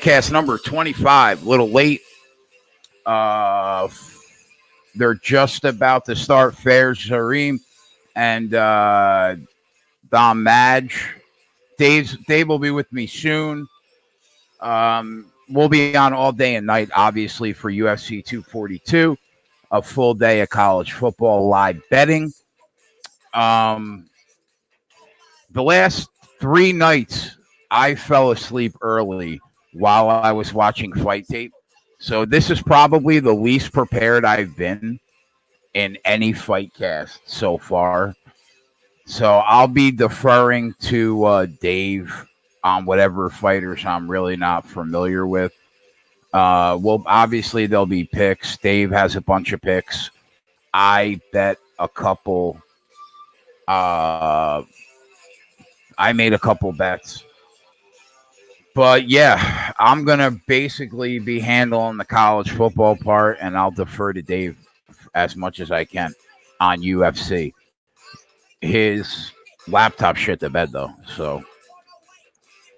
FightCast number 25. A little late. Uh, they're just about to start. Fair Zareem and Dom Madge. Dave will be with me soon. We'll be on all day and night, obviously, for UFC 242, a full day of college football live betting. The last 3 nights, I fell asleep early while I was watching fight tape. So this is probably the least prepared I've been in any fight cast so far. So I'll be deferring to Dave on whatever fighters I'm really not familiar with. Well, obviously there'll be picks. Dave has a bunch of picks. I bet a couple. I made a couple bets. But yeah, I'm going to basically be handling the college football part, and I'll defer to Dave as much as I can on UFC. His laptop shit the bed, though, so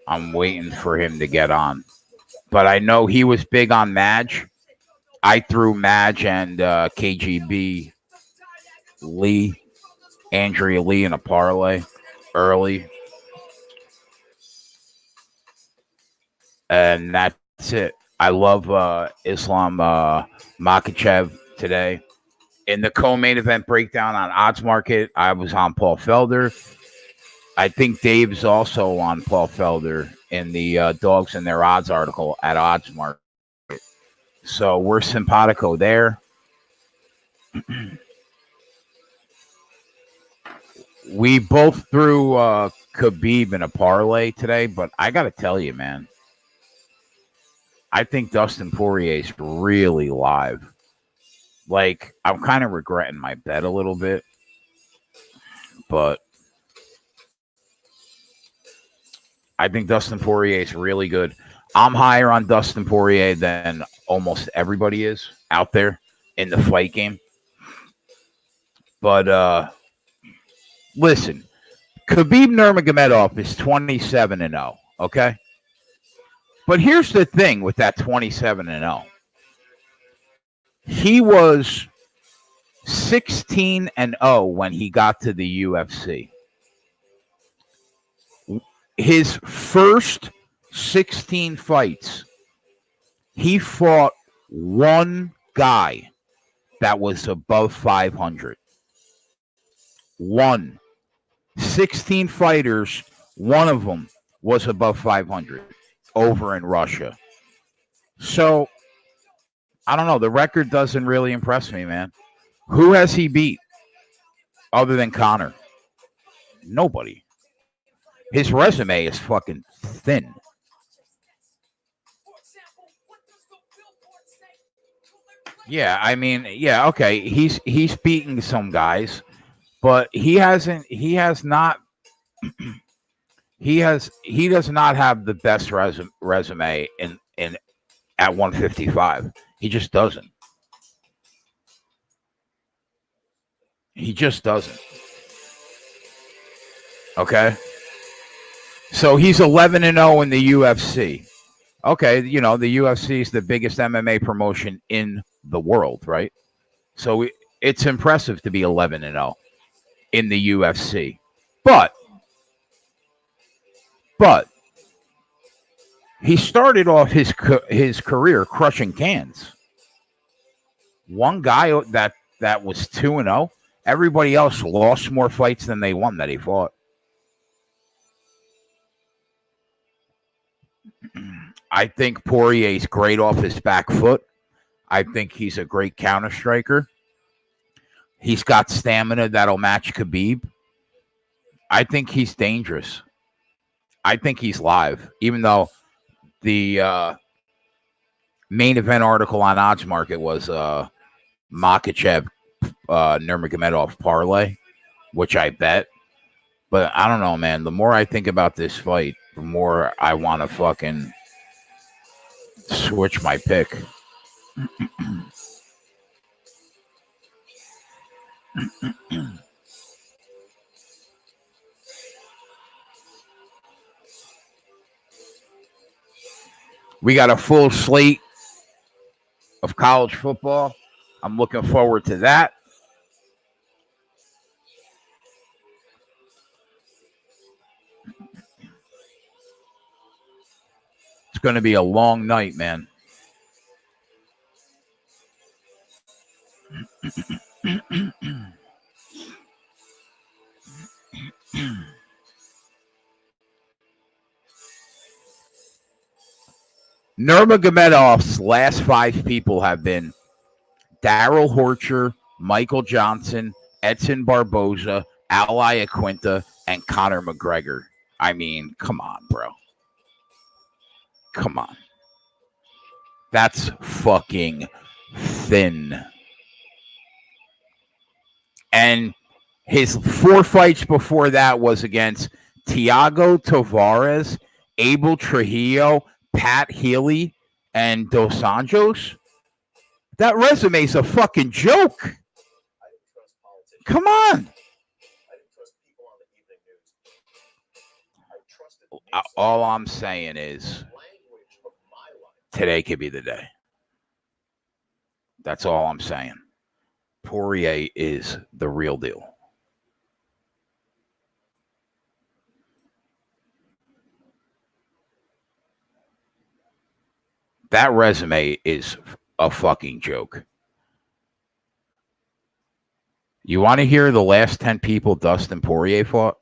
I'm waiting for him to get on. But I know he was big on Madge. I threw Madge and KGB Lee, Andrea Lee in a parlay early. And that's it. I love Islam Makhachev today. In the co-main event breakdown on Odds Market, I was on Paul Felder. I think Dave's also on Paul Felder in the Dogs and Their Odds article at Odds Market. So we're simpatico there. We both threw Khabib in a parlay today, but I got to tell you, man, I think Dustin Poirier's really live. Like, I'm kind of regretting my bet a little bit, but I think Dustin Poirier is really good. I'm higher on Dustin Poirier than almost everybody is out there in the fight game. But listen, Khabib Nurmagomedov is 27-0, okay? But here's the thing with that 27-0. He was 16-0 when he got to the UFC. His first 16 fights, he fought one guy that was above 500. 16 fighters, one of them was above 500 over in Russia. So, I don't know. The record doesn't really impress me, man. Who has he beat other than Conor? Nobody. His resume is fucking thin. Yeah, I mean, yeah, okay. He's beaten some guys, but he does not have the best resume in at 155. He just doesn't. He just doesn't. Okay? So he's 11-0 in the UFC. Okay, you know, the UFC is the biggest MMA promotion in the world, right? So it's impressive to be 11-0 in the UFC. But he started off his career crushing cans. One guy that was 2-0, everybody else lost more fights than they won that he fought. I think Poirier's great off his back foot. I think he's a great counter striker. He's got stamina that'll match Khabib. I think he's dangerous. I think he's live, even though the main event article on Odds Market was Makhachev Nurmagomedov parlay, which I bet. But I don't know, man. The more I think about this fight, the more I want to fucking switch my pick. We got a full slate of college football. I'm looking forward to that. It's going to be a long night, man. Nurmagomedov's last 5 people have been Daryl Horcher, Michael Johnson, Edson Barboza, Ally Aquinta, and Conor McGregor. I mean, come on, bro. Come on. That's fucking thin. And his 4 fights before that was against Thiago Tavares, Abel Trujillo, Pat Healy, and Dos Anjos. That resume is a fucking joke. Come on. All I'm saying is today could be the day. That's all I'm saying. Poirier is the real deal. That resume is a fucking joke. You want to hear the last 10 people Dustin Poirier fought?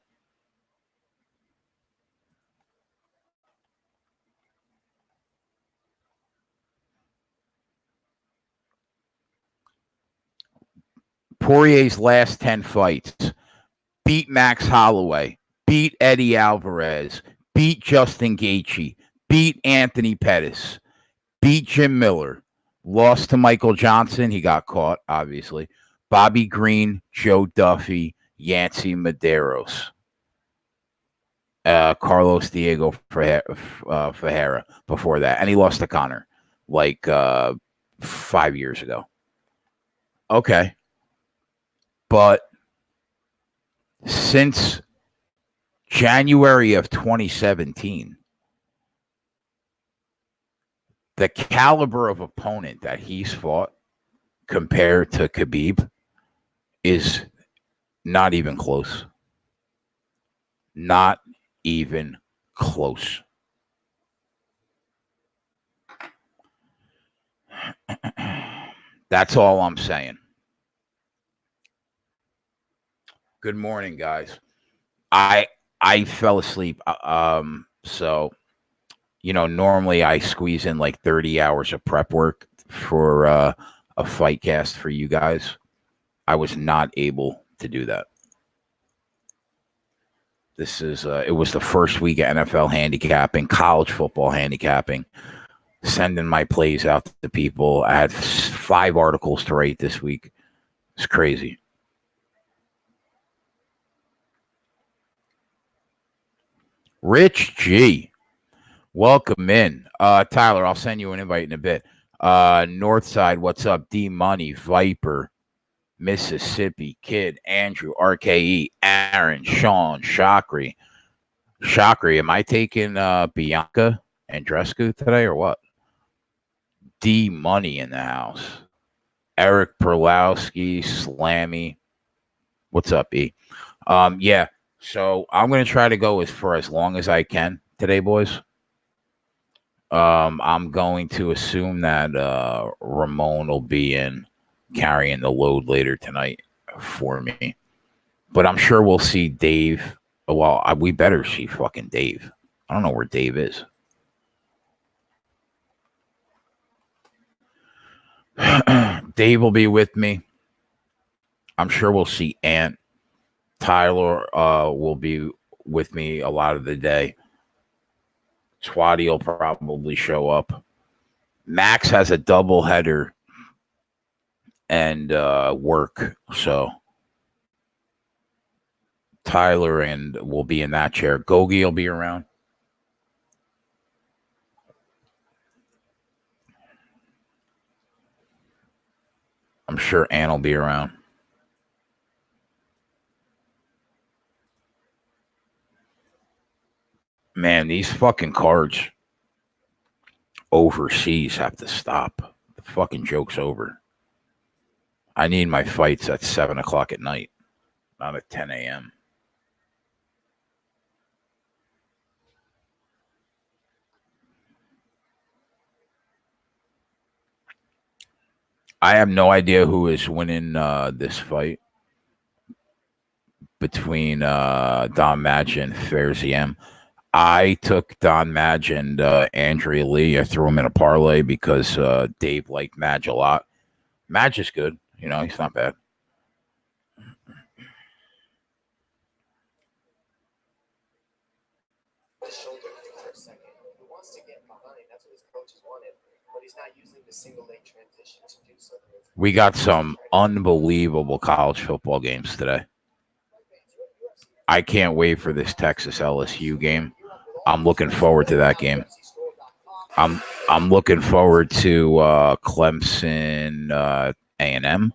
Poirier's last 10 fights: beat Max Holloway, beat Eddie Alvarez, beat Justin Gaethje, beat Anthony Pettis, beat Jim Miller, lost to Michael Johnson. He got caught, obviously. Bobby Green, Joe Duffy, Yancy Medeiros, Carlos Diego Ferreira before that. And he lost to Conor like 5 years ago. Okay. But since January of 2017, the caliber of opponent that he's fought compared to Khabib is not even close. Not even close. That's all I'm saying. Good morning, guys. I fell asleep. So, normally I squeeze in like 30 hours of prep work for a FightCast for you guys. I was not able to do that. This is it was the first week of NFL handicapping, college football handicapping, sending my plays out to people. I had 5 articles to write this week. It's crazy. Rich G, welcome in. Tyler, I'll send you an invite in a bit. Northside, what's up? D Money, Viper, Mississippi, Kid, Andrew, RKE, Aaron, Sean, Shakri. Shakri, am I taking Bianca Andreescu today or what? D Money in the house. Eric Perlowski, Slammy. What's up, E? Yeah. So I'm going to try to go for as long as I can today, boys. I'm going to assume that Ramon will be in carrying the load later tonight for me. But I'm sure we'll see Dave. Well, we better see fucking Dave. I don't know where Dave is. Dave will be with me. I'm sure we'll see Ant. Tyler will be with me a lot of the day. Twatty will probably show up. Max has a double header and work, so Tyler and will be in that chair. Gogi will be around. I'm sure Ann will be around. Man, these fucking cards overseas have to stop. The fucking joke's over. I need my fights at 7 o'clock at night, not at 10 a.m. I have no idea who is winning this fight between Don Madge and Fairziem. I took Don Madge and Andrea Lee. I threw him in a parlay because Dave liked Madge a lot. Madge is good. You know, he's not bad. We got some unbelievable college football games today. I can't wait for this Texas LSU game. I'm looking forward to that game. I'm looking forward to Clemson A&M.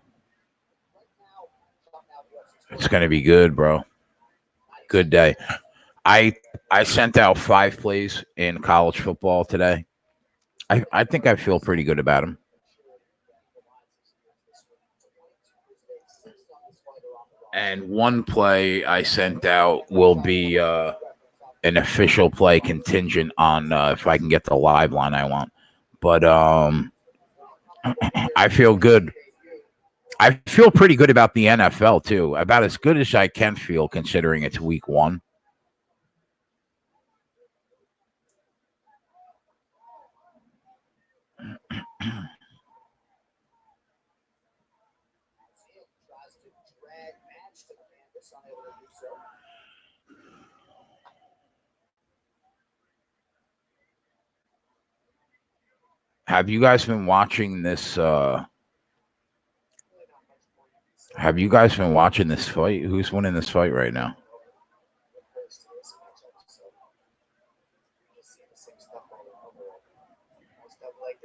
It's going to be good, bro. Good day. I sent out 5 plays in college football today. I think I feel pretty good about them. And 1 play I sent out will be an official play contingent on if I can get the live line I want. But I feel good. I feel pretty good about the NFL, too. About as good as I can feel considering it's week 1. Have you guys been watching this? Have you guys been watching this fight? Who's winning this fight right now?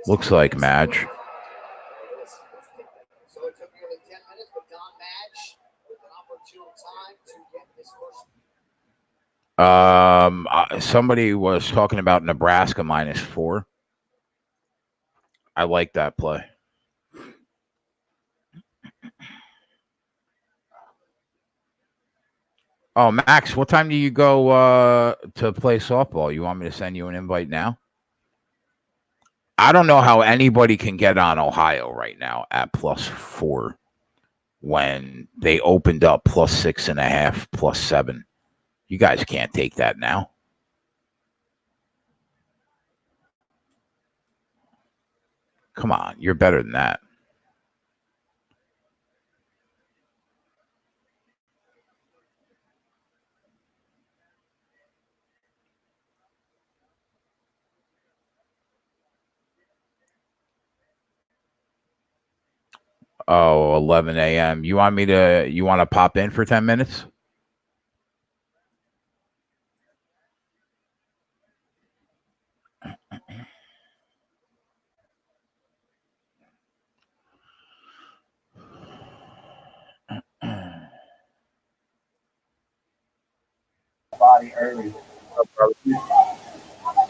Looks like Madge. Somebody was talking about Nebraska -4. I like that play. Oh, Max, what time do you go to play softball? You want me to send you an invite now? I don't know how anybody can get on Ohio right now at +4 when they opened up +6.5, +7. You guys can't take that now. Come on, you're better than that. Oh, 11 a.m. You want to pop in for 10 minutes? Body early.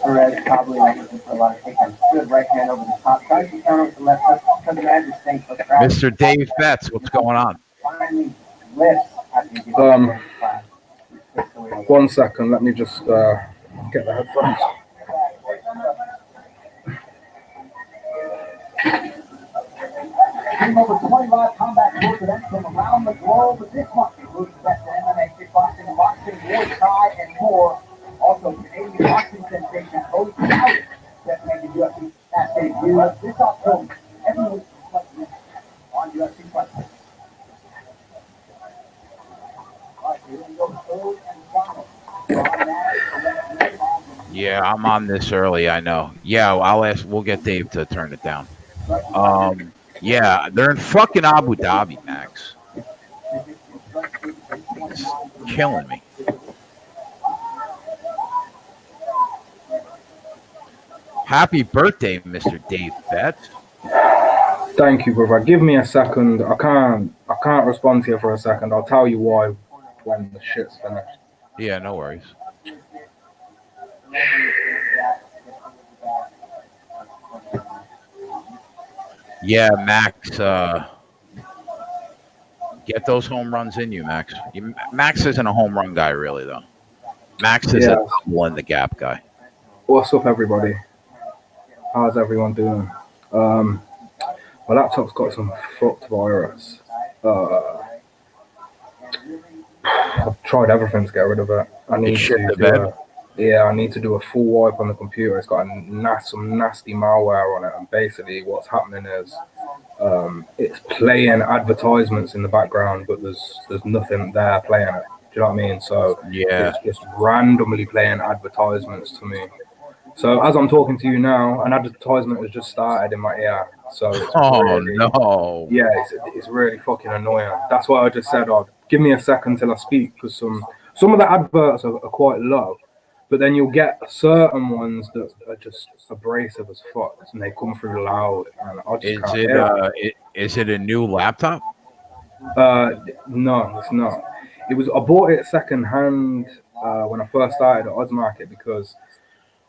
Perez probably looking for a lot of takedown. Good right hand over the top. Tries to counter with the left hook. Because imagine staying so crowded. Mr. Dave Betts, what's going on? Finally lifts. 1 second. Let me just get the headphones. Over 20 live combat sports events from around the globe. This month includes the best in MMA, kickboxing, boxing, Muay Thai, and more. Also, Canadian boxing sensation Cody Gallagher that made the UFC at debut this October. Every week on UFC Fight. Yeah, I'm on this early. I know. Yeah, we'll get Dave to turn it down. Yeah, they're in fucking Abu Dhabi, Max. It's killing me. Happy birthday, Mr. Dave Betts. Thank you, brother. Give me a second. I can't respond to you for a second. I'll tell you why when the shit's finished. Yeah, no worries. Yeah, Max. Get those home runs in you, Max. Max isn't a home run guy, really, though. Max is a Yeah. double in the gap guy. What's up, everybody? How's everyone doing? My laptop's got some fucked virus. I've tried everything to get rid of it. I need shit to the do bed. I need to do a full wipe on the computer. It's got some nasty malware on it, and basically what's happening is it's playing advertisements in the background, but there's nothing there playing it. Do you know what I mean? So Yeah. it's just randomly playing advertisements to me. So as I'm talking to you now, an advertisement has just started in my ear. So it's really, no. yeah, it's really fucking annoying. That's why I just said, give me a second till I speak, because some of the adverts are quite low, but then you'll get certain ones that are just abrasive as fuck, and they come through loud, and I just can't hear it. Is it a new laptop? No, it's not. I bought it second hand when I first started at Odds Market, because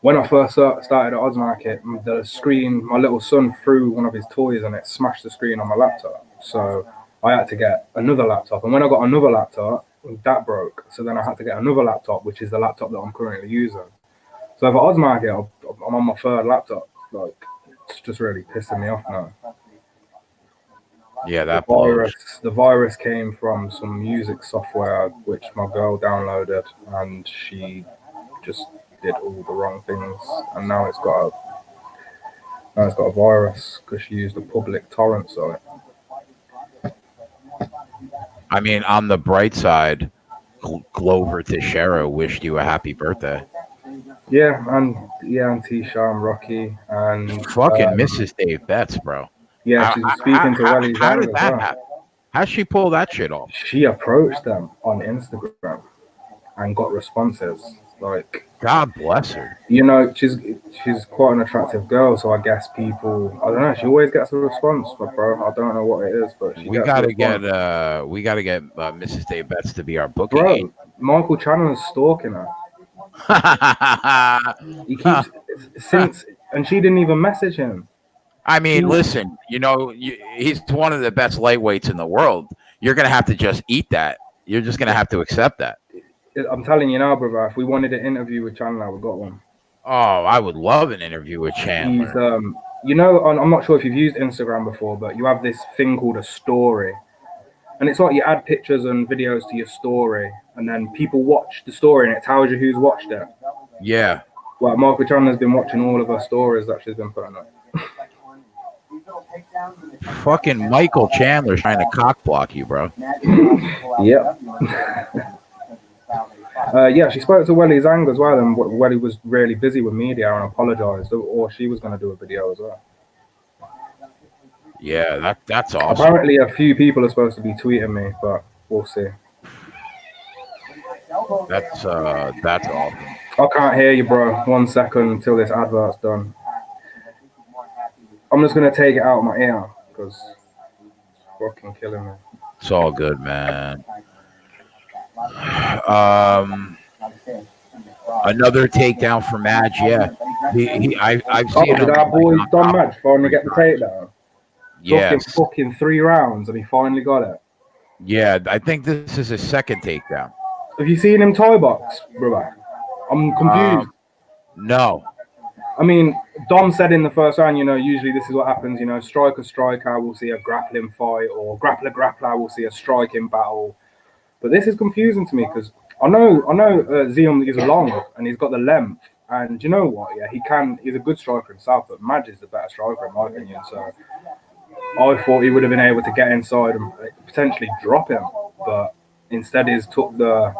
when I first started at Odds Market, the screen, my little son threw one of his toys and it smashed the screen on my laptop. So I had to get another laptop. And when I got another laptop, that broke. So then I had to get another laptop, which is the laptop that I'm currently using. So at Odds Market, I'm on my third laptop. Like, it's just really pissing me off now. Yeah, that blows. The virus came from some music software which my girl downloaded, and she just did all the wrong things, and now it's got a virus because she used a public torrent site. I mean, on the bright side, Glover Teixeira wished you a happy birthday. Yeah, and Tisha and Rocky and fucking Mrs. Dave Betts, bro. Yeah, she's speaking to Welly's How did as that well. happen? How'd she pull that shit off? She approached them on Instagram and got responses. Like, God bless her. You know, she's quite an attractive girl, so I guess people, I don't know, she always gets a response, but bro, I don't know what it is, but we gotta get Mrs. Dave Betts to be our booking bro, agent. Michael Chandler's stalking her. He keeps and she didn't even message him. I mean, listen, you know, he's one of the best lightweights in the world. You're gonna have to just eat that. You're just gonna have to accept that. I'm telling you now, brother, if we wanted an interview with Chandler, we got one. Oh, I would love an interview with Chandler. He's, you know, I'm not sure if you've used Instagram before, but you have this thing called a story. And it's like you add pictures and videos to your story, and then people watch the story, and it tells you who's watched it. Yeah. Well, Michael Chandler's been watching all of her stories that she's been putting up. Fucking Michael Chandler's trying to cock block you, bro. Yep. Yeah, she spoke to Welly Zhang as well, and Welly was really busy with media and apologized, or she was going to do a video as well. Yeah, that's awesome. Apparently, a few people are supposed to be tweeting me, but we'll see. That's awesome. I can't hear you, bro. 1 second until this advert's done. I'm just going to take it out of my ear because it's fucking killing me. It's all good, man. Another takedown for Madge. Yeah, I've seen him. Did our boy Don Madge finally get the takedown? Yeah, fucking 3 rounds, and he finally got it. Yeah, I think this is his second takedown. Have you seen him tie box, brother? I'm confused. No. I mean, Dom said in the first round, you know, usually this is what happens, you know, striker will see a grappling fight, or grappler will see a striking battle. But this is confusing to me because I know Zion is long and he's got the length, and you know what? Yeah, he's a good striker himself, but Madge is the better striker in my opinion. So I thought he would have been able to get inside and potentially drop him, but instead he's took the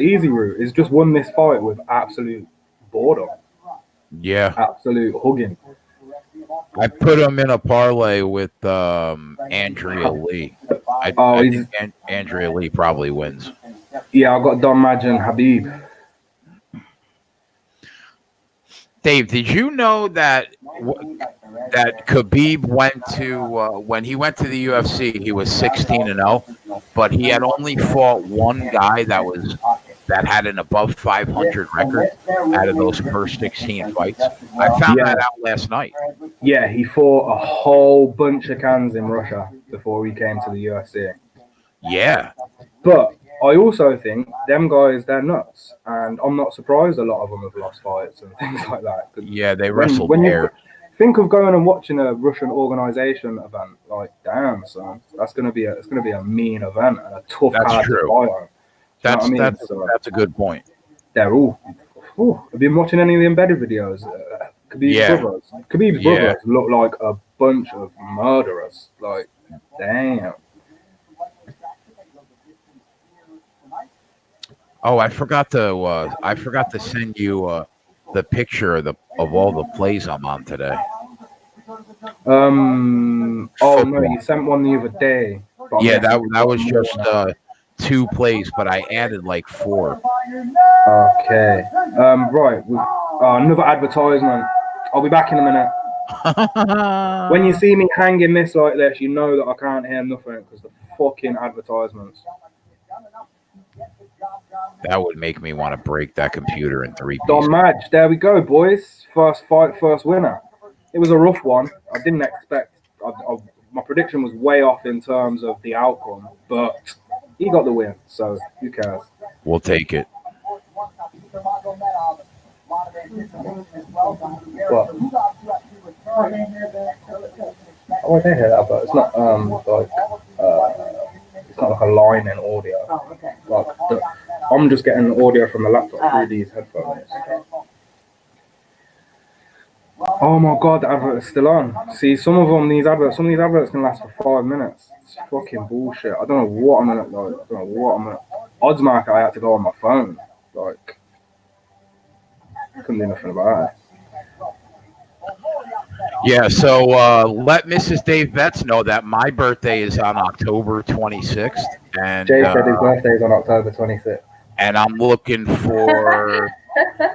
easy route. He's just won this fight with absolute boredom. Yeah. Absolute hugging. I put him in a parlay with Andrea Lee. I think Andrea Lee probably wins. Yeah, I got Don Madge and Khabib. Dave, did you know that Khabib went to when he went to the UFC, he was 16-0, but he had only fought one guy that was that had an above 500 record out of those first 16 fights. I found that out last night. Yeah, he fought a whole bunch of cans in Russia before he came to the UFC. Yeah. But I also think them guys, they're nuts. And I'm not surprised a lot of them have lost fights and things like that. Yeah, they wrestled there. Think of going and watching a Russian organization event. Like, damn, son, it's gonna be a mean event and a tough card to fight on. That's a good point. They're all. Have you been watching any of the embedded videos? Khabib's brothers look like a bunch of murderers. Like, damn. Oh, I forgot to send you the picture of all the plays I'm on today. Oh no, you sent one the other day. Yeah, that was just 2 plays, but I added like 4. Okay. Right. Another advertisement. I'll be back in a minute. When you see me hanging this like this, you know that I can't hear nothing because the fucking advertisements. That would make me want to break that computer in 3 pieces. Don Madge, there we go, boys. First fight, first winner. It was a rough one. I didn't expect. My prediction was way off in terms of the outcome, but he got the win, so who cares? We'll take it. What? I did hear that, but it's not it's not like a line in audio. Like I'm just getting audio from the laptop through these headphones. Oh my god, the advert is still on. See, some of these adverts can last for 5 minutes. It's fucking bullshit. I don't know what I'm gonna. Odds mark, I had to go on my phone. Like, I couldn't do nothing about it. Yeah, so let Mrs. Dave Betts know that my birthday is on October 26th. And Jay said his birthday is on October 26th. And I'm looking for...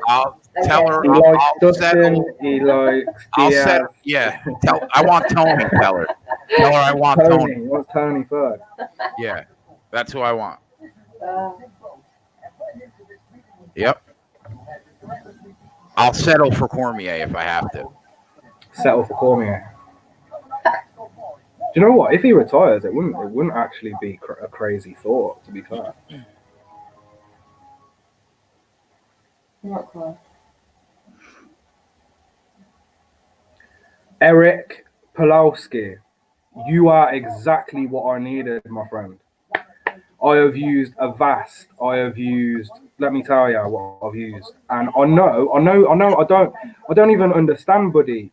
I'll tell her... He likes Dustin, he likes Diaz. I want Tony, tell her. Tell her I want Tony. He wants Tony first. Yeah, that's who I want. Yep. I'll settle for Cormier if I have to. Settle for Cormier. Do you know what? If he retires, it wouldn't actually be a crazy thought, to be fair. Eric Pulowski, you are exactly what I needed, my friend. I have used Avast. Let me tell you what I've used. And I don't even understand, buddy.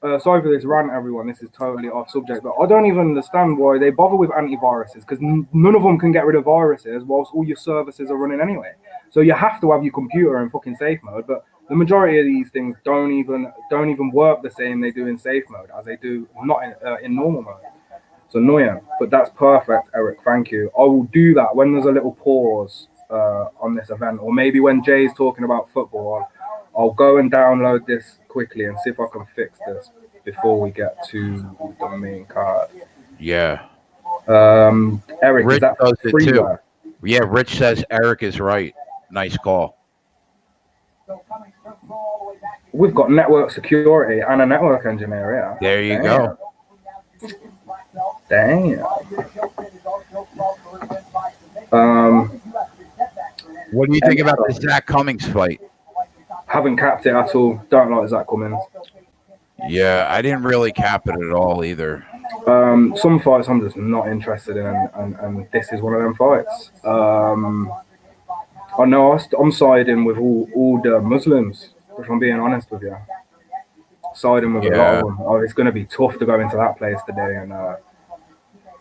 Sorry for this rant, everyone. This is totally off subject, but I don't even understand why they bother with antiviruses, because none of them can get rid of viruses whilst all your services are running anyway. So you have to have your computer in fucking safe mode, but the majority of these things don't even work the same they do in safe mode as they do not in normal mode. It's annoying, but that's perfect, Eric. Thank you. I will do that when there's a little pause on this event, or maybe when Jay's talking about football. I'll go and download this quickly and see if I can fix this before we get to the main card. Yeah. Eric, Rich is that does it free? Too. Yeah, Rich says Eric is right. Nice call. We've got network security and a network engineer here. There you go. Damn. What do you think about the Zach Cummings fight? Haven't capped it at all. Don't like Zach Cummings. Yeah, I didn't really cap it at all either. Some fights I'm just not interested in, and this is one of them fights. I know I'm siding with all the Muslims, if I'm being honest with you. Siding with a lot of them. It's going to be tough to go into that place today and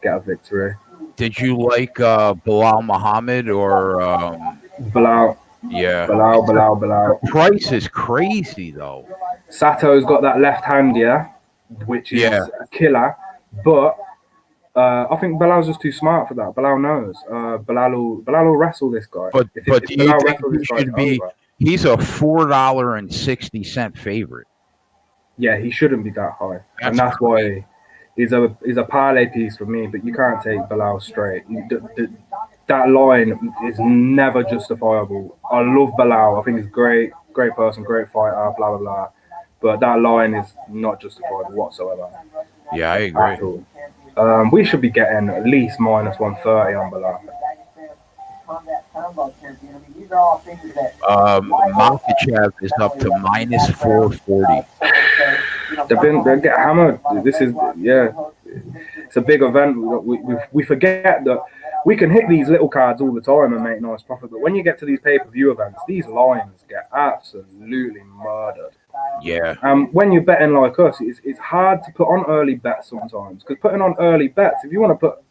get a victory. Did you like Bilal Muhammad or Bilal? Yeah. Bilal. The price is crazy though. Sato's got that left hand, which is a killer. But I think Bilal's just too smart for that. Bilal knows. Bilal will wrestle this guy. But do you think he should be? He's a $4.60 favorite. Yeah, he shouldn't be that high, and that's why he's a parlay piece for me. But you can't take Bilal straight. that line is never justifiable. I love Belal. I think he's great person, great fighter, blah, blah, blah. But that line is not justified whatsoever. Yeah, I agree. We should be getting at least minus 130 on Belal. Makachev is up to minus 440. They get hammered. This is, it's a big event. We forget that we can hit these little cards all the time and make nice profit. But when you get to these pay-per-view events, these lines get absolutely murdered. Yeah. When you're betting like us, it's hard to put on early bets sometimes. Because putting on early bets, if you want to put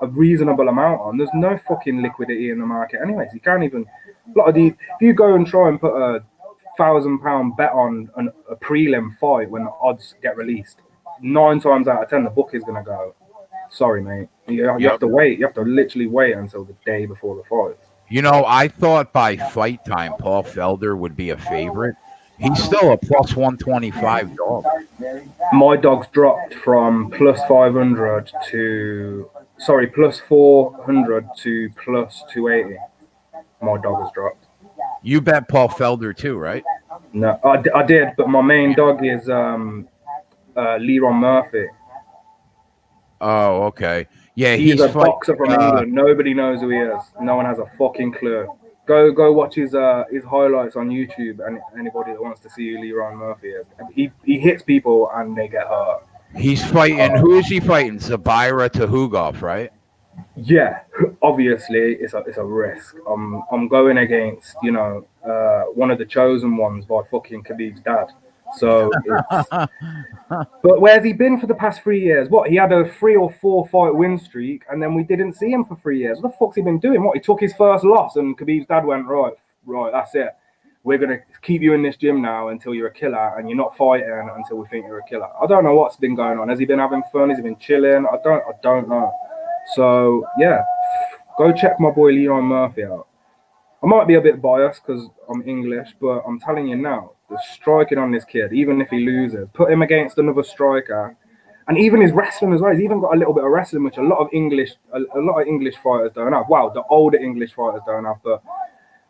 a reasonable amount on, there's no fucking liquidity in the market anyways. You can't even, a lot of these, if you go and try and put a £1,000 bet on a prelim fight when the odds get released, 9 times out of 10 the book is going to go, sorry mate, you have to wait. You have to literally wait until the day before the fight. You know, I thought by fight time Paul Felder would be a favorite. He's still a plus 125 dog. My dog's dropped from plus 500 to plus 400 to plus 280. My dog has dropped. You bet Paul Felder too, right? No, I did, but my main dog is Leron Murphy. Oh, okay. Yeah, he's a boxer from England. Nobody knows who he is. No one has a fucking clue. Go watch his highlights on YouTube, and anybody that wants to see who Leron Murphy is. He hits people and they get hurt. He's fighting. Who is he fighting? Zabira Tuhugov, right? Yeah, obviously it's a risk. I'm going against one of the chosen ones by fucking Khabib's dad. So, but where's he been for the past 3 years? What, he had a 3 or 4 fight win streak, and then we didn't see him for 3 years. What the fuck's he been doing? What, he took his first loss, and Khabib's dad went, right, that's it. We're gonna keep you in this gym now until you're a killer, and you're not fighting until we think you're a killer. I don't know what's been going on. Has he been having fun? Has he been chilling? I don't know. So yeah, go check my boy Leron Murphy out. I might be a bit biased because I'm English, but I'm telling you now, the striking on this kid, even if he loses, put him against another striker, and even his wrestling as well. He's even got a little bit of wrestling, which a lot of English fighters don't have. Wow, the older English fighters don't have, but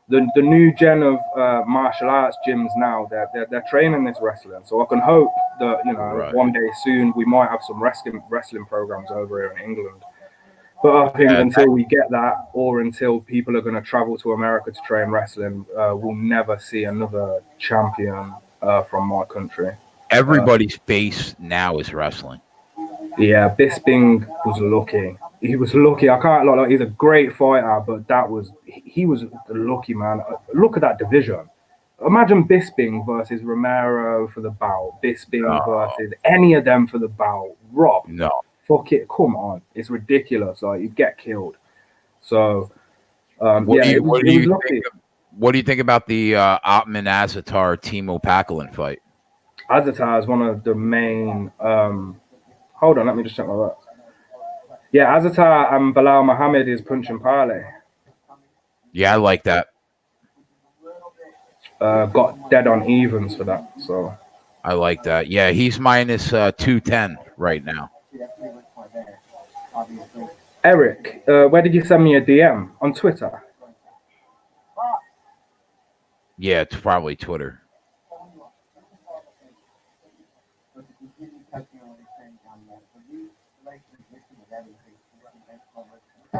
the new gen of martial arts gyms now, they're training this wrestling. So I can hope that one day soon we might have some wrestling programs over here in England. But I think until we get that, or until people are going to travel to America to train wrestling, we'll never see another champion from my country. Everybody's base now is wrestling. Yeah, Bisping was lucky. He was lucky. I can't lie. He's a great fighter, but he was the lucky man. Look at that division. Imagine Bisping versus Romero for the bout. Bisping versus any of them for the bout. Rob. No. Fuck it. Come on. It's ridiculous. Like, you'd get killed. So, what do you think about the Ottman Azatar Timo Packalin fight? Azatar is one of the main. Hold on, let me just check my work. Yeah, Azatar and Bilal Muhammad is punching parlay. Yeah, I like that. Got dead on evens for that, so I like that. Yeah, he's minus 210 right now. Eric, where did you send me a DM? On Twitter? Yeah, it's probably Twitter.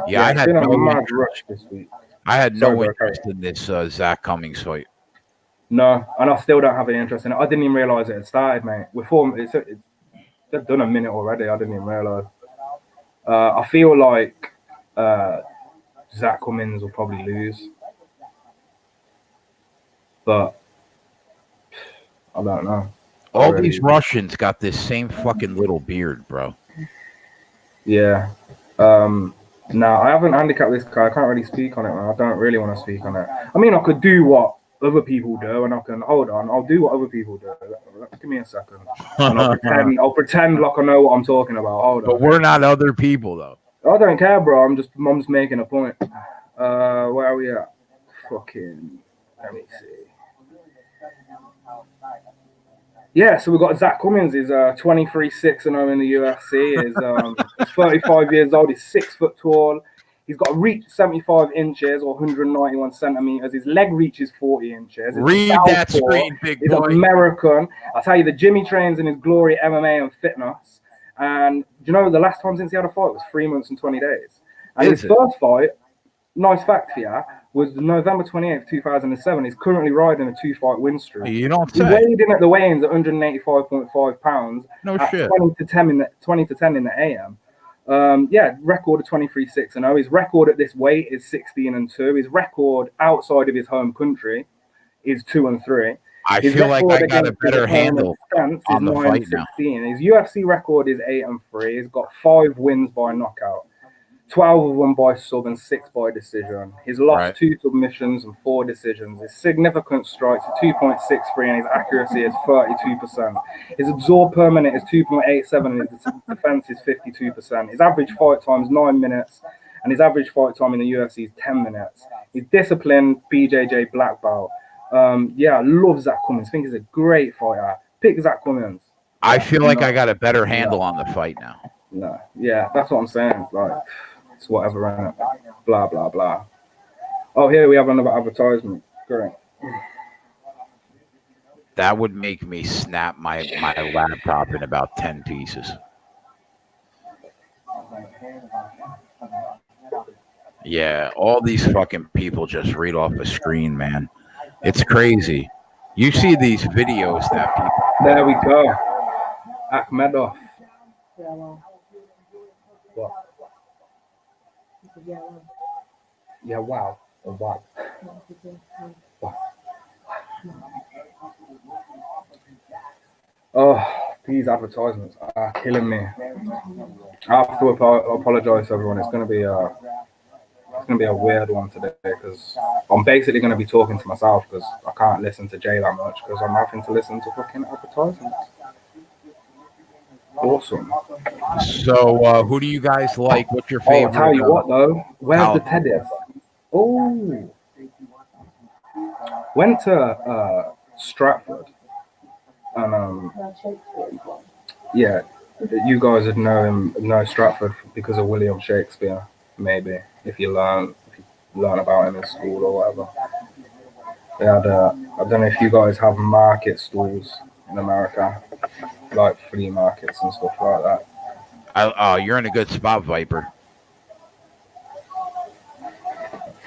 Yeah, I had no interest in this Zach Cummings fight. No, and I still don't have any interest in it. I didn't even realize it had started, mate. They've done a minute already. I didn't even realize. I feel like Zach Cummings will probably lose, but I don't know. All these Russians got this same fucking little beard, bro. Yeah. No, I haven't handicapped this guy. I can't really speak on it, man. I don't really want to speak on it. I mean, I could do what other people do, and I can hold on. I'll do what other people do. Give me a second, and I'll pretend like I know what I'm talking about. Hold on. But we're not other people, though. I don't care, bro. I'm just making a point. Where are we at? Fucking. Let me see. Yeah, so we've got Zach Cummings. He's 23-6-0 in the UFC. He's 35 years old. He's 6 foot tall. He's got a reach 75 inches or 191 centimeters. His leg reach is 40 inches. Read that screen, big He's boy. American. I'll tell you, the Jimmy trains in his glory MMA and fitness. And do you know the last time since he had a fight was 3 months and 20 days? And his first fight, nice fact for you, was November 28th, 2007. He's currently riding a 2-fight win streak. You don't He say. weighed in at the weigh-ins at 185.5 pounds. No at shit. 20 to 10 in the AM. Record of 23-6-0. His record at this weight is 16-2. His record outside of his home country is 2-3. I His feel like I record got a against his better opponent handle stance on is the fight now. 9-16. His UFC record is 8-3. He's got 5 wins by knockout, 12 of them by sub and 6 by decision. He's lost 2 submissions and 4 decisions. His significant strikes are 2.63 and his accuracy is 32%. His absorb per minute is 2.87 and his defense is 52%. His average fight time is 9 minutes and his average fight time in the UFC is 10 minutes. He's disciplined BJJ black belt. I love Zach Cummins. I think he's a great fighter. Pick Zach Cummins. I feel like I got a better handle on the fight now. No, yeah, that's what I'm saying. Like, it's whatever, innit? Blah, blah, blah. Oh, here we have another advertisement. Great. That would make me snap my laptop in about 10 pieces. Yeah, all these fucking people just read off the screen, man. It's crazy. You see these videos that people... There we go. Akhmedov. What? Yeah, wow. Oh, wow. Wow. Oh, these advertisements are killing me. I have to apologize to everyone. It's going to be a weird one today because I'm basically going to be talking to myself because I can't listen to Jay that much because I'm having to listen to fucking advertisements. Awesome. So, who do you guys like? What's your favorite? Oh, I'll tell you what, though. Where's the tennis? Oh. Went to Stratford. And, yeah, you guys would know Stratford because of William Shakespeare, maybe, if you learn about him in school or whatever. They had, I don't know if you guys have market stalls in America, like flea markets and stuff like that. You're in a good spot, Viper.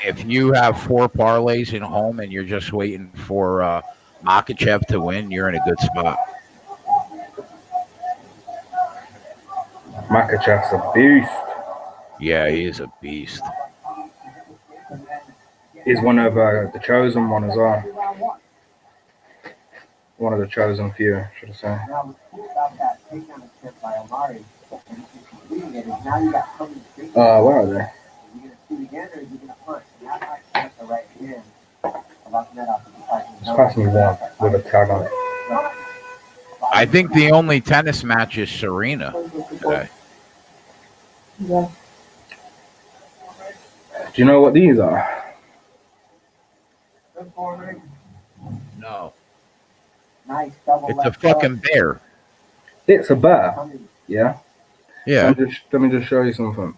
If you have 4 parlays in home and you're just waiting for Makhachev to win, you're in a good spot. Makhachev's a beast. Yeah, he is a beast. He's one of the chosen one as well. One of the chosen few, should I say. Where are they? Just pass me one with a tag on it. I think the only tennis match is Serena today. Do you know what these are? No. It's a fucking bear. It's a bear. Yeah. Yeah. Let me just show you something.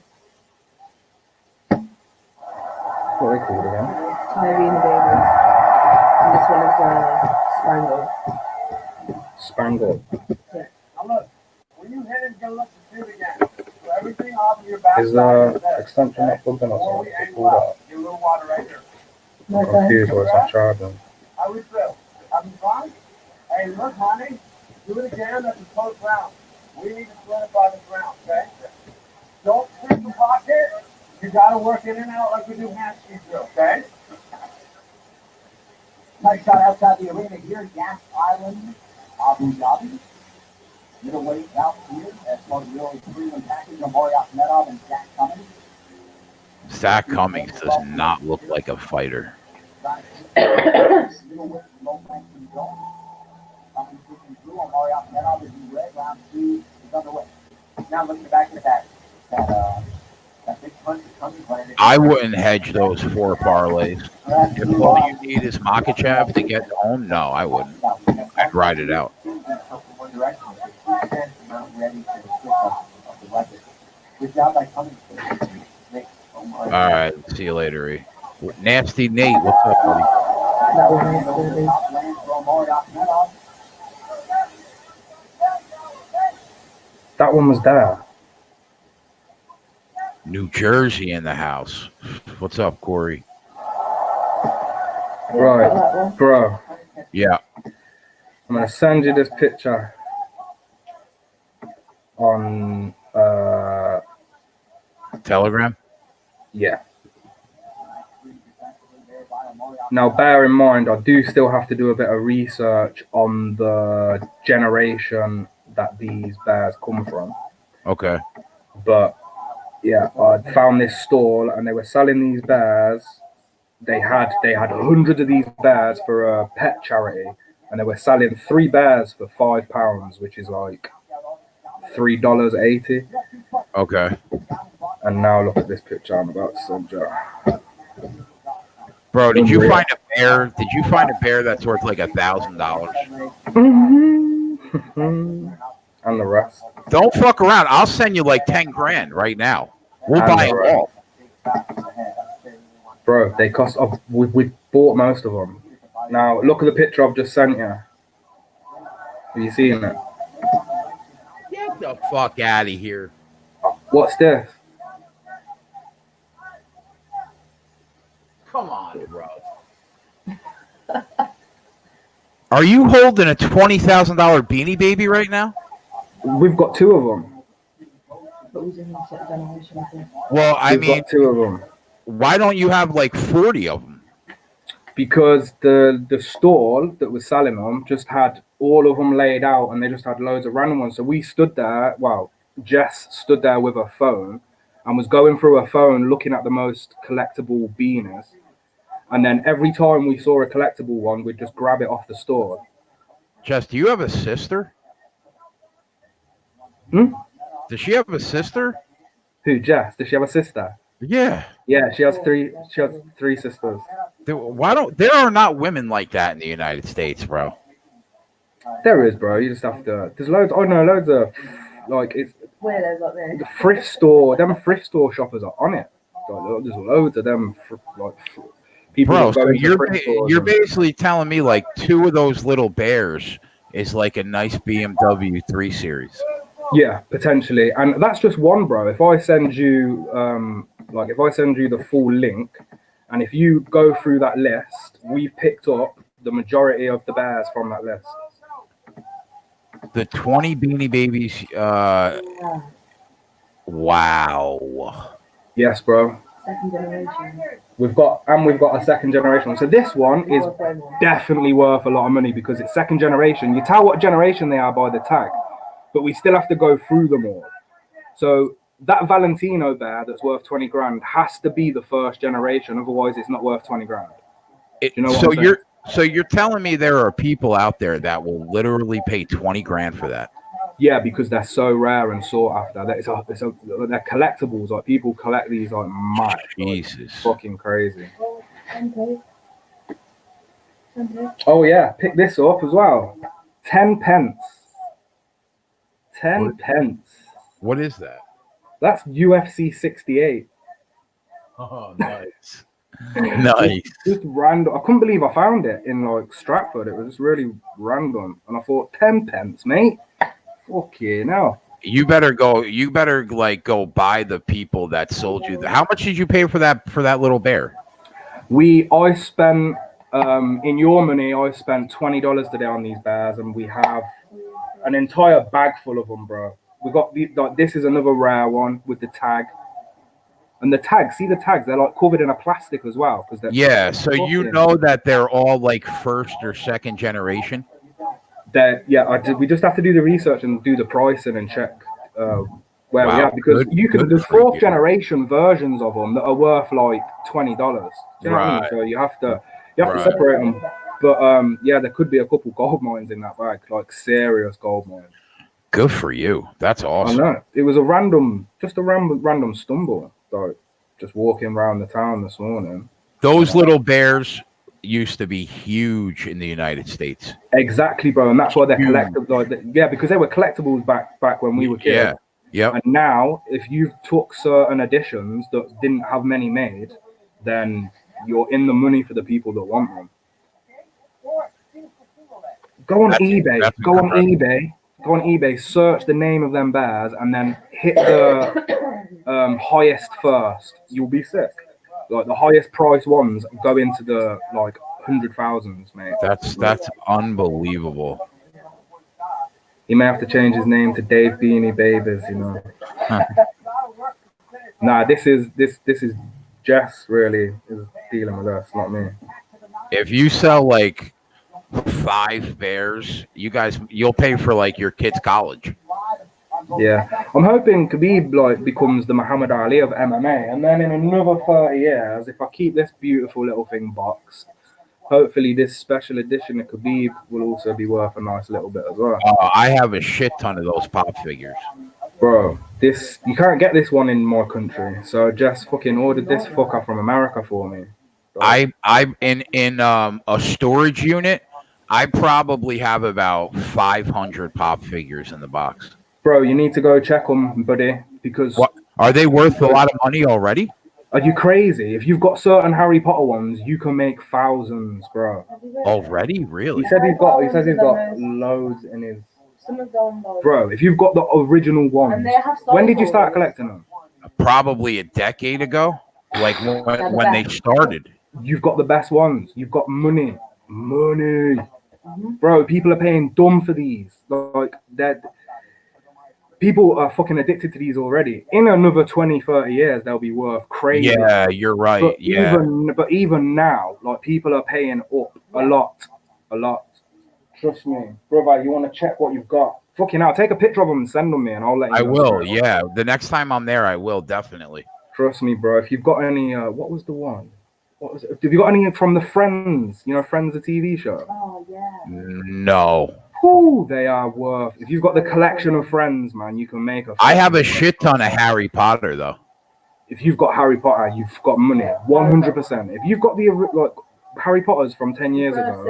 What are they called again? Ivy and Davis. And this one is Spangled. Spangled. Yeah. Now look, when you hit it, go look to shoot again. So everything off of your back. Is the extension not plugged in or something? It's pulled out. Get a little water right here. I'm confused why it's not charging. How we feel? Having fun? Hey, look, honey. Do it again. That's a close round. We need to solidify this round, okay? Don't freak the pocket. You gotta work in and out like we do hamstring drill, okay? Nice shot outside the arena here, Gas Island, Abu Dhabi. Middleweight out here as part of the early prelim package, Omari Akhmedov and Zach Cummins. Zach Cummings does not look like a fighter. Middleweight low ranking zone. Cummins pushing through, Omari Akhmedov is in red, round 2 is underway. Now looking back at that big punch that Cummins landed. I wouldn't hedge those 4 parlays. If all you need is Makhachev to get home, no, I wouldn't. I'd ride it out. Good job by Cummins. All See you later, E. Nasty Nate, what's up, buddy? That one is really. That one was there. New Jersey in the house. What's up, Corey? Right, bro. Yeah. I'm gonna send you this picture on Telegram? yeah. Now bear in mind I do still have to do a bit of research on the generation that these bears come from. Okay. But yeah, I found this stall and they were selling these bears. They had hundreds of these bears for a pet charity, and they were selling 3 bears for £5, which is like $3.80. Okay. And now look at this picture I'm about to send you. Bro, did you find a bear? Did you find a bear that's worth like $1,000? And the rest. Don't fuck around. I'll send you like 10 grand right now. We'll buy it all. Bro, they cost. We bought most of them. Now look at the picture I've just sent you. Are you seeing it? Get the fuck out of here. What's this? Come on, bro. Are you holding a $20,000 Beanie Baby right now? We've got 2 of them. Well, I We've mean, got 2 of them. why don't you have like 40 of them? Because the stall that was selling them just had all of them laid out, and they just had loads of random ones. So we stood there. Well, Jess stood there with her phone and was going through her phone looking at the most collectible beanies. And then every time we saw a collectible one, we'd just grab it off the store. Jess, do you have a sister? Does she have a sister? Who, Jess? Does she have a sister? Yeah. Yeah, she has 3. She has 3 sisters. Why don't there are not women like that in the United States, bro? There is, bro. You just have to. There's loads. Oh no, loads of like it's Where like there? the thrift store. Them thrift store shoppers are on it. Like, there's loads of them. People. Bro, so you're and basically telling me like 2 of those little bears is like a nice BMW 3 Series. yeah, potentially, and that's just one, bro. If I send you the full link, and if you go through that list, we've picked up the majority of the bears from that list. The 20 Beanie Babies. Wow. Yes, bro. Second generation. We've got a second generation. So this one is definitely worth a lot of money because it's second generation. You tell what generation they are by the tag, but we still have to go through them all. So that Valentino bear that's worth 20 grand has to be the first generation. Otherwise, it's not worth 20 grand. You know what So you're telling me there are people out there that will literally pay 20 grand for that? Yeah, because they're so rare and sought after. They're collectibles. Like people collect these like mad. Jesus, like, fucking crazy. Oh yeah, pick this up as well. 10 pence. 10 pence. What is that? That's UFC 68. Oh, nice. Nice. Just random. I couldn't believe I found it in like Stratford. It was just really random, and I thought 10 pence, mate. Fuck yeah, now. You better go buy the people that sold you. How much did you pay for that little bear? I spent in your money. I spent $20 today on these bears, and we have an entire bag full of them, bro. We got this is another rare one with the tag. And the tags, see the tags? They're like covered in a plastic as well. So you know that they're all like first or second generation? We just have to do the research and do the pricing and check where we are. Because there's 4th generation versions of them that are worth like $20. Do you know what I mean? So you have to separate them. But there could be a couple gold mines in that bag, like serious gold mines. Good for you. That's awesome. I know. It was a random stumble. Like just walking around the town this morning. Those little bears used to be huge in the United States. Exactly, bro, and that's why they're collectibles. Because they were collectibles back when we were kids. Yeah. And now, if you took certain editions that didn't have many made, then you're in the money for the people that want them. Go on eBay. Go on eBay. Go on eBay. Search the name of them bears and then hit the highest first. You'll be sick. Like the highest price ones go into the like 100,000s, mate. That's unbelievable. He may have to change his name to Dave Beanie Babies, you know. Nah, this is Jess really is dealing with us, not me. If you sell like 5 bears, you'll pay for like your kid's college. Yeah, I'm hoping Khabib like becomes the Muhammad Ali of MMA, and then in another 30 years, if I keep this beautiful little thing boxed, hopefully this special edition of Khabib will also be worth a nice little bit as well. I have a shit ton of those pop figures. Bro, you can't get this one in my country, so just fucking ordered this fucker from America for me. I'm in a storage unit. I probably have about 500 pop figures in the box. Bro, you need to go check them, buddy, because what are they worth a lot of money already? Are you crazy? If you've got certain Harry Potter ones, you can make thousands, bro. Already, really? He says he's got loads in his. Some of them, bro, if you've got the original ones, when did you start collecting them? Probably a decade ago, like when they started. You've got the best ones. You've got money. Bro, people are paying dumb for these. Like, people are fucking addicted to these already. In another 20, 30 years, they'll be worth crazy. Yeah, you're right. But even now, like, people are paying up a lot. Trust me, brother. You want to check what you've got? Fucking hell, take a picture of them and send them me, and I'll let you know. I will. Yeah, the next time I'm there, I will definitely. Trust me, bro. If you've got any, what was the one? What was it? Have you got any from the Friends? You know, Friends, the TV show. Oh yeah. No. Ooh, they are worth. If you've got the collection of Friends, man, you can make a. I have a shit ton of Harry Potter though. If you've got Harry Potter, you've got money, 100%. If you've got the like Harry Potters from 10 years ago,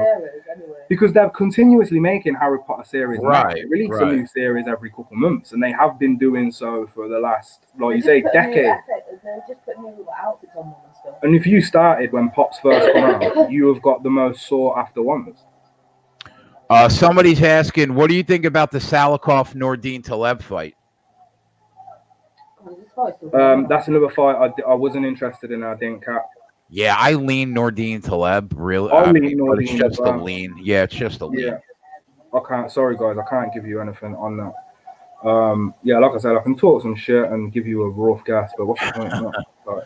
because they're continuously making Harry Potter series, right? They release a new series every couple months, and they have been doing so for the last, like you say, decade. Just put new outfits on them and stuff. And if you started when Pops first come out, you have got the most sought after ones. Somebody's asking, what do you think about the Salikov Nordine Taleb fight? That's another fight I wasn't interested in. I didn't cap. Yeah, I lean Nordine Taleb. Really, Nordine, it's just a lean. Yeah, it's just a lean. Yeah, I can't. Sorry, guys, I can't give you anything on that. Yeah, like I said, I can talk some shit and give you a rough guess, but what's the point? Like,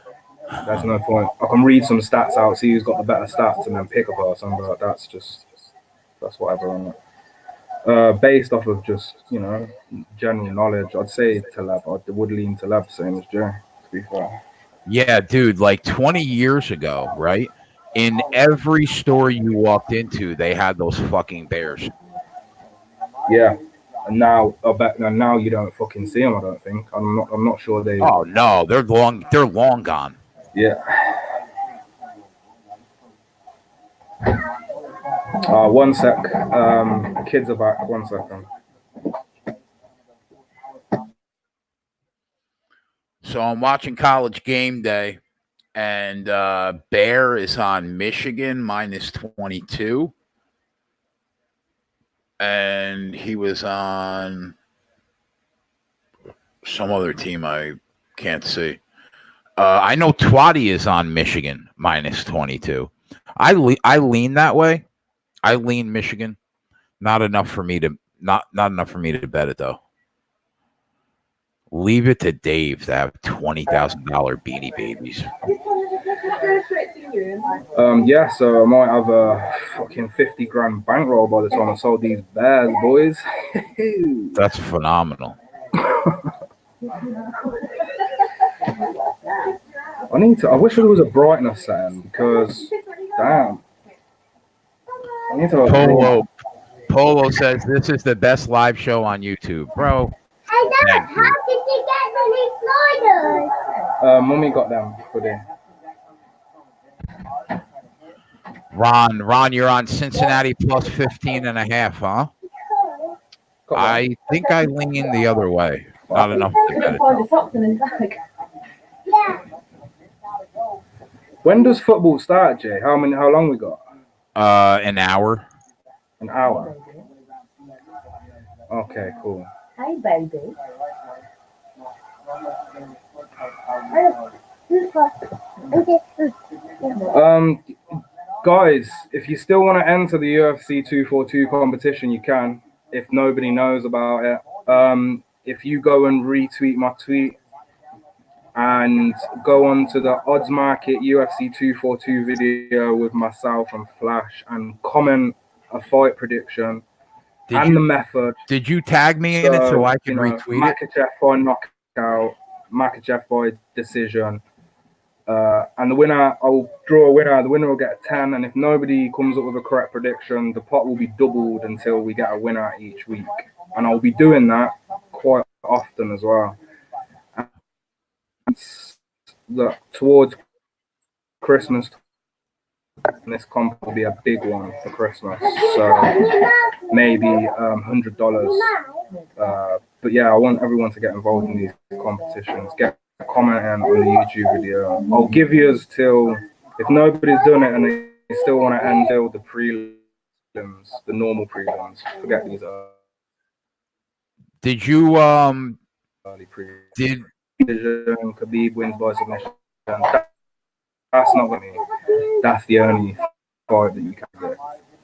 there's no point. I can read some stats out, see who's got the better stats, and then pick a person. But that's whatever on that. Based off of just, you know, general knowledge, I'd say Taleb. I would lean Taleb, same as Jay, to be fair. Yeah, dude, like 20 years ago, right? In every store you walked into, they had those fucking bears. Yeah, and now I bet now you don't fucking see them. I don't think. I'm not sure they. Oh no, they're long gone. Yeah. One sec. Kids are back. 1 second. So I'm watching College Game Day, and Bear is on Michigan -22, and he was on some other team I can't see. I know Twatty is on Michigan -22. I lean that way. I lean Michigan. Not enough for me to bet it though. Leave it to Dave to have $20,000 Beanie Babies. Yeah, so I might have a fucking 50 grand bankroll by the time I sold these bears, boys. That's phenomenal. I wish there was a brightness setting because, damn. I need to. Polo says this is the best live show on YouTube, bro. Hey, Dad, how did you get the new sliders? Mummy got them today. Ron, you're on Cincinnati plus 15.5, huh? I think I lean the other way. Not enough to bet it. Find a socks in his bag. Yeah. When does football start, Jay? How long we got? An hour. An hour. Okay, cool. Hey, baby. Guys, if you still want to enter the UFC 242 competition, you can. If nobody knows about it, if you go and retweet my tweet and go on to the Odds Market UFC 242 video with myself and Flash and comment a fight prediction the method. Did you tag me in it so I can retweet Makachev by knockout, Makachev by decision. And the winner, I'll draw a winner. The winner will get a 10. And if nobody comes up with a correct prediction, the pot will be doubled until we get a winner each week. And I'll be doing that quite often as well. And towards Christmas, this comp will be a big one for Christmas. So maybe $100. But yeah, I want everyone to get involved in these competitions. Get commenting on the YouTube video. I'll give you till, if nobody's done it and they still want to end till the prelims, the normal prelims. Forget these. Did you early prelims. Khabib wins by submission. That's not what I mean. That's the only fight that you can get.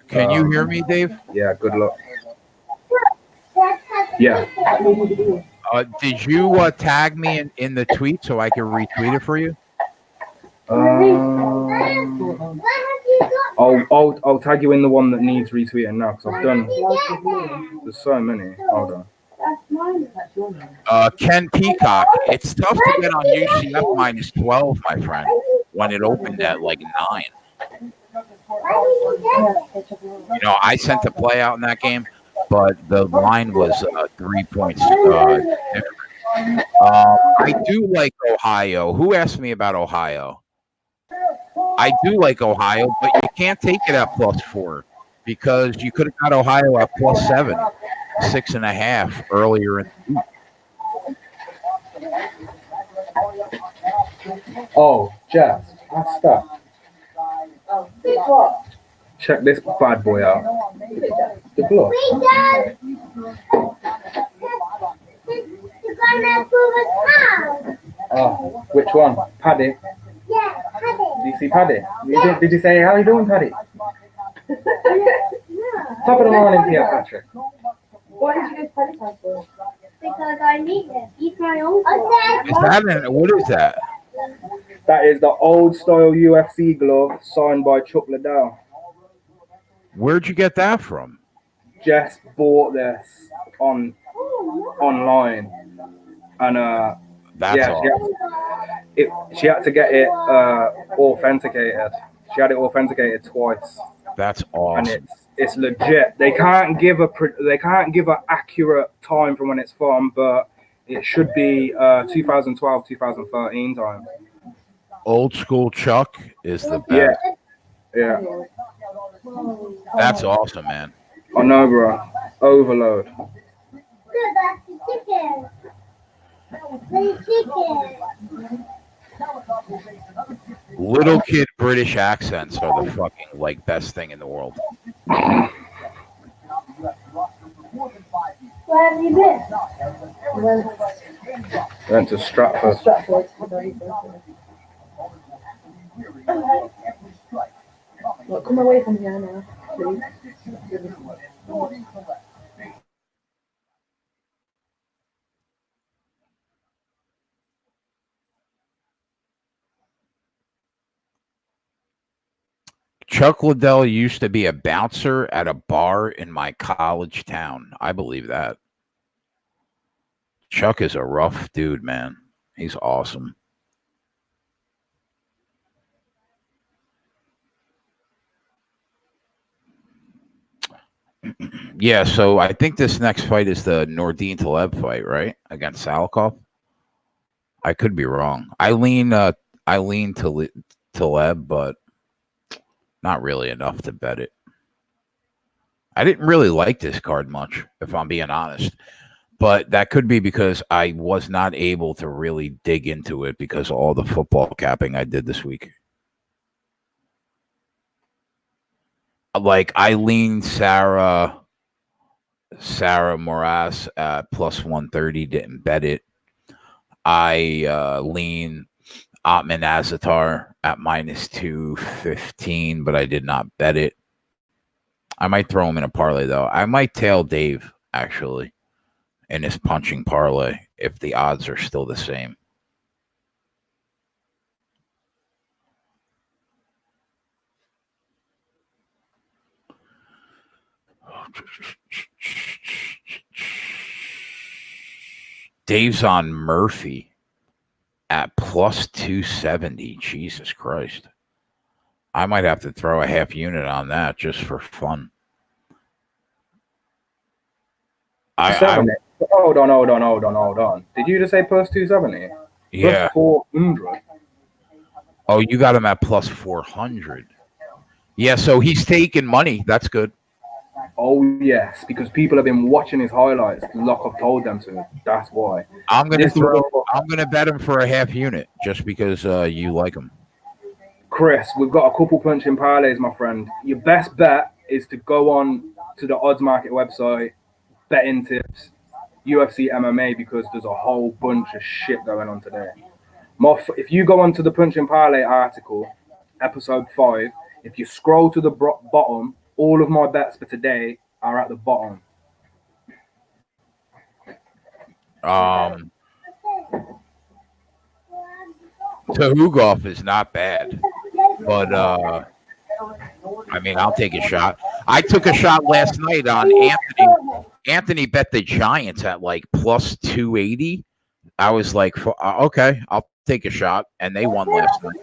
Can you hear me, Dave? Yeah. Good luck. Yeah. Did you tag me in the tweet so I can retweet it for you? I'll tag you in the one that needs retweeting now because I've done. There's so many. Hold on. Ken Peacock. It's tough to get on UCF -12, my friend, when it opened at like 9. You know, I sent a play out in that game, but the line was 3 points different. I do like Ohio. Who asked me about Ohio? I do like Ohio, but you can't take it at +4 because you could have got Ohio at +7, 6.5 earlier in the week. Oh, Jazz, stop. Check this bad boy out. The glove. Oh, which one? Paddy? Yeah, Paddy. Do you see Paddy? Did you say, how you doing, Paddy? Top of the morning to you, Patrick. Why did you go to Paddy's house for? Because I need it. He's my uncle. What is that? That is the old style UFC glove signed by Chuck Liddell. Where'd you get that from? Jess bought this online, and that's awesome. She had to get it authenticated. She had it authenticated twice. That's awesome. And it's legit. They can't give an accurate time from when it's from, but it should be 2012, 2013 time. Old school Chuck is the best. Yeah. That's awesome, man. I know, bro. Overload. Good, that's the chicken. The chicken. Little kid British accents are the fucking like best thing in the world. Where have you been? Went to Stratford. Well, come away from here now, please. Chuck Liddell used to be a bouncer at a bar in my college town. I believe that. Chuck is a rough dude, man. He's awesome. Yeah, so I think this next fight is the Nordine Taleb fight, right? Against Salikov. I could be wrong. I lean Taleb, but not really enough to bet it. I didn't really like this card much, if I'm being honest. But that could be because I was not able to really dig into it because of all the football capping I did this week. Like I leaned Sarah Moras at plus 130, didn't bet it. I lean Atman Azatar at minus 215, but I did not bet it. I might throw him in a parlay though. I might tail Dave actually in his punching parlay if the odds are still the same. Dave's on Murphy at plus 270. Jesus Christ. I might have to throw a half unit on that just for fun. Hold on. Did you just say plus 270? Yeah. Plus 400. Oh, you got him at plus 400. Yeah, so he's taking money. That's good. Oh, yes, because people have been watching his highlights. Lock have told them to. That's why. I'm gonna bet him for a half unit just because you like him. Chris, we've got a couple punching parlays, my friend. Your best bet is to go on to the odds market website, betting tips, UFC MMA, because there's a whole bunch of shit going on today. If you go onto the punching parlay article, episode 5, if you scroll to the bottom, all of my bets for today are at the bottom. Tuhugov is not bad, but I mean, I'll take a shot. I took a shot last night on Anthony. Anthony bet the Giants at like plus 280. I was like, okay, I'll take a shot, and they won last night.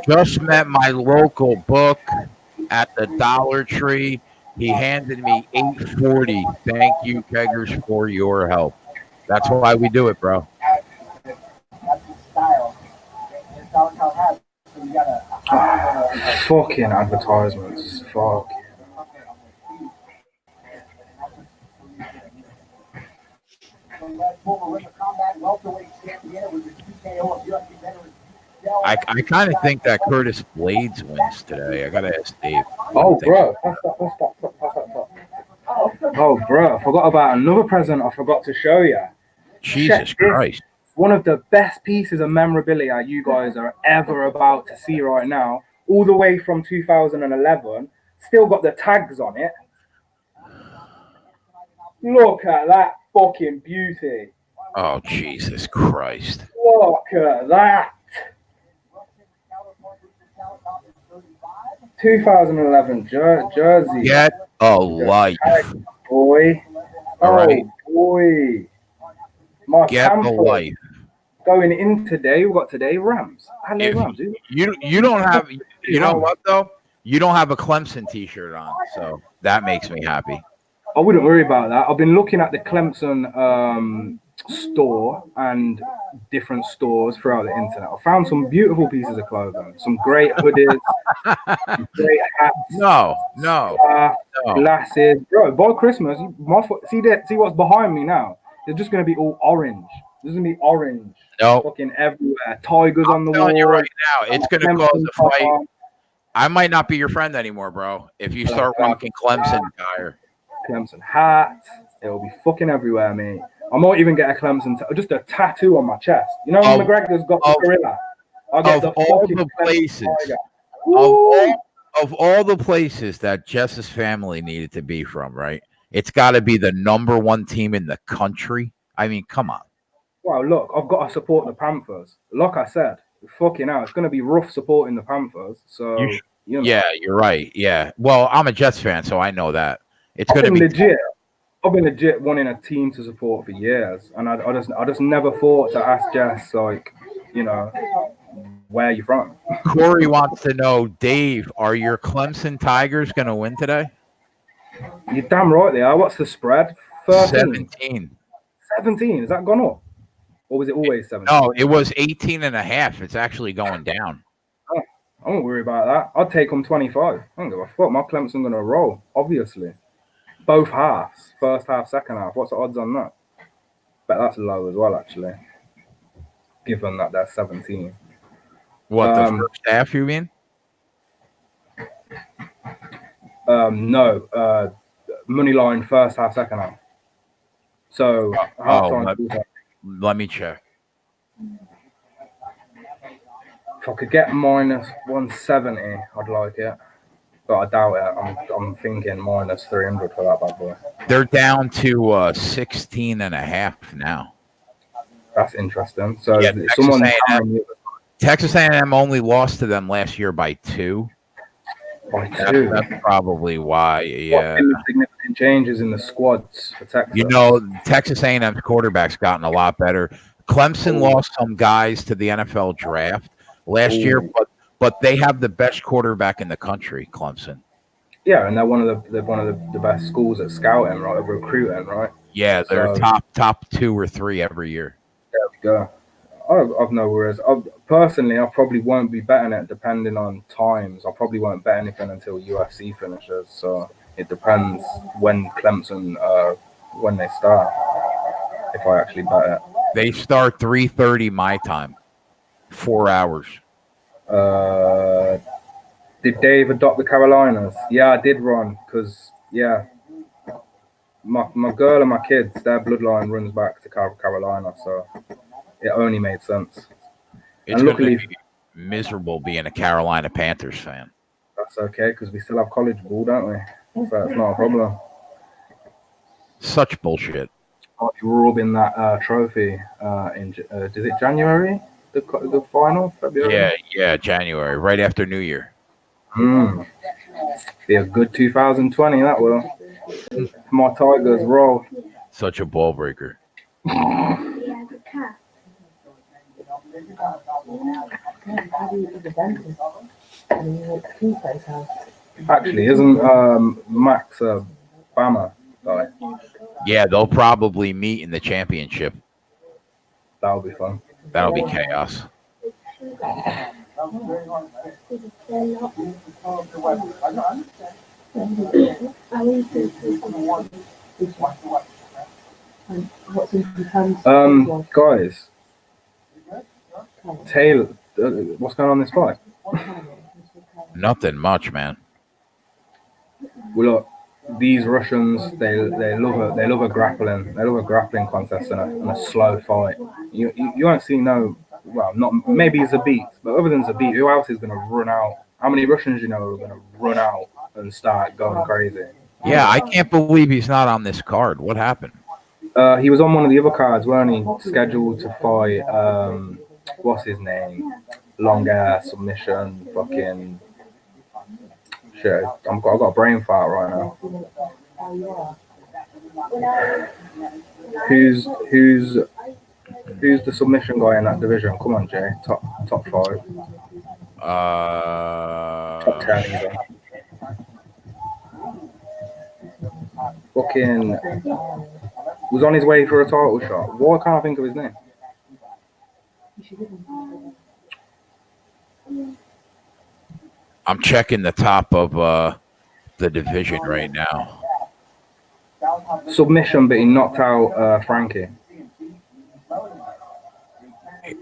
Just met my local book at the Dollar Tree. He handed me $8.40. Thank you, Keggers, for your help. That's why we do it, bro. Fucking advertisements. Fuck. I kind of think that Curtis Blades wins today. I gotta ask Dave. Oh, bro. Oh, bro. I forgot about another present I forgot to show you. Jesus Christ. One of the best pieces of memorabilia you guys are ever about to see right now, all the way from 2011. Still got the tags on it. Look at that fucking beauty. Oh, Jesus Christ. Look at that. 2011 jersey. Get a life. Boy. All right. Boy. My Get a life. Going in today, we got today Rams. Hello, Rams. You don't have, you know what, though? You don't have a Clemson t-shirt on, so that makes me happy. I wouldn't worry about that. I've been looking at the Clemson store and different stores throughout the internet. I found some beautiful pieces of clothing, some great hoodies, some great hats. No. Glasses. Bro, by Christmas, see what's behind me now? They're just going to be all orange. There's going to be orange. No. Fucking everywhere. Tigers on the wall. I'm telling you right now, it's going to cause a fight. I might not be your friend anymore, bro, if you start rocking Clemson attire. Clemson hats. It'll be fucking everywhere, mate. I might even get a Clemson, just a tattoo on my chest. You know when McGregor's got the gorilla? I'll get the all the places. Of all the places that Jess's family needed to be from, right? It's got to be the number one team in the country. I mean, come on. Well, look, I've got to support the Panthers. Like I said, fucking hell, it's going to be rough supporting the Panthers. So, you know. Yeah, you're right. Yeah. Well, I'm a Jets fan, so I know that. It's going to be legit. I've been legit wanting a team to support for years, and I just never thought to ask Jess, like, you know, where are you from? Corey wants to know, Dave, are your Clemson Tigers going to win today? You're damn right they are. What's the spread? 13. 17. Has that gone up? Or was it always 17? No, it was 18.5. It's actually going down. Oh, I won't worry about that. I'll take them 25. I don't give a fuck. My Clemson going to roll, obviously. Both halves. First half, second half. What's the odds on that? But that's low as well, actually, given that they're 17. What, the first half, you mean? No, money line first half, second half. So halftime. Let me check. If I could get minus 170, I'd like it. But I doubt it. I'm thinking minus 300 for that bad boy. They're down to 16 and a half now. That's interesting. So yeah, Texas A&M, A&M only lost to them last year by 2. By 2. That's probably why. Yeah. What's been the significant changes in the squads for Texas? You know, Texas A&M's quarterback's gotten a lot better. Clemson lost some guys to the NFL draft last year, but they have the best quarterback in the country, Clemson. Yeah, and they're one of the best schools at scouting, right? Of recruiting, right? Yeah, they're top 2 or 3 every year. There we go. I've no worries. Personally, I probably won't be betting it depending on times. I probably won't bet anything until UFC finishes. So it depends when Clemson when they start. If I actually bet it, they start 3:30 my time, 4 hours. Did Dave adopt the Carolinas? Yeah, I did, Ron. Because my girl and my kids, their bloodline runs back to Carolina, so it only made sense. It's and luckily miserable being a Carolina Panthers fan. That's okay, because we still have college ball, don't we? So it's not a problem. Such bullshit. Oh, you were robbing that trophy is it January? The final? February? Yeah, January, right after New Year. Be a good 2020, that will. My Tigers roll. Such a ball breaker. Actually, isn't Max a Bama guy? Yeah, they'll probably meet in the championship. That'll be fun. That'll be chaos. Guys, Taylor, what's going on in this fight? Nothing much, man. Well, look, these Russians, they love a grappling contest and a slow fight. You won't see not maybe Zabit, but other than Zabit, who else is going to run out? How many Russians are going to run out and start going crazy? Yeah, I can't believe he's not on this card. What happened? He was on one of the other cards, weren't he? Scheduled to fight. What's his name? Long air submission. Fucking shit. I've got a brain fart right now. Who's the submission guy in that division? Come on, Jay. Top 5. Top 10 even. Fucking was on his way for a title shot. Why can't I think of his name? I'm checking the top of the division right now. Submission, but he knocked out Frankie.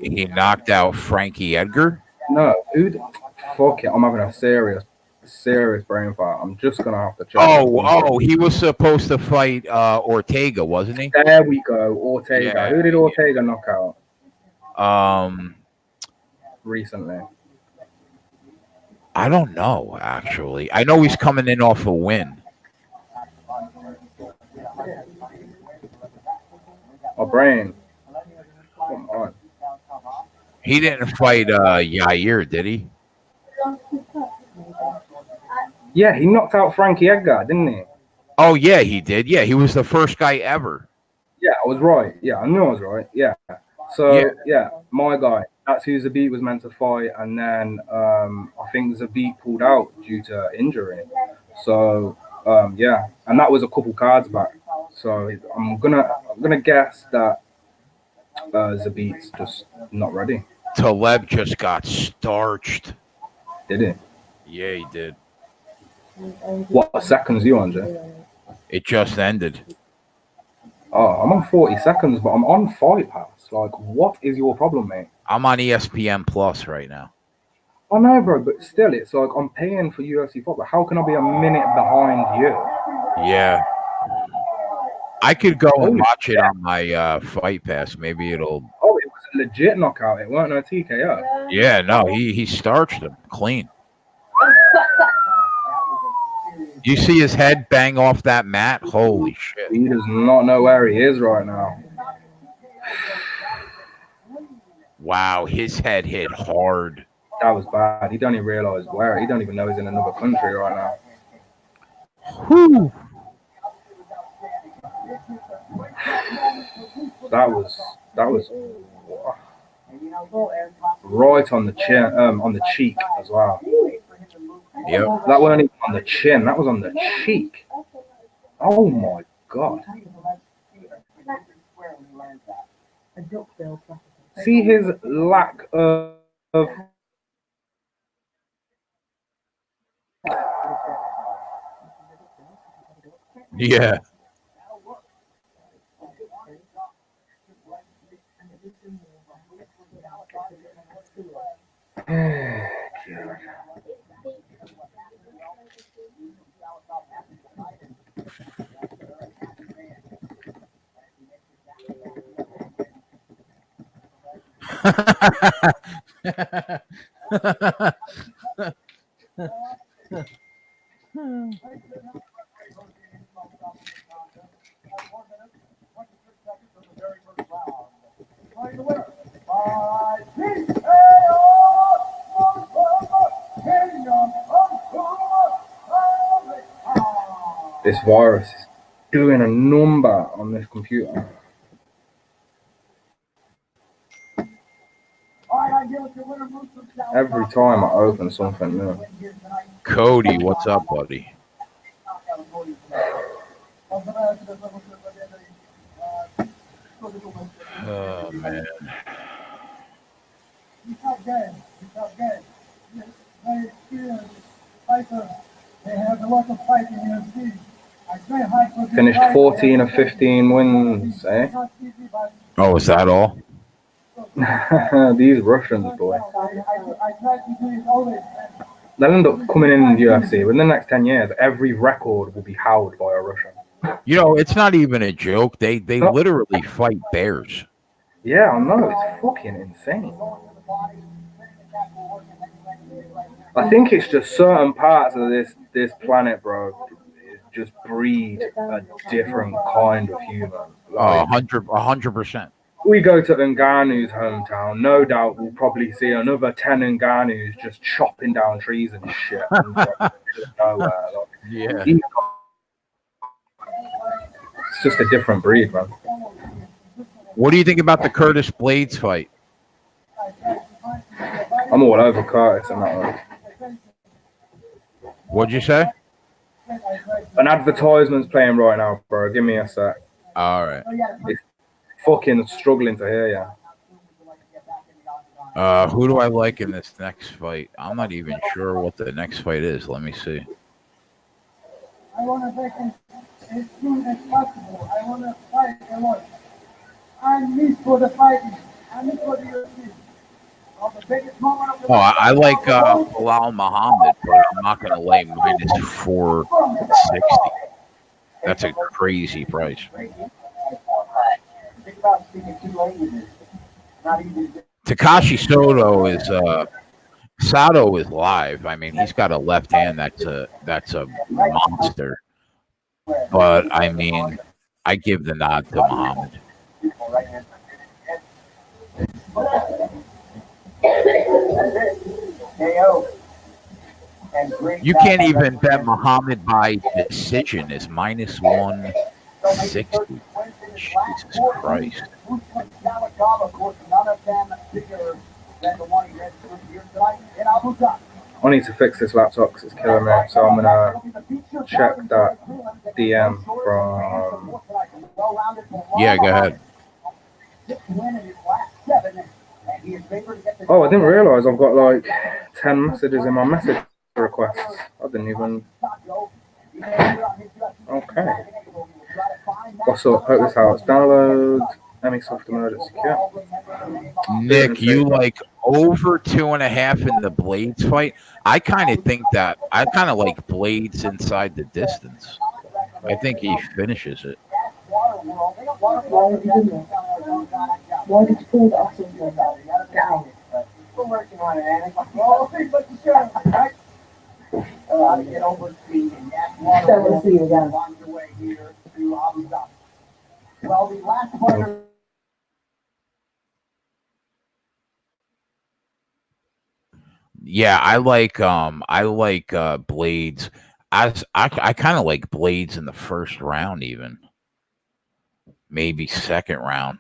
He knocked out Frankie Edgar? No, fuck it. I'm having a serious brain fart. I'm just gonna have to check. Oh, he was supposed to fight Ortega, wasn't he? There we go, Ortega. Yeah, who did Ortega knock out? Recently. I don't know, actually. I know he's coming in off a win. My brain. Come on. He didn't fight Yair, did he? Yeah, he knocked out Frankie Edgar, didn't he? Oh, yeah, he did. Yeah, he was the first guy ever. Yeah, I was right. Yeah, I knew I was right. Yeah. So, yeah, my guy. That's who Zabit was meant to fight. And then I think Zabit pulled out due to injury. So, yeah. And that was a couple cards back. So, I'm gonna guess that Zabit's just not ready. Taleb just got starched. Did he? Yeah, he did. What seconds you on, Jay? It just ended. Oh, I'm on 40 seconds, but I'm on Fight Pass. Like, what is your problem, mate? I'm on ESPN Plus right now. I know, bro, but still, it's like I'm paying for UFC football. How can I be a minute behind you? Yeah. I could go and Holy watch it on my Fight Pass. Maybe it'll. Oh, it was a legit knockout. It weren't no TKO. Yeah, no, he starched him clean. You see his head bang off that mat? Holy shit. He does not know where he is right now. Wow, his head hit hard. That was bad. He don't even realize where. He don't even know he's in another country right now. Whew. That was right on the chin, on the cheek as well. Yep. That wasn't even on the chin. That was on the cheek. Oh my god. See his lack of. Yeah. This virus is doing a number on this computer. Every time I open something new. Cody, what's up, buddy? Oh, man. Finished 14 of 15 wins, eh? Oh, is that all? These Russians, boy. They'll end up coming in the UFC. Within the next 10 years, every record will be held by a Russian. You know, it's not even a joke. They literally fight bears. Yeah, I know. It's fucking insane. I think it's just certain parts of this planet, bro, just breed a different kind of human. Like, 100%. We go to Ngannou's hometown. No doubt we'll probably see another 10 Ngannous just chopping down trees and shit. And nowhere. Like, yeah. It's just a different breed, man. What do you think about the Curtis Blades fight? I'm all over Curtis and that one. What'd you say? An advertisement's playing right now, bro. Give me a sec. All right. It's fucking struggling to hear you. Who do I like in this next fight? I'm not even sure what the next fight is. Let me see. I want to make it as soon as possible. I want to fight a lot. I'm missed for the fighting. I'm missed for the UFC. Oh, I like Bilal Muhammad, but I'm not going to lay minus 460. That's a crazy price. Takashi Sato is live. I mean, he's got a left hand that's a monster. But I mean, I give the nod to Muhammad. You can't even bet Muhammad by decision is minus 160. Jesus Christ. I need to fix this laptop because it's killing me. So I'm going to check that DM from... Yeah, go ahead. Oh, I didn't realize I've got like 10 messages in my message requests. I didn't even... Okay. What's up? Hope this helps. Download any soft emergency kit. Nick, you like over 2.5 in the Blades fight? I kind of think that I kind of like Blades inside the distance. I think he finishes it. Why did you do that? Why did you pull the off something? Get out. We're working on it, Annie. Well, but the show, right? Get over speed and Don't want to see you again. along your way here to Abu Dhabi. Well, the last fighter. Yeah, I like Blades. I kind of like Blades in the first round, even maybe second round.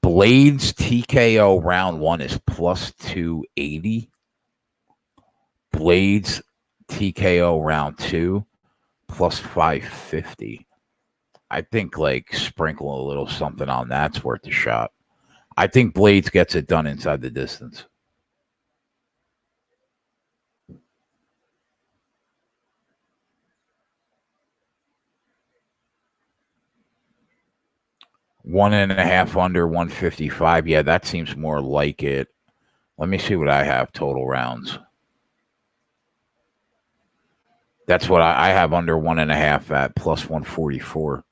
Blades TKO round 1 is plus 280. Blades TKO round 2 plus 550. I think like sprinkle a little something on that's worth a shot. I think Blades gets it done inside the distance. One and a half under 155. Yeah, that seems more like it. Let me see what I have total rounds. That's what I have under 1.5 at plus 144.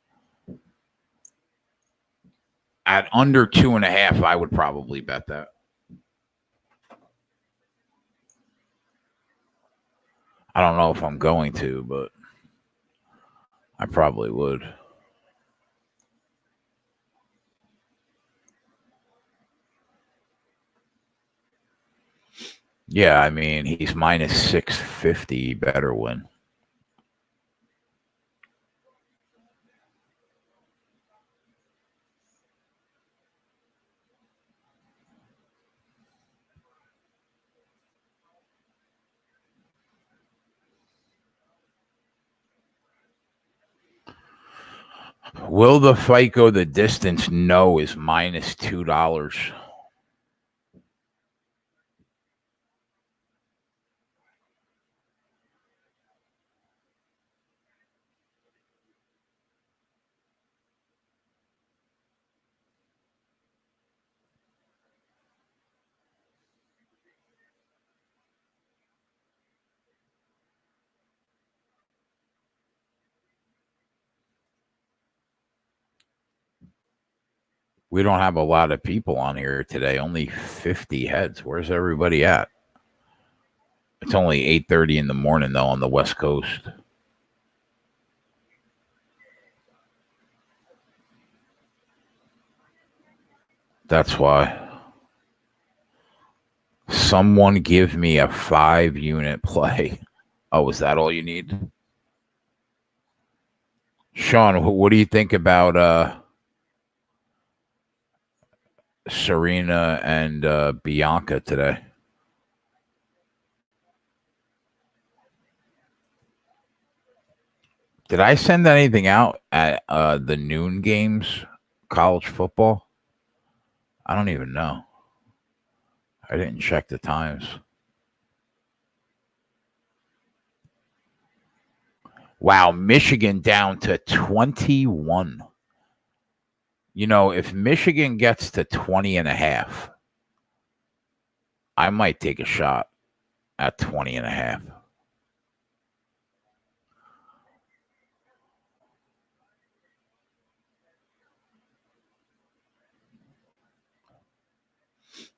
At under 2.5, I would probably bet that. I don't know if I'm going to, but I probably would. Yeah, I mean, he's minus 650. He better win. Will the fight go the distance? No is minus $2. We don't have a lot of people on here today. Only 50 heads. Where's everybody at? It's only 8:30 in the morning, though, on the West Coast. That's why. Someone give me a 5-unit play. Oh, is that all you need? Sean, what do you think about Serena and Bianca today? Did I send anything out at the noon games, college football? I don't even know. I didn't check the times. Wow, Michigan down to 21. You know, if Michigan gets to 20.5, I might take a shot at 20.5.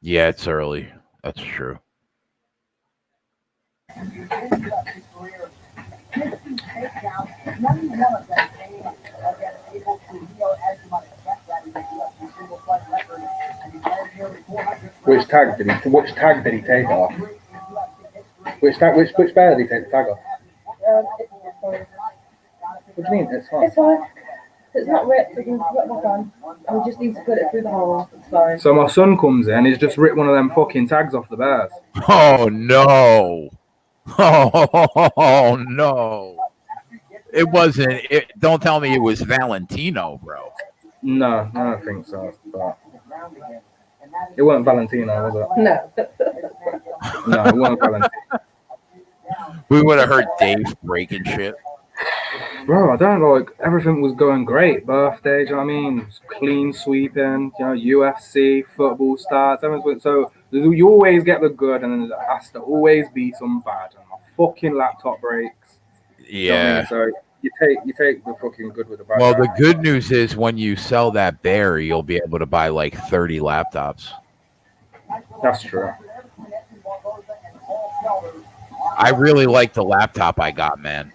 Yeah, it's early. That's true. Which tag did he take off? Which bear did he take the tag off? What do you mean? It's fine. It's fine. It's not ripped. We can put back on. And we just need to put it through the hole. It's fine. So my son comes in, he's just ripped one of them fucking tags off the bears. Oh, no. Oh, no. It wasn't. Don't tell me it was Valentino, bro. No, I don't think so. But it wasn't Valentino, was it? No. No, it wasn't Valentino. We would have heard Dave breaking shit. Bro, I don't like everything was going great. Birthday, do you know what I mean? Clean sweeping, UFC, football starts, everything's so you always get the good, and then there has to always be some bad. And my fucking laptop breaks. You know what I mean? Yeah. So you take the fucking good with the bad. Well, the Right? good news is when you sell that bear, you'll be able to buy like 30 laptops. That's true. I really like the laptop I got, man.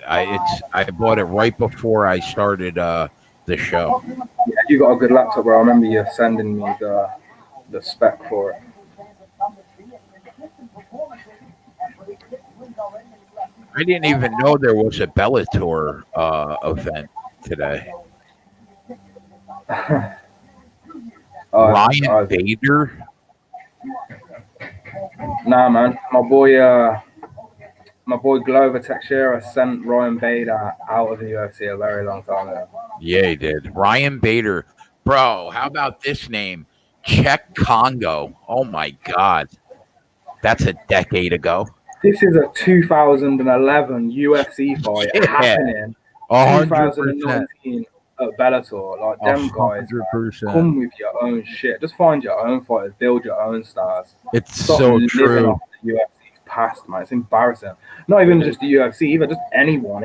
I bought it right before I started the show. Yeah, you got a good laptop, bro. I remember you sending me the spec for it. I didn't even know there was a Bellator event today. Ryan Bader. Nah, man, my boy Glover Teixeira sent Ryan Bader out of the UFC a very long time ago. Yeah, he did. Ryan Bader. Bro, how about this name? Czech Congo. Oh, my God. That's a decade ago. This is a 2011 UFC fight happening 2019 at Bellator. Like, them guys, man, come with your own shit. Just find your own fighters, build your own stars. It's Stop so living true. off the UFC's past, man. It's embarrassing. Not even just the UFC, either just anyone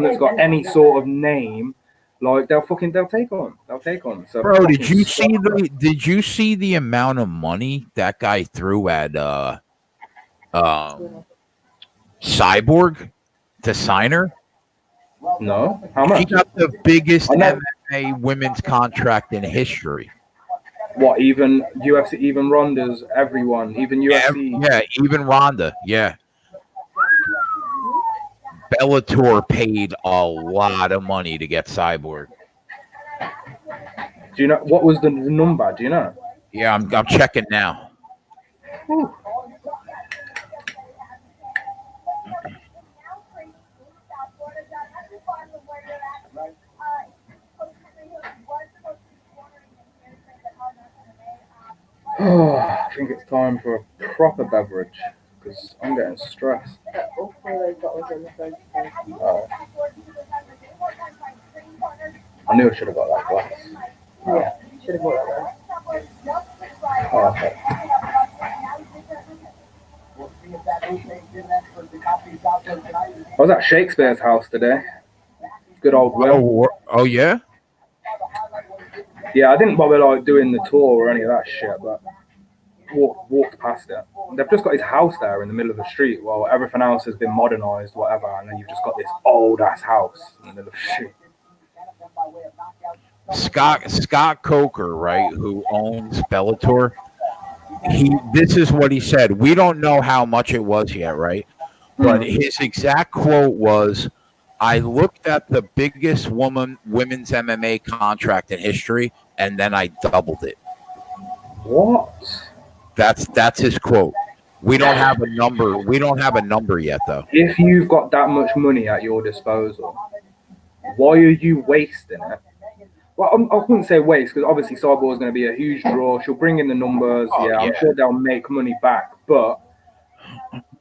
that's got any sort of name, like they'll take on. They'll take on. So, bro, did you see the amount of money that guy threw at Cyborg to sign her? No, how much? He got the biggest MMA women's contract in history. What, even UFC, even Ronda's, everyone, even UFC? Yeah, even Ronda. Yeah. Bellator paid a lot of money to get Cyborg. Do you know what was the number? Do you know? Yeah, I'm checking now. Ooh. I think it's time for a proper beverage because I'm getting stressed. I knew I should have got that glass. Yeah, should have bought that. Perfect. I was at Shakespeare's house today. Good old Will. Oh yeah? Yeah, I didn't bother like doing the tour or any of that shit, but walked past it. They've just got his house there in the middle of the street while everything else has been modernized, whatever, and then you've just got this old ass house in the middle of the street. Scott Coker, right, who owns Bellator, this is what he said. We don't know how much it was yet, right? But his exact quote was, I looked at the biggest women's MMA contract in history, and then I doubled it. What? That's his quote. We don't have a number. We don't have a number yet, though. If you've got that much money at your disposal, why are you wasting it? Well, I wouldn't say waste because obviously Cyborg is going to be a huge draw. She'll bring in the numbers. I'm sure they'll make money back. But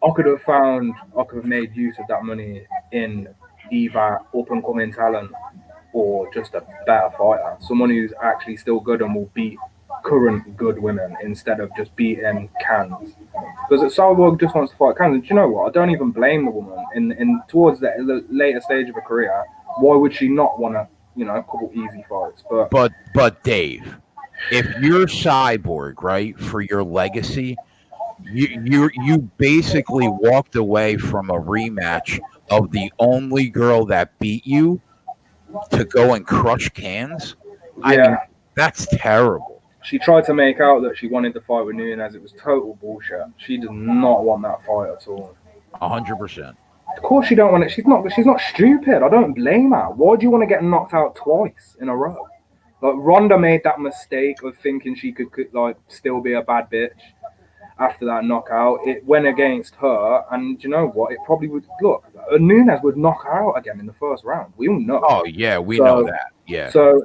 I could have made use of that money in either up and coming talent or just a better fighter, someone who's actually still good and will beat current good women instead of just beating cans. Because Cyborg just wants to fight cans. And do you know what? I don't even blame the woman. In towards the later stage of her career, why would she not want to? A couple easy fights, but Dave, if you're Cyborg, right, for your legacy, you basically walked away from a rematch of the only girl that beat you to go and crush cans. I mean, that's terrible. She tried to make out that she wanted to fight with Nunes. It was total bullshit. She does not want that fight at all. 100%. Of course she don't want it. She's not stupid. I don't blame her. Why do you want to get knocked out twice in a row? Like Ronda made that mistake of thinking she could like still be a bad bitch after that knockout. It went against her, and you know what? It probably would look. Nunes would knock her out again in the first round. We all know. Oh yeah, we know that. Yeah. So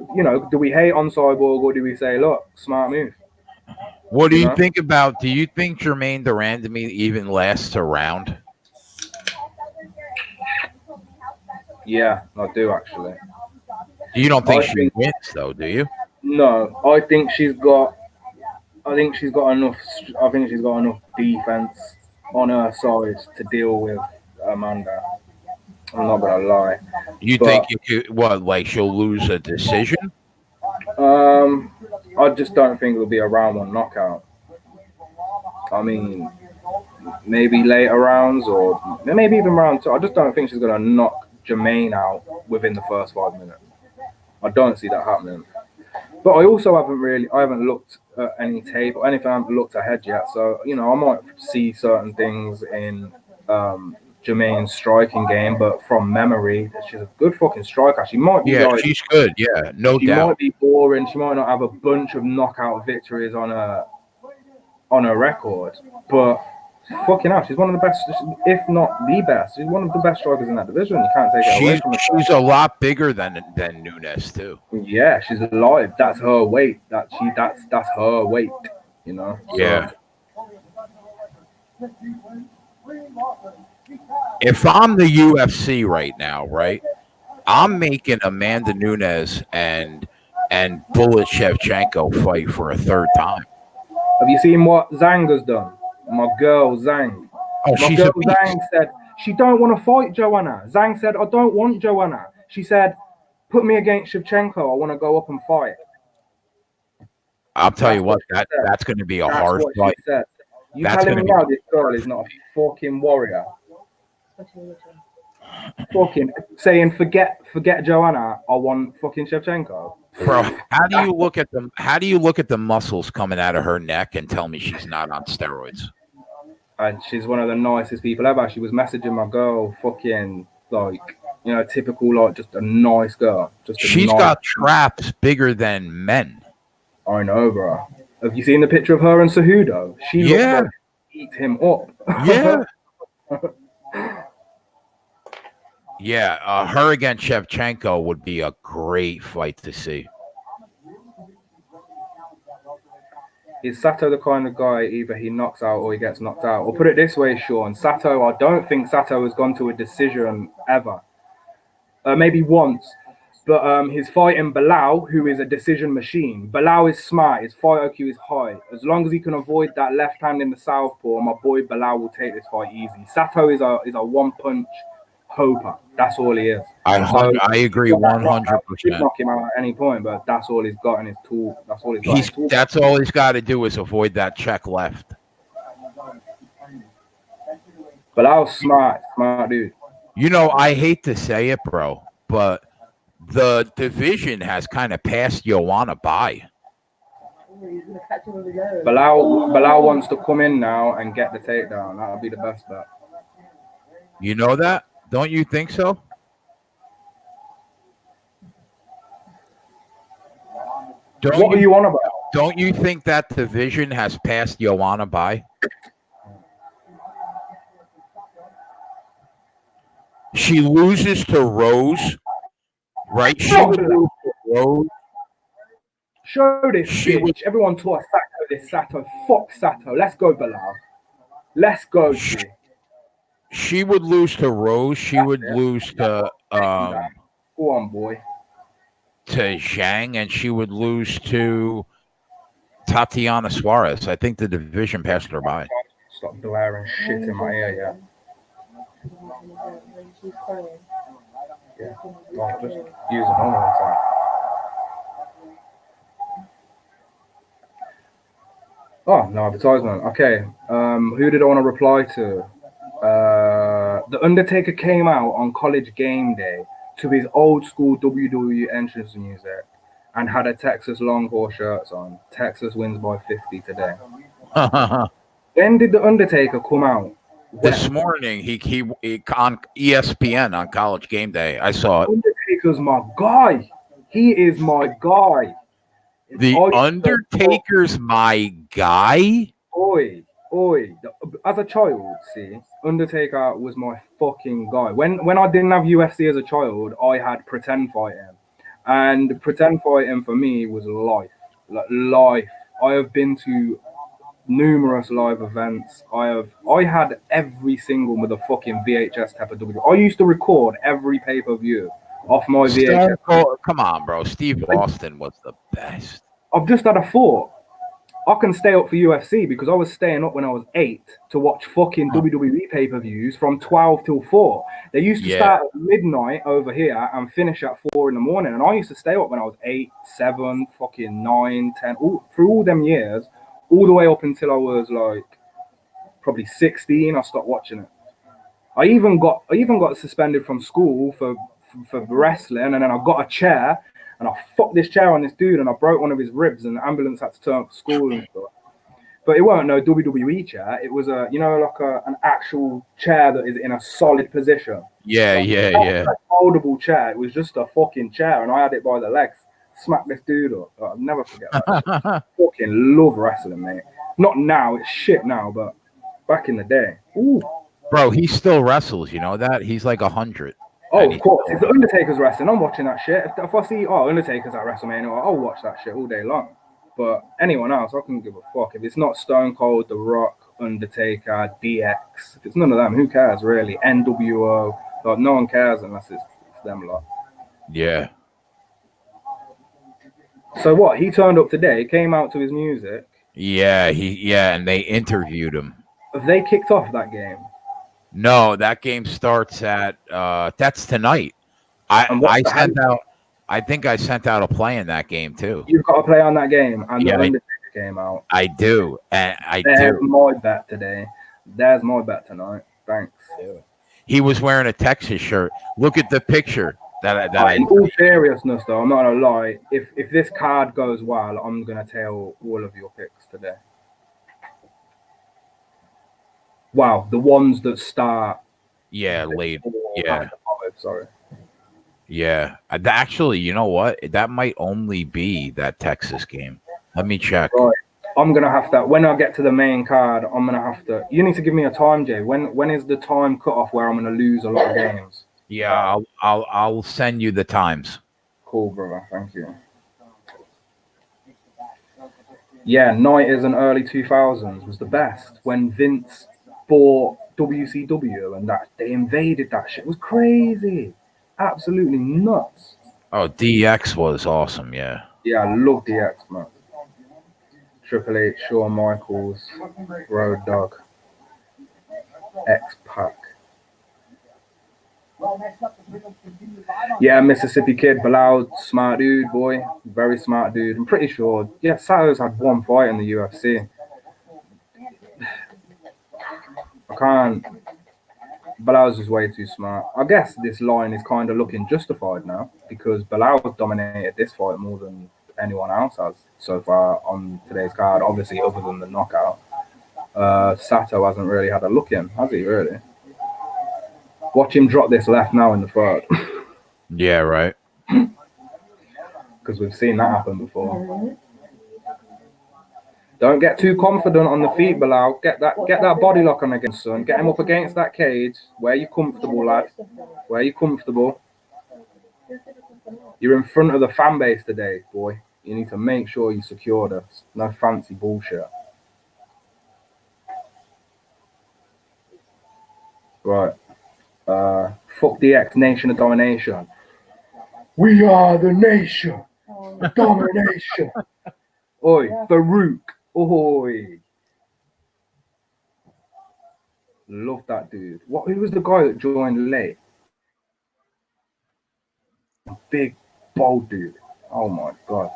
do we hate on Cyborg or do we say, look, smart move? What do you think about? Do you think Jermaine Durandamy even lasts a round? Yeah, I do actually. You don't think I she think wins, though, do you? no. I think she's got. I think she's got enough. I think she's got enough defense on her side to deal with Amanda. I'm not gonna lie, You think but you could, what, like she'll lose a decision? um, I just don't think it'll be a round one knockout. I mean, maybe later rounds or maybe even round two. I just don't think she's gonna knock Jermaine out within the first 5 minutes. I don't see that happening. But I also I haven't looked at any tape or anything. I haven't looked ahead yet. So, you know, I might see certain things in Jermaine's striking game, but from memory, she's a good fucking striker. She might be Yeah, like, she's good. Yeah, no she doubt. might be boring. She might not have a bunch of knockout victories on her record, but fucking hell, she's one of the best, if not the best. She's one of the best strikers in that division. You can't take it away from her. She's a lot bigger than Nunes too. Yeah, she's alive. That's her weight. That's her weight. You know. Yeah. So, If I'm the UFC right now, right, I'm making Amanda Nunes and Bullet Shevchenko fight for a third time. have you seen what Zhang has done? My girl Zhang. Oh, My she's girl a beast. Zhang said she don't want to fight Joanna. Zhang said, I don't want Joanna. She said, put me against Shevchenko. I want to go up and fight. I'll tell That's you what, what she said. that's going to be a That's hard what fight. she said. You That's telling me gonna now this girl is not a fucking warrior? Fucking saying forget Joanna. I want fucking Shevchenko. Bro, how do you look at them? How do you look at the muscles coming out of her neck and tell me she's not on steroids? And she's one of the nicest people ever. She was messaging my girl, fucking like, you know, typical, like, just a nice girl. She's got traps bigger than men. I know, bro. Have you seen the picture of her and Cejudo? She looks like she eats him up. Yeah. Yeah, her against Shevchenko would be a great fight to see. Is Sato the kind of guy either he knocks out or he gets knocked out? Or put it this way, Sean, Sato, I don't think Sato has gone to a decision ever. Maybe once. But he's fighting Bilal, who is a decision machine. Bilal is smart. His fight IQ is high. As long as he can avoid that left hand in the southpaw, my boy Bilal will take this fight easy. Sato is a one-punch hoper. That's all he is. I agree 100%. Knock him out at any point, but that's all he's got in his tool. That's all he's got. In his tool. That's all he's got to do is avoid that check left. Bilal's smart dude. You know, I hate to say it, bro, but the division has kind of passed Joanna by. Bilal wants to come in now and get the takedown. That'll be the best bet. You know that? Don't you think so? What are you on about? Don't you think that division has passed Joanna by? She loses to Rose, right? She would lose to Rose. Show this bitch. Everyone taught Sato this Sato. Fuck Sato. Let's go, Bilal. Let's go, G. She would lose to Rose. She would lose to Go on, boy. To Zhang, and she would lose to Tatiana Suarez. I think the division passed her by. Stop blaring shit in my ear, yeah. Yeah. Well, just use a normal one. Oh, no advertisement. Okay. Who did I want to reply to? The Undertaker came out on College Game Day to his old school WWE entrance music and had a Texas Longhorn shirts on. Texas wins by 50 today. When did the Undertaker come out? This morning, he on ESPN on College Game Day. I saw it. Undertaker's my guy. He is my guy. The Undertaker's my guy? Oi. As a child, see, Undertaker was my fucking guy. When I didn't have UFC as a child, I had pretend fighting. And pretend fighting for me was life. Like life. I have been to numerous live events. I had every single with a fucking VHS tape of WWE. I used to record every pay-per-view off my VHS. Come on, bro. Steve Austin was the best. I've just had a thought. I can stay up for UFC because I was staying up when I was 8 to watch fucking WWE pay-per-views from 12 till 4. They used to start at midnight over here and finish at 4 in the morning. And I used to stay up when I was 8, 7, fucking 9, 10, through all them years, all the way up until I was like probably 16. I stopped watching it. I even got suspended from school for wrestling, and then I got a chair. And I fucked this chair on this dude, and I broke one of his ribs, and the ambulance had to turn up for school and stuff. But it weren't no WWE chair. It was an actual chair that is in a solid position. Yeah. A foldable chair. It was just a fucking chair, and I had it by the legs. Smacked this dude up. I'll never forget that. Fucking love wrestling, mate. Not now. It's shit now, but back in the day. Ooh. Bro, he still wrestles. You know that? He's like 100. Oh, of course. If the Undertaker's wrestling, I'm watching that shit. If I see, Undertaker's at WrestleMania, I'll watch that shit all day long. But anyone else, I couldn't give a fuck. If it's not Stone Cold, The Rock, Undertaker, DX, if it's none of them, who cares, really? NWO, like, no one cares unless it's them lot. Yeah. So what? He turned up today, came out to his music. Yeah, and they interviewed him. Have they kicked off that game? No, that game starts at that's tonight. I think I sent out a play in that game too. You've got to play on that game, and the Undertaker came out. I do, and There's my bet today. There's my bet tonight. Thanks. He was wearing a Texas shirt. Look at the picture in all seriousness, though, I'm not gonna lie. If this card goes well, I'm gonna tell all of your picks today. Wow, the ones that start. Late. Yeah. Sorry. Yeah. Actually, you know what? That might only be that Texas game. Let me check. Right. I'm gonna have to. When I get to the main card, I'm gonna have to. You need to give me a time, Jay. When is the time cut off where I'm gonna lose a lot of games? Yeah, I'll send you the times. Cool, brother. Thank you. Yeah, 90s and early 2000s was the best when Vince bought WCW and that they invaded that shit. It was crazy, absolutely nuts. Oh, DX was awesome. Yeah, I love DX, man. Triple H, Shawn Michaels, Road Dogg, X-Pac. Yeah, Mississippi Kid, Bilal, smart dude, boy, very smart dude. I'm pretty sure. Yeah, Sato's had one fight in the UFC. I can't. Bilal's just way too smart. I guess this line is kind of looking justified now because Bilal dominated this fight more than anyone else has so far on today's card. Obviously, other than the knockout, Sato hasn't really had a look in, has he? Really? Watch him drop this left now in the third. Yeah, right. Because we've seen that happen before. Don't get too confident on the feet, Bilal. Get that body lock on again, son. Get him up against that cage. Where you comfortable, lad. Where you comfortable. You're in front of the fan base today, boy. You need to make sure you secure this. No fancy bullshit. Right. Fuck DX, Nation of Domination. We are the nation of domination. Oi, Farouk. Oi. Love that dude. Who was the guy that joined late? Big, bold dude. Oh my God.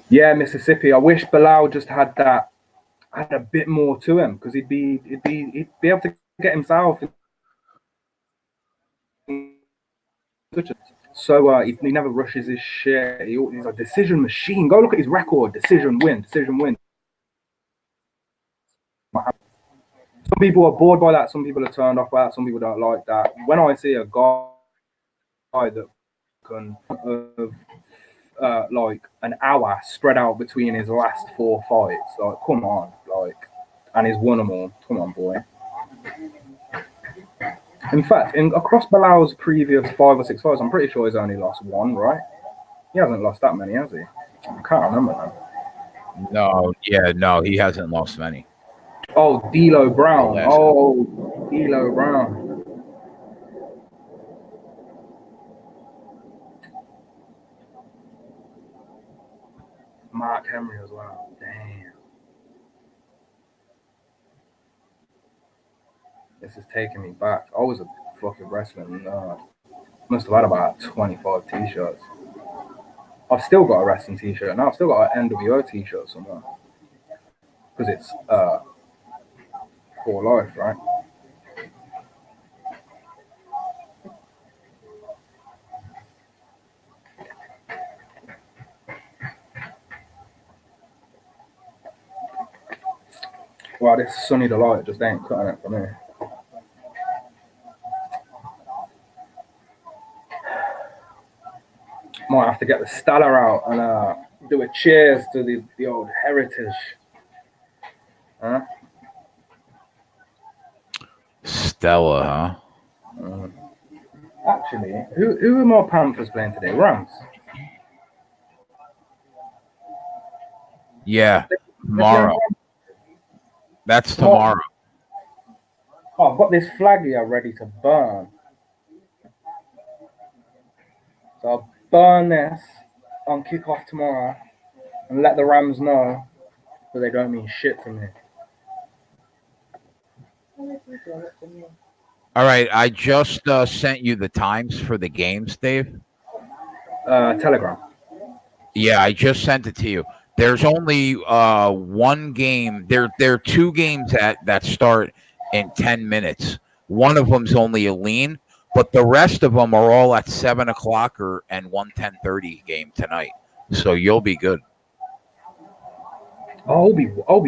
Yeah, Mississippi. I wish Bilal just had a bit more to him because he'd be able to get himself. So he never rushes his shit. He's a decision machine. Go look at his record. Decision win. Some people are bored by that. Some people are turned off by that. Some people don't like that. When I see a guy that can like an hour spread out between his last 4 fights, like come on, like, and he's won them all. Come on, boy. In fact, across Bilal's previous 5 or 6 fights, I'm pretty sure he's only lost 1, right? He hasn't lost that many, has he? I can't remember now. No, yeah, no, he hasn't lost many. Oh, D'Lo Brown. last Oh, D'Lo Brown. Mark Henry as well. Damn. This is taking me back. I was a fucking wrestling nerd. Must have had about 25 t-shirts. I've still got a wrestling t-shirt now. I've still got an NWO t-shirt somewhere. Because it's for life, right? Wow, this Sunny Delight just ain't cutting it for me. Might have to get the Stella out and do a cheers to the old heritage. Huh? Stella, huh? Actually, who are more Panthers playing today? Rams? Yeah, tomorrow. That's tomorrow. Oh, I've got this flag here ready to burn. So I'll burn this on kickoff tomorrow and let the Rams know that they don't mean shit to me. All right, I just sent you the times for the games, Dave. Telegram. Yeah, I just sent it to you. There's only one game. There are two games that start in 10 minutes. One of them's only a lean, but the rest of them are all at 7 o'clock and 10:30 game tonight. So you'll be good. Oh, I'll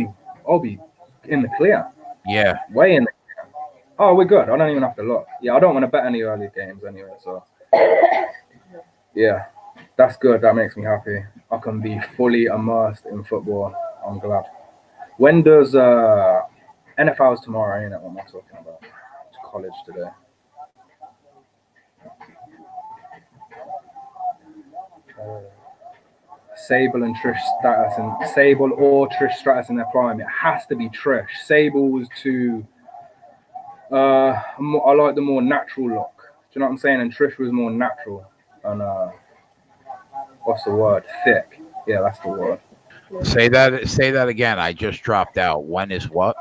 be in the clear. Yeah. Way in the clear. Oh, we're good. I don't even have to look. Yeah, I don't want to bet any early games anyway, so yeah. That's good. That makes me happy. I can be fully immersed in football. I'm glad. When does NFL's tomorrow, ain't it? What am I talking about? It's college today. Sable and Trish Stratus and Sable or Trish Stratus in their prime. It has to be Trish. Sable was too I like the more natural look. Do you know what I'm saying? And Trish was more natural and what's the word? Thick. Yeah, that's the word. Say that again. I just dropped out. When is what?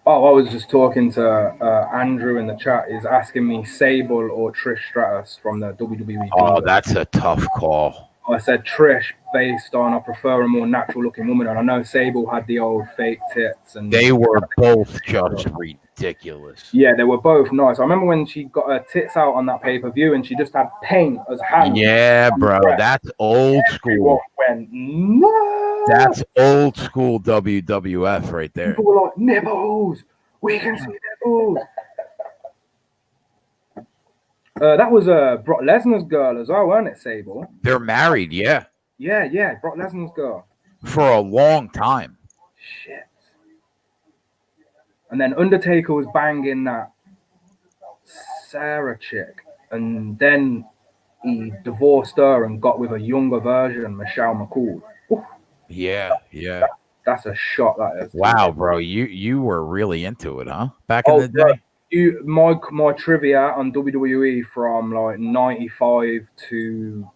Oh, I was just talking to Andrew in the chat. He's asking me Sable or Trish Stratus from the WWE. Oh, that's a tough call. I said Trish based on I prefer a more natural looking woman, and I know Sable had the old fake tits, and they were both just ridiculous. Yeah, they were both nice. I remember when she got her tits out on that pay-per-view, and she just had paint as hands. Yeah, bro, that's old school. Went nuts. That's old school WWF right there. People were like, nipples. We can see nipples. That was Brock Lesnar's girl as well, weren't it, Sable? They're married, yeah. Yeah, Brock Lesnar's girl. For a long time. Shit. And then Undertaker was banging that Sarah chick, and then he divorced her and got with a younger version, Michelle McCool. Oof. Yeah. That's a shot, that is. Wow, bro, you were really into it, huh? Back in the day. My trivia on WWE from like 95 to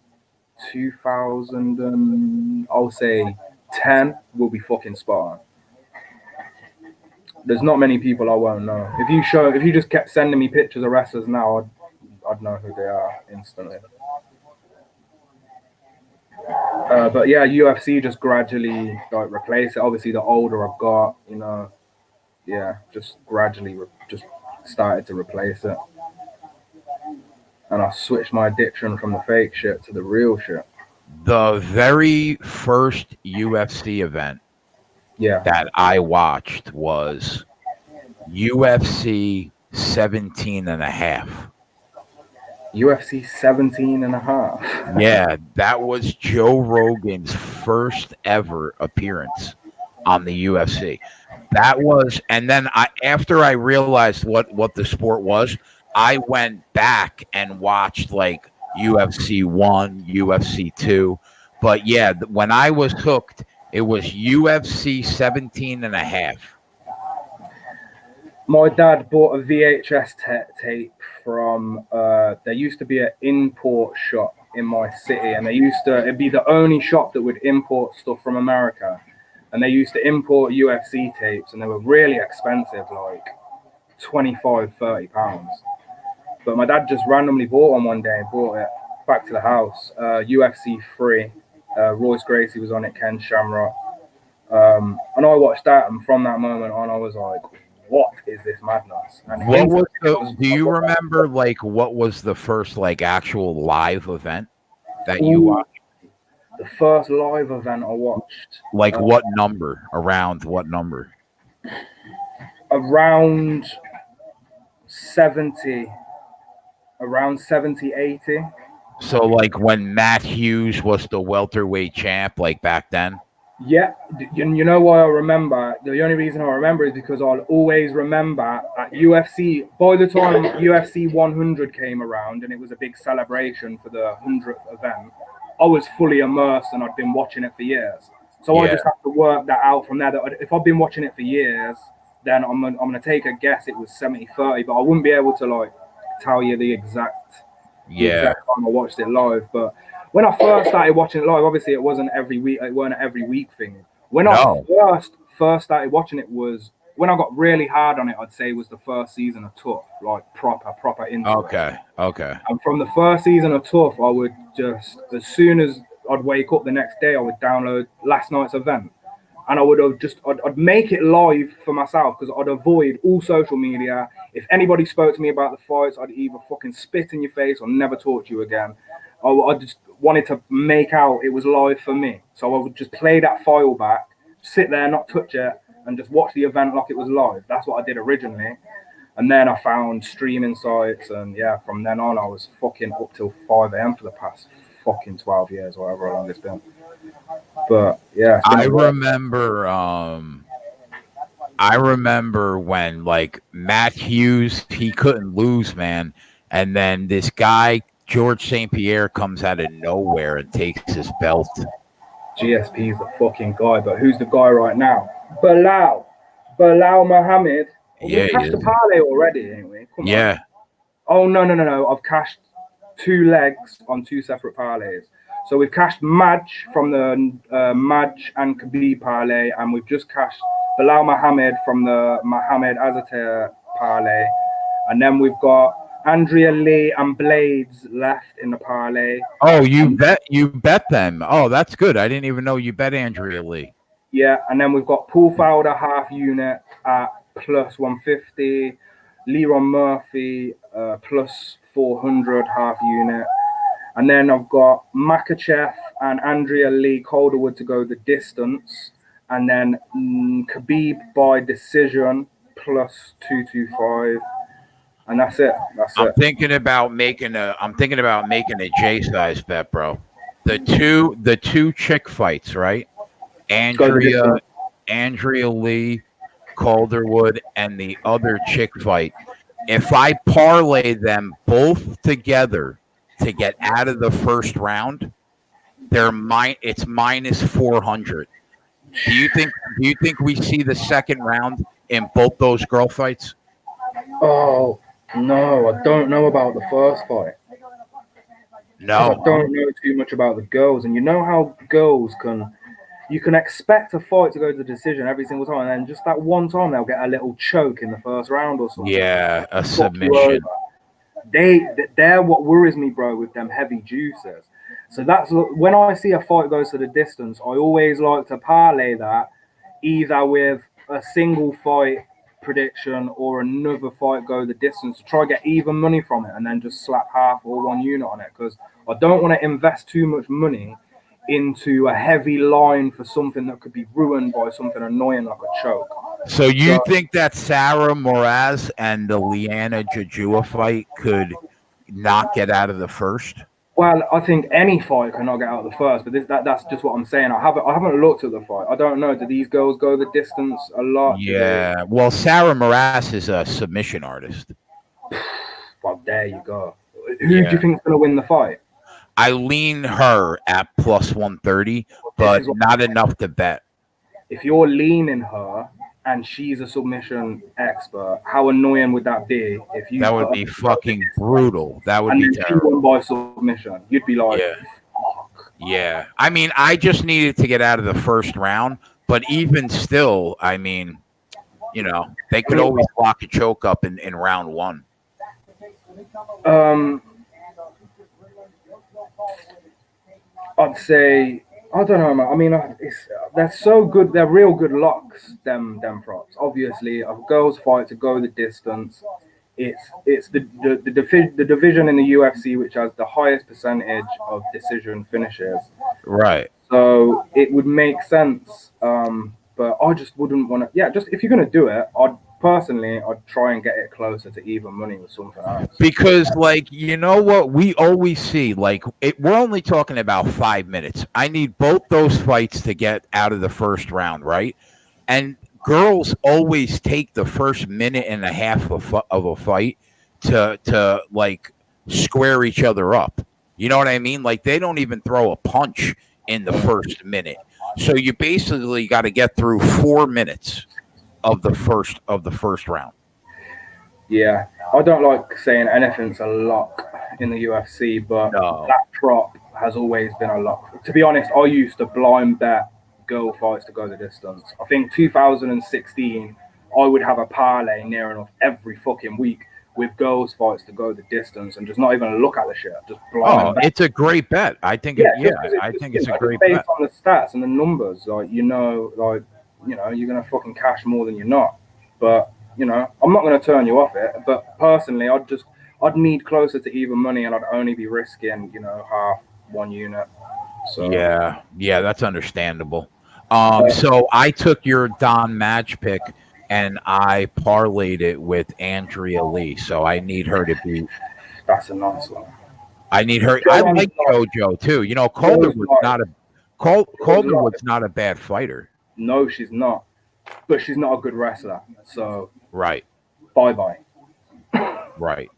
2000 and I'll say 10 will be fucking spot on. There's not many people I won't know. If you just kept sending me pictures of wrestlers now, I'd know who they are instantly. But yeah, UFC just gradually like replace it. Obviously, the older I've got, just gradually just started to replace it. And I switched my addiction from the fake shit to the real shit. The very first UFC event that I watched was UFC 17 and a half. UFC 17 and a half. Yeah, that was Joe Rogan's first ever appearance on the UFC. That was, and then after I realized what the sport was, I went back and watched like UFC 1, UFC 2. But yeah, when I was hooked, It was UFC 17 and a half. My dad bought a VHS tape from, there used to be an import shop in my city, and it'd be the only shop that would import stuff from America. And they used to import UFC tapes, and they were really expensive, like 25, 30 pounds. But my dad just randomly bought one day, brought it back to the house. UFC 3, Royce Gracie was on it, Ken Shamrock. And I watched that, and from that moment on, I was like, what is this madness? And do you remember, like, what was the first, like, actual live event that you watched? The first live event I watched. Like, what number? Around what number? Around 70, 80. So, like, when Matt Hughes was the welterweight champ, like, back then? Yeah, you know why I remember? The only reason I remember is because I'll always remember at UFC, by the time UFC 100 came around and it was a big celebration for the 100th event, I was fully immersed and I'd been watching it for years. So I just have to work that out from there. That if I've been watching it for years, then I'm gonna take a guess it was 70-30, but I wouldn't be able to, like, tell you the exact time I watched it live. But when I first started watching it live, obviously it wasn't every week. It weren't every week thing. When I first started watching it was when I got really hard on it. I'd say was the first season of Tough, like proper into it. Okay. And from the first season of Tough, I would just, as soon as I'd wake up the next day, I would download last night's event, and I would have I'd make it live for myself because I'd avoid all social media. If anybody spoke to me about the fights, I'd either fucking spit in your face or never talk to you again. I just wanted to make out it was live for me. So I would just play that file back, sit there, not touch it, and just watch the event like it was live. That's what I did originally. And then I found streaming sites, and from then on, I was fucking up till 5 a.m. for the past fucking 12 years, or however long it's been. But yeah, I remember when, like, Matt Hughes, he couldn't lose, man. And then this guy, George St. Pierre, comes out of nowhere and takes his belt. GSP is the fucking guy, but who's the guy right now? Belal Muhammad. We cashed the parlay already, ain't we? Come on. Oh, no. I've cashed 2 legs on 2 separate parlays. So we've cashed Madge from the Madge and Khabib parlay, and we've just cashed Belal Muhammad from the Muhammad Azaitar parlay. And then we've got Andrea Lee and Blades left in the parlay. Oh, you bet them. Oh, that's good. I didn't even know you bet Andrea Lee. Yeah, and then we've got Paul Fowler half unit at plus 150, Leron Murphy plus 400 half unit, and then I've got Makachev and Andrea Lee Calderwood to go the distance, and then Khabib by decision plus 225, and that's it. I'm thinking about making a J size bet, bro. The two chick fights, right? Andrea Lee Calderwood and the other chick fight. If I parlay them both together to get out of the first round, it's minus 400. Do you think we see the second round in both those girl fights? Oh no, I don't know about the first fight. No, I don't know too much about the girls, and you know how girls you can expect a fight to go to the decision every single time, and then just that one time they'll get a little choke in the first round or something. Yeah, a submission. They're what worries me, bro, with them heavy juices. So that's when I see a fight goes to the distance, I always like to parlay that either with a single fight prediction or another fight go the distance to try to get even money from it, and then just slap half or one unit on it, because I don't want to invest too much money into a heavy line for something that could be ruined by something annoying like a choke. So you think that Sarah Moraz and the Liana Jujua fight could not get out of the first? Well, I think any fight can not get out of the first, but that's just what I'm saying. I haven't looked at the fight. I don't know. Do these girls go the distance a lot? Yeah. Well, Sarah Moraz is a submission artist. Well, there you go. Who do you think is going to win the fight? I lean her at plus 130, but not enough to bet. If you're leaning her and she's a submission expert, how annoying would that be? If you that would be fucking brutal. That would be terrible. She won by submission. You'd be like, yeah. Yeah. I mean, I just needed to get out of the first round, but even still, I mean, you know, they could always lock a choke up in round one. I'd say, I don't know, man. I mean, they're so good. They're real good locks, them props. Obviously, a girls fight to go the distance. It's the division in the UFC which has the highest percentage of decision finishes. Right. So it would make sense. But I just wouldn't want to. Yeah, just if you're gonna do it, I'd try and get it closer to even money with something else. Because, like, you know what we always see, like, we're only talking about 5 minutes. I need both those fights to get out of the first round, right? And girls always take the first minute and a half of a fight to like square each other up. You know what I mean? Like, they don't even throw a punch in the first minute. So you basically got to get through 4 minutes of the first round. Yeah, I don't like saying anything's a lock in the UFC, but that prop has always been a lock. To be honest, I used to blind bet girl fights to go the distance. I think 2016, I would have a parlay near enough every fucking week with girls fights to go the distance and just not even look at the shit. Just blind bet. It's a great bet. I think I think it's a great based bet. on the stats and the numbers. Like, you're gonna fucking cash more than you're not. But I'm not gonna turn you off it. But personally, I'd need closer to even money, and I'd only be risking half one unit. So yeah, that's understandable. So I took your Don Madge pick and I parlayed it with Andrea Lee. So I need her to be. That's a nice one. I need her. I like JoJo too. Calderwood's not a bad fighter. No, she's not. But she's not a good wrestler. So right. Bye. Right.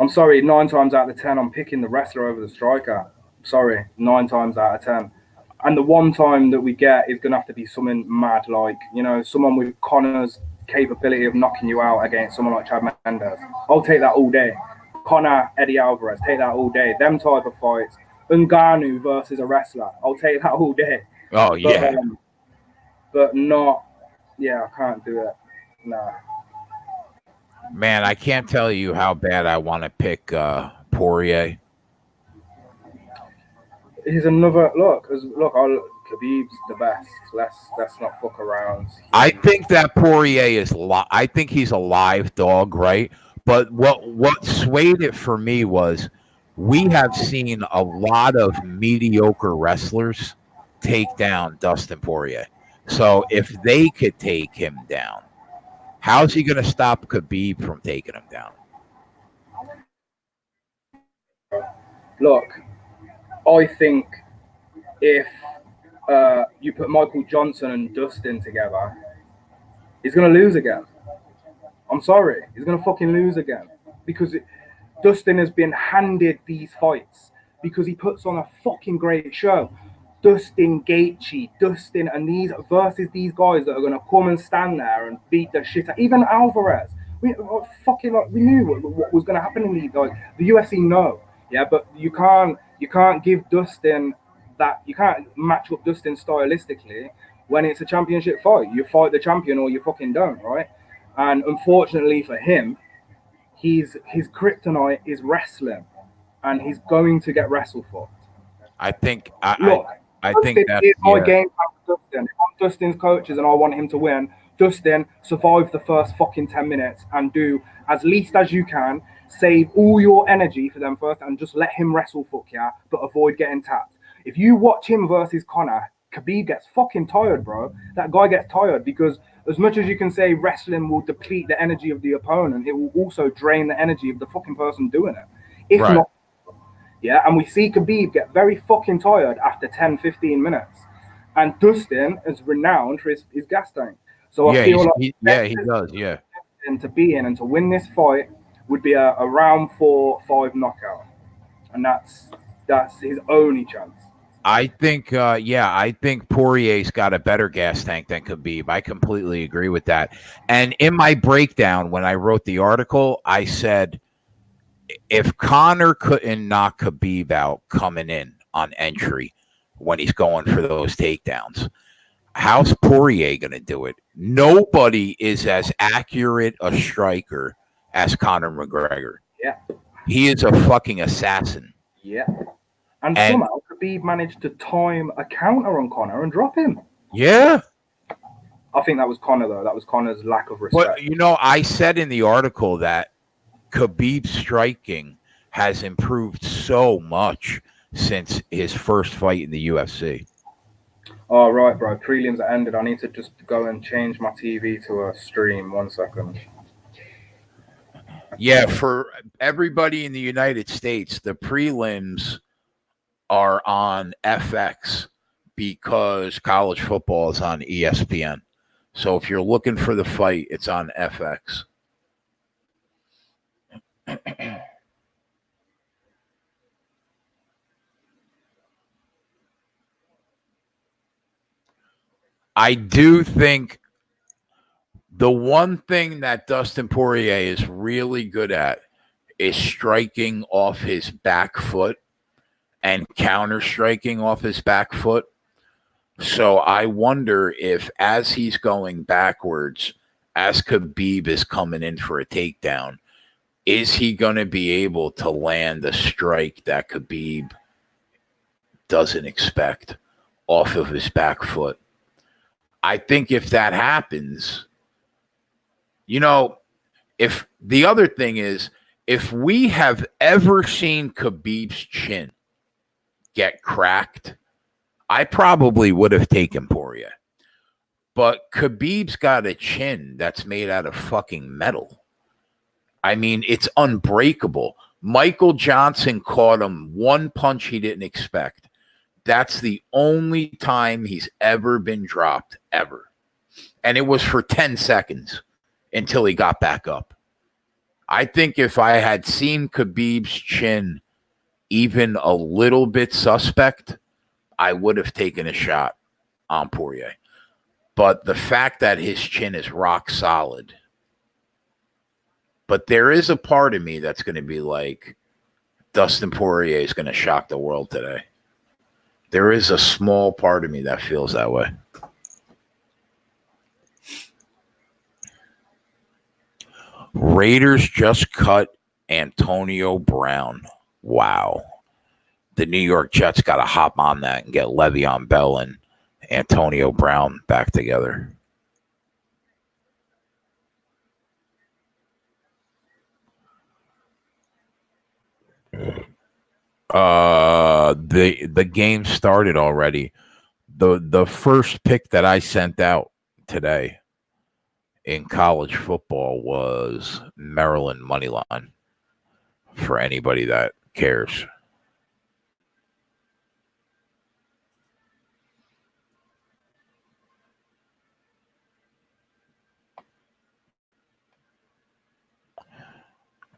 I'm sorry. 9 times out of 10, I'm picking the wrestler over the striker. Sorry, 9 times out of 10. And the one time that we get is going to have to be something mad, like, someone with Connor's capability of knocking you out against someone like Chad Mendes. I'll take that all day. Connor, Eddie Alvarez, take that all day. Them type of fights. Ngannou versus a wrestler. I'll take that all day. Oh, yeah. But not, I can't do it. Nah. Man, I can't tell you how bad I want to pick Poirier. Here's another look. Khabib's the best. Let's not fuck around. I think that Poirier is. I think he's a live dog, right? But what swayed it for me was we have seen a lot of mediocre wrestlers take down Dustin Poirier. So if they could take him down, how's he going to stop Khabib from taking him down? Look, I think if you put Michael Johnson and Dustin together, he's going to lose again. I'm sorry. He's going to fucking lose again. Because Dustin has been handed these fights because he puts on a fucking great show. Dustin, Gaethje, and these versus these guys that are going to come and stand there and beat the shit out. Even Alvarez. We knew what was going to happen in these guys. The UFC know. Yeah, but you can't give Dustin that. You can't match up Dustin stylistically when it's a championship fight. You fight the champion or you fucking don't, right? And unfortunately for him, his kryptonite is wrestling, and he's going to get wrestle fucked. I think. I Dustin think that's my game plan with Dustin. If I'm Dustin's coaches and I want him to win, Dustin, survive the first fucking 10 minutes and do as least as you can. Save all your energy for them first and just let him wrestle fuck but avoid getting tapped. If you watch him versus Connor, Khabib gets fucking tired, bro. That guy gets tired because as much as you can say wrestling will deplete the energy of the opponent, it will also drain the energy of the fucking person doing it. If not, and we see Khabib get very fucking tired after 10, 15 minutes. And Dustin is renowned for his gas tank. So I feel like he does, yeah. And to be in and to win this fight would be a round 4-5 knockout. And that's That's his only chance. I think, I think Poirier's got a better gas tank than Khabib. I completely agree with that. And in my breakdown, when I wrote the article, I said, if Conor couldn't knock Khabib out coming in on entry when he's going for those takedowns, how's Poirier going to do it? Nobody is as accurate a striker as Conor McGregor. Yeah. He is a fucking assassin. Yeah. And somehow Khabib managed to time a counter on Conor and drop him. Yeah. I think that was Conor, though. That was Conor's lack of respect. But, I said in the article that Khabib's striking has improved so much since his first fight in the UFC. Oh, right, bro. Prelims are ended. I need to just go and change my TV to a stream. 1 second. Yeah, for everybody in the United States, the prelims are on FX because college football is on ESPN. So if you're looking for the fight, it's on FX. I do think the one thing that Dustin Poirier is really good at is striking off his back foot and counter striking off his back foot. So I wonder if as he's going backwards, as Khabib is coming in for a takedown, is he going to be able to land a strike that Khabib doesn't expect off of his back foot? I think if that happens, if the other thing is, if we have ever seen Khabib's chin get cracked, I probably would have taken Poirier. But Khabib's got a chin that's made out of fucking metal. I mean, it's unbreakable. Michael Johnson caught him one punch he didn't expect. That's the only time he's ever been dropped, ever. And it was for 10 seconds until he got back up. I think if I had seen Khabib's chin even a little bit suspect, I would have taken a shot on Poirier. But the fact that his chin is rock solid. But there is a part of me that's going to be like, Dustin Poirier is going to shock the world today. There is a small part of me that feels that way. Raiders just cut Antonio Brown. Wow. The New York Jets got to hop on that and get Le'Veon Bell and Antonio Brown back together. The game started already. The first pick that I sent out today in college football was Maryland moneyline for anybody that cares.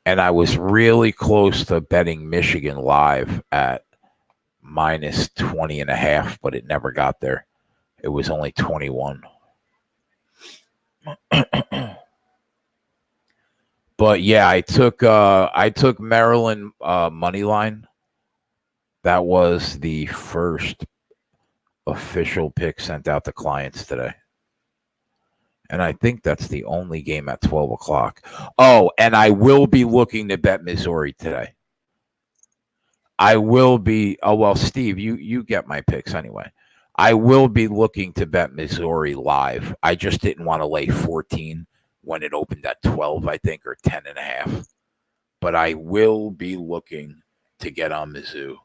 And I was really close to betting Michigan live at minus 20.5, but it never got there. It was only 21. But yeah, I took Maryland money line. That was the first official pick sent out to clients today. And I think that's the only game at 12 o'clock. Oh, and I will be looking to bet Missouri today. I will be. Oh, well, Steve, you get my picks anyway. I will be looking to bet Missouri live. I just didn't want to lay 14 when it opened at 12, I think, or 10.5. But I will be looking to get on Mizzou.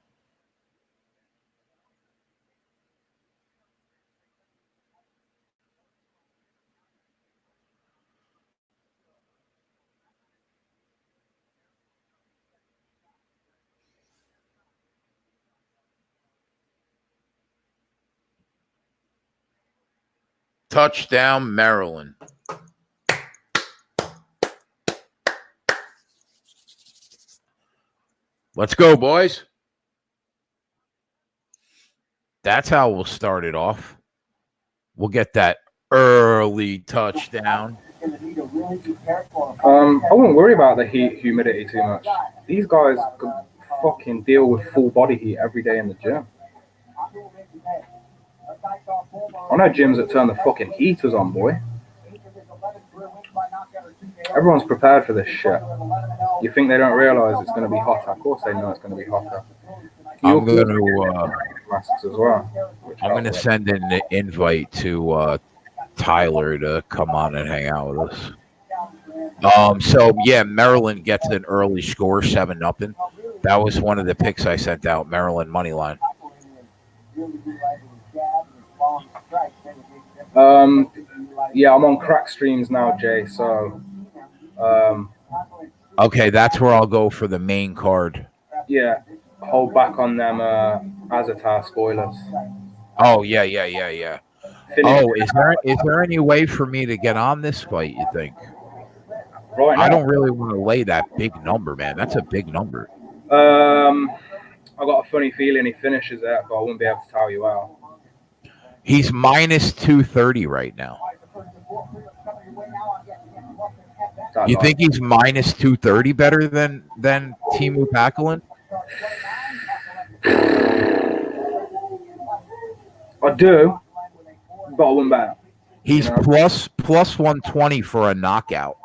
Touchdown, Maryland. Let's go, boys. That's how we'll start it off. We'll get that early touchdown. I wouldn't worry about the humidity too much. These guys could fucking deal with full body heat every day in the gym. I know gyms that turn the fucking heaters on, boy. Everyone's prepared for this shit. You think they don't realize it's going to be hotter? Of course they know it's going to be hotter. I'm going to masks as well. I'm going to send an invite to Tyler to come on and hang out with us. So yeah, Maryland gets an early score, 7-0. That was one of the picks I sent out. Maryland money line. Yeah, I'm on crack streams now, Jay. So, okay, that's where I'll go for the main card. Yeah, hold back on them Azatar spoilers. Oh yeah. Oh, is there any way for me to get on this fight? You think? Right now, I don't really want to lay that big number, man. That's a big number. I got a funny feeling he finishes it, but I wouldn't be able to tell you how. He's minus 230 right now. You think he's minus 230 better than Teemu Packalén? I do, but I wouldn't bet. He's plus 120 for a knockout.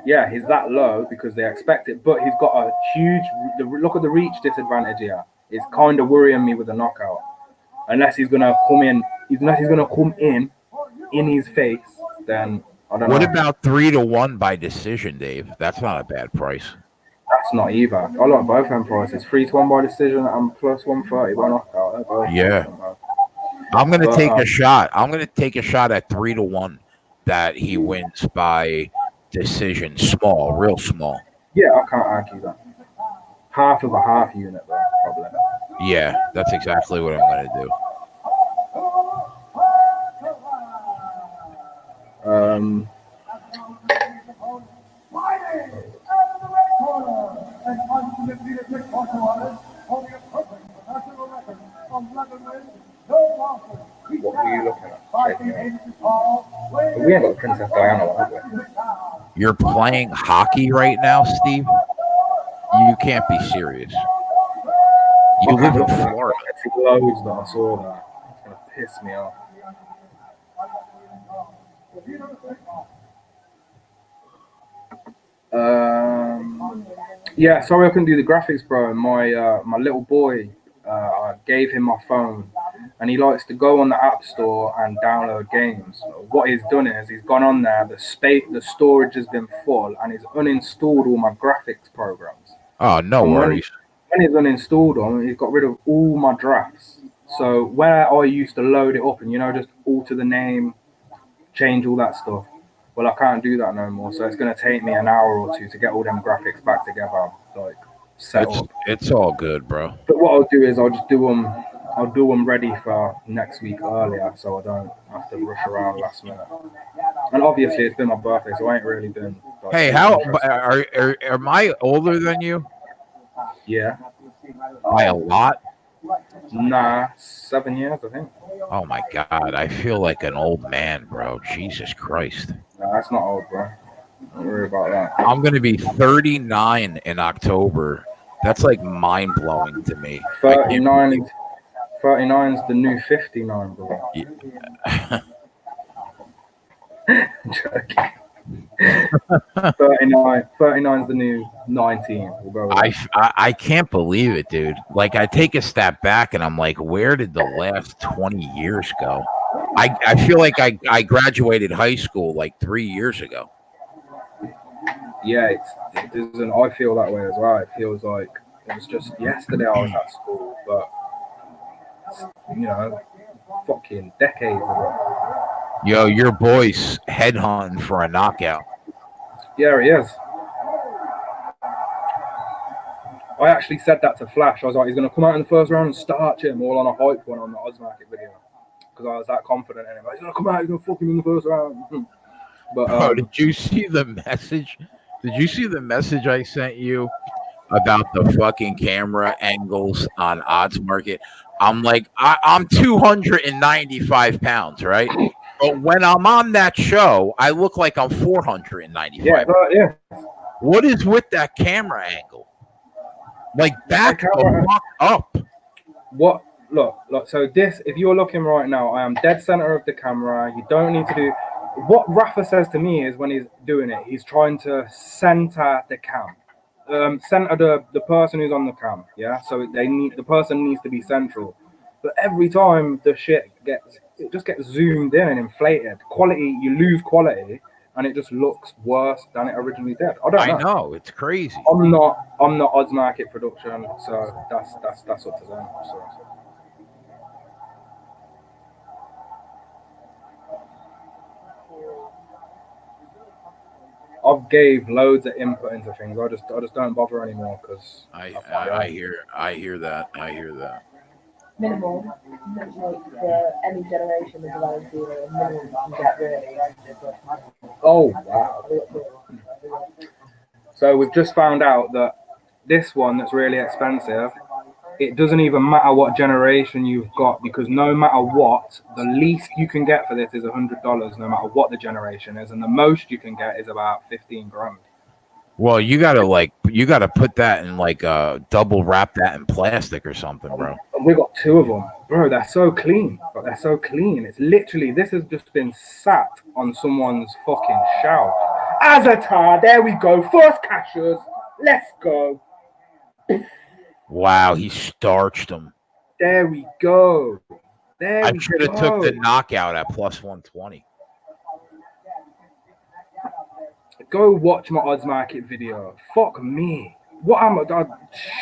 Yeah, he's that low because they expect it, but he's got a huge look at the reach disadvantage here. It's kind of worrying me with the knockout. Unless he's gonna come in his face, then I don't know. What about 3-1 by decision, Dave? That's not a bad price. That's not either. I like both them prices. 3-1 by decision and plus 130 by knockout. Yeah. I'm gonna take a shot. I'm gonna take a shot at 3-1 that he wins by decision, small, real small. Yeah, I can't argue that. Half of a half unit, though, probably. Yeah, that's exactly what I'm gonna do. What were you looking at? We ain't got the Princess Diana one, have we? You're playing hockey right now, Steve? You can't be serious. You live in Florida. It's loads that I saw that. It's going to piss me off. Yeah, sorry I couldn't do the graphics, bro. My little boy, I gave him my phone, and he likes to go on the App Store and download games. What he's done is he's gone on there, the storage has been full, and he's uninstalled all my graphics programs. Oh, no worries. When he's uninstalled them, he's got rid of all my drafts. So where I used to load it up and, just alter the name, change all that stuff, well, I can't do that no more. So it's going to take me an hour or two to get all them graphics back together, like set up. It's all good, bro. But what I'll do is I'll just do them. I'll do them ready for next week earlier, so I don't have to rush around last minute. And obviously, it's been my birthday, so I ain't really been. Hey, how am I older than you? Yeah. By a lot? Nah, 7 years, I think. Oh my God, I feel like an old man, bro. Jesus Christ. Nah, that's not old, bro. Don't worry about that. I'm gonna be 39 in October. That's like mind blowing to me. 39's the new 59, bro. Yeah. Joking. 39's the new 19. We'll go with I can't believe it, dude. Like, I take a step back and I'm like, where did the last 20 years go? I feel like I graduated high school like 3 years ago. Yeah, I feel that way as well. It feels like it was just yesterday I was at school, but fucking decades ago. Yo, your boy's headhunting for a knockout. Yeah, he is. I actually said that to Flash. I was like, he's going to come out in the first round and starch him all on a hype one on the Ozmarket video. Because I was that confident in him. He's going to come out, he's going to fuck him in the first round. But did you see the message? Did you see the message I sent you about the fucking camera angles on Odds Market. I'm like, I'm 295 pounds, right? But when I'm on that show, I look like I'm 495. Yeah, yeah. What is with that camera angle? Like, back the fuck up. What? Look. So this, if you're looking right now, I am dead center of the camera. You don't need to do. What Rafa says to me is when he's doing it, he's trying to center the cam, center the person who's on the cam. Yeah. So the person needs to be central. But every time the shit just gets zoomed in and inflated. Quality, you lose quality, and it just looks worse than it originally did. I know it's crazy. I'm not Odds Market production, so that's up to them. So. I've gave loads of input into things. I just don't bother anymore because I hear that. Minimal, any generation of Valentino, minimal you can get really. Oh wow! So we've just found out that this one that's really expensive, it doesn't even matter what generation you've got, because no matter what, the least you can get for this is $100, no matter what the generation is, and the most you can get is about 15 grand. Well, you gotta put that in like double wrap that in plastic or something, bro. We got 2 of them, bro. They're so clean. They're so clean. It's literally, this has just been sat on someone's fucking shelf. Azatar, there we go. First cashers. Let's go. Wow, he starched them. There we go. I should have took the knockout at plus 120. Go watch my Odds Market video. Fuck me. What am I?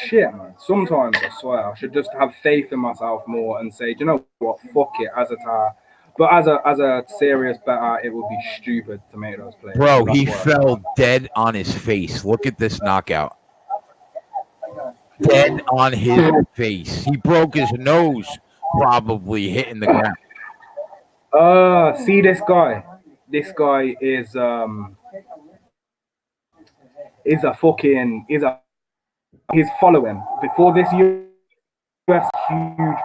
Shit, man. Sometimes I swear I should just have faith in myself more and say, do you know what? Fuck it, Azatar. But as a serious better, it would be stupid to make those plays. Bro, he fell dead on his face. Look at this knockout. Dead on his face. He broke his nose, probably hitting the ground. See this guy. This guy is he's following before this US huge,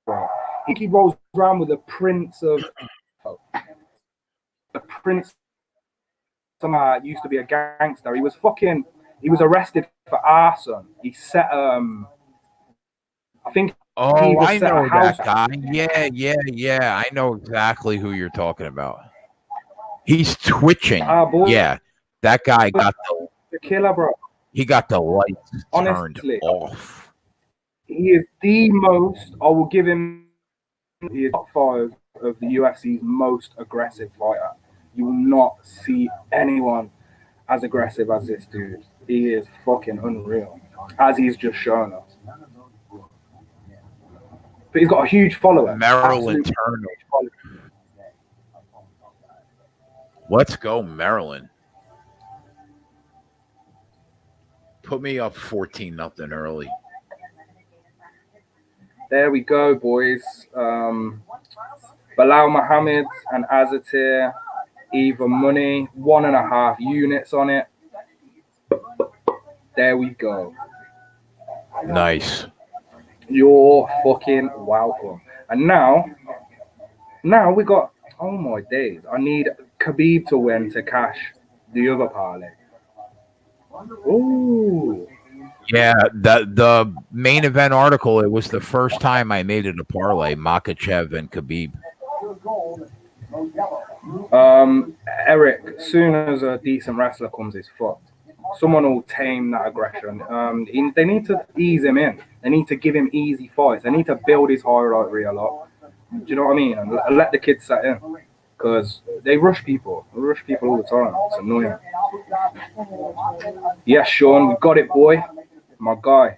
bro. He rolls around with the prince somehow used to be a gangster. He was arrested for arson. He set I think I know that guy. Yeah. I know exactly who you're talking about. He's twitching. Yeah. That guy got the killer, bro. He got the lights turned off. He is the most, I will give him, he is top 5 of the UFC's most aggressive fighter. You will not see anyone as aggressive as this dude. He is fucking unreal, as he's just shown us. But he's got a huge follower. Maryland Turner. Let's go, Maryland. Put me up 14-0 early. There we go, boys. Bilal Muhammad and Azatir, even money, 1.5 units on it. There we go. Nice. You're fucking welcome. And now we got, oh my days, I need Khabib to win to cash the other parlay. Ooh. Yeah, the main event article, it was the first time I made it a parlay, Makhachev and Khabib. Eric, as soon as a decent wrestler comes, he's fucked. Someone will tame that aggression. They need to ease him in. They need to give him easy fights. They need to build his highlight reel up. Do you know what I mean? And let the kids set in. Because they rush people. They rush people all the time. It's annoying. Yes, Sean, we got it, boy. My guy.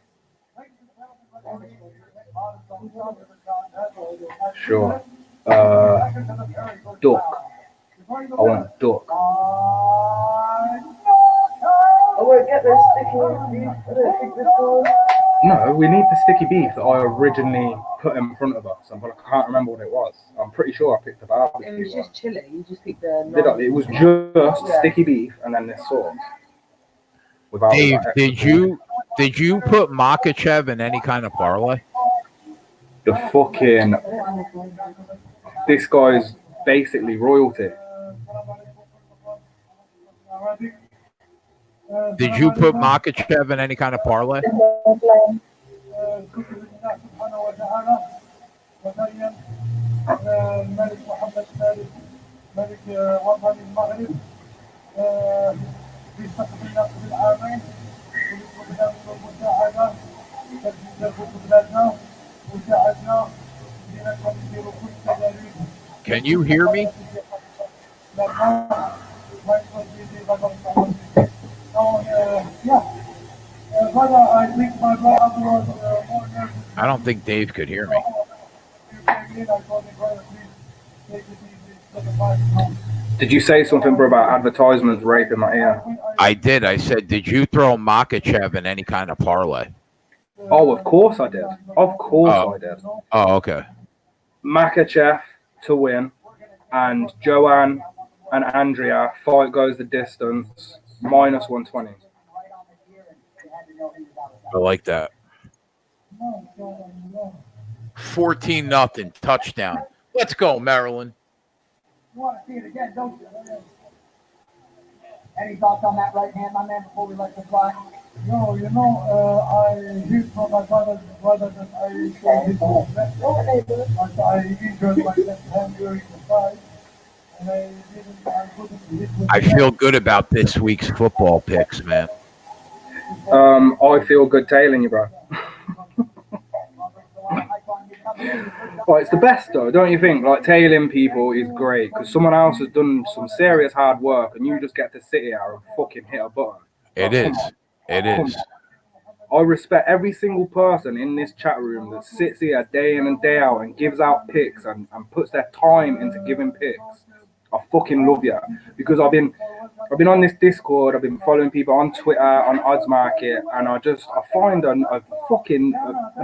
Sure. Duck. I want duck. I won't get those sticky beef. I don't think this one. No, we need the sticky beef that I originally put in front of us, but I can't remember what it was. I'm pretty sure I picked the barbecue. It was just chili. You just picked the. Did I? It was just sticky beef and then this sauce. without Dave, that did you put Makachev in any kind of parlay? the fucking this guy's basically royalty. Did you put Makachev in any kind of parlay? Can you hear me? I don't think Dave could hear me. Did you say something, bro, about advertisements raping my ear? I did. I said, did you throw Makachev in any kind of parlay? Oh, of course I did. Of course I did. Oh, okay. Makachev to win, and Joanne and Andrea fight goes the distance minus 120. I like that. 14-0 touchdown. Let's go, Maryland. You want to see it again, don't you? Any thoughts on that right hand, my man, before we let this fly? No, I hear from my brother that I showed his left hand. But I injured my left hand during the fight. And I couldn't hit with I feel good about this week's football picks, man. I feel good tailing you, bro. Well, it's the best though, don't you think? Like, tailing people is great because someone else has done some serious hard work and you just get to sit here and fucking hit a button. It is. It is. I respect every single person in this chat room that sits here day in and day out and gives out picks and puts their time into giving picks. I fucking love you because I've been on this Discord, I've been following people on Twitter, on Odds Market, and I find an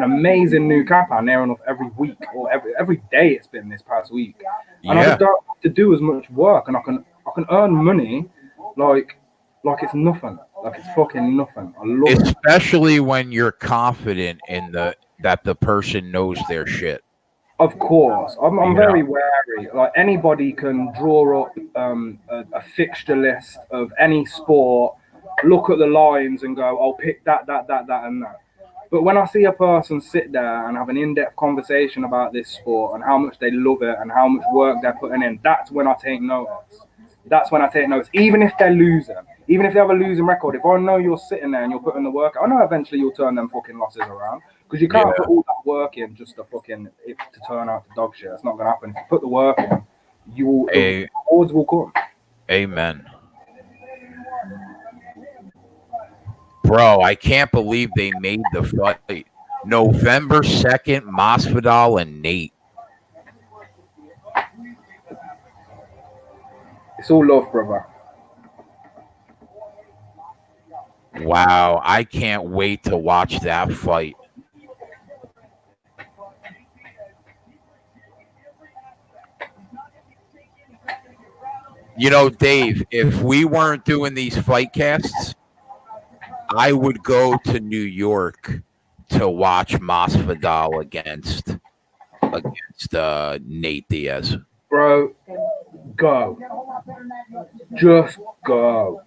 amazing new capper near enough every week or every day it's been this past week. And I just don't have to do as much work and I can earn money like it's nothing. Like it's fucking nothing. I love it. Especially when you're confident in that the person knows their shit. Of course, I'm very wary. Like anybody can draw up a fixture list of any sport, look at the lines and go, "I'll pick that, and that." But when I see a person sit there and have an in-depth conversation about this sport and how much they love it and how much work they're putting in, that's when I take notice. That's when I take notice. Even if they're losing, even if they have a losing record, if I know you're sitting there and you're putting the work, I know eventually you'll turn them fucking losses around. Because you can't put all that work in just to turn out to dog shit. It's not going to happen. If you put the work in, the rewards will come. Amen. Bro, I can't believe they made the fight. November 2nd, Masvidal and Nate. It's all love, brother. Wow, I can't wait to watch that fight. You know, Dave, if we weren't doing these fight casts, I would go to New York to watch Masvidal against Nate Diaz. Bro, go. Just go.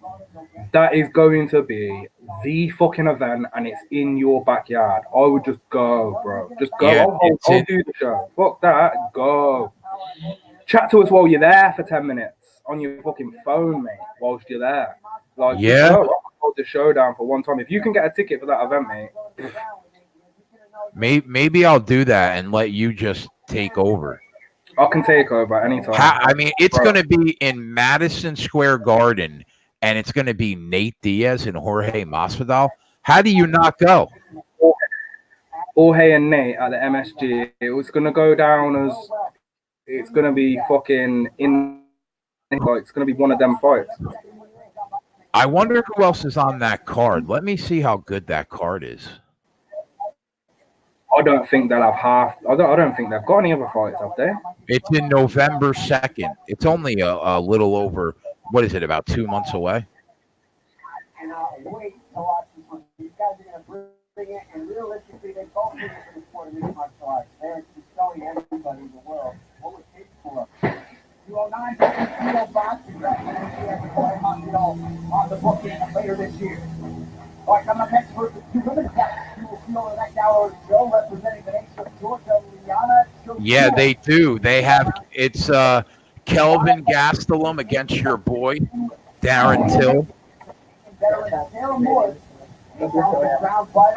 That is going to be the fucking event and it's in your backyard. I would just go, bro. Just go. Yeah, I'll do the show. Fuck that. Go. Chat to us while you're there for 10 minutes on your fucking phone, mate, whilst you're there. Like, I'll hold the show down for one time. If you can get a ticket for that event, mate. Maybe I'll do that and let you just take over. I can take over anytime. I mean, it's going to be in Madison Square Garden, and it's going to be Nate Diaz and Jorge Masvidal. How do you not go? Jorge and Nate at the MSG. It was going to go down as it's going to be fucking it's going to be one of them fights. I wonder who else is on that card. Let me see how good that card is. I don't think they'll have half. I don't think they've got any other fights, have they? It's in November 2nd. It's only a little over, what is it, about 2 months away? And realistically, they both need to support of mixed martial arts. They're showing everybody in the world what we're capable of. 209 Field boxing on the booking later this year. All right, coming up next for the two women's match. You will feel the next hour show representing the nation of Georgia, Liana. Yeah, they do. They have it's Kelvin Gastelum against your boy Darren Till.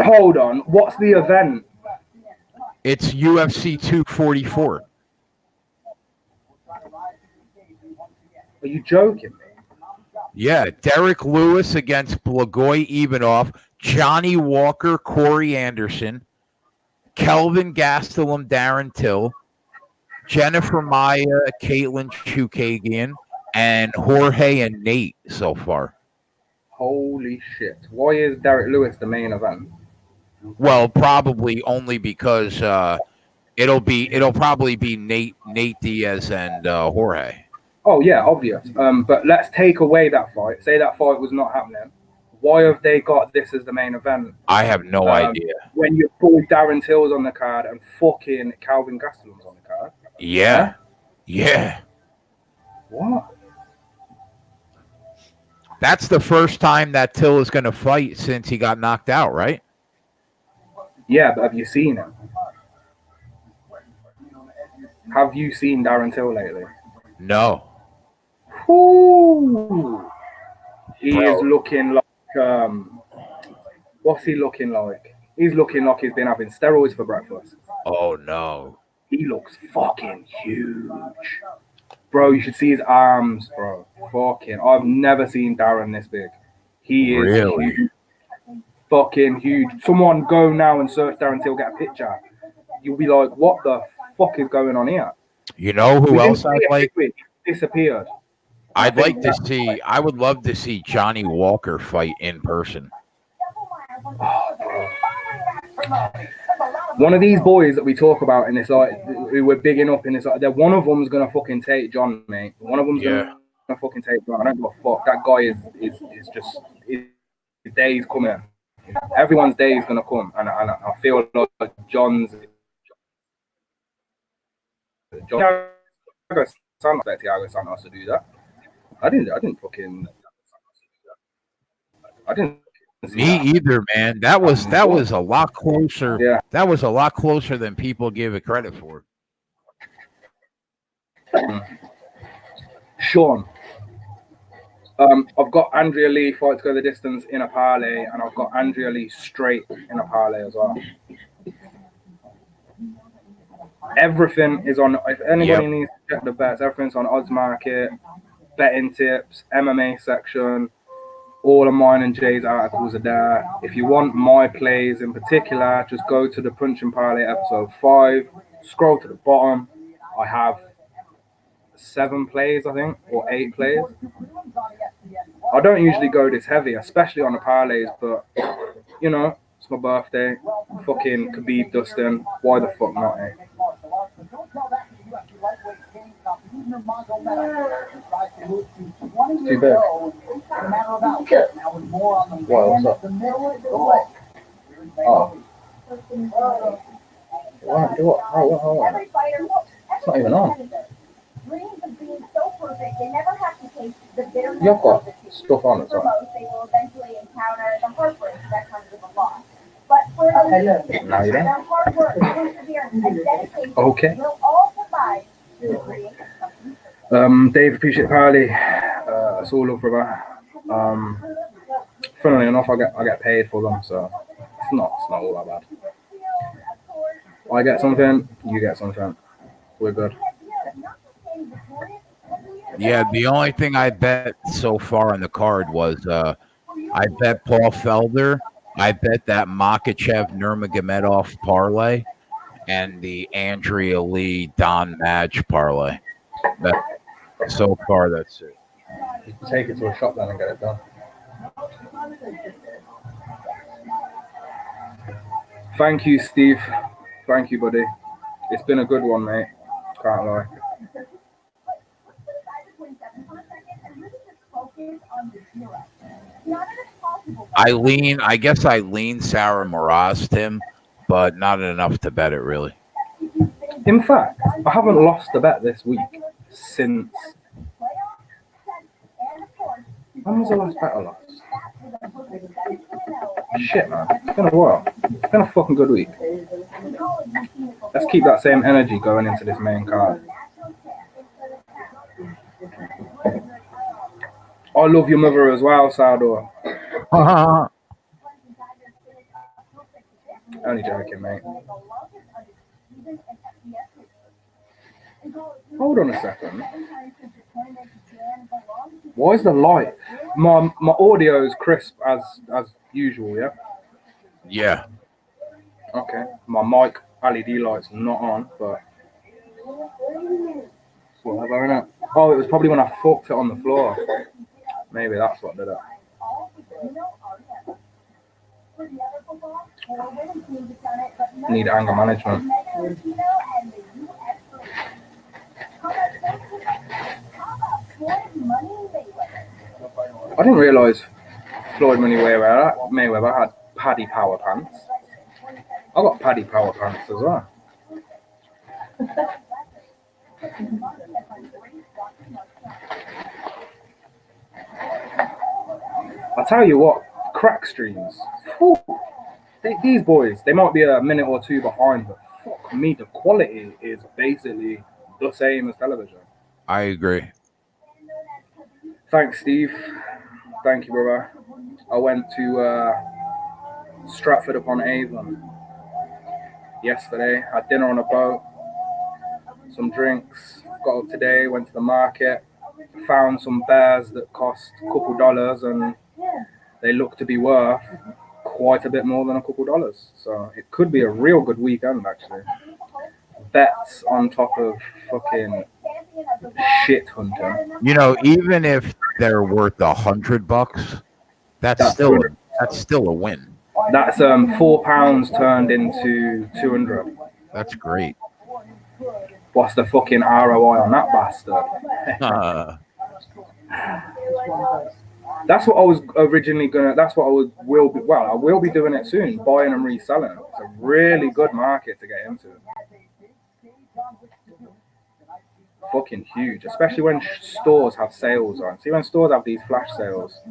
Hold on. What's the event? It's UFC 244. Are you joking me? Yeah, Derek Lewis against Blagoy Ivanov, Johnny Walker, Corey Anderson, Kelvin Gastelum, Darren Till, Jennifer Maya, Caitlin Chukagian, and Jorge and Nate so far. Holy shit. Why is Derek Lewis the main event? Well, probably only because it'll probably be Nate Diaz and Jorge. Oh yeah, obvious. But let's take away that fight. Say that fight was not happening. Why have they got this as the main event? I have no idea. When you pull Darren Till's on the card and fucking Calvin Gastelum's on the card. Yeah. What? That's the first time that Till is going to fight since he got knocked out, right? Yeah, but have you seen him? Have you seen Darren Till lately? No. Ooh. He is looking like what's he looking like? He's looking like he's been having steroids for breakfast. Oh no. He looks fucking huge. Bro, you should see his arms, bro. Fucking I've never seen Darren this big. He is really huge. Fucking huge. Someone go now and search Darren Till, get a picture. You'll be like, what the fuck is going on here? You know who else I'd like? Disappeared. I would love to see Johnny Walker fight in person. One of these boys that we talk about in this, like, who we're bigging up in this, like, one of them's gonna fucking take John, mate. One of them's gonna fucking take John. I don't give a fuck. That guy is just his day is coming. Everyone's day is gonna come, and I feel like John's. Thiago Santos to do that. I didn't fucking. I didn't. Me either, man. That was a lot closer. Yeah. That was a lot closer than people give it credit for. Sean. I've got Andrea Lee fight to go the distance in a parlay, and I've got Andrea Lee straight in a parlay as well. Everything is on. If anybody needs to check the bets, everything's on Odds Market, betting tips, MMA section. All of mine and Jay's articles are there. If you want my plays in particular, just go to the Punch and Parlay episode 5. Scroll to the bottom. I have 7 plays, I think, or 8 plays. I don't usually go this heavy, especially on the parlays, but you know, it's my birthday. Fucking Khabib Dustin. Why the fuck not, eh? Too big. Why, what's up? Oh. What? Do what? Oh, what? It's not even on. You've got stuff on as well. They will eventually encounter the heartbreak that comes with a loss. But for now you don't. Their hard work, perseverance, and dedication will all provide to create something. Dave, appreciate the party. It's all over that. Funnily enough, I get paid for them, so it's not all that bad. I get something, you get something. We're good. Yeah, the only thing I bet so far on the card was I bet Paul Felder, I bet that Makhachev Nurmagomedov parlay, and the Andrea Lee Don Madge parlay. So far, that's it. You can take it to a shop then and get it done. Thank you, Steve. Thank you, buddy. It's been a good one, mate. Can't lie. Not as possible I guess I lean Sarah Moraz, Tim, but not enough to bet it really. In fact, I haven't lost a bet this week since. When was the last bet I lost? Shit, man. It's been a while. It's been a fucking good week. Let's keep that same energy going into this main card. I love your mother as well, Saldor. Only joking, mate. Hold on a second. Why is the light? My audio is crisp as usual, yeah? Yeah. Okay. My mic LED light's not on, but whatever, innit? Oh, it was probably when I fucked it on the floor. Maybe that's what did it. Need anger management. I didn't realise Floyd Mayweather had Paddy Power pants. I got Paddy Power pants as well. I tell you what, crack streams. Whew, these boys, they might be a minute or two behind, but fuck me, the quality is basically the same as television. I agree. Thanks, Steve. Thank you, brother. I went to Stratford upon Avon yesterday. Had dinner on a boat, some drinks. Got up today, went to the market, found some bears that cost a couple dollars, and they look to be worth quite a bit more than a couple dollars. So it could be a real good weekend, actually. Bets on top of fucking shit hunting. You know, even if they're worth $100, that's still a win. That's £4 turned into 200. That's great. What's the fucking ROI on that bastard? That's what I was originally gonna. That's what I will be doing it soon, buying and reselling. It's a really good market to get into. Fucking huge, especially when stores have sales on. See, when stores have these flash sales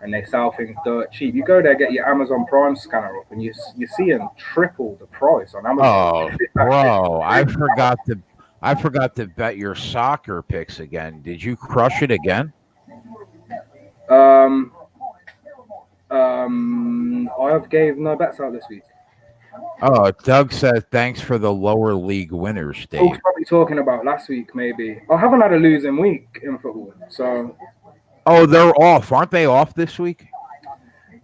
and they sell things dirt cheap, you go there, get your Amazon Prime scanner up, and you're seeing triple the price on Amazon. Oh, bro, I forgot to bet your soccer picks again. Did you crush it again? I have gave no bets out this week. Oh, Doug says thanks for the lower league winners, Dave. I was probably talking about last week, maybe. I haven't had a losing week in football, so. Oh, they're off, aren't they? Off this week?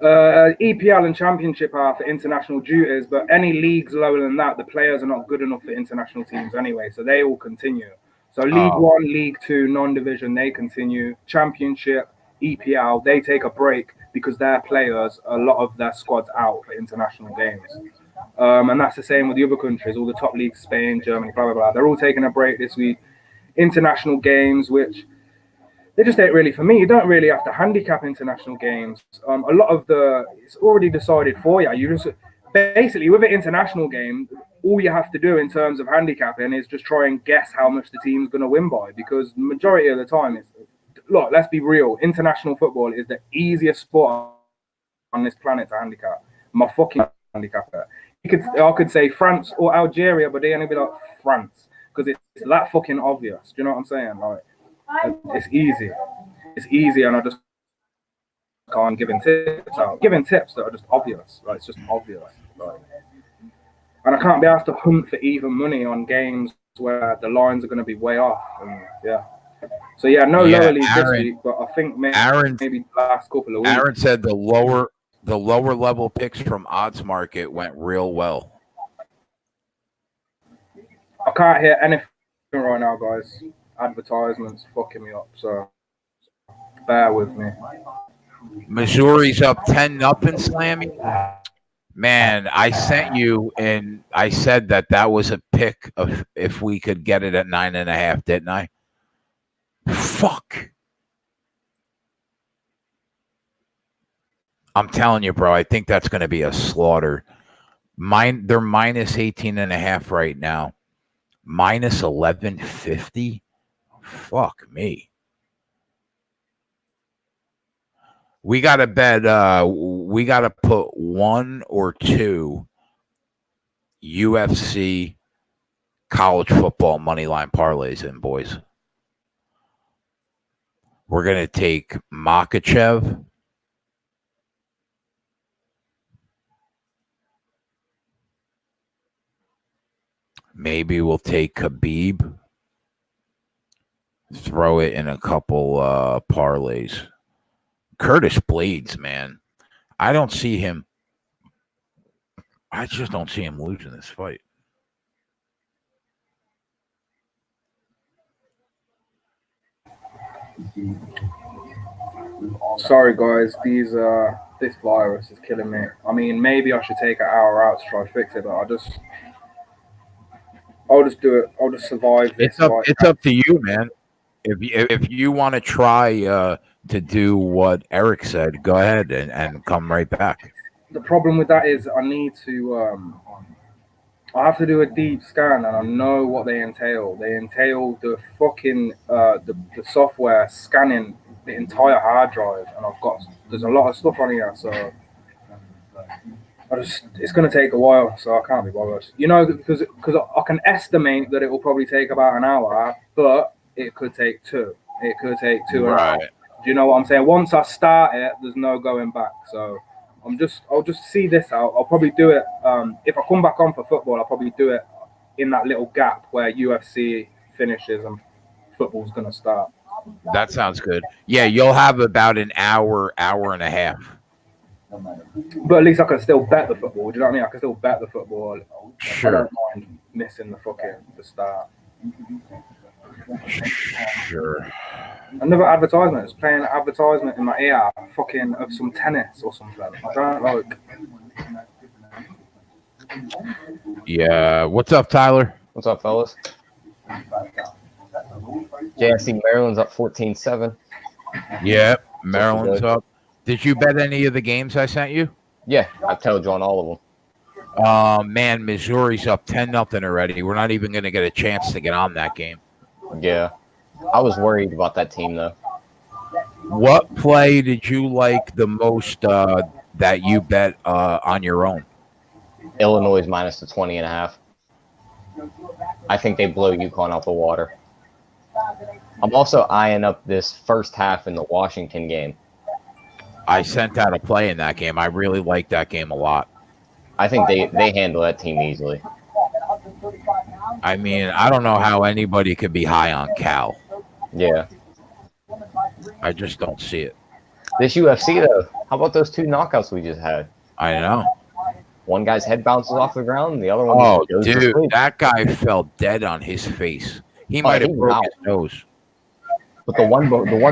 EPL and Championship are for international duties, but any leagues lower than that, the players are not good enough for international teams anyway, so they all continue. So League One, League Two, non-division, they continue. Championship, EPL, they take a break because their players, a lot of their squads out for international games. And that's the same with the other countries, all the top leagues, Spain, Germany, blah, blah, blah. They're all taking a break this week. International games, which they just ain't really for me. You don't really have to handicap international games. A lot of it's already decided for you. You just basically, with an international game, all you have to do in terms of handicapping is just try and guess how much the team's going to win by, because the majority of the time look, let's be real. International football is the easiest sport on this planet to handicap. My fucking handicapper. I could say France or Algeria, but they only be like France because it's that fucking obvious. Do you know what I'm saying? Like, it's easy. It's easy, and I just can't giving tips out. Giving tips that are just obvious. Like, it's just obvious. Like, and I can't be asked to hunt for even money on games where the lines are going to be way off. And yeah. So yeah, no lower league this week, but I think maybe the last couple of weeks. Aaron said the lower level picks from Odds Market went real well. I can't hear anything right now, guys. Advertisements fucking me up, so bear with me. Missouri's up 10-0, Slammy. Man, I sent you, and I said that was a pick of if we could get it at 9.5, didn't I? Fuck. I'm telling you, bro. I think that's going to be a slaughter. They're minus 18.5 right now. Minus 1150. Fuck me. We got to bet. We got to put 1 or 2 UFC college football money line parlays in, boys. We're going to take Makachev. Maybe we'll take Khabib. Throw it in a couple parlays. Curtis Blades, man. I don't see him. I just don't see him losing this fight. Sorry, guys. This virus is killing me. I mean, maybe I should take an hour out to try to fix it, but I'll just do it. I'll just survive this. It's up to you, man. If you want to try to do what Eric said, go ahead and come right back. The problem with that is I need to. I have to do a deep scan, and I know what they entail. They entail the fucking the software scanning the entire hard drive, and there's a lot of stuff on here, so it's going to take a while, so I can't be bothered. You know, because I can estimate that it will probably take about an hour, but it could take 2. It could take 2 right. an hour. Do you know what I'm saying? Once I start it, there's no going back. So I'll just see this out. I'll probably do it. If I come back on for football, I'll probably do it in that little gap where UFC finishes and football's going to start. That sounds good. Yeah, you'll have about an hour and a half. But at least I can still bet the football. Do you know what I mean? I can still bet the football. Sure. I don't mind missing the start. Sure. Another advertisement. It's playing an advertisement in my ear, fucking of some tennis or something. I don't like. Yeah. What's up, Tyler? What's up, fellas? JFC Maryland's up 14-7. Yeah, Maryland's up. Did you bet any of the games I sent you? Yeah, I told you on all of them. Man, Missouri's up 10-0 already. We're not even going to get a chance to get on that game. Yeah. I was worried about that team, though. What play did you like the most that you bet on your own? Illinois minus the 20.5. I think they blow UConn out the water. I'm also eyeing up this first half in the Washington game. I sent out a play in that game. I really like that game a lot. I think they handle that team easily. I mean, I don't know how anybody could be high on Cal. Yeah. I just don't see it. This UFC, though, how about those 2 knockouts we just had? I know. One guy's head bounces off the ground, and the other one goes to dude, sleep. that guy fell dead on his face. He might have broke his nose. But the one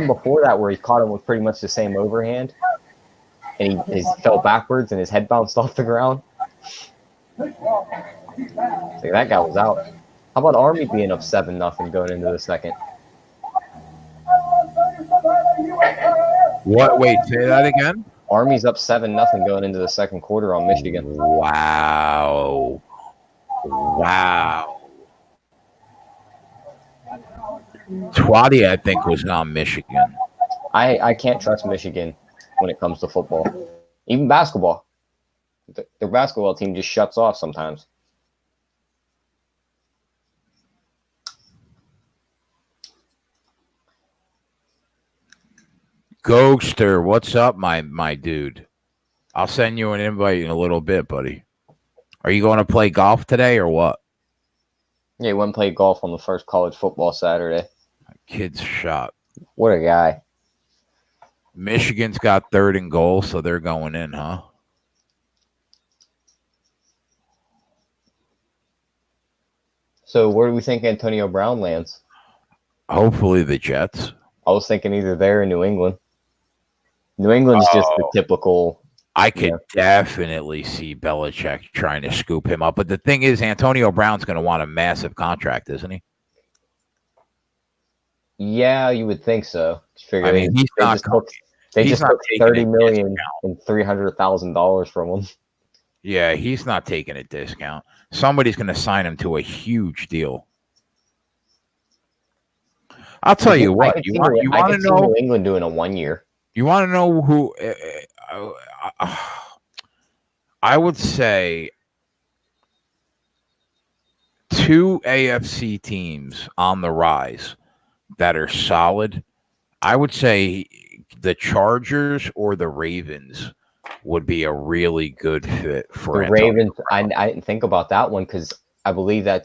before that, where he caught him with pretty much the same overhand, and he fell backwards and his head bounced off the ground. So that guy was out. How about Army being up 7-0 going into the second? What? Wait, say that again? Army's up 7-0 going into the second quarter on Michigan. Wow. Twatty, I think, was on Michigan. I can't trust Michigan when it comes to football. Even basketball. Their basketball team just shuts off sometimes. Ghoster, what's up, my dude? I'll send you an invite in a little bit, buddy. Are you going to play golf today or what? Yeah, he went and played golf on the first college football Saturday. Kid's shot. What a guy. Michigan's got 3rd and goal, so they're going in, huh? So where do we think Antonio Brown lands? Hopefully the Jets. I was thinking either there or New England. New England's just the typical. I could definitely see Belichick trying to scoop him up. But the thing is, Antonio Brown's going to want a massive contract, isn't he? Yeah, you would think so. I mean, They He's just not took taking $30 a million discount. and $300,000 from him. Yeah, he's not taking a discount. Somebody's going to sign him to a huge deal. I'll tell you what. You want to know? New England doing a 1 year. You want to know who? I would say 2 AFC teams on the rise that are solid. I would say the Chargers or the Ravens would be a really good fit for The Ravens. I didn't think about that one because I believe I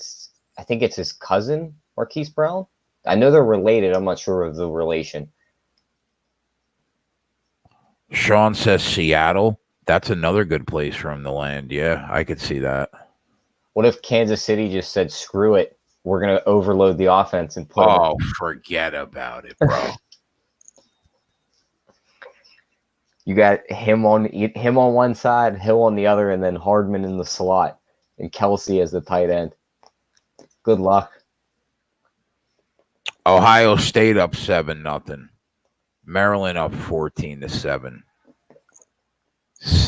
think it's his cousin, Marquise Brown. I know they're related. I'm not sure of the relation. Sean says Seattle. That's another good place for him to land. Yeah, I could see that. What if Kansas City just said, screw it, we're going to overload the offense and put Oh, forget about it, bro. You got him on one side, Hill on the other, and then Hardman in the slot, and Kelsey as the tight end. Good luck. Ohio State up 7-0. Maryland up 14-7.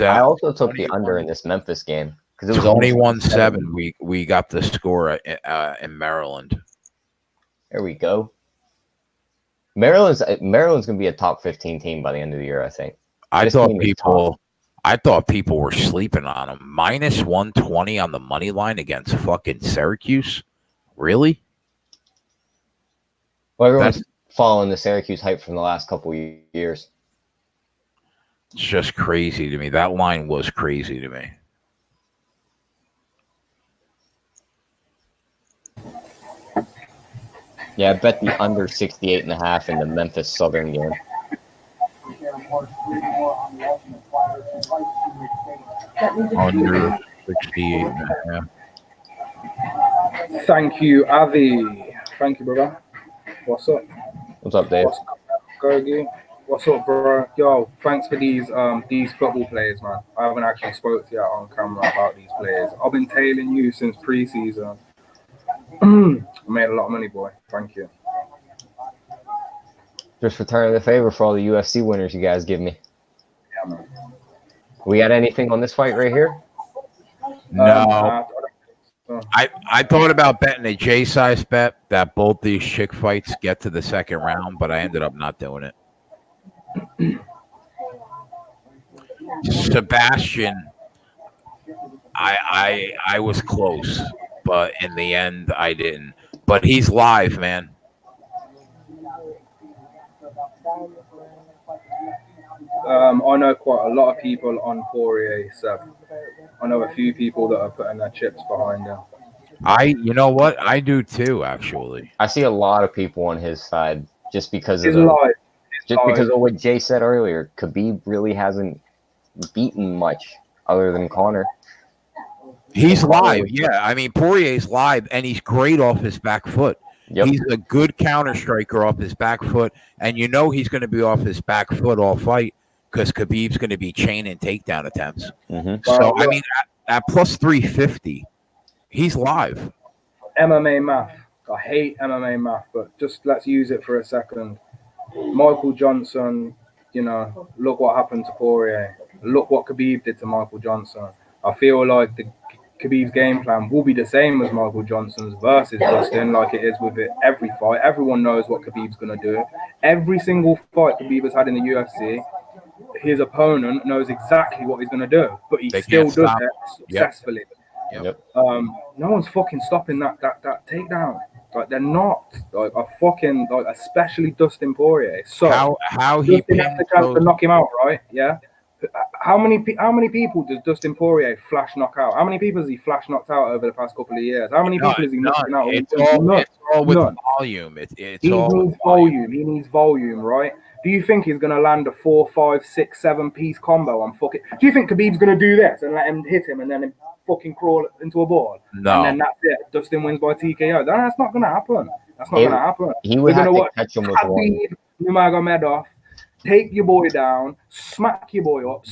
I also took the under in this Memphis game because it was 21-7. We got the score in Maryland. There we go. Maryland's going to be a top 15 team by the end of the year, I think. I thought people were sleeping on them. Minus 120 on the money line against fucking Syracuse. Really? Well, everyone's following the Syracuse hype from the last couple of years. It's just crazy to me. That line was crazy to me. Yeah, I bet the under 68.5 in the Memphis Southern game. Under 68.5. Thank you, Avi. Thank you, brother. What's up? What's up, Dave? What's up, bro? Yo, thanks for these football players, man. I haven't actually spoke to you on camera about these players. I've been tailing you since preseason. I made a lot of money, boy. Thank you. Just returning the favor for all the UFC winners you guys give me. Yeah, man. We got anything on this fight right here? No. I thought about betting a J-size bet that both these chick fights get to the second round, but I ended up not doing it. Sebastian, I was close, but in the end I didn't. But he's live, man. I know quite a lot of people on Poirier, so I know a few people that are putting their chips behind him. You know what? I do too, actually. I see a lot of people on his side just because of because of what Jay said earlier. Khabib really hasn't beaten much other than Conor. He's live, yeah. I mean, Poirier's live, and he's great off his back foot. Yep. He's a good counter striker off his back foot, and you know he's going to be off his back foot all fight because Khabib's going to be chaining takedown attempts. Mm-hmm. So, I mean, at plus 350, he's live. MMA math. I hate MMA math, but just let's use it for a second. Michael Johnson, you know, look what happened to Poirier. Look what Khabib did to Michael Johnson. I feel like Khabib's game plan will be the same as Michael Johnson's versus Dustin, like it is with every fight. Everyone knows what Khabib's going to do. Every single fight Khabib has had in the UFC, his opponent knows exactly what he's going to do, but he still does it successfully. Yep. No one's fucking stopping that takedown. Like they're not. Like a fucking especially Dustin Poirier. So how he Dustin has the chance to knock him out, right? Yeah. How many people does Dustin Poirier flash knock out? How many people has he flash knocked out over the past couple of years? How many people is he knocking out? It's all with volume. He needs volume. He needs volume, right? Do you think he's going to land a 4, 5, 6, 7 piece combo on fucking? Do you think Khabib's going to do this and let him hit him and then him fucking crawl into a ball? No. And then that's it. Dustin wins by TKO. That's not going to happen. That's not going to happen. He would have to catch him with one. Nurmagomedov, take your boy down, smack your boy up.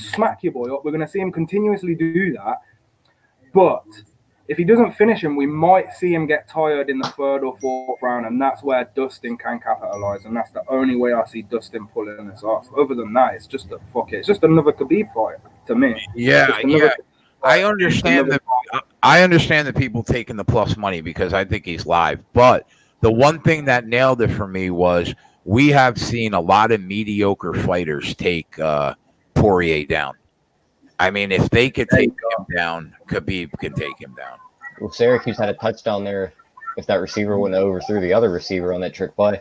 We're going to see him continuously do that. But if he doesn't finish him, we might see him get tired in the third or fourth round, and that's where Dustin can capitalize, and that's the only way I see Dustin pulling this off. Other than that, it's just it's just another Khabib fight to me. Yeah. I understand the people taking the plus money because I think he's live, but the one thing that nailed it for me was we have seen a lot of mediocre fighters take Poirier down. I mean, if they could take him down, Khabib can take him down. Well, Syracuse had a touchdown there if that receiver wouldn't have overthrew the other receiver on that trick play.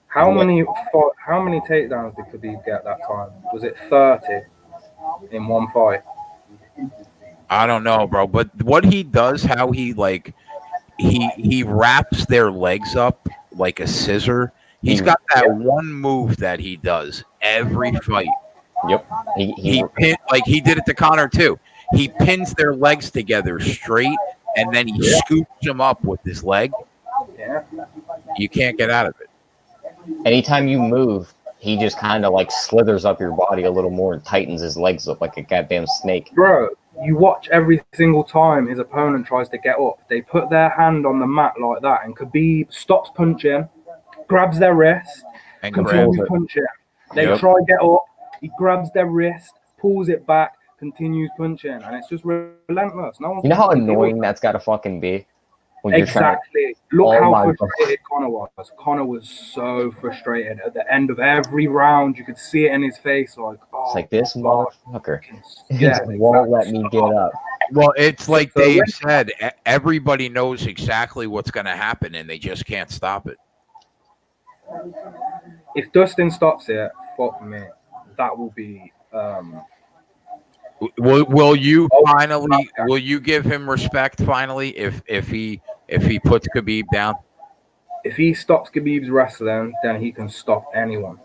How many takedowns did Khabib get that time? Was it 30 in one fight? I don't know, bro. But what he does, how he he wraps their legs up like a scissor. He's got that one move that he does every fight. Yep. He did it to Connor too. He pins their legs together straight, and then he scoops them up with his leg. Yeah. You can't get out of it. Anytime you move, he just kind of like slithers up your body a little more and tightens his legs up like a goddamn snake. Bro, you watch every single time his opponent tries to get up. They put their hand on the mat like that, and Khabib stops punching, grabs their wrist, and continues punching. They try to get up. He grabs their wrist, pulls it back, continues punching, and it's just relentless. You know how annoying that's got to fucking be? When exactly. Look how frustrated Connor was. Connor was so frustrated. At the end of every round, you could see it in his face. Like, oh, it's like this motherfucker. Yeah, won't let me get up. Well, it's like Dave said. Everybody knows exactly what's going to happen, and they just can't stop it. If Dustin stops it, fuck me. That will be. Will you finally? Will you give him respect finally? If he puts Khabib down? If he stops Khabib's wrestling, then he can stop anyone.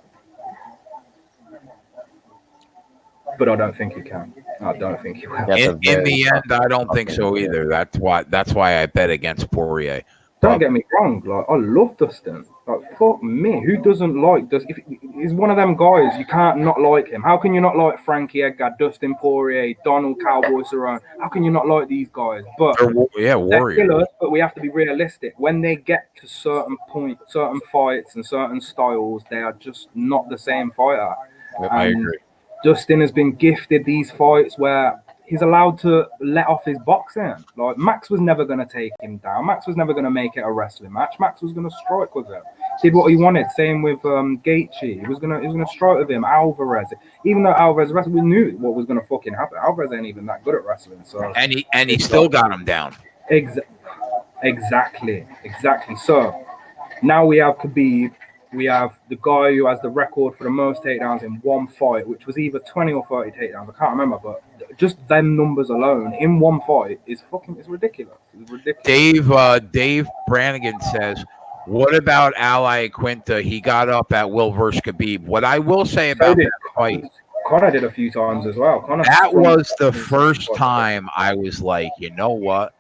But I don't think he can. I don't think he will. In the end, I don't think so either. That's why I bet against Poirier. Don't get me wrong. Like, I love Dustin. Like, fuck me. Who doesn't like Dustin? He's one of them guys. You can't not like him. How can you not like Frankie Edgar, Dustin Poirier, Donald Cowboy Cerrone? How can you not like these guys? But they're warriors. Killers, but we have to be realistic. When they get to certain points, certain fights and certain styles, they are just not the same fighter. I agree. Dustin has been gifted these fights where he's allowed to let off his boxing. Like, Max was never going to take him down. Max was never going to make it a wrestling match. Max was going to strike with him. Did what he wanted. Same with Gaethje. He was gonna strike with him. Alvarez. Even though Alvarez wrestled, we knew what was going to fucking happen. Alvarez ain't even that good at wrestling. So and he still got him down. Exactly. So now we have Khabib. We have the guy who has the record for the most takedowns in one fight, which was either 20 or 30 takedowns. I can't remember, but just them numbers alone in one fight is ridiculous. It's ridiculous. Dave Brannigan says, what about Ally Quinta? He got up at Will versus Khabib. What I will say about that fight, Connor did a few times as well. That was the first time I was like, you know what?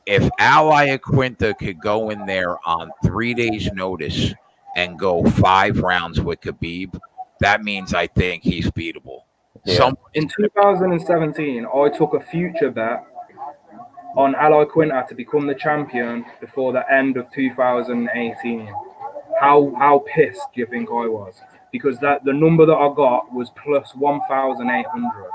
If Ally Quinta could go in there on 3 days' notice and go 5 rounds with Khabib, that means I think he's beatable. Yeah. In 2017, I took a future bet on Ally Quinta to become the champion before the end of 2018. How pissed do you think I was? Because the number that I got was plus 1,800.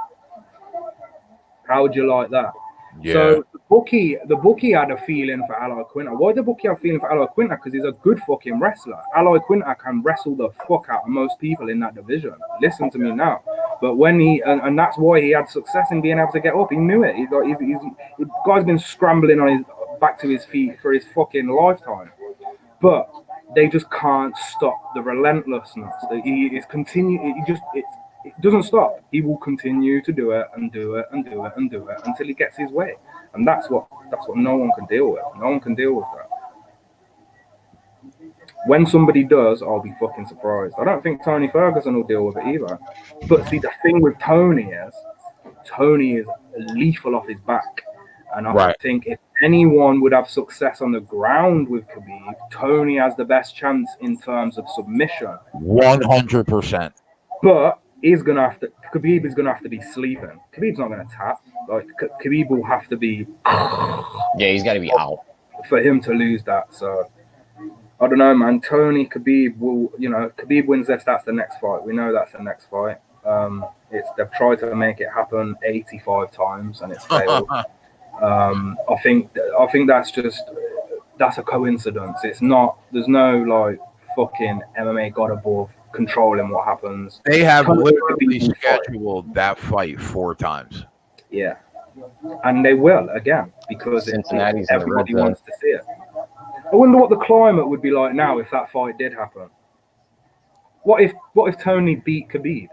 How would you like that? Yeah. So the bookie had a feeling for Ally Quinta. Why did the bookie have a feeling for Ally Quinta? Because he's a good fucking wrestler. Ally Quinta can wrestle the fuck out of most people in that division. Listen to me now. But when and that's why he had success in being able to get up. He knew it. The guy's been scrambling on his back to his feet for his fucking lifetime. But they just can't stop the relentlessness. It doesn't stop. He will continue to do it and do it and do it and do it until he gets his way. And that's what no one can deal with. No one can deal with that. When somebody does, I'll be fucking surprised. I don't think Tony Ferguson will deal with it either. But see, the thing with Tony is lethal off his back. And I think if anyone would have success on the ground with Khabib, Tony has the best chance in terms of submission. 100%. But Khabib is gonna have to be sleeping. Khabib's not gonna tap. Like Khabib will have to be. Yeah, he's got to be out for him to lose that. So I don't know, man. Tony Khabib will, Khabib wins this. That's the next fight. We know that's the next fight. They've tried to make it happen 85 times and it's failed. I think that's a coincidence. It's not. There's no like fucking MMA god above controlling what happens. They have literally scheduled that fight 4 times. Yeah, and they will again because Cincinnati's everybody wants to see it. I wonder what the climate would be like now if that fight did happen. What if Tony beat Khabib?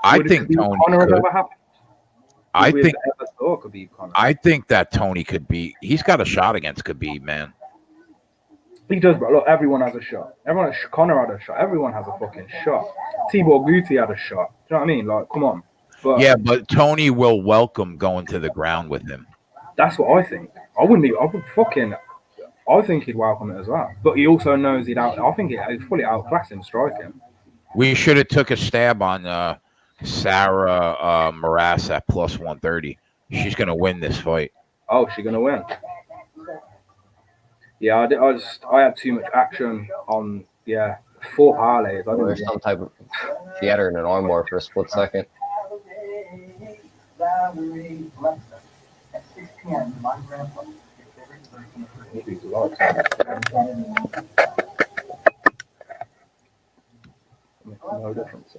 I think Tony could. Ever happened? I think that Tony could beat. He's got a shot against Khabib, man. He does, bro. Look, everyone has a shot. Conor had a shot. Everyone has a fucking shot. Tibor Guti had a shot. Do you know what I mean? Like, come on. But Tony will welcome going to the ground with him. That's what I think. I think he'd welcome it as well. But he also knows he'd fully outclass him striking. We should have took a stab on Sarah Morass at plus 130. She's gonna win this fight. Oh, she's gonna win. Yeah, I had too much action on 4 parlays. There's some type of. She had her in an armbar for a split second. No difference.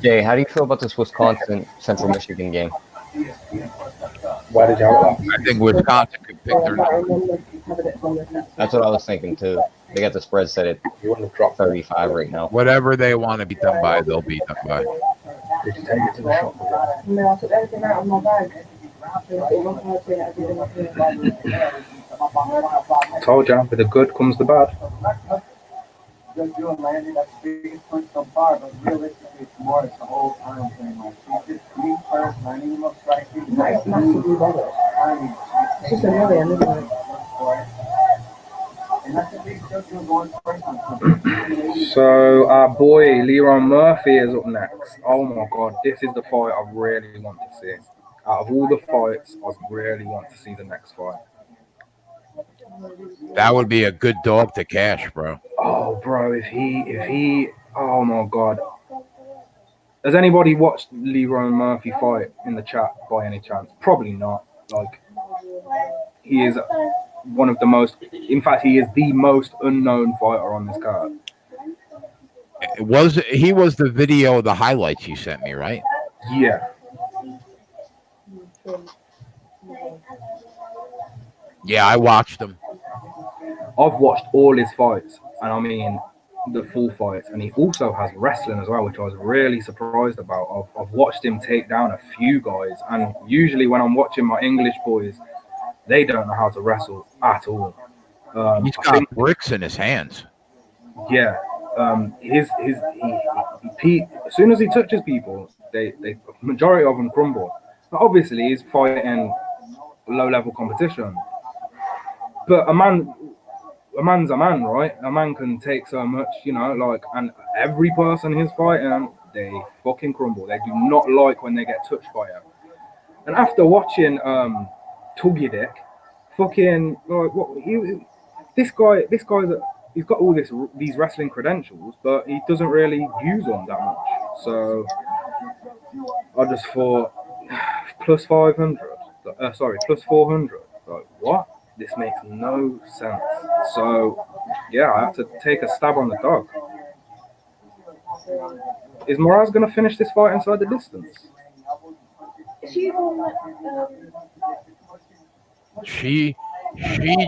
Jay, how do you feel about this Wisconsin Central Michigan game? Why did you have I think Wisconsin could pick their number. That's what I was thinking too. They got the spread set at 35 right now. Whatever they want to be done by, they'll be done by. Did you take it to the shop? No, I took everything out of my bag. Told you, with the good comes the bad. Just doing landing, that's the biggest push so far, but realistically, it's more, it's the whole time thing. Like, she's just me first, and I need more striking. That's massively better. It's just a million, isn't it? And that's the big stuff you're going first. So, our boy Leron Murphy is up next. Oh my god, this is the fight I really want to see. Out of all the fights, I really want to see the next fight. That would be a good dog to cash, bro. Oh, bro, if he, oh my god. Has anybody watched Leron Murphy fight in the chat by any chance? Probably not. Like, he is one of the most, in fact, he is the most unknown fighter on this card. He was the video, the highlights you sent me, right? Yeah. Yeah, I watched him. I've watched all his fights, and I mean the full fights, and he also has wrestling as well, which I was really surprised about. I've watched him take down a few guys, and usually when I'm watching my English boys, they don't know how to wrestle at all. He's got bricks in his hands. Yeah, as soon as he touches people, they majority of them crumble. Now, obviously, he's fighting low-level competition, but a man's a man, right? A man can take so much, and every person he's fighting, they fucking crumble. They do not like when they get touched by him. And after watching Tuggy Dick, fucking this guy's he's got all these wrestling credentials, but he doesn't really use them that much. So I just thought plus 500, plus 400. Like, what? This makes no sense. So yeah, I have to take a stab on the dog. Is Moraz gonna finish this fight inside the distance? She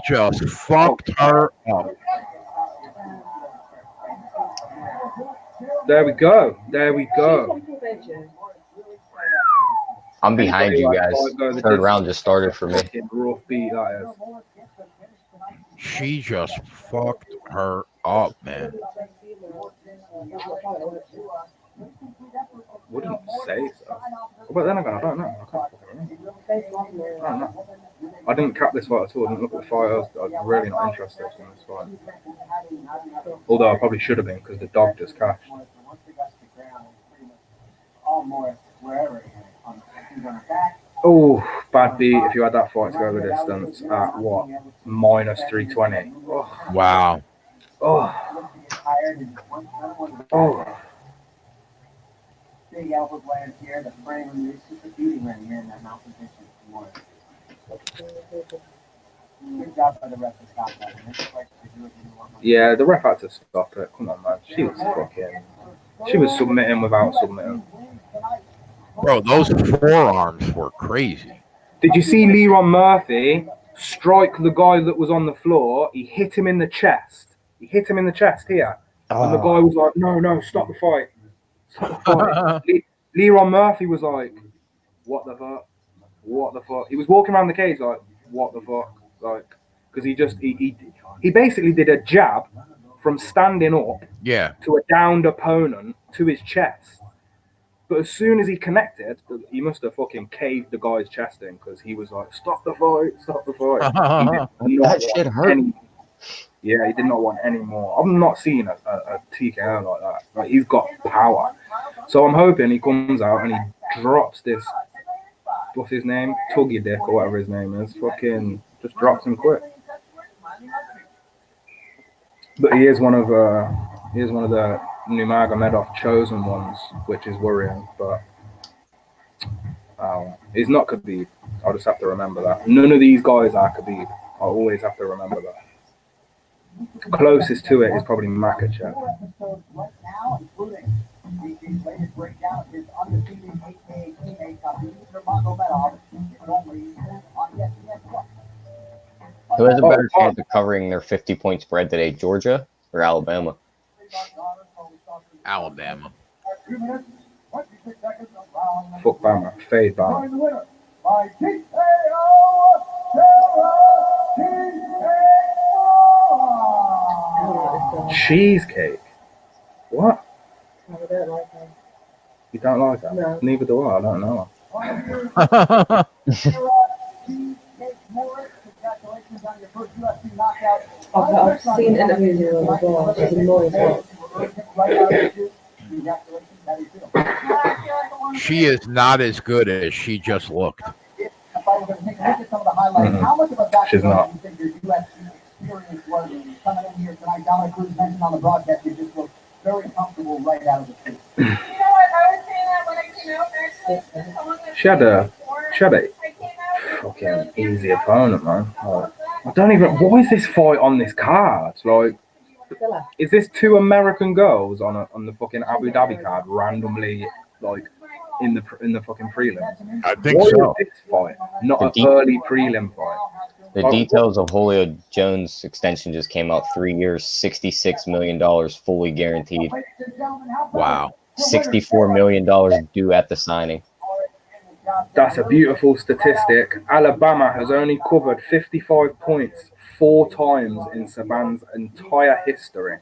just fucked her up. There we go. I'm behind you guys. Third round just started for me. Rough beat, that is. She just fucked her up, man. Wouldn't say so. But then again, I don't know. I can't fucking remember. I don't know. I didn't cap this fight at all. I didn't look at the fight. I was really not interested in this fight. Although I probably should have been because the dog just cashed. Oh, bad beat if you had that fight to go the distance at what? Minus 320. Oh. Wow. Oh. Oh. Big elbow blast here, the frame, it's just a beauty right here in that mouth position. Good job by the ref to stop that. Yeah, the ref had to stop it. Come on, man. She was submitting without submitting. Bro, those forearms were crazy. Did you see Leron Murphy strike the guy that was on the floor? He hit him in the chest. Here. And the guy was like, no, stop the fight. Stop the fight. Leron Murphy was like, what the fuck? What the fuck? He was walking around the cage like, what the fuck? Like, because he basically did a jab from standing up to a downed opponent to his chest. But as soon as he connected, he must have fucking caved the guy's chest in because he was like, stop the fight. That shit hurt. Yeah, he did not want any more. I've not seen a TKO like that. Like, he's got power. So I'm hoping he comes out and he drops this, what's his name? Tuggy Dick or whatever his name is. Fucking just drops him quick. But he is one of the Nurmagomedov chosen ones, which is worrying. But he's not Khabib. I'll just have to remember that. None of these guys are Khabib. I'll always have to remember that. Closest to it is probably Makachev. Who has a better chance of covering their 50-point spread today, Georgia or Alabama? Alabama. Fuck Bama. Fade Bama. Cheesecake? What? No, I don't like her. You don't like that? No. Neither do I. I don't know. I've seen interviews with her before. She's annoying as well. She is not as good as she just looked. She's not. Coming in here tonight, Dominic Cruz mentioned on the broadcast, you just look very comfortable right out of the chute. You know what? I was saying that when I came out, actually. She had a fucking easy opponent, man. Like, I don't even. Why is this fight on this card? Like, is this two American girls on the fucking Abu Dhabi card randomly, like, in the fucking prelim? I think Why so. is this fight not an early prelim fight? The details of Julio Jones' extension just came out. 3 years, $66 million fully guaranteed. Wow. $64 million due at the signing. That's a beautiful statistic. Alabama has only covered 55 points 4 times in Saban's entire history.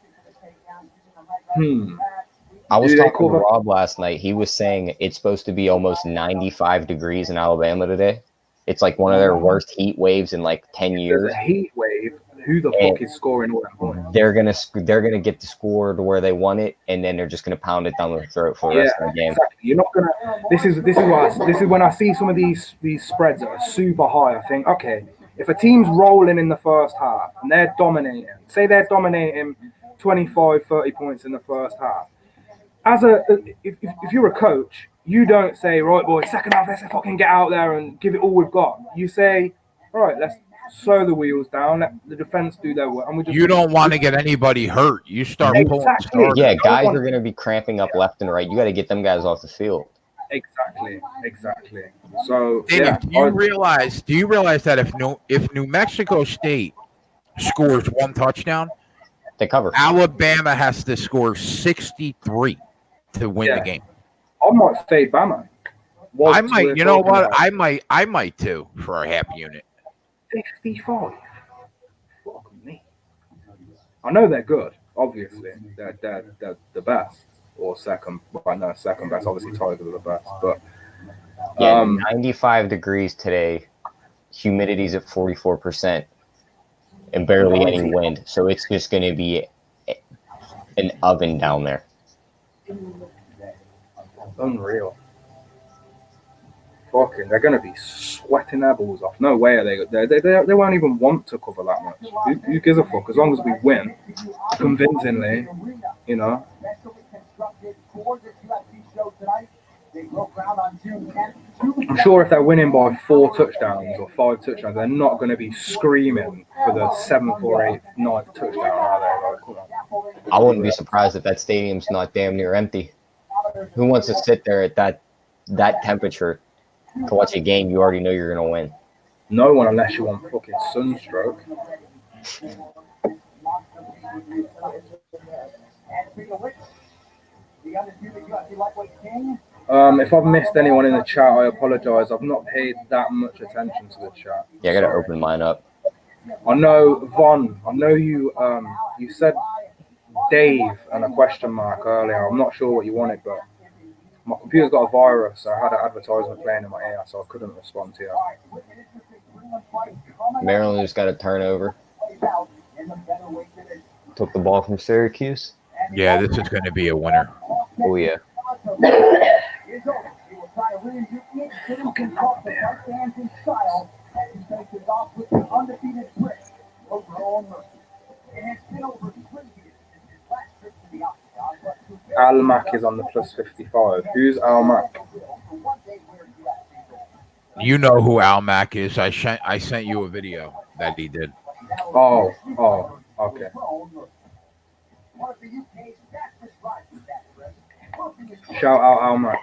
I was talking to Rob last night. He was saying it's supposed to be almost 95 degrees in Alabama today. It's like one of their worst heat waves in like 10 years. There's a heat wave. Who the fuck is scoring all that points? They're gonna get the score to where they want it, and then they're just gonna pound it down the throat for the rest of the game. Exactly. You're not gonna. This is when I see some of these spreads that are super high. I think, okay, if a team's rolling in the first half and they're dominating, say they're dominating 25, 30 points in the first half. If you're a coach, you don't say, right, boys, second half, let's fucking get out there and give it all we've got. You say, all right, let's slow the wheels down, let the defense do their work. And we just You don't want to get anybody hurt. You start pulling starters. Yeah, guys are going to be cramping up left and right. You got to get them guys off the field. Exactly. So, Danny, yeah. do you realize that if New Mexico State scores 1 touchdown, they cover. Alabama has to score 63 to win the game. I might fade Bama. I might, you know what? I might too for a half unit. 55. Fuck me. I know they're good. Obviously, they're the best or second. Well, no, second best. Obviously, Tigers are the best. But Yeah, 95 degrees today. Humidity's at 44%, and barely any wind. So it's just going to be an oven down there. Unreal. Fucking, they're going to be sweating their balls off. No way are they won't even want to cover that much. Who gives a fuck? As long as we win convincingly, you know. I'm sure if they're winning by 4 touchdowns or 5 touchdowns, they're not going to be screaming for the 7th or 8th, 9th touchdown, are they? Like, I wouldn't be surprised if that stadium's not damn near empty. Who wants to sit there at that temperature to watch a game you already know you're going to win? No one, unless you want fucking sunstroke. If I've missed anyone in the chat, I apologise. I've not paid that much attention to the chat. Yeah, I got to open mine up. I know, Von, I know you you said Dave and a question mark earlier. I'm not sure what you wanted, but my computer's got a virus, so I had an advertisement playing in my ear, so I couldn't respond to you. Maryland just got a turnover. Took the ball from Syracuse. Yeah, this is going to be a winner. Oh, yeah. Al-Mac is on the plus 55. Who's Al-Mac? You know who Al-Mac is. I sent you a video that he did. Oh, okay. Shout out Al-Mac.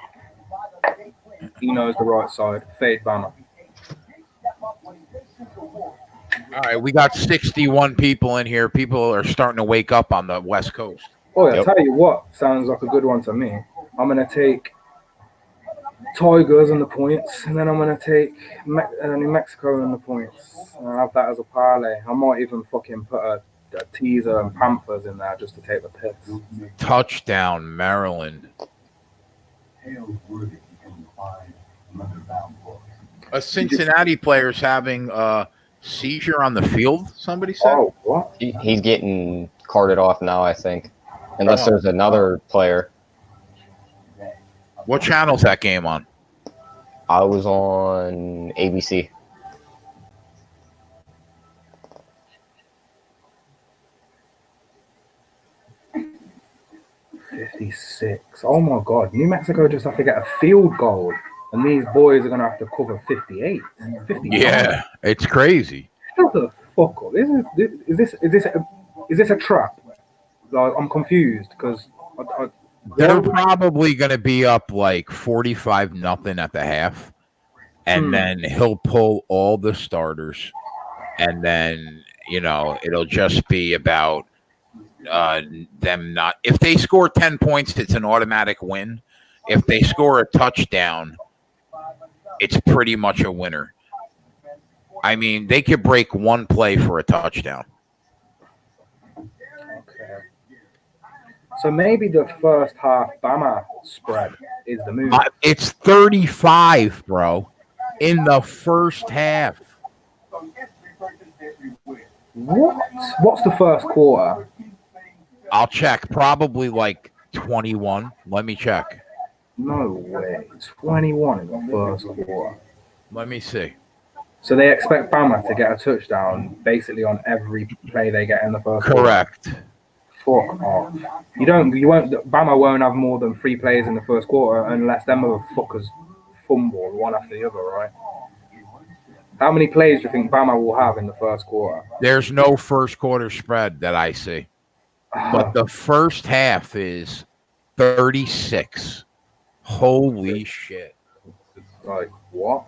He knows the right side. Fade banner. All right, we got 61 people in here. People are starting to wake up on the West Coast. Oh, yeah, I'll tell you what, sounds like a good one to me. I'm going to take Tigers and the points, and then I'm going to take New Mexico and the points. And I'll have that as a parlay. I might even fucking put a teaser and Panthers in there just to take the piss. Touchdown, Maryland. A Cincinnati player's having a seizure on the field, somebody said? Oh, what? He's getting carted off now, I think. Unless there's another player. What channel's that game on? I was on ABC. $56. Oh my God! New Mexico just have to get a field goal, and these boys are gonna have to cover 58. 59. Yeah, it's crazy. Shut the fuck up! Is this a trap? Like, I'm confused because they're probably going to be up like 45-0 at the half, and then he'll pull all the starters, and then it'll just be about them not. If they score 10 points, it's an automatic win. If they score a touchdown, it's pretty much a winner. I mean, they could break one play for a touchdown. So maybe the first half Bama spread is the move. It's 35, bro, in the first half. What? What's the first quarter? I'll check. Probably like 21. Let me check. No way. 21 in the first quarter. Let me see. So they expect Bama to get a touchdown basically on every play they get in the first quarter. Correct. Fuck off. Bama won't have more than 3 plays in the first quarter unless them motherfuckers fumble one after the other, right? How many plays do you think Bama will have in the first quarter? There's no first quarter spread that I see. But the first half is 36. Holy shit. Like, what?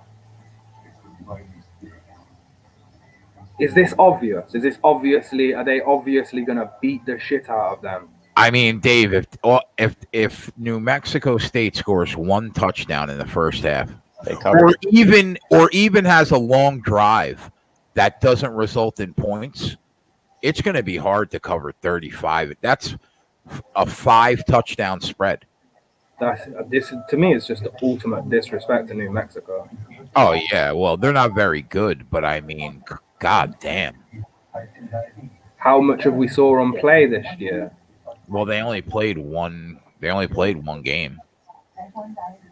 Is this obvious? Are they obviously going to beat the shit out of them? I mean, Dave, if New Mexico State scores 1 touchdown in the first half, or even has a long drive that doesn't result in points, it's going to be hard to cover 35. That's a 5 touchdown spread. This to me is just the ultimate disrespect to New Mexico. Oh yeah, well they're not very good, but I mean, god damn. How much have we saw on play this year? Well, they only played one. They only played one game,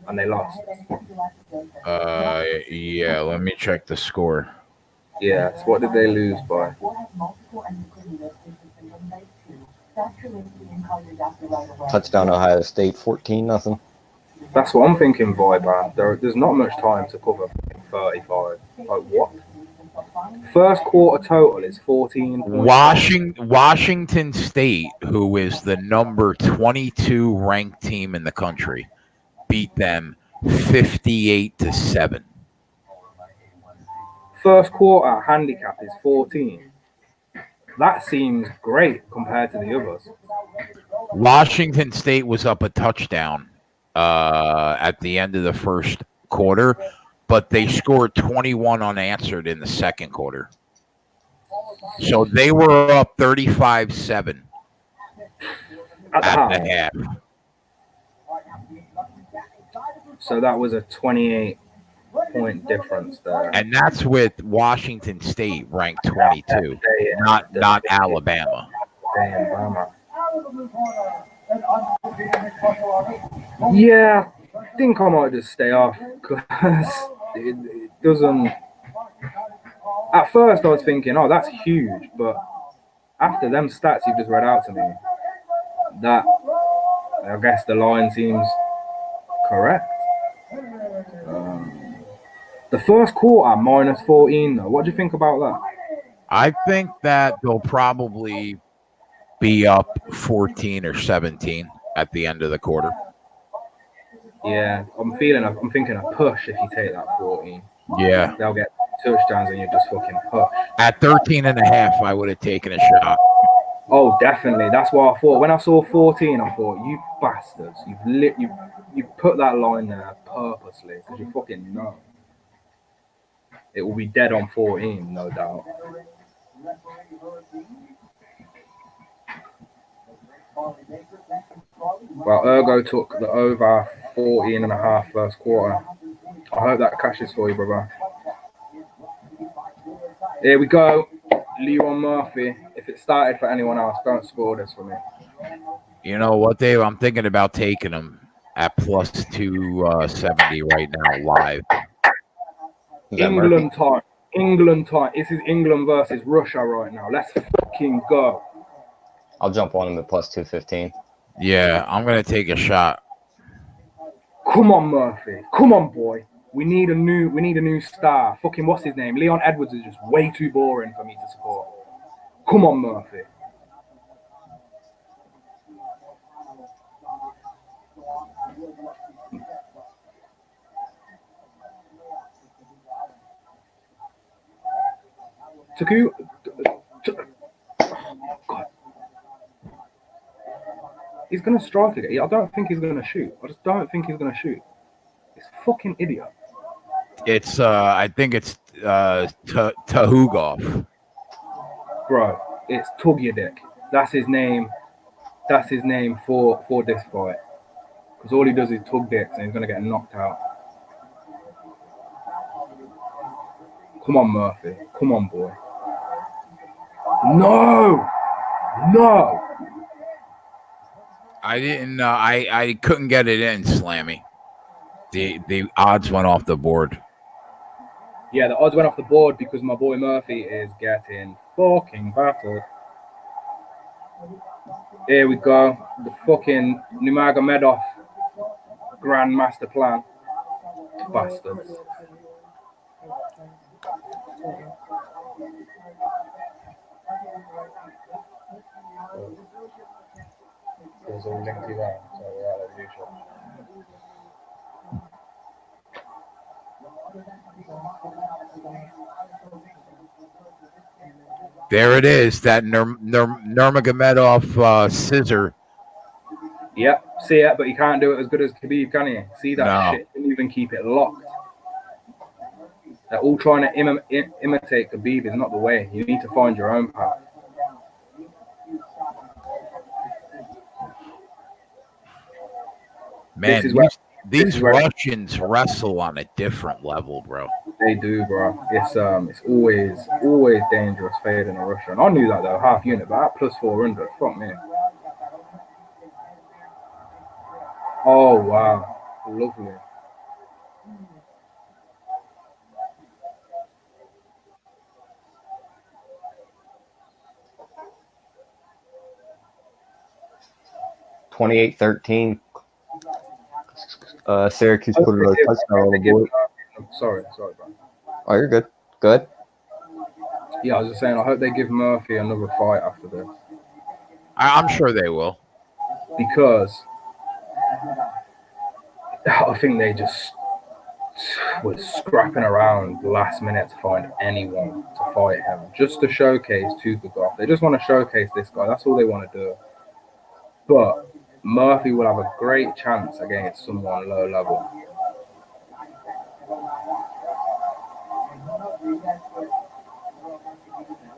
and they lost. Yeah. Let me check the score. Yes. What did they lose by? Touchdown Ohio State, 14-0. That's what I'm thinking, Viber. There's not much time to cover 35. Like what? First quarter total is 14. Washington State, who is the number 22 ranked team in the country, beat them 58-7. First quarter handicap is 14. That seems great compared to the others. Washington State was up a touchdown at the end of the first quarter, but they scored 21 unanswered in the second quarter. So they were up 35-7 at the half. So that was a 28-point difference there. And that's with Washington State ranked 22, not Alabama. Yeah, I think I might just stay off because it doesn't. At first, I was thinking, oh, that's huge, but after them stats you've just read out to me, that I guess the line seems correct. The first quarter minus 14, though. What do you think about that? I think that they'll probably be up 14 or 17 at the end of the quarter. Yeah, I'm thinking a push if you take that 14. Yeah. They'll get touchdowns and you just fucking push. At 13.5, I would have taken a shot. Oh, definitely. That's what I thought. When I saw 14, I thought, you bastards, you put that line there purposely because you fucking know it will be dead on 14, no doubt. Well, Ergo took the over 14.5 first quarter. I hope that cashes for you, brother. Here we go. Leon Murphy. If it started for anyone else, don't score this for me. You know what, Dave? I'm thinking about taking him at plus 270 right now live. England time. England time. This is England versus Russia right now. Let's fucking go. I'll jump on him at plus 215. Yeah, I'm going to take a shot. Come on, Murphy. Come on, boy. We need a new star. Fucking what's his name? Leon Edwards is just way too boring for me to support. Come on, Murphy. God. He's gonna strike again. I don't think he's gonna shoot. I just don't think he's gonna shoot. He's a fucking idiot. It's I think it's Tahugov. Bro, it's Tug Your Dick. That's his name. That's his name for this fight. Because all he does is tug dicks and he's gonna get knocked out. Come on, Murphy. Come on, boy. No! I didn't. I couldn't get it in, Slammy. The odds went off the board. Yeah, the odds went off the board because my boy Murphy is getting fucking battered. Here we go. The fucking Nurmagomedov Grand Master Plan. Bastards. There it is, that Nurmagomedov scissor. Yep, see it, but you can't do it as good as Khabib, can you? See that No. shit? Didn't even keep it locked. They're all trying to imitate Khabib is not the way. You need to find your own path. Man, this is where these Russians wrestle on a different level, bro. they do, bro. It's always dangerous fading a Russian. I knew that though, half unit, but at plus 400, fuck me. Oh wow, lovely. $28-13. Syracuse put a touchdown on the board. Sorry, bro. Oh, you're good. Good. Yeah, I was just saying, I hope they give Murphy another fight after this. I'm sure they will. Because I think they just was scrapping around last minute to find anyone to fight him, just to showcase Tukagov. They just want to showcase this guy. That's all they want to do. But Murphy will have a great chance against someone low level.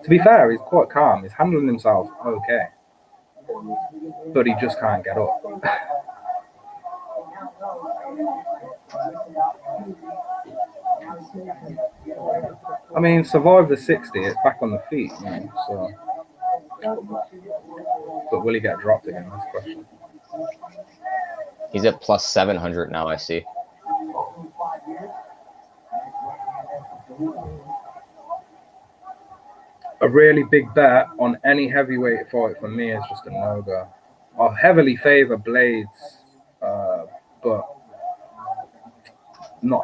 To be fair, he's quite calm. He's handling himself okay. But he just can't get up. I mean, survive the 60, it's back on the feet, man, so. But will he get dropped again? That's the question. He's at plus 700 now, I see. A really big bet on any heavyweight fight for me is just a no-go. I heavily favor Blades, but not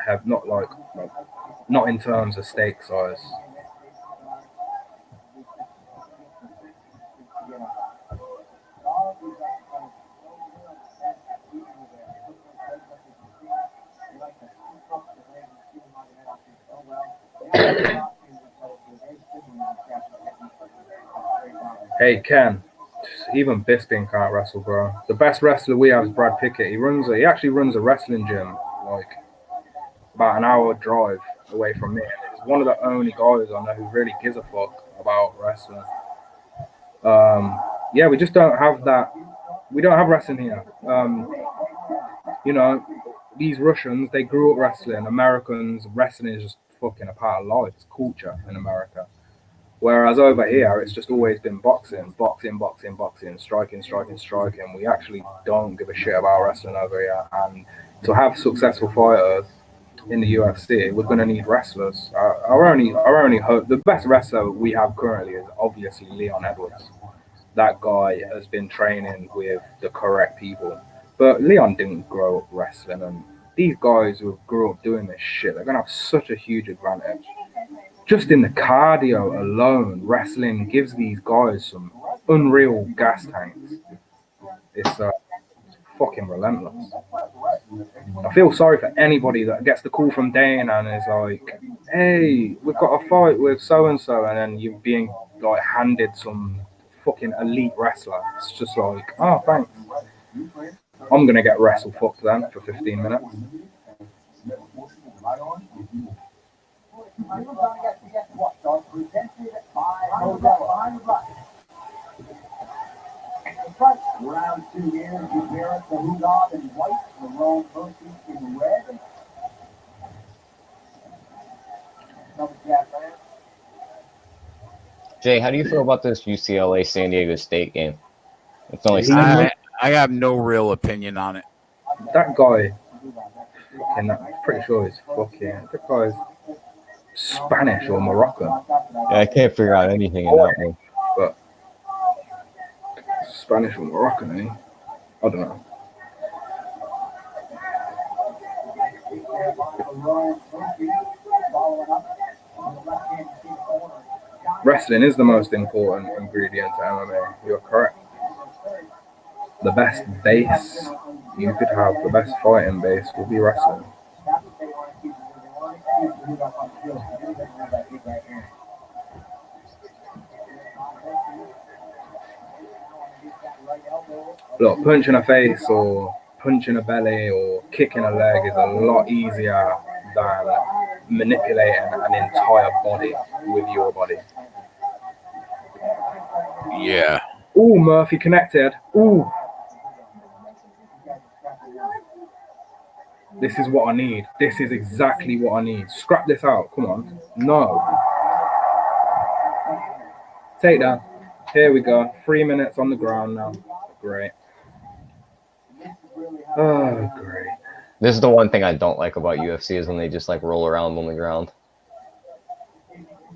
in terms of stake size. Hey Ken, even Bisping can't wrestle, bro. The best wrestler we have is Brad Pickett. He actually runs a wrestling gym, like about an hour drive away from me. He's one of the only guys I know who really gives a fuck about wrestling. Yeah, we just don't have that. We don't have wrestling here. You know, these Russians, they grew up wrestling. Americans, wrestling is just fucking a part of life. It's culture in America. Whereas over here, it's just always been boxing, striking. We actually don't give a shit about wrestling over here. And to have successful fighters in the UFC, we're going to need wrestlers. Our only hope, the best wrestler we have currently is obviously Leon Edwards. That guy has been training with the correct people. But Leon didn't grow up wrestling. And these guys who grew up doing this shit, they're going to have such a huge advantage. Just in the cardio alone, wrestling gives these guys some unreal gas tanks. It's fucking relentless. I feel sorry for anybody that gets the call from Dane and is like, hey, we've got a fight with so-and-so, and then you're being like handed some fucking elite wrestler. It's just like, oh, thanks. I'm going to get wrestle fucked then for 15 minutes. Round 2 here, Gutierrez, Rudolph in white, Lerone Percy in red. Jay, how do you feel about this UCLA San Diego State game? It's only I have no real opinion on it. That guy, I'm pretty sure he's that guy's Spanish or Moroccan. Yeah, I can't figure out anything in that one. But Spanish or Moroccan, eh? I don't know. Wrestling is the most important ingredient to MMA. You're correct. The best base you could have, the best fighting base, will be wrestling. Look, punching a face or punching a belly or kicking a leg is a lot easier than manipulating an entire body with your body. Yeah. Ooh, Murphy connected. Ooh. This is what I need. This is exactly what I need. Scrap this out. Come on. No. Take that. Here we go. 3 minutes on the ground now. Great. Oh, great. This is the one thing I don't like about UFC is when they just like roll around on the ground.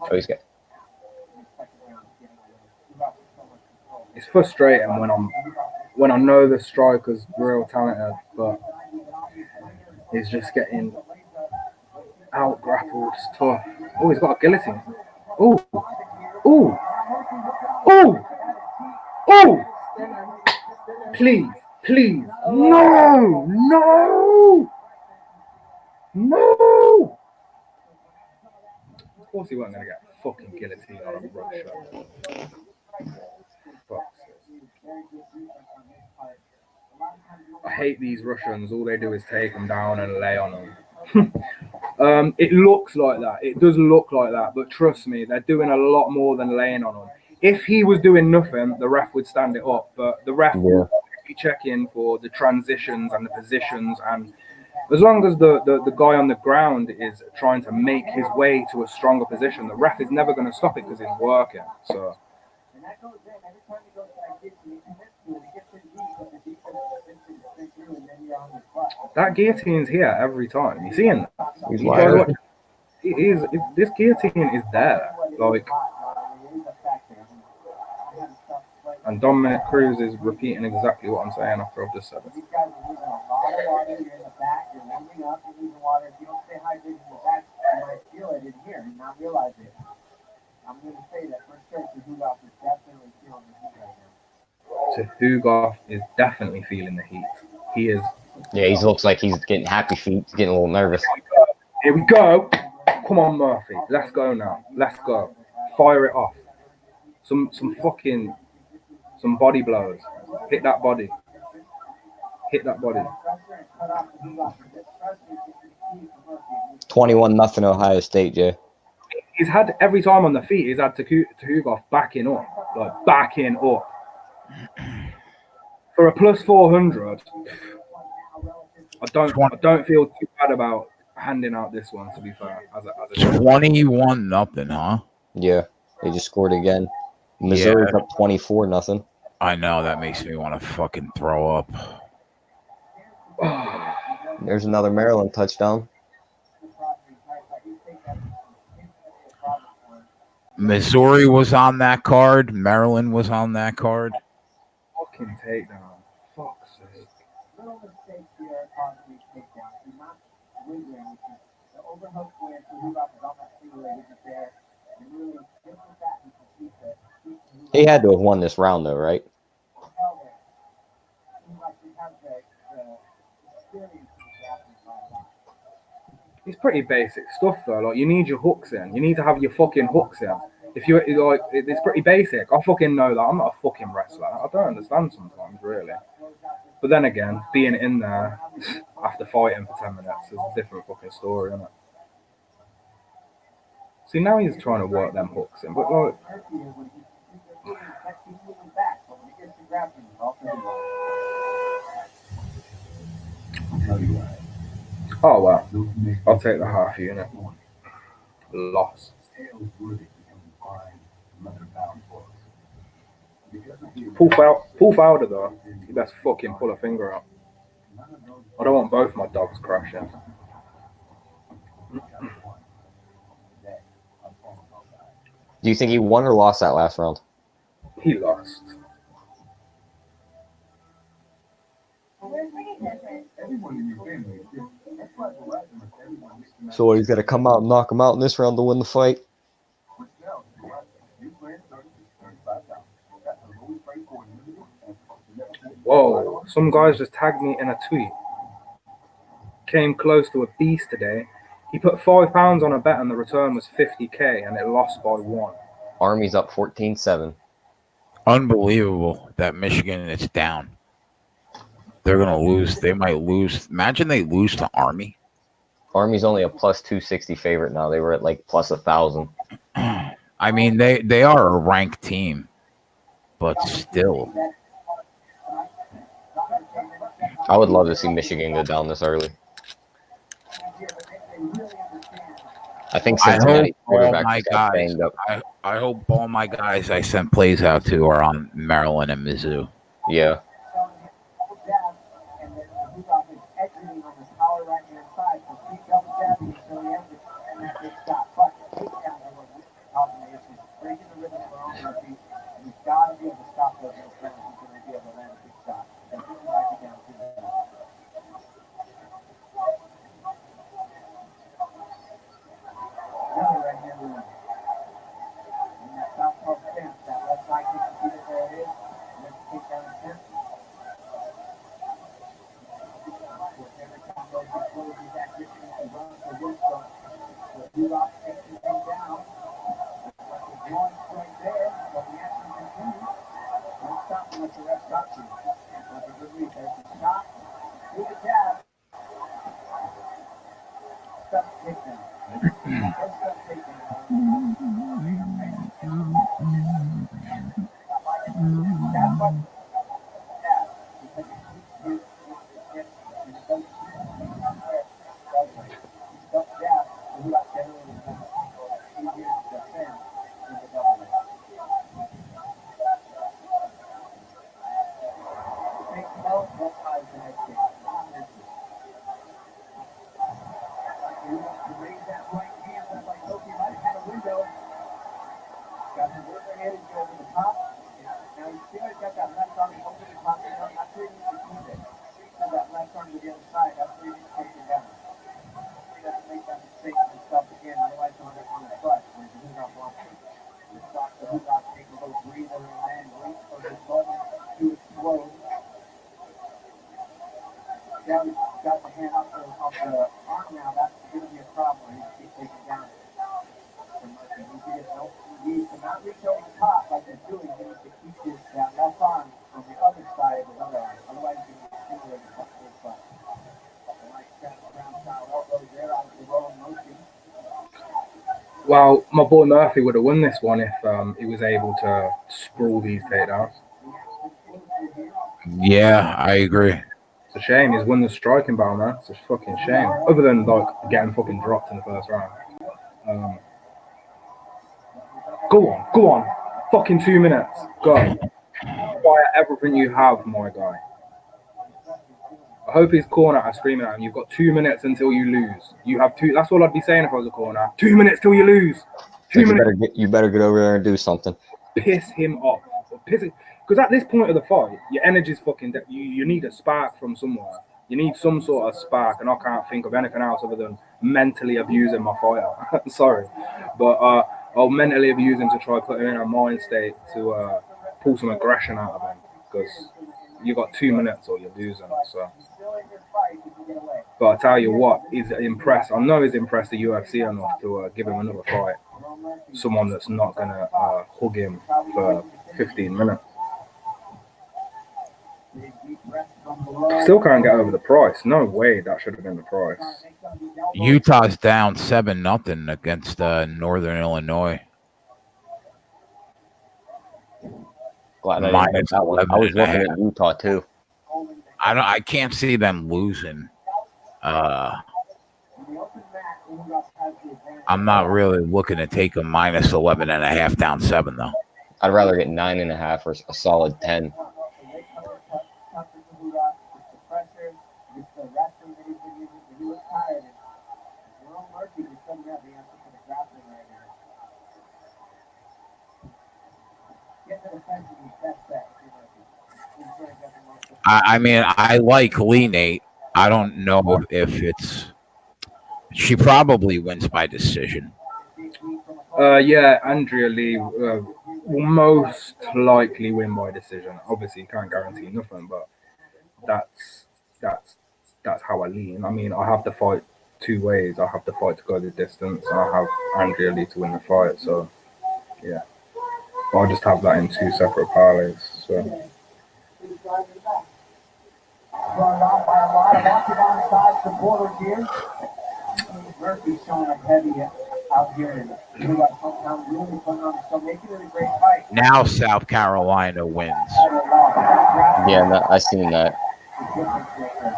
Oh, he's good. It's frustrating when I know the striker's real talented, but he's just getting out grappled. It's tough. Oh, he's got a guillotine. Oh, oh, oh, oh! Please, please, no, no, no! Of course, he wasn't gonna get fucking guillotine on a rush shot. I hate these Russians. All they do is take them down and lay on them. It looks like that. It does look like that. But trust me, they're doing a lot more than laying on them. If he was doing nothing, the ref would stand it up. But the ref will be checking for the transitions and the positions. And as long as the guy on the ground is trying to make his way to a stronger position, the ref is never going to stop it because he's working. So. That guillotine's here every time. You seeing that? This guillotine is there. Like, and Dominic Cruz is repeating exactly what I'm saying after I've just said it. Tuhugov is definitely feeling the heat. He is. Yeah, he looks like he's getting happy feet. He's getting a little nervous. Here we go. Come on, Murphy. Let's go now. Let's go. Fire it off. Some body blows. Hit that body. Hit that body. 21-0 Ohio State, Jay. He's had every time on the feet. He's had Tuhugov backing up, like backing up. For a plus 400, I don't feel too bad about handing out this one. To be fair, as a 21-0, huh? Yeah, they just scored again. Missouri's up 24-0. I know, that makes me want to fucking throw up. There's another Maryland touchdown. Missouri was on that card. Maryland was on that card. Fucking takedown. Fuck's sake. He had to have won this round, though, right? It's pretty basic stuff, though. Like, you need your hooks in. You need to have your fucking hooks in. If you're like, it's pretty basic. I fucking know that. I'm not a fucking wrestler. I don't understand sometimes, really. But then again, being in there after fighting for 10 minutes is a different fucking story, isn't it? See, now he's trying to work them hooks in, but like. Oh well, I'll take the half unit. Loss. Pull Fowler though. You best fucking pull a finger out. I don't want both my dogs crashing. Do you think he won or lost that last round? He lost. So he's got to come out and knock him out in this round to win the fight. Whoa, some guys just tagged me in a tweet. Came close to a beast today. He put £5 on a bet and the return was 50k and it lost by 1. Army's up 14-7. Unbelievable that Michigan is down. They're going to lose. They might lose. Imagine they lose to Army. Army's only a plus 260 favorite now. They were at like plus 1,000. I mean, they are a ranked team, but still. I would love to see Michigan go down this early. I think I hope Cincinnati all quarterback my just got guys. banged up. I hope all my guys I sent plays out to are on Maryland and Mizzou. Yeah. And then the Hugoff is exiting on the power right hand side. So keep double jabbing until he ends it. And that big shot. But takedown is what we're talking about. It's breaking the rhythm for own Murphy. And he's got to be able to stop those rounds. He's going to be able to land a big shot. And this is like down to the another right hand run. And that southpaw stance, that left side kick, you see that there it is. And then the takedown attempt. Every time those get close, he's that distance and runs for good. So the Hugoff takes the thing down. But the joint right there, but the action continues. Don't stop unless the ref stops you. That's a good read. There's the shot. Do the jab. Stop takedown. First stop takedown. That's what got the hand off the arm now. That's going to be a problem. He needs to take it down. He needs to not reach over the top like he's doing. He needs to keep his left arm on the other side of his other arm. Otherwise, he can stimulate the top of his butt. The nice ground style elbows there out of the rolling motion. Well, my boy Murphy would have won this one if he was able to sprawl these takedowns. Yeah, I agree. It's a shame he's won the striking battle, man. It's a fucking shame. Other than like getting fucking dropped in the first round. Go on. Fucking 2 minutes. Go. Fire everything you have, my guy. I hope his corner are screaming at him. You've got 2 minutes until you lose. You have two. That's all I'd be saying if I was a corner. 2 minutes till you lose. You better get over there and do something. Piss him off. Because at this point of the fight, your energy's fucking. You need a spark from somewhere. You need some sort of spark, and I can't think of anything else other than mentally abusing my fighter. Sorry, but I'll mentally abuse him to try put him in a mind state to pull some aggression out of him. Because you got 2 minutes or you're losing. So, but I tell you what, he's impressed. I know he's impressed the UFC enough to give him another fight. Someone that's not gonna hug him for 15 minutes. Still can't get over the price. No way that should have been the price. Utah's down 7-0 against Northern Illinois. Glad I didn't get that one. I was looking at Utah too. I can't see them losing. I'm not really looking to take a minus 11.5 down 7 though. I'd rather get 9.5 or a solid 10. I mean, I like Lee, Nate. I don't know if it's. She probably wins by decision. Yeah, Andrea Lee will most likely win by decision. Obviously, you can't guarantee nothing, but that's how I lean. I mean, I have to fight two ways. I have to fight to go the distance, and I have Andrea Lee to win the fight. So, yeah, but I'll just have that in two separate parlays. So. Brought on by a lot of octagon side supporters here. Murphy's showing up heavy out here, and really putting on, so making it a great fight. Now South Carolina wins. Yeah, I seen that.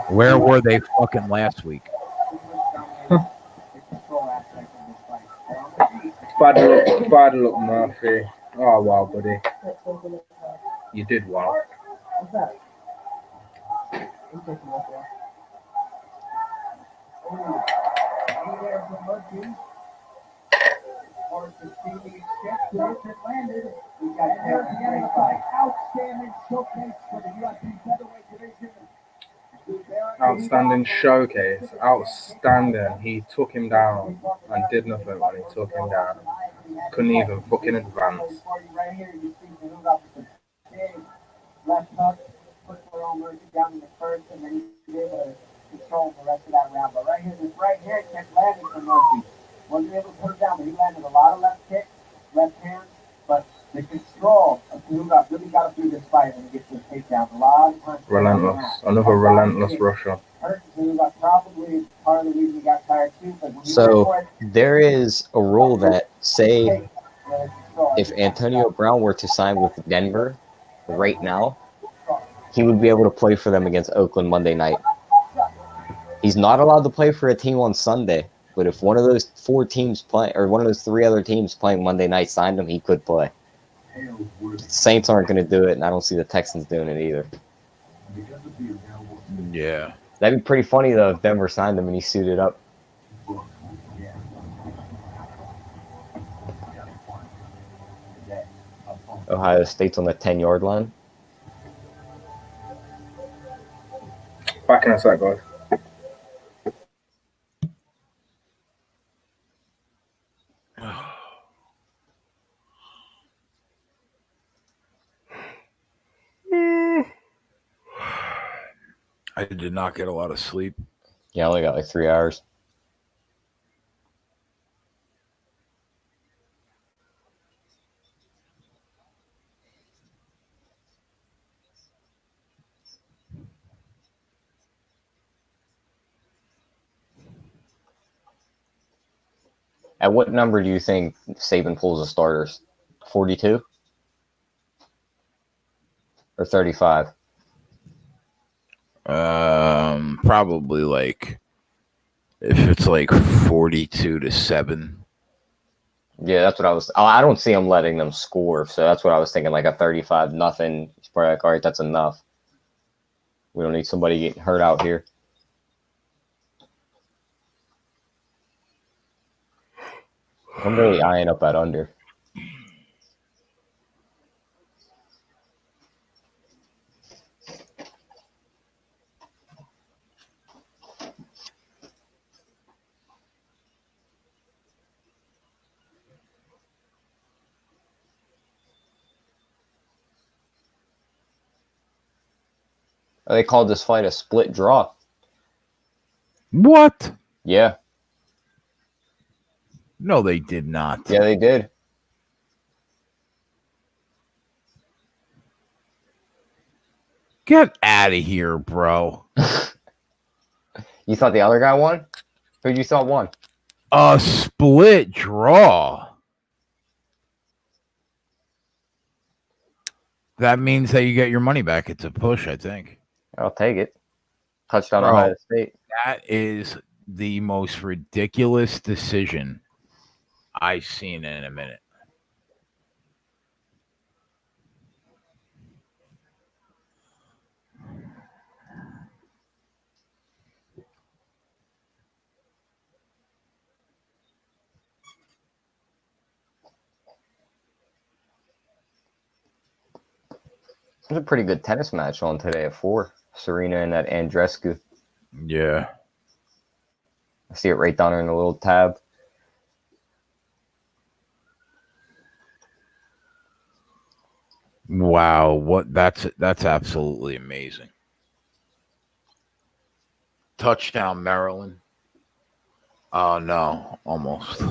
Where were they fucking last week? Bad luck, Murphy. Oh, wow, buddy. You did well. What's that? I'm taking off there. Outstanding showcase. Outstanding. He took him down and did nothing when he took him down. Couldn't even fucking advance. Left hook, push for all mercy down in the first, and then he was able to control the rest of that round. But right here, this right here kept landing for Murphy. Wasn't able to put it down, but he landed a lot of left kicks, left hands. But the control of Khabib really got to do this fight when he gets to the takedown. A lot of times. Relentless. Another relentless rusher. Probably part of the reason he got tired too. So there is a rule that say if Antonio Brown were to sign with Denver right now, he would be able to play for them against Oakland Monday night. He's not allowed to play for a team on Sunday, but if one of those 4 teams play, or one of those 3 other teams playing Monday night signed him, he could play. The Saints aren't going to do it, and I don't see the Texans doing it either. Yeah. That'd be pretty funny, though, if Denver signed him and he suited up. Ohio State's on the 10-yard line. Back in a sec, guys. I did not get a lot of sleep. Yeah, I only got like 3 hours. At what number do you think Saban pulls the starters? 42? Or 35? Probably like if it's like 42-7. Yeah, that's what I was. I don't see him letting them score, so that's what I was thinking. Like a 35-0. He's probably like, all right, that's enough. We don't need somebody getting hurt out here. I'm really eyeing up that under. They called this fight a split draw. What? Yeah. No, they did not. Yeah, they did. Get out of here, bro. You thought the other guy won? Who'd you thought won? A split draw. That means that you get your money back. It's a push, I think. I'll take it. Touchdown Bro, Ohio State. That is the most ridiculous decision I've seen in a minute. There's a pretty good tennis match on today at 4. Serena and that Andreescu. Yeah. I see it right down there in the little tab. Wow, what that's absolutely amazing. Touchdown, Maryland. Oh no, almost.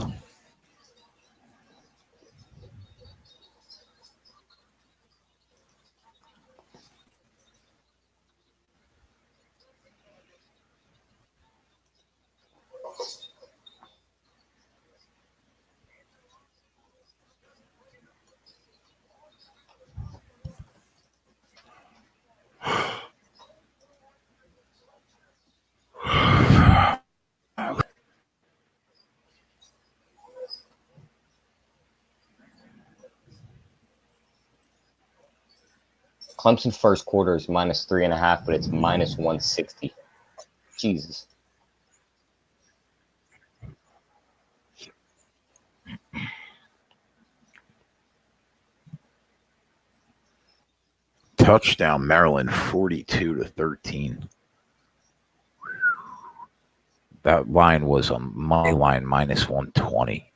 Clemson first quarter is minus 3.5, but it's minus 160. Jesus. Touchdown, Maryland, 42-13. That line was a money line, minus 120.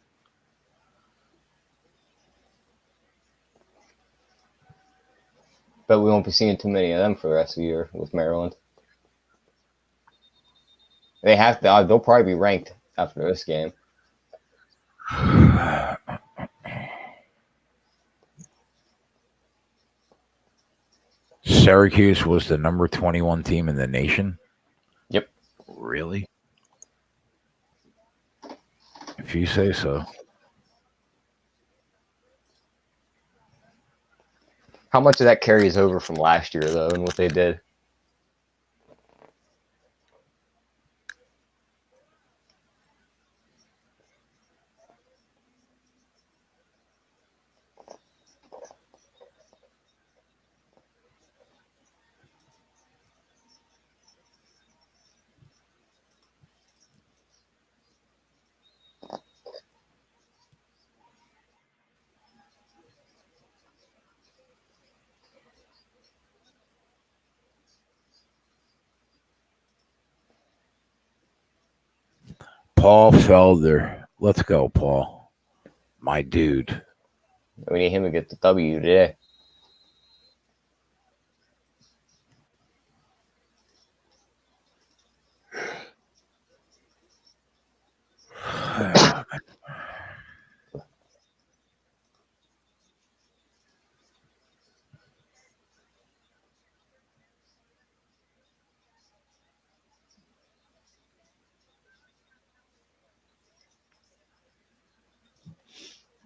But we won't be seeing too many of them for the rest of the year with Maryland. They have to. They'll probably be ranked after this game. Syracuse was the number 21 team in the nation. Yep. Really? If you say so. How much of that carries over from last year, though, and what they did? Paul Felder. Let's go, Paul. My dude. We need him to get the W today.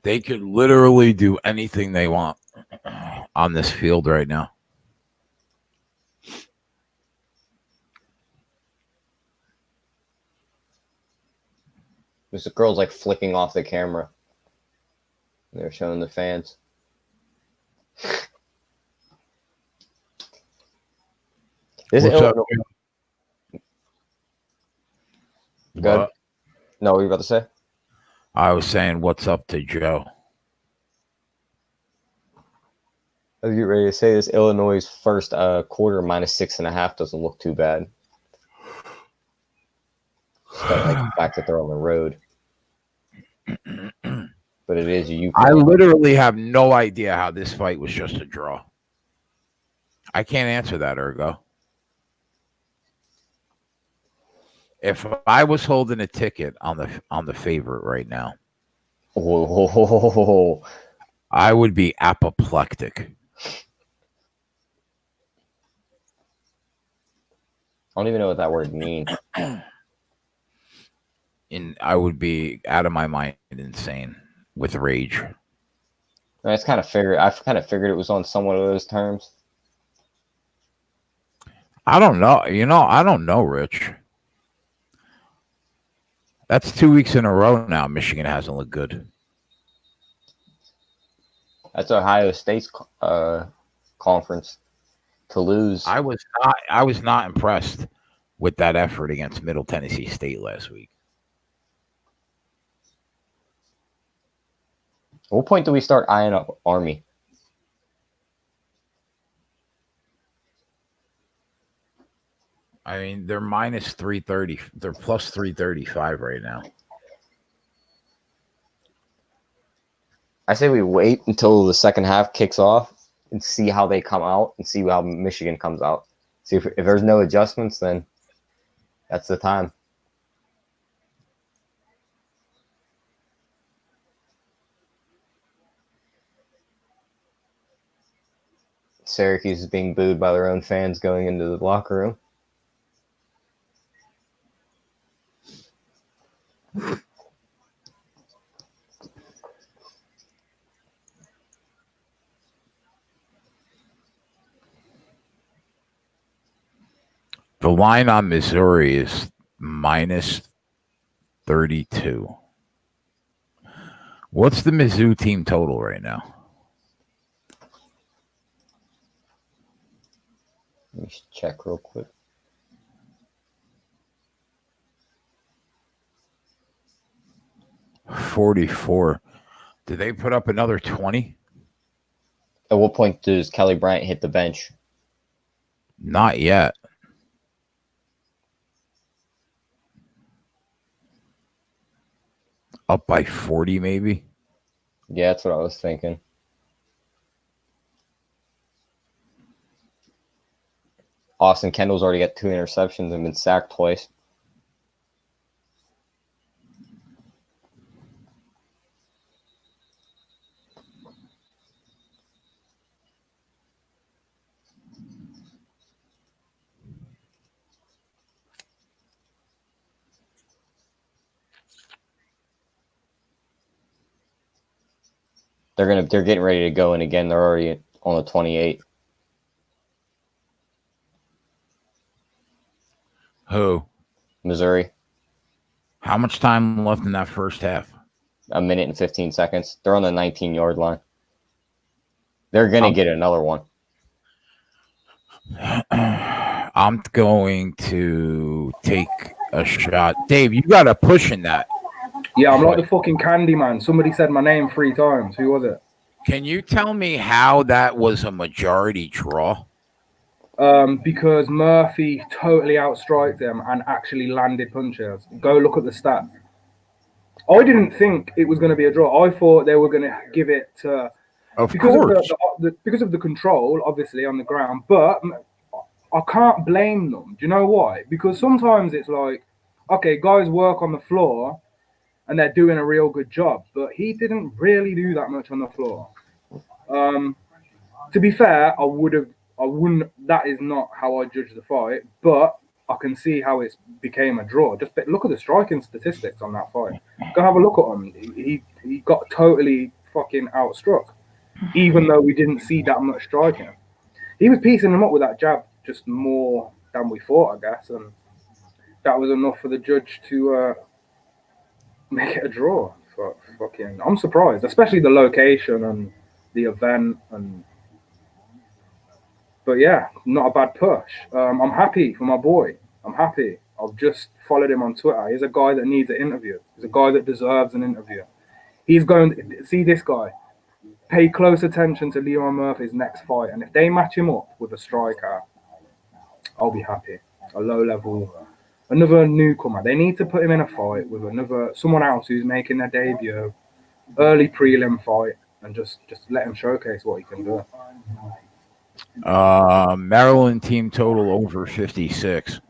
They could literally do anything they want on this field right now. There's a girl's like flicking off the camera. They're showing the fans. This What's up? Good. What? No, what were you about to say? I was saying, what's up to Joe? I was getting ready to say this. Illinois' first quarter minus 6.5 doesn't look too bad. Just got like the fact that they're on the road. But it is you. I literally have no idea how this fight was just a draw. I can't answer that, Ergo. If I was holding a ticket on the favorite right now, I would be apoplectic. I don't even know what that word means. And I would be out of my mind, insane with rage. I kind of figured it was on somewhat of those terms. I don't know. I don't know, Rich. That's 2 weeks in a row now. Michigan hasn't looked good. That's Ohio State's conference to lose. I was not impressed with that effort against Middle Tennessee State last week. At what point do we start eyeing up Army? I mean, they're minus 330. They're plus 335 right now. I say we wait until the second half kicks off and see how they come out and see how Michigan comes out. See if there's no adjustments, then that's the time. Syracuse is being booed by their own fans going into the locker room. The line on Missouri is minus 32. What's the Mizzou team total right now? Let me check real quick. $44. Did they put up another 20? At what point does Kelly Bryant hit the bench? Not yet. Up by 40, maybe. Yeah, that's what I was thinking. Austin Kendall's already got 2 interceptions and been sacked twice. They're getting ready to go, and again, they're already on the 28. Who? Missouri. How much time left in that first half? 1 minute and 15 seconds. They're on the 19-yard line. They're going to get another one. I'm going to take a shot. Dave, you got a push in that. Yeah, I'm like the fucking candy man. Somebody said my name 3 times. Who was it? Can you tell me how that was a majority draw? Because Murphy totally outstriked them and actually landed punches. Go look at the stats. I didn't think it was going to be a draw. I thought they were going to give it because of the control, obviously, on the ground. But I can't blame them. Do you know why? Because sometimes it's like, okay, guys work on the floor and they're doing a real good job. But he didn't really do that much on the floor. To be fair, I wouldn't. That is not how I judge the fight. But I can see how it became a draw. Just look at the striking statistics on that fight. Go have a look at him. He got totally fucking outstruck, even though we didn't see that much striking. He was piecing him up with that jab just more than we thought, I guess, and that was enough for the judge to make it a draw. I'm surprised, especially the location and the event But yeah, not a bad push. I'm happy for my boy. I'm happy. I've just followed him on Twitter. He's a guy that needs an interview. He's a guy that deserves an interview. He's going to see this guy. Pay close attention to Leon Murphy's next fight. And if they match him up with a striker, I'll be happy. A low level, another newcomer. They need to put him in a fight with someone else who's making their debut, early prelim fight, and just let him showcase what he can do. Maryland team total over 56.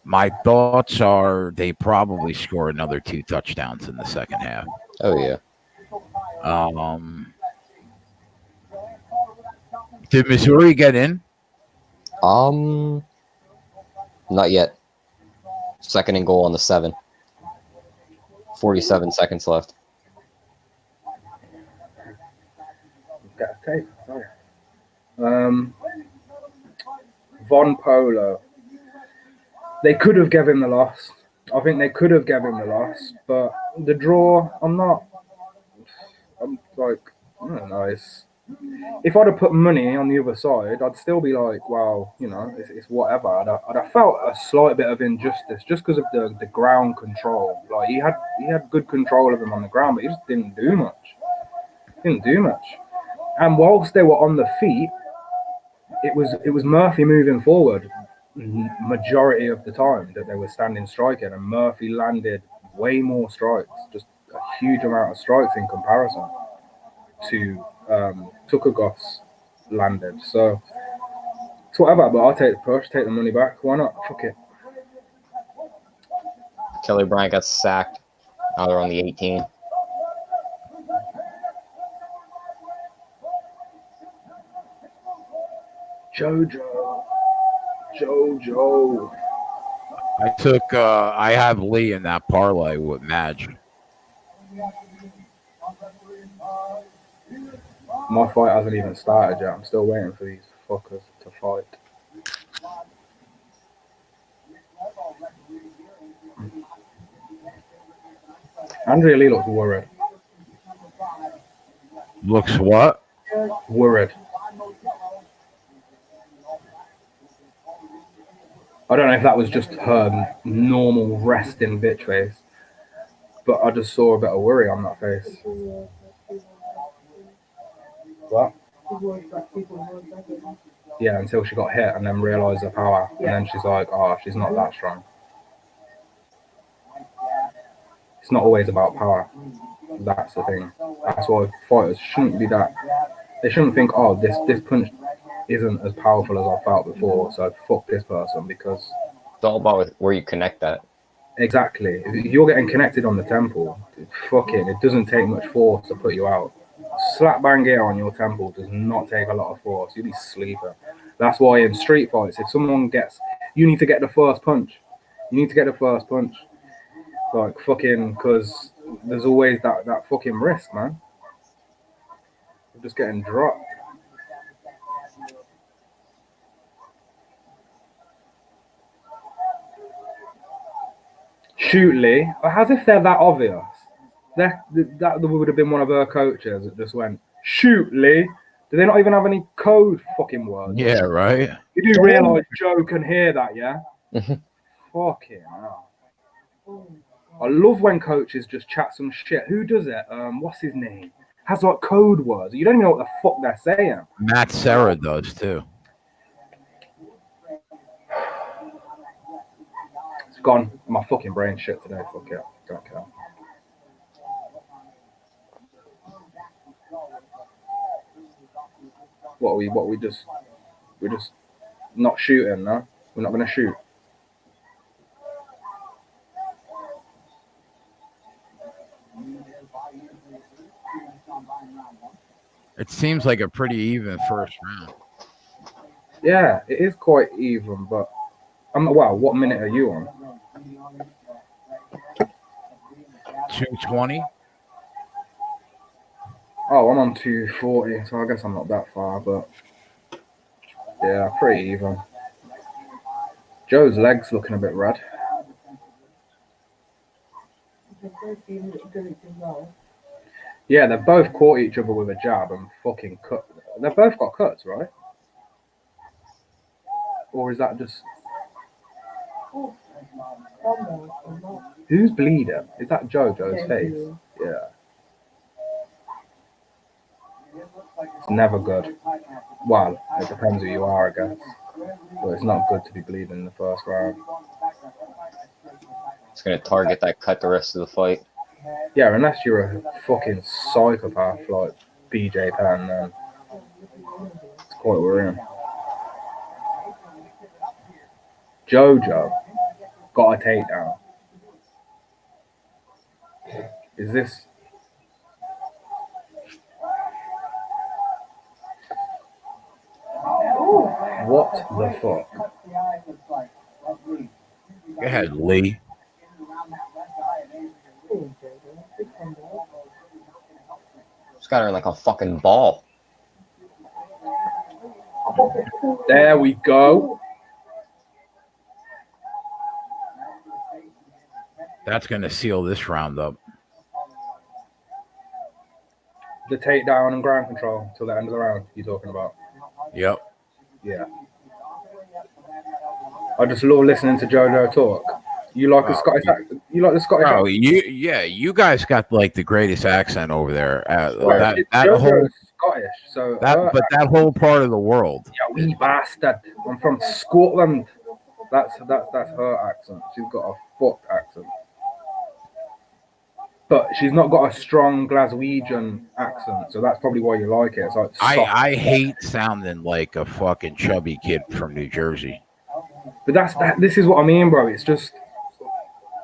My thoughts are they probably score another 2 touchdowns in the second half. Oh, yeah. Did Missouri get in? Not yet. 2nd and goal on the 7. 47 seconds left. Got a tape. Sorry. Von Polo. They could have given him the loss. I think they could have given him the loss, but the draw, I'm like, I don't know. If I'd have put money on the other side, I'd still be like, well, it's whatever. I'd have felt a slight bit of injustice just because of the ground control. Like he had good control of him on the ground, but he just didn't do much. And whilst they were on the feet, it was Murphy moving forward majority of the time that they were standing striking, and Murphy landed way more strikes, just a huge amount of strikes in comparison to Tukagov's landed. So it's whatever, but I'll take the push, take the money back. Why not? Fuck it. Kelly Bryant got sacked. Now they're on the 18. Jojo. I have Lee in that parlay with Madge. My fight hasn't even started yet. I'm still waiting for these fuckers to fight. Andrea Lee looks worried. Looks what? Worried. I don't know if that was just her normal resting bitch face, but I just saw a bit of worry on that face. What? Yeah, until she got hit and then realised her power. And then she's like, oh, she's not that strong. It's not always about power. That's the thing. That's why fighters shouldn't be that. They shouldn't think, oh, this punch isn't as powerful as I felt before, so fuck this person, because It's all about where you connect that. exactly. If you're getting connected on the temple, fucking, it doesn't take much force to put you out. Slap bang it on your temple does not take a lot of force. You'll be sleeping. That's why in street fights, if someone gets, you need to get the first punch. You need to get the first punch. Like, fucking, because there's always that fucking risk, man. You're just getting dropped. Shoot Lee, as if they're that obvious. That would have been one of her coaches that just went, shoot Lee. Do they not even have any code fucking words? Yeah, right. You do realise Joe can hear that, yeah? Fucking hell. I love when coaches just chat some shit. Who does it? What's his name? Has like code words. You don't even know what the fuck they're saying. Matt Serra does too. It's gone. My fucking brain shit today. Fuck it. Don't care. We're just not shooting, no? We're not gonna shoot. It seems like a pretty even first round. Yeah, it is quite even, but wow, what minute are you on? 220. Oh, I'm on 240, so I guess I'm not that far, but yeah, pretty even. Joe's leg's looking a bit red. Yeah, they've both caught each other with a jab and fucking cut. They've both got cuts, right? Or is that just... Who's bleeding? Is that Joe's face? Yeah. It's never good. Well, it depends who you are, I guess. But it's not good to be bleeding in the first round. It's going to target that cut the rest of the fight. Yeah, unless you're a fucking psychopath like BJ Penn, then it's quite worrying. Jojo got a takedown. Is this... What the fuck? Go ahead, Lee. Just got her like a fucking ball. There we go. That's going to seal this round up. The takedown and ground control till the end of the round you're talking about? Yep. Yeah. I just love listening to Jojo talk. You like the Scottish accent? You like the Scottish Oh, accent? you guys got like the greatest accent over there. That Jojo's whole Scottish, so that whole part of the world. Yeah, wee bastard. I'm from Scotland. That's her accent. She's got a fucked accent. But she's not got a strong Glaswegian accent, so that's probably why you like it. It's like soft. I hate sounding like a fucking chubby kid from New Jersey. But this is what I mean, bro. It's just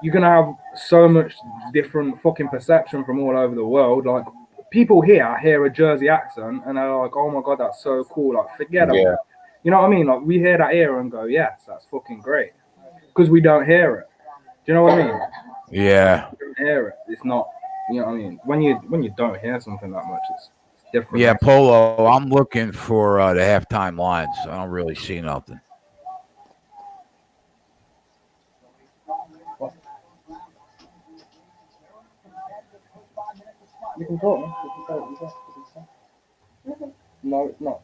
you're gonna have so much different fucking perception from all over the world. Like people here hear a Jersey accent and they're like, "Oh my god, that's so cool!" Like forget it. You know what I mean? Like we hear that here and go, "Yes, that's fucking great," because we don't hear it. Do you know what I mean? Yeah. You don't hear it. It's not. You know what I mean? When you don't hear something that much, it's different. Yeah, Polo. I'm looking for the halftime lines. I don't really see nothing. You can talk. No, it's not.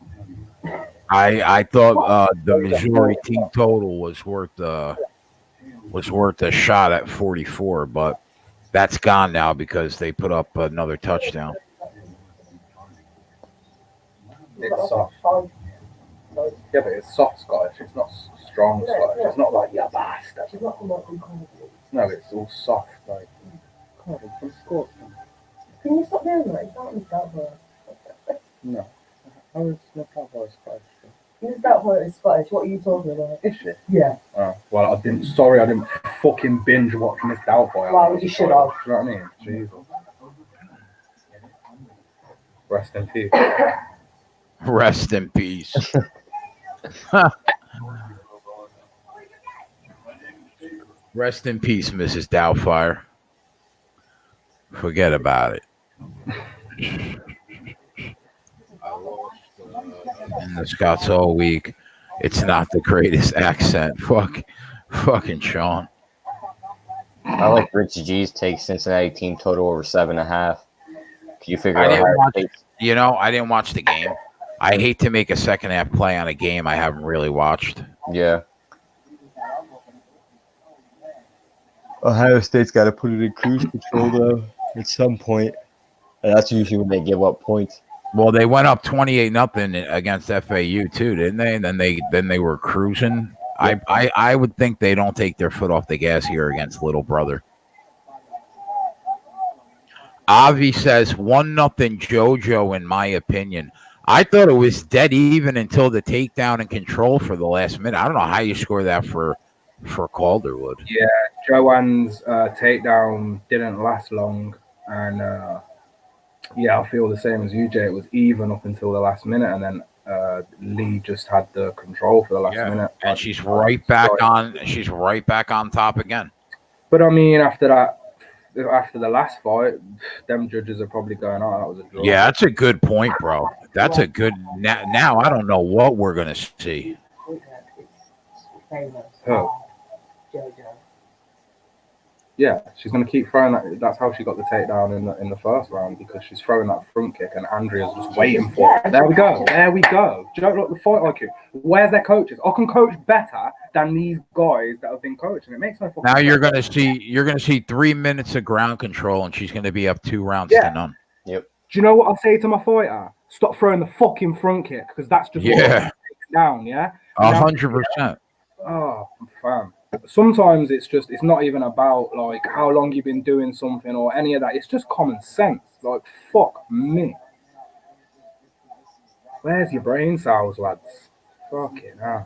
I thought the Missouri team total was worth a shot at 44, but that's gone now because they put up another touchdown. It's soft. Yeah, but it's soft Scottish. It's not strong Scottish. It's not like you bastard. No, it's all soft. Like, God, it's from Scotland. Can you stop doing that? You can't use that word. No. How is my cowboy Scottish? Use that word in Scottish. What are you talking about? Is she? Yeah. Oh, well, I didn't fucking binge watching this Doubtfire. Well, you should have. You know what I mean? Jesus. Rest in peace. Rest in peace. Rest in peace, Mrs. Doubtfire. Forget about it. In the Scots all week. It's not the greatest accent. Fucking Sean. I like Rich G's take Cincinnati team total over 7.5. Can you figure I out didn't how watch, it takes? I didn't watch the game. I hate to make a second half play on a game I haven't really watched. Yeah. Ohio State's got to put it in cruise control though at some point, and that's usually when they give up points. Well, they went up 28-0 against FAU too, didn't they? And then they were cruising. I would think they don't take their foot off the gas here against Little Brother. Avi says 1-0 JoJo. In my opinion, I thought it was dead even until the takedown and control for the last minute. I don't know how you score that for Calderwood. Yeah, Joanne's takedown didn't last long, and yeah, I feel the same as you, Jay. It was even up until the last minute, and then Lee just had the control for the last minute. And she's right back on. She's right back on top again. But I mean, after the last fight, them judges are probably going, "Oh, that was a draw." Yeah, that's a good point, bro. That's a good. Now I don't know what we're gonna see. Famous. Who? JoJo. Yeah, she's going to keep throwing that. That's how she got the takedown in the first round, because she's throwing that front kick and Andrea's just waiting for it. There we go. There we go. Do you know, look, the fight IQ. Where's their coaches? I can coach better than these guys that have been coaching. It makes no fucking Now sense. you're gonna see 3 minutes of ground control, and she's gonna be up 2 rounds to none. Yep. Do you know what I say to my fighter? Stop throwing the fucking front kick, because that's just what takes down. Yeah. 100%. Oh, fam. Sometimes it's not even about like how long you've been doing something or any of that. It's just common sense. Like, fuck me. Where's your brain cells, lads? Fucking hell.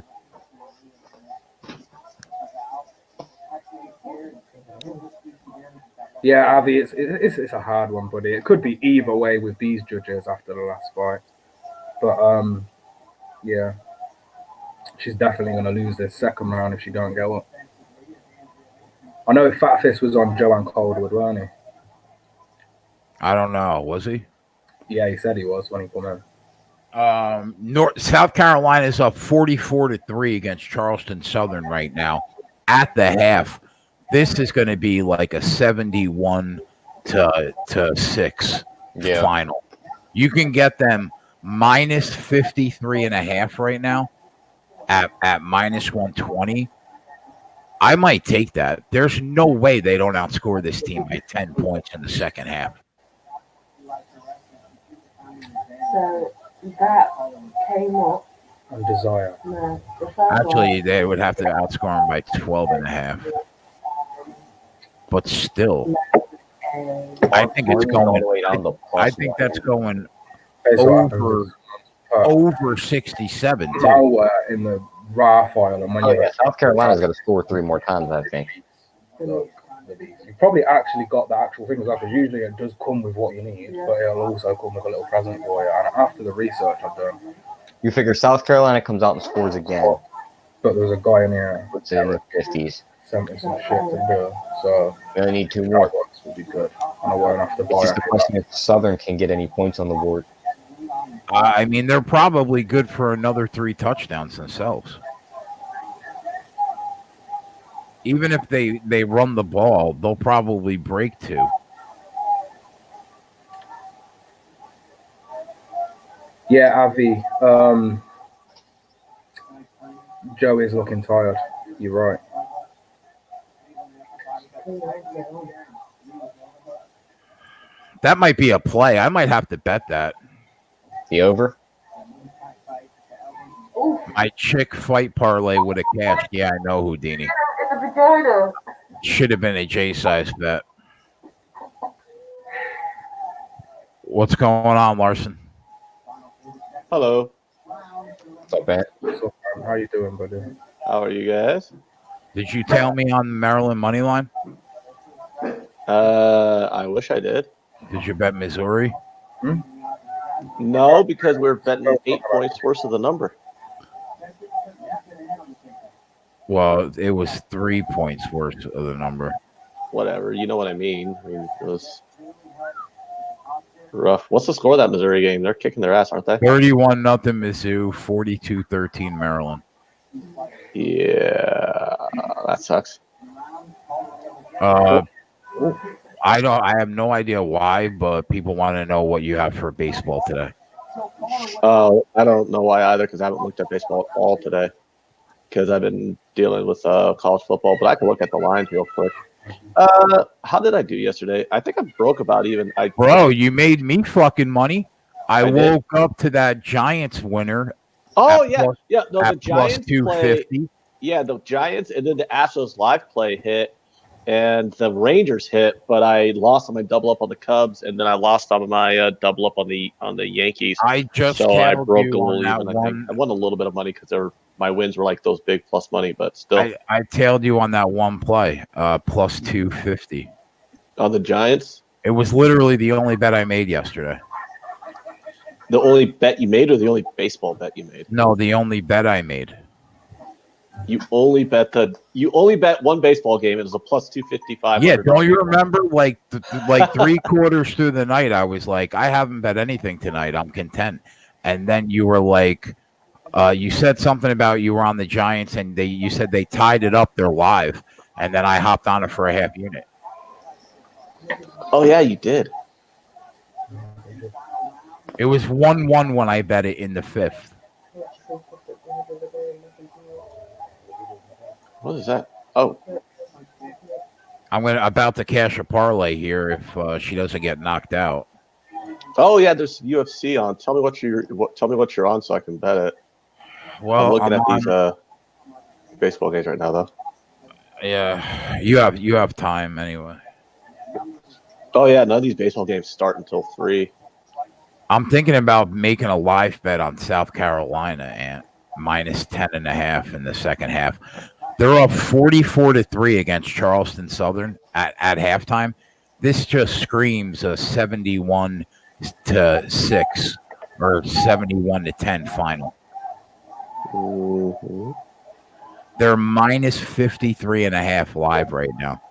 Yeah, Avi, it's a hard one, buddy. It could be either way with these judges after the last fight. But yeah. She's definitely going to lose this second round if she don't go up. I know Fat Fist was on Joanne Calderwood, weren't he? I don't know. Was he? Yeah, he said he was when he came in. South Carolina is up 44-3 against Charleston Southern right now at the half. This is going to be like a 71-6 final. You can get them minus 53.5 right now at minus 120. I might take that. There's no way they don't outscore this team by 10 points in the second half. So that came up. On Desire. No, Actually, they would have to outscore them by 12.5. But still, I think it's going. I think that's going over 67 too. Now in the raw file, and when South Carolina's got to score 3 more times, I think. Look, you probably actually got the actual thing, because usually it does come with what you need, but it'll also come with a little present for you. And after the research I've done, you figure South Carolina comes out and scores again. But there's a guy in here It's in the 50s. sent me some shit to do, so We only need 2 more. would be good. And I won't have to buy It's just the question if Southern can get any points on the board. I mean, they're probably good for another 3 touchdowns themselves. Even if they run the ball, they'll probably break 2. Yeah, Avi. Joe is looking tired. You're right. That might be a play. I might have to bet that. The over? My chick fight parlay would have cashed. Yeah, I know, Houdini. In the vagina. Should have been a J size bet. What's going on, Larson? Hello. What's up, man? So, how you doing, buddy? How are you guys? Did you tell me on the Maryland money line? I wish I did. Did you bet Missouri? No, because we're betting 8 points worse of the number. Well, it was 3 points worse of the number. Whatever. You know what I mean. I mean, it was rough. What's the score of that Missouri game? They're kicking their ass, aren't they? 31-0 Mizzou, 42-13 Maryland. Yeah, that sucks. I have no idea why, but people want to know what you have for baseball today. Oh, I don't know why either, because I haven't looked at baseball at all today. Because I've been dealing with college football, but I can look at the lines real quick. How did I do yesterday? I think I broke about even. Bro, you made me fucking money. I woke up to that Giants winner. Oh yeah, yeah. No, the plus Giants 250. play. Yeah, the Giants, and then the Astros live play hit, and the Rangers hit, but I lost on my double up on the Cubs, and then I lost on my double up on the Yankees. I just so I broke you a on little that even. one. I think I won a little bit of money because my wins were like those big plus money, but still. I tailed you on that one play, plus 250. On the Giants? It was literally the only bet I made yesterday. The only bet you made, or the only baseball bet you made? No, the only bet I made. You only bet one baseball game. It was a plus 255. Yeah, don't you remember? Like 3 quarters through the night, I was like, I haven't bet anything tonight. I'm content. And then you were like, you said something about you were on the Giants, and you said they tied it up. They're live, and then I hopped on it for a half unit. Oh yeah, you did. It was 1-1 when I bet it in the 5th. What is that? Oh, I'm about to cash a parlay here if she doesn't get knocked out. Oh yeah, there's UFC on. Tell me what you're on so I can bet it. Well, I'm looking at these baseball games right now, though. Yeah, you have time anyway. Oh yeah, none of these baseball games start until 3. I'm thinking about making a live bet on South Carolina and minus 10.5 in the second half. They're up 44-3 against Charleston Southern at halftime. This just screams a 71-6 or 71-10 final. Mm-hmm. They're minus 53.5 live right now.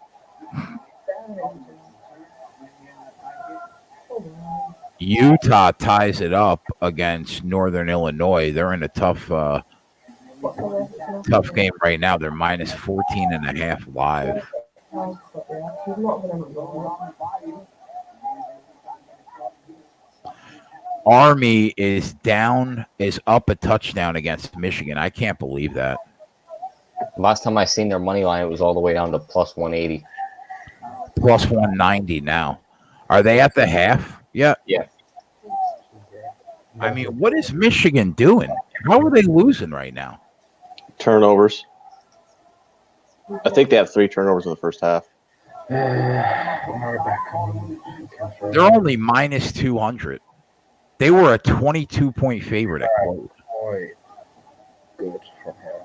Utah ties it up against Northern Illinois. They're in a tough game right now. They're minus 14.5 live. Army is up a touchdown against Michigan. I can't believe that. Last time I seen their money line, it was all the way down to plus 180. Plus 190 now. Are they at the half yet? Yeah. I mean, what is Michigan doing? How are they losing right now? Turnovers. I think they have 3 turnovers in the first half. They're only minus 200. They were a 22-point favorite at close. Good for her.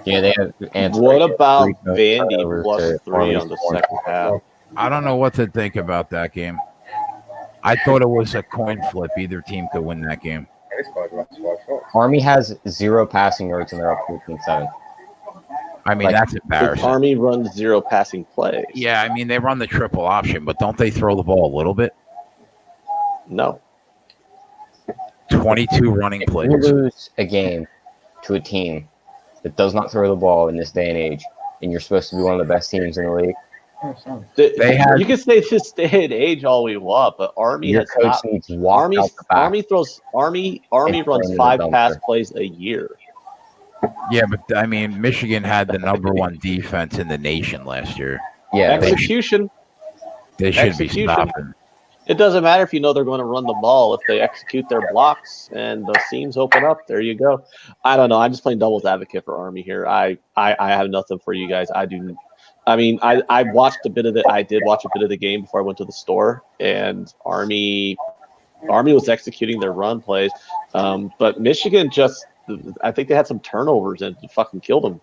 Yeah, they have. What about Vandy plus 3 on the second half? I don't know what to think about that game. I thought it was a coin flip. Either team could win that game. Army has 0 passing yards and they're up 14-7. I mean, that's embarrassing. Army runs 0 passing plays. Yeah, I mean, they run the triple option, but don't they throw the ball a little bit? No. 22 running plays. If you lose a game to a team that does not throw the ball in this day and age, and you're supposed to be one of the best teams in the league, They had You can say this day and age all we want, but Army Your has coach not. needs to walk out the back. Army and runs throw in 5 the pass dumpster. plays a year. yeah, but I mean, Michigan had the #1 defense in the nation last year. Yeah, Execution. They should be Execution. stopping. It doesn't matter if you know they're going to run the ball. If they execute their blocks and the seams open up, there you go. I don't know. I'm just playing devil's advocate for Army here. I have nothing for you guys. I watched a bit of it. I did watch a bit of the game before I went to the store, and Army was executing their run plays. But Michigan I think they had some turnovers and fucking killed them.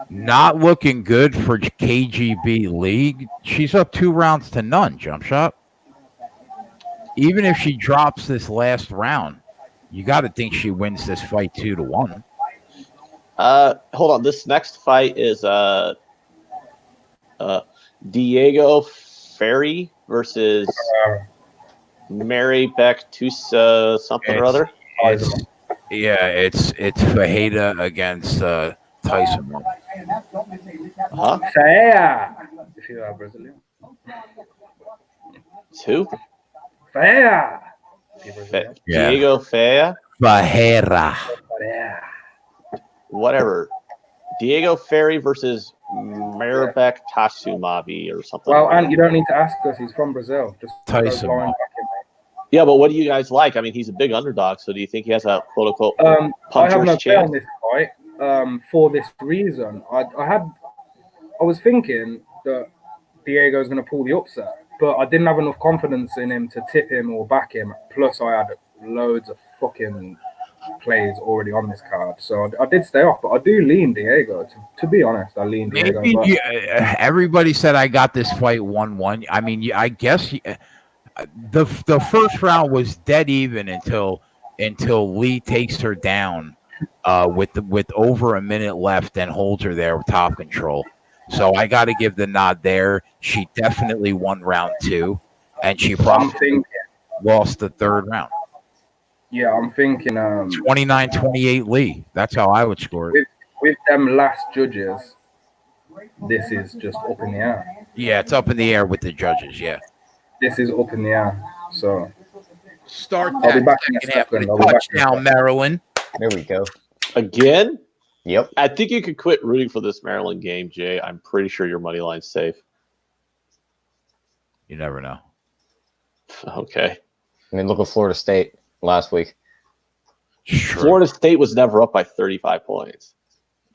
Not looking good for KGB League. She's up 2-0 jump shot. Even if she drops this last round, you got to think she wins this fight 2-1. Hold on. This next fight is Diego Ferry versus Mary Beck Tusa something or other. It's Fajeda against Tyson. Huh? Feia. If you are Brazilian. Who? Feia. Diego Feia. Fajera. Yeah. Whatever. Diego Ferry versus Maribek Tasumabi or something. Well, and you don't need to ask us. He's from Brazil. Just Tyson. go blind back in, mate. Yeah, but what do you guys like? I mean, he's a big underdog, so do you think he has a quote unquote I have puncher's no play chance? on this fight for this reason. I was thinking that Diego's going to pull the upset, but I didn't have enough confidence in him to tip him or back him. Plus, I had loads of fucking plays already on this card, so I did stay off. But I do lean Diego. To be honest, I lean Diego. Maybe But everybody said I got this fight 1-1. I mean, I guess the first round was dead even until Lee takes her down with over a minute left and holds her there with top control. So I got to give the nod there. She definitely won round 2, and she probably lost the third round. Yeah, I'm thinking 29-28 Lee. That's how I would score it. With them last judges, this is just up in the air. Yeah, it's up in the air with the judges. Yeah. This is up in the air. So Start I'll be that back in a second half with second. a I'll be back in a touchdown, second. Maryland. There we go. Again? Yep. I think you could quit rooting for this Maryland game, Jay. I'm pretty sure your money line's safe. You never know. Okay. I mean, look at Florida State last week. Sure. Florida State was never up by 35 points.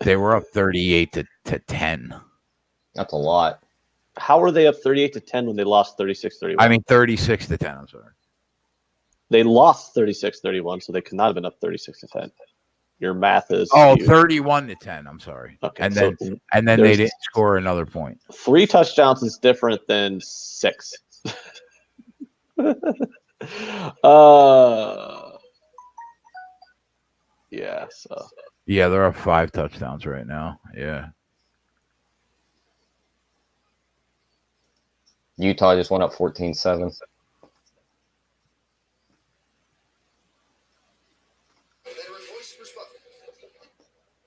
They were up 38 to 10. That's a lot. How were they up 38-10 when they lost 36-31? I mean 36 to 10. I'm sorry. They lost 36-31, so they could not have been up 36-10. Your math is 31 to 10. I'm sorry. Okay, And so then they didn't score another point. 3 touchdowns is different than 6. Yeah, so Yeah, they're up 5 touchdowns right now. Yeah. Utah just went up 14-7.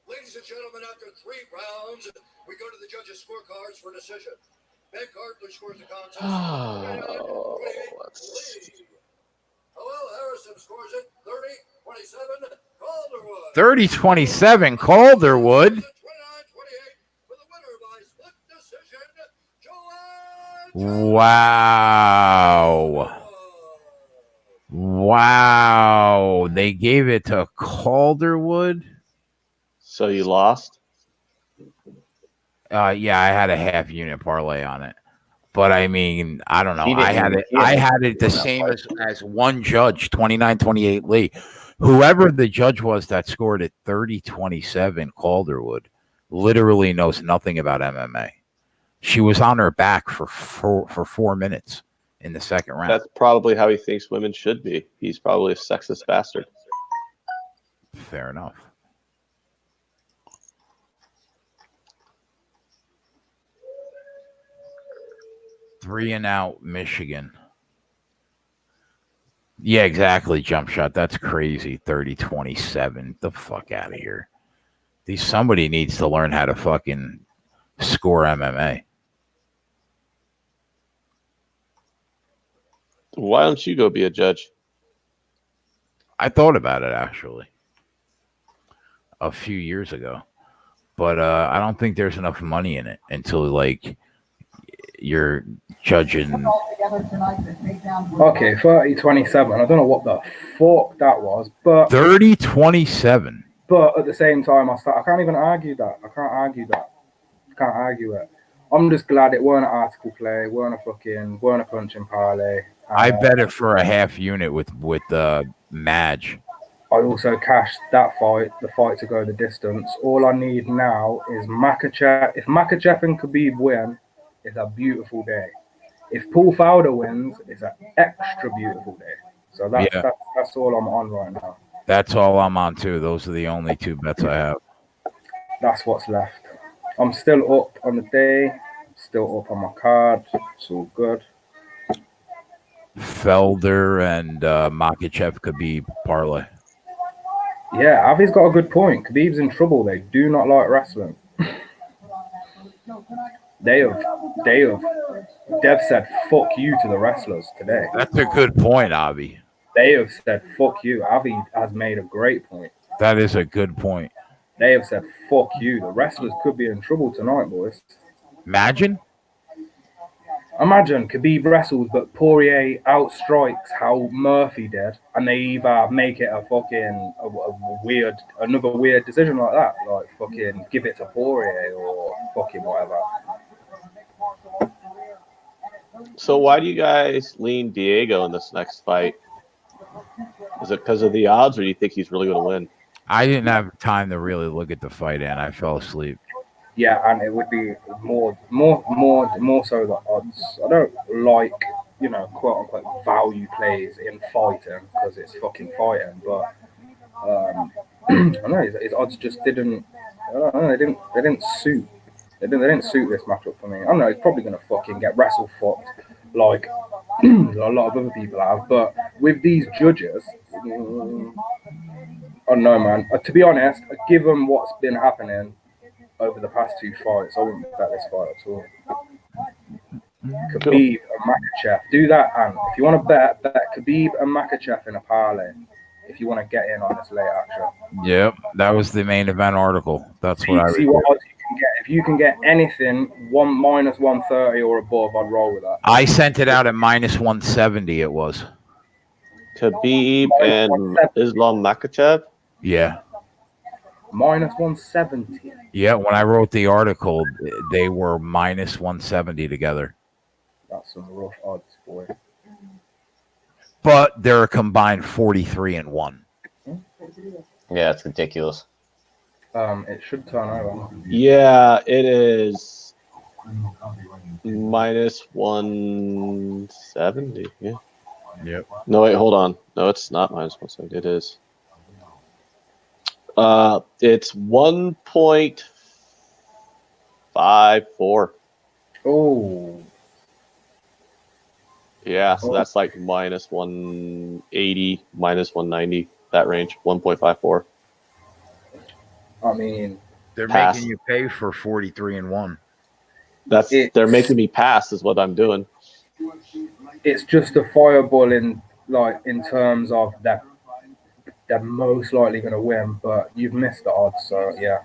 Ladies and gentlemen, after 3 rounds, we go to the judges' scorecards for decision. Ben Cartley scores the contest. Howell Harrison scores it 30-27. Calderwood. 30-27 Calderwood. 29-28 for the winner by split decision. Joanne. Wow. They gave it to Calderwood. So you lost? Yeah, I had a half unit parlay on it. But I mean, I don't know. He didn't- I had it the same as one judge, 29-28 Lee. Whoever the judge was that scored it 30-27 Calderwood literally knows nothing about MMA. She was on her back for 4 minutes in the second round. That's probably how he thinks women should be. He's probably a sexist bastard. Fair enough. Three and out, Michigan. Yeah, exactly. Jump shot. That's crazy. 30-27. The fuck out of here. Somebody needs to learn how to fucking score MMA. Why don't you go be a judge? I thought about it actually a few years ago, but I don't think there's enough money in it until like you're judging. Okay, 30-27. I don't know what the fuck that was, but 30-27. But at the same time, I can't even argue that. I can't argue that. Can't argue it. I'm just glad it weren't an article play, weren't a punching parlay. I bet it for a half unit with Madge. I also cashed that fight, the fight to go the distance. All I need now is Makhachev. If Makhachev and Khabib win, it's a beautiful day. If Paul Fowler wins, it's an extra beautiful day. So that's all I'm on right now. That's all I'm on too. Those are the only two bets I have. That's what's left. I'm still up on the day, still up on my card. It's all good. Felder and Makhachev Khabib parlay. Yeah, Avi's got a good point. Khabib's in trouble. They do not like wrestling. Dev said fuck you to the wrestlers today. That's a good point, Avi. They have said fuck you. Avi has made a great point. That is a good point. They have said fuck you. The wrestlers could be in trouble tonight, boys. Imagine Khabib wrestles, but Poirier outstrikes how Murphy did, and they either make it a fucking another weird decision like that, like fucking give it to Poirier or fucking whatever. So why do you guys lean Diego in this next fight? Is it because of the odds, or do you think he's really going to win? I didn't have time to really look at the fight, and I fell asleep. Yeah, and it would be more so the odds. I don't like, quote unquote value plays in fighting because it's fucking fighting. But I don't know, his odds just didn't. I don't know, they didn't suit. They didn't suit this matchup for me. I don't know. He's probably gonna fucking get wrestle fucked like a lot of other people have. But with these judges, I don't know, man. To be honest, given what's been happening over the past two fights, I wouldn't bet this fight at all. Khabib and Makhachev. Do that, and if you want to bet Khabib and Makhachev in a parlay. If you want to get in on this late action. Yep, that was the main event article. That's what I see what odds you can get. If you can get anything minus 130 or above, I'd roll with that. I sent it out at minus 170. It was Khabib and Islam Makhachev. Yeah. Minus 170. Yeah, when I wrote the article, they were minus 170 together. That's some rough odds, boy. But they're a combined 43-1. Yeah, it's ridiculous. It should turn over. Yeah, it is minus 170. Yeah. Yep. No, wait, hold on. No, it's not minus 170. It is. It's 1.54. Oh. Yeah, so that's like minus 180, minus 190, that range, 1.54. I mean, they're making you pay for 43-1. They're making me pass, is what I'm doing. It's just a fireball in terms of that they're most likely going to win, but you've missed the odds, so yeah.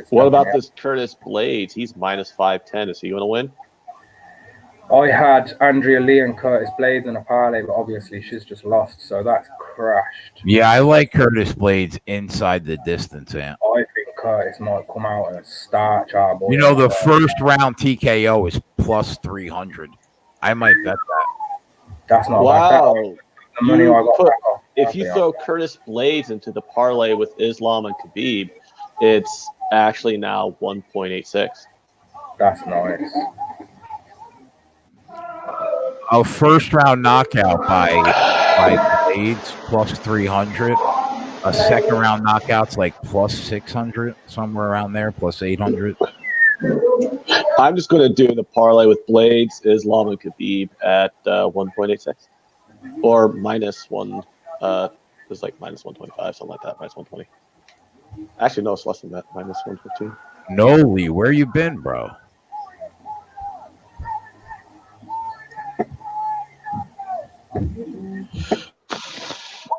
What about this Curtis Blades? He's minus 510. Is he going to win? I had Andrea Lee and Curtis Blades in a parlay, but obviously she's just lost, so that's crashed. Yeah, I like Curtis Blades inside the distance, Ant. I think Curtis might come out and start Charbel. The first round TKO is plus 300. I might bet that. That's not wow. bad. The money I got if you throw Curtis Blades into the parlay with Islam and Khabib, it's actually now 1.86. That's nice. A first round knockout by Blades plus 300. A second round knockout's like plus 600, somewhere around there, plus 800. I'm just going to do the parlay with Blades, Islam, and Khabib at 1.86. Or minus 1. It's like minus 125, something like that, minus 120. Actually, no, it's less than that, minus 115. No, Lee, where you been, bro?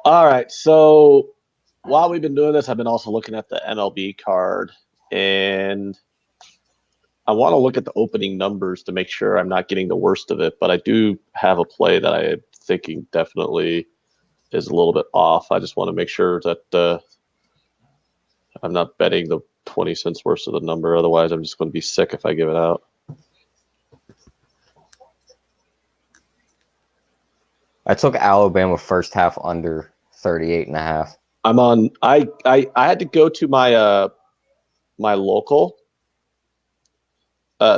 All right. So while we've been doing this, I've been also looking at the MLB card, and I want to look at the opening numbers to make sure I'm not getting the worst of it. But I do have a play that I am thinking definitely is a little bit off. I just want to make sure that I'm not betting the 20 cents worse of the number. Otherwise, I'm just going to be sick if I give it out. I took Alabama first half under 38.5. I'm on. I had to go to my my local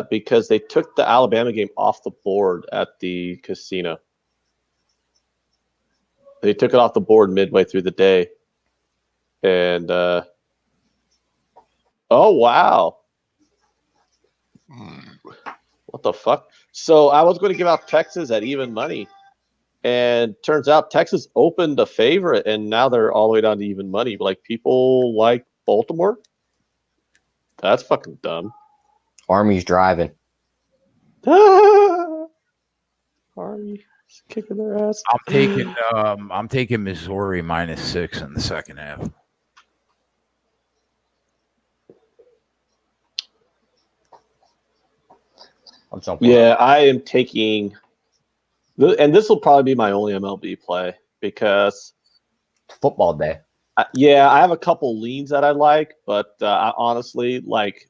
because they took the Alabama game off the board at the casino. They took it off the board midway through the day, and oh wow, what the fuck? So I was going to give out Texas at even money. And turns out Texas opened a favorite, and now they're all the way down to even money. Like, people like Baltimore? That's fucking dumb. Army's driving. Army's kicking their ass. I'm taking Missouri -6 in the second half. I'm jumping. Yeah, I am taking, and this will probably be my only MLB play because Football day. Yeah, I have a couple leans that I like, but I honestly like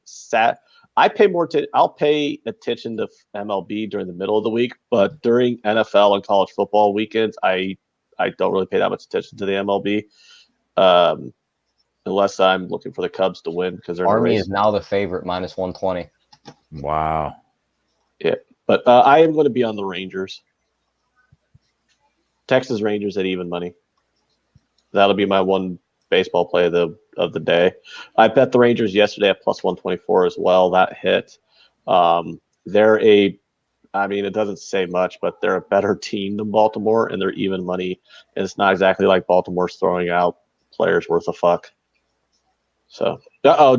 I pay more. I'll pay attention to MLB during the middle of the week, but during NFL and college football weekends, I don't really pay that much attention to the MLB, unless I'm looking for the Cubs to win because they're Army is now the favorite -120. Wow. Yeah, but I am going to be on the Rangers. Texas Rangers at even money. That'll be my one baseball play of the day. I bet the Rangers yesterday at +124 as well. That hit. They're it doesn't say much, but they're a better team than Baltimore, and they're even money. And it's not exactly like Baltimore's throwing out players worth a fuck. So,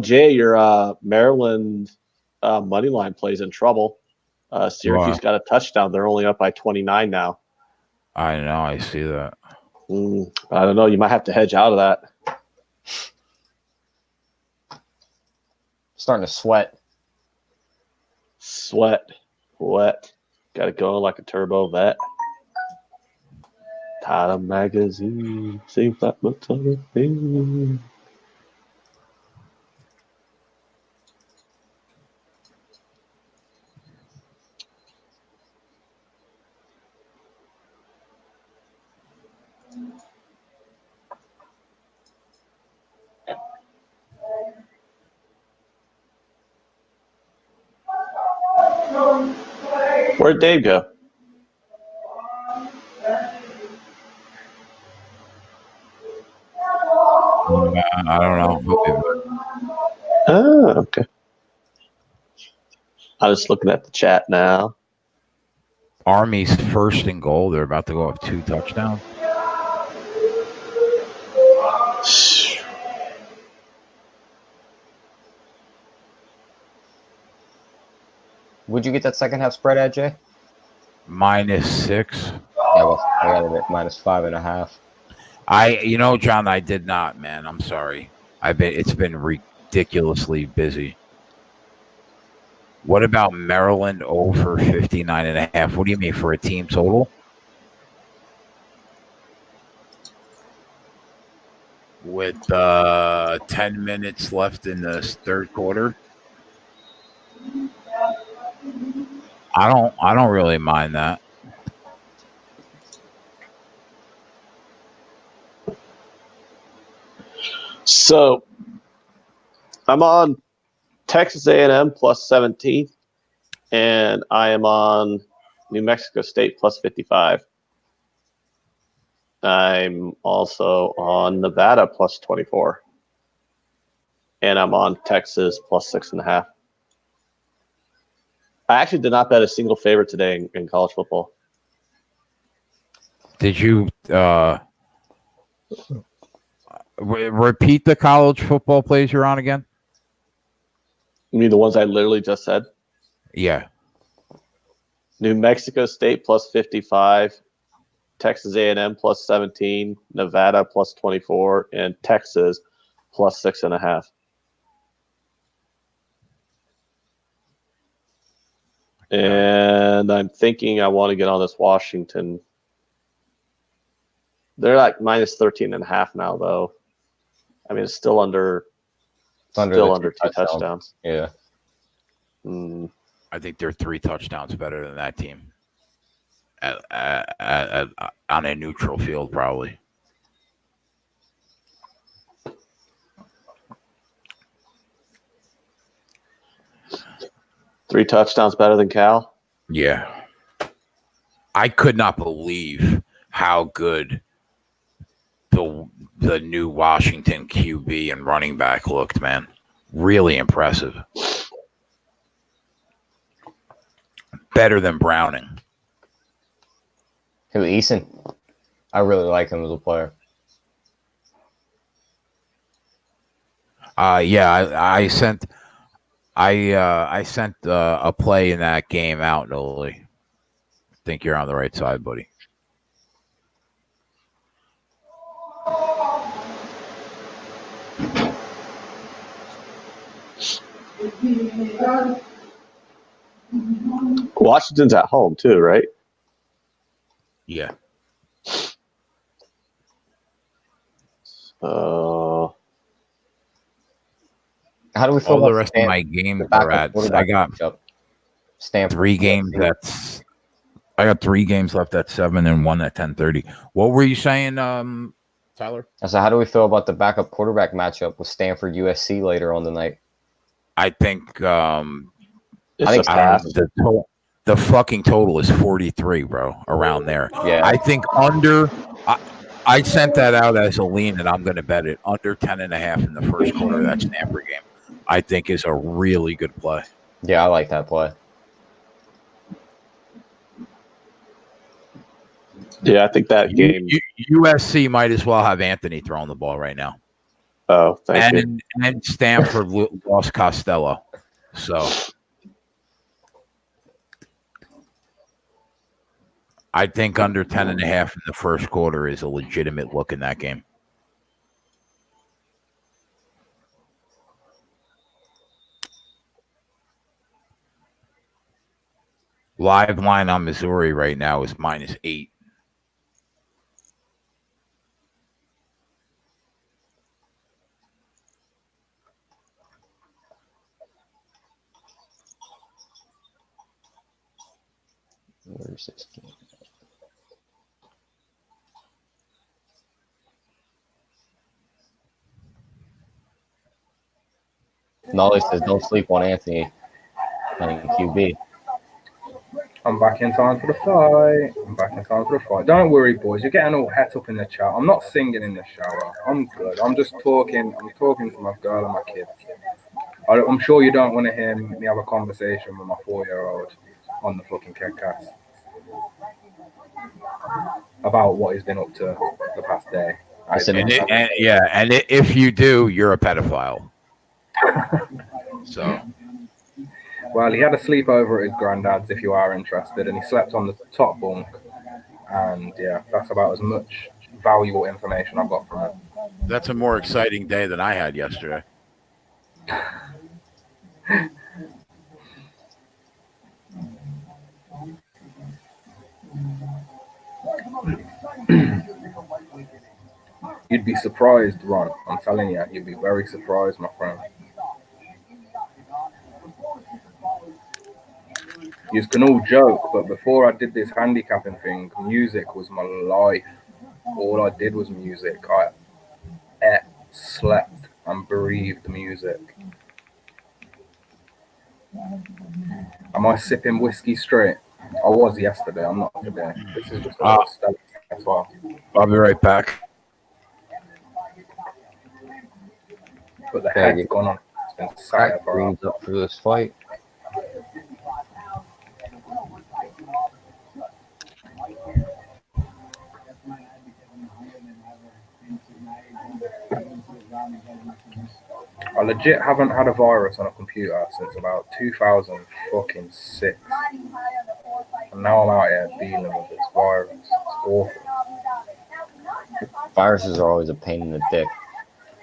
Jay, your Maryland money line plays in trouble. Syracuse got a touchdown. They're only up by 29 now. I know. I see that. I don't know. You might have to hedge out of that. Starting to sweat. Wet. Got it going like a turbo vet. Title magazine. Seems like much of a thing. Where'd Dave go? I don't know. Oh, okay. I was looking at the chat now. Army's first and goal. They're about to go up 2 touchdowns. Would you get that second half spread at, Jay? -6. Yeah, well, I got it at -5.5. John, I did not, man. I'm sorry. It's been ridiculously busy. What about Maryland over 59.5? What do you mean, for a team total? With 10 minutes left in the third quarter? I don't really mind that. So I'm on Texas A&M +17, and I am on New Mexico State +55. I'm also on Nevada +24, and I'm on Texas +6.5. I actually did not bet a single favorite today in college football. Did you repeat the college football plays you're on again? You mean the ones I literally just said? Yeah. New Mexico State +55, Texas A&M plus 17, Nevada plus 24, and Texas plus 6.5. And I'm thinking I want to get on this Washington. They're like minus 13.5 now, though. I mean, it's still under. Still under 2 touchdowns. Yeah. I think they're 3 touchdowns better than that team. On a neutral field, probably. Three touchdowns better than Cal? Yeah. I could not believe how good the new Washington QB and running back looked, man. Really impressive. Better than Browning. Who, Eason? I really like him as a player. Yeah, I sent a play in that game out, Noli. I think you're on the right side, buddy. Washington's at home too, right? Yeah. How do we feel all about the rest of my games are at? I got Stanford 3 games. I got 3 games left at 7 and 1 at 10:30. What were you saying, Tyler? So how do we feel about the backup quarterback matchup with Stanford USC later on the night? I think the the fucking total is 43, bro, around there. Yeah. I think under. I sent that out as a lean, and I'm going to bet it under 10.5 in the first quarter of that Stanford game. I think is a really good play. Yeah, I like that play. Yeah, I think that game. USC might as well have Anthony throwing the ball right now. Oh, thank you. And Stanford lost Costello. So I think under 10.5 in the first quarter is a legitimate look in that game. Live line on Missouri right now is -8. Where's this game? Nolly says, don't sleep on Anthony playing QB. I'm back in time for the fight. Don't worry, boys. You're getting all het up in the chat. I'm not singing in the shower. I'm good. I'm just talking. I'm talking to my girl and my kids. I'm sure you don't want to hear me have a conversation with my 4-year-old on the fucking KidCast about what he's been up to the past day. And if you do, you're a pedophile. So. Well, he had a sleepover at his granddad's, if you are interested, and he slept on the top bunk. And yeah, that's about as much valuable information I've got from him. That's a more exciting day than I had yesterday. You'd be surprised, Ron. I'm telling you, you'd be very surprised, my friend. You can all joke, but before I did this handicapping thing, music was my life. All I did was music. I ate, slept, and breathed music. Am I sipping whiskey straight? I was yesterday. I'm not today. This is just a study as well. I'll be right back. But the head's gone on. It's been sat brings up for this fight. I legit haven't had a virus on a computer since about 2006. And now I'm out here dealing with this virus. It's awful. Viruses are always a pain in the dick.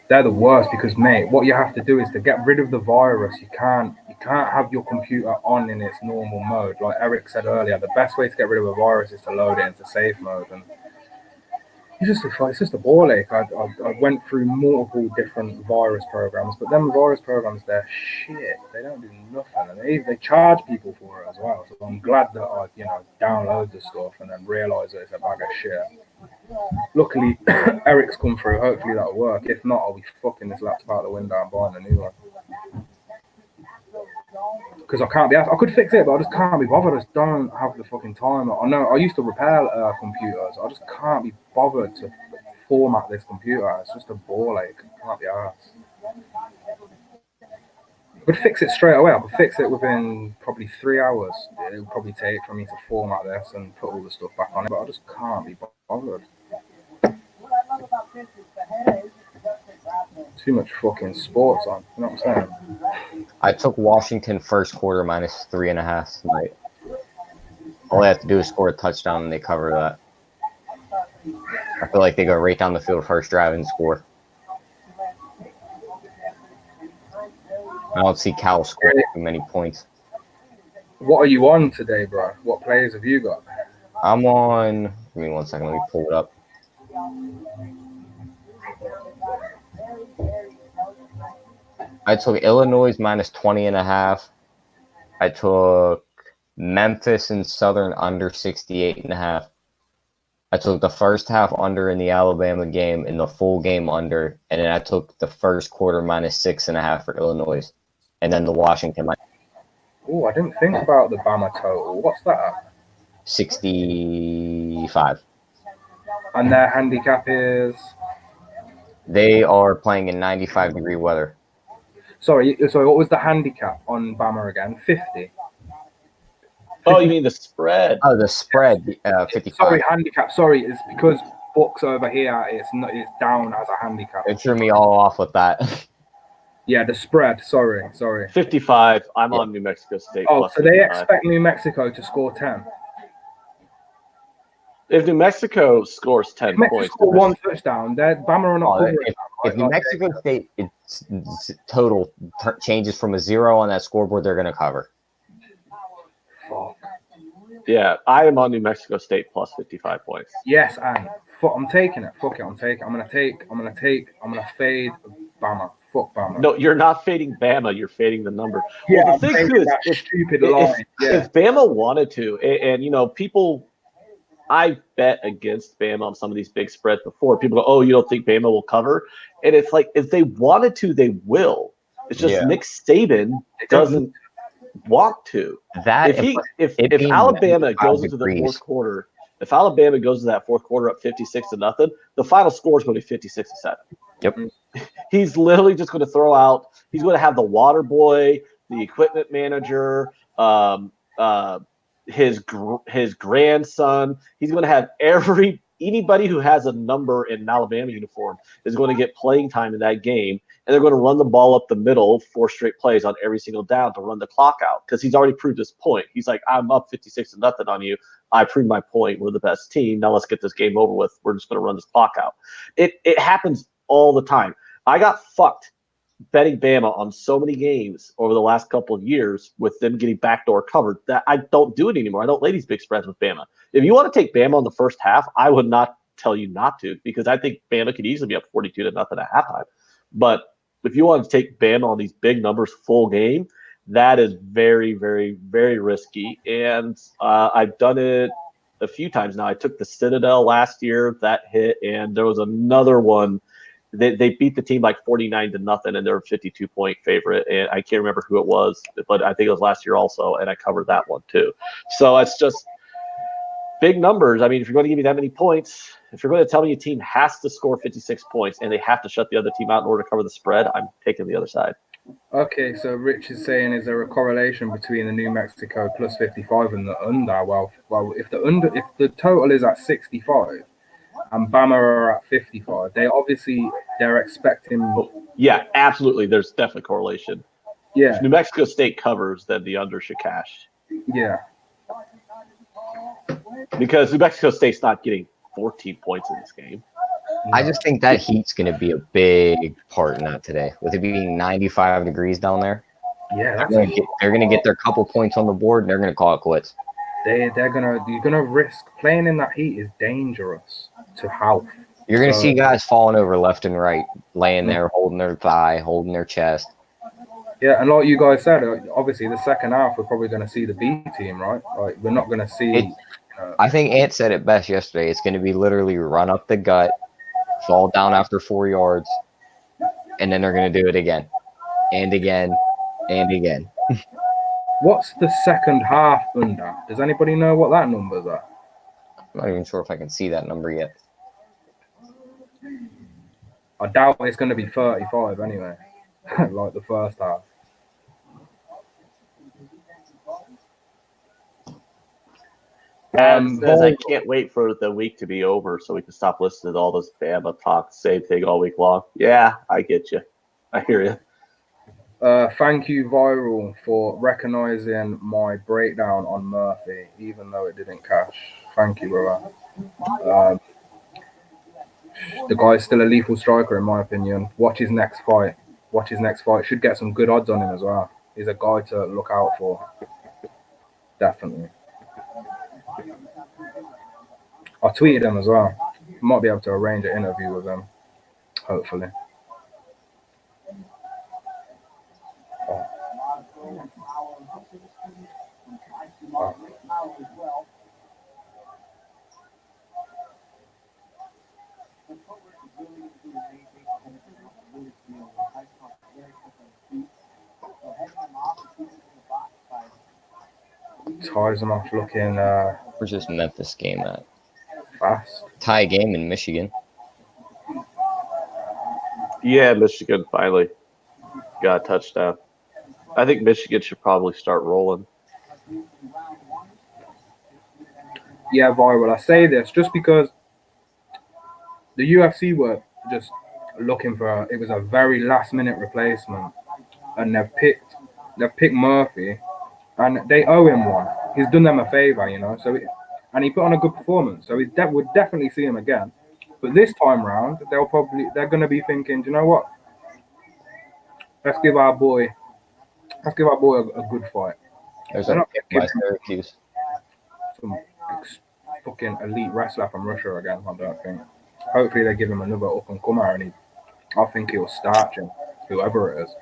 They're the worst because, mate, what you have to do is to get rid of the virus. You can't have your computer on in its normal mode. Like Eric said earlier, the best way to get rid of a virus is to load it into safe mode. And it's just a ball ache. I went through multiple different virus programs, but them virus programs, they're shit. They don't do nothing, and they charge people for it as well. So I'm glad that I download the stuff and then realise that it's a bag of shit. Luckily, Eric's come through. Hopefully that'll work. If not, I'll be fucking this laptop out the window and buying a new one. Because I could fix it, but I just can't be bothered. I just don't have the fucking time. I know I used to repair computers. I just can't be bothered to format this computer. It's just a ball ache. I can't be arsed. I could fix it straight away. I could fix it within probably 3 hours. It would probably take for me to format this and put all the stuff back on it, but I just can't be bothered. Too much fucking sports on. You know what I'm saying? I took Washington first quarter minus 3.5 tonight. All they have to do is score a touchdown and they cover that. I feel like they go right down the field first drive and score. I don't see Cal scoring many points. What are you on today, bro? What players have you got? I'm on. Give me 1 second. Let me pull it up. I took Illinois minus 20.5. I took Memphis and Southern under 68.5. I took the first half under in the Alabama game and the full game under, and then I took the first quarter minus 6.5 for Illinois, and then the Washington. Oh, I didn't think about the Bama total. What's that at? 65. And their handicap is? They are playing in 95-degree weather. Sorry, what was the handicap on Bama again? 50? Oh, you mean the spread? Oh, the spread, 55. Sorry, handicap. Sorry, it's because books over here, it's down as a handicap. It threw me all off with that. Yeah, the spread. Sorry. 55. I'm on New Mexico State. Oh, plus so they 55. expect New Mexico to score 10. If New Mexico scores 10 points, score one touchdown. Bama are not covering. If New Mexico State its total changes from a 0 on that scoreboard, they're going to cover. Fuck. Yeah, I am on New Mexico State plus 55 points. Yes, and I'm taking it. Fuck it, I'm gonna fade Bama. Fuck Bama. No, you're not fading Bama. You're fading the number. Yeah, well, the thing too is, if Bama wanted to, and people, I bet against Bama on some of these big spreads before. People go, "Oh, you don't think Bama will cover?" And it's like, if they wanted to, they will. It's just Nick Saban doesn't want to. If Alabama goes into the fourth quarter, if Alabama goes to that fourth quarter up 56-0, the final score is going to be 56-7. Yep. He's literally just going to throw out. He's going to have the water boy, the equipment manager, his grandson. He's going to have anybody who has a number in an Alabama uniform is going to get playing time in that game, and they're going to run the ball up the middle 4 straight plays on every single down to run the clock out, because he's already proved his point. He's like, I'm up 56-0 on you. I proved my point. We're the best team. Now let's get this game over with. We're just going to run this clock out. It happens all the time. I got fucked betting Bama on so many games over the last couple of years with them getting backdoor covered that I don't do it anymore. I don't lay these big spreads with Bama. If you want to take Bama on the first half, I would not tell you not to, because I think Bama could easily be up 42-0 at halftime. But if you want to take Bama on these big numbers full game, that is very, very, very risky. And I've done it a few times now. I took the Citadel last year, that hit, and there was another one. They beat the team like 49-0, and they're a 52-point favorite. And I can't remember who it was, but I think it was last year also, and I covered that one too. So it's just big numbers. I mean, if you're going to give me that many points, if you're going to tell me a team has to score 56 points and they have to shut the other team out in order to cover the spread, I'm taking the other side. Okay, so Rich is saying, is there a correlation between the New Mexico plus 55 and the under? Well, if the total is at 65 and Bama are at 55, they're expecting. Yeah, absolutely. There's definitely correlation. Yeah. If New Mexico State covers, then the under should cash. Yeah. Because New Mexico State's not getting 14 points in this game. I just think that heat's going to be a big part in that today. With it being 95 degrees down there, Yeah, they're going to get their couple points on the board, and they're going to call it quits. You're gonna risk playing in that heat is dangerous to health. You're going to see guys falling over left and right, laying there, holding their thigh, holding their chest. Yeah, and like you guys said, obviously the second half we're probably going to see the B team, right? Like we're not going to see. I think Ant said it best yesterday. It's going to be literally run up the gut, fall down after 4 yards, and then they're going to do it again, and again, and again. What's the second half under? Does anybody know what that number's at? I'm not even sure if I can see that number yet. I doubt it's going to be 35 anyway, like the first half. Says I can't wait for the week to be over so we can stop listening to all this Bama talk, same thing all week long. Yeah, I get you. I hear you. Thank you, Viral, for recognizing my breakdown on Murphy, even though it didn't cash. Thank you, brother. The guy's still a lethal striker, in my opinion. Watch his next fight. Should get some good odds on him as well. He's a guy to look out for. Definitely. I tweeted him as well. Might be able to arrange an interview with him, hopefully. Ties him off looking Where's this Memphis game at? Fast. Tie game in Michigan. Yeah, Michigan finally got a touchdown. I think Michigan should probably start rolling. Yeah, Viral. I say this just because the UFC were just looking for it was a very last minute replacement, and they've picked Murphy, and they owe him one. He's done them a favor, you know. So and he put on a good performance, so we'll definitely see him again. But this time round, they're going to be thinking, do you know what? Let's give our boy a good fight. There's a pick by Syracuse. Some fucking elite wrestler from Russia again, I don't think. Hopefully they give him another up and comer, and I think he'll starch him, whoever it is.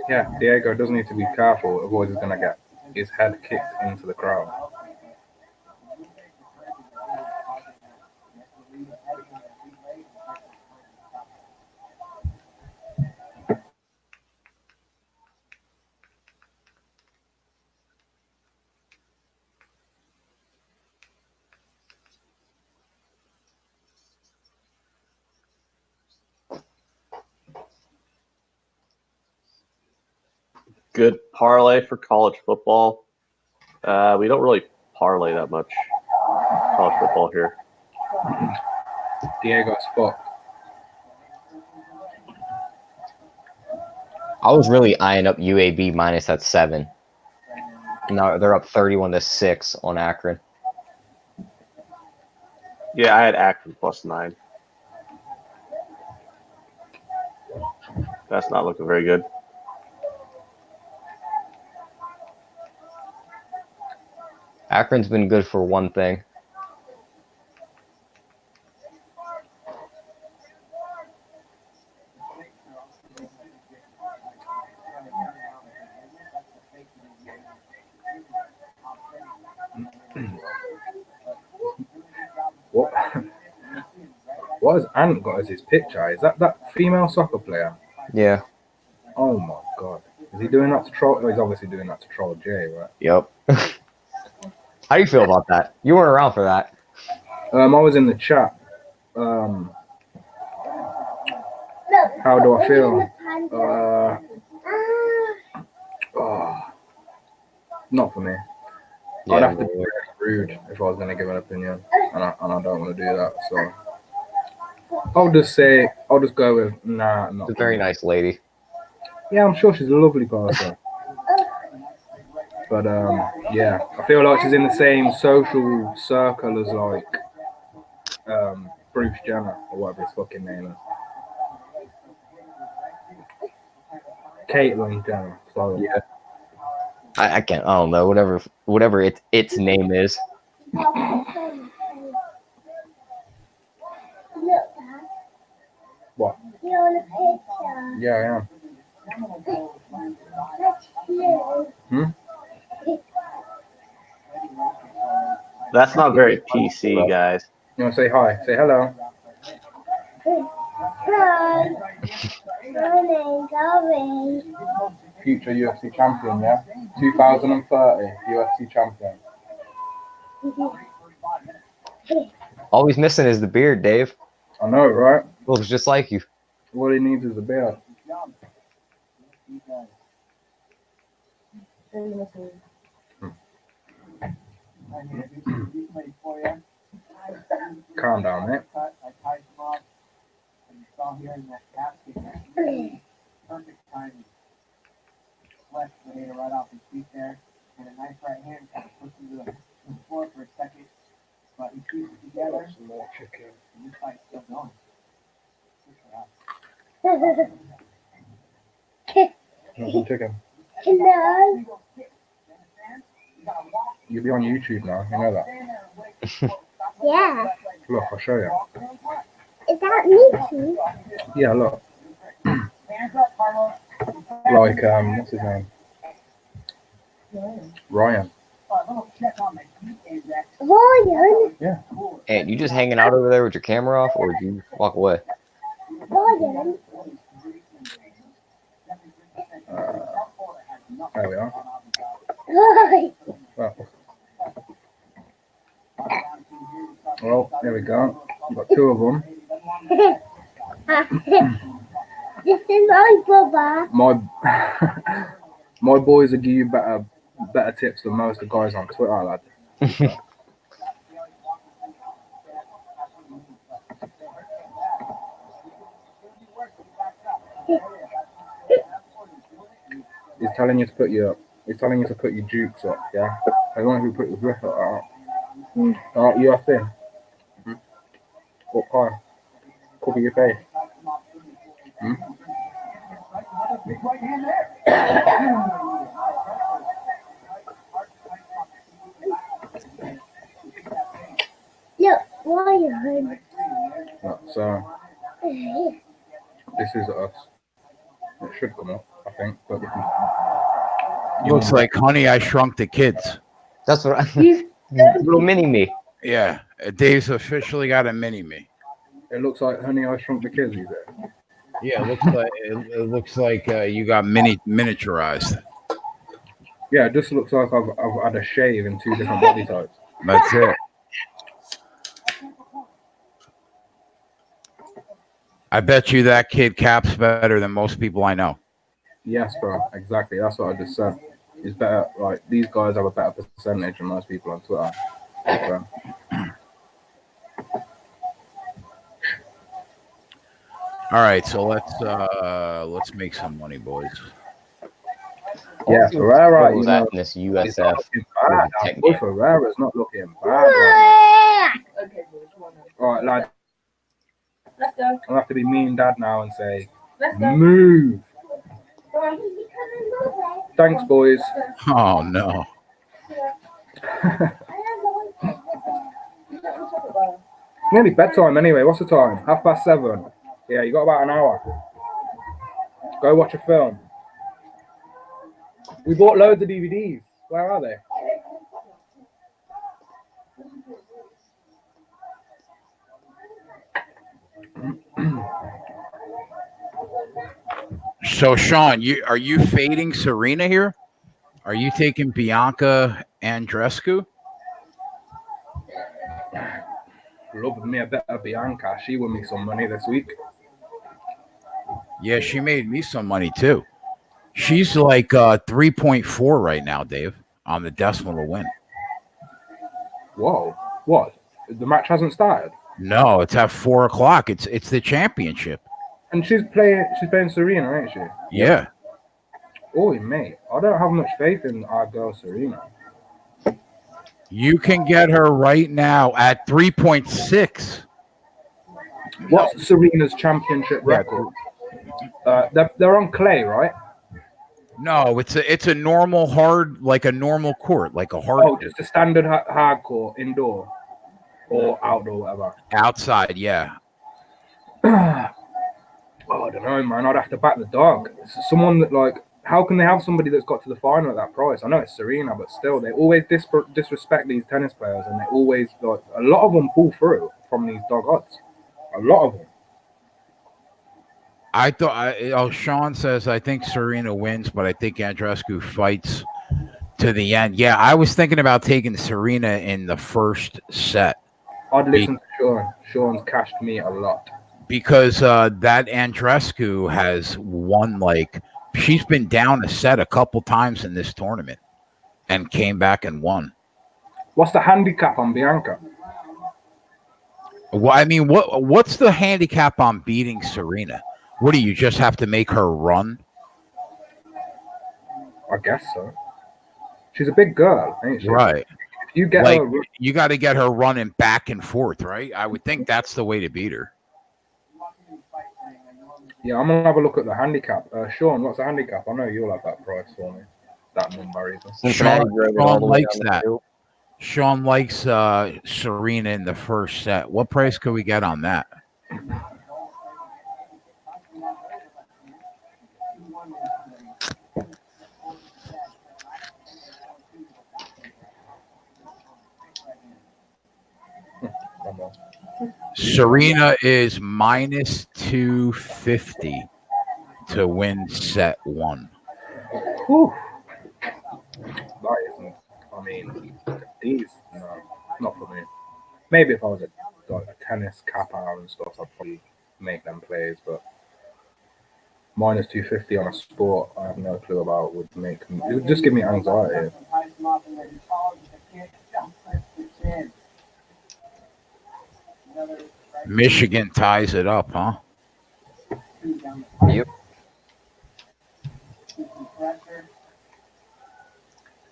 Yeah, Diego does need to be careful, otherwise he's going to get his head kicked into the crowd. Good parlay for college football. We don't really parlay that much college football here. Diego's fucked. I was really eyeing up UAB minus at 7. Now they're up 31-6 on Akron. Yeah, I had Akron +9. That's not looking very good. Akron's been good for one thing. What has Ant got as his picture? Is that female soccer player? Yeah. Oh my god. Is he doing that to troll? Oh, he's obviously doing that to troll Jay, right? Yep. How do you feel about that? You weren't around for that. I was in the chat. How do I feel? Not for me. Yeah, rude if I was going to give an opinion, and I don't want to do that. So I'll just go with nah. Not She's a very nice lady. Yeah, I'm sure she's a lovely person. But yeah, I feel like she's in the same social circle as like Bruce Jenner or whatever his fucking name is. Caitlyn Jenner. Sorry. Yeah. I can't. I don't know. Whatever its name is. What? You're on a picture. Yeah, I am. That's cute. That's not very PC, guys. You want to say hi? Say hello. Hi. My name's Orange. Future UFC champion, yeah? 2030 UFC champion. All he's missing is the beard, Dave. I know, right? Looks just like you. All he needs is a beard. Calm down, mate. Perfect timing. Flex the hair right off his feet there, and a nice right hand kind of puts him to the floor for a second, but he keeps it together. Some more chicken. And this fight's still going. Some chicken. Hello. You'll be on YouTube now, you know that. Yeah. Look, I'll show you. Is that me too? Yeah, look. Like, what's his name? Ryan. Ryan. Yeah. And you just hanging out over there with your camera off, or did you walk away? Ryan. There we are. Hi. Well, there we go. Got two of them. This is my brother. My boys will give you better tips than most of the guys on Twitter, lad. He's telling you to put your jukes up, yeah? I want you to put your grip up. Alright, you are thin. What high? Cover your face. Look, Ryan. So this is us. It should come up, I think. But Looks like Honey, I Shrunk the Kids. That's what little mini me. Yeah, Dave's officially got a mini me. it looks like Honey, I Shrunk the Kids. You said. Yeah, it looks like you got miniaturized. Yeah, it just looks like I've had a shave in two different body types. That's it. I bet you that kid caps better than most people I know. Yes, bro. Exactly. That's what I just said. It's better. Like these guys have a better percentage than most people on Twitter. So. All right, so let's make some money, boys. Yeah, Ferrara, was that in this USF? Boy, Ferrara's not looking bad. Okay, boys, come on now. All right, lad. Let's go. I'll have to be mean dad now and say, Let's go. move. Come on. Thanks, boys. Oh no. Nearly bedtime anyway. What's the time? 7:30. Yeah, you got about an hour. Go watch a film. We bought loads of DVDs. Where are they? So Sean, are you fading Serena here? Are you taking Bianca Andreescu? Love me a bit of Bianca. She won me some money this week. Yeah, she made me some money too. She's like 3.4 right now, Dave, on the decimal to win. Whoa. What? The match hasn't started? No, it's at 4:00. It's the championship. And she's playing Serena, ain't she? Yeah. Oh, mate. I don't have much faith in our girl Serena. You can get her right now at 3.6. What's Serena's championship record? They're on clay, right? No, it's a normal hard, like a normal court, like a hard. Oh, just a standard hard court, indoor or outdoor, whatever. Outside, yeah. Oh, I don't know, man. I'd have to back the dog. Someone that, like, how can they have somebody that's got to the final at that price? I know it's Serena, but still, they always disrespect these tennis players, and they always, like, a lot of them pull through from these dog odds. A lot of them. I thought. Sean says I think Serena wins, but I think Andreescu fights to the end. Yeah, I was thinking about taking Serena in the first set. I'd listen to Sean. Sean's cashed me a lot. Because that Andreescu has won, like, she's been down a set a couple times in this tournament and came back and won. What's the handicap on Bianca? Well, I mean, what's the handicap on beating Serena? What do you just have to make her run? I guess so. She's a big girl, ain't she? Right. If you get like, her, you got to get her running back and forth, right? I would think that's the way to beat her. Yeah, I'm gonna have a look at the handicap. Sean, what's the handicap? I know you'll have that price for me. That number even. Sean likes that. Sean likes Serena in the first set. What price could we get on that? Serena is minus 250 to win set 1. Whew. That isn't. I mean, these, no, not for me. Maybe if I was a tennis capper and stuff, I'd probably make them plays. But minus 250 on a sport I have no clue about would make me. It would just give me anxiety. Michigan ties it up, huh? Yep.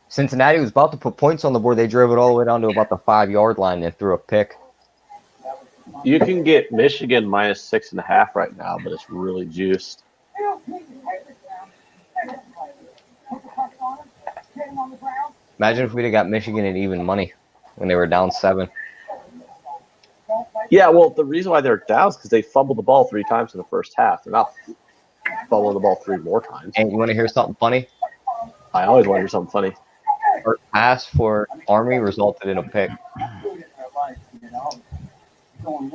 Cincinnati was about to put points on the board. They drove it all the way down to about the 5-yard line and threw a pick. You can get Michigan minus 6.5 right now, but it's really juiced. Imagine if we'd have got Michigan at even money when they were down 7. Yeah, well, the reason why they're down is because they fumbled the ball 3 times in the first half. They're not fumbling the ball 3 more times. And you want to hear something funny? I always want to hear something funny. Our pass for Army resulted in a pick. The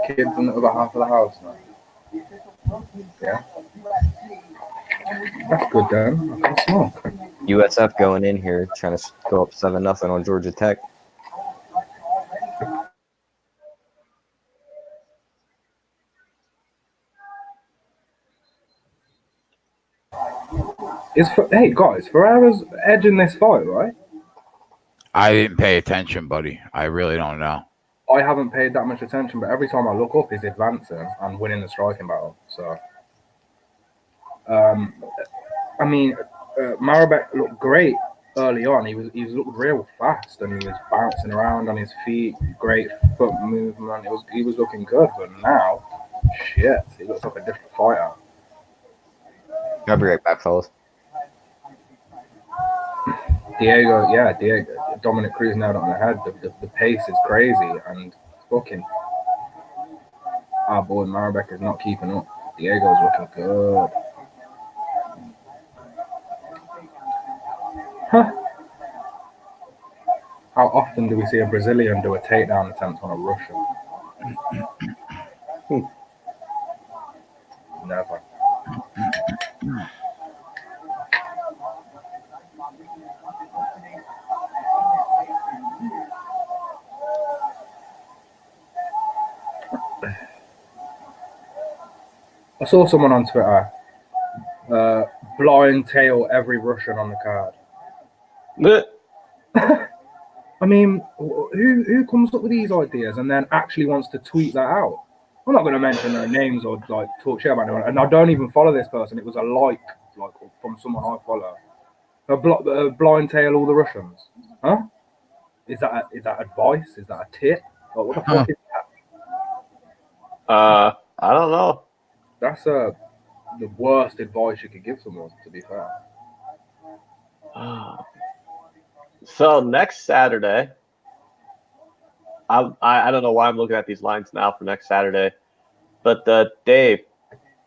kids in the other half of the house now. Yeah. That's good, Dan. I can smoke. USF going in here trying to go up 7-0 on Georgia Tech. Hey guys, Ferreira's edging this fight, right? I didn't pay attention, buddy. I really don't know. I haven't paid that much attention, but every time I look up, he's advancing and winning the striking battle. So, I mean, Marabek looked great early on. He looked real fast and he was bouncing around on his feet. Great foot movement. He was looking good, but now, shit, he looks like a different fighter. I'll be right back, fellas. Diego, Dominic Cruz nailed it on the head. The pace is crazy and fucking our boy Marabek is not keeping up. Diego's looking good. Huh. How often do we see a Brazilian do a takedown attempt on a Russian? Never. I saw someone on Twitter blind tail every Russian on the card. I mean, who comes up with these ideas and then actually wants to tweet that out? I'm not going to mention their names or like talk shit about anyone, and I don't even follow this person. It was a like from someone I follow. Blind tail all the Russians, huh? Is that advice? Is that a tip? Like, what the fuck is that? I don't know. That's the worst advice you could give someone, to be fair. So next Saturday, I don't know why I'm looking at these lines now for next Saturday, but Dave,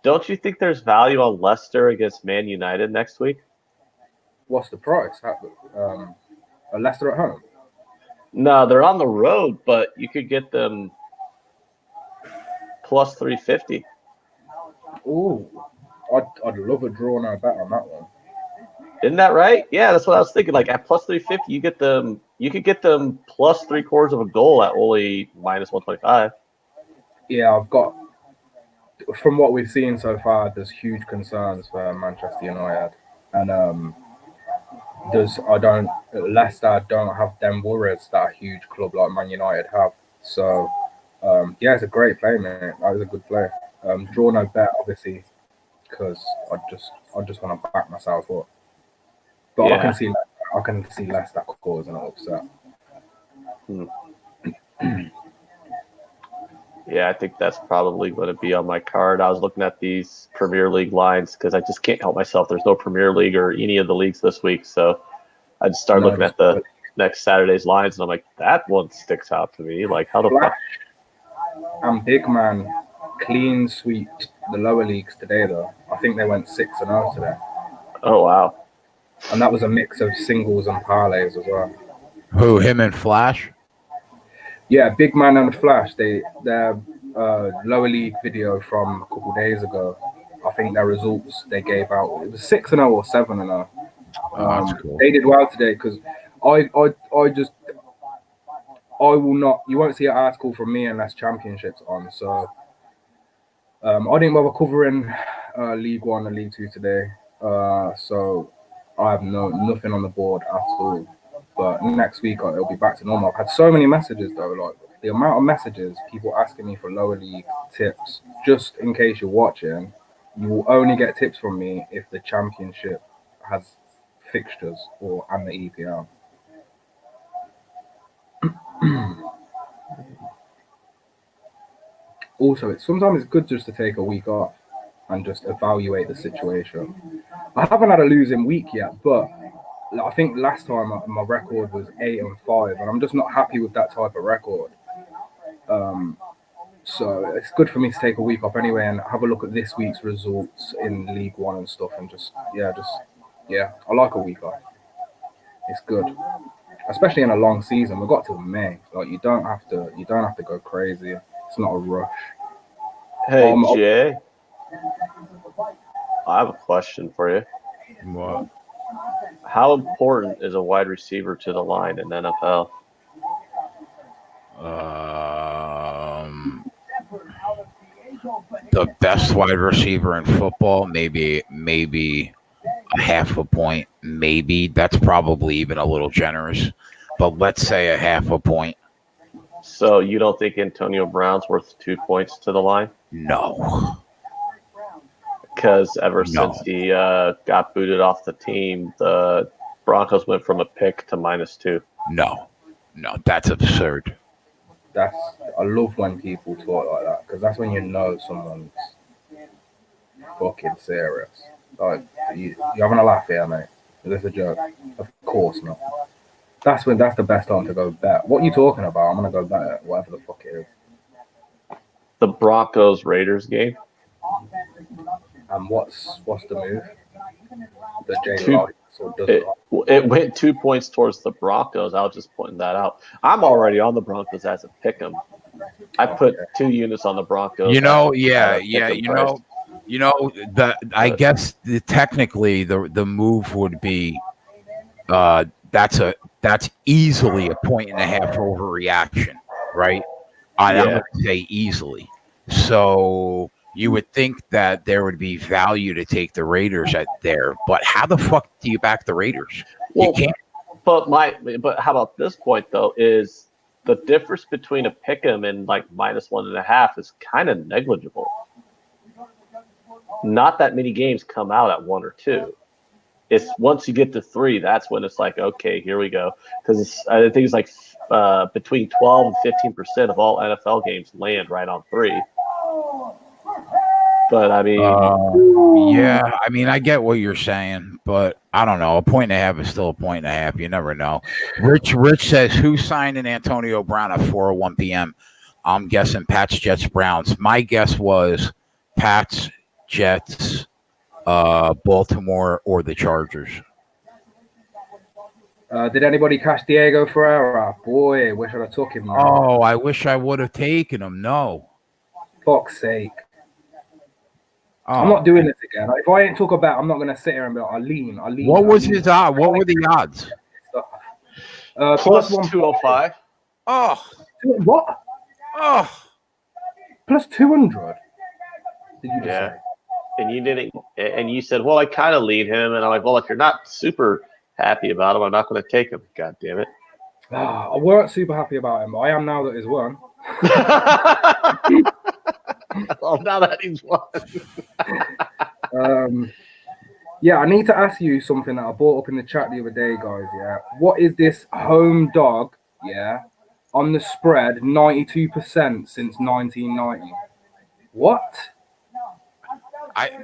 don't you think there's value on Leicester against Man United next week? What's the price? A Leicester at home? No, they're on the road, but you could get them plus 350. Ooh, I'd love a draw no bet on that one. Isn't that right? Yeah, that's what I was thinking. Like at plus 350, you could get them plus 3/4 of a goal at only minus 125. Yeah, I've got. From what we've seen so far, there's huge concerns for Manchester United, and Leicester don't have them worries that a huge club like Man United have. So, yeah, it's a great play, man. That was a good play. Draw no bet, obviously, because I just want to back myself up. But yeah. I can see Leicester causing an upset. Yeah, I think that's probably going to be on my card. I was looking at these Premier League lines because I just can't help myself. There's no Premier League or any of the leagues this week, so I just started looking at the next Saturday's lines, and I'm like, that one sticks out to me. Like, how the fuck? And big man clean sweep the lower leagues today, though. I think they went 6-0 today. Oh wow! And that was a mix of singles and parlays as well. Who, him and Flash? Yeah, Big Man and Flash. Their lower league video from a couple days ago. I think their results they gave out. It was 6-0 or 7-0. That's cool. They did well today because I will not. You won't see an article from me unless Championships on. So I didn't bother covering League One and League Two today. So I have nothing on the board at all. But next week it'll be back to normal. I've had so many messages though, like the amount of messages, people asking me for lower league tips. Just in case you're watching, you will only get tips from me if the championship has fixtures and the EPL. Also, sometimes it's good just to take a week off and just evaluate the situation. I haven't had a losing week yet, but I think last time my record was 8-5, and I'm just not happy with that type of record. So it's good for me to take a week off anyway and have a look at this week's results in League One and stuff, and I like a week off. It's good, especially in a long season. We've got till May. Like you don't have to go crazy. It's not a rush. Hey Jay, I have a question for you. What? How important is a wide receiver to the line in the NFL? The best wide receiver in football, maybe a half a point. Maybe that's probably even a little generous, but let's say a half a point. So you don't think Antonio Brown's worth 2 points to the line? No. Because since he got booted off the team, the Broncos went from a pick to -2. No, that's absurd. I love when people talk like that because that's when you know someone's fucking serious. Like you having a laugh here, mate? Is this a joke? Of course not. That's the best time to go bet. What are you talking about? I'm gonna go bet it, whatever the fuck it is. The Broncos Raiders game. And what's the move? It went 2 points towards the Broncos. I was just pointing that out. I'm already on the Broncos as a pick 'em. I put 2 units on the Broncos. I guess technically the move would be that's easily a 1.5 overreaction, right? I'm going to say easily. So you would think that there would be value to take the Raiders at there, but how the fuck do you back the Raiders? Well, you can't. But how about this point though? Is the difference between a pick'em and like -1.5 is kind of negligible. Not that many games come out at 1 or 2. It's once you get to 3, that's when it's like, okay, here we go. Because I think it's like between 12 and 15% of all NFL games land right on 3. But I mean, yeah, I mean, I get what you're saying, but I don't know. 1.5 is still 1.5. You never know. Rich says, who signed an Antonio Brown at 4:01 p.m.? I'm guessing Pats, Jets, Browns. My guess was Pats, Jets, Baltimore, or the Chargers. Did anybody catch Diego Ferreira? Boy, wish I'd have took him. Man. Oh, I wish I would have taken him. No. Fuck's sake. Oh. I'm not doing this again. If I ain't talk about, I'm not going to sit here and be like, I lean. What was his odds? What were the odds? Plus 205. Oh. What? Oh. Plus 200. Did you just say? And you didn't, and you said, well, I kind of lead him. And I'm like, well, if you're not super happy about him, I'm not going to take him. God damn it. I weren't super happy about him, but I am now that he's won. Well, now that he's won. Yeah, I need to ask you something that I brought up in the chat the other day, guys. Yeah, what is this home dog? Yeah, on the spread, 92% since 1990. What?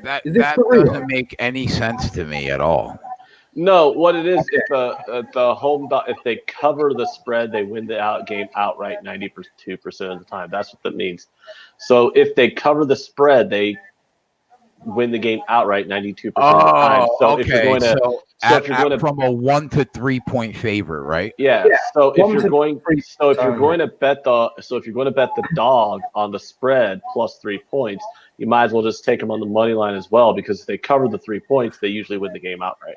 That doesn't make any sense to me at all. No, what it is, if the home dog, if they cover the spread, they win the game outright 92% of the time. That's what that means. So if they cover the spread, they win the game outright 92% of the time. So okay. If you're going to, from a 1 to 3 point favorite, right? Yeah. So if you're going to bet the dog on the spread plus 3 points, you might as well just take them on the money line as well, because if they cover the 3 points, they usually win the game outright.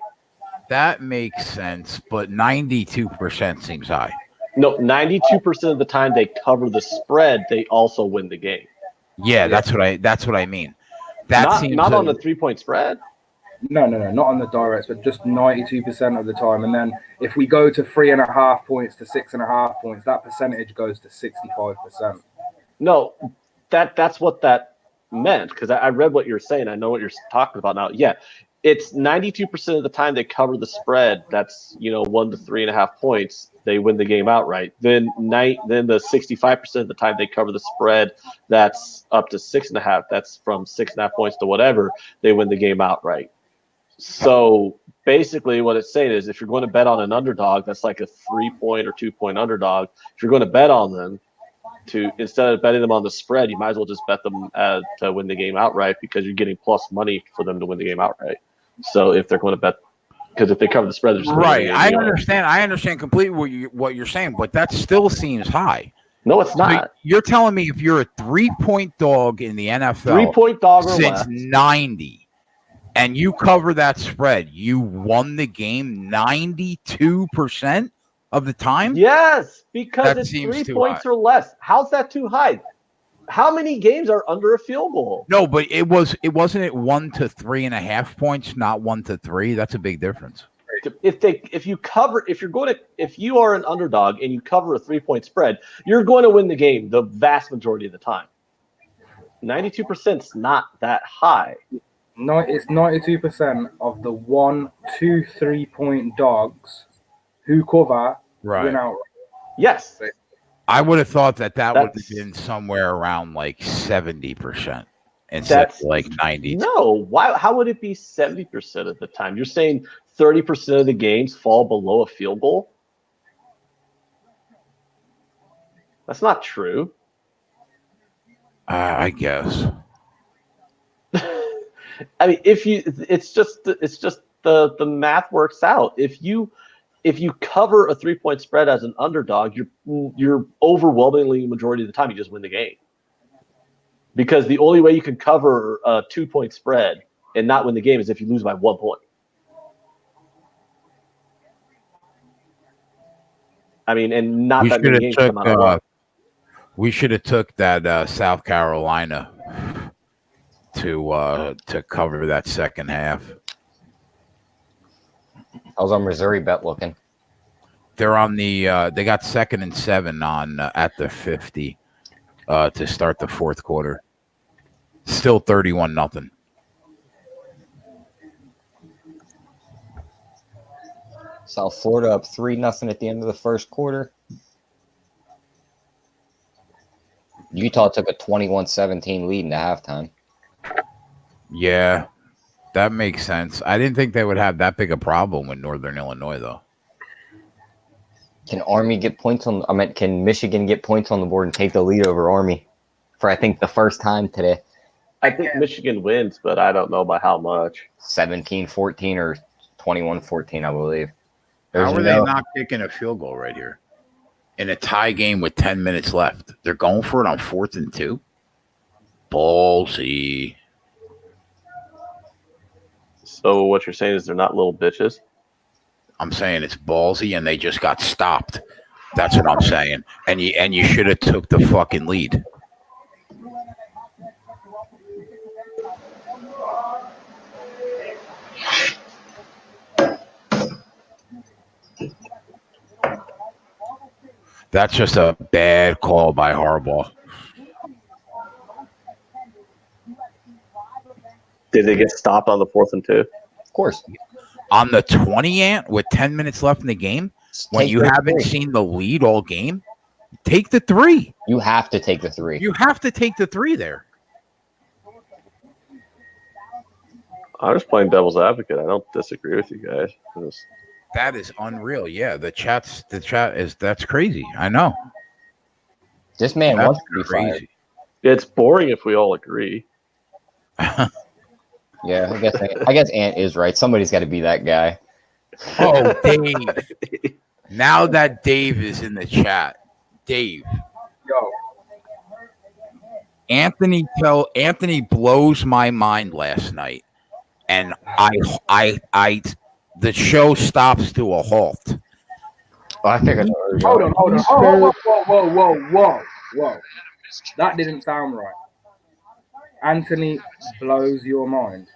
That makes sense, but 92% seems high. No, 92% of the time they cover the spread, they also win the game. Yeah, that's what I mean. That seems not on the 3 point spread. No, not on the directs, but just 92% of the time. And then if we go to 3.5 points to 6.5 points, that percentage goes to 65%. No, that's what that meant, because I read what you're saying. I know what you're talking about now. Yeah. It's 92% of the time they cover the spread. That's 1 to 3.5 points. They win the game outright. Then the 65% of the time they cover the spread. That's up to 6.5. That's from 6.5 points to whatever. They win the game outright. So basically, what it's saying is, if you're going to bet on an underdog, that's like a 3 point or 2 point underdog. If you're going to bet on them, instead of betting them on the spread, you might as well just bet them to win the game outright, because you're getting plus money for them to win the game outright. So if they're going to bet, because if they cover the spread, they're just right. I understand completely what you're saying, but that still seems high. No, it's not. So you're telling me if you're a 3 point dog in the NFL, 3 point dog or since less, 90, and you cover that spread, you won the game 92% of the time? Yes, because that it's 3 high. points or less. How's that too high? How many games are under a field goal? No, but it wasn't 1 to 3.5 points, not 1 to 3. That's a big difference. If you are an underdog and you cover a 3 point spread, you're going to win the game the vast majority of the time. 92% is not that high. No, it's 92% of the 1, 2, 3 point dogs who cover win outright. Yes. I would have thought that would have been somewhere around like 70% instead of like 90. No, why? How would it be 70% of the time? You're saying 30% of the games fall below a field goal? That's not true. I guess. I mean, it's just the math works out. If you cover a 3 point spread as an underdog, you're overwhelmingly majority of the time you just win the game. Because the only way you can cover a 2 point spread and not win the game is if you lose by 1 point. I mean, and not that many games come out of luck. We should have took that South Carolina to cover that second half. How's our Missouri bet looking? They're on the. They got 2nd and 7 on at the 50 to start the fourth quarter. Still 31-0. South Florida up 3-0 at the end of the first quarter. Utah took a 21-17 lead into halftime. Yeah, that makes sense. I didn't think they would have that big a problem with Northern Illinois, though. Can Army get points on? I mean, can Michigan get points on the board and take the lead over Army for I think the first time today? I think Michigan wins, but I don't know by how much. 17-14 or 21-14, I believe. How are they not kicking a field goal right here in a tie game with 10 minutes left? They're going for it on 4th and 2. Ballsy. So what you're saying is they're not little bitches? I'm saying it's ballsy, and they just got stopped. That's what I'm saying. And you should have took the fucking lead. That's just a bad call by Harbaugh. Did they get stopped on the 4th and 2? Of course. On the 20 ant with 10 minutes left in the game, when you haven't seen the lead all game, take the 3. You have to take the 3. You have to take the 3 there. I'm just playing devil's advocate. I don't disagree with you guys. That is unreal. Yeah, the chat is that's crazy. I know. This man That's wants to be crazy. fired. It's boring if we all agree. Yeah, I guess Ant is right. Somebody's got to be that guy. Oh, Dave. Now that Dave is in the chat, Dave. Yo, Anthony blows my mind last night, and the show stops to a halt. Oh, I figured. hold on. Whoa. That didn't sound right. Anthony blows your mind.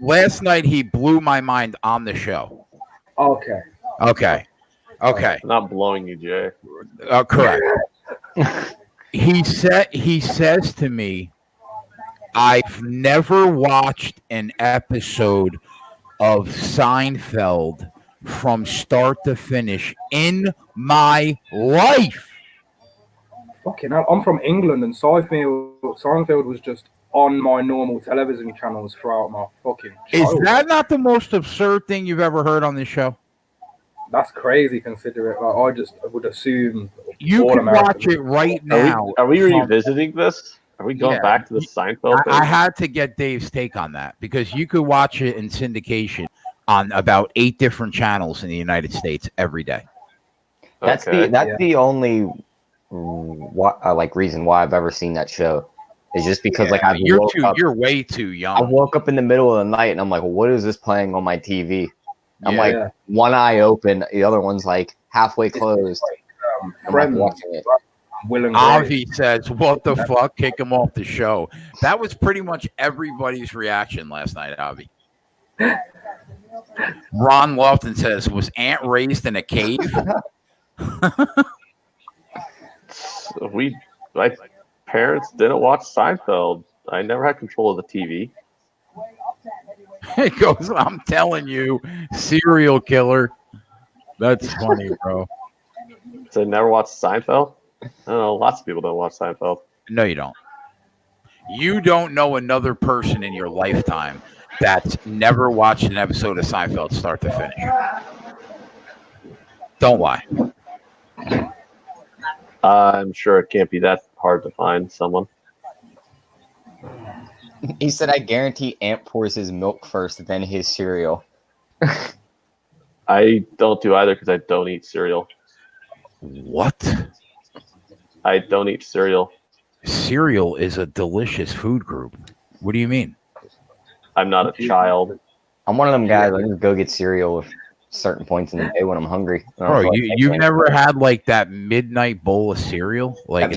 Last night he blew my mind on the show. Okay. Not blowing you, Jay. Correct. He says to me, I've never watched an episode of Seinfeld from start to finish in my life. Fucking hell. I'm from England, and Seinfeld was just on my normal television channels throughout my fucking childhood. Is that not the most absurd thing you've ever heard on this show? That's crazy considering I would assume you can watch it right now. Are we revisiting this? Are we going back to the Seinfeld thing? I had to get Dave's take on that because you could watch it in syndication on about 8 different channels in the United States every day. That's the only reason why I've ever seen that show. It's just because you're way too young. I woke up in the middle of the night and I'm like, well, what is this playing on my TV? I'm one eye open, the other one's like halfway closed. I'm watching it. Avi says, what the fuck? Kick him off the show. That was pretty much everybody's reaction last night, Avi. Ron Lofton says, was Ant raised in a cave? My parents didn't watch Seinfeld. I never had control of the TV. It goes, I'm telling you, serial killer. That's funny, bro. So never watched Seinfeld? I don't know. Lots of people don't watch Seinfeld. No, you don't. You don't know another person in your lifetime that's never watched an episode of Seinfeld start to finish. Don't lie. I'm sure it can't be that hard to find someone. He said, I guarantee Ant pours his milk first, then his cereal. I don't do either because I don't eat cereal. What? I don't eat cereal. Cereal is a delicious food group. What do you mean? I'm not a child. I'm one of them guys. I just go get cereal at certain points in the day when I'm hungry. Bro, you've never had like that midnight bowl of cereal? Like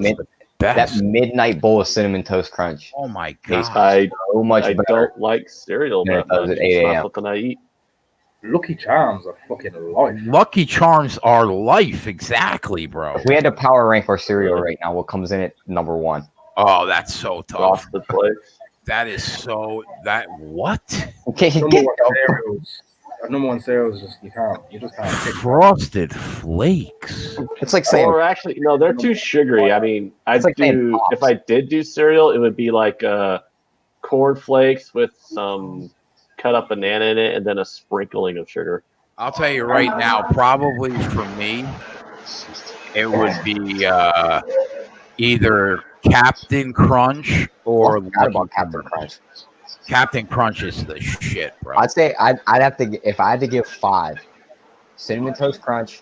that midnight bowl of Cinnamon Toast Crunch. Oh my god! I so much I better don't like cereal, but than it does at 8 it's a.m. not something I eat. Lucky Charms are fucking life. Lucky Charms are life, exactly, bro. If we had to power rank our cereal right now, what comes in at number 1? Oh, that's so tough. Frosted Flakes. That is so what? Okay, Number one cereal is just you just can't pick Frosted Flakes. It's like saying, Or actually, no, they're too sugary. I mean, It's like saying Pops. if I did do cereal, it would be like corn flakes with some cut up banana in it and then a sprinkling of sugar. I'll tell you right now, probably for me, it would be either Captain Crunch or Captain Crunch. Captain Crunch is the shit, bro. I'd say I'd have to, if I had to give 5, Cinnamon Toast Crunch,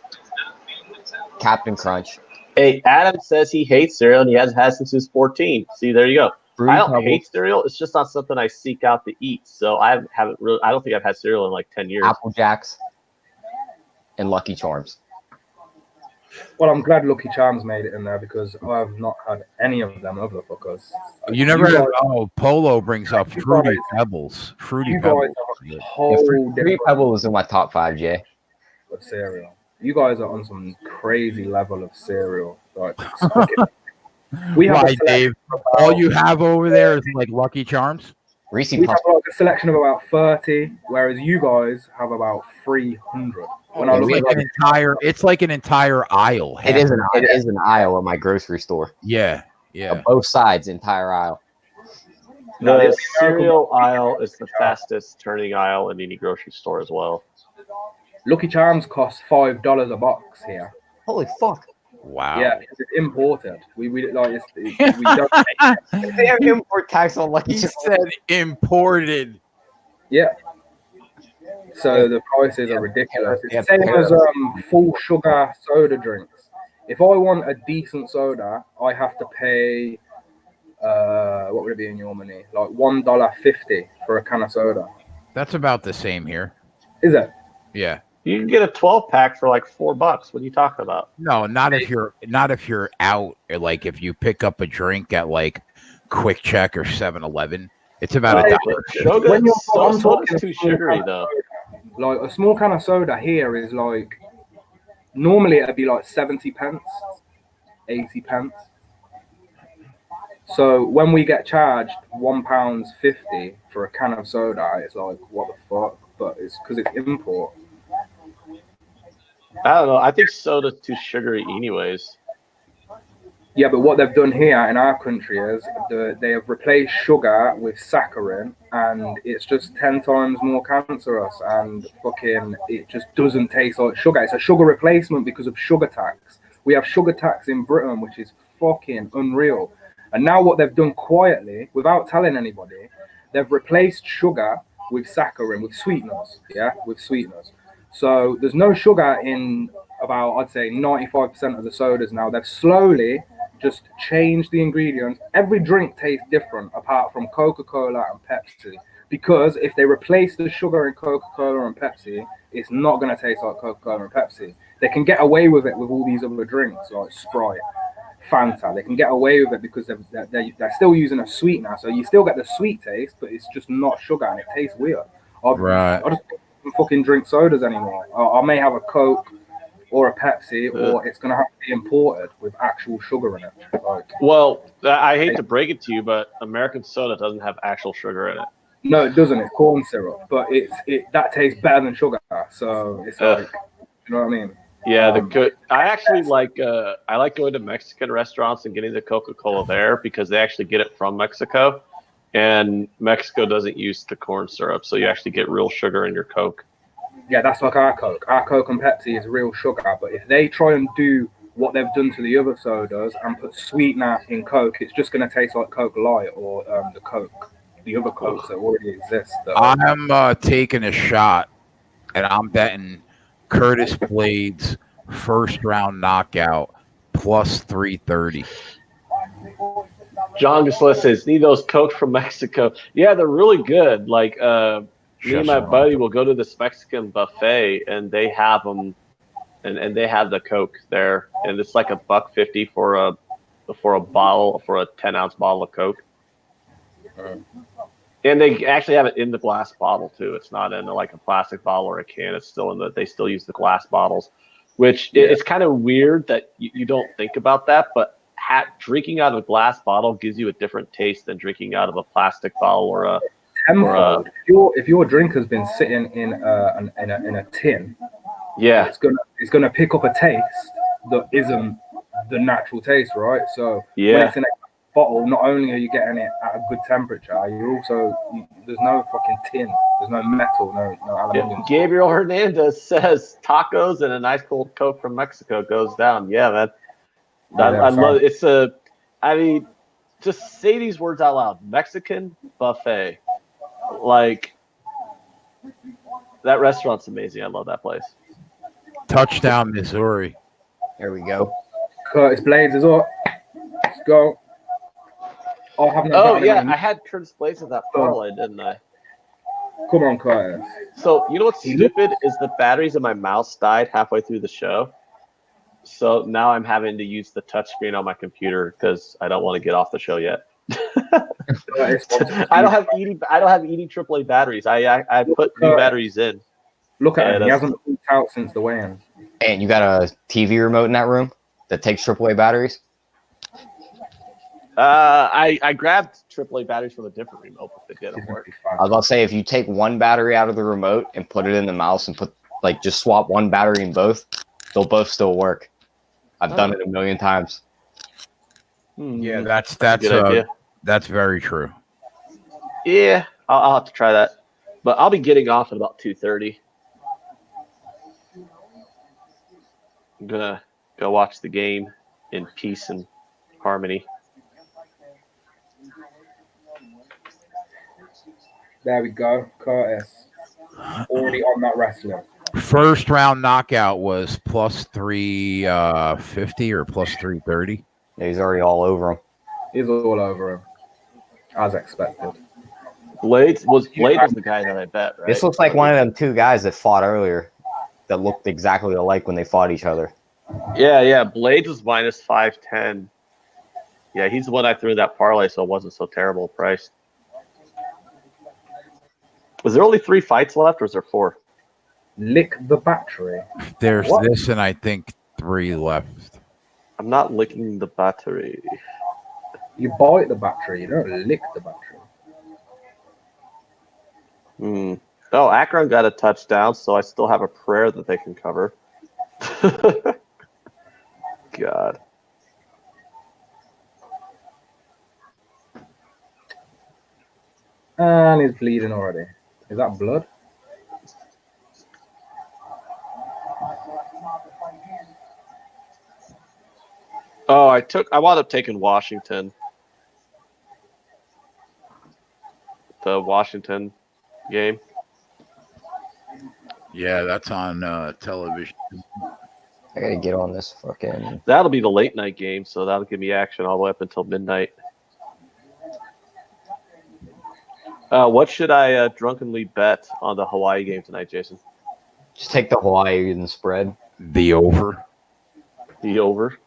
Captain Crunch. Hey, Adam says he hates cereal and he hasn't had since he was 14. See, there you go. Fruity I don't Pebbles, hate cereal. It's just not something I seek out to eat. So I haven't really. I don't think I've had cereal in like 10 years. Apple Jacks, and Lucky Charms. Well, I'm glad Lucky Charms made it in there because I've not had any of them over the fuckers. You never had, Polo brings up Fruity Pebbles. Fruity Pebbles. Fruity Pebbles is in my top 5, Jay. Of cereal. You guys are on some crazy level of cereal. Like, Why, Dave? All you have over there is like Lucky Charms? We have like a selection of about 30, whereas you guys have about 300. It's like an entire aisle. It is an aisle at my grocery store. Yeah. Both sides, entire aisle. The cereal aisle is the fastest turning aisle in any grocery store as well. Lucky Charms cost $5 a box here. Holy fuck! Wow. Yeah, it's imported. We don't make it. They have import tax on Lucky He Charms. said imported. Yeah. So the prices are ridiculous. It's the same as full sugar soda drinks. If I want a decent soda, I have to pay what would it be in your money? Like $1.50 for a can of soda. That's about the same here. Is it? Yeah. You can get a 12-pack for like $4. What are you talking about? No, not if you're out. Like if you pick up a drink at like Quick Check or 7-Eleven, it's about $1. When you're soda's too sugary though. Like a small can of soda here is like normally it'd be like 70 pence, 80 pence. So when we get charged £1.50 for a can of soda, it's like what the fuck? But it's because it's import. I don't know. I think soda's too sugary anyways. Yeah, but what they've done here in our country is they have replaced sugar with saccharin, and it's just 10 times more cancerous, and fucking it just doesn't taste like sugar. It's a sugar replacement because of sugar tax. We have sugar tax in Britain, which is fucking unreal. And now what they've done quietly, without telling anybody, they've replaced sugar with saccharin, with sweeteners. Yeah, with sweeteners. So there's no sugar in about, I'd say, 95% of the sodas now. They've slowly just changed the ingredients. Every drink tastes different apart from Coca-Cola and Pepsi. Because if they replace the sugar in Coca-Cola and Pepsi, it's not going to taste like Coca-Cola and Pepsi. They can get away with it with all these other drinks like Sprite, Fanta. They can get away with it because they're still using a sweetener. So you still get the sweet taste, but it's just not sugar and it tastes weird. Right. I just don't fucking drink sodas anymore. I may have a Coke or a Pepsi, or it's going to have to be imported with actual sugar in it. Like, well, I hate to break it to you, but American soda doesn't have actual sugar in it. No, it doesn't. It's corn syrup, but that tastes better than sugar. So it's like, you know what I mean? Yeah, I actually like going to Mexican restaurants and getting the Coca-Cola there because they actually get it from Mexico, and Mexico doesn't use the corn syrup, so you actually get real sugar in your Coke. Yeah, that's like our Coke. Our Coke and Pepsi is real sugar, but if they try and do what they've done to the other sodas and put sweetener in Coke, it's just going to taste like Coke Light or the other Cokes that already exist. I'm taking a shot, and I'm betting Curtis Blades first round knockout plus 330. John just says, need those Cokes from Mexico. Yeah, they're really good. Like, me and my buddy will go to this Mexican buffet, and they have them, and they have the Coke there, and it's like $1.50 for a 10-ounce bottle of Coke. And they actually have it in the glass bottle too. It's not in like a plastic bottle or a can. It's still in they still use the glass bottles, which it's kind of weird that you don't think about that. But drinking out of a glass bottle gives you a different taste than drinking out of a plastic bottle or a. Tenfold. If your drink has been sitting in a tin, it's gonna pick up a taste that isn't the natural taste, right? So when it's in a bottle, not only are you getting it at a good temperature, you're also there's no fucking tin, there's no metal, no aluminum. Gabriel Hernandez says tacos and a nice cold Coke from Mexico goes down. Yeah, I love it. I mean, just say these words out loud: Mexican buffet. Like that restaurant's amazing. I love that place. Touchdown, Missouri. There we go. Curtis Blades is up. Let's go. I had Curtis Blades at that parlay, didn't I? Come on, Curtis. So you know what's stupid is the batteries in my mouse died halfway through the show. So now I'm having to use the touchscreen on my computer because I don't want to get off the show yet. I don't have ED AAA batteries. I put new batteries in. Look at him. He hasn't pooped out since the weigh-in. And you got a TV remote in that room that takes AAA batteries? I grabbed AAA batteries from a different remote, but they didn't work. I was about to say, if you take one battery out of the remote and put it in the mouse and just swap one battery in both, they'll both still work. I've done it a million times. Yeah, that's a good idea. That's very true. Yeah, I'll have to try that. But I'll be getting off at about 2:30. I'm gonna go watch the game in peace and harmony. There we go, Curtis. Already on that wrestler. First round knockout was plus 350 or plus 330. Yeah, he's already all over him. He's all over him, as expected. Blades was the guy that I bet, right? This looks like one of them two guys that fought earlier that looked exactly alike when they fought each other. Yeah. Blades was minus 510. Yeah, he's the one I threw in that parlay, so it wasn't so terrible priced. Was there only 3 fights left, or is there 4? Lick the battery. There's this, and I think 3 left. I'm not licking the battery. You bite the battery, you don't lick the battery. Oh, Akron got a touchdown, so I still have a prayer that they can cover. God. And he's bleeding already. Is that blood? Oh, I wound up taking Washington. The Washington game. Yeah, that's on television. I gotta get on this fucking. That'll be the late night game, so that'll give me action all the way up until midnight. What should I drunkenly bet on the Hawaii game tonight, Jason? Just take the Hawaii and spread. The over. The over.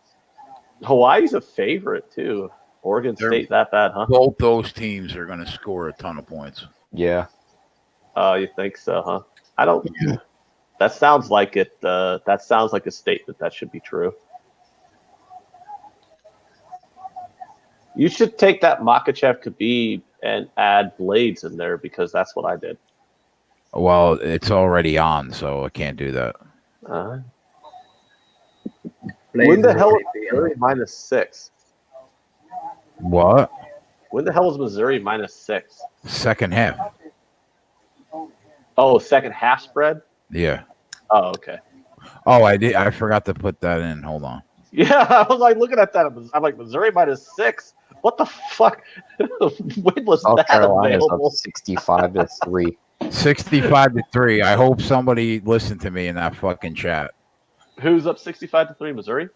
Hawaii's a favorite too. Oregon State that bad, huh? Both those teams are going to score a ton of points. Yeah. You think so, huh? I don't. That sounds like it. That sounds like a statement that should be true. You should take that Makhachev Khabib and add Blades in there because that's what I did. Well, it's already on, so I can't do that. When the hell is Missouri minus 6? What? When the hell is Missouri minus 6? Second half. Oh, second half spread? Yeah. Oh, okay. Oh, I did. I forgot to put that in. Hold on. Yeah, I was like looking at that. I'm like, Missouri minus 6. What the fuck? When was South that Carolina's available? up 65-3. 65-3. I hope somebody listened to me in that fucking chat. Who's up 65-3? Missouri?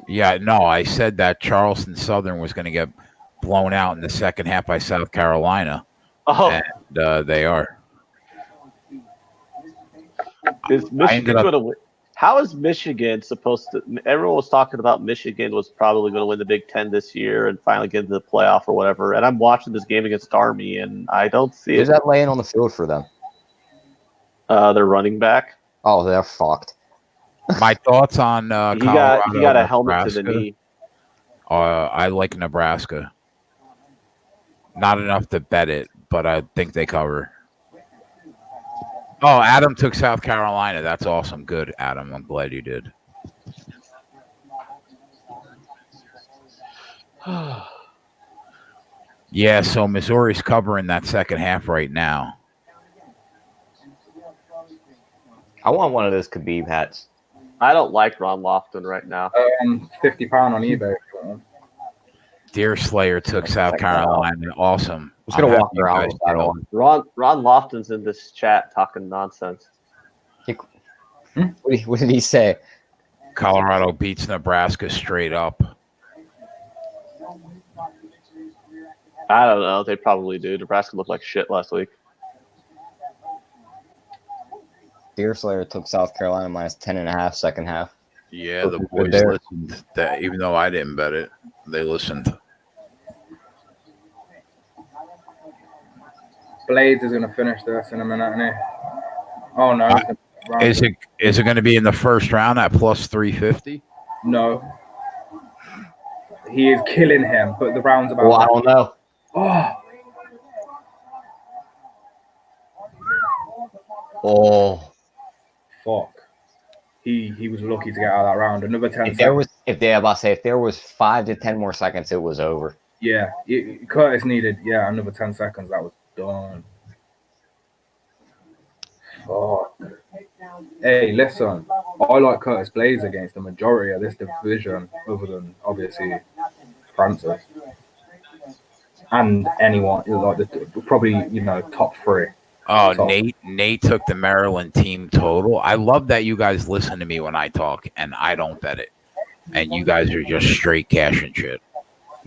Yeah, no, I said that Charleston Southern was going to get blown out in the second half by South Carolina. Oh, and they are. Is Michigan going to win? How is Michigan supposed to? Everyone was talking about Michigan was probably going to win the Big Ten this year and finally get into the playoff or whatever. And I'm watching this game against Army, and I don't see Who's it. that laying on the field for them? Their running back. Oh, they're fucked. My thoughts on He Colorado, got a helmet to the Nebraska. knee. I like Nebraska. Not enough to bet it, but I think they cover. Oh, Adam took South Carolina. That's awesome. Good, Adam. I'm glad you did. Yeah, so Missouri's covering that second half right now. I want one of those Khabib hats. I don't like Ron Lofton right now. £50 on eBay. If you want one. Deer Slayer took South Carolina. Awesome. I'm just gonna walk around with that on. Ron Lofton's in this chat talking nonsense. What did he say? Colorado beats Nebraska straight up. I don't know. They probably do. Nebraska looked like shit last week. Deerslayer took South Carolina minus 10.5 second half. Yeah, the boys listened. That even though I didn't bet it, they listened. Blades is going to finish this in a minute, isn't he? Oh, no. Is it going to be in the first round at plus 350? No. He is killing him, but the round's about... Well, I don't know. Oh. Fuck. He was lucky to get out of that round. Another 10 seconds. seconds. If there was 5 to 10 more seconds, it was over. Yeah. Curtis needed, another 10 seconds. That was done. Fuck. Hey, listen. I like Curtis Blades against the majority of this division, other than, obviously, Francis. And anyone, like probably, top 3. Oh, Nate took the Maryland team total. I love that you guys listen to me when I talk, and I don't bet it. And you guys are just straight cash and shit.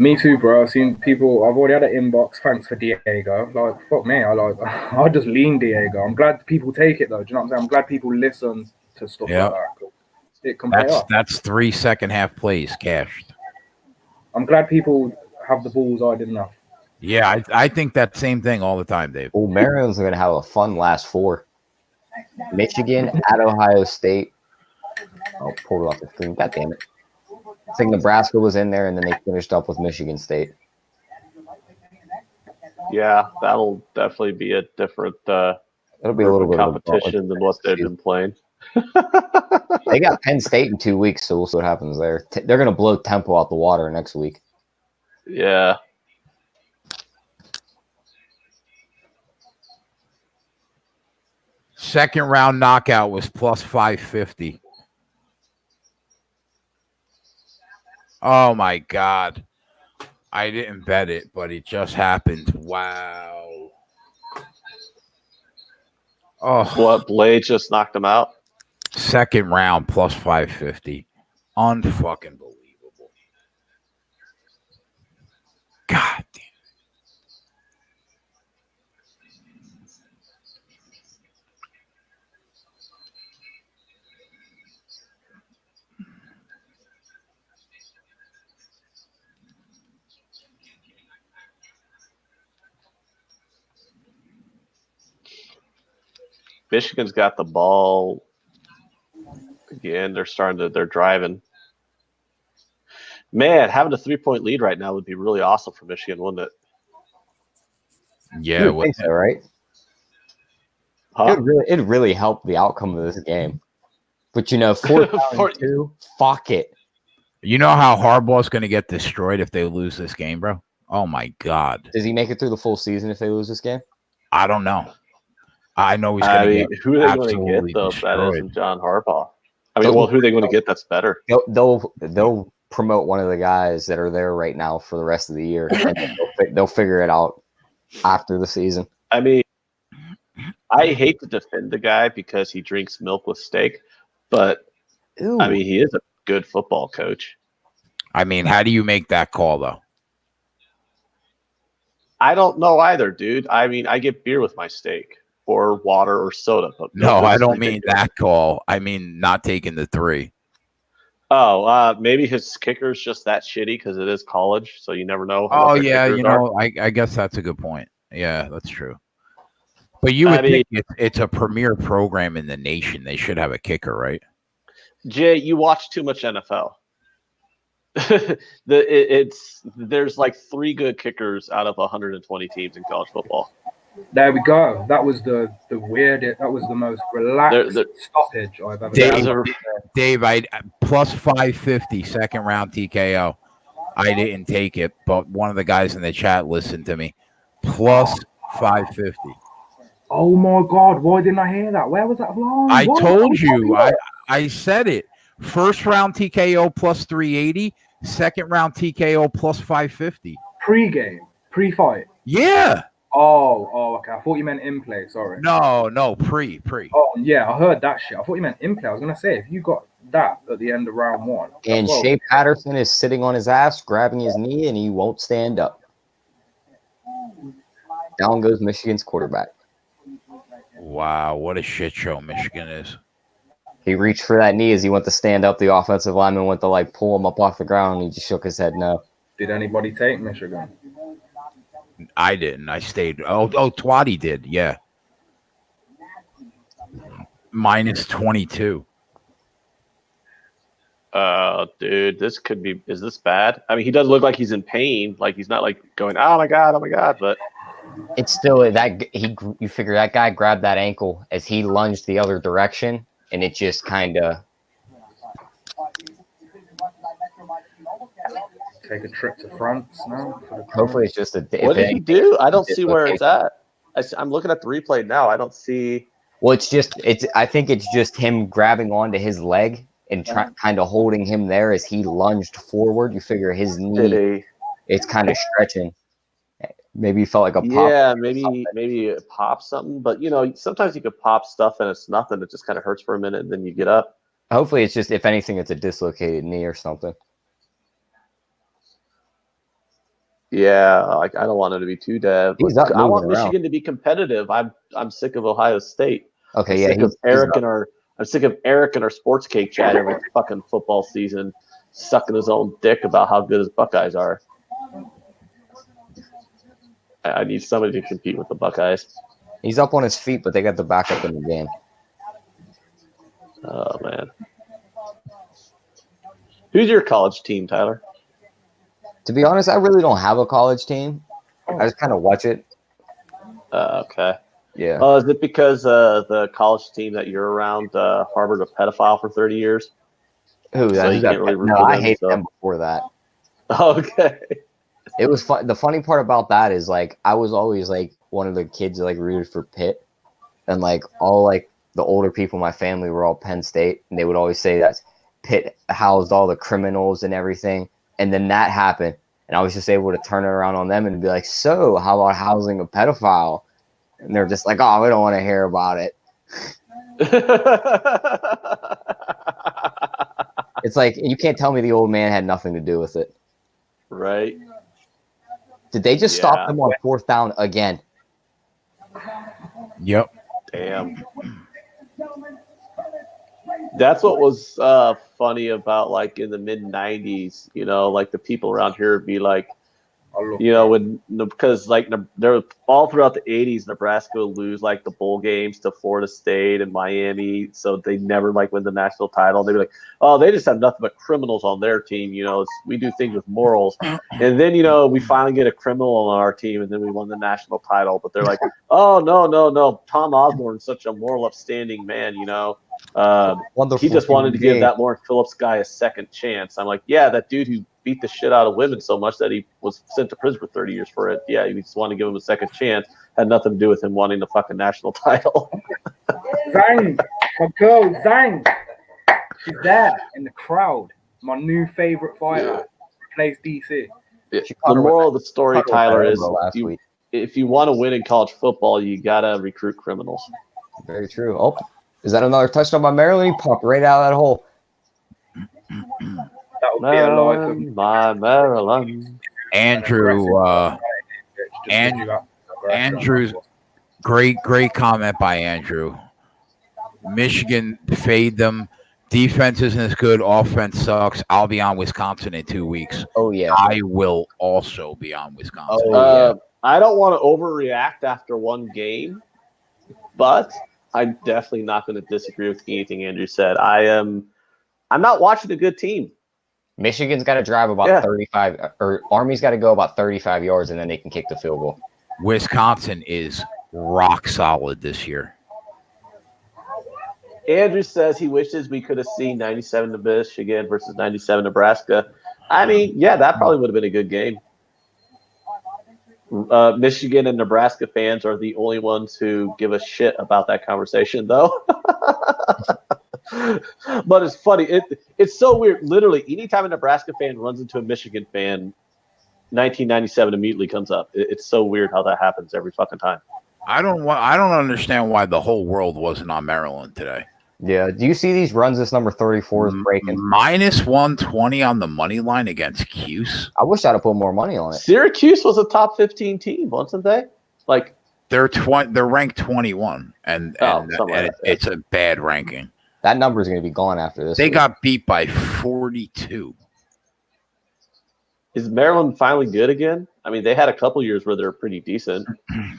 Me too, bro. I've seen people. I've already had an inbox. Thanks for Diego. Like, fuck me. I just lean Diego. I'm glad people take it though. Do you know what I'm saying? I'm glad people listen to stuff like that. It can pay off. That's 3 second half plays cashed. I'm glad people have the balls I didn't have. Yeah, I think that same thing all the time, Dave. Well, Maryland's going to have a fun last 4. Michigan at Ohio State. I'll pull it off the screen. God damn it. I think Nebraska was in there, and then they finished up with Michigan State. Yeah, that'll definitely be a different it'll be a little bit competition than what they've been playing. They got Penn State in 2 weeks, so we'll see what happens there. They're going to blow Temple out the water next week. Yeah. Second round knockout was plus 550. Oh my God. I didn't bet it, but it just happened. Wow. Oh, what? Blade just knocked him out? Second round plus 550. Unfucking believable. God damn. Michigan's got the ball again. They're driving. Man, having a 3-point lead right now would be really awesome for Michigan, wouldn't it? Yeah, I think so, right? Huh? It'd really help the outcome of this game. But 4-2, fuck it. You know how Harbaugh's going to get destroyed if they lose this game, bro? Oh my God. Does he make it through the full season if they lose this game? I don't know. I know he's going to get who are they going to get though? Destroyed. That isn't John Harbaugh. I mean, who are they going to get that's better? They'll promote one of the guys that are there right now for the rest of the year, and they'll figure it out after the season. I mean, I hate to defend the guy because he drinks milk with steak, but Ew. I mean, he is a good football coach. I mean, how do you make that call though? I don't know either, dude. I mean, I get beer with my steak. or water or soda. But No, I don't ridiculous. mean that call. I mean not taking the 3. Oh, maybe his kicker's just that shitty because it is college, so you never know. Oh, what their yeah, kickers you are. know, I guess that's a good point. Yeah, that's true. But you would think it's a premier program in the nation. They should have a kicker, right? Jay, you watch too much NFL. There's like 3 good kickers out of 120 teams in college football. There we go. That was the weirdest. That was the most relaxed stoppage I've ever seen. Dave, I plus 550 second round TKO. I didn't take it, but one of the guys in the chat listened to me. Plus 550. Oh my God! Why didn't I hear that? Where was that line? I told you. I said it. First round TKO plus 380. Second round TKO plus 550. Pre-game, pre-fight. Yeah. Oh, okay. I thought you meant in play. Sorry. No, pre. Oh, yeah, I heard that shit. I thought you meant in play. I was gonna say if you got that at the end of round 1. And Shea Patterson is sitting on his ass, grabbing his knee, and he won't stand up. Down goes Michigan's quarterback. Wow, what a shit show Michigan is. He reached for that knee as he went to stand up. The offensive lineman went to like pull him up off the ground, and he just shook his head no. Did anybody take Michigan? I didn't. I stayed. Oh, Twatty did. Yeah. Minus 22. Dude, this could be. Is this bad? I mean, he doesn't look like he's in pain. Like he's not like going, oh my god. But it's still that you figure that guy grabbed that ankle as he lunged the other direction, and it just kind of. Take a trip to France now. Hopefully, it's just a. What did he do? I don't see where it's at. I'm looking at the replay now. I don't see. Well, I think it's just him grabbing onto his leg and kind of holding him there as he lunged forward. You figure his knee, it's kind of stretching. Maybe he felt like a pop. Yeah, maybe it pops something. But sometimes you could pop stuff and it's nothing. It just kind of hurts for a minute and then you get up. Hopefully, it's just if anything, it's a dislocated knee or something. Yeah, like I don't want it to be too dead. I want Michigan to be competitive. I'm sick of Ohio State. Okay, I'm sick of Eric and our sports cake chat every fucking football season, sucking his own dick about how good his Buckeyes are. I need somebody to compete with the Buckeyes. He's up on his feet, but they got the backup in the game. Oh man, who's your college team, Tyler? To be honest, I really don't have a college team. I just kind of watch it. Okay. Yeah. Is it because the college team that you're around harbored a pedophile for 30 years? Who? So I hated them before that. Okay. It was fun. The funny part about that is like I was always like one of the kids that like rooted for Pitt, and like all like the older people in my family were all Penn State, and they would always say that Pitt housed all the criminals and everything. And then that happened, and I was just able to turn it around on them and be like, so how about housing a pedophile? And they're just like, oh, we don't want to hear about it. It's like, you can't tell me the old man had nothing to do with it. Right. Did they just stop them on 4th down again? Yep. Damn. That's what was funny about like in the mid 90s, like the people around here would be like, because like there was all throughout the 80s, Nebraska would lose like the bowl games to Florida State and Miami, so they never like win the national title. They'd be like, oh, they just have nothing but criminals on their team. We do things with morals, and then we finally get a criminal on our team, and then we won the national title. But they're like, oh no, Tom Osborne's such a moral, upstanding man. He just wanted to give that Lauren Phillips guy a second chance. I'm like, yeah, that dude who beat the shit out of women so much that he was sent to prison for 30 years for it. Yeah, you just wanted to give him a second chance. Had nothing to do with him wanting the fucking national title. Zhang, my girl, Zhang. She's there in the crowd. My new favorite fighter. Plays DC. Yeah. The moral of the story, Tyler, is if you want to win in college football, you got to recruit criminals. Very true. Oh, is that another touchdown by Maryland? He popped right out of that hole. That would be a life my Maryland. Andrew's Great comment by Andrew. Michigan fade them. Defense isn't as good. Offense sucks. I'll be on Wisconsin in 2 weeks. Oh yeah. I will also be on Wisconsin. Oh yeah. I don't want to overreact after one game, but I'm definitely not going to disagree with anything Andrew said. I'm not watching a good team. Michigan's got to drive about 35, or Army's got to go about 35 yards, and then they can kick the field goal. Wisconsin is rock solid this year. Andrew says he wishes we could have seen 97 to Michigan versus 97 Nebraska. I mean, yeah, that probably would have been a good game. Michigan and Nebraska fans are the only ones who give a shit about that conversation, though. But it's funny. It's so weird. Literally, anytime a Nebraska fan runs into a Michigan fan, 1997 immediately comes up. It's so weird how that happens every fucking time. I don't understand why the whole world wasn't on Maryland today. Yeah. Do you see these runs? This number 34 is breaking. Minus 120 on the money line against Cuse. I wish I'd have put more money on it. Syracuse was a top 15 team, wasn't they? Like they're ranked 21, and it's a bad ranking. That number is going to be gone after this. They got beat by 42. Is Maryland finally good again? I mean, they had a couple years where they're pretty decent.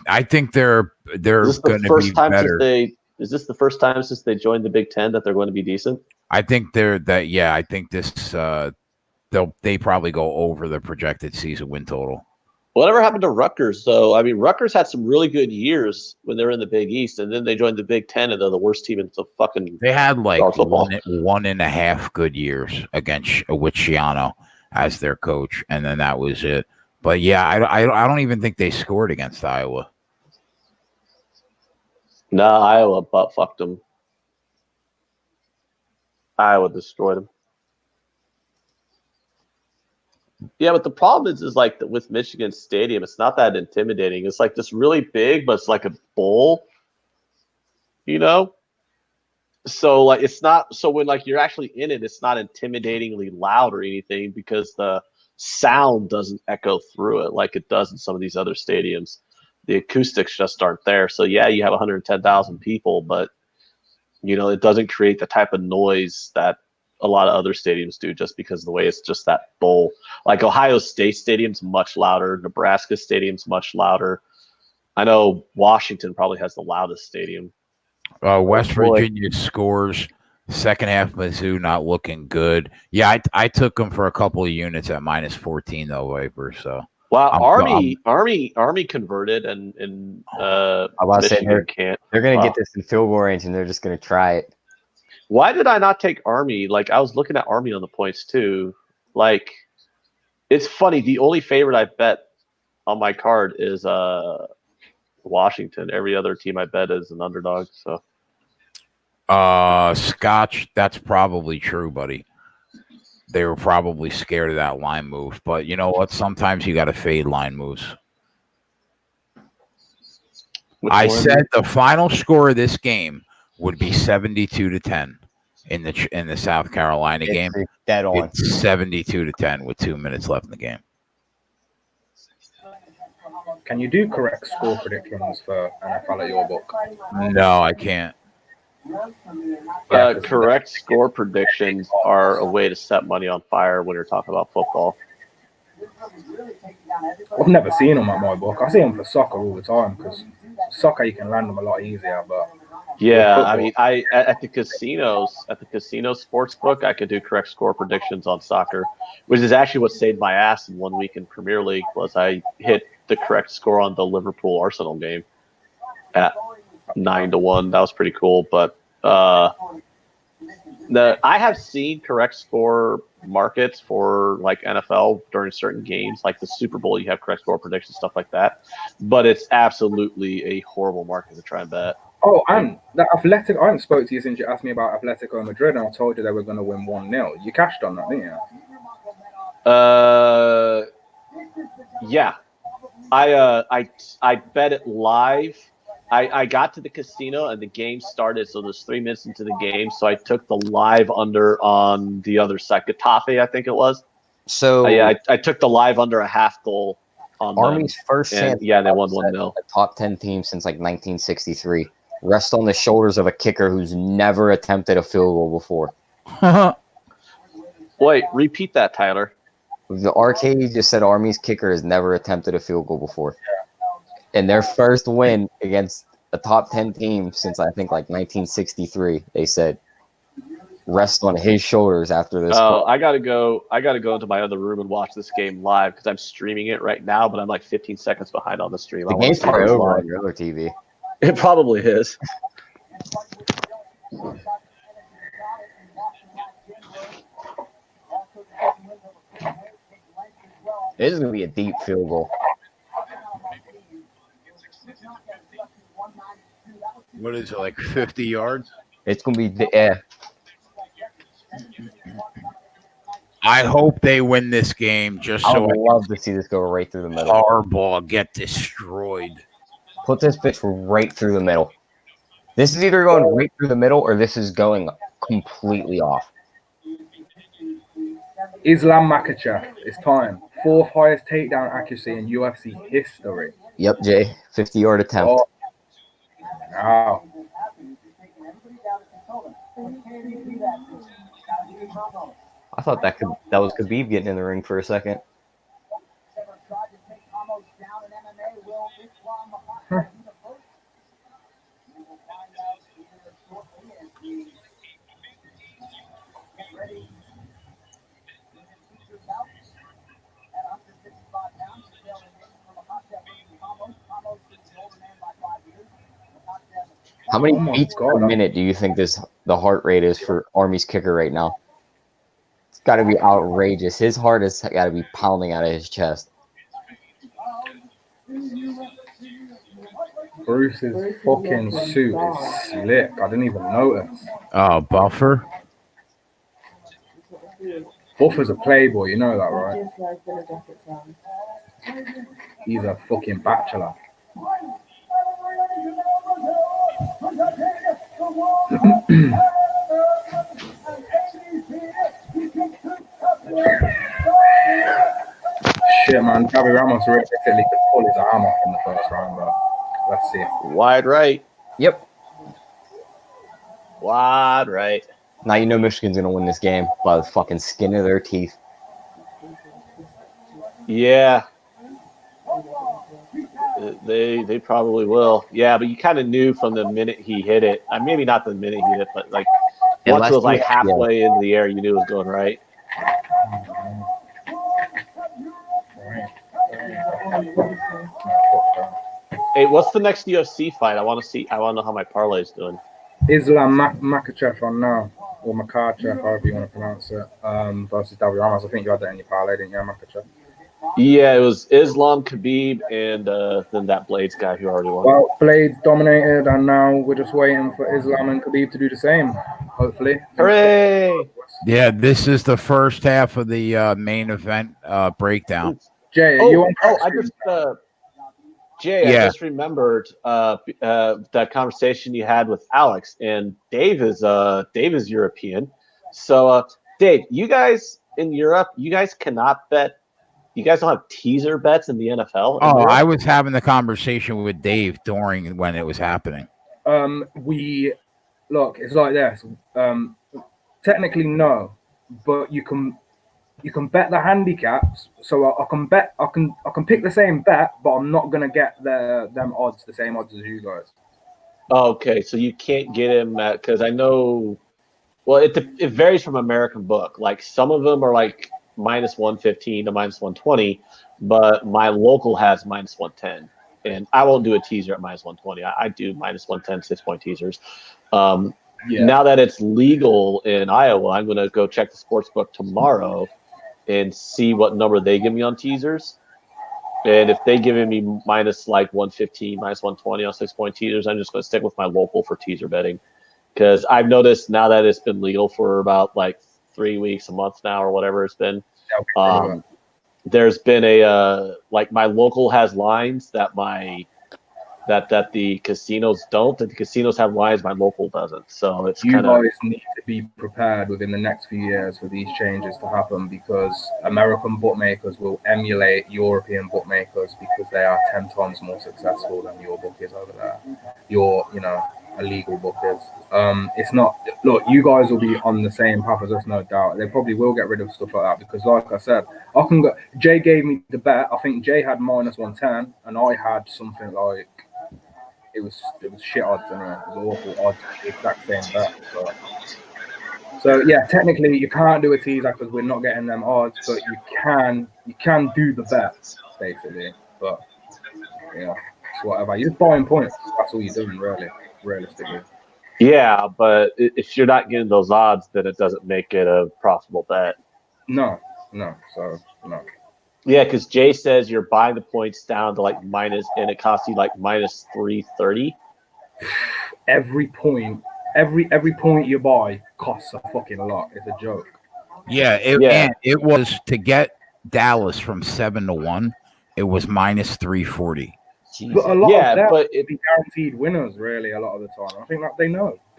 I think they're going to be better. Is this the first time since they joined the Big Ten that they're going to be decent? I think I think this they probably go over the projected season win total. Whatever happened to Rutgers, though? I mean, Rutgers had some really good years when they were in the Big East, and then they joined the Big Ten, and they're the worst team in the fucking. They had like 1.5 good years with Schiano as their coach, and then that was it. But yeah, I don't even think they scored against Iowa. No, Iowa butt fucked them. Iowa destroyed them. Yeah, but the problem is like with Michigan Stadium, it's not that intimidating. It's like this really big, but it's like a bowl, you know? So like it's not so when like you're actually in it, it's not intimidatingly loud or anything because the sound doesn't echo through it like it does in some of these other stadiums. The acoustics just aren't there. So yeah, you have 110,000 people, but you know, it doesn't create the type of noise that a lot of other stadiums do just because of the way it's just that bowl. Like Ohio State Stadium's much louder. Nebraska Stadium's much louder. I know Washington probably has the loudest stadium. West Virginia scores. Second half, Mizzou not looking good. Yeah, I took them for a couple of units at minus 14 though, Viper. So wow, Army converted and I was saying they're going to get this in field goal range and they're just going to try it. Why did I not take Army? Like I was looking at Army on the points too. Like it's funny. The only favorite I bet on my card is Washington. Every other team I bet is an underdog. So Scotch, that's probably true, buddy. They were probably scared of that line move. But you know what? Sometimes you got to fade line moves. I said the final score of this game would be 72-10 in the South Carolina game. Dead on. It's 72-10 with 2 minutes left in the game. Can you do correct score predictions for NFL at your book? No, I can't. Correct score predictions are a way to set money on fire when you're talking about football. I've never seen them at my book. I see them for soccer all the time because soccer you can land them a lot easier. But yeah, I mean, at the casino sports book, I could do correct score predictions on soccer, which is actually what saved my ass in 1 week in Premier League. Was I hit the correct score on the Liverpool Arsenal game at 9-1. That was pretty cool. But I have seen correct score markets for like NFL during certain games, like the Super Bowl. You have correct score predictions, stuff like that. But it's absolutely a horrible market to try and bet. Oh, and the Athletic. I haven't spoke to you since you asked me about Atletico Madrid, and I told you they were going to win 1-0. You cashed on that, didn't you? Yeah. I bet it live. I got to the casino and the game started, so there's 3 minutes into the game. So I took the live under on the other side, Getafe, I think it was. So yeah, I took the live under a half goal. on Army's them. first And chance. yeah, they won 1-0. A top 10 team since like 1963. Rest on the shoulders of a kicker who's never attempted a field goal before. Wait, repeat that, Tyler. The arcade just said Army's kicker has never attempted a field goal before. And their first win against a top 10 team since I think like 1963, they said rest on his shoulders after this. Oh, I gotta go into my other room and watch this game live because I'm streaming it right now, but I'm like 15 seconds behind on the stream. The game's probably over on your other TV. It probably is. This is gonna be a deep field goal. What is it, like 50 yards? It's gonna be yeah. I hope they win this game just I so would love to see this go right through the middle. Harbaugh get destroyed. Put this bitch right through the middle. This is either going right through the middle or this is going completely off. Islam Makhachev, it's time. 4th highest takedown accuracy in UFC history. Yep, Jay. 50-yard attempt. Oh. Wow. I thought that was Khabib getting in the ring for a second. How many beats per minute do you think the heart rate is for Army's kicker right now? It's got to be outrageous. His heart has got to be pounding out of his chest. Bruce's fucking suit is slick. I didn't even notice. Oh, Buffer? Buffer's a playboy, you know that, right? He's a fucking bachelor. Shit, man. Gabby Ramos realistically could pull his arm off in the first round, but let's see. Wide right. Yep. Wide right. Now you know Michigan's going to win this game by the fucking skin of their teeth. Yeah. They probably will. Yeah, but you kind of knew from the minute he hit it. Maybe not the minute he hit it, but like once it was like halfway into the air, you knew it was going right. Hey, what's the next UFC fight? I want to know how my parlay is doing. Islam Makhachev on now, or Makhachev, however you want to pronounce it, versus Davi Ramos. I think you had that in your parlay, didn't you, Makhachev? Yeah, it was Islam, Khabib, and then that Blades guy who already won. Well, Blades dominated, and now we're just waiting for Islam and Khabib to do the same, hopefully. Hooray! Yeah, this is the first half of the main event breakdown. Jay, you on I just remembered that conversation you had with Alex, and Dave is European. So, Dave, you guys in Europe, you guys cannot bet. You guys don't have teaser bets in the NFL? Oh, I was having the conversation with Dave during when it was happening. It's like this. Technically, no, but you can bet the handicaps. So I can pick the same bet, but I'm not gonna get the same odds as you guys. Okay, so you can't get him because I know. Well, it varies from American book. Like some of them are like minus 115 to minus 120, but my local has minus 110, and I won't do a teaser at minus 120. I do minus 110 6-point teasers. Now that it's legal in Iowa, I'm going to go check the sports book tomorrow and see what number they give me on teasers. And if they give me minus like 115, minus 120 on 6-point teasers, I'm just going to stick with my local for teaser betting. Because I've noticed now that it's been legal for about like 3 weeks, a month now, or whatever it's been, there's been like my local has lines that my that the casinos don't, that the casinos have lines, my local doesn't. So it's You kind of guys need to be prepared within the next few years for these changes to happen, because American bookmakers will emulate European bookmakers because they are 10 times more successful than your bookies over there. Your, illegal bookies. It's not. Look, you guys will be on the same path as us, no doubt. They probably will get rid of stuff like that because, like I said, I can go. Jay gave me the bet. I think Jay had -110, and I had something like. It was shit odds, anyway. It was awful odds, the exact same bet. So yeah, technically you can't do a teaser because we're not getting them odds, but you can do the bet basically. But yeah, it's whatever. You're just buying points. That's all you're doing, really, realistically. yeah. But if you're not getting those odds, then it doesn't make it a profitable bet. No. So no. Yeah, because Jay says you're buying the points down to like minus, and it costs you like -330. Every point you buy costs a fucking lot. It's a joke. Yeah, and it was to get Dallas from 7-1. It was -340. But a lot of them but be guaranteed winners, really, a lot of the time. I think that they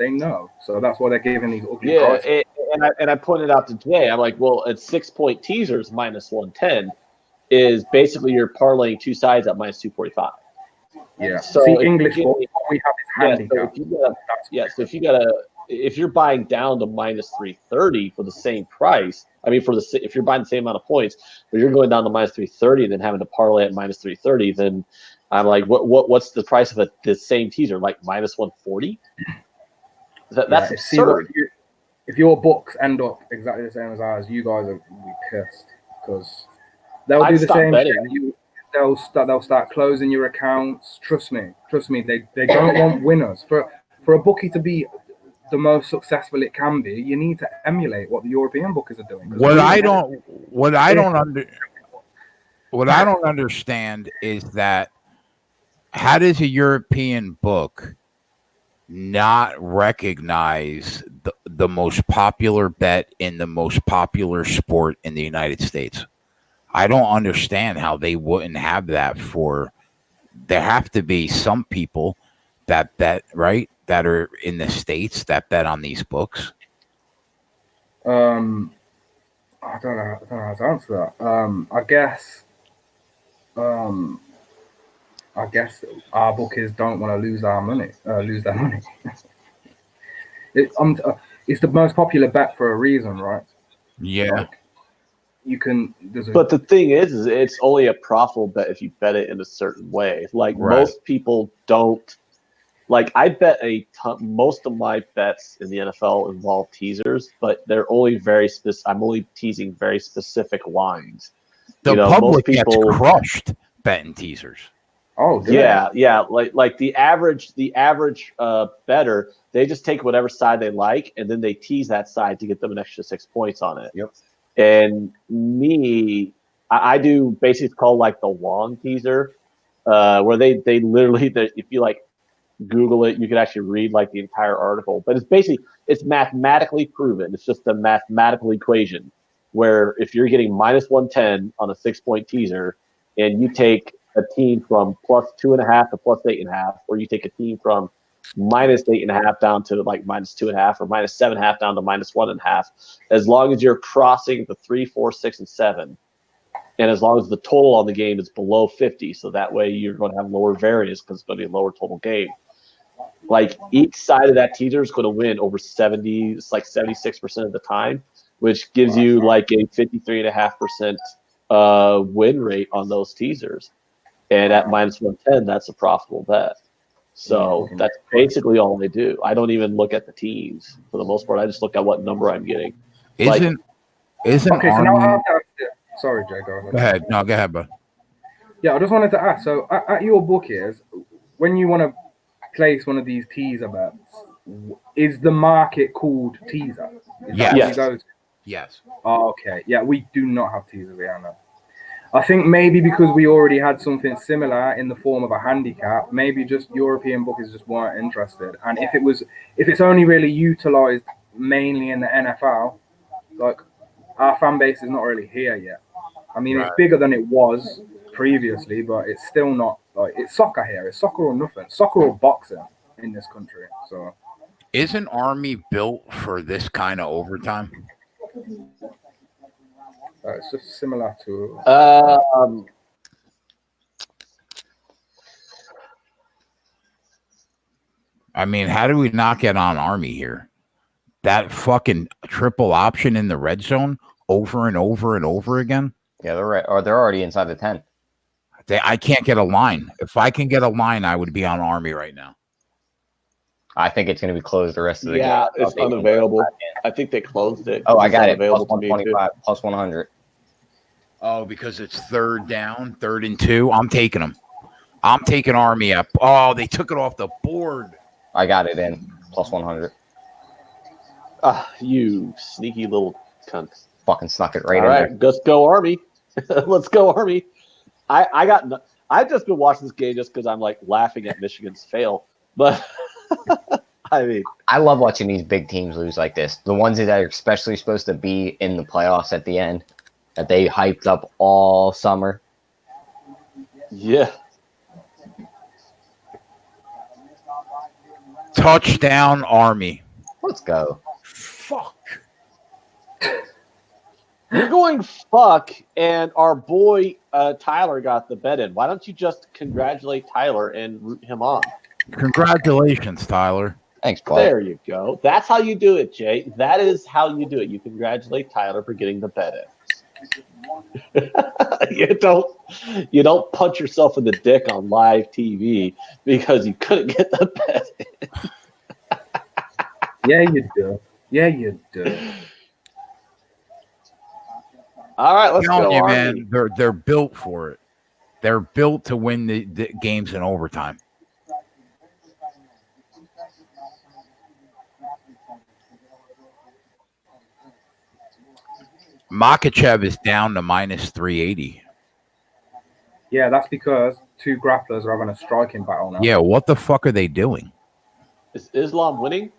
know. So that's why they're giving these ugly prices. And I pointed out to Jay, I'm like, well, at 6-point teasers -110 is basically you're parlaying two sides at -245. Yeah. So see, English what we have is handicap. So if you're buying down to -330 for the same price, I mean, if you're buying the same amount of points, but you're going down to -330 and then having to parlay at -330, then I'm like, what's the price of the same teaser? Like -140? That's absurd. If your books end up exactly the same as ours, you guys will be pissed because they'll do the same shit. They'll start closing your accounts. Trust me. They don't want winners. For a bookie to be the most successful it can be, you need to emulate what the European bookies are doing. What I don't understand is that how does a European book not recognize the most popular bet in the most popular sport in the United States? I don't understand how they wouldn't have that for. There have to be some people that bet, right, that are in the States that bet on these books. I don't know how to answer that. I guess our bookies don't want to lose their money. It's the most popular bet for a reason, right? Yeah. Like, but the thing is it's only a profitable bet if you bet it in a certain way. Like most people don't. Like I bet a ton. Most of my bets in the NFL involve teasers, but they're only very specific. I'm only teasing very specific lines. The public gets crushed betting teasers. Oh yeah. Like the average bettor, they just take whatever side they like, and then they tease that side to get them an extra 6 points on it. Yep. And me, I do basically called like the long teaser, where they literally, if you like Google it, you can actually read like the entire article. But it's mathematically proven. It's just a mathematical equation where if you're getting -110 on a 6-point teaser, and you take a team from +2.5 to +8.5, or you take a team from -8.5 down to like -2.5, or -7.5 down to -1.5, as long as you're crossing the 3, 4, 6, and 7, and as long as the total on the game is below 50, so that way you're going to have lower variance because it's going to be a lower total game. Like each side of that teaser is going to win over 76% of the time, which gives you like a 53.5% win rate on those teasers. And at -110, that's a profitable bet. So that's basically all they do. I don't even look at the teams for the most part. I just look at what number I'm getting. Isn't okay? So now I have to ask you. Sorry, Jay. Go ahead. No, go ahead, bud. Yeah, I just wanted to ask. So at your bookies, when you want to place one of these teaser bets, is the market called teaser? Yes. Oh, okay. Yeah, we do not have teasers here now. I think maybe because we already had something similar in the form of a handicap, maybe just European bookies just weren't interested. And if it's only really utilized mainly in the NFL, like our fan base is not really here yet. I mean, It's bigger than it was previously, but it's still not like it's soccer here. It's soccer or nothing. Soccer or boxing in this country. So isn't Army built for this kind of overtime? it's just similar to. I mean, how do we not get on Army here? That fucking triple option in the red zone over and over and over again. Yeah, they're right. Or they're already inside the 10. I can't get a line. If I can get a line, I would be on Army right now. I think it's going to be closed the rest of the game. Yeah, it's unavailable. I think they closed it. Oh, I got it. Available Plus 125, plus 100. Oh, because it's third down, 3rd and 2. I'm taking them. I'm taking Army up. Oh, they took it off the board. I got it in. Plus 100. You sneaky little cunt. Fucking snuck it right All in right, there. let's go Army. Let's go Army. I've just been watching this game just because I'm like laughing at Michigan's fail. But I mean, I love watching these big teams lose like this. The ones that are especially supposed to be in the playoffs at the end, that they hyped up all summer. Yeah. Touchdown, Army. Let's go. Fuck. You're going fuck, and our boy Tyler got the bet in. Why don't you just congratulate Tyler and root him on? Congratulations, Tyler. Thanks, bud. There you go. That's how you do it, Jay. That is how you do it. You congratulate Tyler for getting the bet in. You don't punch yourself in the dick on live TV because you couldn't get the bet in. Yeah, you do. Yeah, you do. All right, let's go. You, Army. man, they're built for it. They're built to win the games in overtime. Makachev is down to minus 380. Yeah, that's because two grapplers are having a striking battle now. Yeah, what the fuck are they doing? Is Islam winning?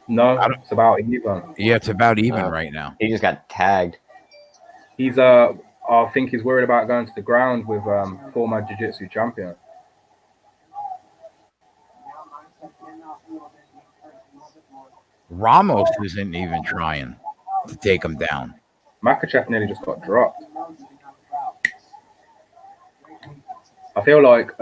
No, it's about even. Yeah, it's about even right now. He just got tagged. He's I think he's worried about going to the ground with former jiu-jitsu champion. Ramos isn't even trying to take him down. Makachev nearly just got dropped. I feel like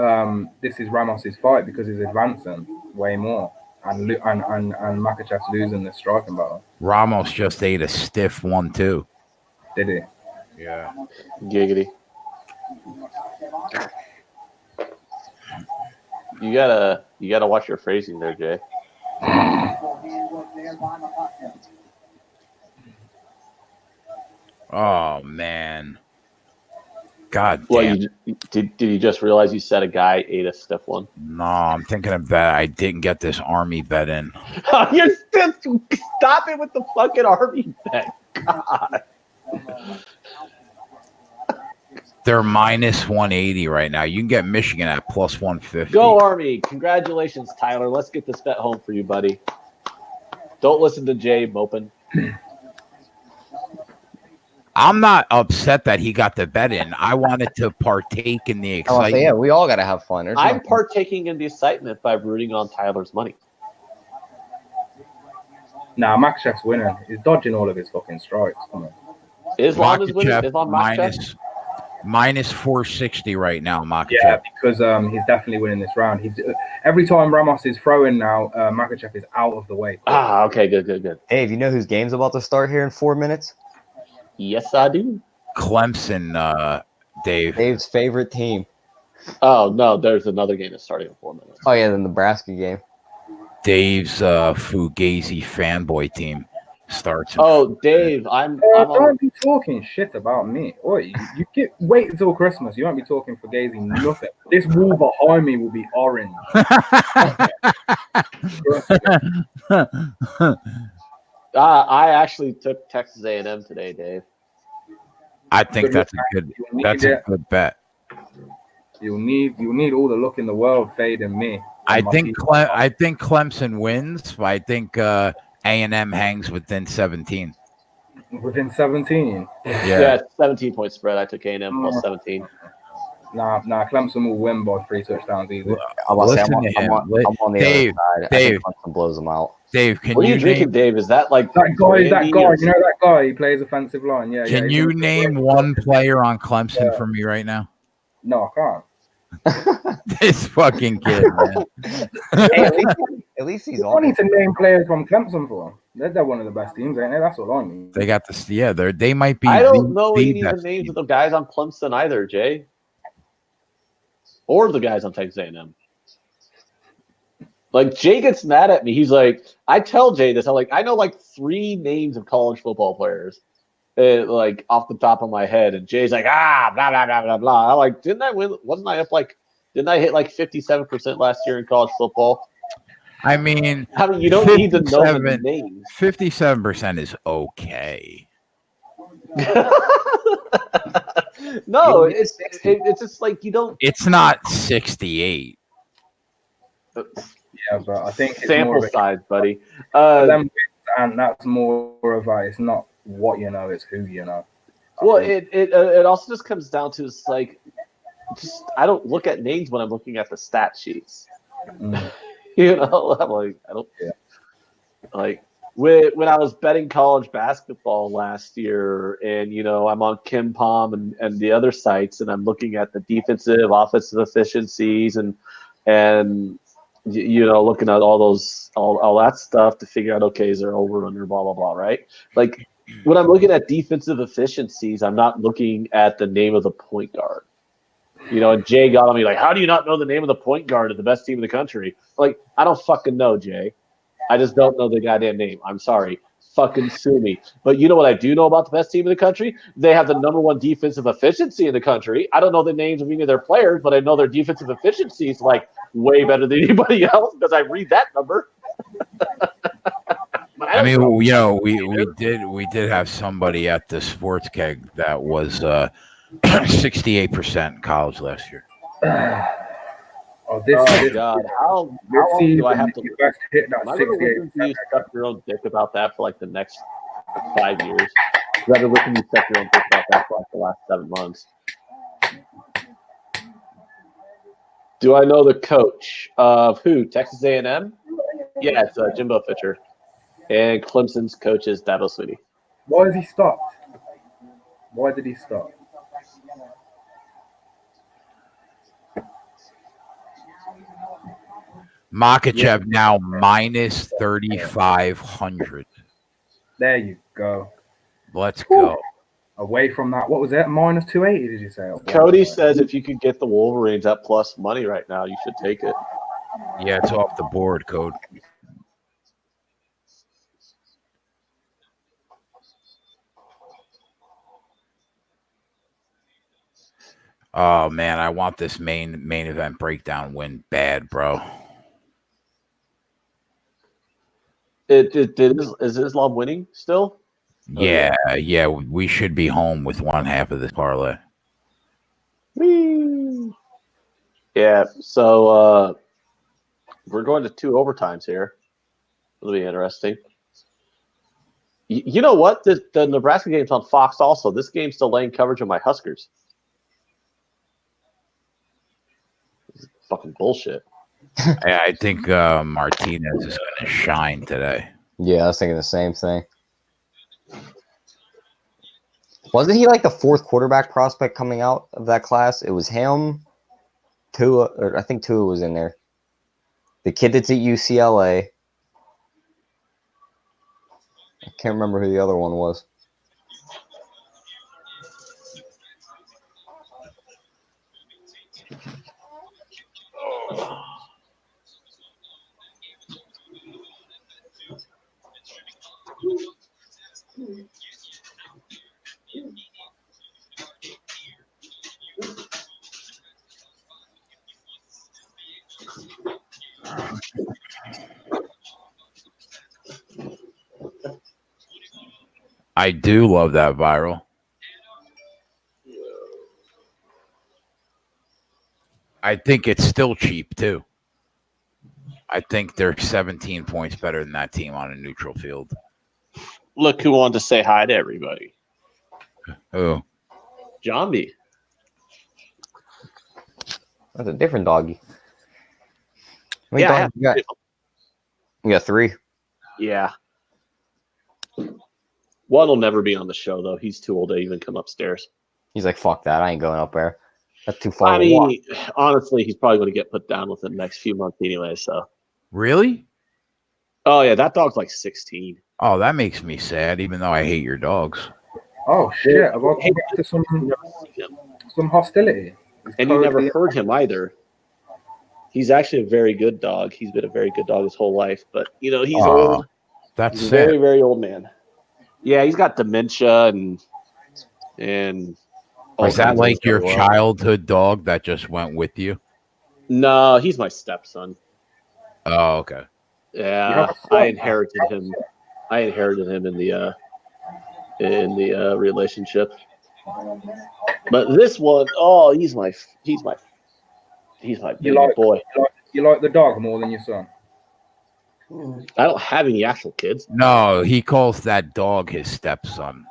this is Ramos's fight because he's advancing way more, and Makachev's losing this striking battle. Ramos just ate a stiff 1-2. Did he? Yeah. Giggity. You gotta watch your phrasing there, Jay. Oh man. God damn. damn. Did you just realize you said a guy ate a stiff one? No, I'm thinking of that. I didn't get this Army bet in. You're still stop it with the fucking Army bet. God. They're minus 180 right now. You can get Michigan at plus 150. Go Army. Congratulations, Tyler. Let's get this bet home for you, buddy. Don't listen to Jay moping. I'm not upset that he got the bet in. I wanted to partake in the excitement. Yeah, we all got to have fun. I'm partaking in the excitement by rooting on Tyler's money. Nah, Makachev's winning. He's dodging all of his fucking strikes. Come on. Islam is winning. Islam minus 460 right now, Makachev. Yeah, because he's definitely winning this round. He's every time Ramos is throwing now, Makachev is out of the way. Okay, good. Hey, do you know whose game's about to start here in 4 minutes? Yes, I do. Clemson, Dave. Dave's favorite team. Oh, no, there's another game that's starting in 4 minutes. Oh, yeah, the Nebraska game. Dave's Fugazi fanboy team starts. Oh, Dave, don't be talking shit about me. Oi, you wait until Christmas. You won't be talking Fugazi nothing. This wall behind me will be orange. I actually took Texas A&M today, Dave. I think that's a good bet. You'll need all the luck in the world fading me. I think Clemson wins, but I think A&M hangs within 17. Within 17? Yeah, 17-point spread. I took A&M plus 17. Nah, Clemson will win by 3 touchdowns easy. I'm Listen to him. on the Dave, other side. I think Clemson blows them out. Dave, can What are you you drinking, name? Dave? Is that like That guy, you brandy know or- that guy, he plays offensive line. Yeah, Can yeah. you name one player on Clemson for me right now? No, I can't. This fucking kid, man. Hey, at least he's I on. need to name players from Clemson for him. They're one of the best teams, ain't they? That's all I mean. They got this. Yeah, they might be. I don't know the any of the best names team. of the guys on Clemson either, Jay. Or the guys on Texas A&M. Like, Jay gets mad at me. He's like, I tell Jay this. I'm like, I know like 3 names of college football players, like off the top of my head. And Jay's like, blah, blah, blah, blah, blah. I'm like, didn't I win? Wasn't I up like, didn't I hit like 57% last year in college football? I mean, you don't need to know the names. 57% is okay. No, it's just like you don't. It's not 68. Yeah, but I think it's Sample more of size, buddy. and that's more of a. It's not what you know; it's who you know. Well, it also just comes down to it's like, just I don't look at names when I'm looking at the stat sheets. You know, I'm like I don't. Yeah. Like when I was betting college basketball last year, and you know I'm on Kim Palm and the other sites, and I'm looking at the defensive, offensive efficiencies, and you know looking at all that stuff to figure out, okay, is there over under, blah blah blah, right? Like when I'm looking at defensive efficiencies, I'm not looking at the name of the point guard. You know, and Jay got on me like, how do you not know the name of the point guard of the best team in the country? Like, I don't fucking know, Jay. I just don't know the goddamn name. I'm sorry. Fucking sue me. But you know what I do know about the best team in the country? They have the #1 defensive efficiency in the country. I don't know the names of any of their players, but I know their defensive efficiency is like way better than anybody else because I read that number. I mean, you know, we did have somebody at the sports keg that was 68% in college last year. Oh, God! How long do I have to? Hit that Am I going to listen to you suck your own dick about that for like the next 5 years? Rather listen to you suck your own dick about that for like the last 7 months. Do I know the coach of who? Texas A&M? Yeah, it's Jimbo Fisher. And Clemson's coach is Dabo Swinney. Why has he stopped? Why did he stop? Makachev now minus 3,500. There you go. Let's go. Away from that, what was that? Minus 280, did you say? Cody says if you could get the Wolverines at plus money right now, you should take it. Yeah, it's off the board, Code. Oh man, I want this main event breakdown win bad, bro. Is Islam winning still? Yeah, yeah, we should be home with one half of this parlay. Whee! Yeah, so we're going to 2 overtimes here. It'll be interesting. You know what? The Nebraska game's on Fox also. This game's delaying coverage of my Huskers. This is fucking bullshit. I think Martinez is going to shine today. Yeah, I was thinking the same thing. Wasn't he like the 4th quarterback prospect coming out of that class? It was him, Tua, or I think Tua was in there. The kid that's at UCLA. I can't remember who the other one was. I do love that viral. I think it's still cheap too. I think they're 17 points better than that team on a neutral field. Look who wanted to say hi to everybody. Who? Jambi. That's a different doggy. How many Yeah, I dogs have you got? three of You got 3. them. Yeah. One will never be on the show though. He's too old to even come upstairs. He's like, fuck that. I ain't going up there. That's too far I of a walk. mean, honestly, he's probably going to get put down within the next few months anyway. So. Really? Oh yeah, that dog's like 16. Oh, that makes me sad, even though I hate your dogs. Oh shit! Have I come back to some hostility? And you never heard him either. He's actually a very good dog. He's been a very good dog his whole life, but you know he's old. That's He's a sad. very, very old man. Yeah, he's got dementia and. Is that like your childhood dog that just went with you? No, he's my stepson. Oh, okay. Yeah, I inherited him. I inherited him in the relationship. But this one, oh, he's my baby boy. You like the dog more than your son? I don't have any actual kids. No, he calls that dog his stepson.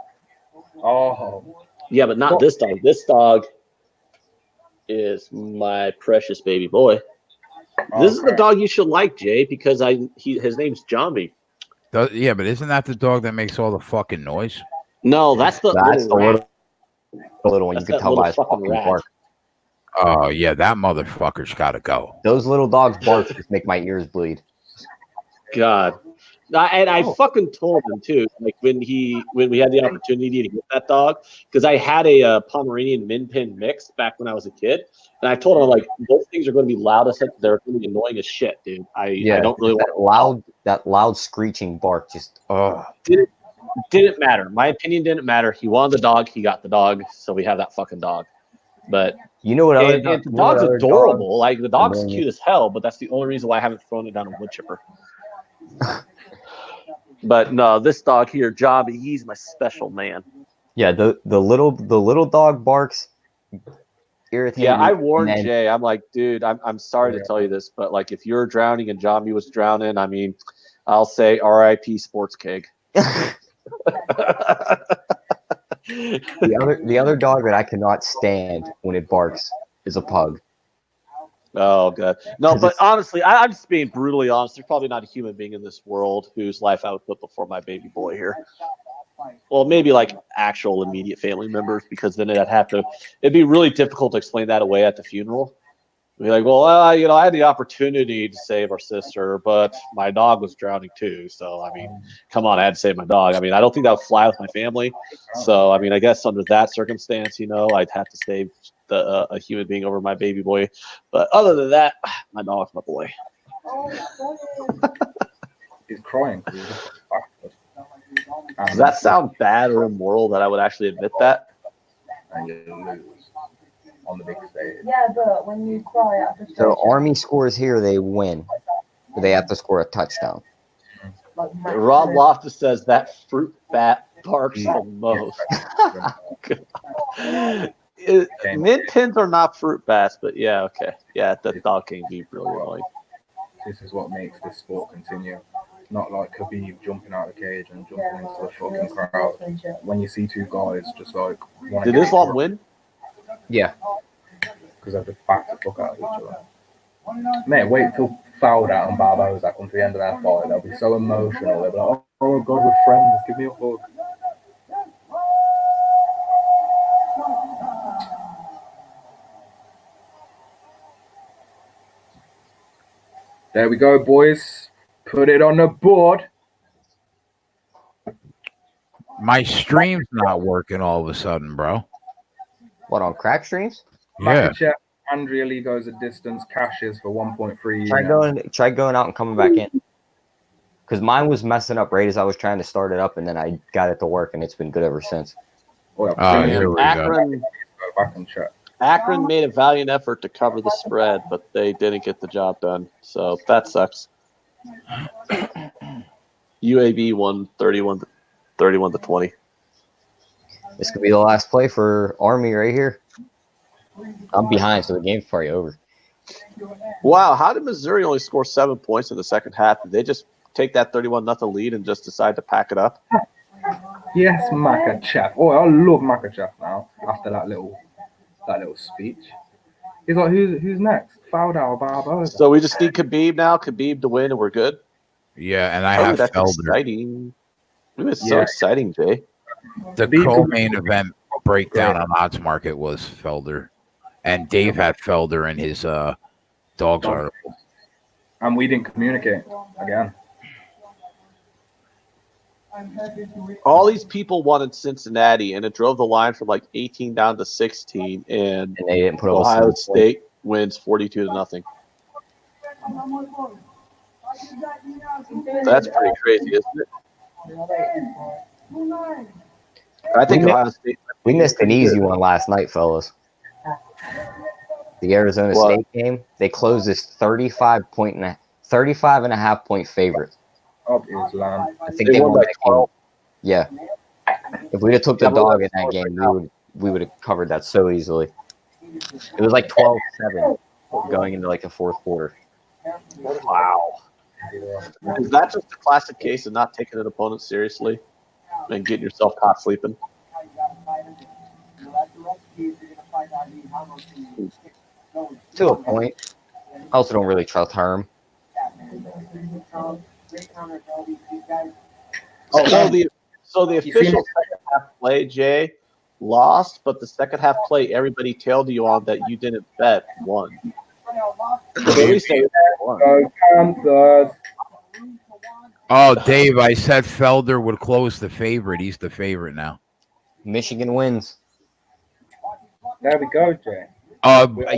Oh. Yeah, but not this dog. This dog is my precious baby boy. This is the dog you should like, Jay, because his name's Jambi. Yeah, but isn't that the dog that makes all the fucking noise? No, that's the little one. You can tell by his fucking bark. Oh yeah, that motherfucker's got to go. Those little dogs' barks just make my ears bleed. God. I fucking told him too, like when we had the opportunity to get that dog, because I had a Pomeranian Min Pin mix back when I was a kid, and I told him like those things are going to be loud as shit. They're going to be annoying as shit, dude. I don't really want that loud screeching bark. Just didn't matter. My opinion didn't matter. He wanted the dog. He got the dog. So we have that fucking dog. But you know what? The dog's adorable. Like the dog's cute as hell. But that's the only reason why I haven't thrown it down a wood chipper. But no, this dog here, Jambi, he's my special man. Yeah, the little dog barks irritating. Yeah, I warned Jay. I'm like, dude, I'm sorry to tell you this, but like if you're drowning and Jambi was drowning, I mean, I'll say R.I.P. Sports Keg. The other dog that I cannot stand when it barks is a pug. Oh god, no! But honestly, I'm just being brutally honest. There's probably not a human being in this world whose life I would put before my baby boy here. Well, maybe like actual immediate family members, because then it'd be really difficult to explain that away at the funeral. Be like, well, I had the opportunity to save our sister, but my dog was drowning too. So, I mean, come on, I had to save my dog. I mean, I don't think that would fly with my family. So, I mean, I guess under that circumstance, I'd have to save a human being over my baby boy. But other than that, my dog's my boy. He's crying. Does that sound bad or immoral that I would actually admit that? And you lose on the big stage. Yeah, but when you cry out frustration. So Army scores here, they win. But they have to score a touchdown. Rob Loftus says that fruit bat barks the most. Min pins are not fruit bats, but yeah, okay. Yeah, the dog can be really annoying. This is what makes this sport continue. Not like Khabib jumping out of the cage and jumping into the fucking crowd. When you see two guys just like... Did Islam win? Yeah. Because they're just back the fuck out of each other. Mate, wait till Fowler and Barboza come to the end of their fight. They'll be so emotional. They'll be like, oh my God, we're friends. Give me a hug. There we go, boys. Put it on the board. My stream's not working all of a sudden, bro. What, on crack streams? Yeah. Makachev, Andrea Lee goes a distance, cashes for 1.3. Try going out and coming back in. Because mine was messing up right as I was trying to start it up, and then I got it to work, and it's been good ever since. Here we go. Akron made a valiant effort to cover the spread, but they didn't get the job done. So that sucks. UAB won 31 to 20. This could be the last play for Army right here. I'm behind, so the game's probably over. Wow, how did Missouri only score 7 points in the second half? Did they just take that 31-0 lead and just decide to pack it up? Yes, Makachev. Oh, I love Makachev now after that little speech. He's like, who's next? Fowler or Barboza? So we just need Khabib now. Khabib to win, and we're good. Yeah, and I have that's Felder. exciting. It was so exciting, Jay. The co-main event breakdown on Odds Market was Felder, and Dave had Felder in his dogs article. And we didn't communicate again. All these people wanted Cincinnati, and it drove the line from like 18 down to 16, and they didn't put Ohio State wins 42-0. That's pretty crazy, isn't it? I think Ohio State. We missed an easy one last night, fellas. The Arizona State game. They closed this 35.5 point favorite. I think they won that game. Yeah. If we'd have took the dog in that game, we would have covered that so easily. It was like 12-7 going into like the fourth quarter. Wow. Is that just a classic case of not taking an opponent seriously and getting yourself caught sleeping? To a point. I also don't really trust Herm. So the official second half play, Jay, lost, but the second half play everybody tailed you on that you didn't bet won. Oh, Dave, I said Felder would close the favorite. He's the favorite now. Michigan wins. There we go, Jay.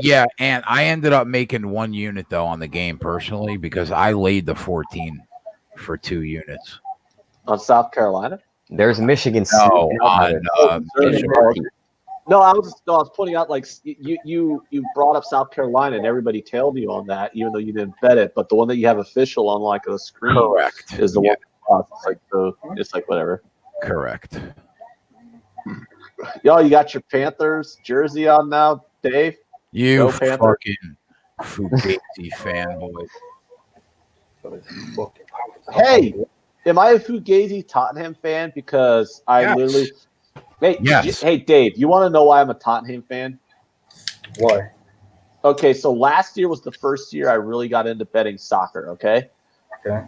Yeah, and I ended up making 1 unit though on the game personally because I laid the 14 for 2 units on South Carolina. There's Michigan. No, on No, I was pointing out like you brought up South Carolina and everybody tailed you on that, even though you didn't bet it. But the one that you have official on like a screen, correct, is the one. It's like whatever. Correct. Yo, you got your Panthers jersey on now, Dave? You fucking Fugazi fanboy. Hey, am I a Fugazi Tottenham fan? Because I literally. Hey, Dave, you want to know why I'm a Tottenham fan? Why? Okay, so last year was the first year I really got into betting soccer. Okay. Okay.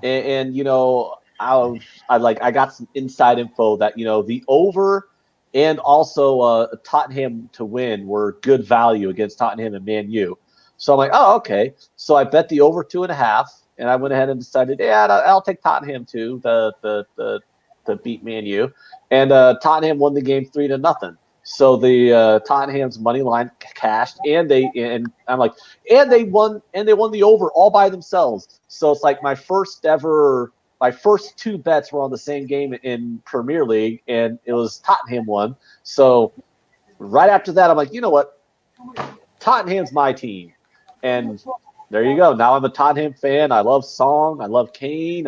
And you know, I got some inside info that the over and also Tottenham to win were good value against Tottenham and Man U. So I'm like, oh, okay. So I bet the over 2.5, and I went ahead and decided, I'll take Tottenham too. The beat Man U, and Tottenham won the game 3-0. So the Tottenham's money line cashed, and they won the over all by themselves. So it's like my first 2 bets were on the same game in Premier League, and it was Tottenham won. So right after that, I'm like, you know what, Tottenham's my team, and there you go. Now I'm a Tottenham fan. I love Song. I love Kane.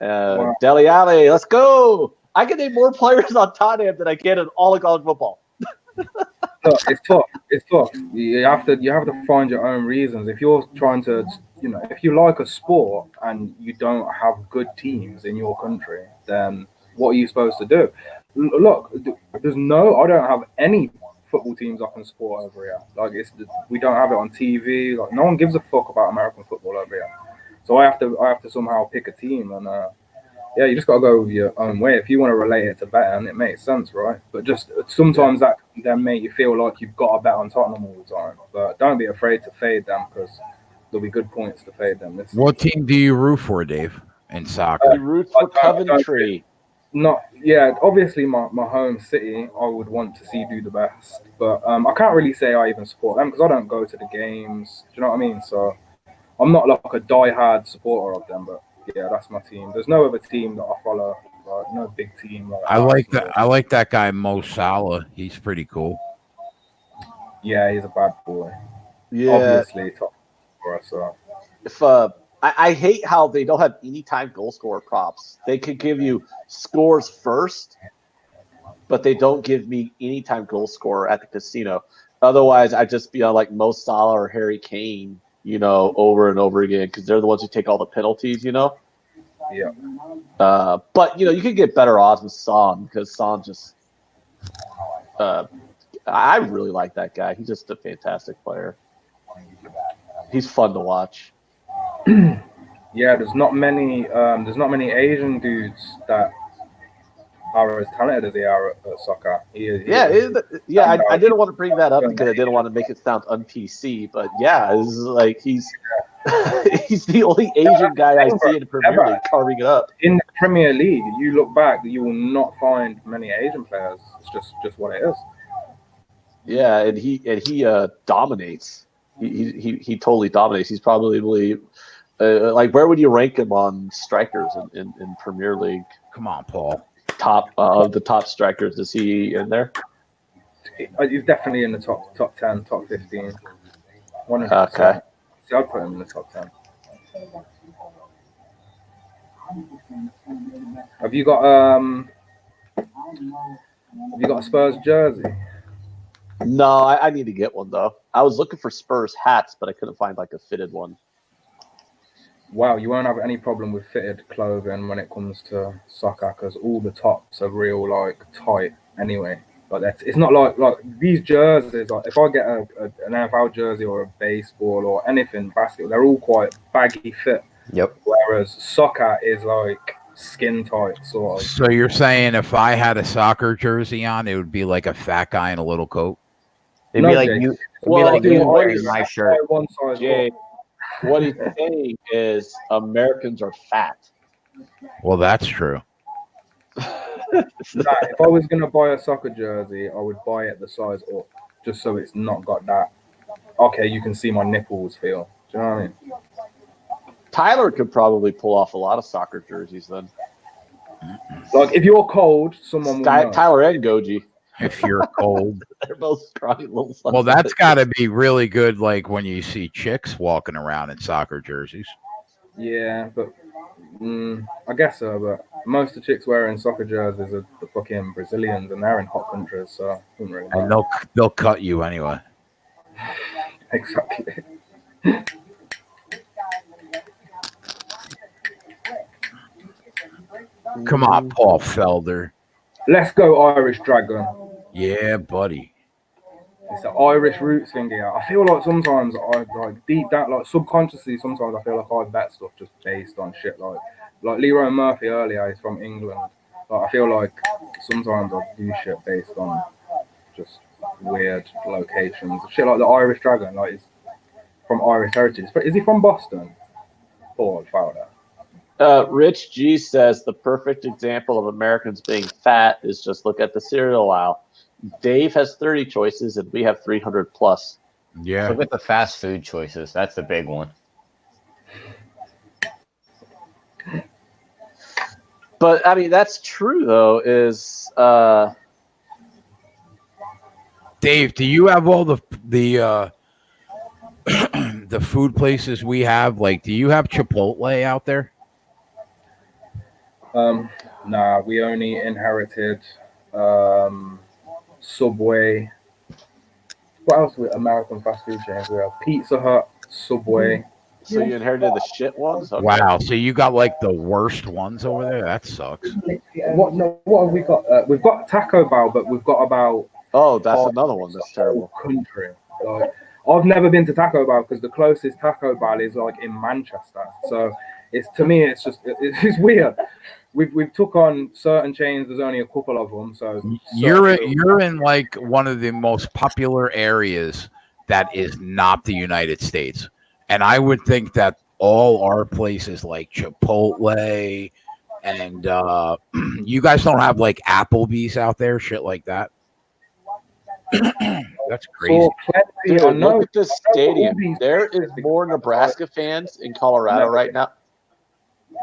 Dele Alli, let's go. I can name more players on Tottenham than I can in all of college football. It's tough. You have to find your own reasons. If you're trying to, if you like a sport and you don't have good teams in your country, then what are you supposed to do? Look, I don't have any football teams I can support over here. Like we don't have it on TV. Like no one gives a fuck about American football over here. So I have to somehow pick a team, and you just gotta go your own way. If you want to relate it to betting, it makes sense, right? But just sometimes that can then make you feel like you've got to bet on Tottenham all the time. But don't be afraid to fade them because there'll be good points to fade them. What team do you root for, Dave, in soccer? I root for Coventry. Obviously my home city I would want to see do the best, but I can't really say I even support them because I don't go to the games. Do you know what I mean? So I'm not like a die-hard supporter of them, but yeah, that's my team. There's no other team that I follow. Like, no big team. I like that guy Mo Salah. He's pretty cool. Yeah, he's a bad boy. Yeah, obviously top for us. So. If I hate how they don't have anytime goal scorer props. They could give you scores first, but they don't give me anytime goal scorer at the casino. Otherwise, I'd just be on like Mo Salah or Harry Kane, over and over again because they're the ones who take all the penalties, Yeah. But you could get better odds with Son because Son just I really like that guy. He's just a fantastic player. He's fun to watch. Yeah, there's not many Asian dudes that are as talented as they are at soccer. I didn't want to bring that up because I didn't want to make it sound un-PC, but yeah, it's like he's he's the only Asian guy I see in the Premier League carving it up. In the Premier League, you look back, you will not find many Asian players. It's just what it is. Yeah, and he dominates. He totally dominates. He's probably like, where would you rank him on strikers in Premier League? Come on, Paul. Top of the top strikers, is he in there? He's definitely in the top 10, top 15. 100%. Okay. So I'd put him in the top 10. Have you got a Spurs jersey? No, I need to get one though. I was looking for Spurs hats, but I couldn't find like a fitted one. Wow, you won't have any problem with fitted clothing when it comes to soccer because all the tops are real like tight anyway. But it's not like these jerseys. Like if I get an NFL jersey or a baseball or anything basketball, they're all quite baggy fit. Yep. Whereas soccer is like skin tight sort of. So you're saying if I had a soccer jersey on, it would be like a fat guy in a little coat? It'd be like you. Wearing my shirt. One size. Jay, what he's saying is Americans are fat. Well, that's true. If I was gonna buy a soccer jersey, I would buy it the size up, just so it's not got that. Okay, you can see my nipples feel. Do you know what I mean? Tyler could probably pull off a lot of soccer jerseys then. Like if you're cold, someone will know. Tyler and Goji. If you're cold. They're both scrawny little. Well, that's got to be really good, like when you see chicks walking around in soccer jerseys. Yeah, but I guess so. But most of the chicks wearing soccer jerseys are the fucking Brazilians, and they're in hot countries, so it wouldn't really matter. And they'll cut you anyway. Exactly. Come on, Paul Felder. Let's go, Irish Dragon. Yeah, buddy. It's the Irish roots thing here. I feel like sometimes I like deep down, like subconsciously, sometimes I feel like I bet stuff just based on shit like Leroy Murphy earlier. He's from England. Like I feel like sometimes I do shit based on just weird locations. Shit like the Irish Dragon, like he's from Irish heritage. Is he from Boston? Paul Felder. Rich G says the perfect example of Americans being fat is just look at the cereal aisle. Dave has 30 choices and we have 300 plus. Yeah. Look at the fast food choices. That's the big one. But I mean, that's true though. Is Dave, do you have all the the food places we have? Like, do you have Chipotle out there? Nah, we only inherited Subway. What else with American fast food chains? We have Pizza Hut, Subway. So you inherited the shit ones? Okay. Wow, so you got like the worst ones over there? That sucks. What have we got? We've got Taco Bell, but we've got about that's another one that's terrible. Country. Like, I've never been to Taco Bell because the closest Taco Bell is like in Manchester. So it's it's weird. We've took on certain chains. There's only a couple of them. So you're in like one of the most popular areas that is not the United States, and I would think that all our places like Chipotle and you guys don't have like Applebee's out there, shit like that. That's crazy. Dude, look at this stadium. There is more Nebraska fans in Colorado right now.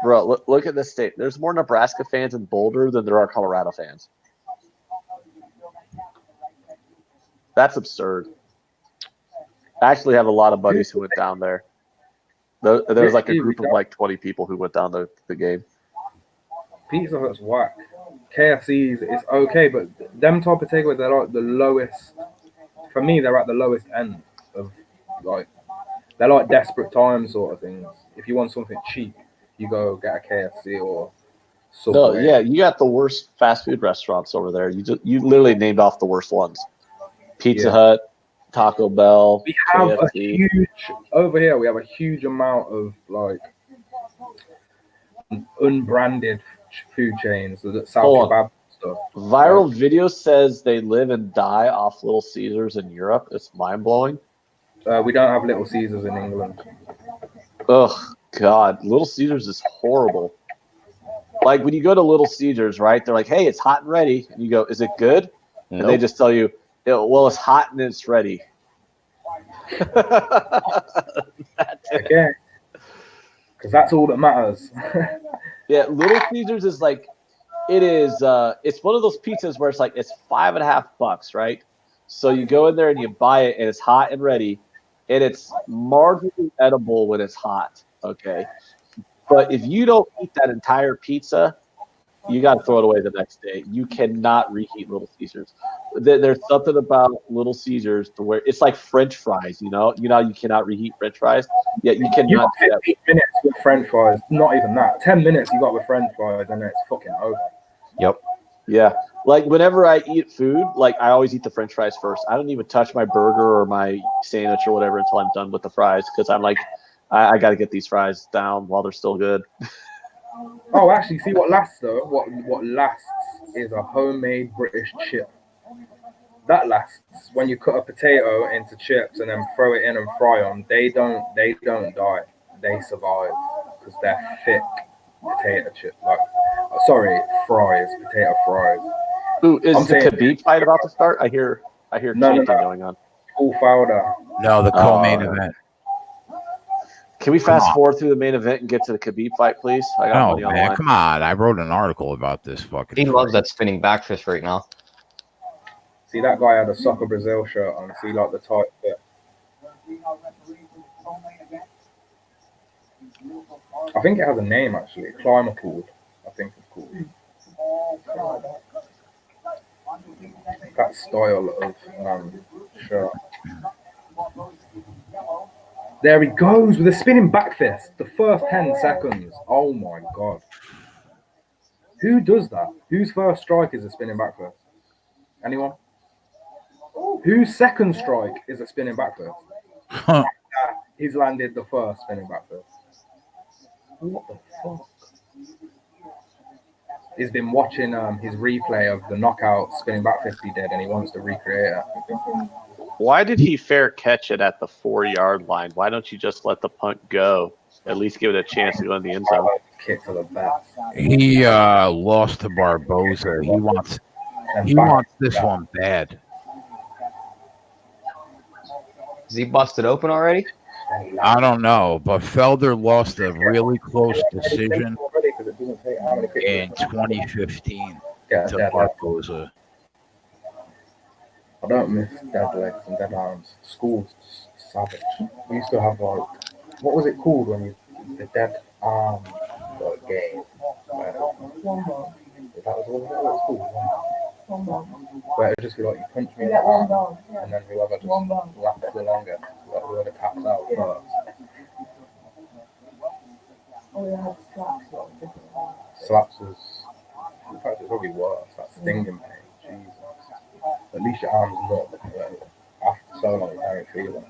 Bro, look at this state. There's more Nebraska fans in Boulder than there are Colorado fans. That's absurd. I actually have a lot of buddies who went down there. There's like a group of like 20 people who went down the game. Pizza Hut's whack. KFC's is okay, but them type of takeaways, they're like the lowest. For me, they're at the lowest end of like, they're like desperate times sort of things. If you want something cheap, you go get a KFC or Subway. No, yeah, you got the worst fast food restaurants over there. You literally named off the worst ones. Pizza Hut, Taco Bell, We have KFC. over here. We have a huge amount of like unbranded food chains that sell Hold kebab stuff. Viral video says they live and die off Little Caesars in Europe. It's mind blowing. We don't have Little Caesars in England. Ugh, God, Little Caesars is horrible. Like when you go to Little Caesars, right? They're like, "Hey, it's hot and ready," and you go, "Is it good?" Nope. And they just tell you, "Well, it's hot and it's ready." Okay, because that's all that matters. Yeah, Little Caesars is like, it is. It's one of those pizzas where it's like it's $5.50, right? So you go in there and you buy it, and it's hot and ready, and it's marginally edible when it's hot. Okay, but if you don't eat that entire pizza, you got to throw it away the next day. You cannot reheat Little Caesars. There's something about Little Caesars to where it's like French fries. You know how you cannot reheat French fries. Yeah, you cannot. You got 15 minutes with French fries. Not even that. 10 minutes you got with French fries, and then it's fucking over. Yep. Yeah, like whenever I eat food, like I always eat the French fries first. I don't even touch my burger or my sandwich or whatever until I'm done with the fries because I'm like, I got to get these fries down while they're still good. Oh, actually, see what lasts though. What lasts is a homemade British chip. That lasts when you cut a potato into chips and then throw it in and fry them. They don't die. They survive because they're thick potato chips. Like, fries, potato fries. Ooh, is the Khabib fight about to start? I hear chanting going on. Full Fowler. No, the co-main event. Can we fast forward through the main event and get to the Khabib fight, please? I got money on the line. Come on. I wrote an article about this fucking. He loves that spinning back fist right now. See, that guy had a Soccer Brazil shirt on. See, like the tight fit. I think it has a name, actually. Climber Cord, I think it's called. That style of shirt. There he goes with a spinning back fist. The first 10 seconds. Oh, my God. Who does that? Whose first strike is a spinning back fist? Anyone? Whose second strike is a spinning back fist? He's landed the first spinning back fist. What the fuck? He's been watching his replay of the knockout spinning back fist he did, and he wants to recreate it. Why did he fair catch it at the 4-yard line? Why don't you just let the punt go? At least give it a chance to go in the end zone. Kick to the back. He lost to Barboza. He wants this one bad. Is he busted open already? I don't know, but Felder lost a really close decision in 2015 to Barboza. I don't miss dead legs and dead arms. School's savage. We used to have like, what was it called when you the dead arm game? That was what it was called. Where it'd just be like you punch me in the arm, and then whoever just lasts the longest, like whoever taps out first. Slaps was, in fact, it's probably worse. That stinging pain. Jesus. At least your arm's not. After so long, you can't feel it.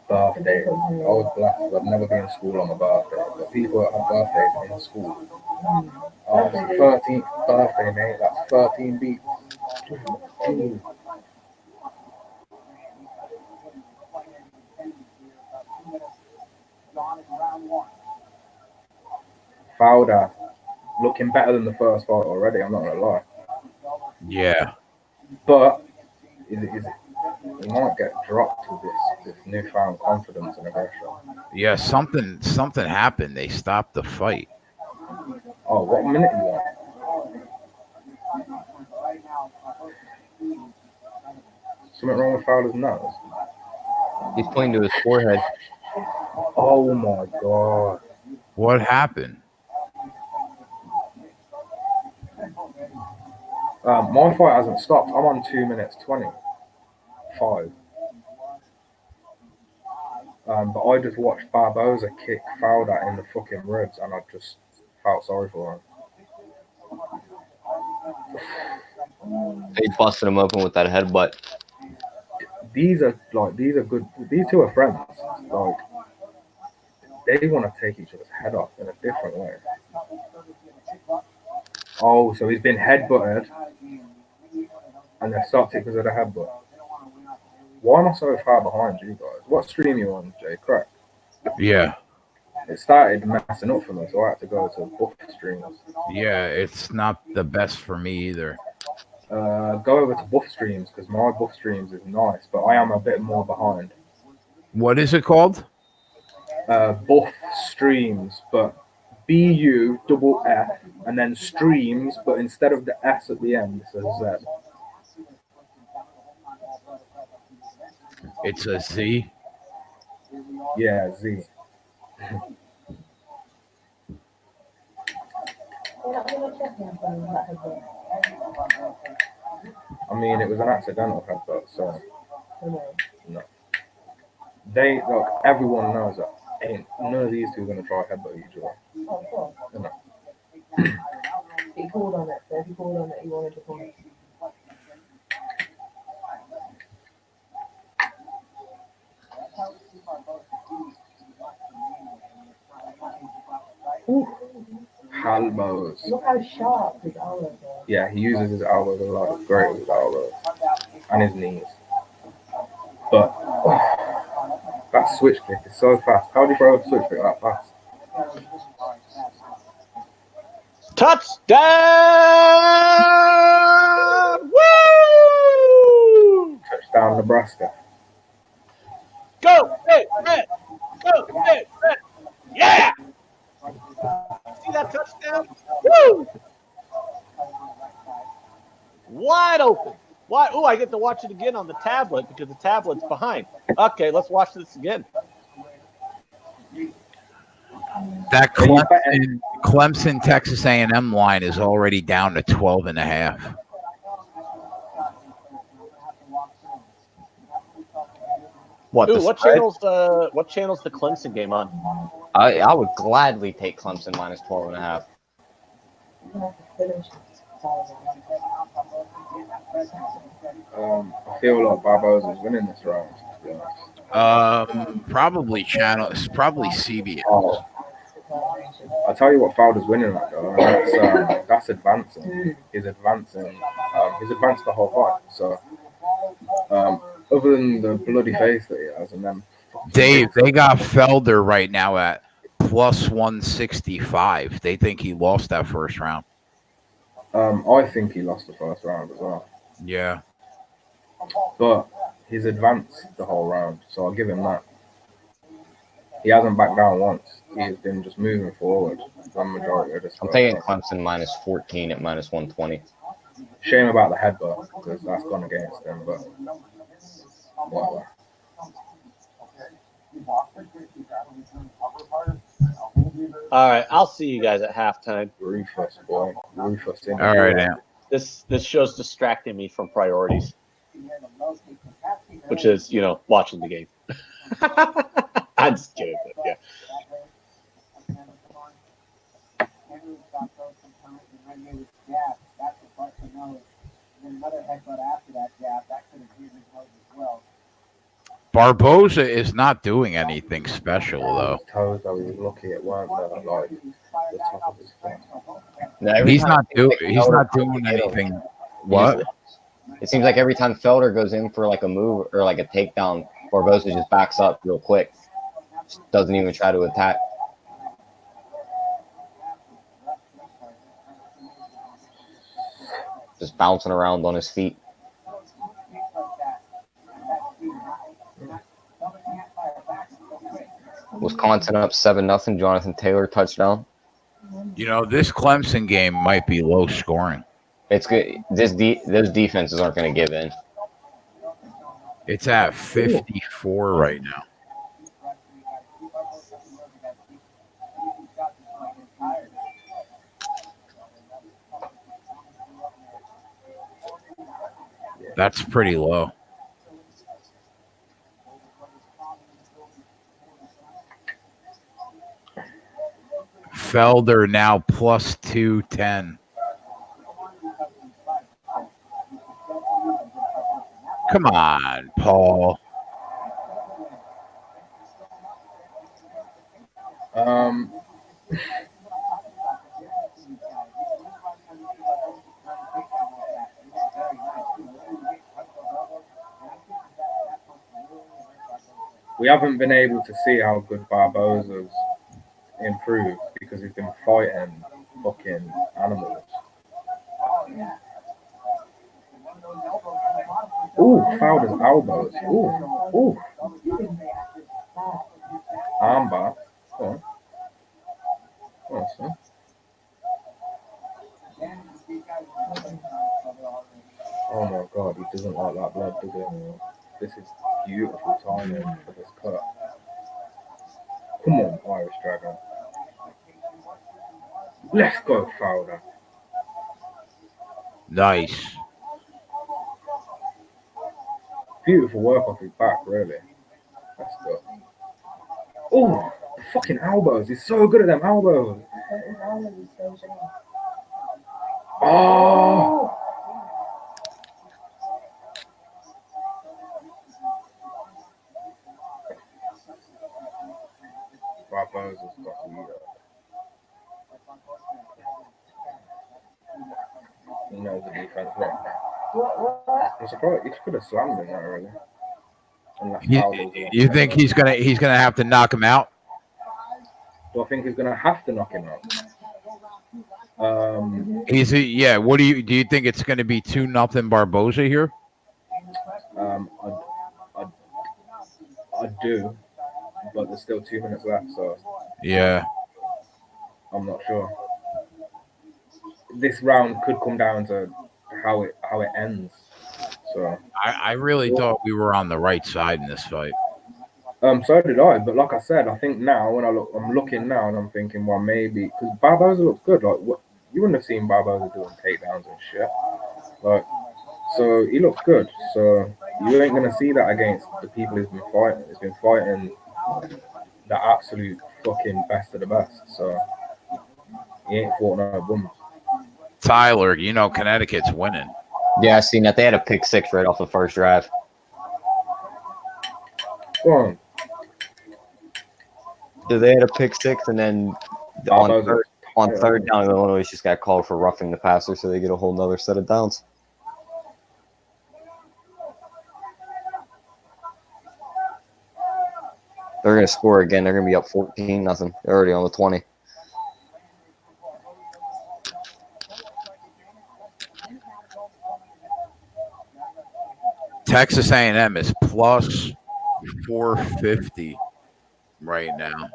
Birthday. I was blessed. I've never been in school on my birthday. But people that have birthdays in school. Oh, it's the 13th birthday, mate. That's 13 beats. Fowler looking better than the first fight already. I'm not gonna lie. Yeah, but he might get dropped with this newfound confidence and aggression. Yeah, something happened. They stopped the fight. Oh, what minute you want? Something wrong with Fowler's nose? He's pointing to his forehead. Oh my God. What happened? My fight hasn't stopped. I'm on 2 minutes 25. But I just watched Barboza kick Fowler in the fucking ribs, and I just felt sorry for him. He busted him open with that headbutt. These are good. These two are friends. Like, they want to take each other's head off in a different way. Oh, so he's been headbutted, and they stopped it because of the headbutt. Why am I so far behind you guys? What stream you on, Jay? Crack. Yeah. It started messing up for me, so I had to go to buff streams. Yeah, it's not the best for me either. Go over to buff streams because my buff streams is nice, but I am a bit more behind. What is it called? Buff streams, but BUFF and then streams, but instead of the S at the end, it's a Z. It's a Z. Yeah, Z. I mean, it was an accidental headbutt, so no. Look, everyone knows that. Ain't none of these two are gonna try headbutt each other. Oh, cool. No. He called on it, so if he called on it, he wanted to call it. Elbows. Look how sharp his elbows are. Yeah, he uses his elbows a lot. It's great with his elbows and his knees. But that switch kick is so fast. How do you throw a switch kick that fast? Touchdown! Woo! Touchdown, Nebraska. Go, Red! Go, Red! Yeah! See that touchdown? Woo! Wide open. Why? Oh, I get to watch it again on the tablet because the tablet's behind. Okay, let's watch this again. That Clemson Texas A&M line is already down to 12.5. What? Ooh, what channel's the Clemson game on? I would gladly take Clemson minus 12.5. I feel like Barboza's winning this round, to be honest. Probably CBS. Oh. I'll tell you what Fowler's winning at though. That's advancing. He's advancing. He's advanced the whole fight. So other than the bloody face that he has, and then Dave, they got Felder right now at plus 165. They think he lost that first round. I think he lost the first round as well. Yeah. But he's advanced the whole round, so I'll give him that. He hasn't backed down once. He's been just moving forward. The majority of this. I'm taking Clemson minus 14 at minus 120. Shame about the headbutt because that's gone against him, but whatever. All right, I'll see you guys at halftime. Rufus, boy. Rufus. All right, now. This show's distracting me from priorities, which is, watching the game. I'm just kidding, but yeah. Barboza is not doing anything special though. Toes that we were lucky at weren't like the top of his foot. No, He's not doing anything. What? It seems like every time Felder goes in for like a move or like a takedown, Barboza just backs up real quick. Just doesn't even try to attack. Just bouncing around on his feet. Wisconsin up 7-0. Jonathan Taylor touchdown. This Clemson game might be low scoring. It's good. Those defenses aren't going to give in. It's at 54 right now. That's pretty low. Felder now plus 210. Come on, Paul. We haven't been able to see how good Barboza's improved because he's been fighting fucking animals. Ooh, fouled his elbows. Ooh. Armbar. Oh, so. Oh my god, he doesn't like that blood, does he? This is beautiful timing for this cut. Come on, Irish Dragon. Let's go, Fowler. Nice. Beautiful work off his back, really. Let's go. Oh, the fucking elbows. He's so good at them elbows. Oh! Barboza's got me up. He knows the defense well. I'm surprised. He could have slammed him there, really. You think he's gonna have to knock him out? Do I think he's gonna have to knock him out? Yeah. What do you think it's gonna be 2-0 Barboza here? I do, but there's still 2 minutes left, so yeah, I'm not sure. This round could come down to how it ends. So I really thought we were on the right side in this fight. So did I, but like I said, I think now when I'm looking now and I'm thinking, well, maybe because Barboza looks good. Like, what you wouldn't have seen Barboza doing takedowns and shit. Like, so he looks good. So you ain't gonna see that against the people he's been fighting. He's been fighting the absolute fucking best of the best. So he ain't fought no bums. Tyler, Connecticut's winning. Yeah, I seen that. They had a pick 6 right off the first drive. Go on. So they had a pick 6, and then on third down, Illinois just got called for roughing the passer, so they get a whole nother set of downs. They're going to score again. They're going to be up 14-0. They're already on the 20. Texas A&M is plus 450 right now.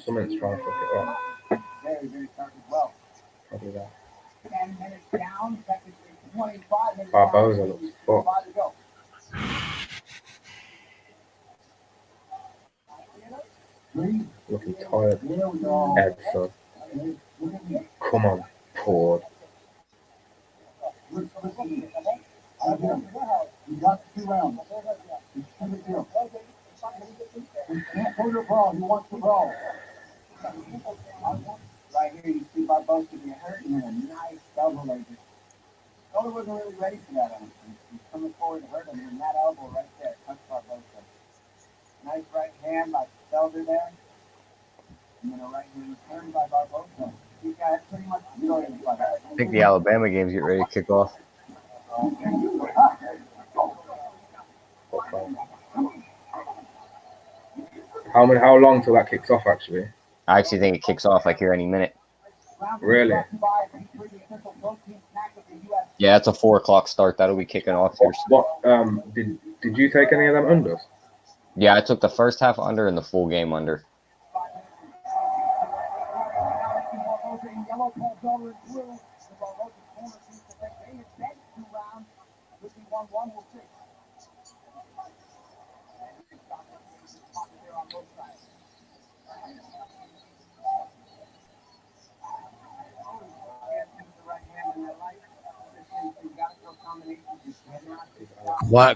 Someone's trying to fuck it up. Probably that. Barboza looks fucked. Looking tired. Edson. Come on, Ford. You got 2 rounds. You can't hold your brawl. He wants to brawl. Right here, you see Barboza get hurt and then a nice double leg. Elbow wasn't really ready for that. He's coming forward to hurt him, and that elbow right there touched Barboza. Nice right hand by Felder there. And then a right hand turn by Barboza. These guys pretty much enjoyed it. I think the Alabama game's getting ready to kick off. How long till that kicks off, actually? I actually think it kicks off like here any minute. Really? Yeah, it's a 4:00 start. That'll be kicking off here. What? Did you take any of them unders? Yeah, I took the first half under and the full game under.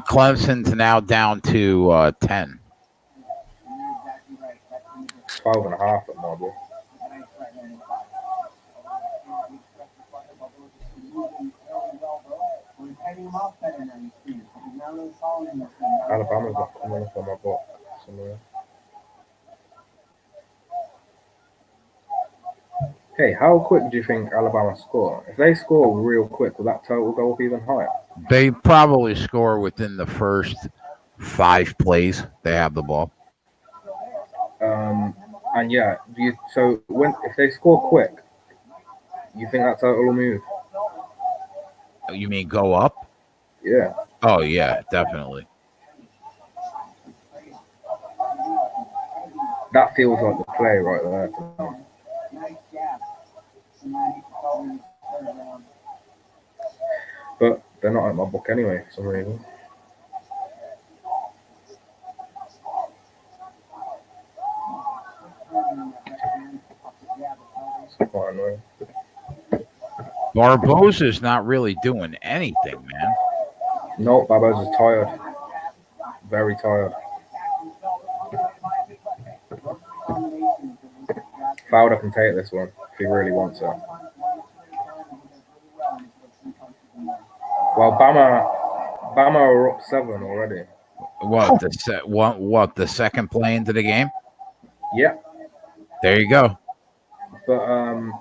Clemson's now down to 10. 12.5 at my book. Alabama's not coming up on my book somewhere. Hey, how quick do you think Alabama score? If they score real quick, will that total go up even higher? They probably score within the first 5 plays they have the ball. And yeah, if they score quick, you think that total will move? You mean go up? Yeah. Oh yeah, definitely. That feels like the play right there. But they're not at my book anyway for some reason. It's quite annoying. Barboza's not really doing anything, man. No, Barboza's tired. Very tired. Fowler can take this one if he really wants it. Well, Bama are up 7 already. What the second play into the game? Yeah. There you go. But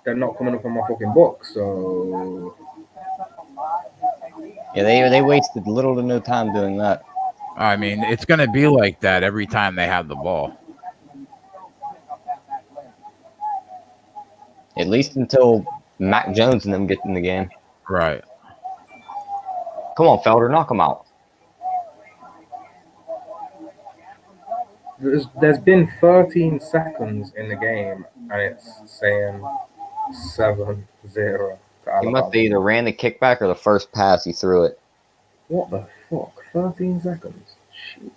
they're not coming up on my fucking book, so Yeah, they wasted little to no time doing that. I mean, it's going to be like that every time they have the ball. At least until Mac Jones and them get in the game. Right. Come on, Felder, knock them out. There's been 13 seconds in the game, and it's saying 7-0 to Alabama. He must have either ran the kickback or the first pass he threw it. What the fuck? 13 seconds? Shit.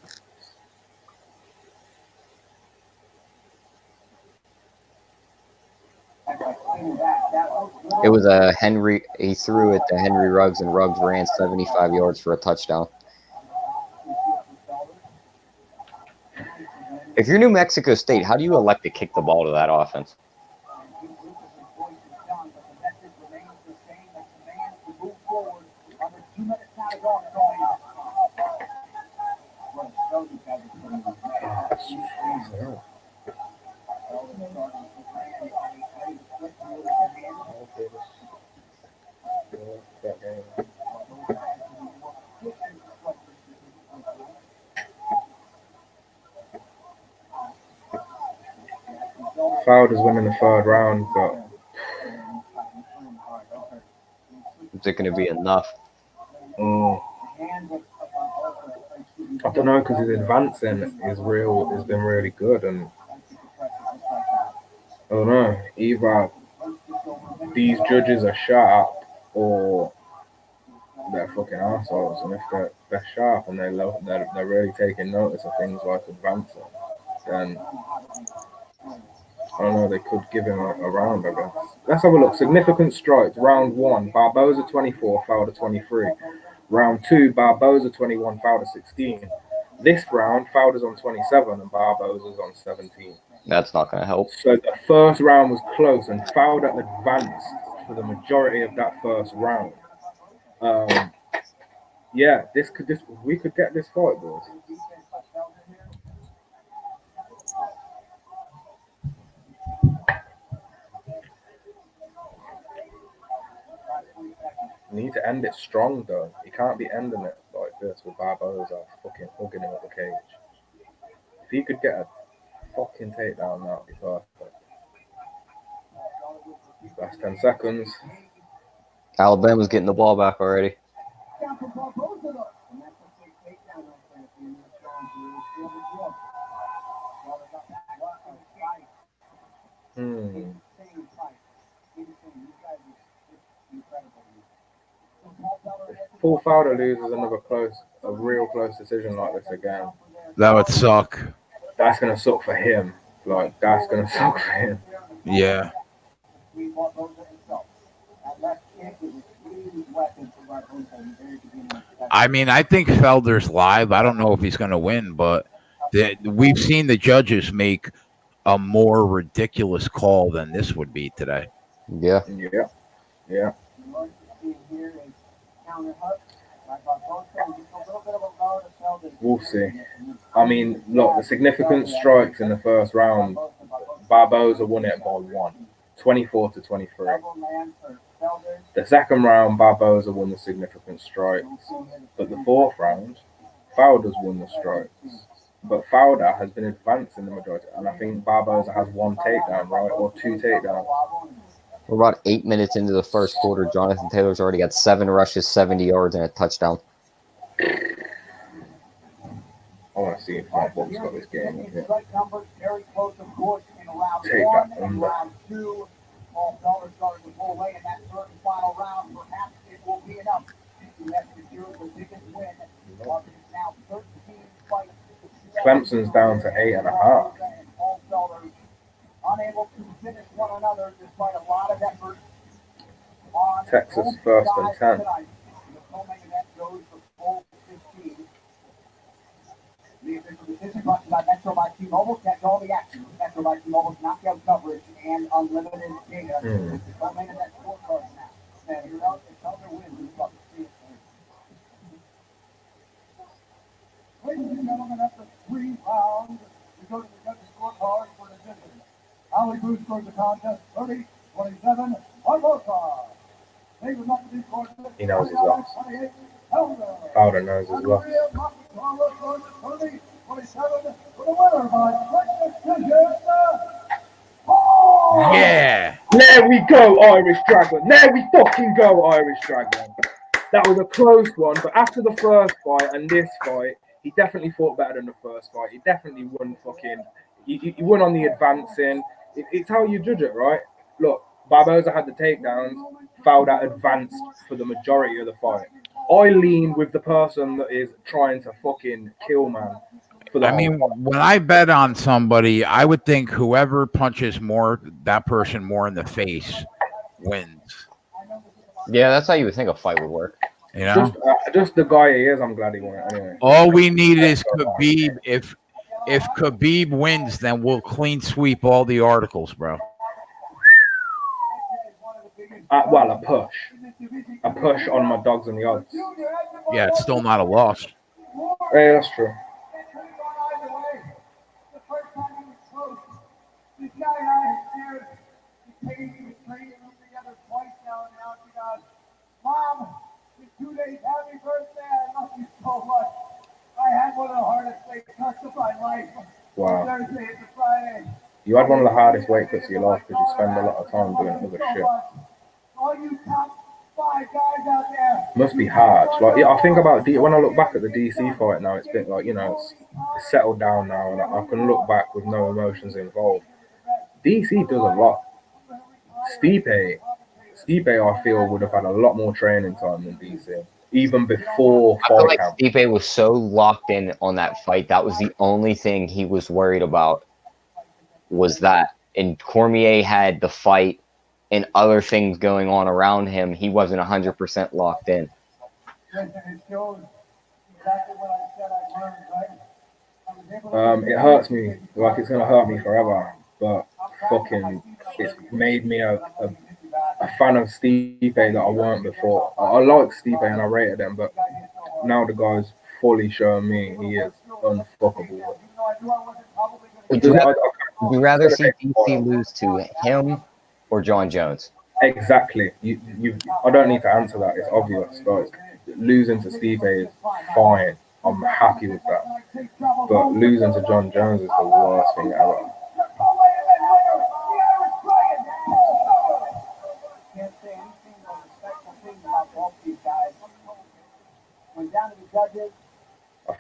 It was a Henry. He threw it to Henry Ruggs, and Ruggs ran 75 yards for a touchdown. If you're New Mexico State, how do you elect to kick the ball to that offense? Fowler's winning the 3rd round, but Is it going to be enough? I don't know, because his advancing has been really good, and I don't know, either these judges are sharp or they're fucking assholes, and if they're sharp and they're really taking notice of things like advancing, then I don't know, they could give him a round, I guess. Let's have a look. Significant strikes. Round 1, Barboza 24, Fowler 23. Round 2, Barboza 21, Fowler 16. This round, Fowler's on 27 and Barboza's on 17. That's not going to help. So the first round was close, and Fowler advanced for the majority of that first round. Yeah, we could get this fight, boys. You need to end it strong, though. You can't be ending it like this with Barboza fucking hugging him at the cage. If he could get a fucking takedown, that would be perfect. That's 10 seconds. Alabama's getting the ball back already. Paul Fowler loses another a real close decision like this again. That would suck. That's gonna suck for him. Like, that's gonna suck for him. Yeah. I mean, I think Felder's live. I don't know if he's going to win, but we've seen the judges make a more ridiculous call than this would be today. Yeah. Yeah. We'll see. I mean, look, the significant strikes in the first round, Barboza won it by 1, 24-23. The second round, Barboza won the significant strikes, but the fourth round, Fowler's won the strikes. But Fowler has been advancing the majority, and I think Barboza has 1 takedown, right, or 2 takedowns. We're about 8 minutes into the first quarter. Jonathan Taylor's already got 7 rushes, 70 yards, and a touchdown. I want to see if my book's got this game in here. Take that under. Paul Felder started to pull away in that third and final round. Perhaps it will be enough to have secured the biggest win. Now 13 fights. Clemson's down to 8.5. Paul Felder unable to finish one another despite a lot of effort. Texas first and 10. The co-main event goes for full 15. The official decision brought to you by Metro by T-Mobile. Catch all the action. Metro by T-Mobile's knockout coverage and unlimited data. With the co-main event scorecard now. And here out, if Felder wins, we've got to see it. Ladies and gentlemen, after 3 rounds, we go to the judges' scorecard for decision. Ali Boo scores the contest 30-27. Barboza. He knows his loss. Fowler knows his loss. Yeah. There we go, Irish Dragon. There we fucking go, Irish Dragon. That was a close one, but after the first fight and this fight, he definitely fought better than the first fight. He definitely won fucking... He won on the advancing. It's how you judge it, right? Look, Barboza had the takedowns. Fowler advanced for the majority of the fight. I lean with the person that is trying to fucking kill man. When I bet on somebody, I would think whoever punches that person more in the face wins. Yeah, that's how you would think a fight would work. You know? Just the guy he is, I'm glad he won it anyway. All we need is Khabib. If Khabib wins, then we'll clean sweep all the articles, bro. Well, a push on my dogs and the odds. Yeah, it's still not a loss. Yeah, that's true. Mom, it's 2 days. Happy birthday. I love you so much. I had one of the hardest weight cuts of my life. Wow. Thursday to Friday. You had one of the hardest weight cuts of your life because you spend a lot of time doing other shit. All you top 5 guys out there. Must be hard. Like, I think about when I look back at the DC fight now, it's been like, it's settled down now, and I can look back with no emotions involved. DC does a lot. Stipe, I feel, would have had a lot more training time than DC, even before I feel fight like camp. Stipe was so locked in on that fight. That was the only thing he was worried about, was that. And Cormier had the fight and other things going on around him. He wasn't 100% locked in. It hurts me. Like, it's going to hurt me forever. But fucking, it's made me a fan of Stipe that I weren't before. I like Stipe and I rated him, but now the guy's fully showing me he is unfuckable. Would you rather see DC lose to him or John Jones? Exactly. I don't need to answer that. It's obvious. Like, losing to Stipe is fine. I'm happy with that. But losing to John Jones is the worst thing ever.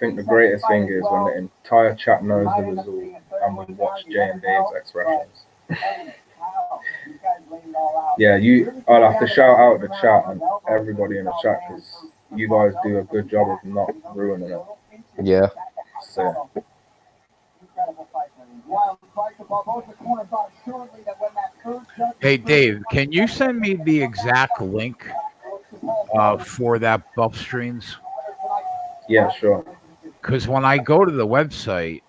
think the greatest thing is when the entire chat knows the result and we watch Jay and Dave's expressions. Yeah, I'll have to shout out the chat and everybody in the chat because you guys do a good job of not ruining it. Yeah. So, Hey, Dave, can you send me the exact link for that Buff Streams? yeah, sure. Because when I go to the website,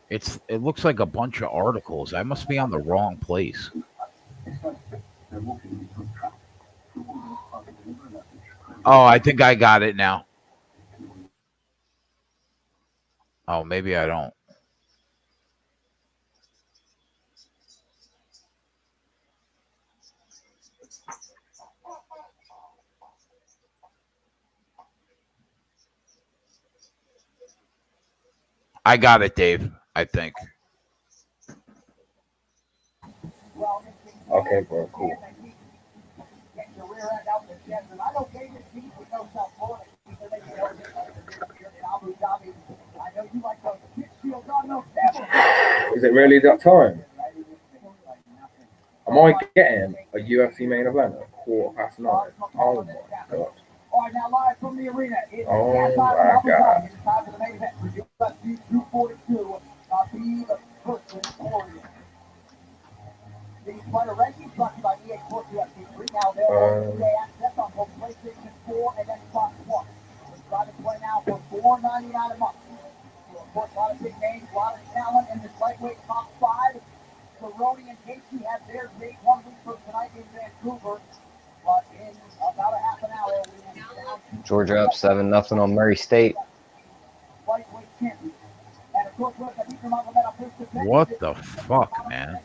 it looks like a bunch of articles. I must be on the wrong place. Oh, I think I got it now. Oh, maybe I don't. I got it, Dave, I think. Okay, bro, cool. Is it really that time? Am I getting a UFC main event at 9:15? Oh my god. All right, now live from the arena. Oh my god. It's time for the main event for UFC 242. Khabib versus Poirier. The fighter rankings brought to you by EA Sports UFC 3. Now available today access on both PlayStation 4 and Xbox One. Subscribe and play now for $4.99 a month. So, of course, a lot of big names, a lot of talent in this lightweight top 5. Cerrone and Casey have their date 1 week from tonight in Vancouver. But in about a half an hour, we will be down to Georgia up 7-0 on Murray State. lightweight champion. And of course, with the Magomedov first defense, What the fuck, man?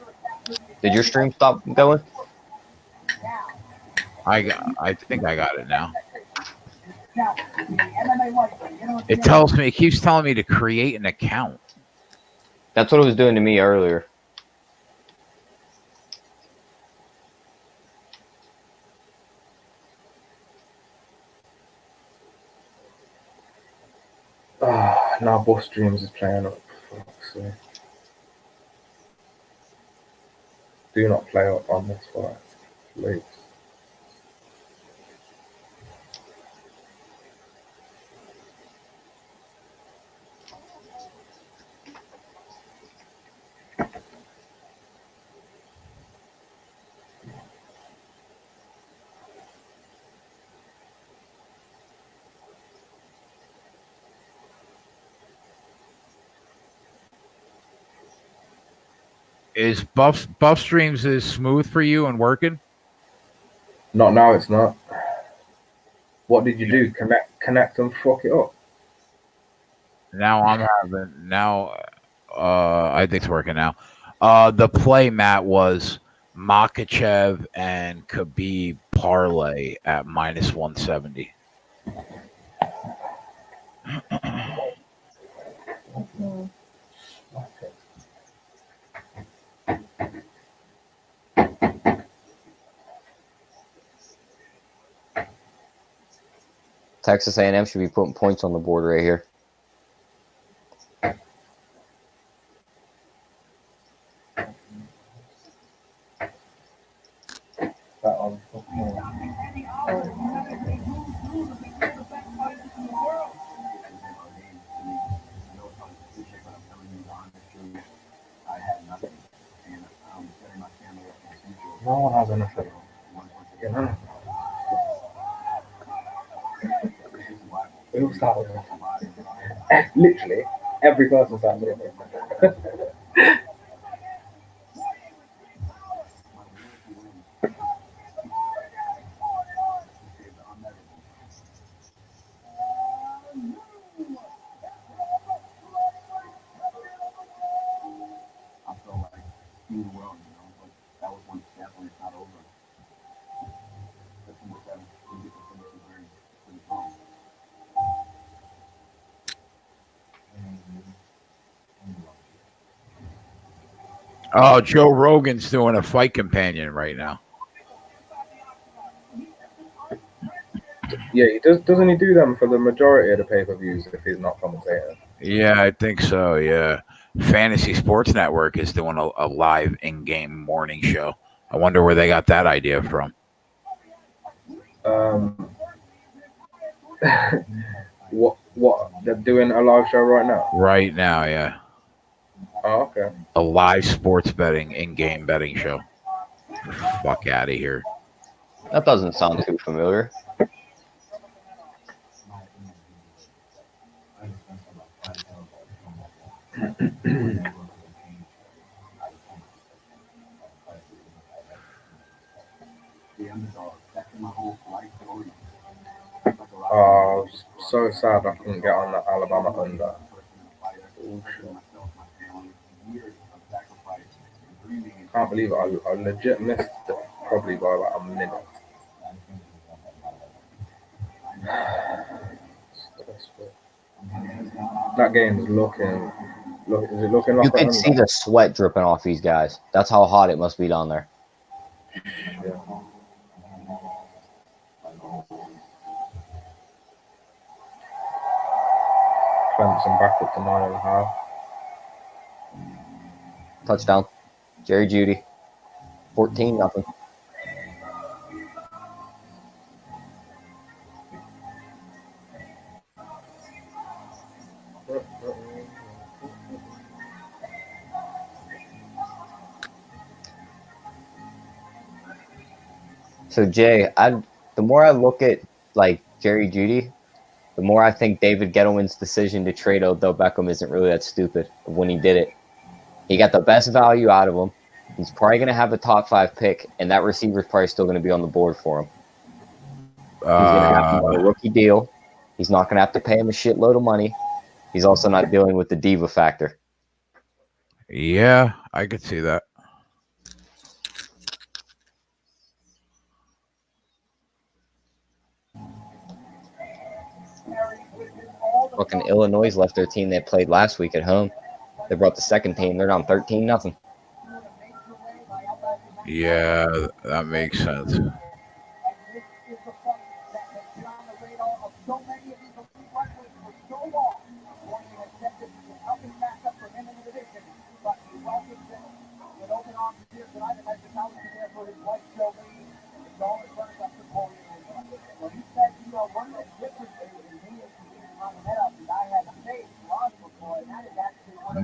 Did your stream stop going? I think I got it now. now, the MMA lightweight, you know, It keeps telling me to create an account. That's what it was doing to me earlier. Now Buff Streams is playing up. Fuck's sake. Do not play up on this fight, please. Is Buff Streams is smooth for you and working? Not now, it's not. What did you do? Connect and fuck it up? Now I think it's working now. The play, Matt, was Makachev and Khabib parlay at -170. Texas A&M should be putting points on the board right here. No one has anything. You know? Who started it? Literally, every person started it. Oh, Joe Rogan's doing a fight companion right now. Yeah, he does. Doesn't he do them for the majority of the pay-per-views if he's not commentating? Yeah, I think so. Yeah, Fantasy Sports Network is doing a live in-game morning show. I wonder where they got that idea from. What they're doing a live show right now? Right now, yeah. Oh, okay. A live sports betting in-game betting show. Fuck out of here. That doesn't sound too familiar. Oh, so sad I couldn't get on that Alabama under. Can't believe it. I legit missed it probably by like a minute. That game's looking. Is it looking like You can see the sweat dripping off these guys. That's how hot it must be down there. Yeah. Clemson back up to 9.5. Touchdown. Jerry Jeudy. 14-0. So Jay, the more I look at like Jerry Jeudy, the more I think David Gettleman's decision to trade Odell Beckham isn't really that stupid when he did it. He got the best value out of him. He's probably going to have a top 5 pick, and that receiver's probably still going to be on the board for him. He's going to have a rookie deal. He's not going to have to pay him a shitload of money. He's also not dealing with the diva factor. Yeah, I could see that. Fucking Illinois left their team they played last week at home. They brought the second team. They're down 13-0. Yeah, that makes sense.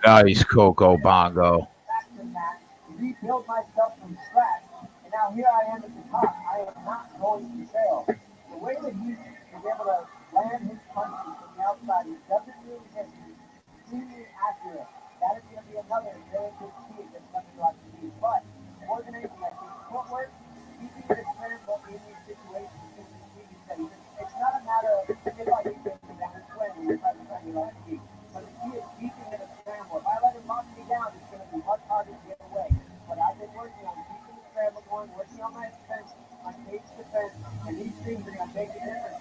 Nice, Coco Bongo. Rebuild myself from scratch, and now here I am at the top. I am not going to fail. The way that he is able to land his punches from the outside, he doesn't really get extremely accurate. That is going to be another very good key against something like Khabib. But more than anything, I think footwork, keeping it scramble in these situations, it's not a matter of if I get to that swing, you're trying to like Khabib. But the key is keeping it a scramble. If I let him knock me down, it's going to be much harder to get away. But I've been working on keeping the scramble going, working on my defense, my cage defense, and these things are going to make a difference.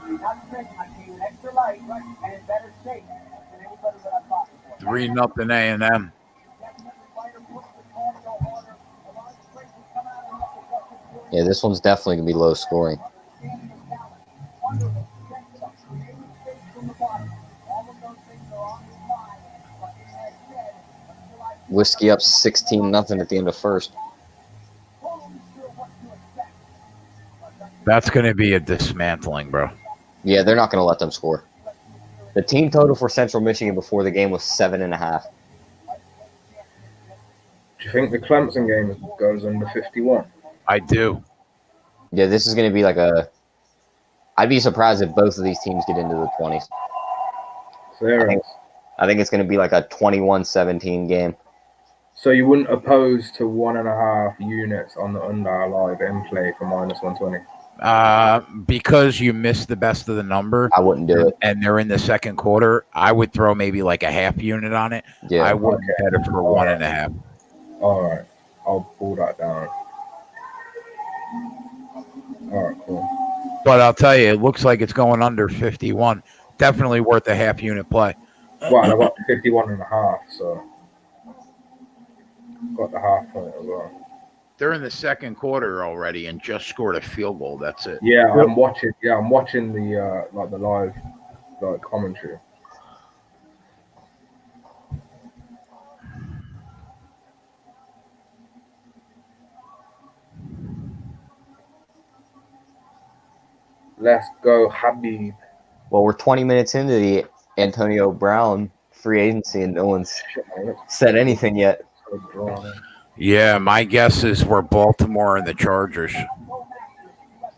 You're not strength, I see you extra light and in better shape than anybody that I've fought before. 3-0 A&M. Yeah, this one's definitely going to be low scoring. Whiskey up 16-0 at the end of first. That's going to be a dismantling, bro. Yeah, they're not going to let them score. The team total for Central Michigan before the game was 7.5. Do you think the Clemson game goes under 51? I do. Yeah, this is going to be like a... I'd be surprised if both of these teams get into the 20s. I think it's going to be like a 21-17 game. So you wouldn't oppose to 1.5 units on the under live in play for -120? Because you missed the best of the number. I wouldn't do it. And they're in the second quarter. I would throw maybe like a half unit on it. Yeah. I wouldn't bet it for 1.5. All right. I'll pull that down. All right, cool. But I'll tell you, it looks like it's going under 51. Definitely worth a half unit play. Well, I got 51.5, so got the half point as well. They're in the second quarter already and just scored a field goal. That's it. Yeah, I'm watching. Yeah, I'm watching the like the live like commentary. Let's go, Khabib. Well, we're 20 minutes into the Antonio Brown free agency, and no one's said anything yet. Yeah, my guess is we're Baltimore and the Chargers.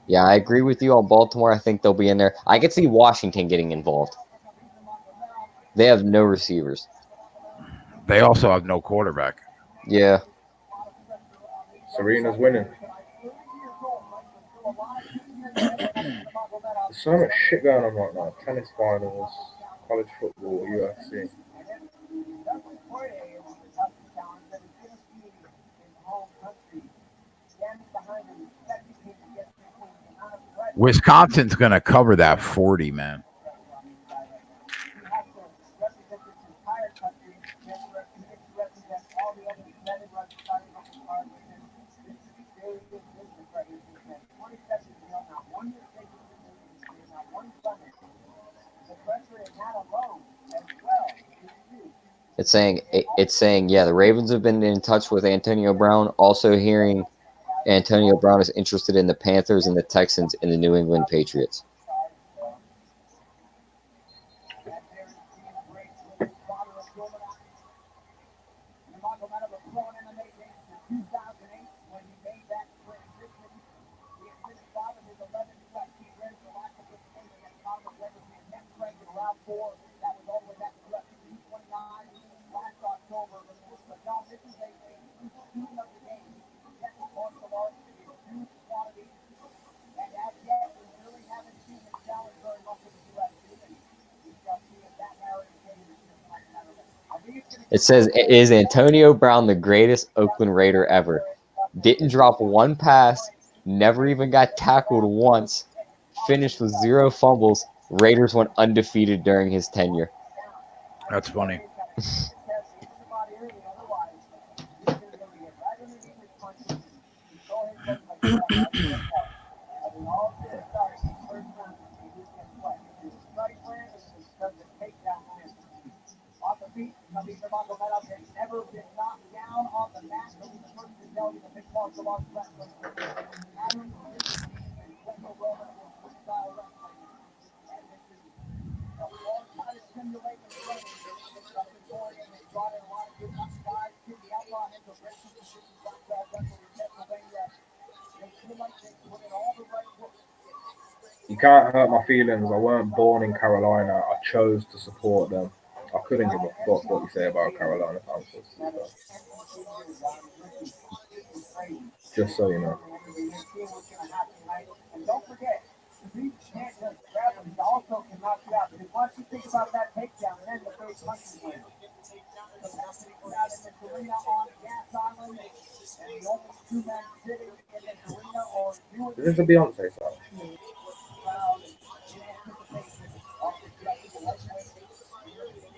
Yeah, I agree with you on Baltimore. I think they'll be in there. I could see Washington getting involved. They have no receivers. They also have no quarterback. Yeah. Serena's winning. There's so much shit going on right now. Tennis finals, college football, UFC. Wisconsin's going to cover that 40, man. It's saying, yeah, the Ravens have been in touch with Antonio Brown. Also hearing Antonio Brown is interested in the Panthers and the Texans and the New England Patriots. It says, is Antonio Brown the greatest Oakland Raider ever? Didn't drop one pass, never even got tackled once, finished with 0 fumbles. Raiders went undefeated during his tenure. That's funny. You can't hurt my feelings. I weren't born in Carolina. I chose to support them. I couldn't give a fuck what you say about Carolina Panthers. Just so you know. And don't forget, Khabib can't just grab him. He also can knock you out. Because once you think about that takedown, then the first punch is winning. So that's what he put out in this arena on Gas Island. And the only 2 men sitting in this arena are you and This is a Beyonce song.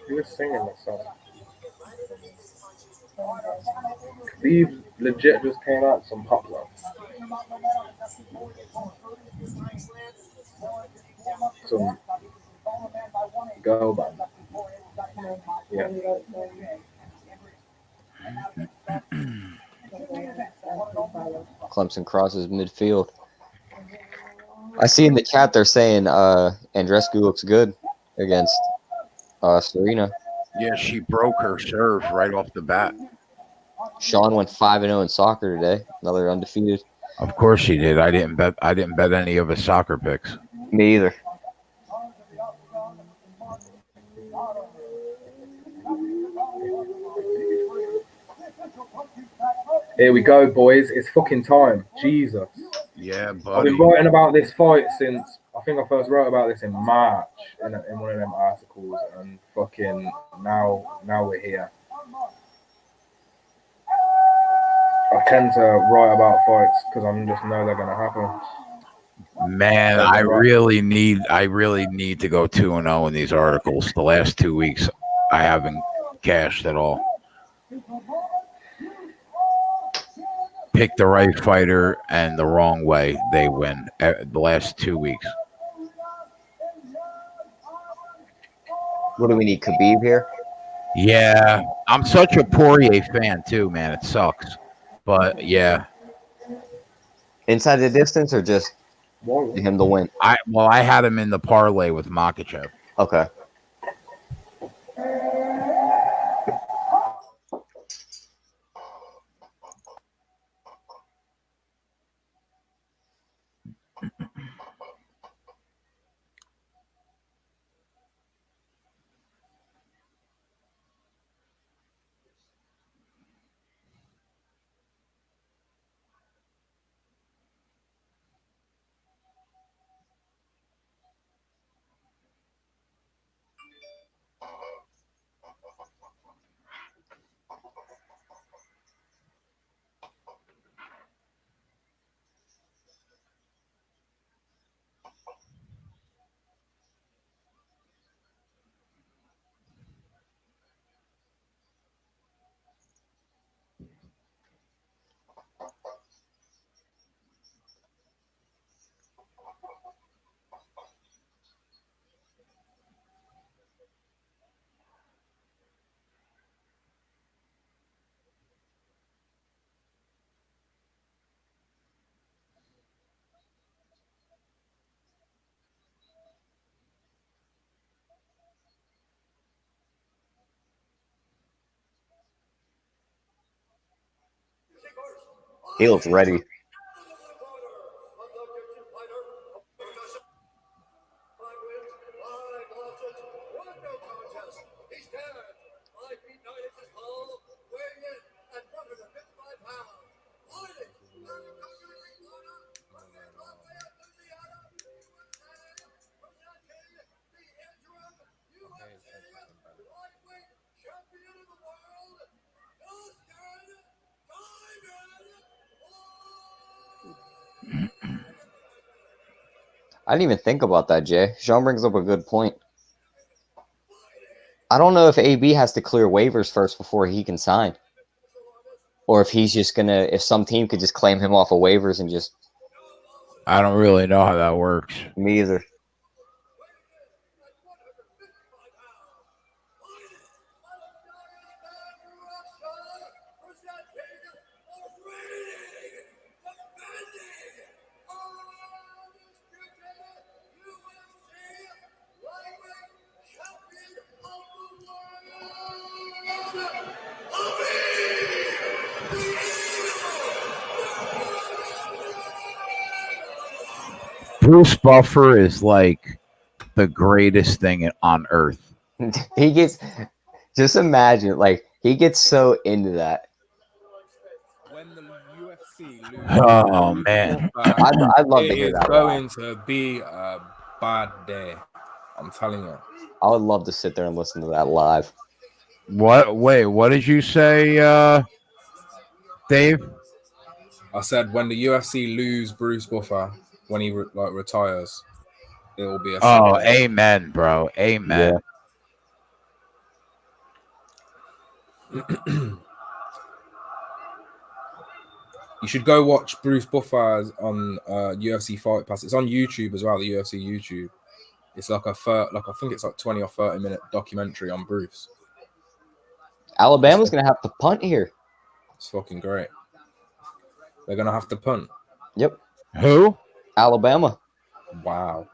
He was singing this song. Khabib legit just came out some pop love. Some girl band. Yeah. Clemson crosses midfield. I see in the chat they're saying Andrescu looks good against Serena. Yeah, she broke her serve right off the bat. Sean went 5-0 in soccer today. Another undefeated. Of course she did. I didn't bet any of his soccer picks. Me either. Here we go, boys. It's fucking time. Jesus. Yeah, I've buddy. been writing about this fight since I think I first wrote about this in March in one of them articles, and fucking now we're here. I tend to write about fights because I just know they're gonna happen. Man, I really need to go 2-0 in these articles. The last 2 weeks, I haven't cashed at all. pick the right fighter and the wrong way, they win the last 2 weeks. What do we need? Khabib here? Yeah, I'm such a Poirier fan too, man. It sucks, but yeah, Inside the distance or just him to win? I had him in the parlay with Makachev. Okay. He looks ready. I didn't even think about that, Jay. Sean brings up a good point. I don't know if AB has to clear waivers first before he can sign. Or if he's just if some team could just claim him off of waivers and just... I don't really know how that works. Me either. Bruce Buffer is like the greatest thing on earth. He gets... Just imagine, like, he gets so into that. When the UFC loses, Oh, man. I'd love to hear that. It's going to be a bad day. I'm telling you. I would love to sit there and listen to that live. What? Wait, what did you say, Dave? I said when the UFC lose Bruce Buffer when he retires, it will be a sad day. Amen, bro. Amen. Yeah. You should go watch Bruce Buffer on UFC Fight Pass. It's on YouTube as well, the UFC YouTube. It's like I think it's like 20 or 30 minute documentary on Bruce. Alabama's gonna have to punt here. It's fucking great. They're gonna have to punt. Yep. Who? Alabama. Wow.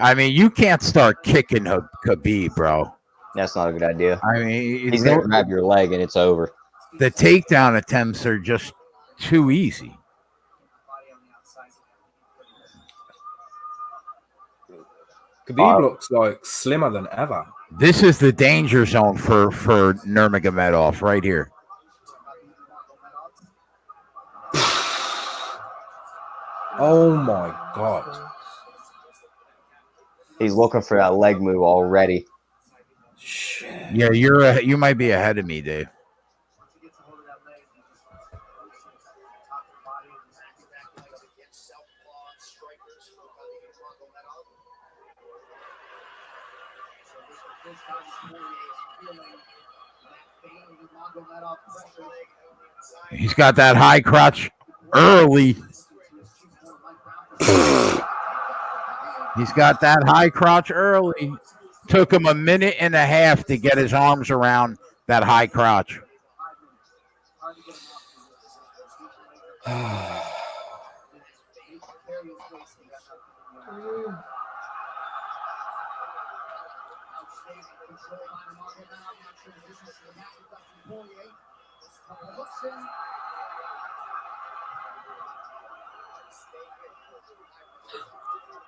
I mean, you can't start kicking Khabib, bro. That's not a good idea. I mean, he's gonna grab your leg and it's over. The takedown attempts are just too easy. Khabib looks like slimmer than ever. This is the danger zone for Nurmagomedov right here. Oh my god. He's looking for that leg move already. Shit. Yeah, you might be ahead of me, Dave. He's got that high crotch early. He's got that high crotch early. Took him a minute and a half to get his arms around that high crotch.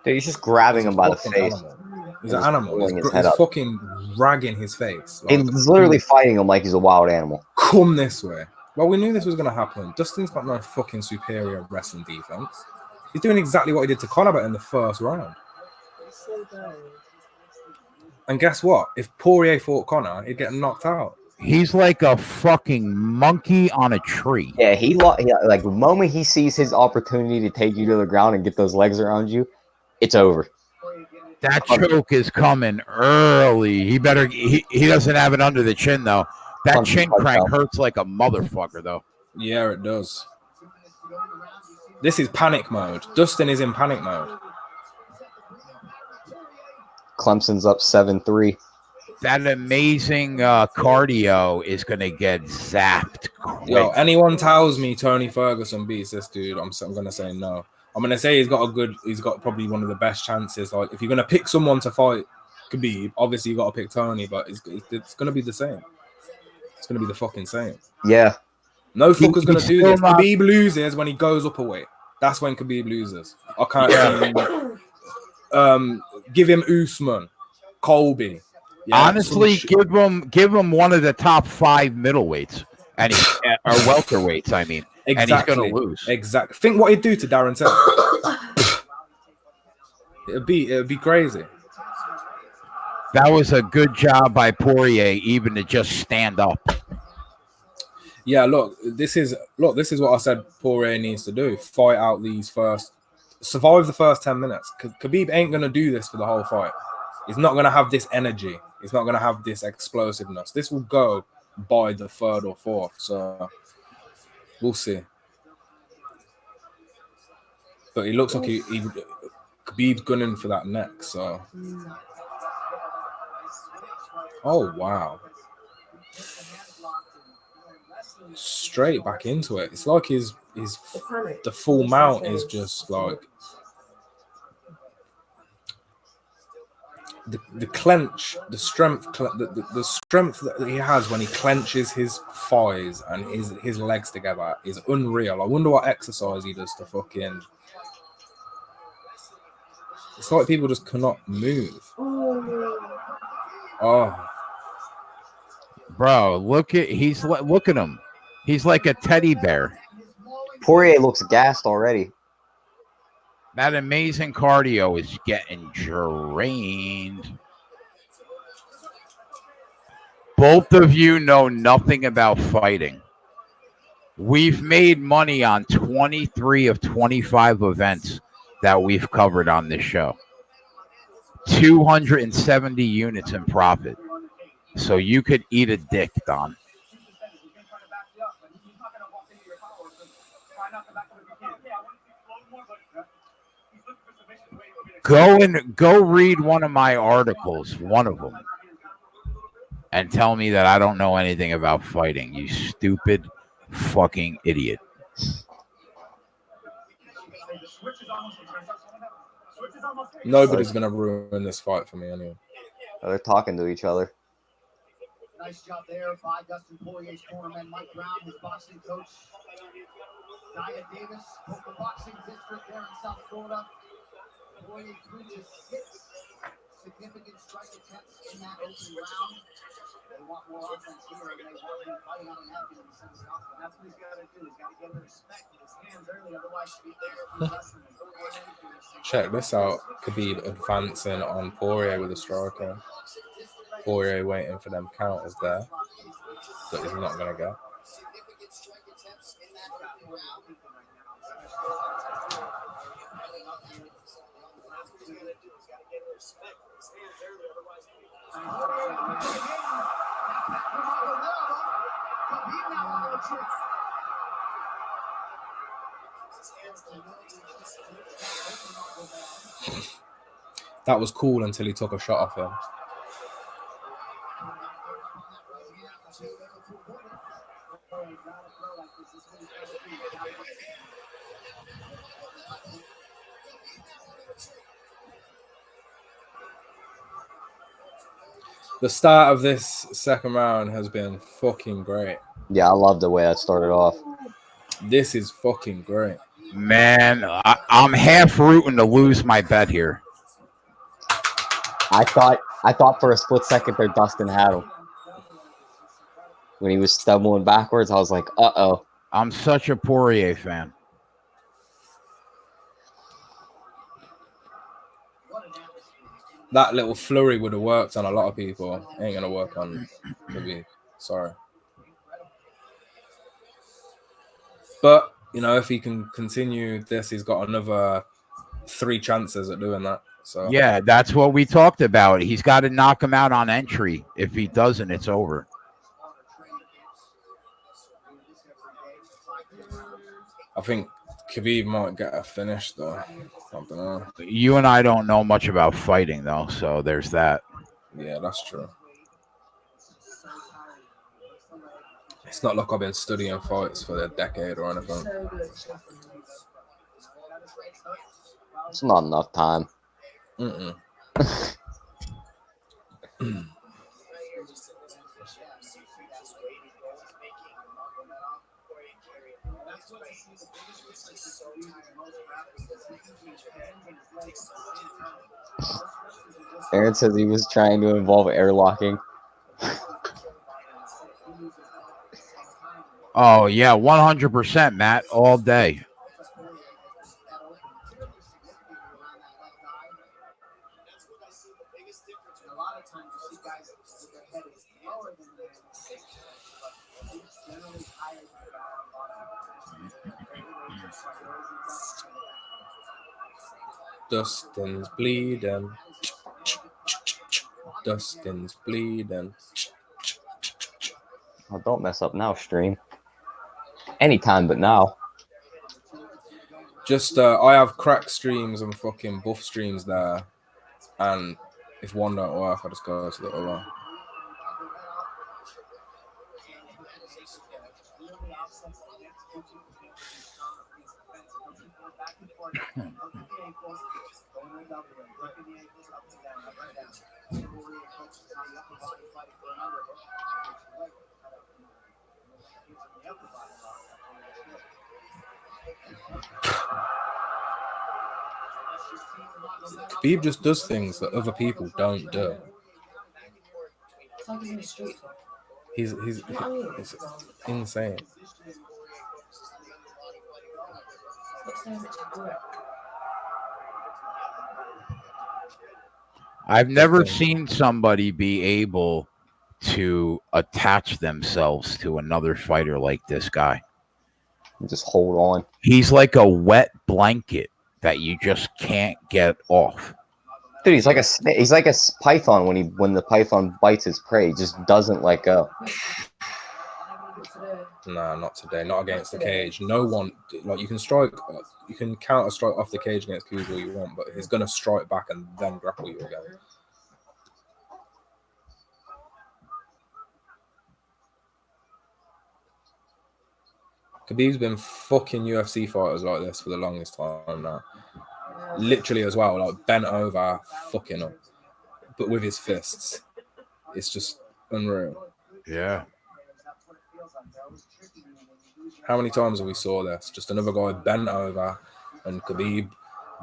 Dude, he's just grabbing him by the face. Animal. He's an animal. He's head up. fucking ragging his face. He's literally fighting him like he's a wild animal. Come this way. Well, we knew this was going to happen. Dustin's got no fucking superior wrestling defense. He's doing exactly what he did to Conor in the first round. And guess what? If Poirier fought Conor, he'd get knocked out. He's like a fucking monkey on a tree. Yeah, like the moment he sees his opportunity to take you to the ground and get those legs around you, it's over. That choke is coming early. He doesn't have it under the chin though. That chin crank hurts like a motherfucker though. Yeah, it does. This is panic mode. Dustin is in panic mode. Clemson's up 7-3. That amazing cardio is going to get zapped quick. Yo, anyone tells me Tony Ferguson beats this dude, I'm going to say no. I'm going to say he's got probably one of the best chances. Like, if you're going to pick someone to fight Khabib, obviously you got to pick Tony, but it's going to be the same. It's going to be the fucking same. Yeah. No fucker's going to do this. Khabib loses when he goes up a weight. That's when Khabib loses. I can't see him. Give him Usman, Colby. Yeah, honestly, give him one of the top 5 middleweights and or welterweights. I mean, exactly. And he's going to lose. Exactly. Think what he'd do to Darren Till. It'd be crazy. That was a good job by Poirier, even to just stand up. Yeah, look, this is what I said Poirier needs to do. Fight out survive the first 10 minutes. Khabib ain't going to do this for the whole fight. He's not going to have this energy. He's not going to have this explosiveness. This will go by the 3rd or 4th. So we'll see. But he looks like Khabib's gunning for that neck. So, oh wow, straight back into it. It's like the full mount is just like the clench, the strength that he has when he clenches his thighs and his legs together is unreal. I wonder what exercise he does to fucking. It's like people just cannot move. Oh, bro, look at him. He's like a teddy bear. Poirier looks gassed already. That amazing cardio is getting drained. Both of you know nothing about fighting. We've made money on 23 of 25 events that we've covered on this show. 270 units in profit. So you could eat a dick, Don. Go read one of my articles, one of them, and tell me that I don't know anything about fighting, you stupid fucking idiot. Nobody's gonna ruin this fight for me anyway. They're talking to each other. Nice job there by Dustin Poirier's cornerman, Mike Brown, his boxing coach. Diane Davis, from the boxing district there in South Florida. Poirier 3 to 6 significant strike attempts in that opening round. They want more offense here, and they want him fighting on a napkin in the sense of that's what he's got to do. He's got to give him respect with his hands early, otherwise he'll be there. Check this out. Khabib advancing on Poirier with a striker. Poirier waiting for them counters there, but he's not going to go. That was cool until he took a shot off him. The start of this second round has been fucking great. Yeah, I love the way that started off. This is fucking great. Man, I'm half rooting to lose my bet here. I thought for a split second there Dustin had him. When he was stumbling backwards, I was like, uh-oh. I'm such a Poirier fan. That little flurry would have worked on a lot of people. It ain't going to work on Khabib. Sorry. But, you know, if he can continue this, he's got another 3 chances at doing that. So yeah, that's what we talked about. He's got to knock him out on entry. If he doesn't, it's over. I think Khabib might get a finish, though. I don't know. You and I don't know much about fighting, though, so there's that. Yeah, that's true. It's not like I've been studying fights for a decade or anything. It's not enough time. Mm-mm. Aaron says he was trying to involve airlocking. Oh, yeah, 100%, Matt, all day. Dustin's bleeding. Dustin's bleeding. Oh, don't mess up now, stream. Anytime but now. Just, I have crack streams and fucking buff streams there. And if one don't work, I just go to the other. Khabib just does things that other people don't do. He's it's insane. I've never seen somebody be able to attach themselves to another fighter like this guy. Just hold on. He's like a wet blanket that you just can't get off. Dude, he's like a python when the python bites its prey, he just doesn't let go. Nah, not today. Not against the cage. No one, like, you can counter strike off the cage against Khabib all you want, but he's gonna strike back and then grapple you again. Khabib's been fucking UFC fighters like this for the longest time now. Literally as well, like bent over, fucking up, but with his fists. It's just unreal. Yeah. How many times have we saw this? Just another guy bent over and Khabib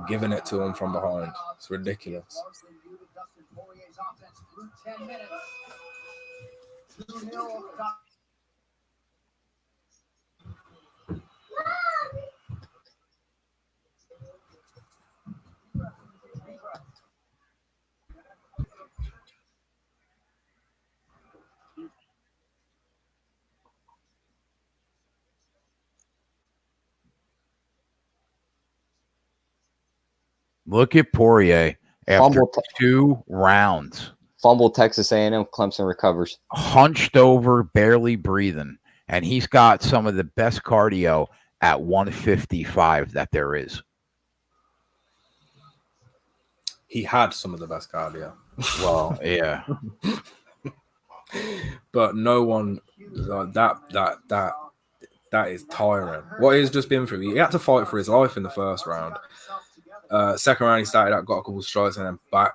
giving it to him from behind. It's ridiculous. Look at Poirier after Fumble 2 rounds. Fumble Texas A&M. Clemson recovers. Hunched over, barely breathing, and he's got some of the best cardio at 155 that there is. He had some of the best cardio. Well, yeah. But no one that is tiring. What he's just been through. He had to fight for his life in the first round. Second round, he started out, got a couple of strikes, and then back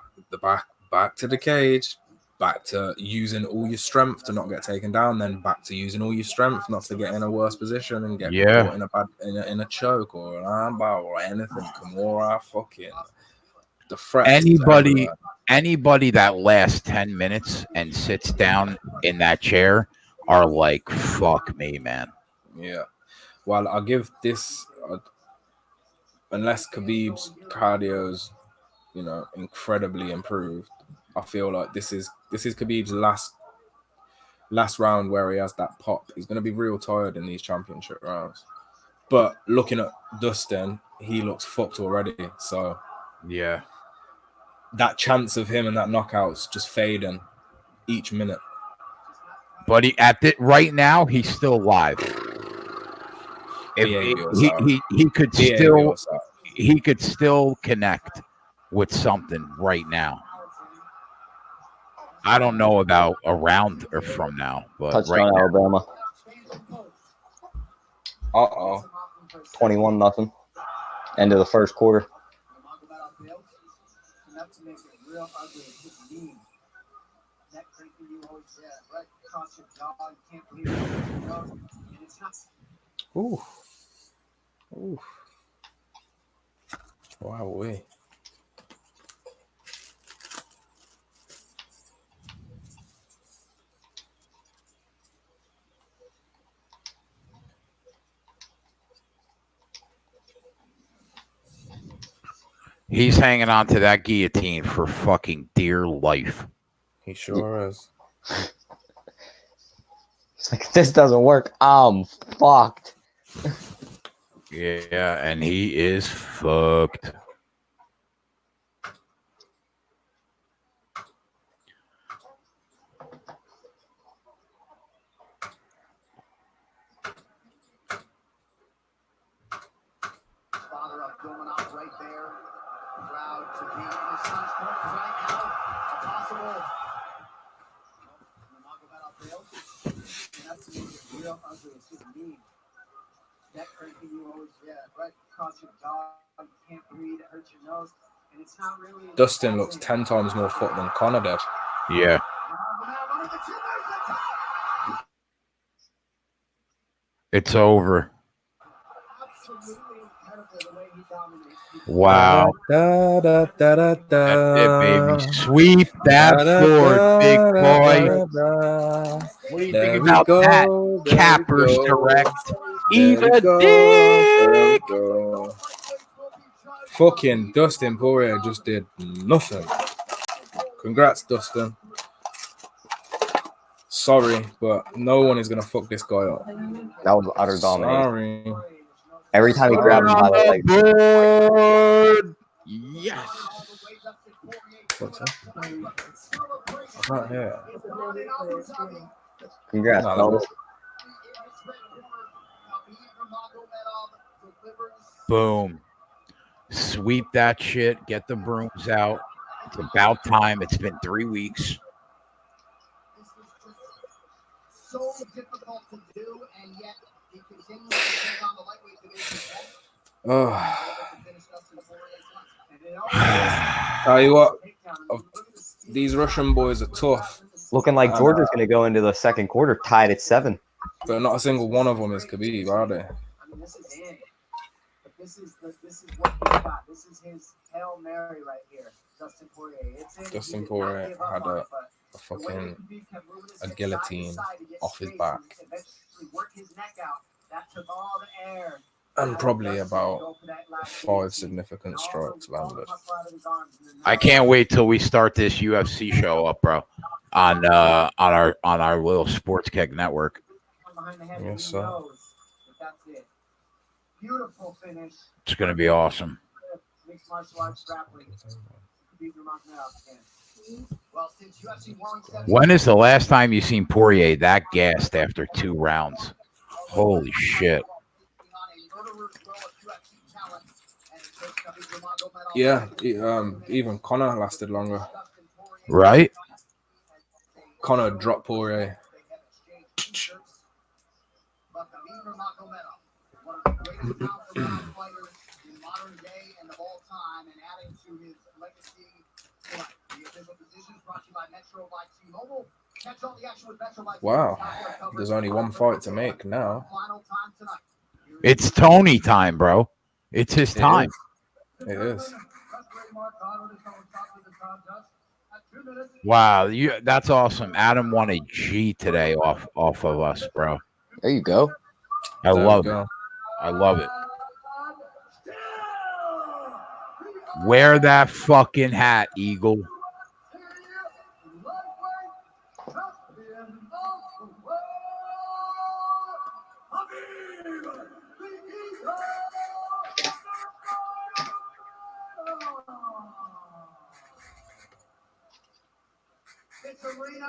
to the cage, back to using all your strength to not get taken down, then back to using all your strength not to get in a worse position and get caught in a choke or an armbar or anything. Kimura, fucking the threats. Anybody that lasts 10 minutes and sits down in that chair are like, fuck me, man. Yeah. Well, I'll give this, unless Khabib's cardio's, incredibly improved, I feel like this is Khabib's last round where he has that pop. He's going to be real tired in these championship rounds. But looking at Dustin, he looks fucked already. So yeah, that chance of him and that knockout's just fading each minute. But right now, he's still alive. He could still connect with something right now. I don't know about a round or from now, but touchdown right Alabama. 21-0. End of the first quarter. Ooh. Wow, we. He's hanging on to that guillotine for fucking dear life. He sure is. It's like, this doesn't work. I'm fucked. Yeah, and he is fucked. Dustin looks 10 times more fucked than Conor did. Yeah. It's over. Wow. That's it, baby. Sweep that board, big boy. What do you think about that? Cappers direct. Eat a dick. Fucking Dustin Poirier just did nothing. Congrats, Dustin. Sorry, but no one is going to fuck this guy up. That was utter domination. Sorry. Every time he grabbed him by the leg. Yes. What's that? I'm not here. Congrats, fellas. Boom. Sweep that shit. Get the brooms out. It's about time. It's been 3 weeks. So difficult to do, and yet he continues to take on the lightweight division. Tell you what, these Russian boys are tough. Looking like Georgia's going to go into the second quarter tied at 7. But not a single one of them is Khabib, are they? I mean, this is it. But this is what he's got. This is his Hail Mary right here. Dustin Poirier. Dustin Poirier had a fucking guillotine off his back. And probably about 5 significant strikes landed. I can't wait till we start this UFC show up, bro, on our little Sports Keg network. Yes, sir. It's gonna be awesome. When is the last time you seen Poirier that gassed after 2 rounds? Holy shit. Yeah, even Connor lasted longer. Right? Connor dropped Poirier. Wow, there's only one fight to make now. It's Tony time, bro. It's his time. It is. Wow, that's awesome. Adam won a G today off of us, bro. There you go. I love it. I love it. Wear that fucking hat, Eagle. This arena,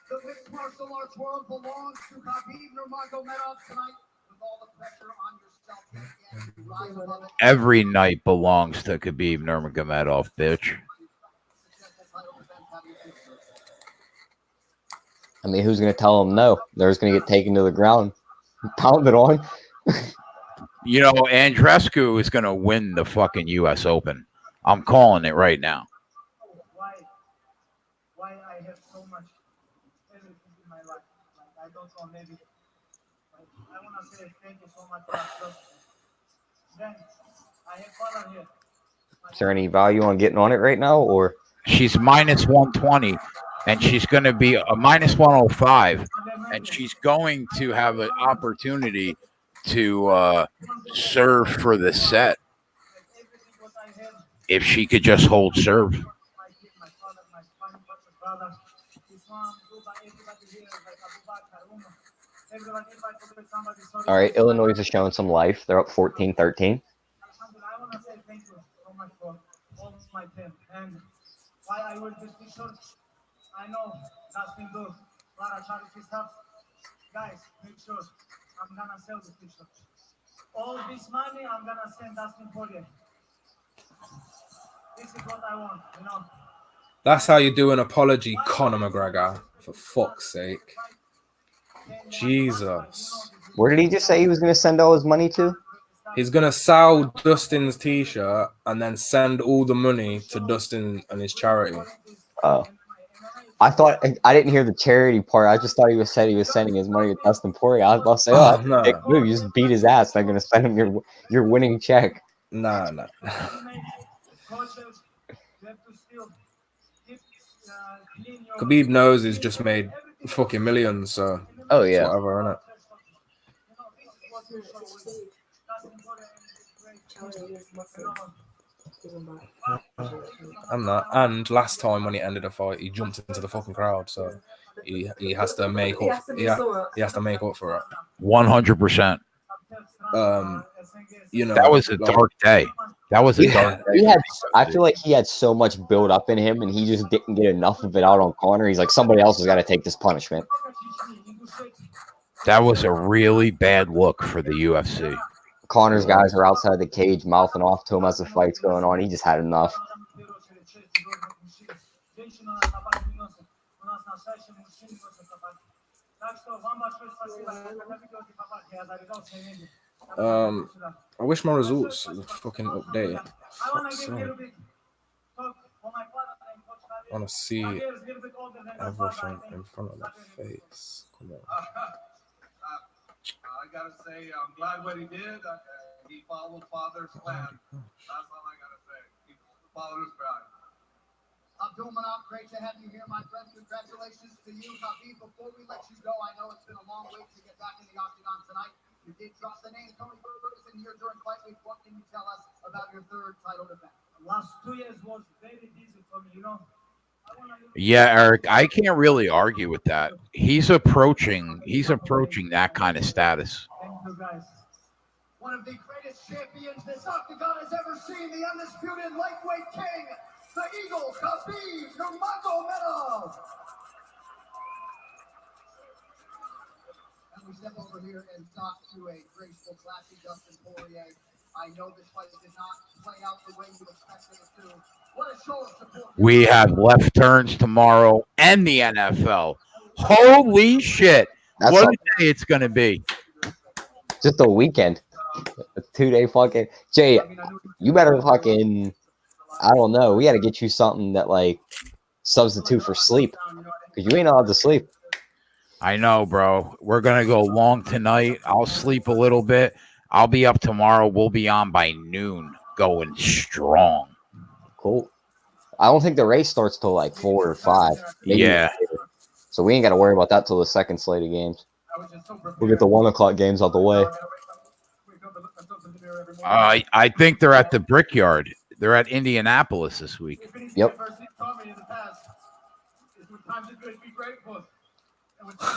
the mixed martial arts world belongs to Khabib Nurmagomedov tonight. With all the pressure on yourself to rise above it. Every night belongs to Khabib Nurmagomedov, bitch. I mean, who's going to tell him no? They're just going to get taken to the ground, pounded on. You know, Andreescu is going to win the fucking U.S. Open. I'm calling it right now. Why I have so much everything in my life. Like, I don't know, maybe. Like, I want to say thank you so much for trust. Then I have father here. Is there any value on getting on it right now, or? She's minus 120, and she's going to be a minus 105, and she's going to have an opportunity to serve for the set if she could just hold serve. All right, Illinois is showing some life. They're up 14-13. I want to say thank you so much for all my team. And why I wear this t-shirt, I know Dustin does a lot of charity stuff. Guys, make sure I'm going to sell this t-shirt. All this money I'm going to send Dustin Poirier. This is what I want, you know. That's how you do an apology, Conor McGregor. For fuck's sake. Jesus. Where did he just say he was going to send all his money to? He's going to sell Dustin's t-shirt and then send all the money to Dustin and his charity. Oh. I didn't hear the charity part. I just thought he was sending his money to Dustin Poirier. I was about to say, no. Big move. You just beat his ass. They're going to send him your winning check. Nah. Khabib knows he's just made fucking millions, so oh yeah, whatever, innit? I'm not. And last time when he ended a fight, he jumped into the fucking crowd, so he has to make up. He has to make up for it. 100%. You know, that was a dark day. That was a dark day. I feel like he had so much build up in him, and he just didn't get enough of it out on Conor. He's like, somebody else has got to take this punishment. That was a really bad look for the UFC. Conor's guys are outside the cage, mouthing off to him as the fight's going on. He just had enough. I wish my results would fucking update. I want to see everything in front of my face. Come on. I gotta say, I'm glad what he did. He followed Father's plan. That's all I gotta say. He followed his plan. Abdulmanap, great to have you here, my friend. Congratulations to you, Khabib. Before we let you go, I know it's been a long wait to get back in the octagon tonight. You did drop the name Tony Ferguson here during Fight Week. What can you tell us about your third title defense? Last 2 years was very busy for me, you know. Yeah, Eric, I can't really argue with that. He's approaching that kind of status. Thank you, guys. One of the greatest champions this octagon has ever seen, the undisputed lightweight king, the Eagle, Khabib Nurmagomedov. And we step over here and talk to a graceful, classy Dustin Poirier. I know this fight did not play out the way you expected it to. What a show of support. We have left turns tomorrow and the NFL. Holy shit. That's What a- a day it's going to be. Just a weekend. A 2-day fucking. Jay, you better fucking. I don't know. We got to get you something that, like, substitute for sleep. Because you ain't allowed to sleep. I know, bro. We're going to go long tonight. I'll sleep a little bit. I'll be up tomorrow. We'll be on by noon going strong. Cool. I don't think the race starts till like 4 or 5. Maybe Yeah. later. So we ain't got to worry about that till the second slate of games. We'll get the 1 o'clock games out the way. I think they're at the Brickyard. They're at Indianapolis this week. Yep.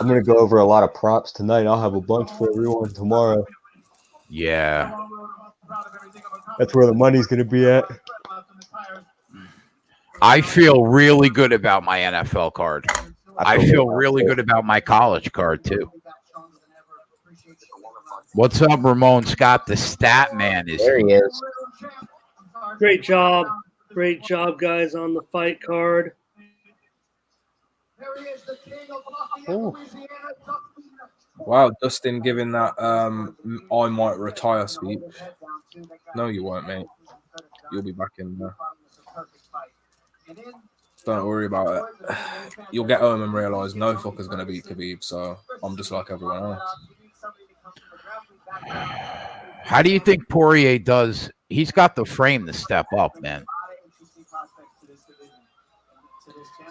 I'm going to go over a lot of props tonight. I'll have a bunch for everyone tomorrow. Yeah. That's where the money's going to be at. I feel really good about my NFL card. I feel really good about my college card, too. What's up, Ramon Scott? The stat man is There he is. Great job. Great job, guys, on the fight card. Wow, Dustin giving that I might retire speech. No, you won't, mate. You'll be back in there. Don't worry about it. You'll get home and realise no fucker's going to beat Khabib, so I'm just like everyone else. How do you think Poirier does? He's got the frame to step up, man.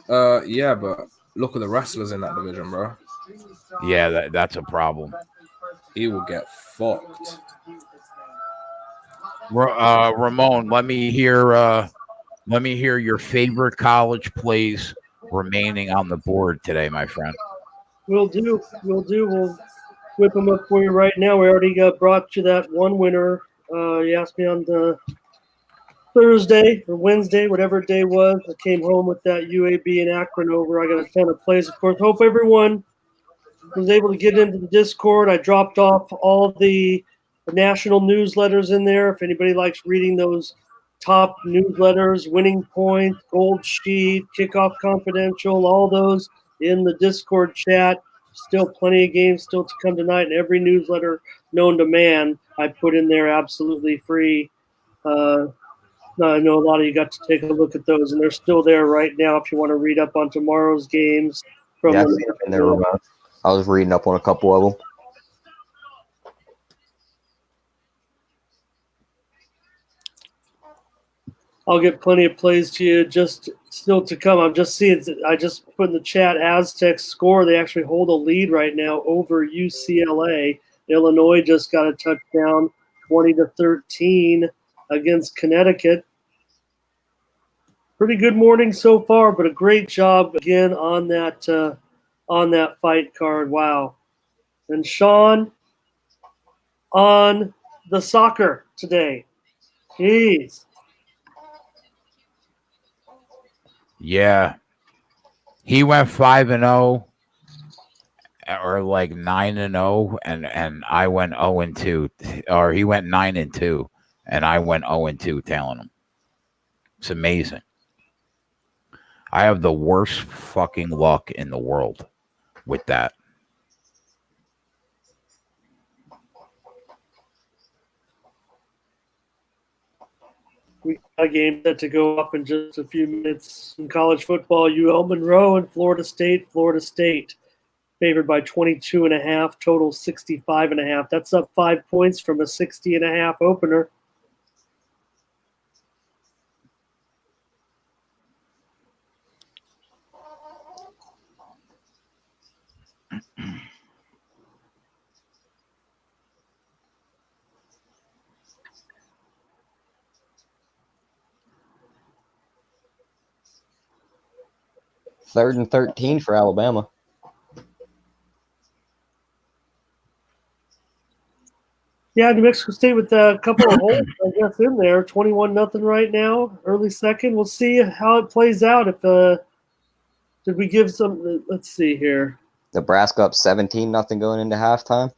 Yeah, but look at the wrestlers in that division, bro. Yeah, that's a problem. He will get fucked. Ramon, let me hear your favorite college plays remaining on the board today, my friend. We'll do. We'll whip them up for you right now. We already brought you that one winner. You asked me on the Thursday or Wednesday, whatever day it was. I came home with that UAB and Akron over. I got a ton of plays, of course. Hope everyone was able to get into the Discord. I dropped off all the national newsletters in there. If anybody likes reading those top newsletters, Winning Point, Gold Sheet, Kickoff Confidential, all those in the Discord chat. Still plenty of games still to come tonight, and every newsletter known to man I put in there absolutely free. I know a lot of you got to take a look at those, and they're still there right now if you want to read up on tomorrow's games. From Yeah, I see them in there, Ramon. I was reading up on a couple of them. I'll get plenty of plays to you just still to come. I'm just seeing, I just put in the chat Aztecs score. They actually hold a lead right now over UCLA. Illinois just got a touchdown, 20-13 against Connecticut. Pretty good morning so far, but a great job again on that fight card. Wow. And Sean on the soccer today. Jeez. Yeah. He went 5-0 or like 9-0 and I went 0-2, or he went 9-2 and I went 0-2 tailing him. It's amazing. I have the worst fucking luck in the world with that. We got a game set to go up in just a few minutes. In college football, UL Monroe and Florida State. Florida State favored by 22.5, total 65.5. That's up 5 points from a 60.5 opener. Third and 13 for Alabama. Yeah, New Mexico State with a couple of holes, I guess, in there. 21-0 right now, early second. We'll see how it plays out. If did we give some? Let's see here. Nebraska up 17-0 going into halftime.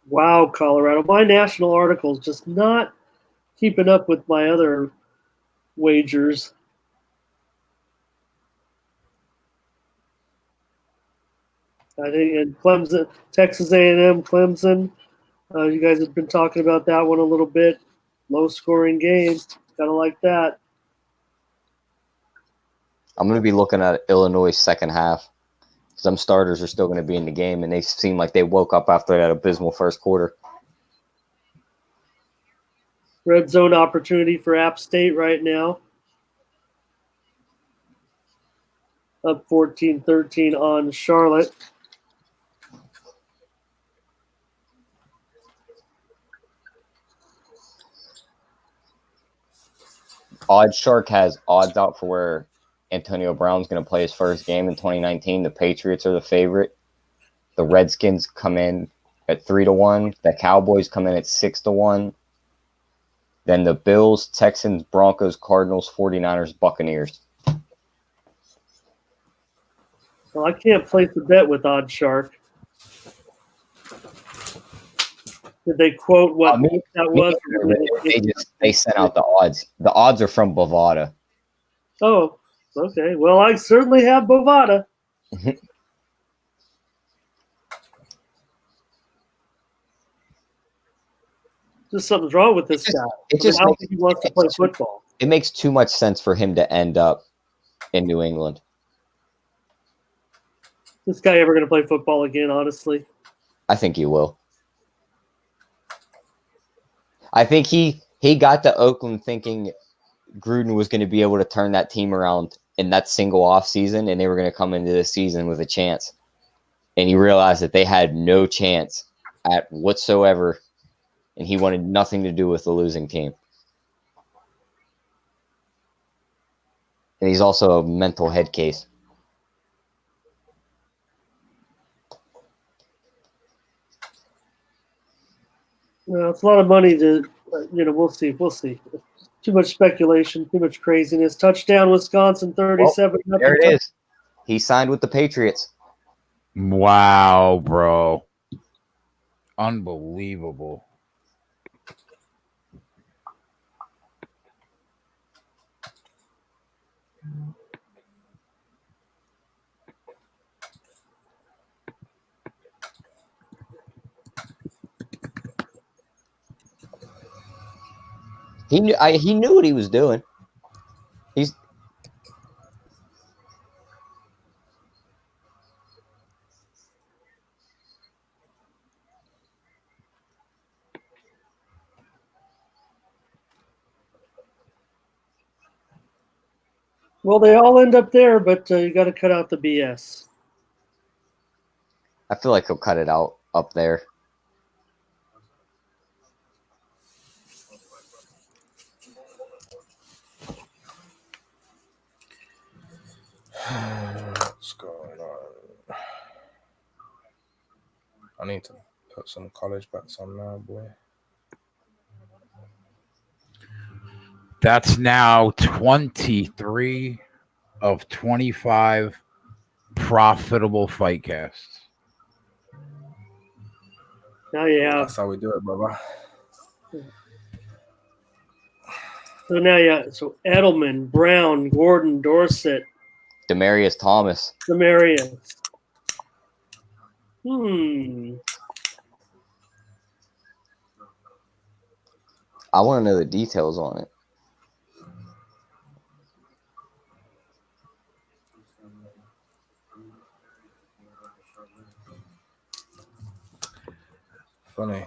Wow, Colorado. My national articles just not keeping up with my other wagers. I think in Clemson, Texas A&M, Clemson. You guys have been talking about that one a little bit. Low-scoring game. Gotta like that. I'm going to be looking at Illinois' second half. Some starters are still going to be in the game, and they seem like they woke up after that abysmal first quarter. Red zone opportunity for App State right now. Up 14-13 on Charlotte. Odd Shark has odds out for where Antonio Brown's going to play his first game in 2019. The Patriots are the favorite. The Redskins come in at 3-1. The Cowboys come in at 6-1. Then the Bills, Texans, Broncos, Cardinals, 49ers, Buccaneers. Well, I can't place a bet with Odd Shark. Did they quote what that was? They sent out the odds. The odds are from Bovada. Oh, okay. Well, I certainly have Bovada. Just something's wrong with this guy. I don't think he wants to play football. It makes too much sense for him to end up in New England. Is this guy ever going to play football again, honestly? I think he will. I think he got to Oakland thinking Gruden was going to be able to turn that team around in that single off season, and they were going to come into this season with a chance. And he realized that they had no chance at whatsoever, and he wanted nothing to do with the losing team. And he's also a mental head case. Well, it's a lot of money to, we'll see. We'll see. Too much speculation, too much craziness. Touchdown, Wisconsin, 37. Well, there it is. He signed with the Patriots. Wow, bro. Unbelievable. He knew what he was doing. Well, they all end up there, but you got to cut out the BS. I feel like he'll cut it out up there. What's going on? I need to put some college bets on now, boy. That's now 23 of 25 profitable FightCasts. Now you have. That's how we do it, brother. So now so Edelman, Brown, Gordon, Dorsett, Demaryius Thomas. Demaryius. I want to know the details on it. Funny.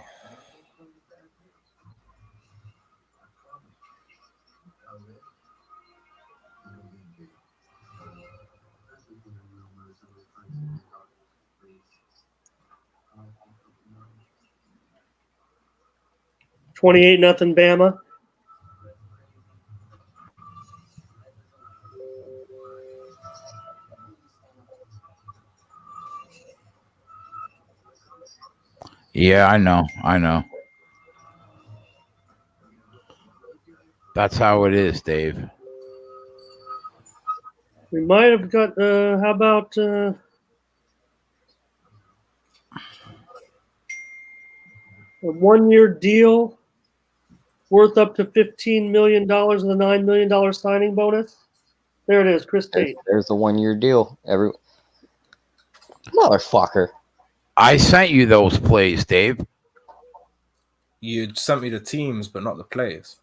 $28-0 Bama. Yeah, I know. That's how it is, Dave. We might have got. How about a 1-year deal worth up to $15 million with a $9 million signing bonus? There it is, Chris Tate. There's the 1-year deal. Every motherfucker. I sent you those plays, Dave. You sent me the teams, but not the players.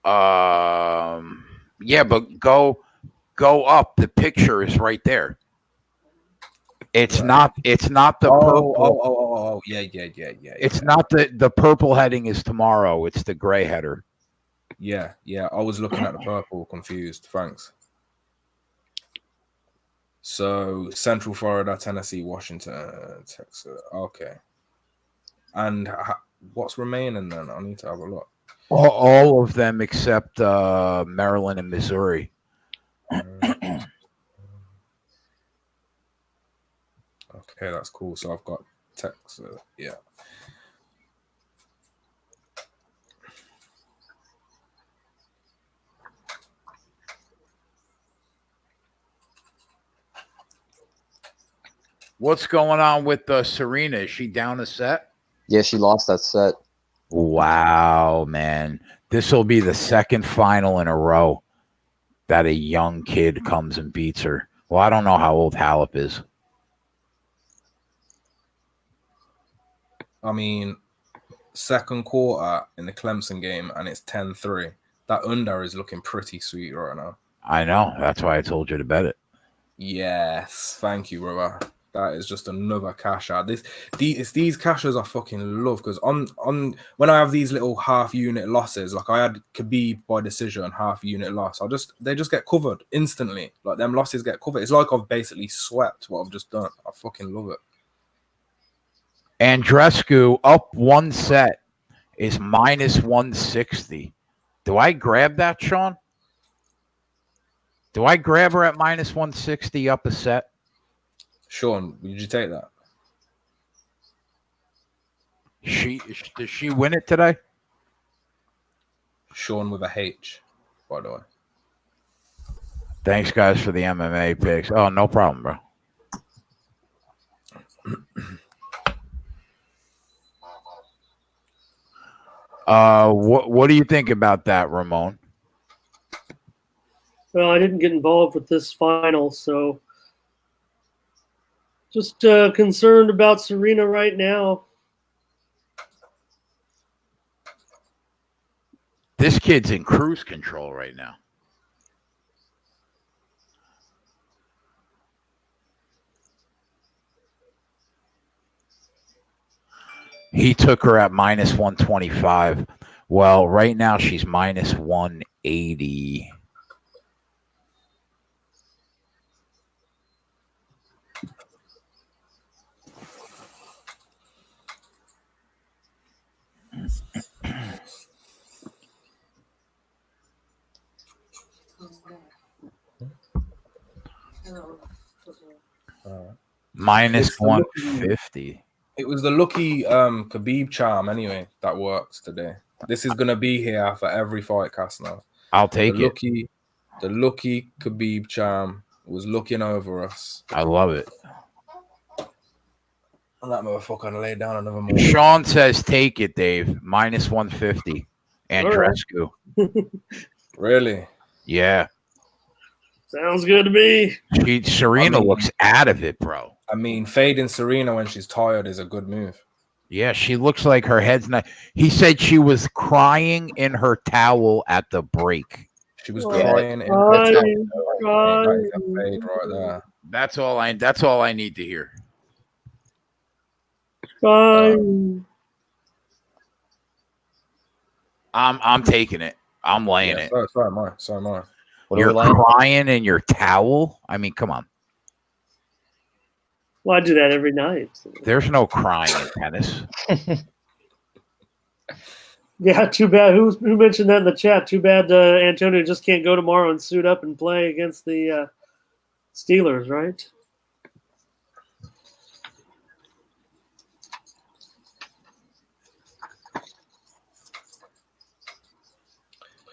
Yeah, but go up. The picture is right there. It's Right. not the purple. Oh, yeah. It's not the purple heading is tomorrow. It's the gray header. Yeah. I was looking at the purple, confused. Thanks. So Central Florida, Tennessee, Washington, Texas. Okay. And what's remaining then? I need to have a look. All of them except Maryland and Missouri. Okay, that's cool. So I've got Texas. Yeah. What's going on with Serena? Is she down a set? Yeah, she lost that set. Wow, man. This will be the second final in a row that a young kid comes and beats her. Well, I don't know how old Halep is. I mean, second quarter in the Clemson game, and it's 10-3. That under is looking pretty sweet right now. I know. That's why I told you to bet it. Yes. Thank you, brother. That is just another cash out. These cashes I fucking love, because on when I have these little half unit losses, like I had Khabib by decision, half unit loss, they just get covered instantly. Like them losses get covered. It's like I've basically swept what I've just done. I fucking love it. Andrescu up one set is minus 160. Do I grab that, Sean? Do I grab her at minus 160 up a set? Sean, did you take that? Does she win it today? Sean with a H, by the way. Thanks, guys, for the MMA picks. Oh, no problem, bro. What do you think about that, Ramon? Well, I didn't get involved with this final, so just concerned about Serena right now. This kid's in cruise control right now. He took her at minus 125. Well, right now she's minus 180. Minus 150. It was the lucky Khabib charm anyway that works today. This is gonna be here for every fight cast now. I'll take it. The lucky Khabib charm was looking over us. I love it. And that motherfucker laid down another more. Sean says take it, Dave. Minus 150. Andrescu. Really? Yeah. Sounds good to me. Serena looks out of it, bro. I mean, fading Serena when she's tired is a good move. Yeah, she looks like her head's not. He said she was crying in her towel at the break. She was crying in her towel. That is a fade right there. That's all I need to hear. I'm taking it. I'm laying it. Sorry, Mark. You're crying in your towel? I mean, come on. Well, I do that every night. So. There's no crying in tennis. Yeah, too bad. Who mentioned that in the chat? Too bad Antonio just can't go tomorrow and suit up and play against the Steelers, right?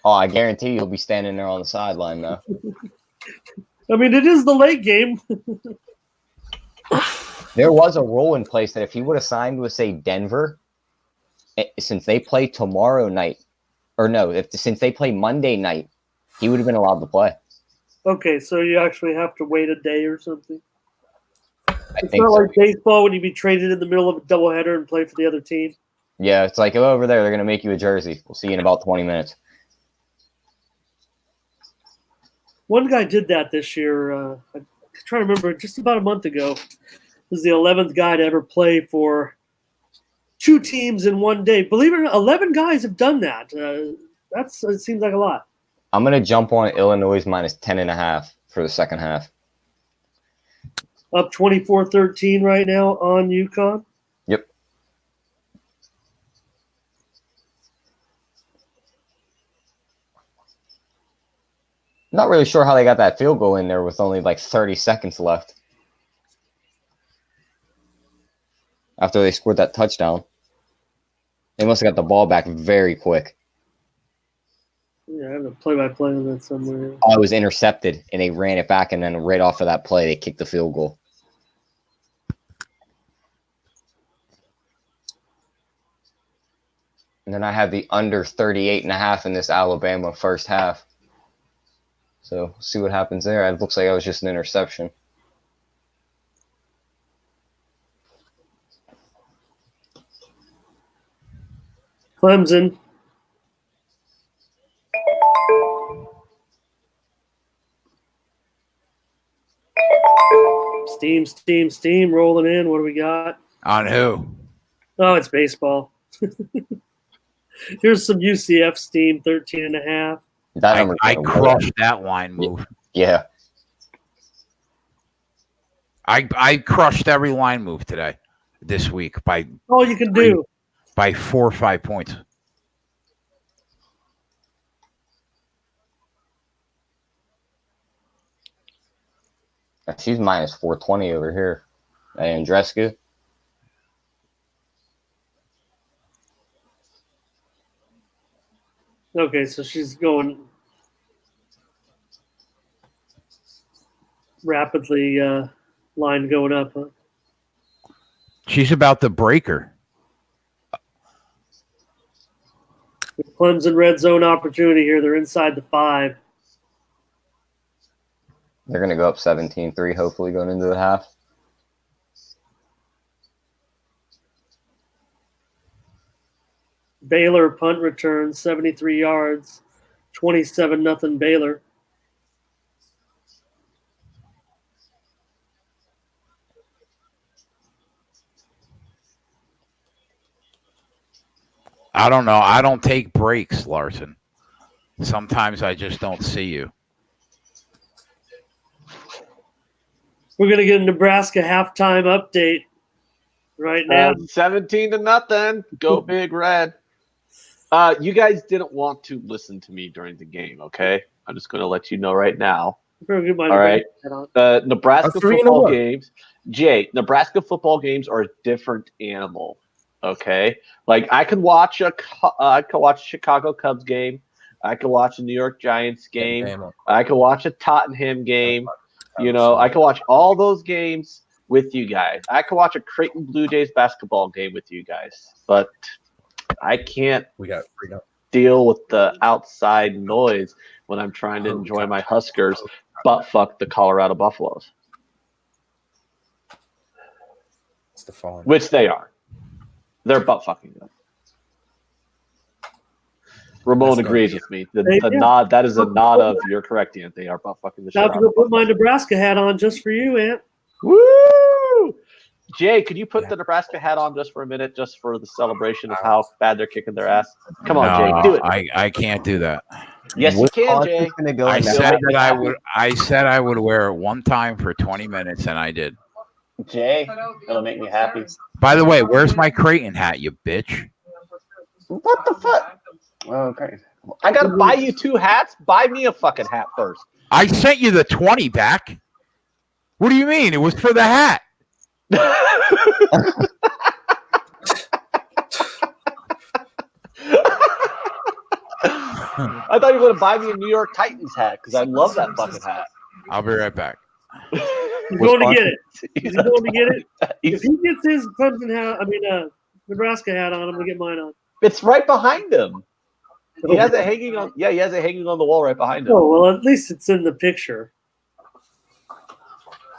Oh, I guarantee you'll be standing there on the sideline though. I mean, it is the late game. There was a rule in place that if he would have signed with, say, Denver, since they play tomorrow night, or no, since they play Monday night, he would have been allowed to play. Okay, so you actually have to wait a day or something. It's think not so. like baseball when you be traded in the middle of a doubleheader and play for the other team. Yeah, it's like, over there, they're going to make you a jersey. We'll see you in about 20 minutes. One guy did that this year. I'm trying to remember, just about a month ago. Was the 11th guy to ever play for 2 teams in one day. Believe it or not, 11 guys have done that. It seems like a lot. I'm going to jump on Illinois minus 10.5 for the second half. Up 24-13 right now on UConn. Yep. Not really sure how they got that field goal in there with only like 30 seconds left. After they scored that touchdown. They must have got the ball back very quick. Yeah, I have a play-by-play on that somewhere. Oh, it was intercepted, and they ran it back, and then right off of that play, they kicked the field goal. And then I have the under 38.5 in this Alabama first half. So, see what happens there. It looks like it was just an interception. Clemson. Steam rolling in. What do we got? On who? Oh, it's baseball. Here's some UCF steam, 13.5. I crushed that line move. Yeah. I crushed every line move today, this week by all you can do by 4 or 5 points. She's minus 420 over here. Andreska. Okay, so she's going rapidly, line going up, huh? She's about to break her. Clemson red zone opportunity here. They're inside the 5. They're going to go up 17-3, hopefully, going into the half. Baylor punt return, 73 yards, 27-0 Baylor. I don't know. I don't take breaks, Larson. Sometimes I just don't see you. We're going to get a Nebraska halftime update right now. 17-0. Go Big Red. You guys didn't want to listen to me during the game, okay? I'm just going to let you know right now. All right. Nebraska football games. Jay, Nebraska football games are a different animal, okay? Like, I could watch a Chicago Cubs game. I could watch a New York Giants game. I could watch a Tottenham game. You know, I could watch all those games with you guys. I could watch a Creighton Blue Jays basketball game with you guys. But I can't deal with the outside noise when I'm trying to enjoy my Huskers butt fuck the Colorado Buffaloes. Which they are. They're butt fucking them. Ramon agrees with me. The nod, that is a nod of you're correct, Ant. They are butt fucking the shit out I'm going to put my Nebraska hat on just for you, Ant. Woo! Jay, could you put the Nebraska hat on just for a minute, just for the celebration of how bad they're kicking their ass? Come on, Jay, do it. I can't do that. Yes, you can, Jay. I said that I would. I said I would wear it one time for 20 minutes, and I did. Jay, it'll make me happy. By the way, where's my Creighton hat, you bitch? What the fuck? Okay. I gotta buy you 2 hats. Buy me a fucking hat first. I sent you the 20 back. What do you mean? It was for the hat. I thought you want to buy me a New York Titans hat because I love that fucking hat. I'll be right back. He's going to get it. He's going to get it. If he gets his Clemson hat, Nebraska hat on, I'm going to get mine on. It's right behind him. He has it hanging on. Yeah, he has it hanging on the wall right behind him. Oh, well, at least it's in the picture.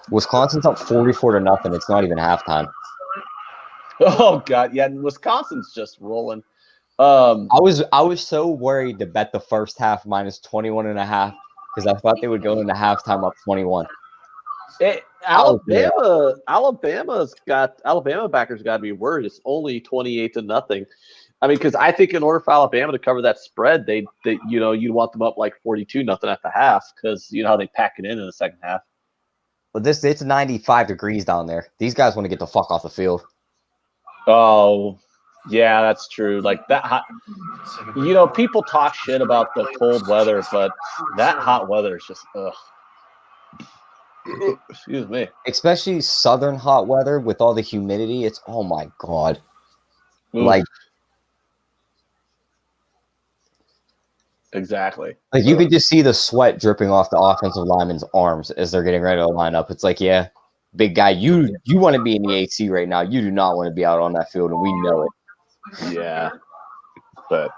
Wisconsin's up 44-0. It's not even halftime. Oh God, yeah, Wisconsin's just rolling. I was so worried to bet the first half minus 21.5 because I thought they would go into halftime up 21. Alabama backers got to be worried. It's only 28-0. I mean, because I think in order for Alabama to cover that spread, they you'd want them up like 42-0 at the half because you know how they pack it in the second half. But it's 95 degrees down there. These guys want to get the fuck off the field. Oh, yeah, that's true. Like that hot, people talk shit about the cold weather, but that hot weather is just ugh. Excuse me. Especially southern hot weather with all the humidity. It's oh my god. Ooh. Like exactly. Like you could just see the sweat dripping off the offensive lineman's arms as they're getting ready to line up. It's like, yeah, big guy, you want to be in the AC right now. You do not want to be out on that field, and we know it. Yeah, but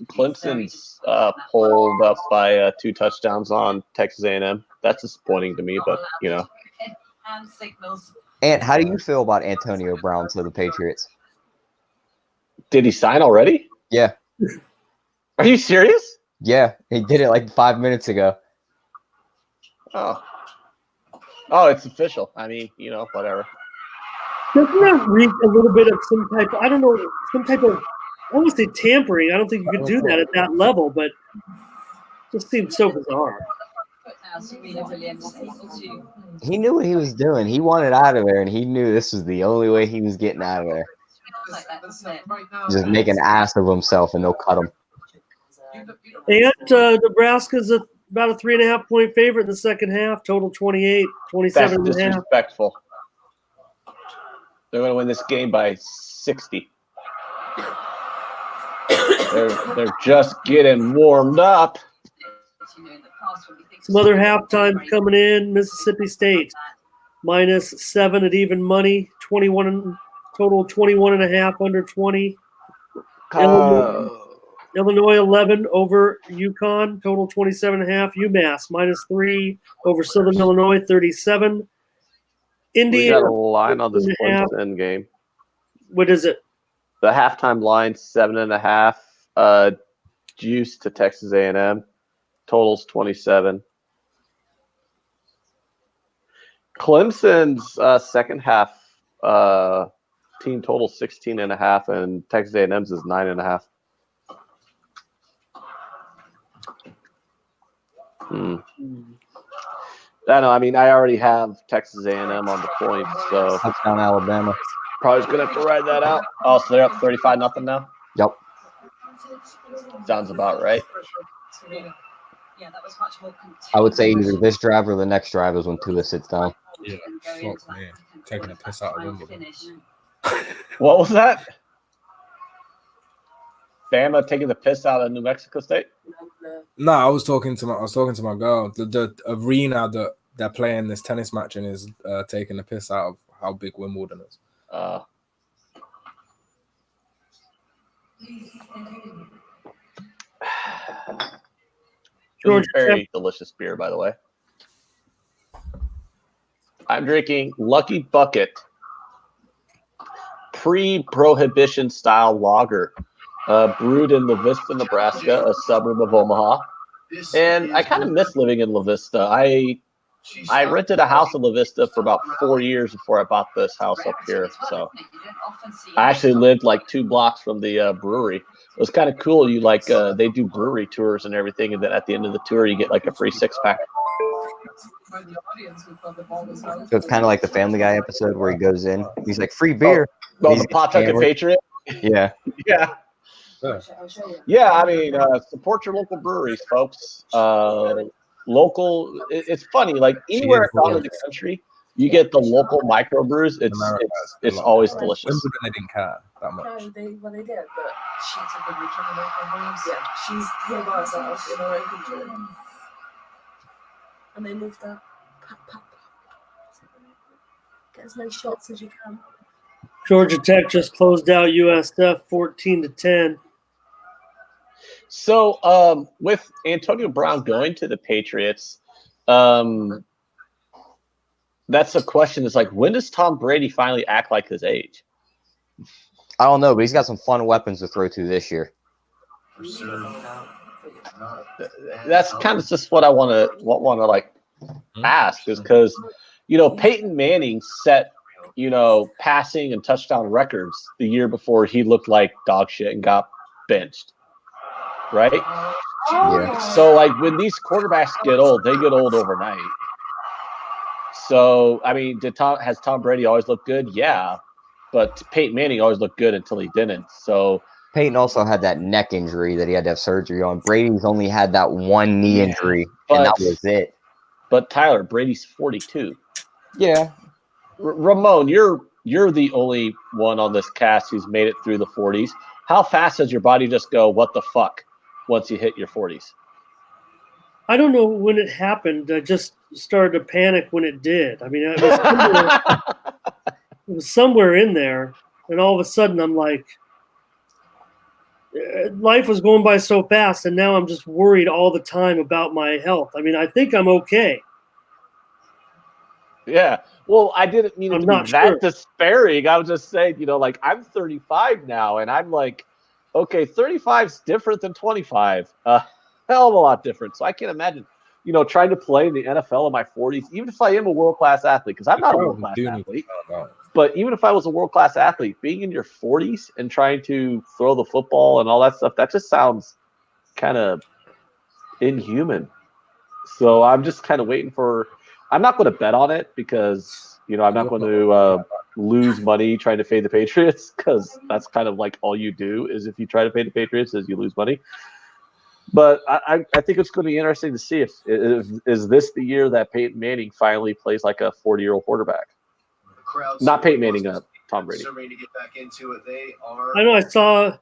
Clemson's pulled up by 2 touchdowns on Texas A&M. That's disappointing to me, but And how do you feel about Antonio Brown to the Patriots? Did he sign already? Yeah. Are you serious? Yeah, he did it like 5 minutes ago. Oh, it's official. I mean, whatever. Doesn't that reek a little bit of some type of, I don't know, some type of, I won't say tampering. I don't think you could do that at that level, but it just seems so bizarre. He knew what he was doing. He wanted out of there, and he knew this was the only way he was getting out of there. Just make an ass of himself, and they'll cut him. And Nebraska's about a 3.5-point favorite in the second half. Total 28, 27 That's disrespectful. They're going to win this game by 60. They're just getting warmed up. Some other halftime coming in. Mississippi State -7 at even money. 21 total 21.5 under 20. Illinois 11 over UConn. Total 27.5. UMass -3 over Southern Illinois 37. Indiana. We got a line on this Clemson game. What is it? The halftime line 7.5. Juice to Texas A&M. Totals 27. Clemson's second half team total 16.5, and Texas A&M's is 9.5. I know. I mean, I already have Texas A&M on the point, so touchdown Alabama. Probably just gonna have to ride that out. Oh, so they're up 35-0 now. Yep. Sounds about right. I would say either this drive or the next drive is when Tua sits down. Yeah, fuck man, taking a piss out of Wimbledon. What was that? Bama taking the piss out of New Mexico State? No, I was talking to my girl. The arena that they're playing this tennis match in is taking the piss out of how big Wimbledon is. This is very delicious beer, by the way. I'm drinking Lucky Bucket pre-prohibition style lager, brewed in La Vista, Nebraska, a suburb of Omaha. And I kind of miss living in La Vista. I rented a house in La Vista for about 4 years before I bought this house up here. So I actually lived like 2 blocks from the brewery. It was kind of cool. You they do brewery tours and everything, and then at the end of the tour, you get like a free 6-pack. So it's kind of like the Family Guy episode where he goes in. He's like, free beer. Oh, the Pawtucket Patriot? Yeah. Yeah. Yeah, I mean, support your local breweries, folks. Local, it's funny. Like anywhere I've gone in the country, You get the local microbrews. It's always delicious. Wimbledon, they didn't care that much. No, they did, but she's a good return. Yeah, she's here by herself in her own country. And they love that. Get as many shots as you can. Georgia Tech just closed out USF 14-10. So with Antonio Brown going to the Patriots, that's a question. Is like, when does Tom Brady finally act like his age? I don't know, but he's got some fun weapons to throw to this year. That's kind of just what I want to like ask, is because Peyton Manning set passing and touchdown records the year before he looked like dog shit and got benched, right? Yeah. So like when these quarterbacks get old, they get old overnight. So I mean, has Tom Brady always looked good? Yeah, but Peyton Manning always looked good until he didn't. So Peyton also had that neck injury that he had to have surgery on. Brady's only had that one knee injury, and that was it. But Tyler, Brady's 42. Yeah. Ramon, you're the only one on this cast who's made it through the 40s. How fast does your body just go, what the fuck, once you hit your 40s? I don't know when it happened. I just started to panic when it did. I mean, it was somewhere in there, and all of a sudden I'm like, life was going by so fast, and now I'm just worried all the time about my health. I mean, I think I'm okay. Yeah. Well, I didn't mean it to be that despairing. I was just saying, like, I'm 35 now, and I'm like, okay, 35 is different than 25. Hell of a lot different. So I can't imagine, trying to play in the NFL in my 40s, even if I am a world-class athlete, because I'm not a world-class athlete. But even if I was a world-class athlete, being in your 40s and trying to throw the football and all that stuff, that just sounds kind of inhuman. So I'm just kind of waiting for – I'm not going to bet on it because, I'm not going to lose money trying to fade the Patriots, because that's kind of like all you do is if you try to fade the Patriots is you lose money. But I think it's going to be interesting to see if is this the year that Peyton Manning finally plays like a 40-year-old quarterback. Not Peyton Manning, Tom Brady. I know. I saw.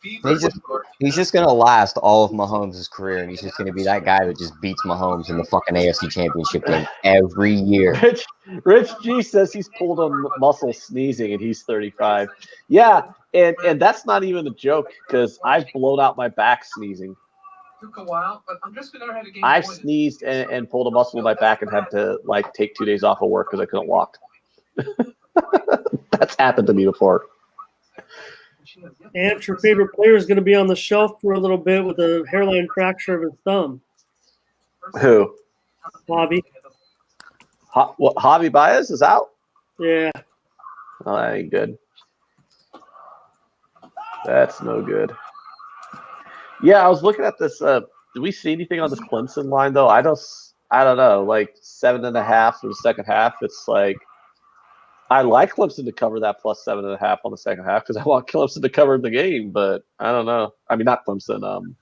He's just gonna last all of Mahomes' career, and he's just gonna be that guy that just beats Mahomes in the fucking AFC Championship game every year. Rich G says he's pulled a muscle sneezing, and he's 35. Yeah, and that's not even a joke, because I've blown out my back sneezing. Took a while, but I'm just gonna have a game. I've sneezed and pulled a muscle in my back and had to take 2 days off of work because I couldn't walk. That's happened to me before. And your favorite player is going to be on the shelf for a little bit with a hairline fracture of his thumb. Who? Bobby. Javi Baez is out? Yeah. Oh, that ain't good. That's no good. Yeah, I was looking at this. Do we see anything on this Clemson line, though? I don't know. Like 7.5 for the second half. It's like, I like Clemson to cover that plus 7.5 on the second half because I want Clemson to cover the game, but I don't know. I mean, not Clemson,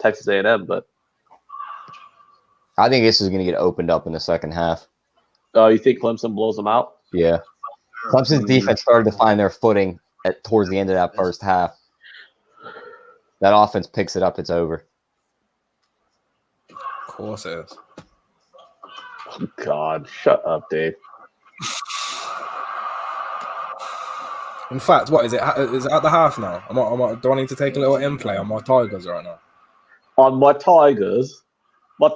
Texas A&M, but I think this is going to get opened up in the second half. Oh, you think Clemson blows them out? Yeah. Clemson's defense started to find their footing towards the end of that first half. That offense picks it up, it's over. Of course it is. Oh, God. Shut up, Dave. In fact, what is it? Is it at the half now? Do I need to take a little in play on my Tigers right now? On my Tigers? I'm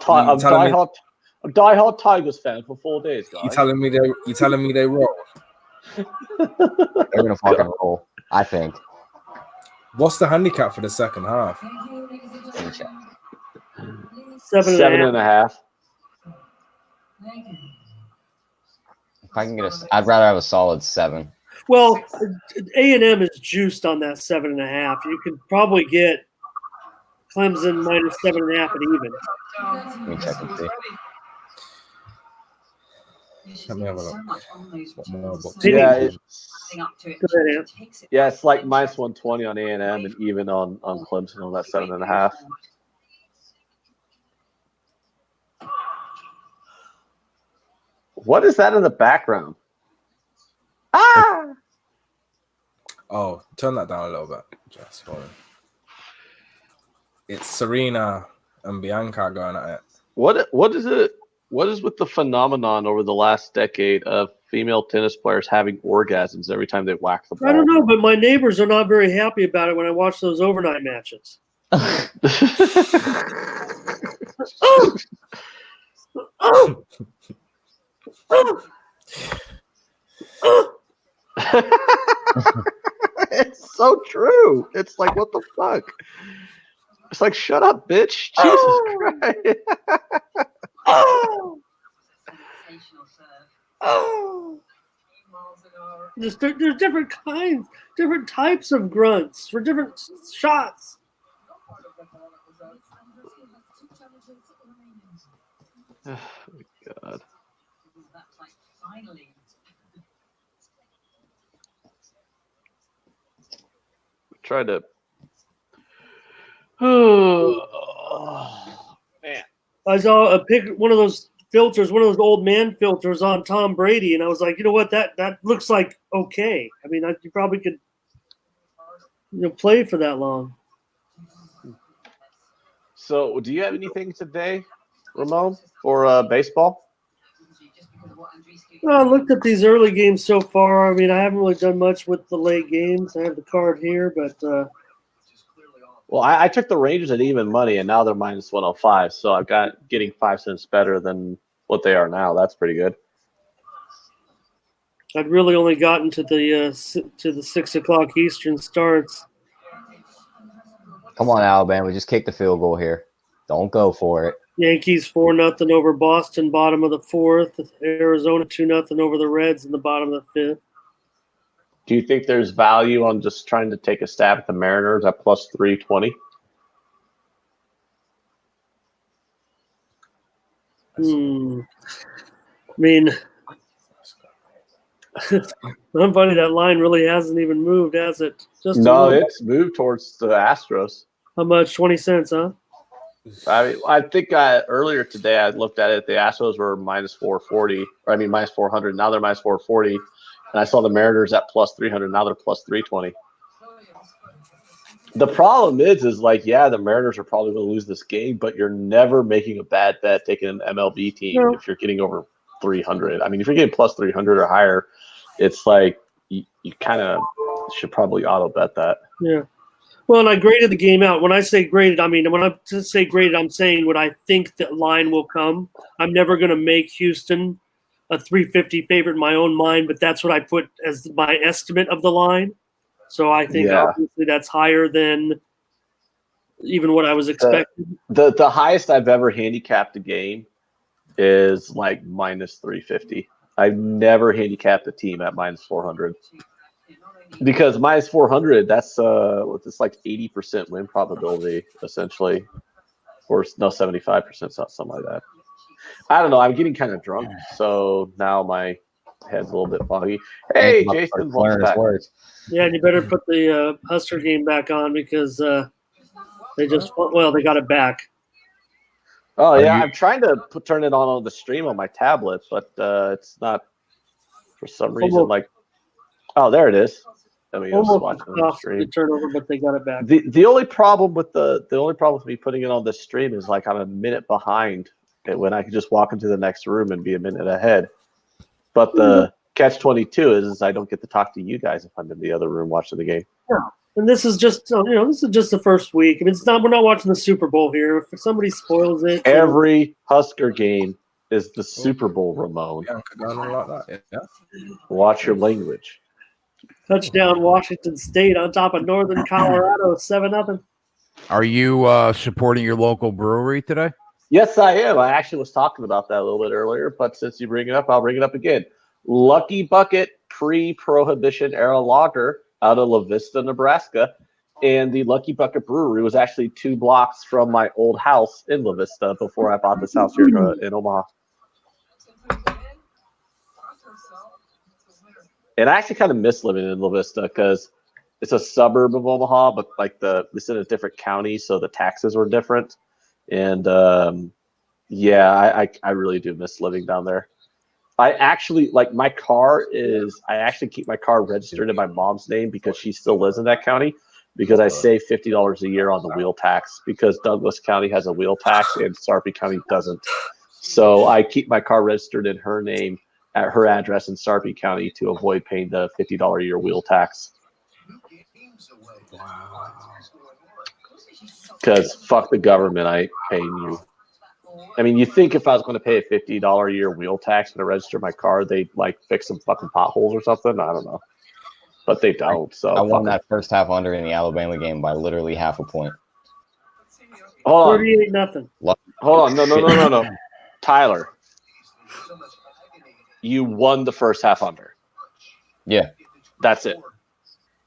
diehard Tigers fan for 4 days, guys. You telling me they roll? They're gonna fucking roll, I think. What's the handicap for the second half? 7.5. If I can I'd rather have a solid 7. Well, A&M is juiced on that 7.5. You could probably get Clemson minus 7.5 at even. Let me check and see. Let me have a look. It's like minus 120 on A&M and even on Clemson on that 7.5. What is that in the background? Ah! Oh, turn that down a little bit. Just hold on. It's Serena and Bianca going at it. What is it? What is with the phenomenon over the last decade of female tennis players having orgasms every time they whack the ball? I don't know, but my neighbors are not very happy about it when I watch those overnight matches. It's so true. It's like, what the fuck? It's like, shut up, bitch. Jesus Christ. There's different kinds, different types of grunts for different shots. Oh, God. Try to. Oh, man. I saw one of those filters, one of those old man filters on Tom Brady, and I was like, you know what, that looks like okay. I mean, you probably could, play for that long. So, do you have anything today, Ramon, for baseball? Well, I looked at these early games so far. I mean, I haven't really done much with the late games. I have the card here, but well, I took the Rangers at even money, and now they're minus 105. So I've got getting 5 cents better than what they are now. That's pretty good. I'd really only gotten to the 6 o'clock Eastern starts. Come on, Alabama, just kick the field goal here. Don't go for it. Yankees 4-0 over Boston, bottom of the 4th. Arizona 2-0 over the Reds in the bottom of the 5th. Do you think there's value on just trying to take a stab at the Mariners at plus 320? I mean, I'm funny, that line really hasn't even moved, has it? No, it's moved towards the Astros. How much? 20 cents, huh? I think earlier today I looked at it. The Astros were minus 440, minus 400. Now they're minus 440, and I saw the Mariners at plus 300. Now they're plus 320. The problem is like, yeah, the Mariners are probably going to lose this game, but you're never making a bad bet taking an MLB team if you're getting over 300. I mean, if you're getting plus 300 or higher, it's like you kind of should probably auto bet that. Yeah. Well, and I graded the game out. When I say graded, I mean, when I say graded, I'm saying what I think the line will come. I'm never going to make Houston a 350 favorite in my own mind, but that's what I put as my estimate of the line. So I think obviously that's higher than even what I was expecting. The highest I've ever handicapped a game is like minus 350. I've never handicapped a team at minus 400. Because minus 400, that's it's like 80% win probability, essentially. Or no, 75%, something like that. I don't know. I'm getting kind of drunk, so now my head's a little bit foggy. Hey, Jason, welcome back. Yeah, and you better put the Husker game back on because they got it back. Oh, yeah. I'm trying to turn it on the stream on my tablet, but it's not for some reason. Oh, there it is. Almost off the turnover, but they got it back. The only problem with me putting it on the stream is like I'm a minute behind when I could just walk into the next room and be a minute ahead. But the catch-22 is I don't get to talk to you guys if I'm in the other room watching the game. Yeah. And this is just the first week. I mean, we're not watching the Super Bowl here. If somebody spoils it, every Husker game is the Super Bowl, Ramon. Watch your language. Touchdown Washington State on top of Northern Colorado, 7-0. Are you supporting your local brewery today? Yes, I am. I actually was talking about that a little bit earlier, but since you bring it up, I'll bring it up again. Lucky Bucket pre-Prohibition era lager out of La Vista, Nebraska. And the Lucky Bucket Brewery was actually 2 blocks from my old house in La Vista before I bought this house here in Omaha. And I actually kind of miss living in La Vista because it's a suburb of Omaha, but like it's in a different county, so the taxes were different. And I really do miss living down there. I actually like my car is. I actually keep my car registered in my mom's name because she still lives in that county. Because I save $50 a year on the wheel tax because Douglas County has a wheel tax and Sarpy County doesn't. So I keep my car registered in her name at her address in Sarpy County to avoid paying the $50 a year wheel tax. Because fuck the government, I ain't paying you. I mean, you think if I was going to pay a $50 a year wheel tax to register my car, they'd like fix some fucking potholes or something? I don't know. But they don't. So I won that first half under in the Alabama game by literally half a point. Hold on. 38-0. Hold on. No. Tyler, you won the first half under. Yeah. That's it.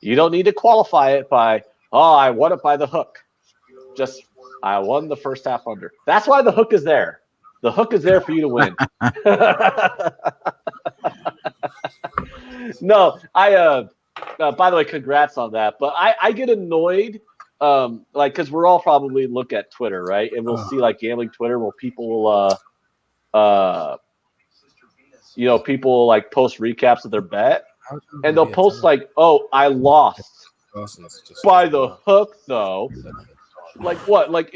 You don't need to qualify it by, I won it by the hook. Just, I won the first half under. That's why the hook is there. The hook is there for you to win. No, by the way, congrats on that. But I get annoyed, because we're all probably look at Twitter, right? And we'll see like gambling Twitter where people will, people like post recaps of their bet, and they'll post like, I lost by the hook, though. Like what? Like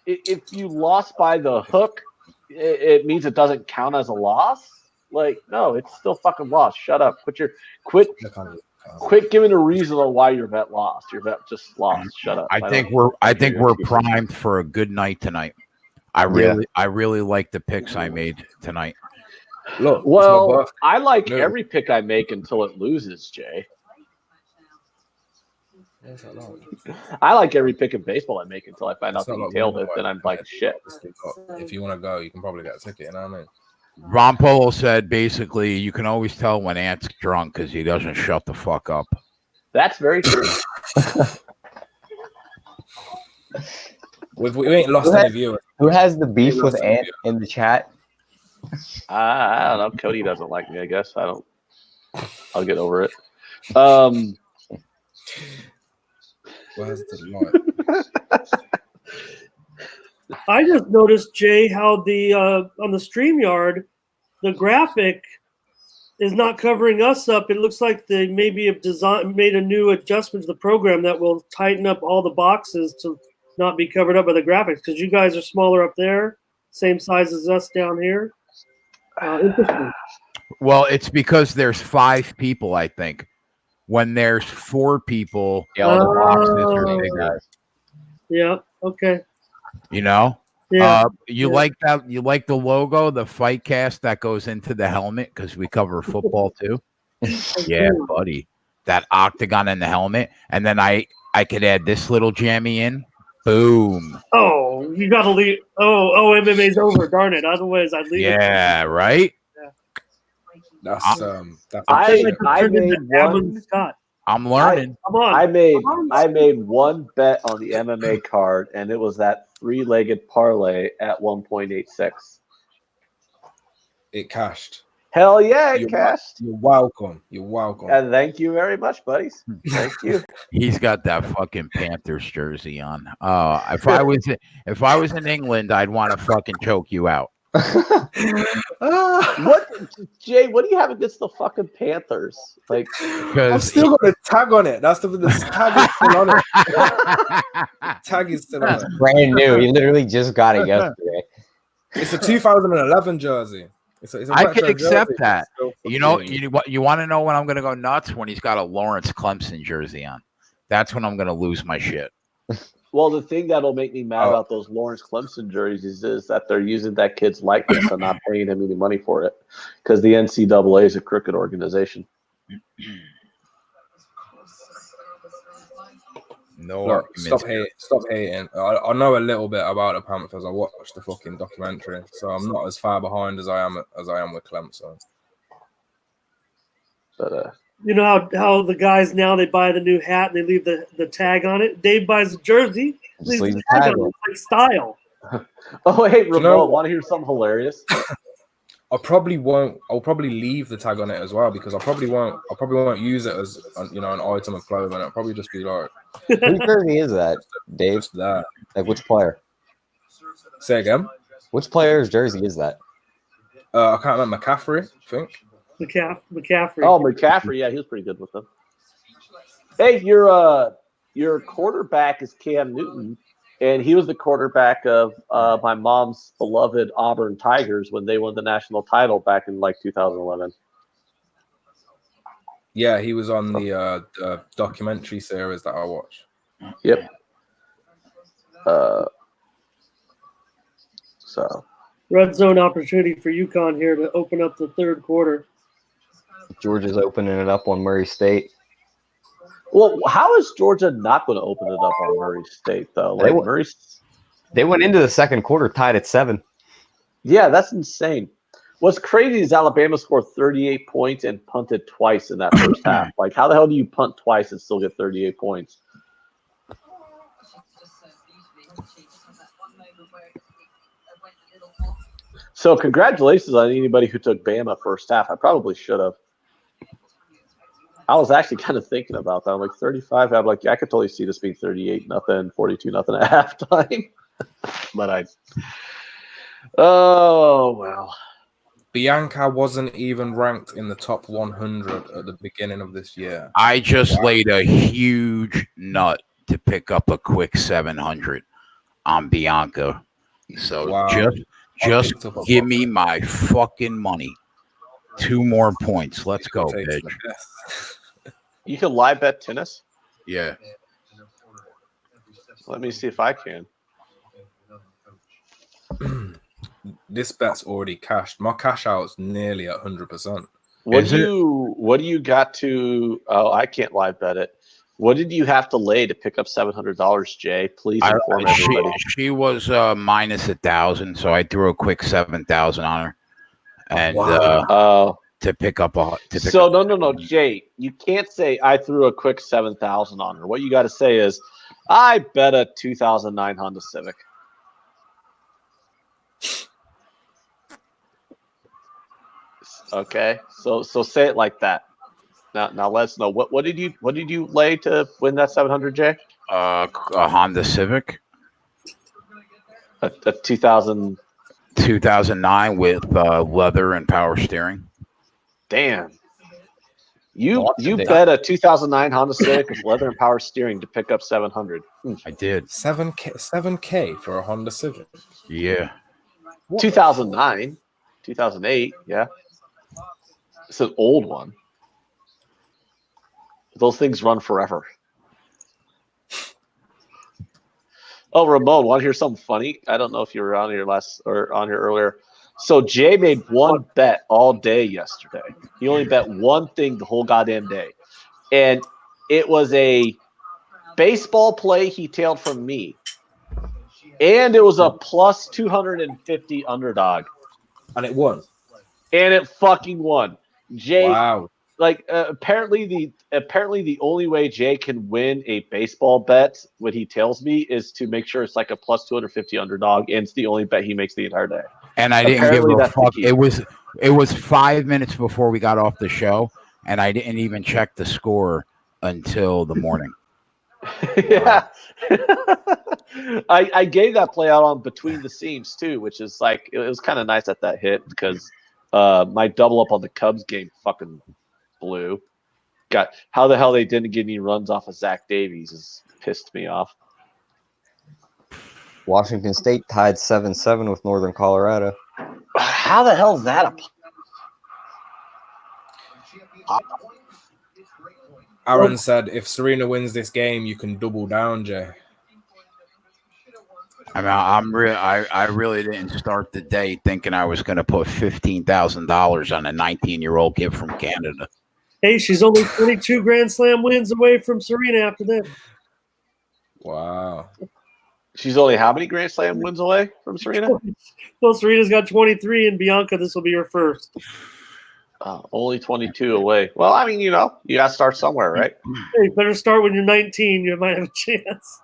if you lost by the hook, it means it doesn't count as a loss. Like, no, it's still fucking lost. Shut up. Quit giving a reason on why your bet lost. Your bet just lost. Shut up. I think we're primed for a good night tonight. I really like the picks I made tonight. Look, well, I like every pick I make until it loses, Jay. I like every pick in baseball I make until I find out that he tailed it. Then I'm like, shit. If you want to go, you can probably get a ticket. You know what I mean? Ron Polo said basically you can always tell when Ant's drunk because he doesn't shut the fuck up. That's very true. We ain't lost any viewers. Who has the beef with Ant in the chat? I don't know. Cody doesn't like me, I guess. I'll get over it. I just noticed, Jay, how the on the StreamYard, the graphic is not covering us up. It looks like they maybe have made a new adjustment to the program that will tighten up all the boxes to not be covered up by the graphics, because you guys are smaller up there, same size as us down here. Interesting. Well, it's because there's 5 people, I think. When there's 4 people, all the boxes are bigger. Yeah. Okay. You know? Yeah. Like that? You like the logo, the FightCast that goes into the helmet because we cover football too. Yeah, buddy. That octagon in the helmet, and then I could add this little jammy in. Boom. Oh, you gotta leave. Oh, MMA's over. Darn it. Otherwise, I'd leave. Yeah, right. That's I made one. I'm learning. I made one bet on the MMA card, and it was that 3-legged parlay at 1.86. It cashed. Hell yeah, it cashed. You're welcome. You're welcome. And thank you very much, buddies. Thank you. He's got that fucking Panthers jersey on. If I was in England, I'd want to fucking choke you out. What, Jay? What do you have against the fucking Panthers? Like, I've still got a tag on it. That's the tag is still on it. Tag is still on it. Brand new. He literally just got it yesterday. It's a 2011 jersey. It's a I could accept jersey. that. You want to know when I'm going to go nuts? When he's got a Lawrence Clemson jersey on. That's when I'm going to lose my shit. Well, the thing that'll make me mad about those Lawrence Clemson jerseys is that they're using that kid's likeness and not paying him any money for it, because the NCAA is a crooked organization. No, look, stop hating. I know a little bit about the Panthers. I watched the fucking documentary, so I'm not as far behind as I am with Clemson. But you know how the guys now, they buy the new hat and they leave the tag on it. Dave buys a jersey, leaves the tag on it, like style. Oh, hey, Ramon, want to hear something hilarious? I probably won't. I'll probably leave the tag on it as well, because I probably won't use it as an item of clothing. It'll probably just be like. Whose jersey is that, Dave? That. Like which player? Say again. Which player's jersey is that? I can't remember McCaffrey. I think. McCaffrey. Oh, McCaffrey. Yeah, he was pretty good with them. Hey, your quarterback is Cam Newton, and he was the quarterback of my mom's beloved Auburn Tigers when they won the national title back in like 2011. Yeah, he was on the documentary series that I watched. Yep. So Red zone opportunity for UConn here to open up the third quarter. Georgia's opening it up on Murray State. Well, how is Georgia not going to open it up on Murray State though? Like They went into the second quarter tied at 7. Yeah, that's insane. What's crazy is Alabama scored 38 points and punted twice in that first half. Like, how the hell do you punt twice and still get 38 points? So congratulations on anybody who took Bama first half. I probably should have. I was actually kind of thinking about that. I'm like 35. I'm like, yeah, I could totally see this being 38-0, 42-0 at halftime. But oh well. Bianca wasn't even ranked in the top 100 at the beginning of this year. I just laid a huge nut to pick up a quick 700 on Bianca. So just give me my fucking money. 2 more points. Let's go, bitch. You can live bet tennis? Yeah. Let me see if I can. This bet's already cashed. My cash out's nearly at 100%. What do you got to? Oh, I can't live bet it. What did you have to lay to pick up $700, Jay? Please inform everybody. She was minus 1,000, so I threw a quick 7,000 on her, and to pick up a. No, Jay, you can't say I threw a quick 7,000 on her. What you got to say is, I bet a 2009 Honda Civic. Okay, so say it like that. Now let us know what did you lay to win that 700, Jay? A Honda Civic, a 2009 with leather and power steering. Damn, you bet a 2009 Honda Civic with leather and power steering to pick up 700. I did 7K for a Honda Civic. Yeah, 2009, 2008. Yeah. It's an old one. Those things run forever. Oh, Ramon, want to hear something funny? I don't know if you were on here earlier. So Jay made one bet all day yesterday. He only bet one thing the whole goddamn day. And it was a baseball play he tailed from me. And it was a plus 250 underdog. And it won. And it fucking won. Jay, wow. Like apparently the only way Jay can win a baseball bet when he tails me is to make sure it's like a plus 250 underdog, and it's the only bet he makes the entire day. And I didn't give a fuck. It was 5 minutes before we got off the show, and I didn't even check the score until the morning. Yeah. I gave that play out on Between the Seams too, which is like it was kind of nice that hit because my double up on the Cubs game fucking blew. Got how the hell they didn't get any runs off of Zach Davies has pissed me off. Washington State tied 7-7 with Northern Colorado. How the hell is that a? Aaron said, "If Serena wins this game, you can double down, Jay." I mean, I really didn't start the day thinking I was going to put $15,000 on a 19-year-old kid from Canada. Hey, she's only 22 Grand Slam wins away from Serena after this. Wow. She's only how many Grand Slam wins away from Serena? Well, Serena's got 23, and Bianca, this will be her first. Only 22 away. Well, I mean, you got to start somewhere, right? Hey, you better start when you're 19. You might have a chance.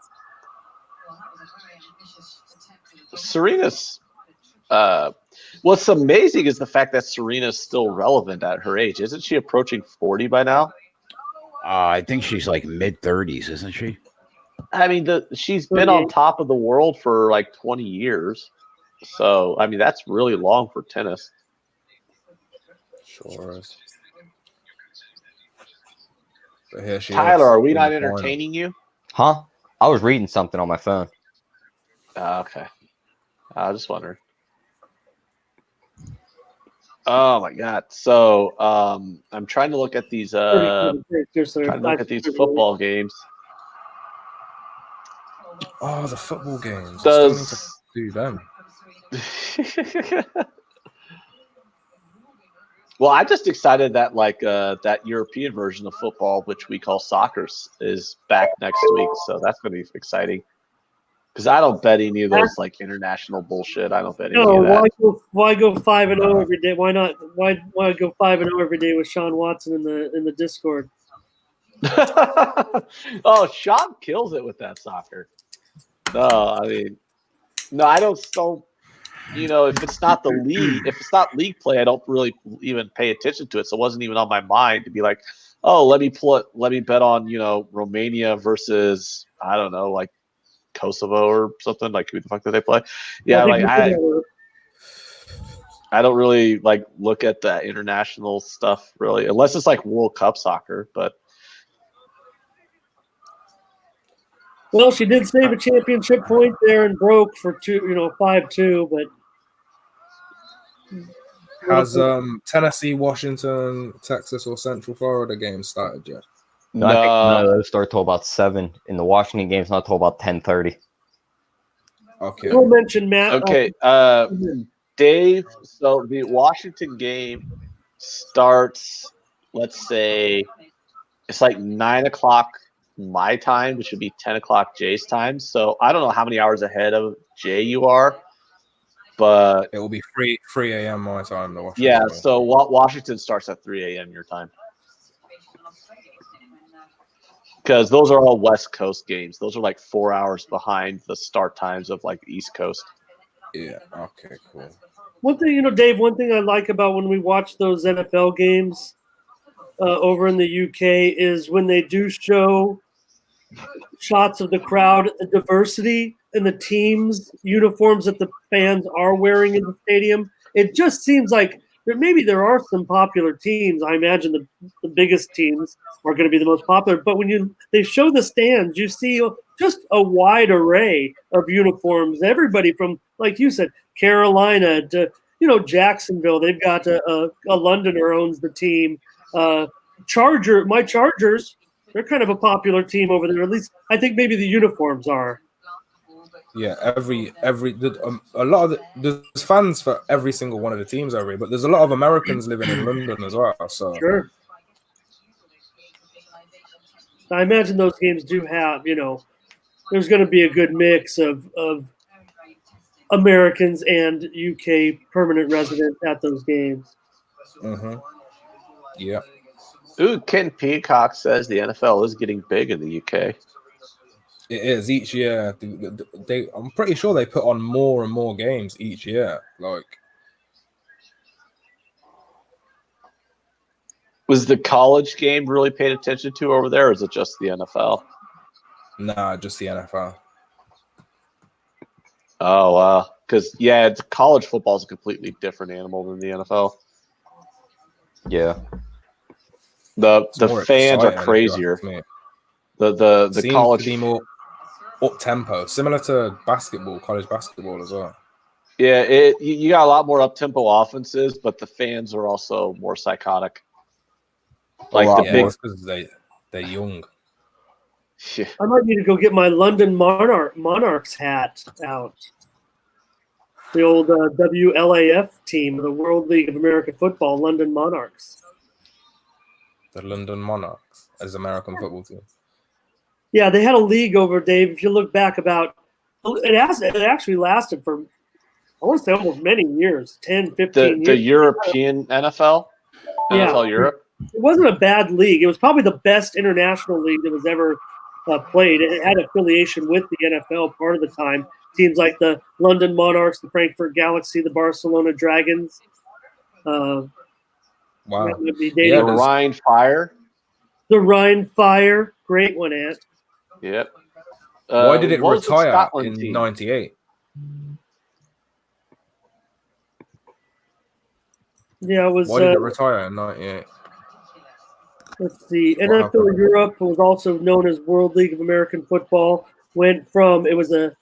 Serena's what's amazing is the fact that Serena's still relevant at her age. Isn't she approaching 40 by now? I think she's like mid-30s, isn't she? I mean, she's been on top of the world for like 20 years. So, I mean, that's really long for tennis. Sure is. But here she Tyler, is are we in not the final. entertaining you? Huh? I was reading something on my phone. Okay. I was just wondering. Oh my god! So I'm trying to look at these football games. Oh, the football games. I still need to do them. Well, I'm just excited that that European version of football, which we call soccer, is back next week. So that's going to be exciting. Because I don't bet any of those like international bullshit. I don't bet any of that. Why go 5-0 every day? Why not? Why go 5-0 every day with Sean Watson in the Discord? Oh, Sean kills it with that soccer. No, I mean, no, I don't. You know, if it's not the league, if it's not league play, I don't really even pay attention to it. So it wasn't even on my mind to be like, oh, let me bet on Romania versus I don't know, like Kosovo or something. Like who the fuck did they play? Yeah, I don't really like look at the international stuff really, unless it's like World Cup soccer. But well, she did save a championship point there and broke for 5-2, but. Has Tennessee, Washington, Texas, or Central Florida games started yet? No, I think none of those start till about 7. In the Washington game's not till about 10:30. Okay. We'll mention Matt. Okay, Dave. So the Washington game starts. Let's say it's like 9 o'clock my time, which would be 10 o'clock Jay's time. So I don't know how many hours ahead of Jay you are, but it will be 3 a.m. my time. The Washington yeah, game. so Washington starts at 3 a.m. your time. Because those are all West Coast games. Those are like 4 hours behind the start times of like East Coast. Yeah. Okay. Cool. One thing, Dave. One thing I like about when we watch those NFL games over in the UK is when they do show shots of the crowd, the diversity in the teams' uniforms that the fans are wearing in the stadium. It just seems like maybe there are some popular teams. I imagine the biggest teams are going to be the most popular. But when they show the stands, you see just a wide array of uniforms. Everybody from, like you said, Carolina to Jacksonville. They've got a Londoner owns the team. My Chargers. They're kind of a popular team over there. At least I think maybe the uniforms are. Yeah, a lot of there's fans for every single one of the teams over here, but there's a lot of Americans living in London as well. So sure. I imagine those games do have, there's going to be a good mix of Americans and UK permanent residents at those games. Mm-hmm. Yeah. Ooh, Ken Peacock says the NFL is getting big in the UK. It is each year. I'm pretty sure they put on more and more games each year. Was the college game really paid attention to over there, or is it just the NFL? Nah, just the NFL. Oh, wow. Because, college football is a completely different animal than the NFL. Yeah. The fans are crazier. The seems college to be more up tempo, similar to basketball, college basketball as well. Yeah, you got a lot more up tempo offenses, but the fans are also more psychotic. Because they're young. Yeah. I might need to go get my London Monarchs hat out. The old WLAF team, the World League of American Football, London Monarchs. The London Monarchs as American football team. Yeah, they had a league over, Dave. If you look back it actually lasted for, I want to say almost many years, 10, 15 years. The European NFL? Yeah. NFL Europe? It wasn't a bad league. It was probably the best international league that was ever played. It had affiliation with the NFL part of the time. Teams like the London Monarchs, the Frankfurt Galaxy, the Barcelona Dragons. Wow. The Rhine Fire. The Rhine Fire. Great one, Ant. Yep. Why did it retire in 98? Yeah, it was. Why did it retire in 98? Let's see. What NFL happened? Europe was also known as World League of American Football. Went from, it was a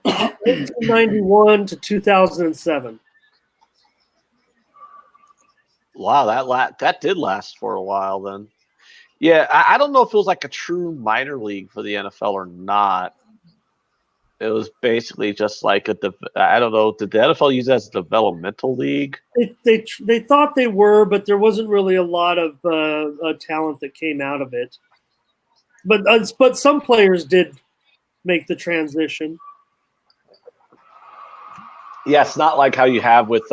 1991 to 2007. Wow, that did last for a while then. Yeah, I don't know if it was like a true minor league for the NFL or not. It was basically just like I don't know. Did the NFL use it as a developmental league? They thought they were, but there wasn't really a lot of talent that came out of it. But some players did make the transition. Yeah, it's not like how you have with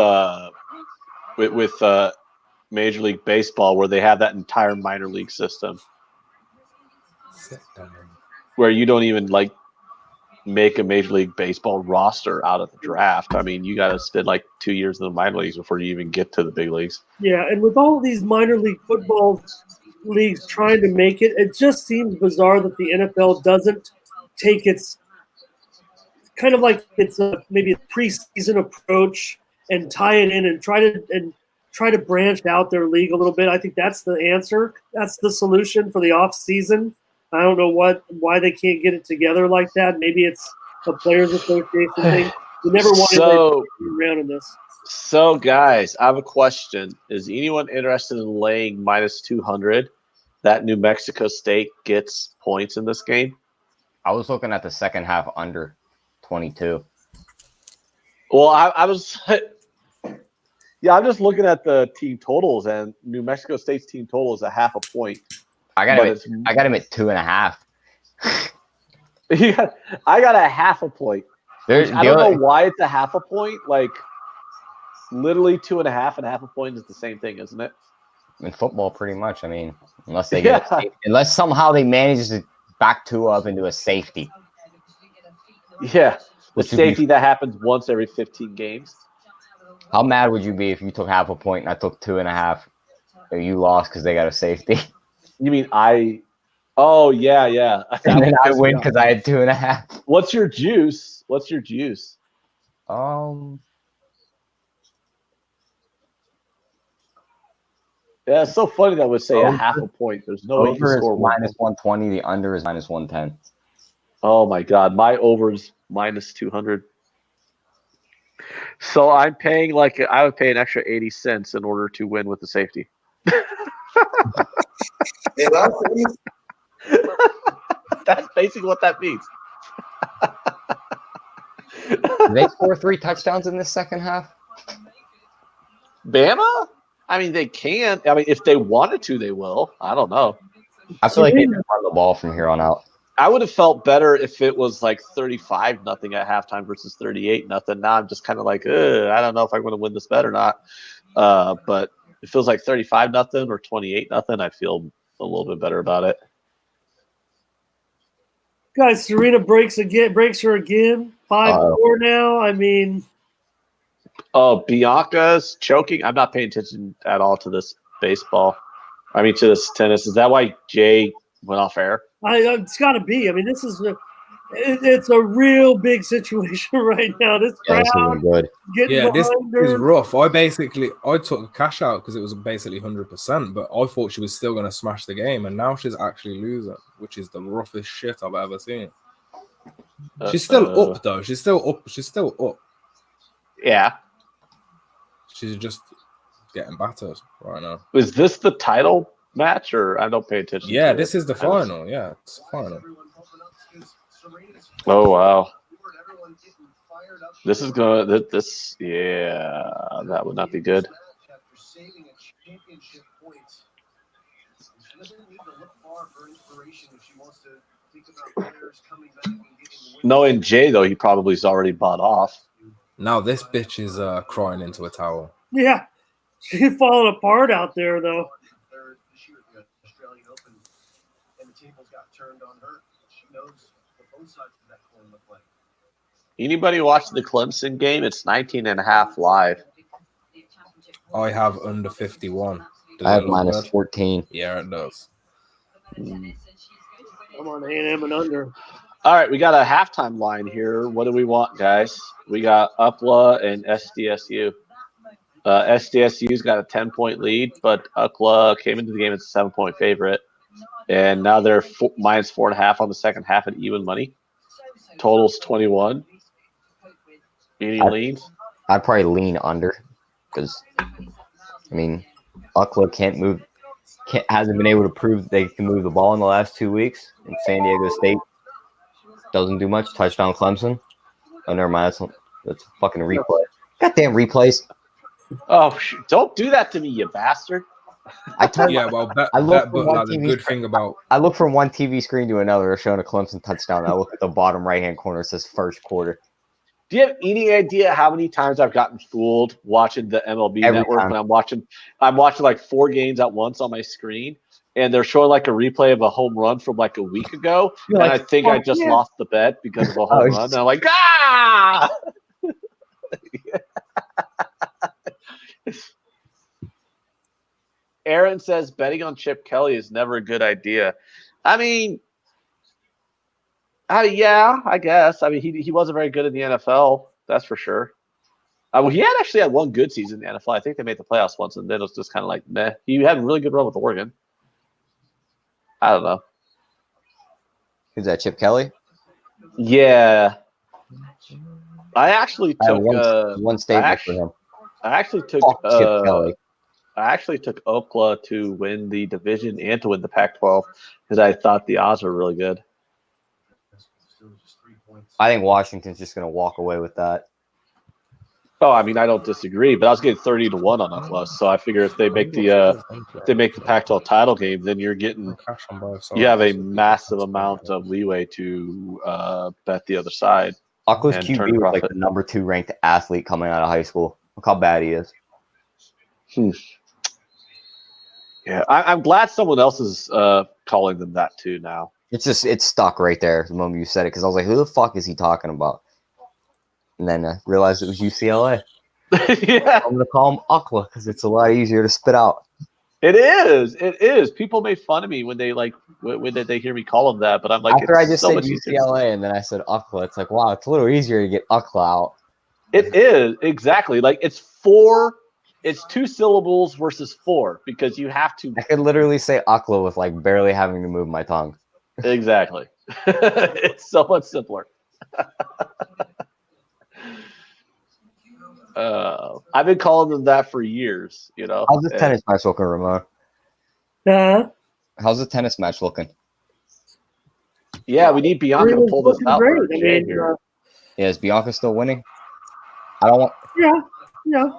Major League Baseball, where they have that entire minor league system, where you don't even like make a Major League Baseball roster out of the draft. I mean, you got to spend like 2 years in the minor leagues before you even get to the big leagues. Yeah, and with all these minor league football leagues trying to make it, it just seems bizarre that the NFL doesn't take its kind of like it's maybe a preseason approach and tie it in and try to branch out their league a little bit. I think that's the answer. That's the solution for the off season. I don't know why they can't get it together like that. Maybe it's a players association thing. You never wanted to around in this. So, guys, I have a question. Is anyone interested in laying minus 200 that New Mexico State gets points in this game? I was looking at the second half under 22. Well, I was yeah, I'm just looking at the team totals, and New Mexico State's team total is a half a point. I got him at 2.5. Yeah, I got a half a point. I don't know why it's a half a point. Like, literally 2.5 and half a point is the same thing, isn't it? In football, pretty much. I mean, unless they unless somehow they manage to back two up into a safety. Yeah, the safety that happens once every 15 games. How mad would you be if you took half a point and I took 2.5? Or you lost because they got a safety? You mean I? Oh yeah. And then I win because I had 2.5. What's your juice? Yeah, it's so funny that would say a half a point. There's no way you can score minus 120. The under is minus 110. Oh my God, my over is minus 200. So I'm paying I would pay an extra 80 cents in order to win with the safety. That's basically what that means. Did they score 3 touchdowns in this second half? Bama? I mean, they can. I mean, if they wanted to, they will. I don't know. I feel like they can run the ball from here on out. I would have felt better if it was like 35-0 at halftime versus 38-0. Now I'm just kind of like, I don't know if I'm going to win this bet or not. But it feels like 35-0 or 28-0. I feel a little bit better about it. Guys, Serena breaks her again. 5-4 now. I mean, oh, Bianca's choking. I'm not paying attention at all to this baseball. I mean, to this tennis. Is that why Jay went off air? It's got to be. I mean, this is it's a real big situation right now. This crowd good. This is rough. I took a cash out because it was basically 100%, but I thought she was still going to smash the game, and now she's actually losing, which is the roughest shit I've ever seen. She's still up though. She's still up. Yeah. She's just getting battered right now. Is this the title match, or I don't pay attention? Yeah, this is the final. Yeah, it's the final. Oh wow. This is gonna. Yeah, that would not be good. Knowing Jay though, he probably's already bought off. Now this bitch is crying into a towel. Yeah, she's falling apart out there though. Anybody watch the Clemson game? It's 19.5 live. I have under 51. I have minus 14. Yeah, it does. I'm on A&M and under. All right, we got a halftime line here. What do we want, guys? We got UCLA and SDSU. SDSU's got a 10-point lead, but UCLA came into the game as a 7-point favorite. And now they're minus 4.5 on the second half at even money. Total's 21. Any leans? I'd probably lean under because, UCLA hasn't been able to prove they can move the ball in the last 2 weeks. And San Diego State doesn't do much. Touchdown Clemson. Oh, never mind. That's a fucking replay. Goddamn replays. Oh, don't do that to me, you bastard. I look from one TV screen to another, showing a Clemson touchdown. I look at the bottom right-hand corner. It says first quarter. Do you have any idea how many times I've gotten fooled watching the MLB network when I'm watching like 4 games at once on my screen, and they're showing like a replay of a home run from like a week ago, and I think I just lost the bet because of a home run. And I'm like, ah! Aaron says betting on Chip Kelly is never a good idea. Yeah, I guess. He wasn't very good in the NFL, that's for sure. He actually had one good season in the NFL. I think they made the playoffs once, and then it was just kind of like, meh. He had a really good run with Oregon. I don't know. Who's that, Chip Kelly? Yeah. I actually took one statement for him. I actually took Chip Kelly. I actually took Oklahoma to win the division and to win the Pac-12 because I thought the odds were really good. I think Washington's just going to walk away with that. Oh, I don't disagree, but I was getting 30-1 on Oklahoma, so I figure if they make the Pac-12 title game, then you have a massive amount of leeway to bet the other side. Oklahoma QB was like the number 2 ranked athlete coming out of high school. Look how bad he is. Yeah, I'm glad someone else is calling them that too now. It's stuck right there the moment you said it because I was like, who the fuck is he talking about? And then I realized it was UCLA. Yeah. I'm going to call him Oklahoma because it's a lot easier to spit out. It is. People make fun of me when they they hear me call them that, but I'm like, after I just said UCLA and then I said Oklahoma, it's like, wow, it's a little easier to get Oklahoma out. It is, exactly. Like it's 2 syllables versus 4 because you have to. I could literally say Oklahoma with like barely having to move my tongue. Exactly. It's so much simpler. I've been calling them that for years, How's this tennis match looking, Ramon? How's the tennis match looking? Yeah, we need Bianca to pull this out. Yeah, is Bianca still winning? I don't want. Yeah.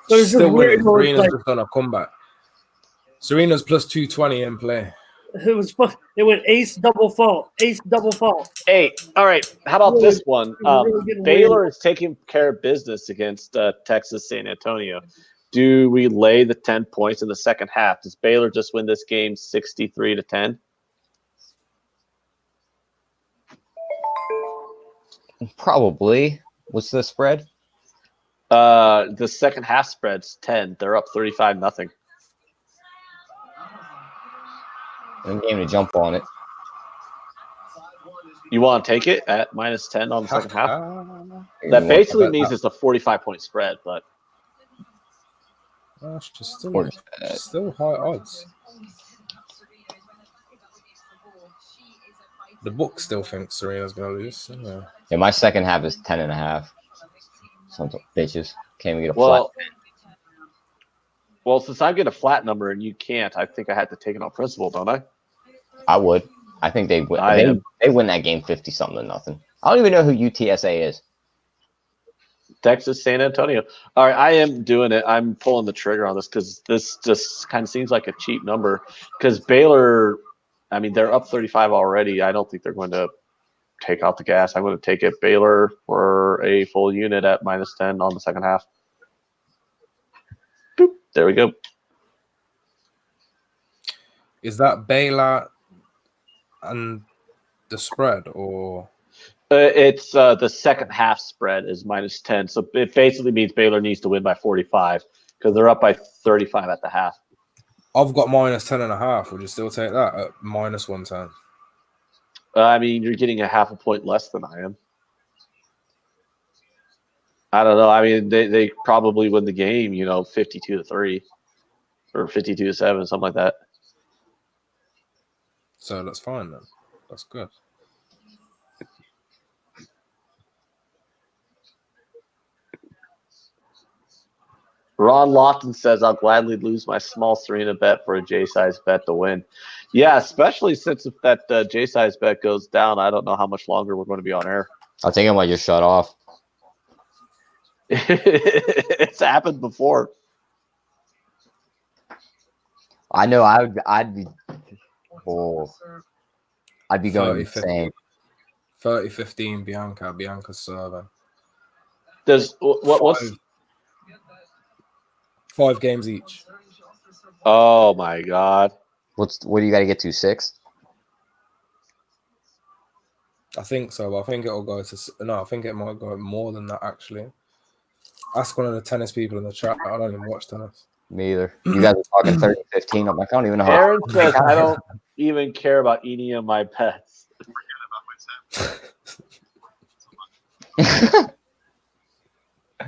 Still winning. Serena's just on a comeback. Serena's plus 220 in play. It went ace double fault. Hey, all right. How about this one? Baylor is taking care of business against Texas San Antonio. Do we lay the 10 points in the second half? Does Baylor just win this game 63-10? Probably. What's the spread? The second half spread's 10. They're up 35-0. I'm game to jump on it. You want to take it at minus 10 on the second half? That basically means it's a 45-point spread, but gosh, still high odds. The book still thinks Serena's gonna lose. Yeah, my second half is 10.5. Some bitches can't even get a flat. Well, since I get a flat number and you can't, I think I had to take it on principle, don't I? I would. I think they win. They win that game 50-0. I don't even know who UTSA is. Texas San Antonio. All right, I am doing it. I'm pulling the trigger on this because this just kind of seems like a cheap number. Because Baylor, they're up 35 already. I don't think they're going to take out the gas. I'm going to take it Baylor for a full unit at minus 10 on the second half. Boop. There we go. Is that Baylor and the spread, or it's the second half spread is minus 10, so it basically means Baylor needs to win by 45 because they're up by 35 at the half. I've got minus 10.5. Would you still take that at minus 110? I mean, you're getting a half a point less than I am. I don't know. I mean, they probably win the game, 52-3 or 52-7, something like that. So that's fine then. That's good. Ron Lofton says, I'll gladly lose my small Serena bet for a J-size bet to win. Yeah, especially since if that J-size bet goes down, I don't know how much longer we're going to be on air. I think I might just shut off. It's happened before. I know I'd be going 30, insane. 30-15 Bianca's serving. Does what's 5 games each? Oh my god. What do you got to get to 6? I think so, but I think it'll go to I think it might go more than that actually. Ask one of the tennis people in the chat. I don't even watch tennis. Me either. You guys are talking 30-15. I'm like, I don't even know how. Aaron says I don't even care about any of my bets.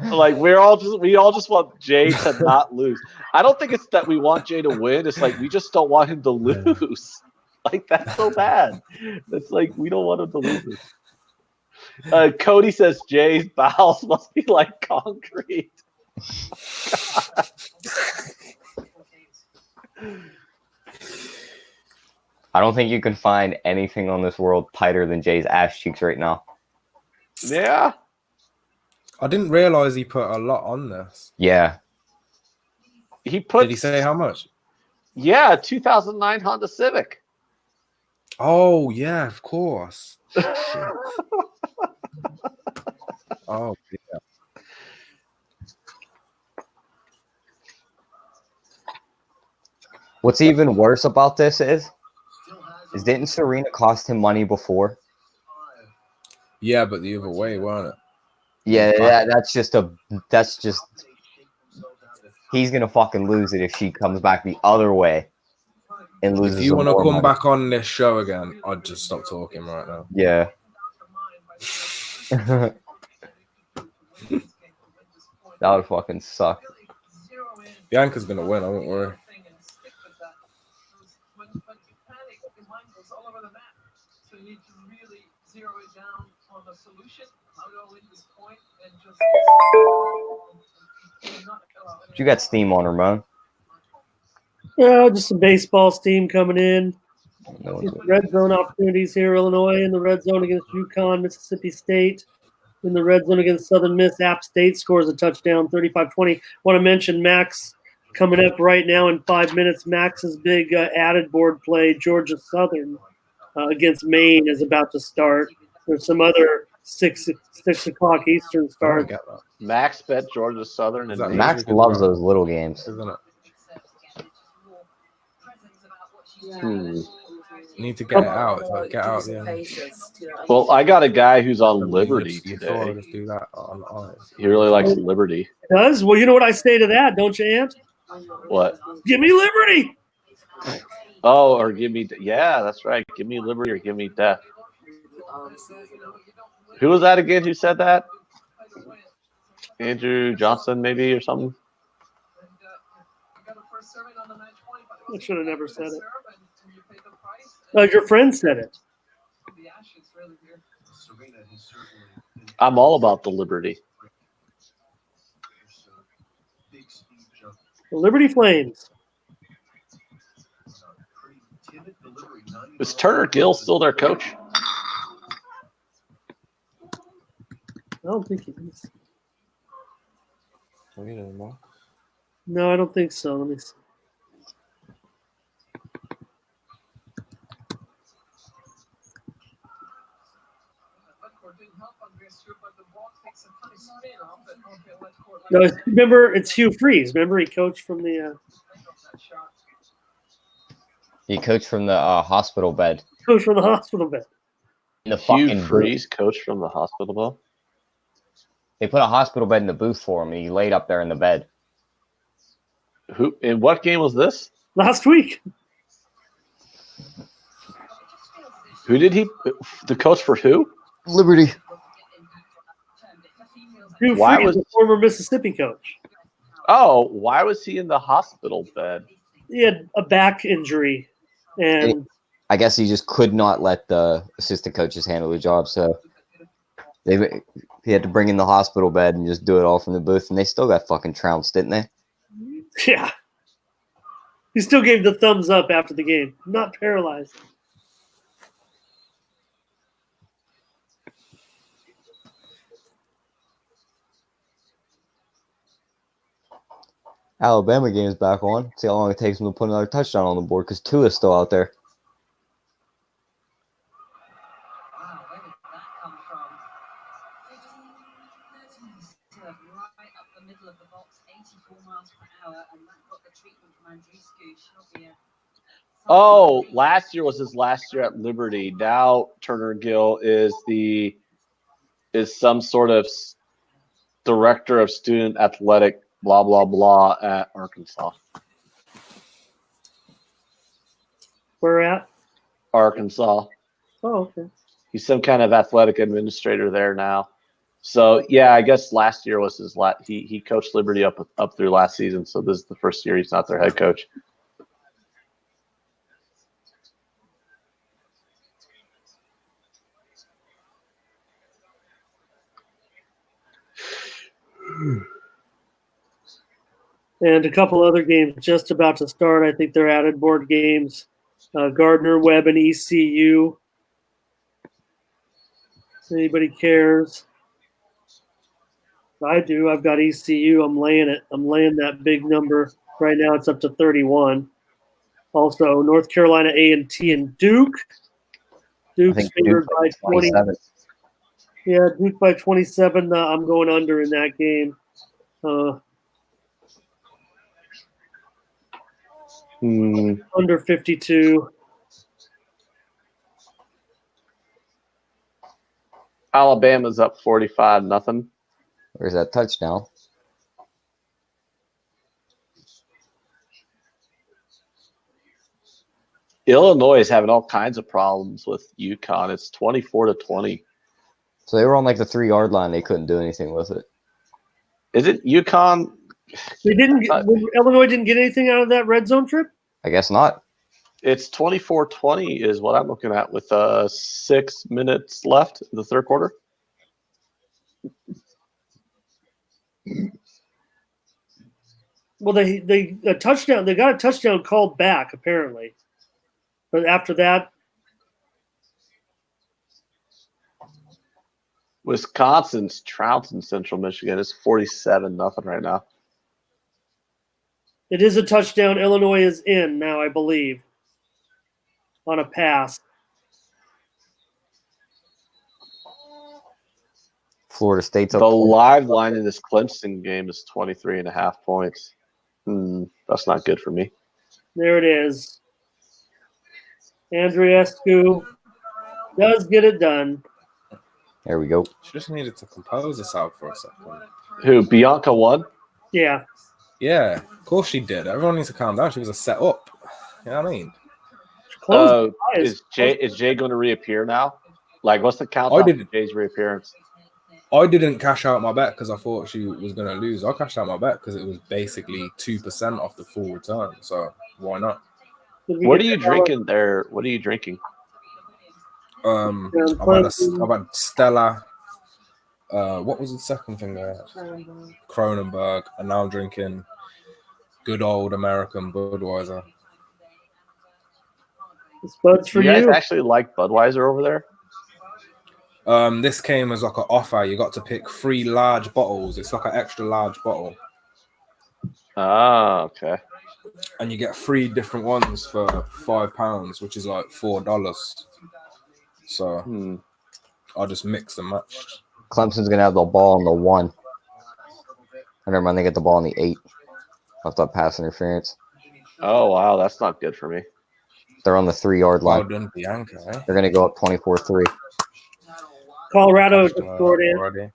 Like we all just want Jay to not lose. I don't think it's that we want Jay to win. It's like we just don't want him to lose. Like that's so bad. It's like we don't want him to lose. Cody says Jay's bowels must be like concrete. I don't think you can find anything on this world tighter than Jay's ass cheeks right now. Yeah. I didn't realize he put a lot on this. Yeah. Did he say how much? Yeah, 2009 Honda Civic. Oh yeah, of course. Oh yeah. What's even worse about this is didn't Serena cost him money before? Yeah, but the other way, weren't it? Yeah, that's just he's gonna fucking lose it if she comes back the other way and loses. If you want to come money. back on this show again, I'd just stop talking right now. Yeah. That would fucking suck. Bianca's gonna win, I won't worry. You got steam on, Ramon. Yeah, just some baseball steam coming in. Red zone opportunities here. Illinois in the red zone against UConn, Mississippi State. In the red zone against Southern Miss, App State scores a touchdown, 35-20. Want to mention Max coming up right now in 5 minutes. Max's big added board play, Georgia Southern against Maine, is about to start. There's some other 6 o'clock Eastern start. Max bet Georgia Southern, and Max loves those little games. Isn't it? Hmm. Need to get it out. Like, get out. Yeah. Well, I got a guy who's on Liberty today. Just do that on eyes. He really likes Liberty. Does? Well, you know what I say to that, don't you, Ant? What? Give me Liberty. Oh, or give me... Yeah, that's right. Give me Liberty or give me death. Who was that again who said that? Andrew Johnson, maybe, or something? I should have never said it. Your friend said it. I'm all about the Liberty. The Liberty Flames. Is Turner Gill still their coach? I don't think he is. No, I don't think so. Let me see. No, remember, it's Hugh Freeze. Remember, he coached from the. He coached from the hospital bed. Coached from the hospital bed. In the Hugh fucking Freeze, coach from the hospital bed. They put a hospital bed in the booth for him, and he laid up there in the bed. Who? In what game was this? Last week. Who did he? The coach for who? Liberty. Drew Why Freeze, was- the former Mississippi coach. Oh, why was he in the hospital bed? He had a back injury, and I guess he just could not let the assistant coaches handle the job, so he had to bring in the hospital bed and just do it all from the booth, and they still got fucking trounced, didn't they? yeah, he still gave the thumbs up after the game. Not paralyzed. Alabama game's back on. See how long it takes them to put another touchdown on the board because Tua's still out there. Wow, where did that come from? 30 right up the middle of the box, 84 miles per hour, and that got the treatment from Andreescu. She'll be a Oh, last year was his last year at Liberty. Now Turner Gill is some sort of director of student athletic, blah blah blah, at Arkansas. Where at? Arkansas. Oh, okay. He's some kind of athletic administrator there now. So yeah, I guess last year was his last. He coached Liberty up through last season. So this is the first year he's not their head coach. And a couple other games just about to start. I think they're added board games. Gardner Webb and ECU. Anybody cares? I do. I've got ECU. I'm laying it. I'm laying that big number. Right now it's up to 31. Also, North Carolina A&T and Duke. Duke's favored by 20. Yeah, Duke by 27. I'm going under in that game. Under 52. Alabama's up 45-0. Where's that touchdown? Illinois is having all kinds of problems with UConn. It's 24-20. So they were on like the 3-yard line. They couldn't do anything with it. Is it UConn? They didn't. Illinois didn't get anything out of that red zone trip. I guess not. It's 24-20 is what I'm looking at with 6 minutes left in the third quarter. Well, they a touchdown. They got a touchdown called back apparently, but after that, Wisconsin's trouncing Central Michigan. It's 47-0 right now. it is a touchdown. Illinois is in now, I believe, on a pass. Florida State's up. The live line in this Clemson game is 23.5 points. That's not good for me. There it is. Andreescu does get it done. There we go. She just needed to compose herself for a second. Who, Bianca won? Yeah. Yeah, of course she did. Everyone needs to calm down. She was a set up. You know what I mean? Is Jay going to reappear now? Like, what's the countdown for Jay's reappearance? I didn't cash out my bet because I thought she was going to lose. I cashed out my bet because it was basically 2% off the full return. So why not? What are you drinking there? What are you drinking? I've had Stella. What was the second thing I had? Kronenberg. And now I'm drinking good old American Budweiser. It's Bud's for you. You guys actually like Budweiser over there? This came as like an offer. You got to pick 3 large bottles. It's like an extra large bottle. Ah, okay. And you get 3 different ones for £5, which is like $4. So I'll just mix and match. Clemson's gonna have the ball on the 1. Never mind, they get the ball on the 8. Off that pass interference. Oh wow, that's not good for me. They're on the 3-yard line. Well done, Bianca. Eh? They're gonna go up 24-3. Colorado scored in.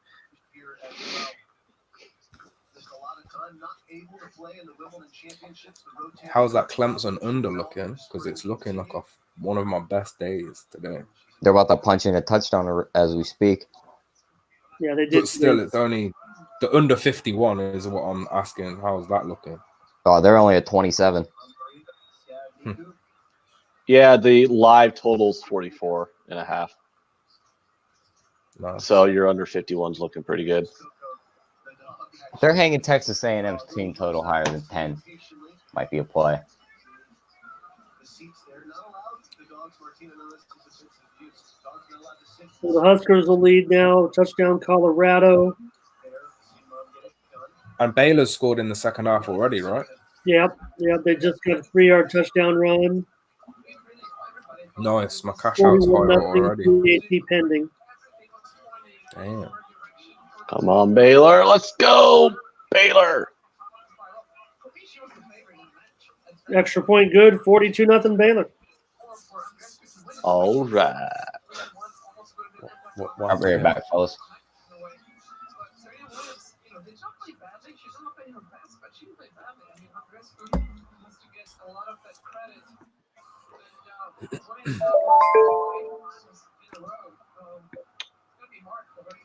How's that Clemson under looking? Because it's looking like one of my best days today. They're about to punch in a touchdown as we speak. Yeah, they did. But still, it's only the under 51 is what I'm asking. How's that looking? Oh, they're only at 27. Yeah, the live total's 44.5. Nice. So your under 51's looking pretty good. They're hanging Texas A&M's team total higher than 10. Might be a play. So the Huskers will lead now. Touchdown, Colorado. And Baylor's scored in the second half already, right? Yep. They just got a 3-yard touchdown run. Nice. My cash out's higher already. 3-8 pending. Damn. Come on, Baylor. Let's go, Baylor. Extra point good. 42-0 Baylor. All right. I'll bring it back, fellas.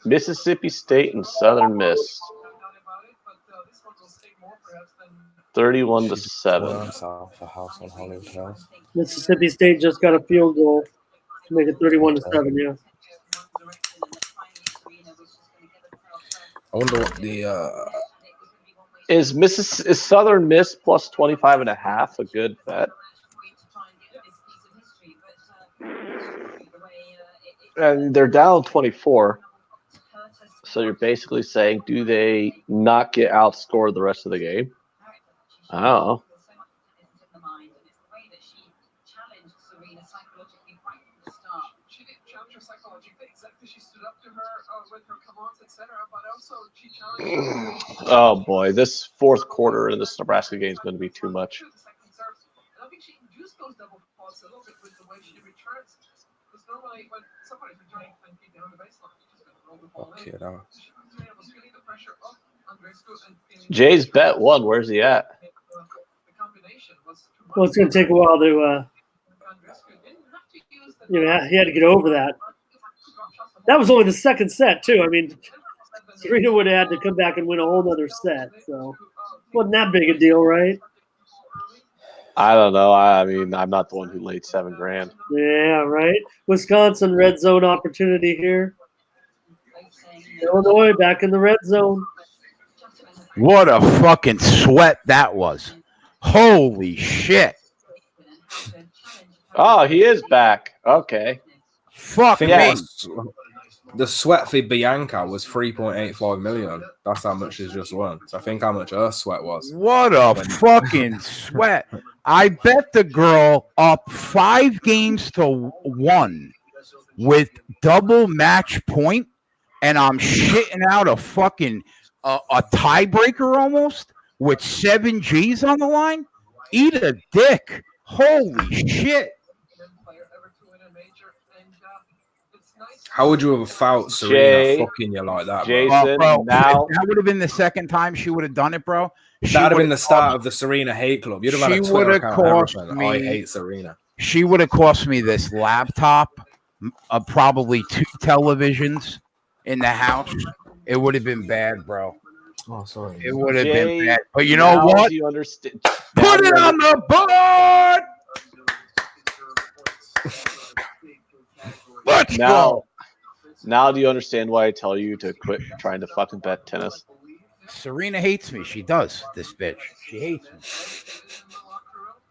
Mississippi State and Southern Miss. 31-7. Mississippi State just got a field goal to make it 31-7. Yeah. I wonder what the is Southern Miss plus 25.5 a good bet? And they're down 24. So you're basically saying, do they not get outscored the rest of the game? I don't know. Oh boy, this fourth quarter in this Nebraska game is going to be too much. Okay, no. Jay's bet won. Where's he at? Well, it's going to take a while to, he had to get over that. That was only the second set, too. I mean, Serena would have had to come back and win a whole other set. So, wasn't that big a deal, right? I don't know. I mean, I'm not the one who laid $7,000. Yeah, right. Wisconsin red zone opportunity here. Illinois back in the red zone. What a fucking sweat that was. Holy shit. Oh, he is back. Okay. Fuck yeah. me. The sweat for Bianca was 3.85 million. That's how much she's just won. So I think how much her sweat was. What a fucking sweat. I bet the girl up 5 games to 1 with double match point, and I'm shitting out a fucking a tiebreaker almost with 7 G's on the line. Eat a dick. Holy shit. How would you have felt Serena fucking you like that, bro? Jason, bro, now that would have been the second time she would have done it, bro. That would have been the start of the Serena hate club. You'd have had a Twitter account. I hate Serena. She would have cost me this laptop, probably 2 televisions in the house. It would have been bad, bro. Oh, sorry. It would have been bad. But you know what? You understand? Put it on the board. Let's go. Now do you understand why I tell you to quit trying to fucking bet tennis? Serena hates me. She does, this bitch. She hates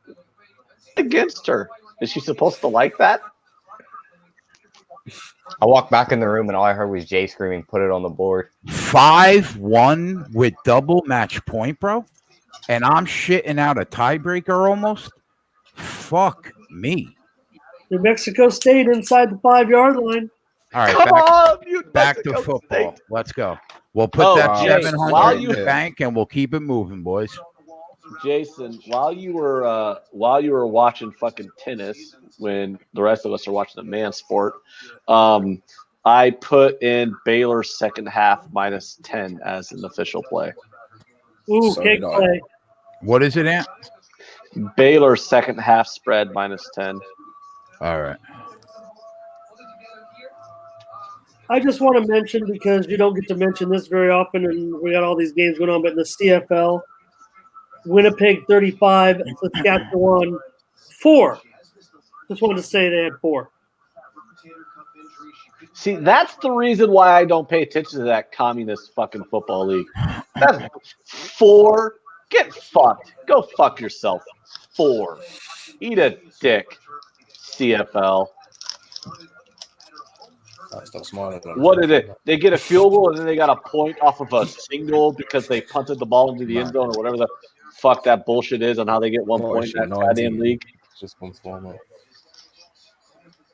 me. Against her. Is she supposed to like that? I walked back in the room and all I heard was Jay screaming, put it on the board. 5-1 with double match point, bro. And I'm shitting out a tiebreaker almost. Fuck me. New Mexico State inside the 5-yard line. All right, back to football. State. Let's go. We'll put that Jay, 700 in the bank and we'll keep it moving, boys. Jason, while you were watching fucking tennis, when the rest of us are watching the man sport, I put in Baylor's second half -10 as an official play. Ooh, So cake did I. play. What is it, Ant? Baylor second half spread -10. All right. I just want to mention, because you don't get to mention this very often, and we got all these games going on, but in the CFL, Winnipeg 35, Saskatchewan 4. Just wanted to say they had 4. See, that's the reason why I don't pay attention to that communist fucking football league. That's 4. Get fucked. Go fuck yourself. 4. Eat a dick. CFL. Stop smiling. What did it? They get a field goal and then they got a point off of a single because they punted the ball into the end zone or whatever the fuck that bullshit is on how they get 1 What point is in she, that goddamn 19? league. Just one format.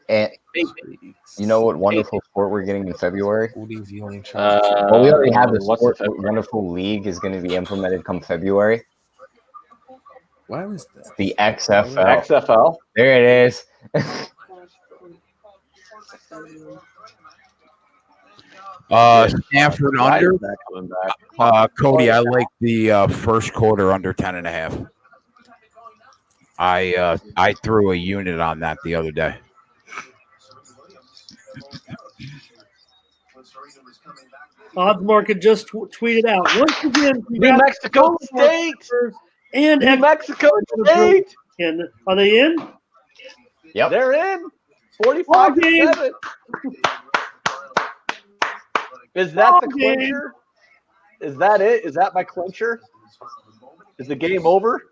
And you know what wonderful sport we're getting in February? All these young Well, we already have the what's sport. the February? Wonderful league is going to be implemented come February. Where is that? The XFL. XFL. There it is. Stanford Why under. is that coming back? Cody, I like the first quarter under 10.5. I threw a unit on that the other day. Odds Market just tweeted out. Once again, New Mexico State and New Mexico State. And are they in? Yep. They're in. 45-7. Is that the clincher? Is that it? Is that my clincher? Is the game over?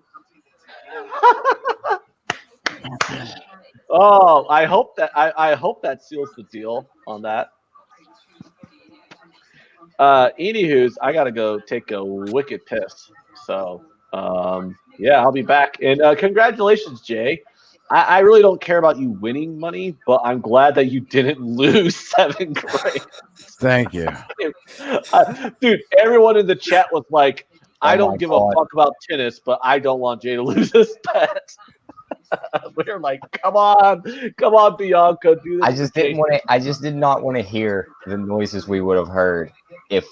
Oh, I hope that seals the deal on that. Anywho's, I gotta go take a wicked piss. So yeah, I'll be back. And congratulations, Jay. I really don't care about you winning money, but I'm glad that you didn't lose $7 grand. Thank you. Dude, everyone in the chat was like, I don't give God. a fuck about tennis, but I don't want Jay to lose his bet. We're like, come on, Bianca, do this. I just did not want to hear the noises we would have heard if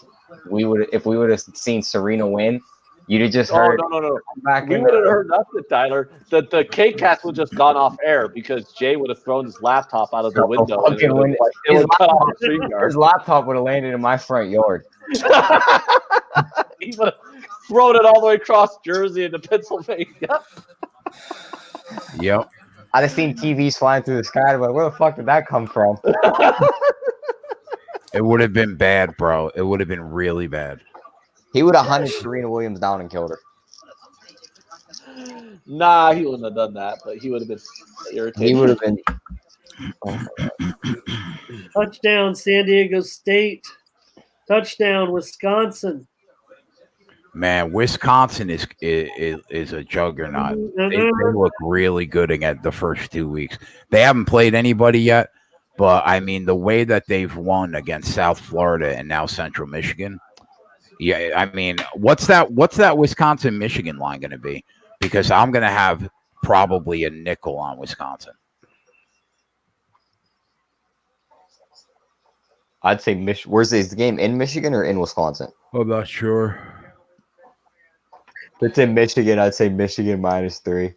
we would have seen Serena win. You'd have just heard. No. We would have heard nothing, Tyler. The K-Cast would have just gone off air because Jay would have thrown his laptop out of the window. And it would cut off the StreamYard. His laptop would have landed in my front yard. He would have thrown it all the way across Jersey into Pennsylvania. Yep. I'd have seen TVs flying through the sky. I'd be like, where the fuck did that come from? It would have been bad, bro. It would have been really bad. He would have hunted Serena Williams down and killed her. Nah, he wouldn't have done that, but he would have been irritated. He would have been. Touchdown, San Diego State. Touchdown, Wisconsin. Man, Wisconsin is a juggernaut. They look really good again the first 2 weeks. They haven't played anybody yet, but I mean the way that they've won against South Florida and now Central Michigan. Yeah, I mean, what's that Wisconsin Michigan line going to be? Because I'm going to have probably a nickel on Wisconsin. I'd say where's the game, in Michigan or in Wisconsin? I'm not sure. If it's in Michigan, I'd say Michigan -3.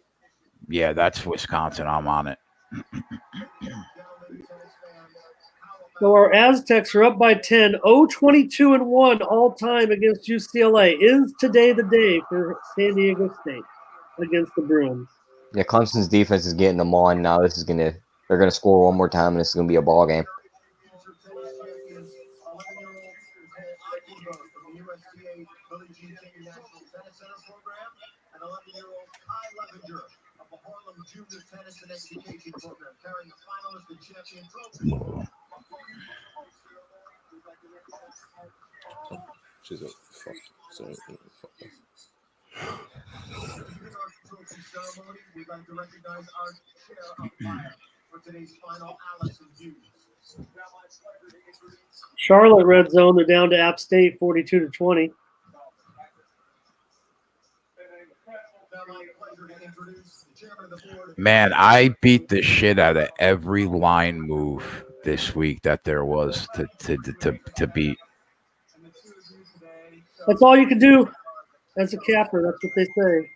Yeah, that's Wisconsin. I'm on it. So our Aztecs are up by 10, 0-22-1 all time against UCLA. Is today the day for San Diego State against the Bruins? Yeah, Clemson's defense is getting them on now. They're gonna score one more time, and this is gonna be a ball game. She's a fuck. Sorry. We'd like to recognize our chair umpire for today's final, Allison Hughes. Charlotte red zone. They're down to App State 42-20. Man, I beat the shit out of every line move this week that there was to beat. That's all you can do. as a capper. That's what they say.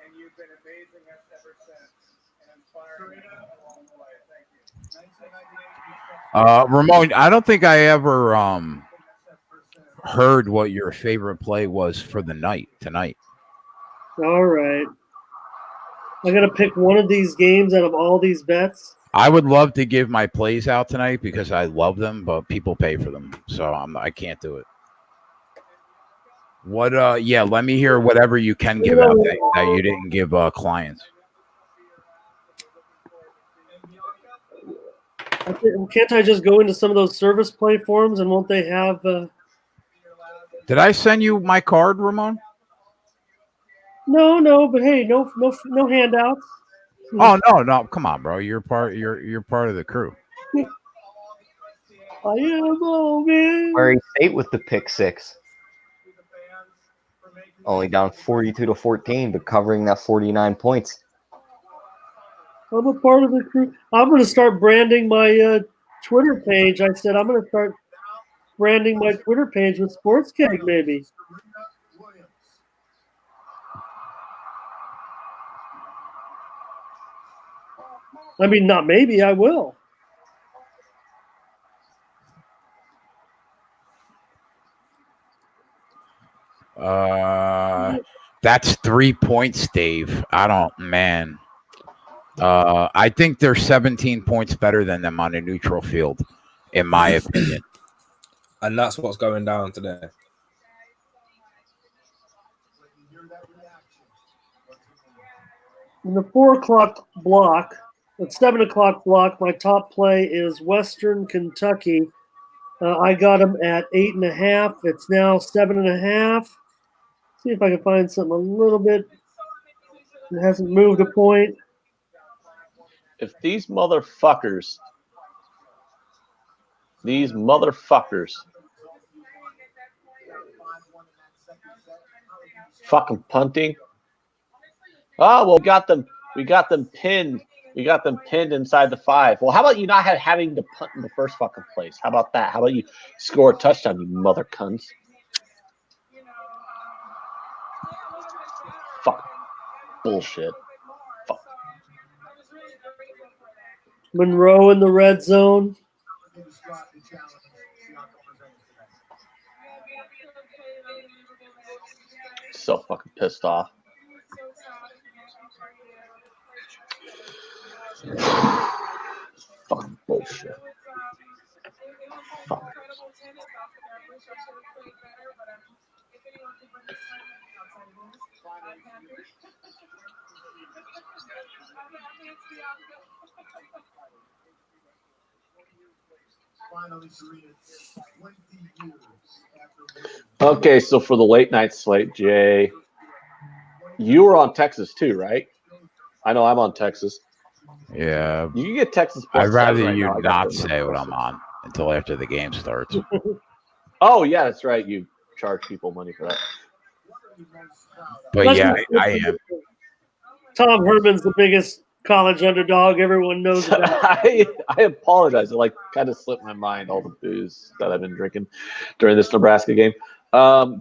And you've been amazing us ever since and inspiring us along the way. Thank you. Ramon, I don't think I ever heard what your favorite play was for the night tonight. All right. I got to pick one of these games out of all these bets. I would love to give my plays out tonight because I love them, but people pay for them, so I can't do it. What? Yeah, let me hear whatever you can give out that you didn't give clients. Can't I just go into some of those service play forums and won't they have? Did I send you my card, Ramon? No, but hey, no handouts. Oh no! Come on, bro. You're part of the crew. I am, oh man. Murray State with the pick 6. Only down 42-14, but covering that 49 points. I'm a part of the crew. I'm going to start branding my Twitter page. I said I'm going to start branding my Twitter page with Sports Keg, maybe. I mean, not maybe, I will. That's 3 points, Dave. Man. I think they're 17 points better than them on a neutral field, in my opinion. And that's what's going down today. In the 4 o'clock block, at 7 o'clock block, my top play is Western Kentucky. I got them at 8.5. It's now 7.5. See if I can find something a little bit. It hasn't moved a point. If these motherfuckers fucking punting. Oh, well, we got them pinned. We got them pinned inside the 5. Well, how about you not having to punt in the first fucking place? How about that? How about you score a touchdown, you mother cunts? Fuck. Bullshit. Fuck. Monroe in the red zone. So fucking pissed off. Fucking bullshit. Fuck. Okay, so for the late night slate, Jay, you were on Texas too, right? I know I'm on Texas. Yeah. You can get Texas plus I'd rather 7 right you now. not say what I'm on until after the game starts. Oh, yeah, that's right. You charge people money for that. But yeah, I am. Tom Herman's the biggest college underdog everyone knows about. I apologize. It kind of slipped my mind, all the booze that I've been drinking during this Nebraska game.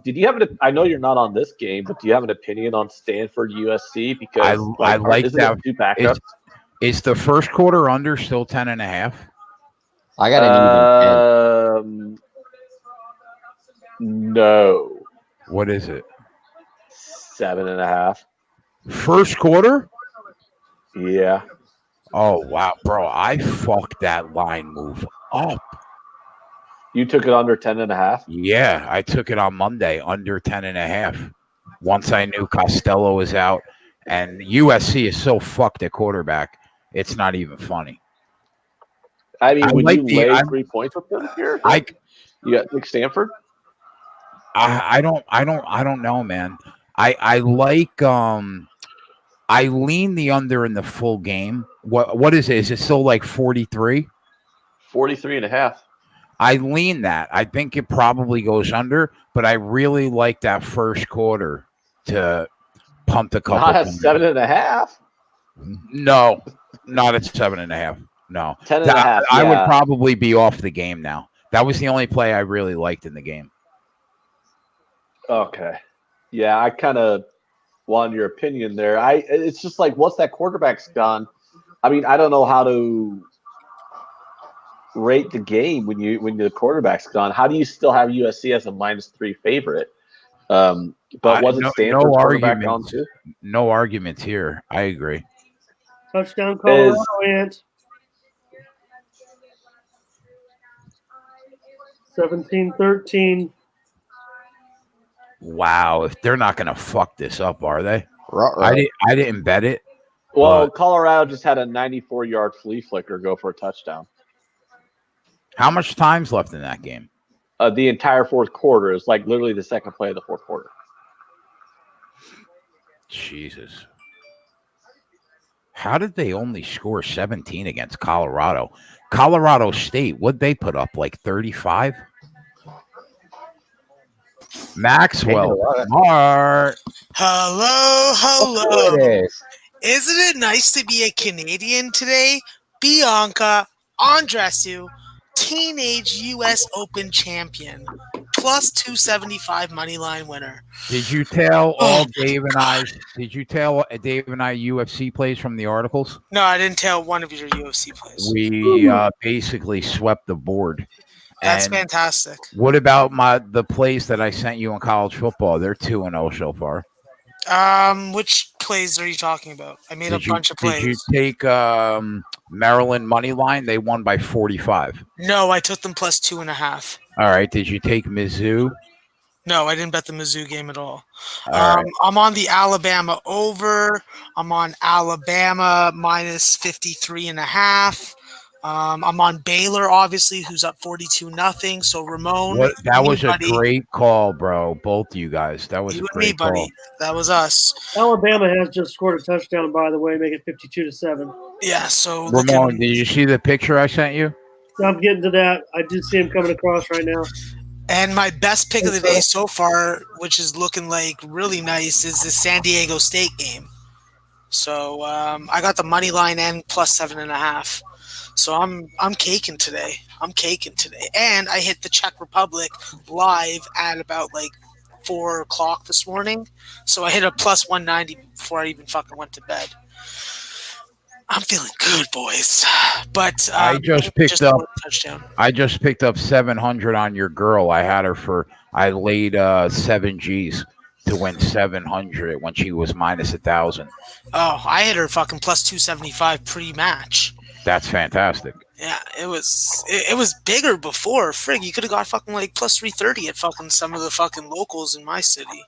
Did you have I know you're not on this game, but do you have an opinion on Stanford USC? Because I like that. Two backups? Is the first quarter under still 10.5? I got an even 10. No. What is it? 7.5. First quarter? Yeah. Oh wow, bro! I fucked that line move up. You took it under 10.5? Yeah, I took it on Monday under 10.5. Once I knew Costello was out, and USC is so fucked at quarterback, it's not even funny. I mean, when you lay 3 points with them here, you got Nick Stanford. I don't know, man. I like I lean the under in the full game. What is it? Is it still like 43? 43.5. I lean that. I think it probably goes under, but I really like that first quarter to pump the couple. Not at 7.5. No, not at 7.5. No, 10.5. I would probably be off the game now. That was the only play I really liked in the game. Okay. Yeah, I kind of wanted your opinion there. It's just like once that quarterback's gone, I mean, I don't know how to rate the game when the quarterback's gone. How do you still have USC as a -3 favorite? But wasn't Stanford's quarterback gone too? No arguments here. I agree. Touchdown Colorado, Ant. 17-13. Wow, if they're not going to fuck this up, are they? Ruh-roh. I didn't bet it. Well, but Colorado just had a 94-yard flea flicker go for a touchdown. how much time's left in that game? The entire fourth quarter is like literally the second play of the fourth quarter. Jesus. How did they only score 17 against Colorado? Colorado State, what'd they put up? Like 35? Maxwell. Mark. Hello. It is. Isn't it nice to be a Canadian today? Bianca Andreescu, teenage U.S. Open champion, plus 275 money line winner. Did you tell all Dave and I? Did you tell Dave and I UFC plays from the articles? No, I didn't tell one of your UFC plays. We basically swept the board. That's And fantastic. what about the plays that I sent you in college football? They're 2-0 so far. Which plays are you talking about? I made a bunch of Did you plays. take Maryland money line? They won by 45. No, I took them plus 2.5. All right. Did you take Mizzou? No, I didn't bet the Mizzou game at all. All right. I'm on the Alabama over. I'm on Alabama minus 53.5. I'm on Baylor, obviously, who's up 42-0. So Ramon, That was a great call, bro. Both of you guys. That was you a and me, great call. buddy. That was us. Alabama has just scored a touchdown, by the way, make it 52-7. Yeah. So Ramon, did you see the picture I sent you? I'm getting to that. I do see him coming across right now. And my best pick of the day so far, which is looking like really nice, is the San Diego State game. So I got the money line and plus 7.5. So I'm caking today. And I hit the Czech Republic live at about like 4 o'clock this morning. So I hit a plus 190 before I even fucking went to bed. I'm feeling good, boys. But I just picked up touchdown. I just picked up 700 on your girl. I laid 7 G's to win 700 when she was minus 1,000. Oh, I hit her fucking plus 275 pre-match. That's fantastic. Yeah, it was bigger before. Frig, you could have got fucking like plus 330 at fucking some of the fucking locals in my city.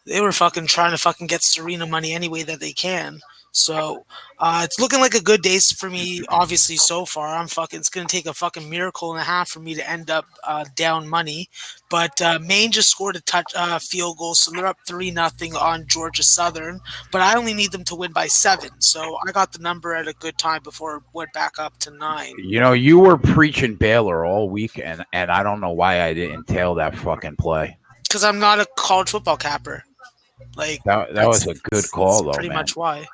They were fucking trying to fucking get Serena money any way that they can. So it's looking like a good day for me, obviously, so far. It's going to take a fucking miracle and a half for me to end up down money. But Maine just scored a field goal, so they're up 3-0 on Georgia Southern. But I only need them to win by 7. So I got the number at a good time before it went back up to 9. You know, you were preaching Baylor all week, and I don't know why I didn't tail that fucking play. Because I'm not a college football capper. Like that was a good call, though, pretty man. much why.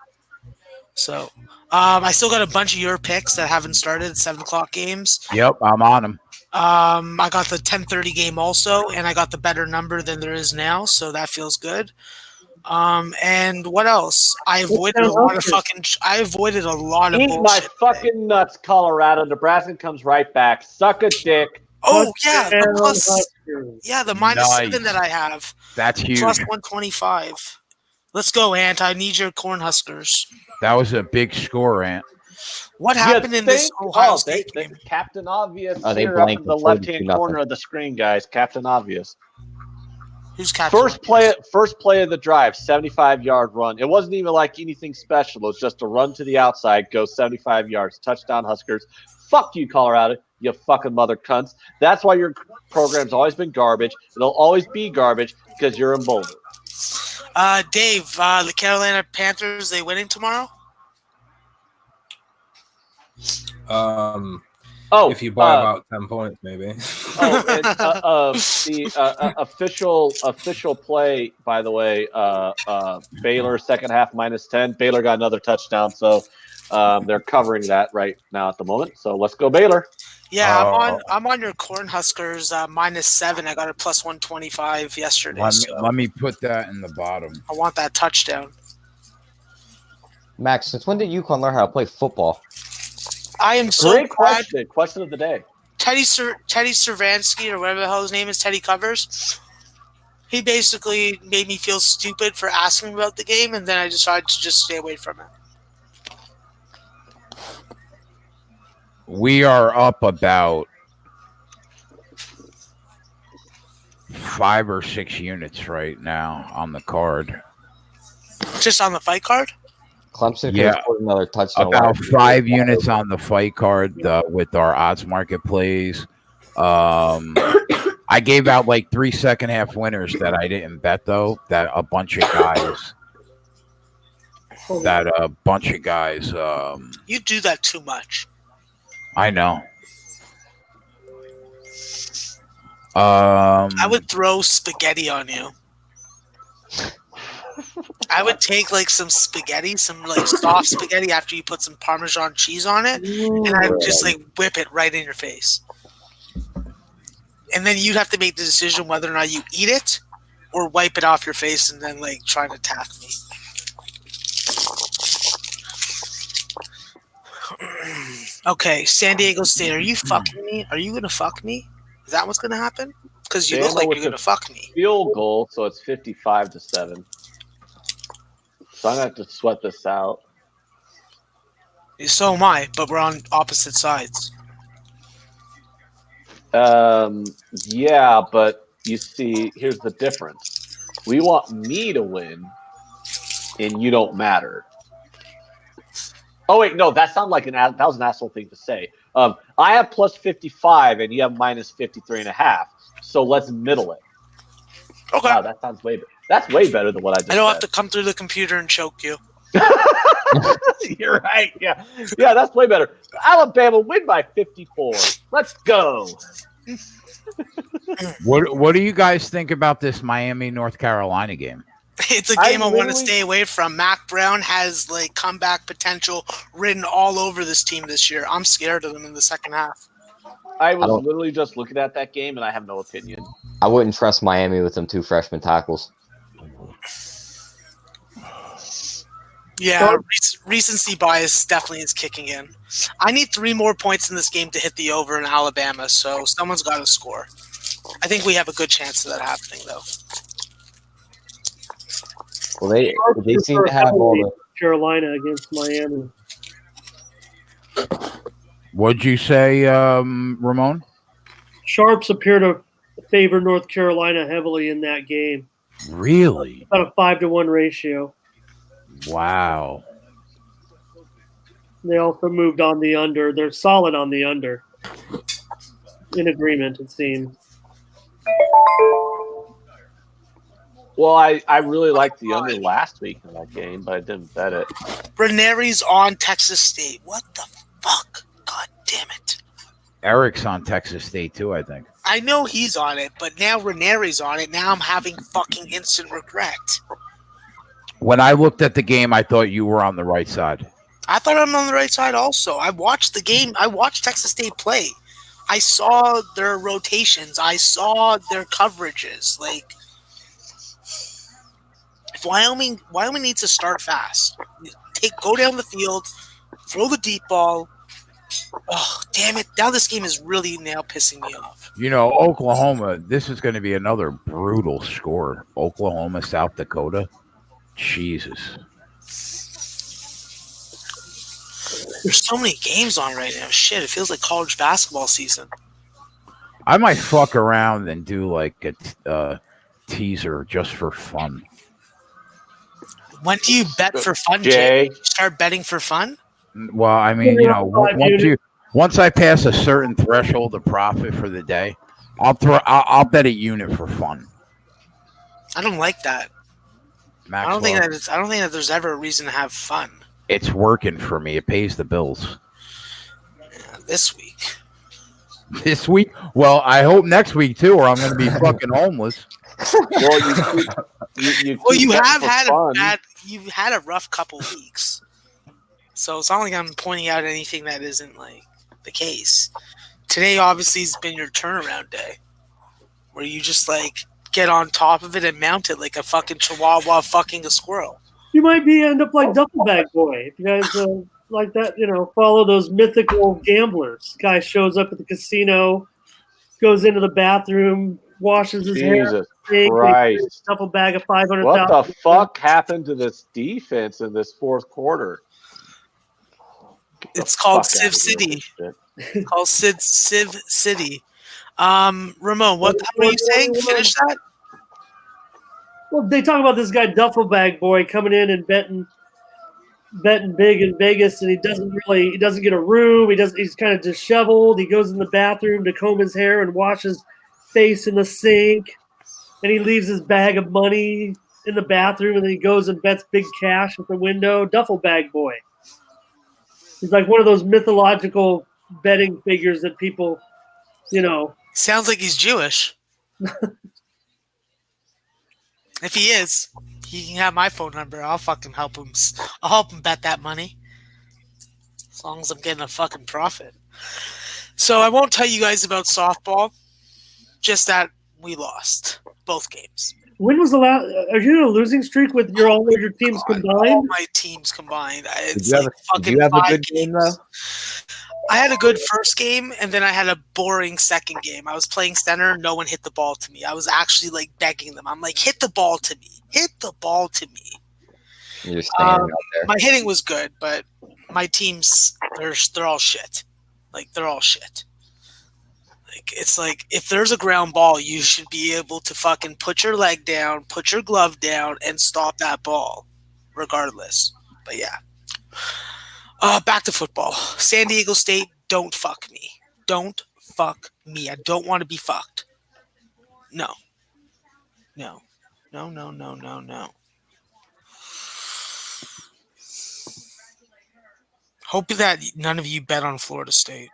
So, I still got a bunch of your picks that haven't started, 7 o'clock games. Yep, I'm on them. I got the 10:30 game also, and I got the better number than there is now, so that feels good. And what else? I avoided a lot of Eat bullshit. my fucking nuts, Colorado. Nebraska comes right back. Suck a dick. Oh yeah, the minus 7 that I have. That's huge. Plus 125. Let's go, Ant. I need your Cornhuskers. That was a big score, Ant. What happened in this Ohio State game? Captain Obvious they here up in blanked the them left-hand 42-0. corner of the screen, guys. Captain Obvious. Who's Captain First play of the drive, 75-yard run. It wasn't even like anything special. It was just a run to the outside, go 75 yards, touchdown Huskers. Fuck you, Colorado, you fucking mother cunts. That's why your program's always been garbage. It'll always be garbage because you're in Boulder. Dave, the Carolina Panthers, they winning tomorrow? If you buy about 10 points, maybe. The official play, by the way, Baylor second half minus 10. Baylor got another touchdown, so they're covering that right now at the moment. So let's go Baylor. Yeah, I'm on your Cornhuskers -7. I got a +125 yesterday. Let me put that in the bottom. I want that touchdown. Max, since when did UConn learn how to play football? I am so Great glad question. Question of the day. Teddy Cervansky, or whatever the hell his name is, Teddy Covers. He basically made me feel stupid for asking about the game, and then I decided to just stay away from it. We are up about 5 or 6 units right now on the card. Just on the fight card? Clemson could have scored another touchdown. About 5 units on the fight card with our odds market plays. I gave out like 3 second half winners that I didn't bet though. That a bunch of guys. You do that too much. I know. I would throw spaghetti on you. I would take like some spaghetti, some like soft spaghetti after you put some Parmesan cheese on it, and I'd just like whip it right in your face. And then you'd have to make the decision whether or not you eat it or wipe it off your face and then like try to attack me. Okay, San Diego State, are you fucking me? Are you gonna fuck me? Is that what's gonna happen? Because you look like you're gonna fuck me. Field goal, so it's 55-7. So I'm gonna have to sweat this out. So am I, but we're on opposite sides. Yeah, but you see, here's the difference. We want me to win, and you don't matter. Oh wait, no, that sounded like that was an asshole thing to say. I have +55 and you have -53.5. So let's middle it. Okay. Wow, that sounds that's way better than what I just said. I don't have to come through the computer and choke you. You're right. Yeah, that's way better. Alabama win by 54. Let's go. What do you guys think about this Miami North Carolina game? It's a game I want to stay away from. Mac Brown has like comeback potential written all over this team this year. I'm scared of them in the second half. I was literally just looking at that game, and I have no opinion. I wouldn't trust Miami with them 2 freshman tackles. Yeah, recency bias definitely is kicking in. I need 3 more points in this game to hit the over in Alabama, so someone's got to score. I think we have a good chance of that happening, though. Well, they seem to have all the Carolina against Miami. What'd you say, Ramon? Sharps appear to favor North Carolina heavily in that game. Really? About a 5-to-1 ratio. Wow. They also moved on the under. They're solid on the under. In agreement, it seems. Well, I really liked the under last week in that game, but I didn't bet it. Ranieri's on Texas State. What the fuck? God damn it. Eric's on Texas State too, I think. I know he's on it, but now Ranieri's on it. Now I'm having fucking instant regret. When I looked at the game, I thought you were on the right side. I thought I'm on the right side also. I watched the game. I watched Texas State play. I saw their rotations. I saw their coverages. Like, if Wyoming needs to start fast. Go down the field, throw the deep ball. Oh, damn it. Now this game is really now pissing me off. You know, Oklahoma, this is going to be another brutal score. Oklahoma, South Dakota. Jesus. There's so many games on right now. Shit, it feels like college basketball season. I might fuck around and do like a teaser just for fun. When do you bet for fun, Jay? Start betting for fun? Well, I mean, you know, once I pass a certain threshold of profit for the day, I'll bet a unit for fun. I don't like that. Maxwell. I don't think that there's ever a reason to have fun. It's working for me. It pays the bills. Yeah, this week. This week? Well, I hope next week too, or I'm going to be fucking homeless. Well, you have had you've had a rough couple weeks, so it's not like I'm pointing out anything that isn't like the case. today obviously has been your turnaround day, where you just like get on top of it and mount it like a fucking chihuahua fucking a squirrel. You might end up like Duffel Bag Boy if you guys like that. Follow those mythical gamblers. Guy shows up at the casino, goes into the bathroom, washes his Jesus hair, Christ! duffel bag of 500,000. What the fuck happened to this defense in this fourth quarter? It's called Civ City. It's called Civ City. Ramon, what were you saying? Finish that. Well, they talk about this guy Duffel Bag Boy coming in and betting big in Vegas, and he doesn't get a room. He's kind of disheveled. He goes in the bathroom to comb his hair and wash his face in the sink, and he leaves his bag of money in the bathroom, and then he goes and bets big cash at the window. Duffel Bag Boy. He's like one of those mythological betting figures that people, Sounds like he's Jewish. If he is, he can have my phone number. I'll fucking help him. I'll help him bet that money. As long as I'm getting a fucking profit. So I won't tell you guys about softball. Just that we lost both games. When was the last? Are you in a losing streak with all of your teams combined? All my teams combined. It's Did you have a good game though? I had a good first game, and then I had a boring second game. I was playing center. No one hit the ball to me. I was actually like begging them. I'm like, hit the ball to me. Hit the ball to me. You're standing out there. My hitting was good, but my teams, they're all shit. Like, they're all shit. Like, it's like, if there's a ground ball, you should be able to fucking put your leg down, put your glove down, and stop that ball, regardless. But yeah. Back to football. San Diego State, don't fuck me. Don't fuck me. I don't want to be fucked. No. No. No, no, no, no, no. Hope that none of you bet on Florida State.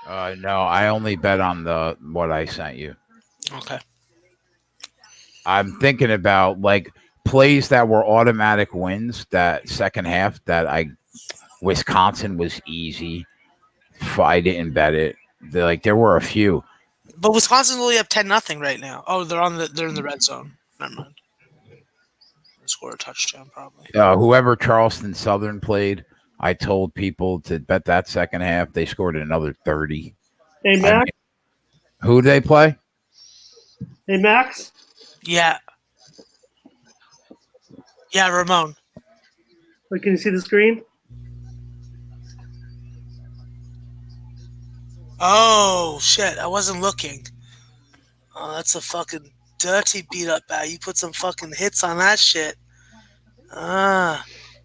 No, I only bet on what I sent you. Okay. I'm thinking about like plays that were automatic wins that second half Wisconsin was easy. I didn't bet it. There were a few. But Wisconsin's only up 10-0 right now. Oh, they're in the red zone. Never mind. They score a touchdown probably. Whoever Charleston Southern played, I told people to bet that second half. They scored another 30. Hey, Max? Who did they play? Hey, Max? Yeah. Yeah, Ramon. Wait, can you see the screen? Oh, shit. I wasn't looking. Oh, that's a fucking dirty beat-up bat. You put some fucking hits on that shit.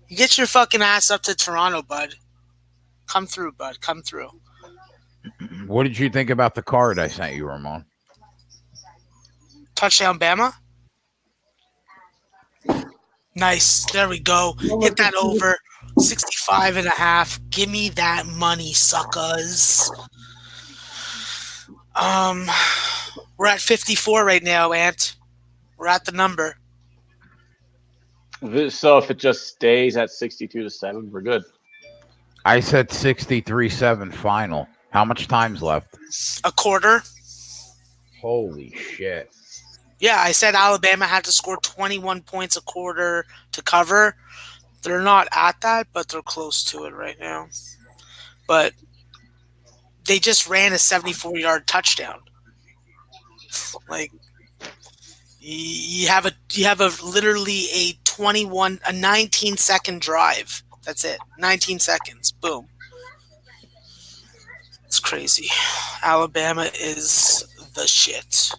You get your fucking ass up to Toronto, bud. Come through, bud. Come through. What did you think about the card I sent you, Ramon? Touchdown, Bama. Nice. There we go. Hit that over. 65.5. Give me that money, suckers. We're at 54 right now, Ant. We're at the number. So if it just stays at 62-7, we're good. I said 63-7 final. How much time's left? A quarter. Holy shit. Yeah, I said Alabama had to score 21 points a quarter to cover. They're not at that, but they're close to it right now. But they just ran a 74-yard touchdown. Like, you have literally a 19-second drive. That's it. 19 seconds. Boom. It's crazy. Alabama is the shit.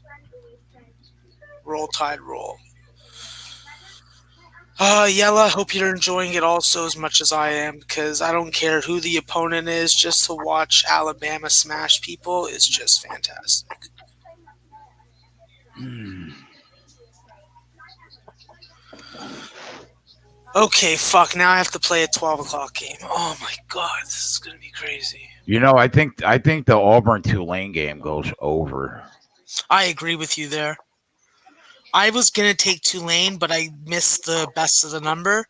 Roll Tide roll. Yella, hope you're enjoying it also as much as I am, because I don't care who the opponent is, just to watch Alabama smash people is just fantastic. Okay, fuck, now I have to play a 12 o'clock game. Oh my god, this is going to be crazy. I think the Auburn-Tulane game goes over. I agree with you there. I was going to take Tulane, but I missed the best of the number.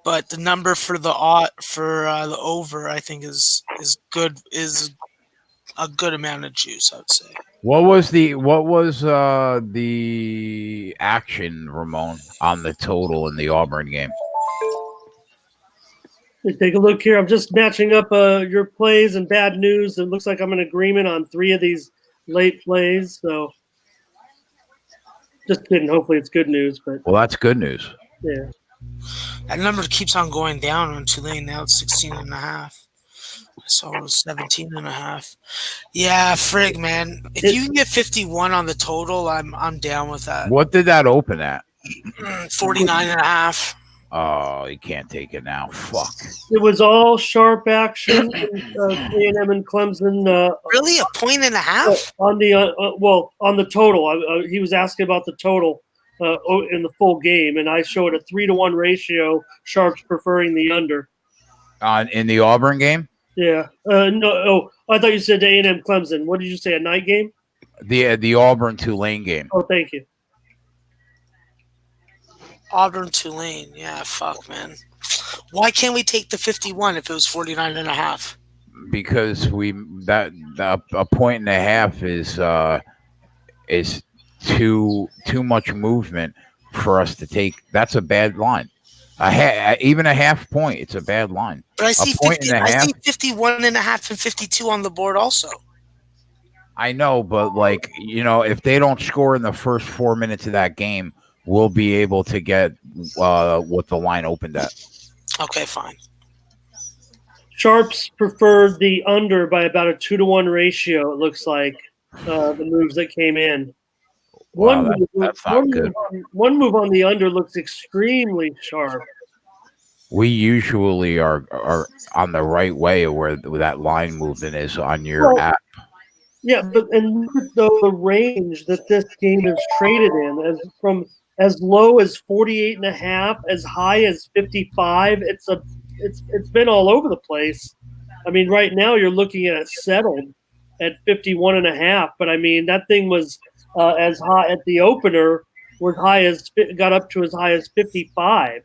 but the number for the over, I think is good. Is a good amount of juice, I would say. What was the action, Ramon, on the total in the Auburn game? Take a look here. I'm just matching up your plays and bad news. It looks like I'm in agreement on 3 of these late plays. So just kidding. Hopefully it's good news. But Well, that's good news. yeah. That number keeps on going down on Tulane. Now it's 16.5. So it was 17.5. Yeah, frig, man. If you can get 51 on the total, I'm down with that. What did that open at? 49.5. Oh, you can't take it now. Fuck. It was all sharp action. A&M and Clemson. Really, a 1.5 on the on the total. He was asking about the total in the full game, and I showed a 3-to-1 ratio. Sharps preferring the under. In the Auburn game? Yeah. No. Oh, I thought you said A&M Clemson. What did you say? A night game? The Auburn Tulane game. Oh, thank you. Auburn Tulane. Yeah, fuck, man. Why can't we take the 51 if it was 49.5? Because a 1.5 is too much movement for us to take. That's a bad line. Even a half point, it's a bad line. But I see 51.5 and 52 on the board also. I know, but if they don't score in the first 4 minutes of that game, we'll be able to get what the line opened at. Okay, fine. Sharps preferred the under by about a 2-to-1 ratio. It looks like the moves that came in. Wow, that's not good. One move on the under looks extremely sharp. We usually are on the right way of where that line movement is on your app. Yeah, but and look at the range that this game is traded in, from as low as 48.5, as high as 55. It's been all over the place. I mean, right now you're looking at it settled at 51.5, but I mean that thing was as high at the opener, got up to as high as 55.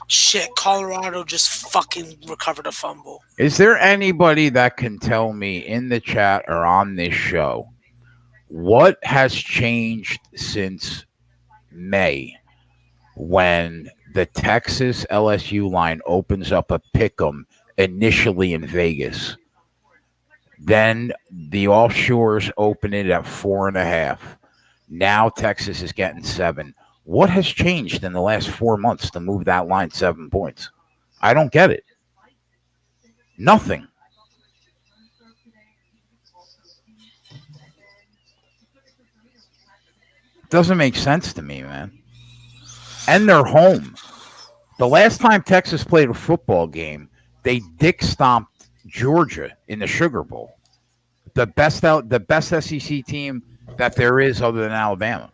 Shit, Colorado just fucking recovered a fumble. Is there anybody that can tell me in the chat or on this show what has changed since May when the Texas LSU line opens up a pick'em initially in Vegas? Then the offshores open it at 4.5. Now Texas is getting 7. What has changed in the last 4 months to move that line 7 points? I don't get it. Nothing. Doesn't make sense to me, man. And they're home. The last time Texas played a football game, they dick stomped Georgia in the Sugar Bowl. The best SEC team that there is other than Alabama.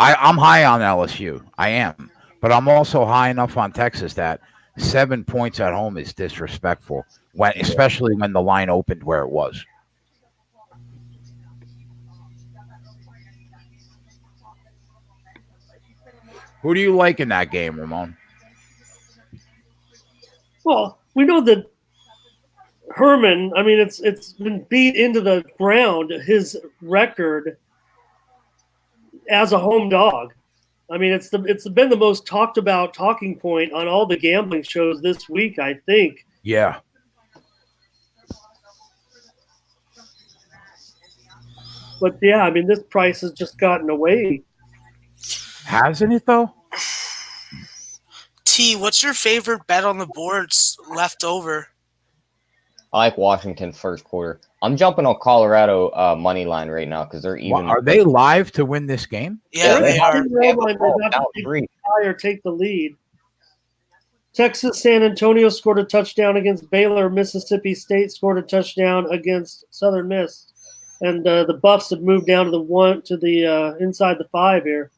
I'm high on LSU. I am. But I'm also high enough on Texas that 7 points at home is disrespectful, especially when the line opened where it was. Who do you like in that game, Ramon? Well, we know that Herman, I mean, it's been beat into the ground, his record as a home dog. I mean, it's been the most talked about talking point on all the gambling shows this week, I think. Yeah. But yeah, I mean, this price has just gotten away. Hasn't it though? T, what's your favorite bet on the boards left over? I like Washington first quarter. I'm jumping on Colorado money line right now because they're even. Are they live to win this game? Yeah, they are. Or take the lead. Texas San Antonio scored a touchdown against Baylor. Mississippi State scored a touchdown against Southern Miss, and the Buffs have moved down to the inside the 5 here.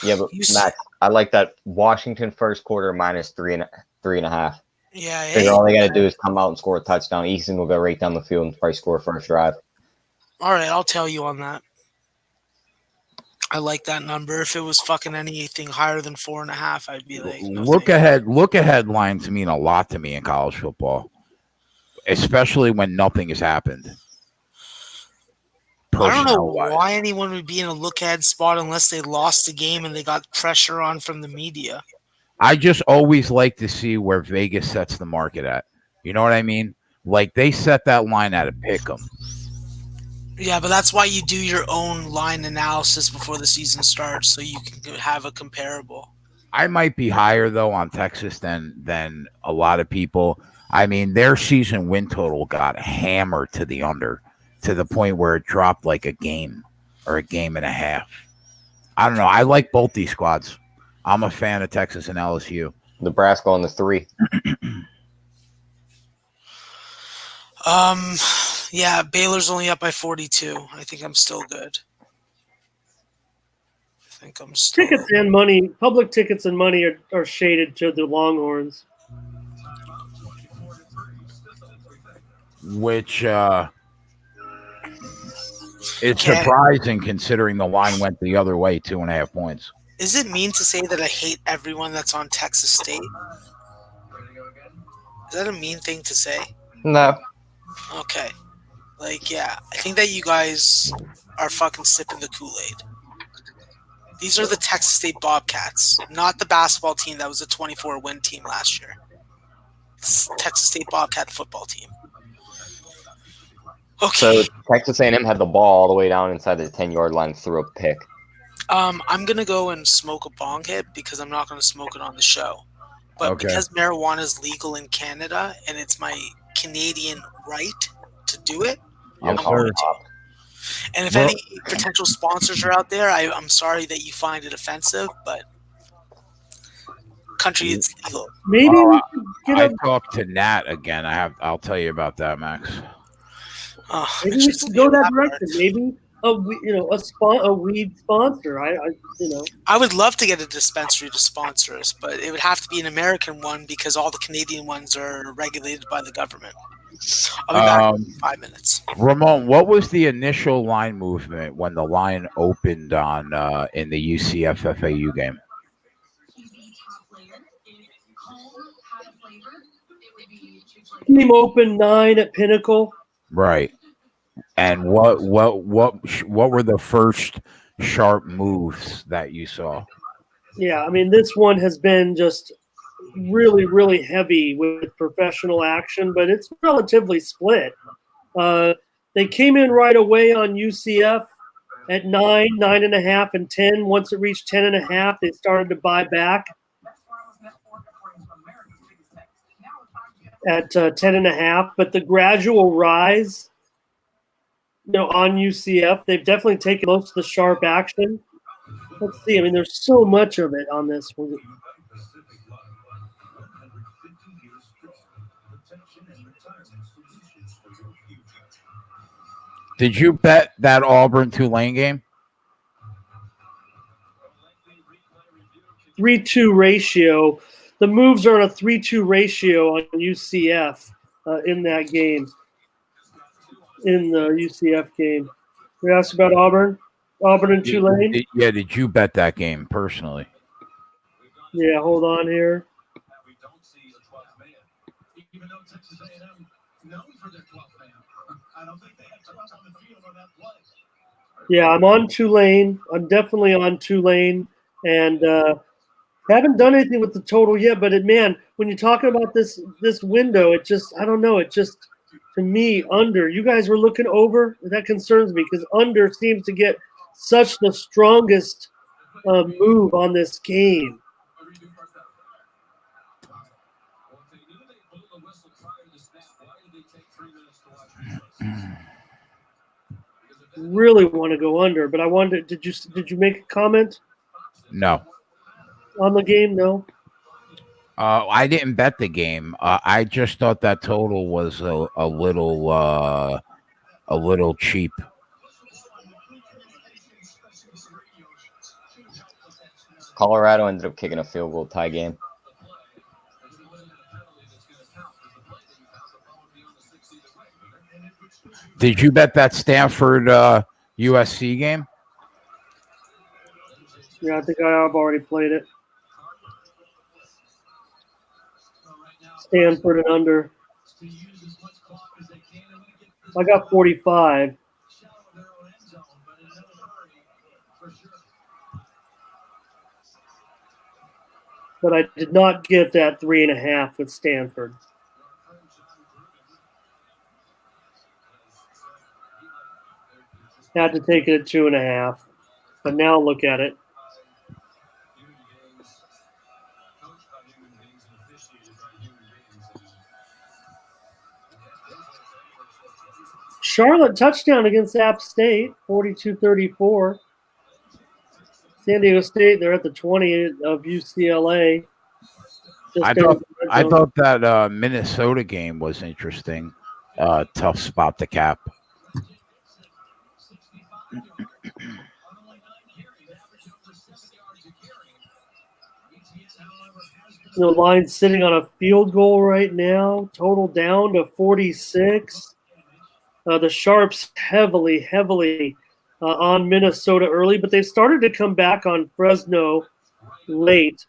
Yeah, but Matt, I like that Washington first quarter minus 3.5. Yeah, Figure all they got to do is come out and score a touchdown. Easton will go right down the field and probably score first drive. All right, I'll tell you on that. I like that number. If it was fucking anything higher than 4.5, I'd be like, no, Look ahead lines mean a lot to me in college football, especially when nothing has happened. I don't know Personnel-wise. why anyone would be in a look ahead spot unless they lost the game and they got pressure on from the media. I just always like to see where Vegas sets the market at. You know what I mean? Like they set that line at a pick 'em. Yeah, but that's why you do your own line analysis before the season starts, so you can have a comparable. I might be higher though on Texas than a lot of people. I mean, their season win total got hammered to the under, to the point where it dropped like a game or a game and a half. I don't know. I like both these squads. I'm a fan of Texas and LSU. Nebraska on the 3. Yeah, Baylor's only up by 42. I think I'm still good. Tickets and money, public tickets and money are shaded to the Longhorns. Which it's surprising considering the line went the other way, 2.5 points. Is it mean to say that I hate everyone that's on Texas State? Is that a mean thing to say? No. Okay. Like, yeah, I think that you guys are fucking sipping the Kool-Aid. These are the Texas State Bobcats, not the basketball team that was a 24-win team last year. It's Texas State Bobcat football team. Okay. So Texas A&M had the ball all the way down inside the 10-yard line through a pick. I'm going to go and smoke a bong hit because I'm not going to smoke it on the show. But because marijuana is legal in Canada and it's my Canadian right to do it, I'm going to. And if any potential sponsors are out there, I'm sorry that you find it offensive, but country, it's legal. Maybe I talked to Nat again. I'll tell you about that, Max. Maybe we should go that direction. Maybe a weed sponsor. I would love to get a dispensary to sponsor us, but it would have to be an American one because all the Canadian ones are regulated by the government. I'll be back in 5 minutes. Ramon, what was the initial line movement when the line opened on in the UCF FAU game? Team open 9 at Pinnacle. Right. And what were the first sharp moves that you saw? Yeah, I mean, this one has been just really, really heavy with professional action, but it's relatively split. They came in right away on UCF at 9, 9.5, and 10. Once it reached 10.5, they started to buy back at 10.5. But the gradual rise, on UCF, they've definitely taken most of the sharp action. Let's see. I mean, there's so much of it on this one. Did you bet that Auburn-Tulane game? 3-2 ratio. The moves are on a 3-2 ratio on UCF in that game. In the UCF game. You asked about Auburn? Auburn and Tulane? Yeah, did you bet that game personally? Yeah, hold on here. Yeah, I'm on Tulane. I'm definitely on Tulane, and haven't done anything with the total yet. But man, when you're talking about this window, it just to me under. You guys were looking over. That concerns me because under seems to get such the strongest move on this game. Really want to go under, but I wanted. Did you make a comment? No. On the game, no. I didn't bet the game. I just thought that total was a little cheap. Colorado ended up kicking a field goal tie game. Did you bet that Stanford USC game? Yeah, I think I've already played it. Stanford and under. I got 45. But I did not get that 3.5 with Stanford. Had to take it at 2.5. But now look at it. Charlotte touchdown against App State, 42-34. San Diego State, they're at the 20 of UCLA. I thought that Minnesota game was interesting. Tough spot to cap. The line's sitting on a field goal right now. Total down to 46. The Sharps heavily on Minnesota early, but they've started to come back on Fresno late.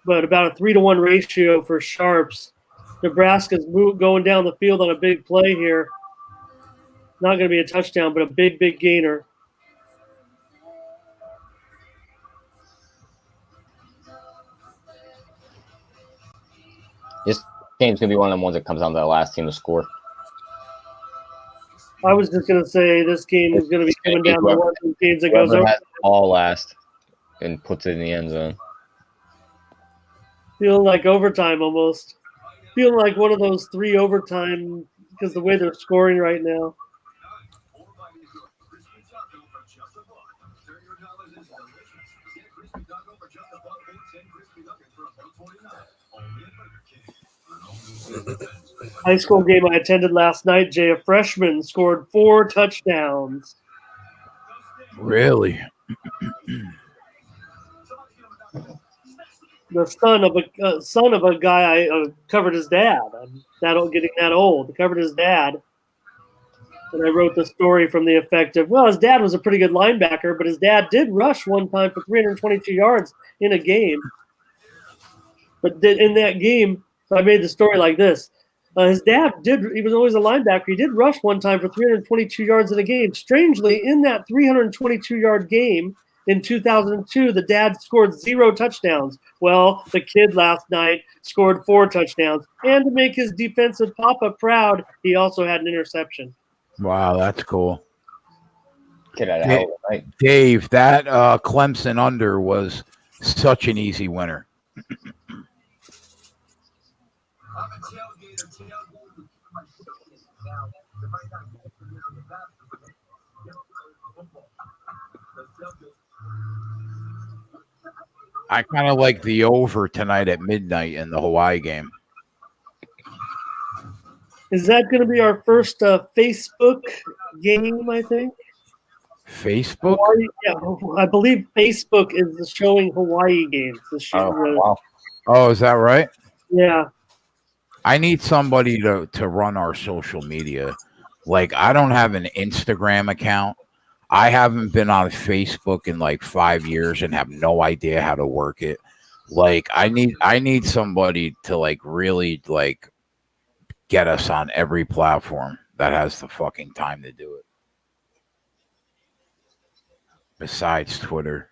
But about a 3-to-1 ratio for Sharps. Nebraska's going down the field on a big play here. Not going to be a touchdown, but a big gainer. This game's going to be one of the ones that comes down to the last team to score. I was just going to say this game is going to be coming down to one of those games that goes over. All last and puts it in the end zone. Feeling like overtime almost. Feeling like one of those 3 overtime because the way they're scoring right now. High school game I attended last night, Jay, a freshman scored 4 touchdowns. Really? The son of a guy I covered his dad. I'm getting that old. I covered his dad. And I wrote the story from the effect of, well, his dad was a pretty good linebacker, but his dad did rush one time for 322 yards in a game. But in that game, so I made the story like this. His dad he was always a linebacker. He did rush one time for 322 yards in a game. Strangely, in that 322-yard game in 2002, the dad scored 0 touchdowns. Well, the kid last night scored 4 touchdowns. And to make his defensive papa proud, he also had an interception. Wow, that's cool. Get out of hell, right? Dave, that Clemson under was such an easy winner. I kind of like the over tonight at midnight in the Hawaii game. Is that going to be our first Facebook game, I think? Facebook? Hawaii, yeah, I believe Facebook is showing Hawaii games this year. Oh, wow. Oh, is that right? Yeah. I need somebody to run our social media. Like, I don't have an Instagram account. I haven't been on Facebook in like 5 years and have no idea how to work it. Like, I need somebody to like really like get us on every platform that has the fucking time to do it. Besides Twitter.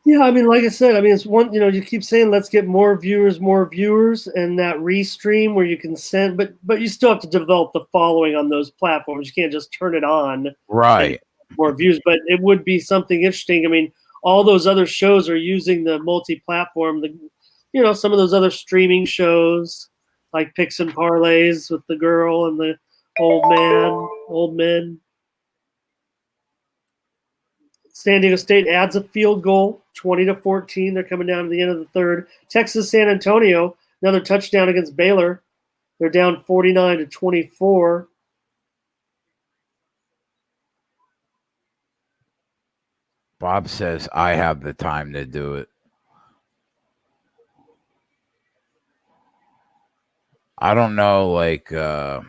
Yeah, I mean, like I said, I mean, it's one, you keep saying, let's get more viewers, and that restream where you can send, but you still have to develop the following on those platforms. You can't just turn it on. Right. More views, but it would be something interesting. I mean, all those other shows are using the multi-platform, some of those other streaming shows like Picks and Parlays with the girl and the old men. San Diego State adds a field goal, 20-14. They're coming down to the end of the third. Texas San Antonio, another touchdown against Baylor. They're down 49-24. Bob says, I have the time to do it. I don't know, like, I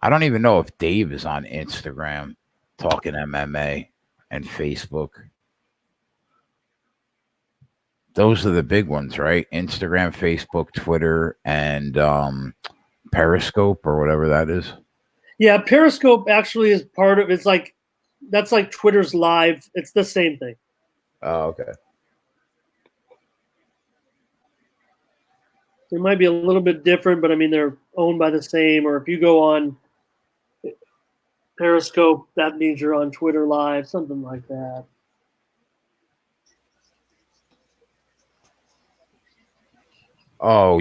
don't even know if Dave is on Instagram talking MMA. and Facebook. Those are the big ones, right? Instagram, Facebook, Twitter, and Periscope or whatever that is. Yeah, Periscope actually is part of. It's like that's like Twitter's live. It's the same thing. Oh, okay. They might be a little bit different, but I mean they're owned by the same. Or if you go on Periscope, that means you're on Twitter Live, something like that. Oh,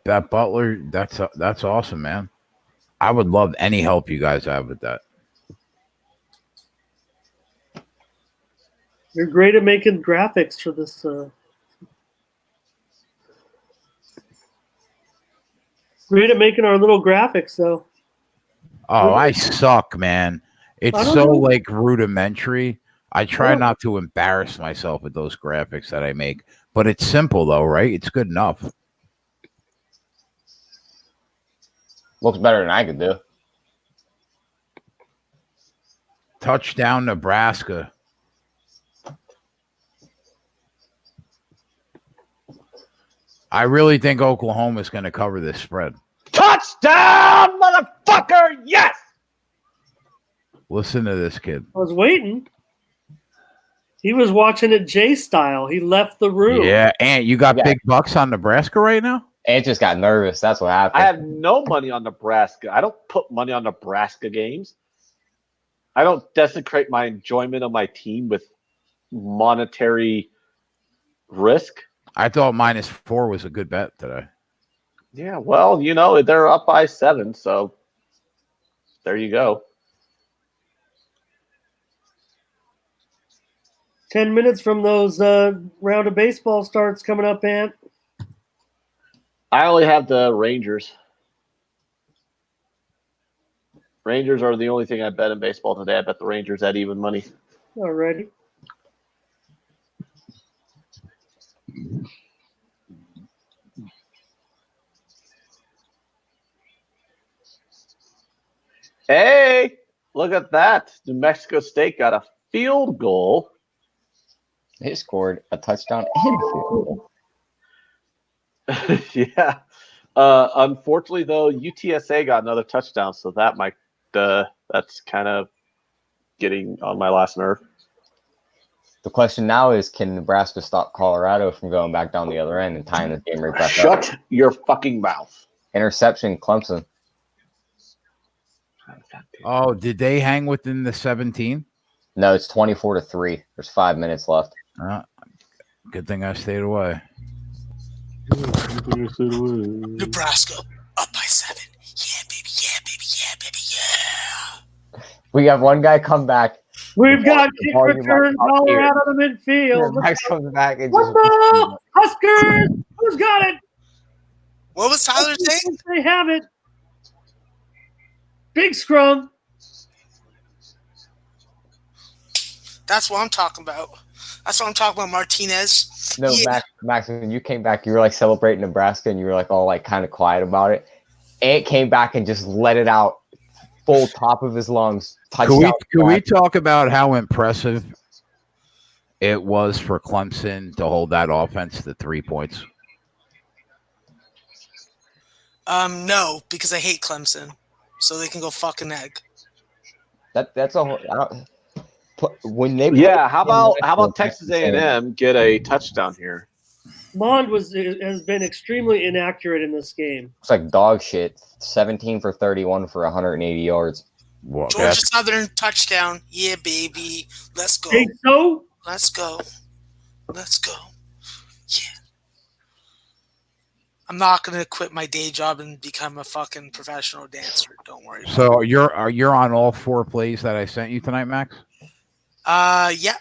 that Butler, that's awesome, man. I would love any help you guys have with that. You're great at making graphics for this. Great at making our little graphics, though. Oh, I suck, man. It's so like rudimentary. I try not to embarrass myself with those graphics that I make, but it's simple though, right? It's good enough. Looks better than I could do. Touchdown, Nebraska. I really think Oklahoma is going to cover this spread. Touchdown, motherfucker! Yes! Listen to this kid. I was waiting. He was watching it J style. He left the room. Yeah, and you got big bucks on Nebraska right now? Ant just got nervous. That's what happened. I have no money on Nebraska. I don't put money on Nebraska games. I don't desecrate my enjoyment of my team with monetary risk. I thought -4 was a good bet today. Yeah, well, you know, they're up by 7, so there you go. 10 minutes from those round of baseball starts coming up, Ant. I only have the Rangers. Rangers are the only thing I bet in baseball today. I bet the Rangers at even money. Alrighty. Hey, look at that. New Mexico State got a field goal. They scored a touchdown and a field goal. Yeah. Unfortunately, though, UTSA got another touchdown, so that might that's kind of getting on my last nerve. The question now is, can Nebraska stop Colorado from going back down the other end and tying this game right back up? Shut your fucking mouth. Interception, Clemson. Oh, did they hang within the 17? No, it's 24-3. There's 5 minutes left. Good thing I stayed away. Nebraska up by 7. Yeah, baby. Yeah, baby. Yeah, baby. Yeah. We have one guy come back. We've got kick return Colorado out of the midfield. Max comes back and What's up, Huskers? Who's got it? What was Tyler saying? They have it. Big scrum. That's what I'm talking about. That's what I'm talking about, Martinez. No, yeah. Max, when you came back, you were like celebrating Nebraska and you were like all like kind of quiet about it. Ant came back and just let it out full top of his lungs. Can we talk about how impressive it was for Clemson to hold that offense to 3 points? No, because I hate Clemson, so they can go fuck an egg. That's a whole. When they how about Texas A&M get a touchdown here? Mond has been extremely inaccurate in this game. It's like dog shit. 17 for 31 for 180 yards. Well, Georgia Southern touchdown. Yeah, baby. Let's go. Think so? Let's go. Let's go. Yeah. I'm not gonna quit my day job and become a fucking professional dancer. Don't worry. So you're on all 4 plays that I sent you tonight, Max? Yeah.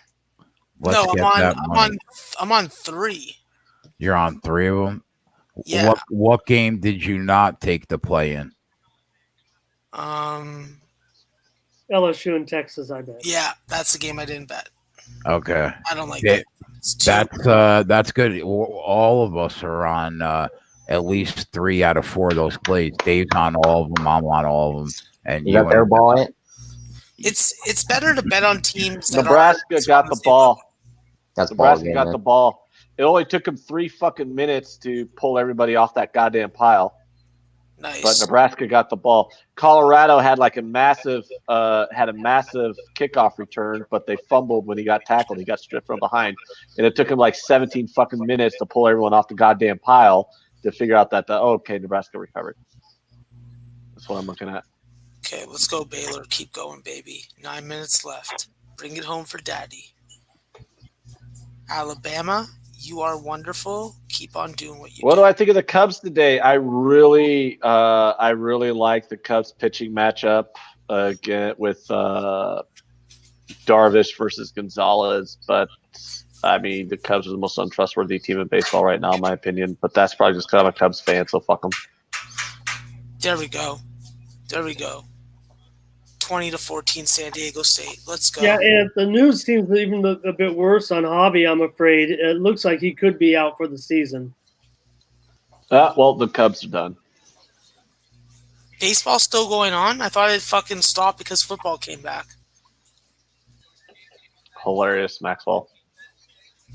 I'm on 3. You're on 3 of them. Yeah. What game did you not take the play in? LSU and Texas, I bet. Yeah, that's the game I didn't bet. Okay. I don't like that. That's good. All of us are on at least 3 out of 4 of those plays. Dave's on all of them. I'm on all of them. And you got their ball in? It's better to bet on teams that Nebraska got the ball. That's Nebraska ball got game, the man. ball. It only took them 3 fucking minutes to pull everybody off that goddamn pile. Nice. But Nebraska got the ball. Colorado had like a massive kickoff return, but they fumbled when he got tackled. He got stripped from behind, and it took him like 17 fucking minutes to pull everyone off the goddamn pile to figure out that okay, Nebraska recovered. That's what I'm looking at. Okay, let's go, Baylor. Keep going, baby. 9 minutes left. Bring it home for daddy. Alabama, you are wonderful. Keep on doing what you What do. do I think of the Cubs today? I really like the Cubs pitching matchup again with Darvish versus Gonzalez. But I mean, the Cubs are the most untrustworthy team in baseball right now, in my opinion. But that's probably just because I'm a Cubs fan, so fuck them. There we go. 20-14 San Diego State. Let's go. Yeah, and the news seems even a bit worse on Javi, I'm afraid. It looks like he could be out for the season. Well, the Cubs are done. Baseball's still going on? I thought it fucking stopped because football came back. Hilarious, Maxwell.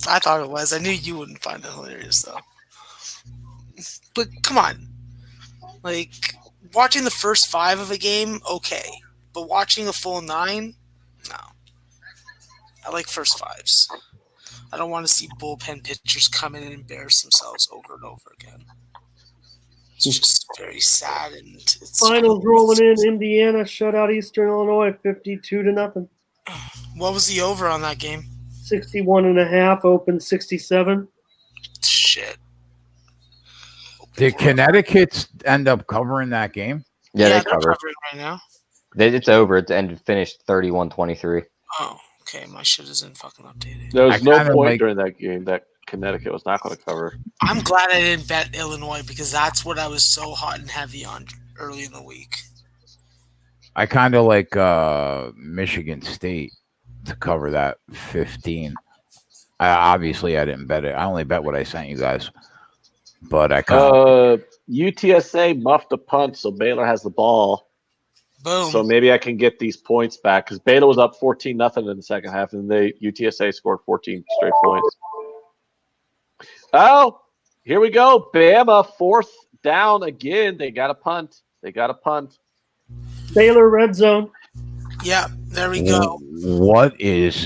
I thought it was. I knew you wouldn't find it hilarious, though. But come on. Like, watching the first 5 of a game, okay. But watching a full 9, no. I like first 5s. I don't want to see bullpen pitchers come in and embarrass themselves over and over again. It's just very sad. And it's Finals rolling in. Indiana shut out Eastern Illinois 52-0. What was the over on that game? 61.5, open 67. Shit. Did Connecticut end up covering that game? Yeah, they're they covered. covering right now. It's over. It ended finished 31-23. Oh, okay. My shit isn't fucking updated. There was no point like- during that game that Connecticut was not going to cover. I'm glad I didn't bet Illinois because that's what I was so hot and heavy on early in the week. I kind of like Michigan State to cover that 15. Obviously, I didn't bet it. I only bet what I sent you guys. But I kind of UTSA muffed a punt, so Baylor has the ball. Boom. So maybe I can get these points back because Baylor was up 14-0 in the second half, and UTSA scored 14 straight points. Oh, here we go. Bama, 4th down again. They got a punt. Baylor red zone. Yeah, there we go. What is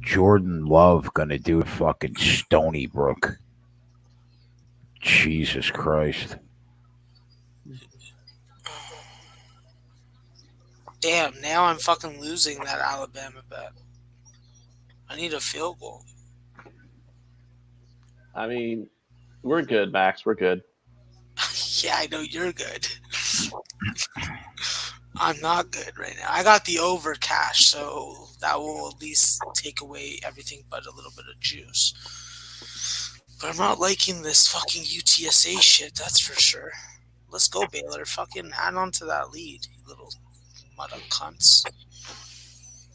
Jordan Love gonna do at fucking Stony Brook? Jesus Christ. Damn, now I'm fucking losing that Alabama bet. I need a field goal. I mean, we're good, Max. We're good. Yeah, I know you're good. I'm not good right now. I got the over cash, so that will at least take away everything but a little bit of juice. But I'm not liking this fucking UTSA shit, that's for sure. Let's go, Baylor. Fucking add on to that lead, you little mud cunts.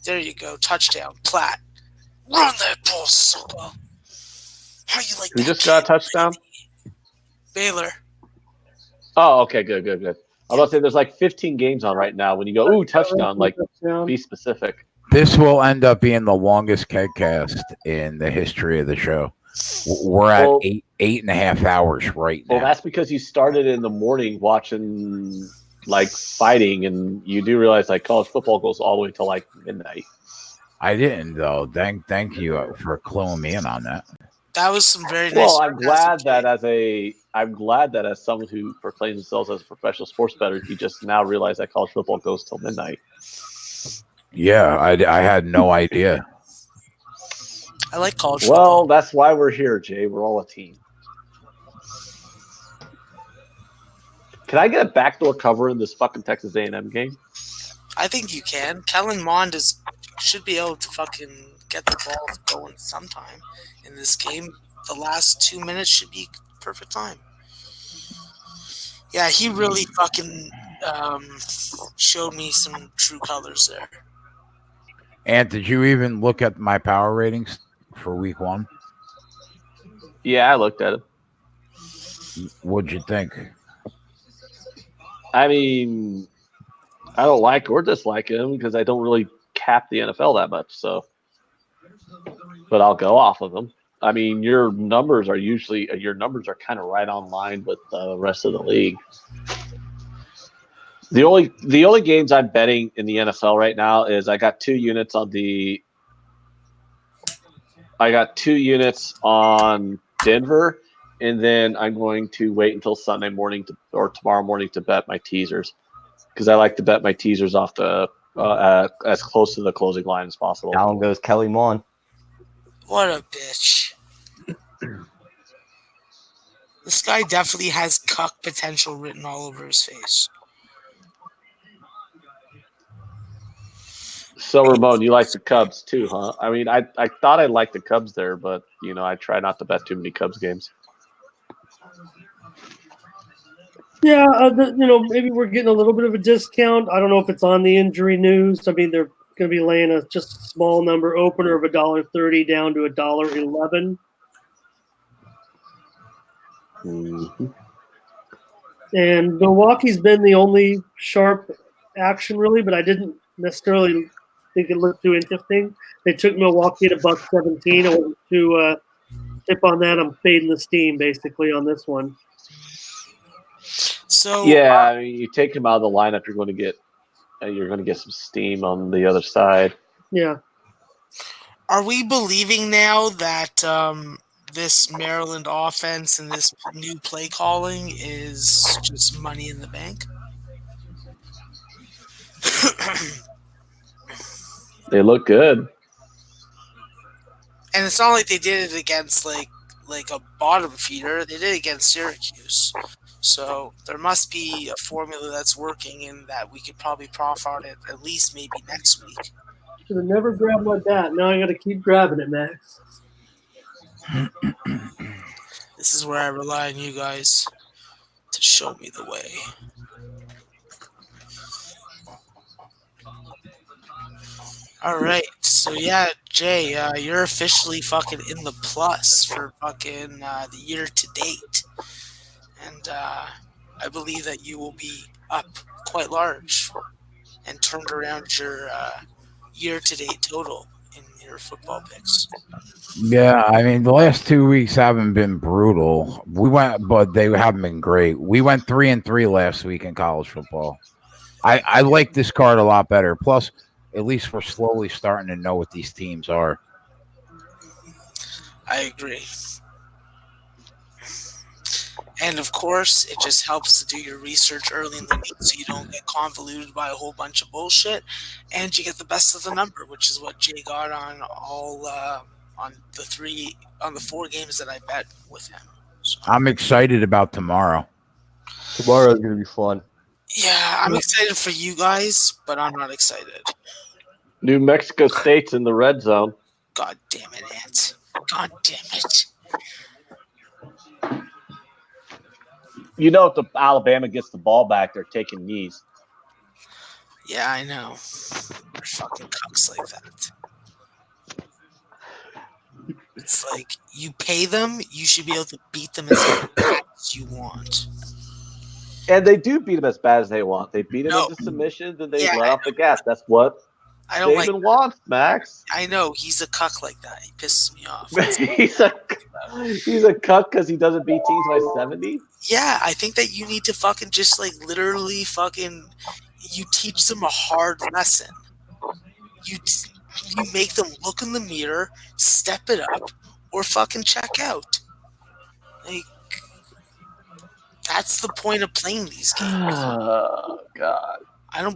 There you go. Touchdown. Platt. Run that ball, sucker. How you like Who that? just got a touchdown? Baylor. Oh, okay, good. I was about to say there's like 15 games on right now. When you go, ooh, touchdown, like be specific. This will end up being the longest KegCast in the history of the show. We're at 8.5 hours right now. Well, that's because you started in the morning watching like fighting, and you do realize like college football goes all the way till like midnight. I didn't though. Thank you for cluing me in on that. That was some very nice. Well, I'm glad that as someone who proclaims themselves as a professional sports bettor, you just now realize that college football goes till midnight. Yeah, I had no idea. I like college football. Well, that's why we're here, Jay. We're all a team. Can I get a backdoor cover in this fucking Texas A&M game? I think you can. Kellen Mond should be able to fucking get the ball going sometime in this game. The last 2 minutes should be perfect time. Yeah, he really fucking showed me some true colors there. And did you even look at my power ratings for week 1? Yeah, I looked at it. What'd you think? I mean, I don't like or dislike him because I don't really cap the NFL that much. So, but I'll go off of him. I mean, your numbers are kind of right on line with the rest of the league. The only games I'm betting in the NFL right now is I got 2 units on Denver, and then I'm going to wait until Sunday morning or tomorrow morning to bet my teasers, because I like to bet my teasers off the as close to the closing line as possible. Down goes Kelly Mon. What a bitch. This guy definitely has cuck potential written all over his face. So, Ramon, you like the Cubs too, huh? I mean, I thought I liked the Cubs there, but, I try not to bet too many Cubs games. Yeah, maybe we're getting a little bit of a discount. I don't know if it's on the injury news. I mean, they're going to be laying just a small number opener of $1.30 down to $1.11. Mm-hmm. And Milwaukee's been the only sharp action, really, but I didn't necessarily think it looked too interesting. They took Milwaukee to $1.17. I wasn't too tip on that. I'm fading the steam, basically, on this one. So yeah, I mean, you take him out of the lineup, you're going to get some steam on the other side. Yeah. Are we believing now that this Maryland offense and this new play calling is just money in the bank? They look good. And it's not like they did it against like a bottom feeder. They did it against Syracuse. So there must be a formula that's working and that we could probably profit on it at least maybe next week. Should have never grabbed like that. Now I got to keep grabbing it, Max. This is where I rely on you guys to show me the way. All right, so yeah, Jay, you're officially fucking in the plus for fucking the year to date, and I believe that you will be up quite large and turned around your year to date total in your football picks. Yeah, I mean the last 2 weeks haven't been brutal. But they haven't been great. We went 3-3 last week in college football. I like this card a lot better. Plus, at least we're slowly starting to know what these teams are. I agree. And of course, it just helps to do your research early in the week so you don't get convoluted by a whole bunch of bullshit, and you get the best of the number, which is what Jay got on all on the 4 games that I bet with him. So. I'm excited about tomorrow. Tomorrow's gonna be fun. Yeah, I'm excited for you guys, but I'm not excited. New Mexico State's in the red zone. God damn it, Ant. God damn it. If the Alabama gets the ball back, they're taking knees. Yeah, I know. They're fucking cucks like that. It's like, you pay them, you should be able to beat them as bad as you want. And they do beat them as bad as they want. They beat them into submissions and they let off the gas. That's what Saban wants, Max. I know. He's a cuck like that. He pisses me off. he's a cuck because he doesn't beat teams by 70? Yeah, I think that you need to fucking just literally you teach them a hard lesson. You make them look in the mirror, step it up, or fucking check out. That's the point of playing these games. Oh God! I don't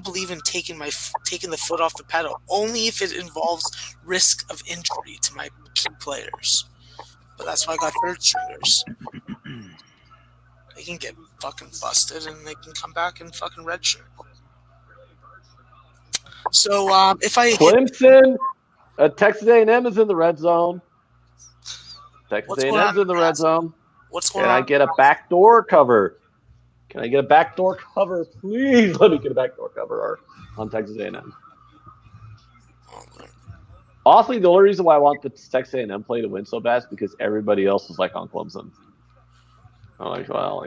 believe in taking the foot off the pedal. Only if it involves risk of injury to my key players. But that's why I got third stringers. They can get fucking busted and they can come back and fucking redshirt. So if I Clemson, Texas A&M is in the red zone. Texas A&M's in the red zone. What's going on? Can I get a backdoor cover? Can I get a backdoor cover? Please let me get a backdoor cover on Texas A&M. Honestly, the only reason why I want the Texas A&M play to win so bad is because everybody else is on Clemson. I'm like, well,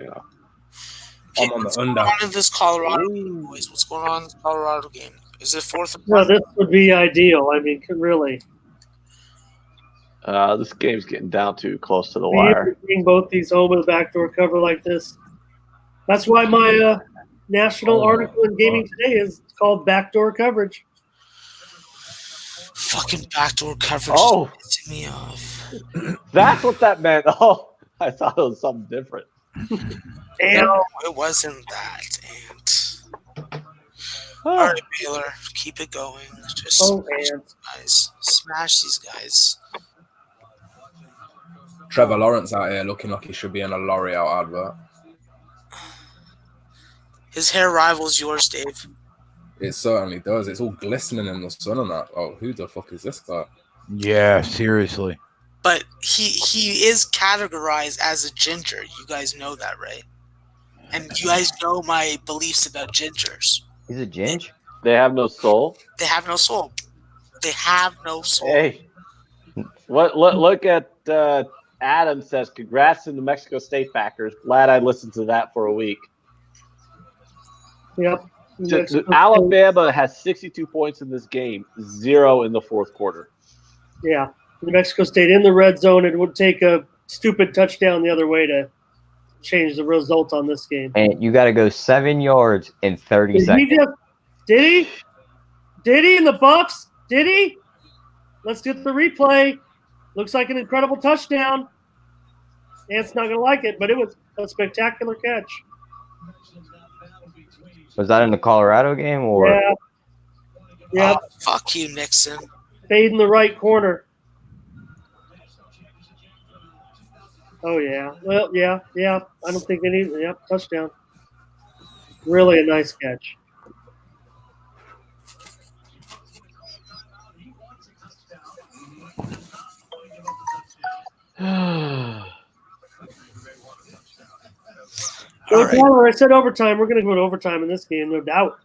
I'm on the under. What's going on in this Colorado game, boys? What's going on in this Colorado game? Is it 4th and No, 1? this would be ideal. I mean, really. This game's getting down too close to the We wire. bring both these home with a backdoor cover like this. That's why my national article in Gaming Today is called Backdoor Coverage. Fucking backdoor coverage Oh. is pissing me off. That's what that meant. Oh, I thought it was something different. No, it wasn't that. And all right, Baylor, keep it going. Just smash these guys. Smash these guys. Trevor Lawrence out here looking like he should be in a L'Oreal advert. His hair rivals yours, Dave. It certainly does. It's all glistening in the sun and that. Oh, who the fuck is this guy? Yeah, seriously. But he is categorized as a ginger. You guys know that, right? And you guys know my beliefs about gingers. He's a ginge? They have no soul. They have no soul. They have no soul. Hey, look at Adam says, "Congrats to the Mexico State Packers." Glad I listened to that for a week. Yep. Alabama has 62 points in this game, 0 in the fourth quarter. Yeah. New Mexico State in the red zone. It would take a stupid touchdown the other way to change the result on this game. And you got to go 7 yards in 30 seconds. Did he? Did he in the Buffs? Did he? Let's get the replay. Looks like an incredible touchdown. Ant's not going to like it, but it was a spectacular catch. Was that in the Colorado game? Or? Yeah. Yeah. Oh, fuck you, Nixon. Fade in the right corner. Oh, yeah. Well, yeah. I don't think they need it. Yep, touchdown. Really a nice catch. Tyler, I said overtime. We're going to go to overtime in this game, no doubt.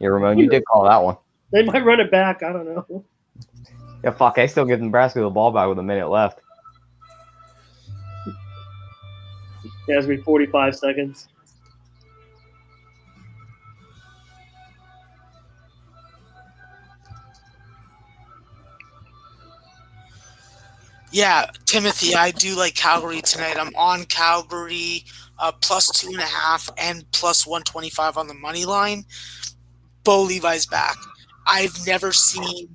Yeah, Ramon, you did call that one. They might run it back. I don't know. Yeah, fuck. I still give Nebraska the ball back with a minute left. It has to be 45 seconds. Yeah, Timothy, I do like Calgary tonight. I'm on Calgary plus 2.5 and plus 125 on the money line. Bo Levi's back. I've never seen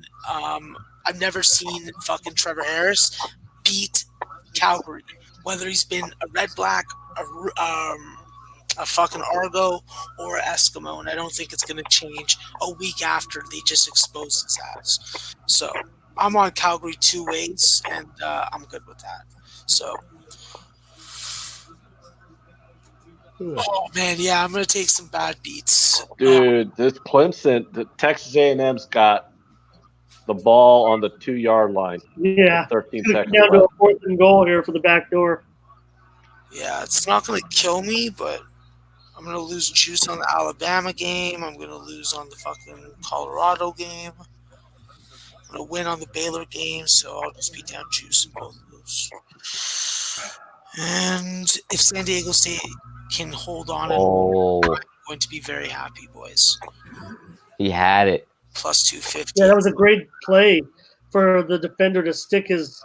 fucking Trevor Harris beat Calgary, whether he's been a red black, a fucking Argo, or an Eskimo, and I don't think it's going to change a week after they just expose his ass. So I'm on Calgary 2 ways, and I'm good with that. So, oh man, yeah, I'm gonna take some bad beats, dude. This Clemson, the Texas A&M's got the ball on the 2-yard line. Yeah, 13 seconds down to left. a 4th and goal here for the back door. Yeah, it's not gonna kill me, but I'm gonna lose juice on the Alabama game. I'm gonna lose on the fucking Colorado game. I'm gonna win on the Baylor game, so I'll just be down juice in both of those. And if San Diego State can hold on, I'm going to be very happy, boys. He had it. Plus 250. Yeah, that was a great play for the defender to stick his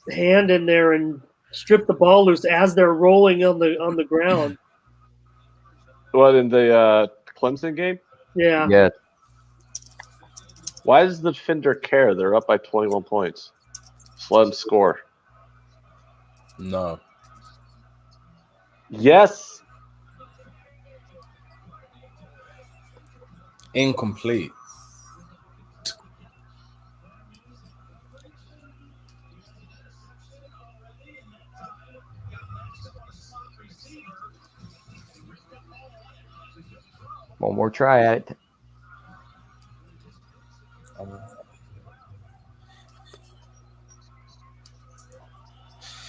hand in there and strip the ball loose as they're rolling on the ground. What, in the Clemson game? Yeah. Yeah. Why does the defender care? They're up by 21 points. Just let them score. No. Yes. Incomplete. One more try at it.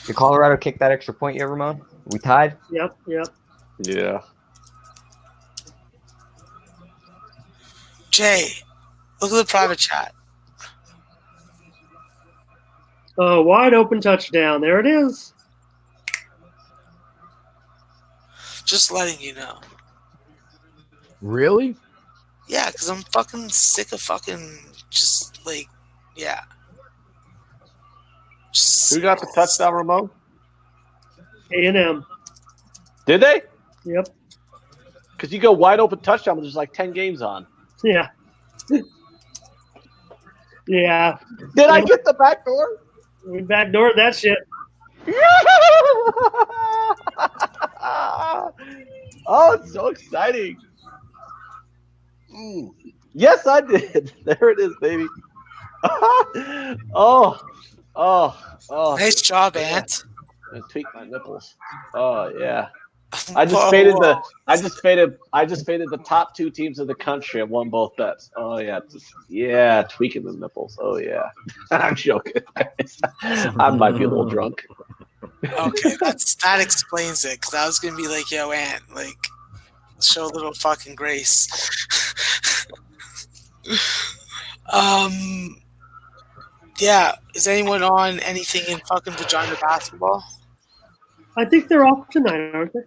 Did Colorado kick that extra point yet, Ramon? We tied? Yep. Yeah. Jay, look at the private chat. Oh, wide open touchdown. There it is. Just letting you know. Really? Yeah, because I'm fucking sick of fucking just like, yeah. Who got the touchdown, Ramon? A&M. Did they? Yep. Because you go wide open touchdown, but there's like 10 games on. Yeah. Yeah. Did I get the back door? We backdoored that shit. Oh, it's so exciting. Yes, I did. There it is, baby. Oh. Nice job, yeah. Ant. I tweaked my nipples. Oh yeah. I just faded the top 2 teams in the country and won both bets. Oh yeah, tweaking the nipples. Oh yeah. I'm joking. I might be a little drunk. Okay, that explains it. Because I was gonna be like, yo, Ant, like, show a little fucking grace. Yeah. Is anyone on anything in fucking vagina basketball? I think they're off tonight, aren't they?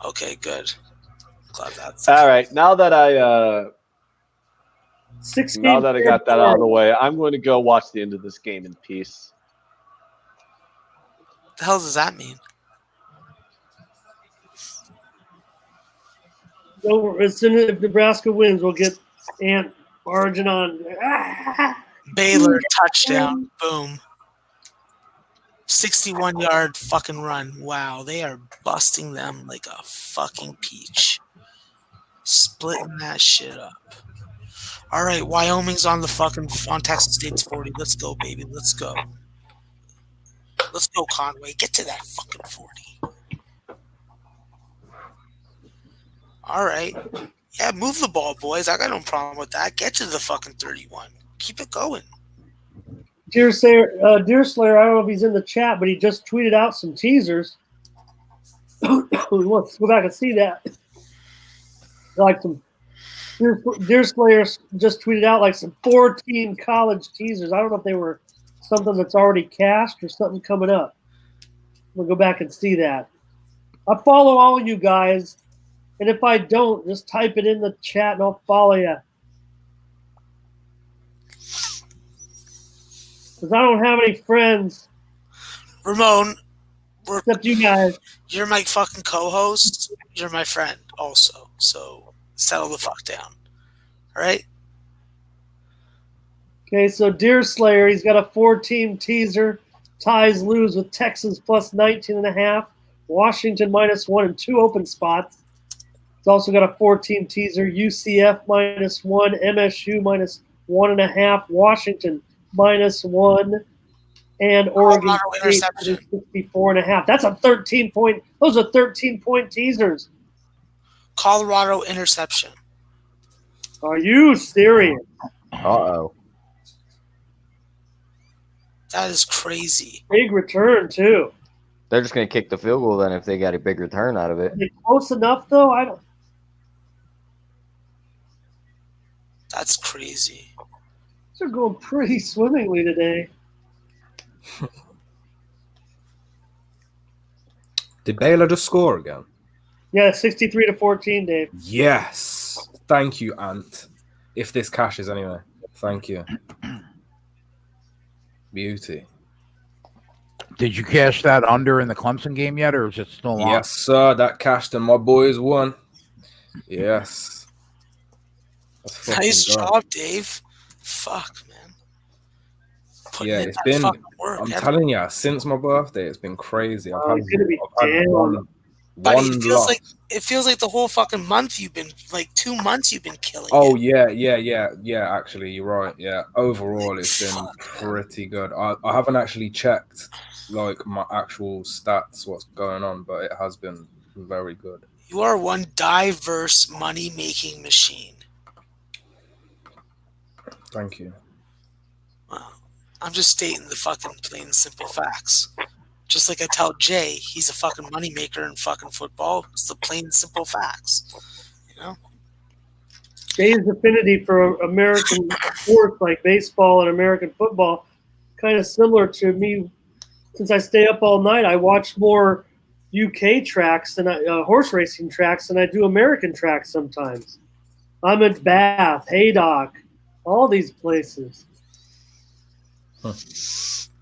Okay, good. Glad that's all right. Now that I got that out of the way, I'm going to go watch the end of this game in peace. What the hell does that mean? So as soon as if Nebraska wins, we'll get Ant barging on. Baylor touchdown. Boom. 61-yard fucking run. Wow, they are busting them like a fucking peach. Splitting that shit up. All right, Wyoming's on Texas State's 40. Let's go, baby. Let's go. Let's go, Conway. Get to that fucking 40. All right. Yeah, move the ball, boys. I got no problem with that. Get to the fucking 31. Keep it going. Deer Slayer, I don't know if he's in the chat, but he just tweeted out some teasers. Let's go back and see that. Like some Deer Slayer just tweeted out like some 14 college teasers. I don't know if they were something that's already cast or something coming up. We'll go back and see that. I follow all you guys, and if I don't, just type it in the chat and I'll follow you. Because I don't have any friends. Ramon, except you guys. You're my fucking co-host. You're my friend also. So settle the fuck down. All right? Okay, so Deer Slayer, he's got a 4-team teaser. Ties lose with Texas plus 19.5. Washington -1 and 2 open spots. He's also got a 4-team teaser. UCF -1, MSU -1.5, Washington -1, and Oregon State 64.5. That's a 13-point. Those are 13-point teasers. Colorado interception. Are you serious? Uh-oh. That is crazy. Big return, too. They're just going to kick the field goal then if they got a big return out of it. Are they close enough, though? I don't. That's crazy. They're going pretty swimmingly today. Did Baylor just score again? Yeah, 63-14, Dave. Yes. Thank you, Ant. If this cashes anyway. Thank you. Beauty. Did you cash that under in the Clemson game yet, or is it still on? Yes, sir. That cashed and my boys won. Yes. Nice job, Dave. Fuck, man. Yeah, it's been. I'm telling you, since my birthday, it's been crazy. I've had one it feels like the whole fucking month you've been 2 months you've been killing. Oh yeah. Actually, you're right. Yeah, overall, it's been pretty good. I haven't actually checked like my actual stats, what's going on, but it has been very good. You are one diverse money-making machine. Thank you. Wow. I'm just stating the fucking plain and simple facts. Just like I tell Jay, he's a fucking moneymaker in fucking football. It's the plain and simple facts. You know? Jay's affinity for American sports like baseball and American football kind of similar to me. Since I stay up all night, I watch more UK tracks and horse racing tracks, and I do American tracks sometimes. I'm at Bath, Haydock, all these places.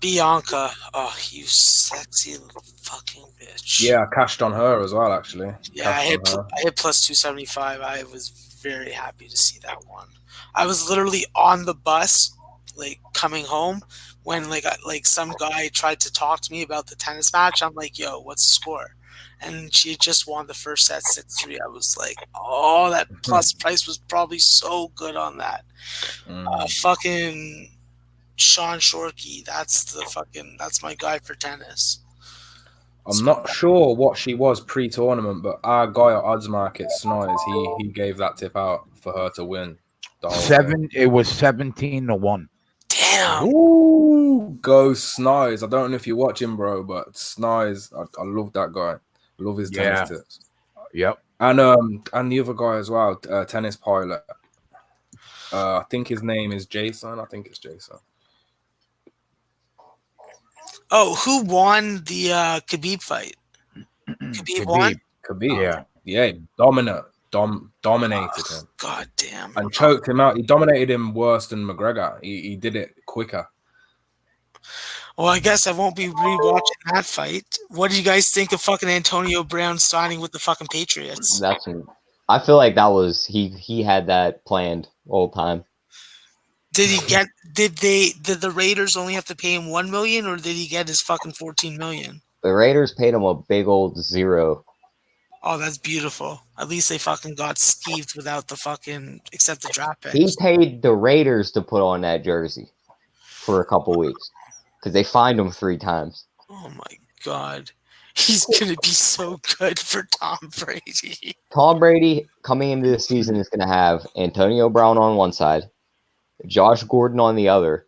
Bianca, oh, you sexy little fucking bitch. Yeah, I cashed on her as well, actually. Yeah, I Cashed on her. hit plus 275. I was very happy to see that one. I was literally on the bus, like coming home, when like some guy tried to talk to me about the tennis match. I'm like, "Yo, what's the score?" And she had just won the first set 6-3. I was like, "Oh, that plus price was probably so good on that." Fucking Sean Shorkey, that's my guy for tennis. I'm not sure what she was pre-tournament, but our guy at Odds Market, Snoise, he gave that tip out for her to win the whole thing. It was 17-1. Damn. Ooh, go Snoise. I don't know if you're watching, bro, but Snoise, I love that guy. I love his tennis tips. Yep. And the other guy as well, tennis pilot. I think his name is Jason. I think it's Jason. Oh, who won the Khabib fight? Khabib won? Khabib. Yeah, dominated him. God damn. And choked him out. He dominated him worse than McGregor. He did it quicker. Well, I guess I won't be rewatching that fight. What do you guys think of fucking Antonio Brown signing with the fucking Patriots? I feel like that was he had that planned all the time. Did he get? Did the Raiders only have to pay him $1 million, or did he get his fucking $14 million? The Raiders paid him a big old $0. Oh, that's beautiful. At least they fucking got skeeved without the fucking except the draft picks. He paid the Raiders to put on that jersey for a couple weeks because they fined him 3 times. Oh my god, he's gonna be so good for Tom Brady. Tom Brady coming into the season is going to have Antonio Brown on one side, Josh Gordon on the other,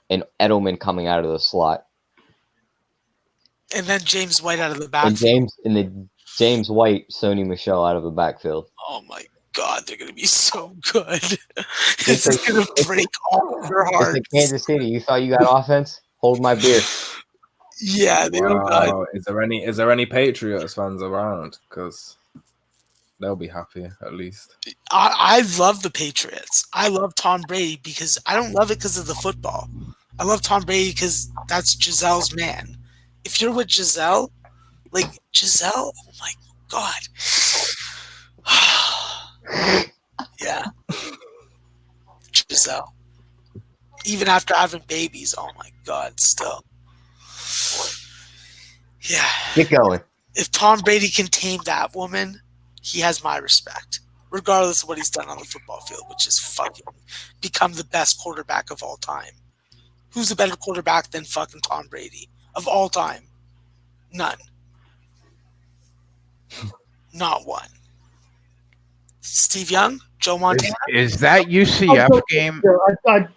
and Edelman coming out of the slot. And then James White out of the backfield. And James White, Sony Michel out of the backfield. Oh my god, they're gonna be so good. This is gonna break all of their hearts. It's Kansas City. You thought you got offense? Hold my beer. Yeah, they don't got. Is there any Patriots fans around? Because they'll be happy at least. I love the Patriots. I love Tom Brady because I don't love it because of the football. I love Tom Brady because that's Giselle's man. If you're with Giselle, like Giselle, oh my god. Yeah. Giselle. Even after having babies, oh my god, still. Yeah. Get going. If Tom Brady can tame that woman, he has my respect. Regardless of what he's done on the football field, which is fucking become the best quarterback of all time. Who's a better quarterback than fucking Tom Brady? Of all time. None. Not one. Steve Young? Joe Montana? Is that UCF game?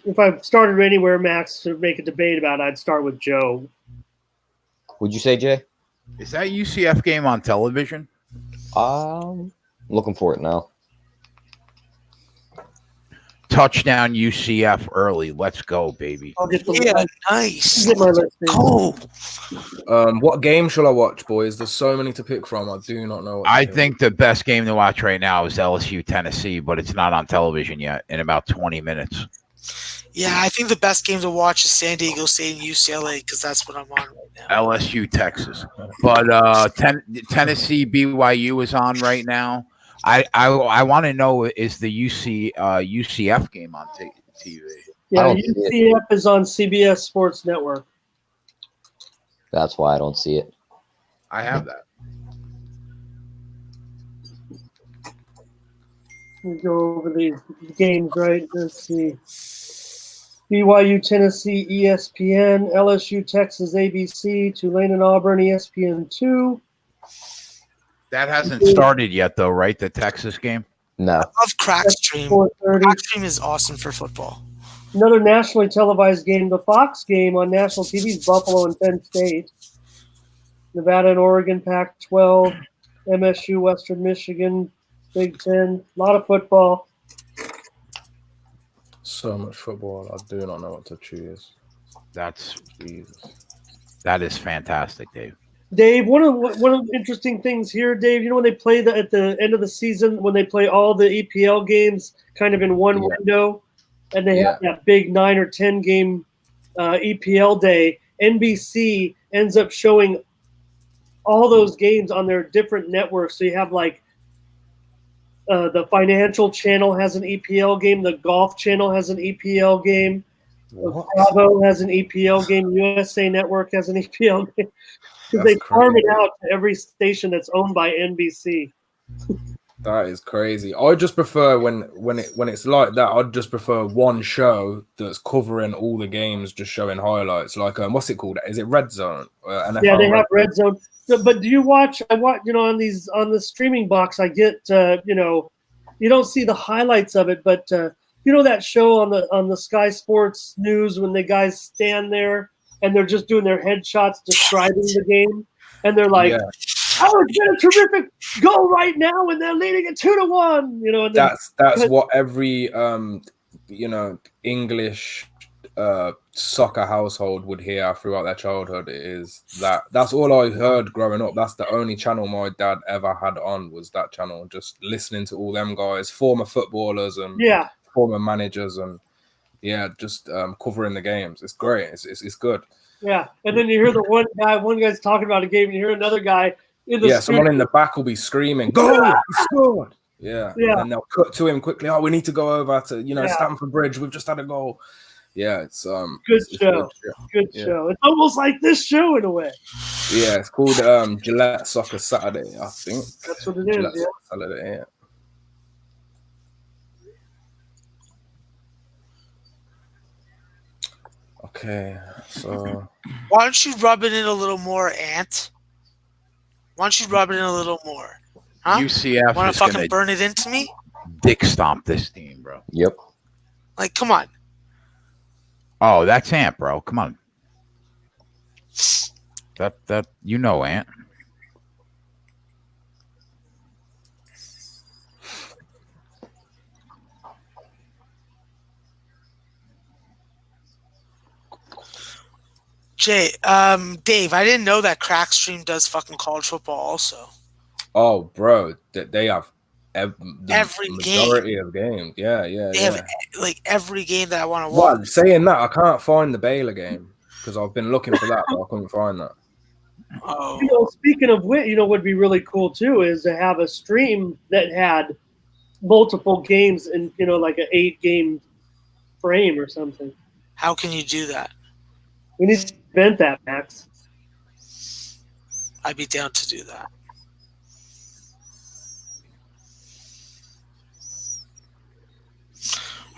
If I started anywhere, Max, to make a debate about it, I'd start with Joe. Would you say, Jay? Is that UCF game on television? Looking for it now. Touchdown UCF early. Let's go, baby. Yeah, nice. Cool. What game shall I watch, boys? There's so many to pick from. I do not know. I think the best game to watch right now is LSU Tennessee, but it's not on television yet in about 20 minutes. Yeah, I think the best game to watch is San Diego State and UCLA because that's what I'm on right now. LSU Texas. But Tennessee BYU is on right now. I want to know, is the UCF game on TV? Yeah, UCF is on CBS Sports Network. That's why I don't see it. I have that. We go over these games, right? Let's see. BYU, Tennessee, ESPN, LSU, Texas, ABC, Tulane and Auburn, ESPN2. That hasn't started yet, though, right? The Texas game? No. I love Crackstream. 4:30. Crackstream is awesome for football. Another nationally televised game, the Fox game on national TV is Buffalo and Penn State. Nevada and Oregon, Pac-12, MSU, Western Michigan, Big Ten. A lot of football. So much football. I do not know what to choose. That is fantastic, Dave. Dave, one of the interesting things here, Dave, you know when they play at the end of the season, when they play all the EPL games kind of in one window, and they have that big 9 or 10 game EPL day, NBC ends up showing all those games on their different networks. So you have like the Financial Channel has an EPL game, the Golf Channel has an EPL game, Bravo has an EPL game, USA Network has an EPL game. Because they farm it out to every station that's owned by NBC. That is crazy. I just prefer when it's like that. I'd just prefer one show that's covering all the games, just showing highlights. Like what's it called? Is it Red Zone? NFL yeah, they have Red Zone. But do you watch? I watch. On the streaming box, I get. You don't see the highlights of it, but that show on the Sky Sports News when the guys stand there and they're just doing their headshots describing the game, and they're like, "Oh, it's been a terrific goal right now, and they're leading it 2-1." And that's what every English soccer household would hear throughout their childhood. That's all I heard growing up. That's the only channel my dad ever had on, was that channel. Just listening to all them guys, former footballers and former managers, and just covering the games. It's great. It's good. Yeah, and then you hear the one guy's talking about a game, and you hear another guy in the someone in the back will be screaming, "Goal! He scored!" Yeah, and they'll cut to him quickly. "Oh, we need to go over to Stamford Bridge. We've just had a goal." Yeah, it's good show. Good show. It's almost like this show in a way. Yeah, it's called Gillette Soccer Saturday, I think. That's what it is. Gillette Soccer Saturday, yeah. Okay, so why don't you rub it in a little more, Ant? Why don't you rub it in a little more? Huh? UCF want to fucking burn it into me? Dick stomp this team, bro. Yep. Like, come on. Oh, that's Ant, bro. Come on. That Ant. Dave, I didn't know that Crackstream does fucking college football also. Oh, bro, they have every majority of games. Yeah. They have like every game that I want to watch. watch. Saying that, I can't find the Baylor game because I've been looking for that, but I couldn't find that. Oh. Speaking of which, would be really cool too is to have a stream that had multiple games in, like an 8-game frame or something. How can you do that? We need to invent that, Max. I'd be down to do that.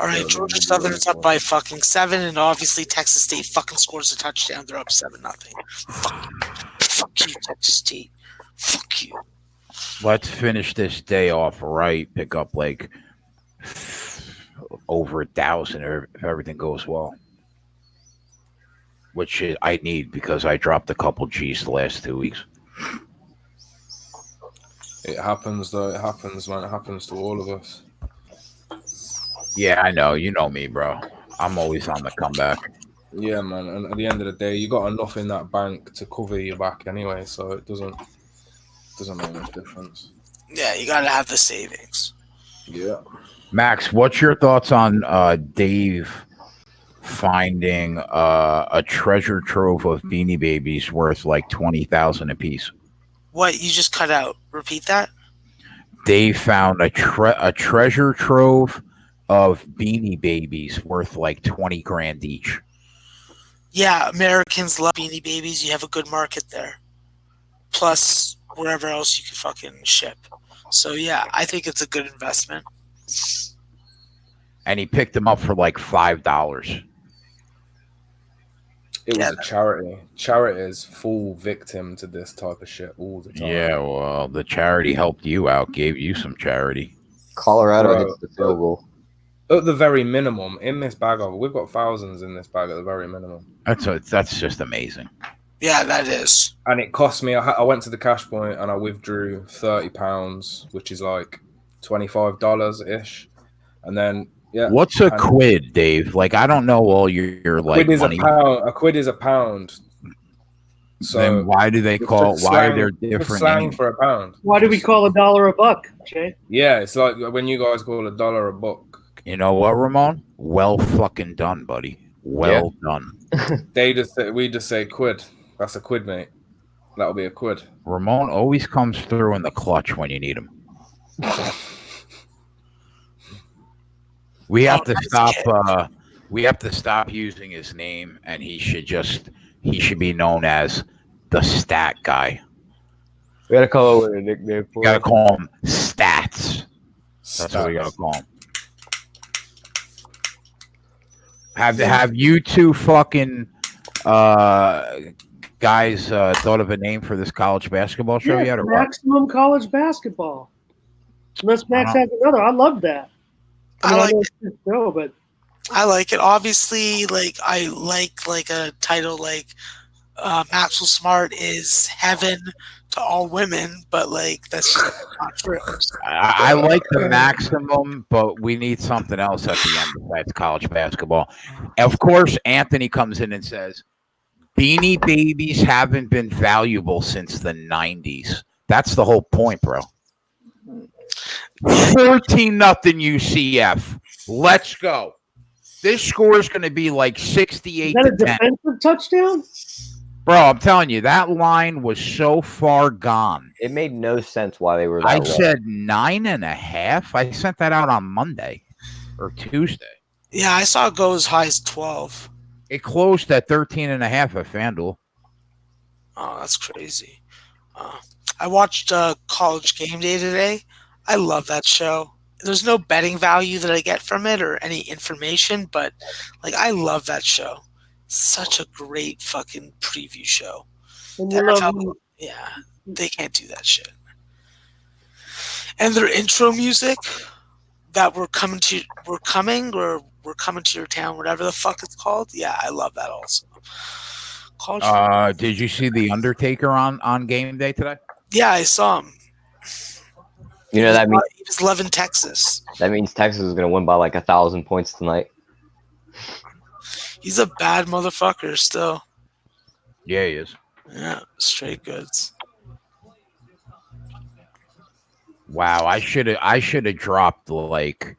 All right, Georgia Southern's up by fucking 7, and obviously Texas State fucking scores a touchdown. They're up 7-0. Fuck you, Texas State. Fuck you. Let's finish this day off right. Pick up like over 1,000 if everything goes well. Which I need because I dropped a couple G's the last 2 weeks. It happens, though. It happens, man. It happens to all of us. Yeah, I know. You know me, bro. I'm always on the comeback. Yeah, man. And at the end of the day, you got enough in that bank to cover your back anyway, so it doesn't make much difference. Yeah, you gotta have the savings. Yeah. Max, what's your thoughts on Dave finding a treasure trove of Beanie Babies worth like $20,000 a piece? What? You just cut out. Repeat that. Dave found a treasure trove of Beanie Babies worth like 20 grand each. Yeah, Americans love Beanie Babies. You have a good market there. Plus, wherever else you can fucking ship. So yeah, I think it's a good investment. And he picked them up for like $5. It was a charity. Charities fall victim to this type of shit all the time. Yeah, well, the charity helped you out, gave you some charity. Colorado hits the field goal. At the very minimum, in this bag of, we've got thousands in this bag at the very minimum. That's just amazing. Yeah, that is. And it cost me. I went to the cash point and I withdrew £30, which is like $25 ish. And then what's a quid, Dave? Like I don't know all your like quid is money. a pound. A quid is a pound. So then why do they it's call? just Why are slang- there just different slang names? for a pound? Why do we call $1 a buck, Jay? Yeah, it's like when you guys call $1 a buck. You know what, Ramon? Well fucking done, buddy. Well done. We just say quid. That's a quid, mate. That'll be a quid. Ramon always comes through in the clutch when you need him. We have to stop. We have to stop using his name, and he should be known as the stat guy. We gotta call it a nickname for You gotta him. call him Stats. That's what we gotta call him. Have you two fucking guys thought of a name for this college basketball show yet, or what? Maximum College Basketball. Unless Max I has another, I love that. I like know it's his show, but I like it. Obviously, like I like a title like Maxwell Smart is heaven to all women, but like that's just not true. I like the maximum, but we need something else at the end besides college basketball. Of course, Anthony comes in and says, Beanie Babies haven't been valuable since the 90s. That's the whole point, bro. 14-0 UCF. Let's go. This score is going to be like 68 is that a to 10. defensive touchdown? Bro, I'm telling you, that line was so far gone. It made no sense why they were that I low. said 9.5. I sent that out on Monday or Tuesday. Yeah, I saw it go as high as 12. It closed at 13.5 at FanDuel. Oh, that's crazy. I watched College Game Day today. I love that show. There's no betting value that I get from it or any information, but like I love that show. Such a great fucking preview show. And you love Yeah, they can't do that shit. And their intro music that we're coming to your town, whatever the fuck it's called. Yeah, I love that also. Did you see the Undertaker on game day today? Yeah, I saw him. You know that means He was loving Texas. that means Texas is gonna win by like 1,000 points tonight. He's a bad motherfucker still. Yeah, he is. Yeah, straight goods. Wow, I should have dropped like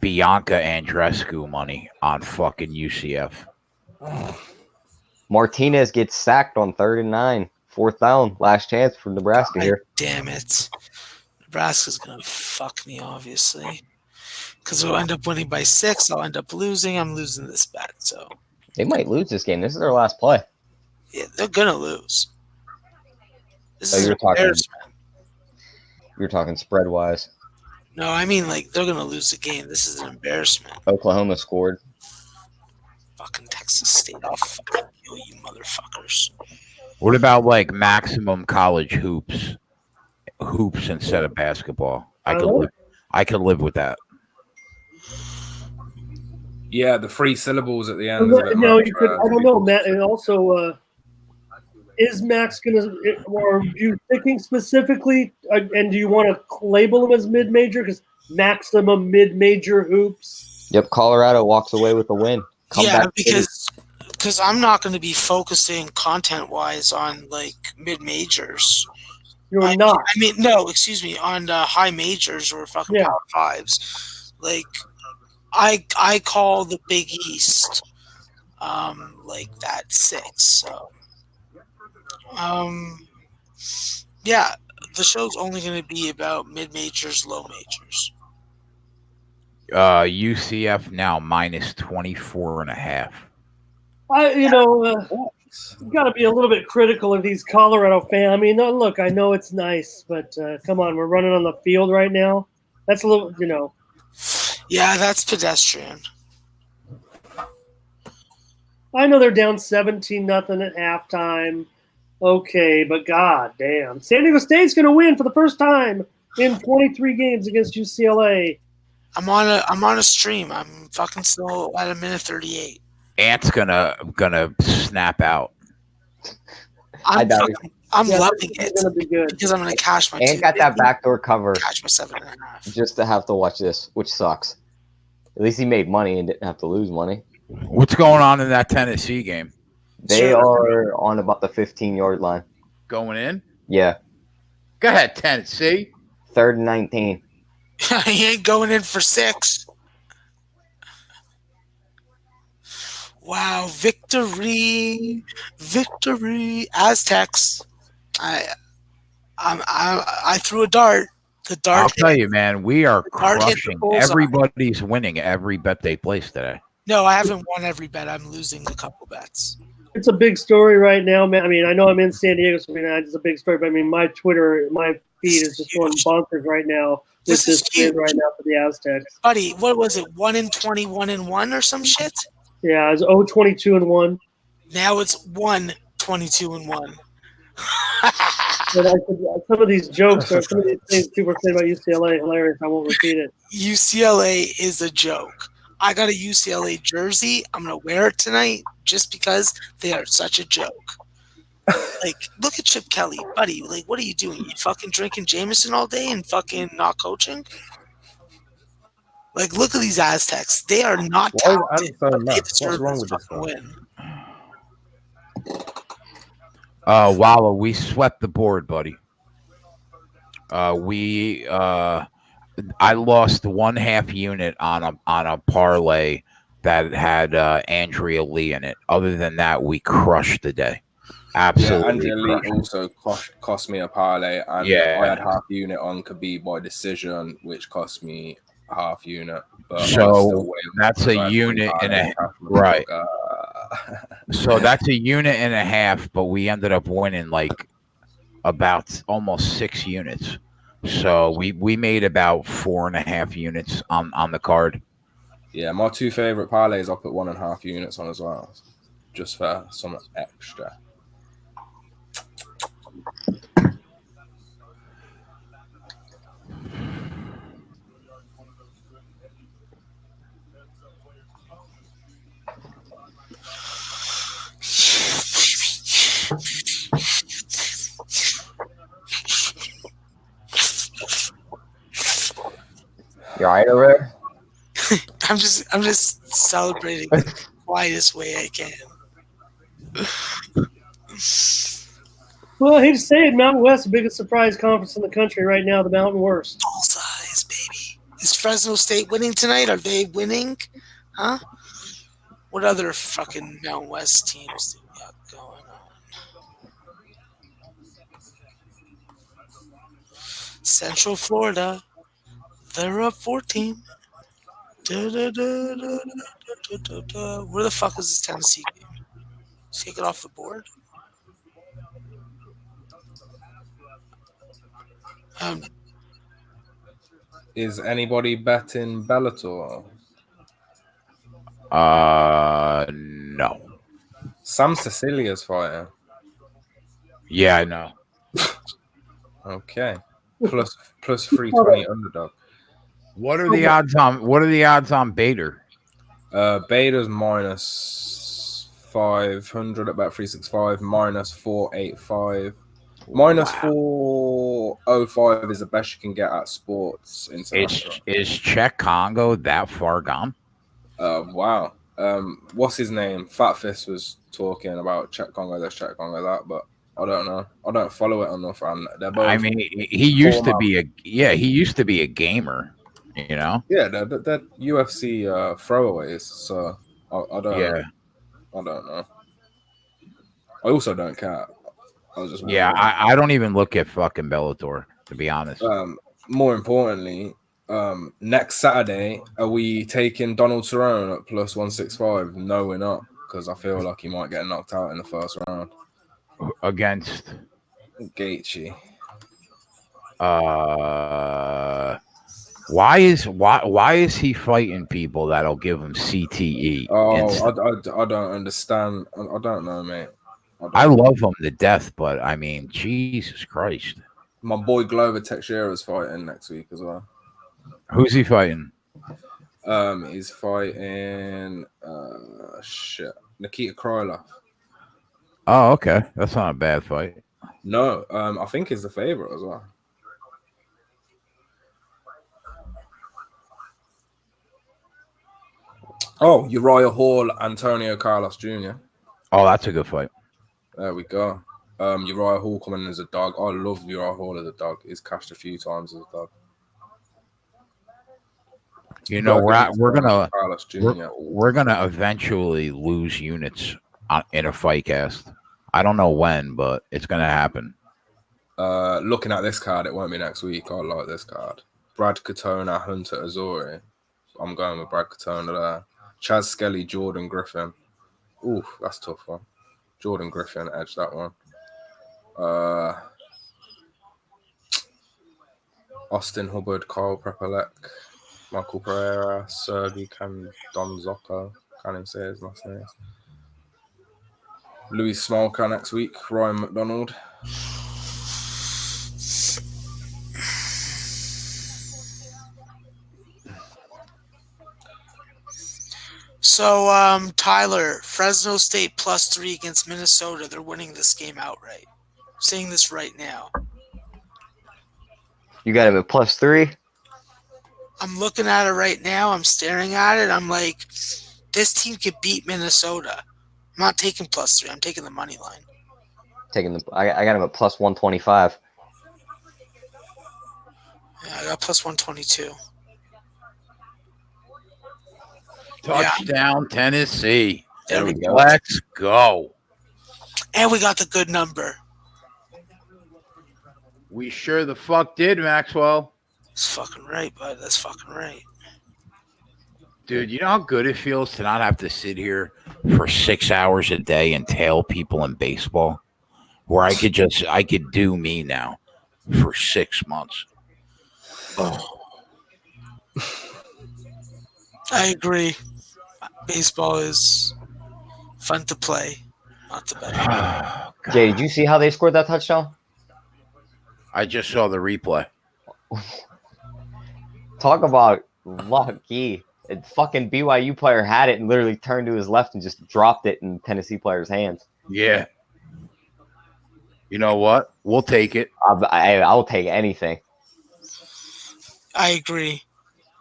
Bianca Andreescu money on fucking UCF. Martinez gets sacked on 3rd and 9, 4th down, last chance for Nebraska here. Damn it. Nebraska's going to fuck me, obviously. Because we'll end up winning by 6. I'll end up losing. I'm losing this bet, so. They might lose this game. This is their last play. Yeah, they're going to lose. This So is you're talking, embarrassment. you're talking spread wise. No, I mean, like, they're going to lose the game. This is an embarrassment. Oklahoma scored. Fucking Texas State. I'll fucking kill you, motherfuckers. What about like maximum college hoops instead of basketball? I could live with that. Yeah, the 3 syllables at the end. No, you could. I don't know, Matt. And also, is Max gonna? Or are you thinking specifically? And do you want to label him as mid-major? Because maximum mid-major hoops. Yep, Colorado walks away with a win. Yeah, because I'm not going to be focusing content-wise on like mid-majors. You're not. I mean, no, excuse me, on high majors or fucking Power 5s. Like, I call the Big East like that 6. So, yeah, the show's only going to be about mid-majors, low majors. UCF now minus 24.5. You got to be a little bit critical of these Colorado fans. I mean, look, I know it's nice, but come on, we're running on the field right now. That's a little, Yeah, that's pedestrian. I know they're down 17-0 at halftime. Okay, but god damn. San Diego State's going to win for the first time in 23 games against UCLA. I'm on a stream. I'm fucking still at a minute 38. Ant's gonna snap out. I'm loving it because I'm gonna cash my. Ant got that backdoor cover. Cash my 7.5. Just to have to watch this, which sucks. At least he made money and didn't have to lose money. What's going on in that Tennessee game? They Sure. are on about the 15-yard line. Going in? Yeah. Go ahead, Tennessee. 3rd and 19. He ain't going in for 6. Wow, victory, Aztecs. I threw a dart. The dart. I'll tell you, man, we are dart hit the crushing. bullseye. Everybody's winning every bet they place today. No, I haven't won every bet. I'm losing a couple bets. It's a big story right now, man. I mean, I know I'm in San Diego, so it's a big story. But I mean, my Twitter, my feed is just going bonkers right now with this win right now for the Aztecs. Buddy, what was it? 1 in 20, 1 in 1 or some shit? Yeah, it was 0-22-1. Now it's 1-22-1. But some of these jokes or some of these things people are saying about UCLA hilarious. I won't repeat it. UCLA is a joke. I got a UCLA jersey. I'm gonna wear it tonight just because they are such a joke. Like, look at Chip Kelly, buddy. Like, what are you doing? You fucking drinking Jameson all day and fucking not coaching? Like, look at these Aztecs. They are not talented, but they deserve this fucking win. Wallow, we swept the board, buddy. I lost 1/2 unit on a parlay that had Andrea Lee in it. Other than that, we crushed the day. Absolutely. Yeah, Andrea Lee also cost me a parlay, and I had half unit on Khabib by decision, which cost me half unit. But so that's a unit and a half, right? So that's a unit and a half, but we ended up winning like about almost 6 units. So we made about 4.5 units on the card. Yeah, my 2 favorite parlays, I put 1.5 units on as well, just for some extra. You all right over there? I'm just celebrating the quietest way I can. Well, I hate to say it, Mountain West, the biggest surprise conference in the country right now, the Mountain Worst. Bullseyes, baby. Is Fresno State winning tonight? Are they winning? Huh? What other fucking Mountain West teams do we got going on? Central Florida. They're up 14. Where the fuck is this Tennessee game? Take it off the board. Is anybody betting Bellator? No. Sam Cecilia's fighting. Yeah, I know. Okay. Plus 320 underdog. What are the odds on Bader? Bader's minus 500 at about 365, minus 485. Minus 405 is the best you can get at Sports International. Is Czech Congo that far gone? Wow. What's his name? Fat Fist was talking about Czech Congo this, Czech Congo that, but I don't know. I don't follow it enough. And they're both. I mean, he used to be a gamer. You know. Yeah, they're UFC throwaways. So I don't. Yeah. I don't know. I also don't care. I don't even look at fucking Bellator, to be honest. More importantly, next Saturday, are we taking Donald Cerrone at plus 165? No, we're not, because I feel like he might get knocked out in the first round. Against Gaethje. Why is he fighting people that'll give him CTE? I don't understand. I don't know, mate. I love him to death, but I mean, Jesus Christ. My boy Glover Teixeira's fighting next week as well. Who's he fighting? He's fighting Nikita Krylov. Oh, okay. That's not a bad fight. No, I think he's the favorite as well. Oh, Uriah Hall, Antonio Carlos Jr. Oh, that's a good fight. There we go. Uriah Hall coming in as a dog. I love Uriah Hall as a dog. He's cashed a few times as a dog. You know, we're gonna Carlos Jr. we're gonna eventually lose units in a FightCast. I don't know when, but it's gonna happen. Looking at this card, it won't be next week. I like this card. Brad Katona, Hunter Azuri. I'm going with Brad Katona there. Chaz Skelly, Jordan Griffin. Ooh, that's a tough one. Jordan Griffin, edge that one. Austin Hubbard, Carl Prepelec, Michael Pereira, Sergey Donzoko. Can't even say his last name. Louis Smolka next week. Ryan McDonald. So, Tyler, Fresno State +3 against Minnesota. They're winning this game outright. I'm saying this right now. You got him at +3? I'm looking at it right now. I'm staring at it. I'm like, this team could beat Minnesota. I'm not taking +3. I'm taking the money line. I got him at +125. Yeah, I got +122. Touchdown, Tennessee. There we go. Let's go. And we got the good number. We sure the fuck did, Maxwell. That's fucking right, bud. That's fucking right. Dude, you know how good it feels to not have to sit here for 6 hours a day and tail people in baseball? Where I could do me now for 6 months. Oh. I agree. Baseball is fun to play, not to bet. Jay, did you see how they scored that touchdown? I just saw the replay. Talk about lucky. A fucking BYU player had it and literally turned to his left and just dropped it in Tennessee player's hands. Yeah. You know what? We'll take it. I'll take anything. I agree.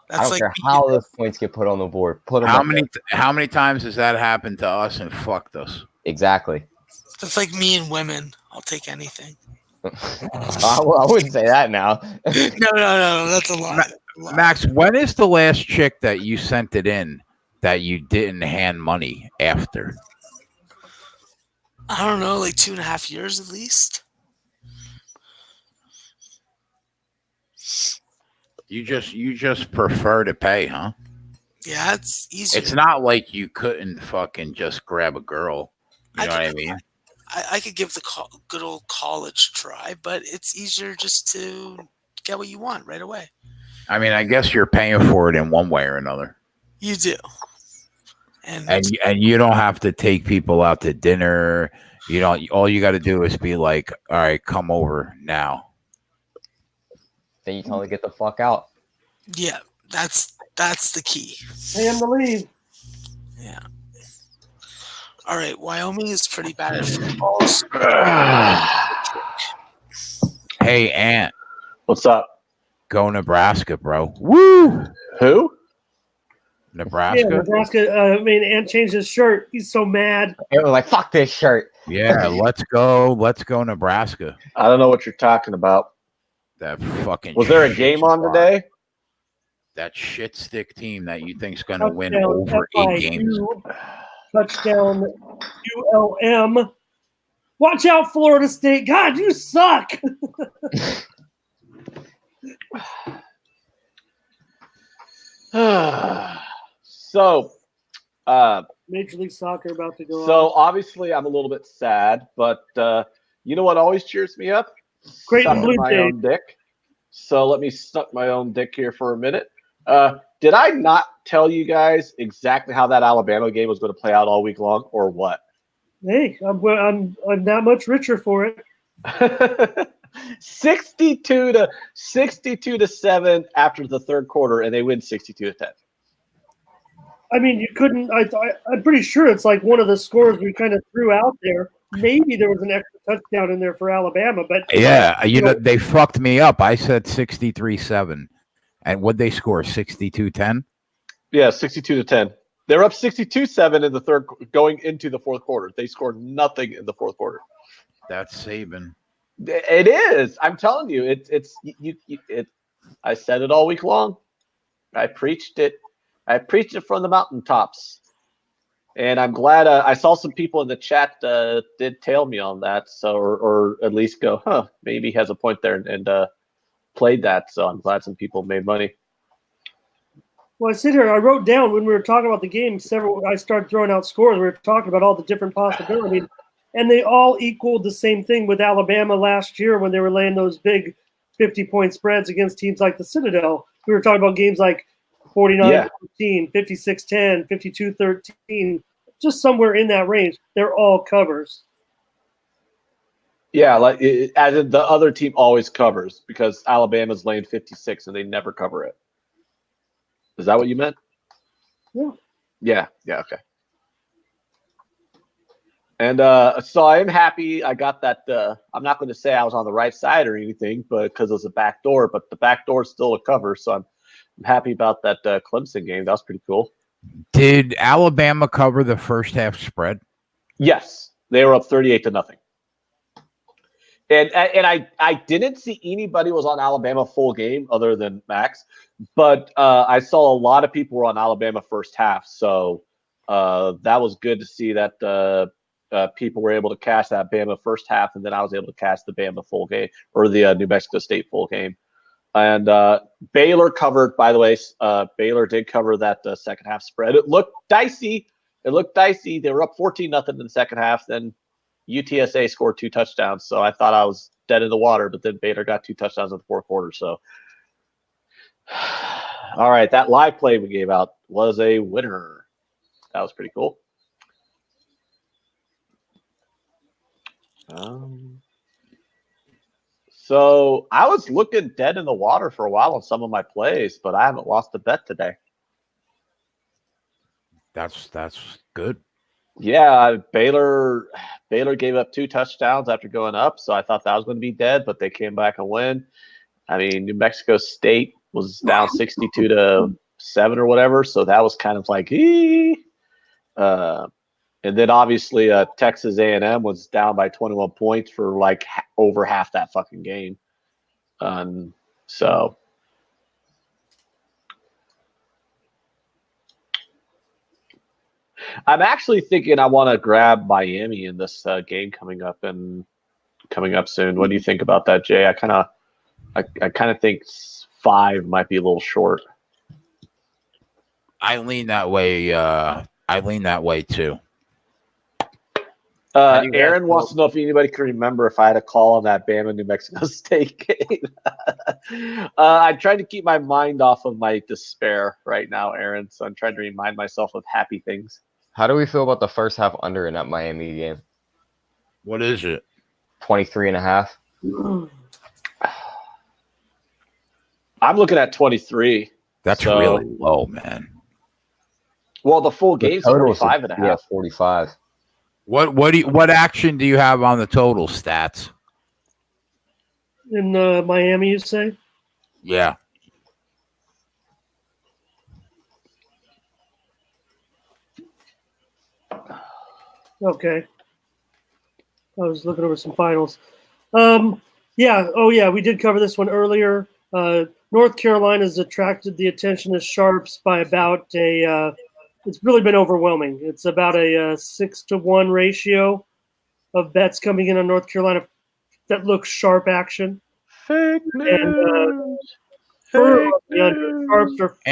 I don't care how those points get put on the board. How many times has that happened to us and fucked us? Exactly. That's like me and women. I'll take anything. I wouldn't say that now. No. That's a lie. Max, when is the last chick that you sent it in that you didn't hand money after? I don't know, like 2.5 years at least. You just prefer to pay, huh? Yeah, it's easier. It's not like you couldn't fucking just grab a girl. You know what I mean? I could give the good old college try, but it's easier just to get what you want right away. I mean, I guess you're paying for it in one way or another. You do. And you don't have to take people out to dinner. You don't. All you got to do is be like, all right, come over now. Then you tell them to get the fuck out. Yeah, that's the key. Pay him to leave. Yeah. All right, Wyoming is pretty bad at football. Hey, Ant. What's up? Go Nebraska, bro. Woo! Who? Nebraska. Yeah, Nebraska. Ant changed his shirt. He's so mad. They were like, "Fuck this shirt." Yeah, let's go. Let's go, Nebraska. I don't know what you're talking about. That fucking. Was there a game on today? That shit stick team that you think's gonna win Touchdown, over 8 games. Touchdown, ULM. Watch out, Florida State. God, you suck. So, Major League Soccer about to go so on. obviously I'm a little bit sad, but you know what always cheers me up? Creighton Blue my Jays. own dick. So let me suck my own dick here for a minute. Did I not tell you guys exactly how that Alabama game was going to play out all week long, or what? Hey, I'm that much richer for it. 62 to 7 after the third quarter, and they win 62-10. I mean, you couldn't. I'm pretty sure it's like one of the scores we kind of threw out there. Maybe there was an extra touchdown in there for Alabama, but yeah, you know they fucked me up. I said 63-7, and what'd they score? 62-10. Yeah, 62-10. They're up 62-7 in the third, going into the fourth quarter. They scored nothing in the fourth quarter. That's Saban. It is. I'm telling you, it's I said it all week long. I preached it. I preached it from the mountaintops. And I'm glad I saw some people in the chat did tail me on that. So, or at least go, huh, maybe he has a point there, and played that. So I'm glad some people made money. Well, I sit here. I wrote down when we were talking about the game. I started throwing out scores. We were talking about all the different possibilities, and they all equaled the same thing with Alabama last year when they were laying those big 50-point spreads against teams like the Citadel. We were talking about games like 49-14, 56-10, 52-13, just somewhere in that range. They're all covers. Yeah, like as in the other team always covers because Alabama's laying 56 and they never cover it. Is that what you meant? Yeah. Yeah, okay. And so I am happy I got that. I'm not going to say I was on the right side or anything, but because it was a back door, but the back door is still a cover. So I'm happy about that Clemson game. That was pretty cool. Did Alabama cover the first half spread? Yes, they were up 38-0. And I didn't see anybody was on Alabama full game other than Max, but I saw a lot of people were on Alabama first half. So that was good to see that people were able to cash that Bama first half, and then I was able to cash the Bama full game or the New Mexico State full game. And Baylor covered, by the way. Baylor did cover that second half spread. It looked dicey. They were up 14-0 in the second half. Then UTSA scored 2 touchdowns. So I thought I was dead in the water, but then Baylor got 2 touchdowns in the fourth quarter. So, all right, that live play we gave out was a winner. That was pretty cool. So I was looking dead in the water for a while on some of my plays, but I haven't lost a bet today. That's good. Yeah, Baylor gave up 2 touchdowns after going up, so I thought that was going to be dead, but they came back and win. I mean, New Mexico State was down 62-7 or whatever, so that was kind of like, and then obviously Texas A&M was down by 21 points for like over half that fucking game. So I'm actually thinking I want to grab Miami in this game coming up soon. What do you think about that, Jay? I kind of think 5 might be a little short. I lean that way too. Aaron wants to know if anybody can remember if I had a call on that Bama New Mexico State game. I'm trying to keep my mind off of my despair right now, Aaron. So I'm trying to remind myself of happy things. How do we feel about the first half under in that Miami game? What is it? 23.5. I'm looking at 23. That's really low, man. Well, the full game's 45.5. Yeah, 45. What action do you have on the total stats? In Miami, you say? Yeah. Okay. I was looking over some finals. Yeah. Oh, yeah. We did cover this one earlier. North Carolina's attracted the attention of sharps by about it's really been overwhelming. It's about a 6-to-1 ratio of bets coming in on North Carolina that looks sharp action. Fake news.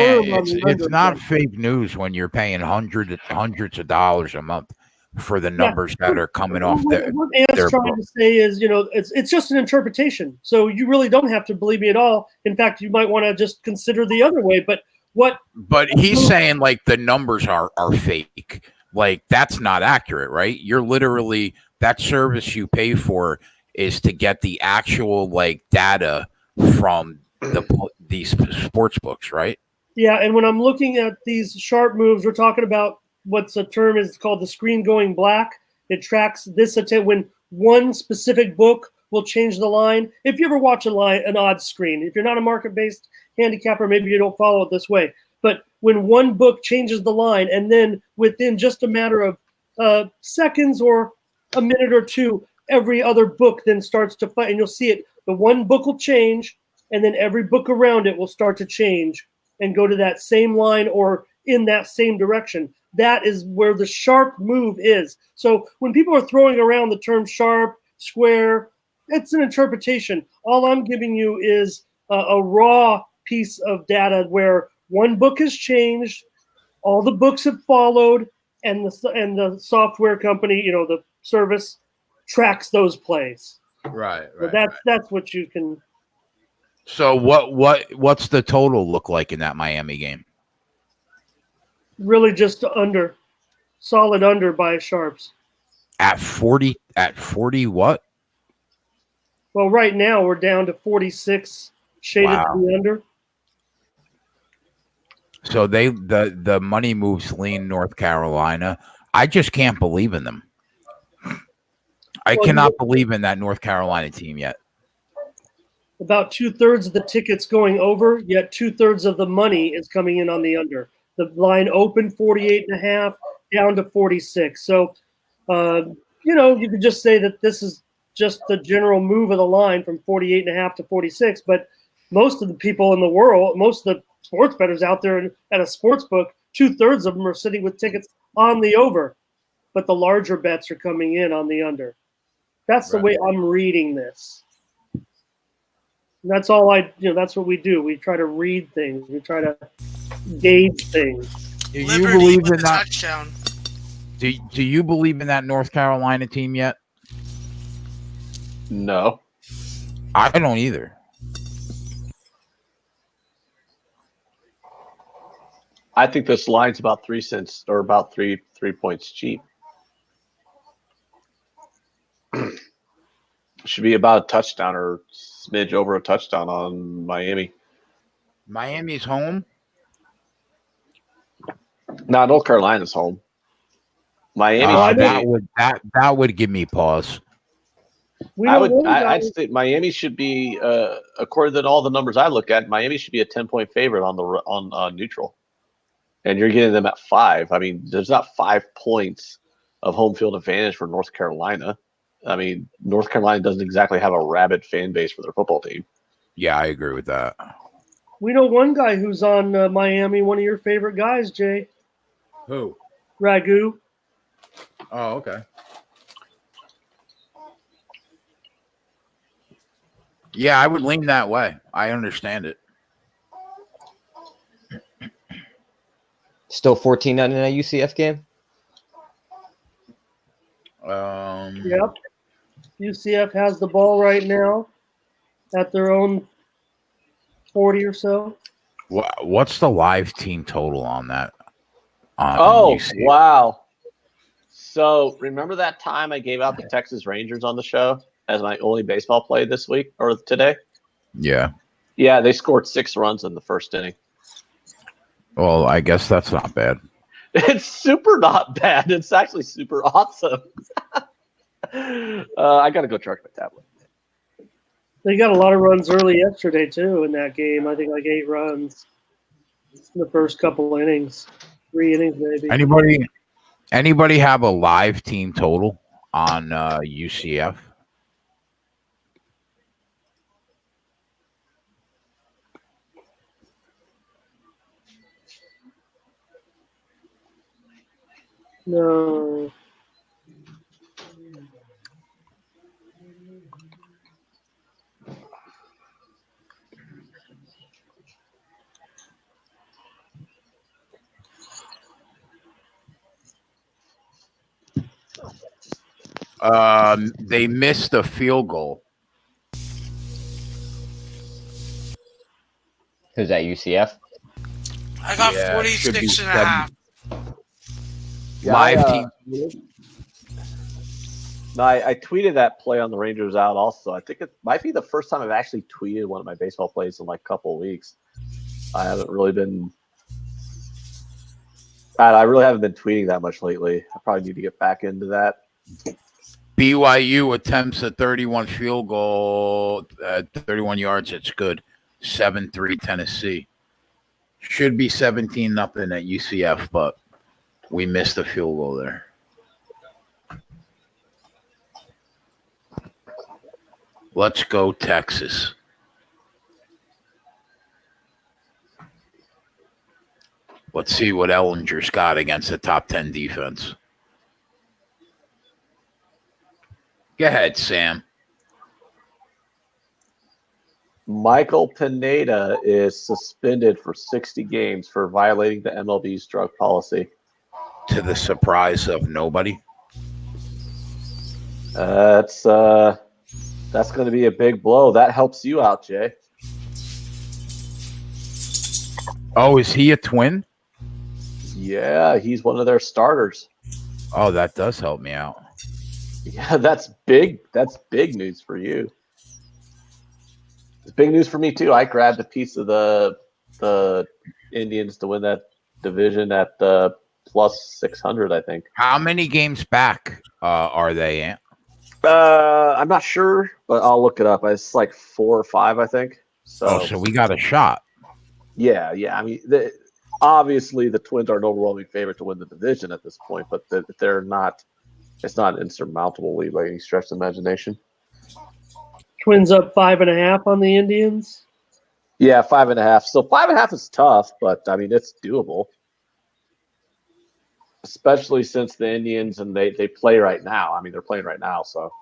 It's not fake news when you're paying hundreds of dollars a month for the numbers that are coming off there. What Ant's trying to say is, it's just an interpretation. So you really don't have to believe me at all. In fact, you might want to just consider the other way. But he's saying like the numbers are fake. Like that's not accurate, right? You're literally that service you pay for is to get the actual like data from these sports books, right? Yeah, and when I'm looking at these sharp moves, we're talking about what's a term is called the screen going black. It tracks this when one specific book will change the line. If you ever watch an odds screen, if you're not a market-based handicapper, maybe you don't follow it this way. But when one book changes the line, and then within just a matter of seconds or a minute or two, every other book then starts to fight, and you'll see it. The one book will change, and then every book around it will start to change and go to that same line or in that same direction. That is where the sharp move is. So when people are throwing around the term sharp, square, it's an interpretation. All I'm giving you is a raw piece of data where one book has changed, all the books have followed, and the software company, the service tracks those plays. Right. So that's what you can. So what's the total look like in that Miami game? Really just solid under by sharps. At 40 what? Well, right now we're down to 46 shaded to the under. So the money moves lean North Carolina. I just can't believe in them. I cannot believe in that North Carolina team yet. About 2/3 of the tickets going over, yet 2/3 of the money is coming in on the under. The line opened 48.5 down to 46. So, you could just say that this is just the general move of the line from 48.5 to 46. But most of the people in the world, most of the sports bettors out there at a sports book, 2/3 of them are sitting with tickets on the over, but the larger bets are coming in on the under. That's the way I'm reading this. And that's all that's what we do. We try to read things. We try to gauge things. Do you believe in that? Touchdown. Do you believe in that North Carolina team yet? No. I don't either. I think this line's about 3 cents or about three points cheap. Should be about a touchdown or smidge over a touchdown on Miami. Miami's home? No, North Carolina's home. Miami. That would give me pause. I'd say Miami should be, according to all the numbers I look at, Miami should be a 10-point favorite on neutral, and you're getting them at 5. I mean, there's not 5 points of home field advantage for North Carolina. I mean, North Carolina doesn't exactly have a rabid fan base for their football team. Yeah, I agree with that. We know one guy who's on Miami, one of your favorite guys, Jay. Who? Ragu. Oh, okay. Yeah, I would lean that way. I understand it. Still 14 in a UCF game? Yep. UCF has the ball right now at their own 40 or so. What's the live team total on that? UCF? Wow. So remember that time I gave out the Texas Rangers on the show as my only baseball play this week or today? Yeah. Yeah, they scored 6 runs in the first inning. Well, I guess that's not bad. It's super not bad. It's actually super awesome. I got to go charge my tablet. They got a lot of runs early yesterday, too, in that game. I think like 8 runs in the first couple innings. 3 innings, maybe. Anybody have a live team total on UCF? No. They missed a field goal. Who's that, UCF? I got 46 and a half. Live team. No, I tweeted that play on the Rangers out also. I think it might be the first time I've actually tweeted one of my baseball plays in like a couple of weeks. I really haven't been tweeting that much lately. I probably need to get back into that. BYU attempts a 31 field goal at 31 yards. It's good. 7-3 Tennessee. Should be 17-0 at UCF, but we missed a field goal there. Let's go, Texas. Let's see what Ellinger's got against the top 10 defense. Go ahead, Sam. Michael Pineda is suspended for 60 games for violating the MLB's drug policy. To the surprise of nobody. That's going to be a big blow. That helps you out, Jay. Oh, is he a twin? Yeah, he's one of their starters. Oh, that does help me out. Yeah, that's big. That's big news for you. It's big news for me too. I grabbed a piece of the Indians to win that division at the plus 600, I think. How many games back are they in? I'm not sure, but I'll look it up. It's like 4 or 5, I think. So we got a shot. Yeah. I mean, obviously the Twins are an overwhelming favorite to win the division at this point, but they're not. It's not an insurmountable lead by any stretch of the imagination. Twins up 5.5 on the Indians. Yeah, 5.5. So 5.5 is tough, but I mean it's doable. Especially since the Indians and they play right now. I mean they're playing right now, so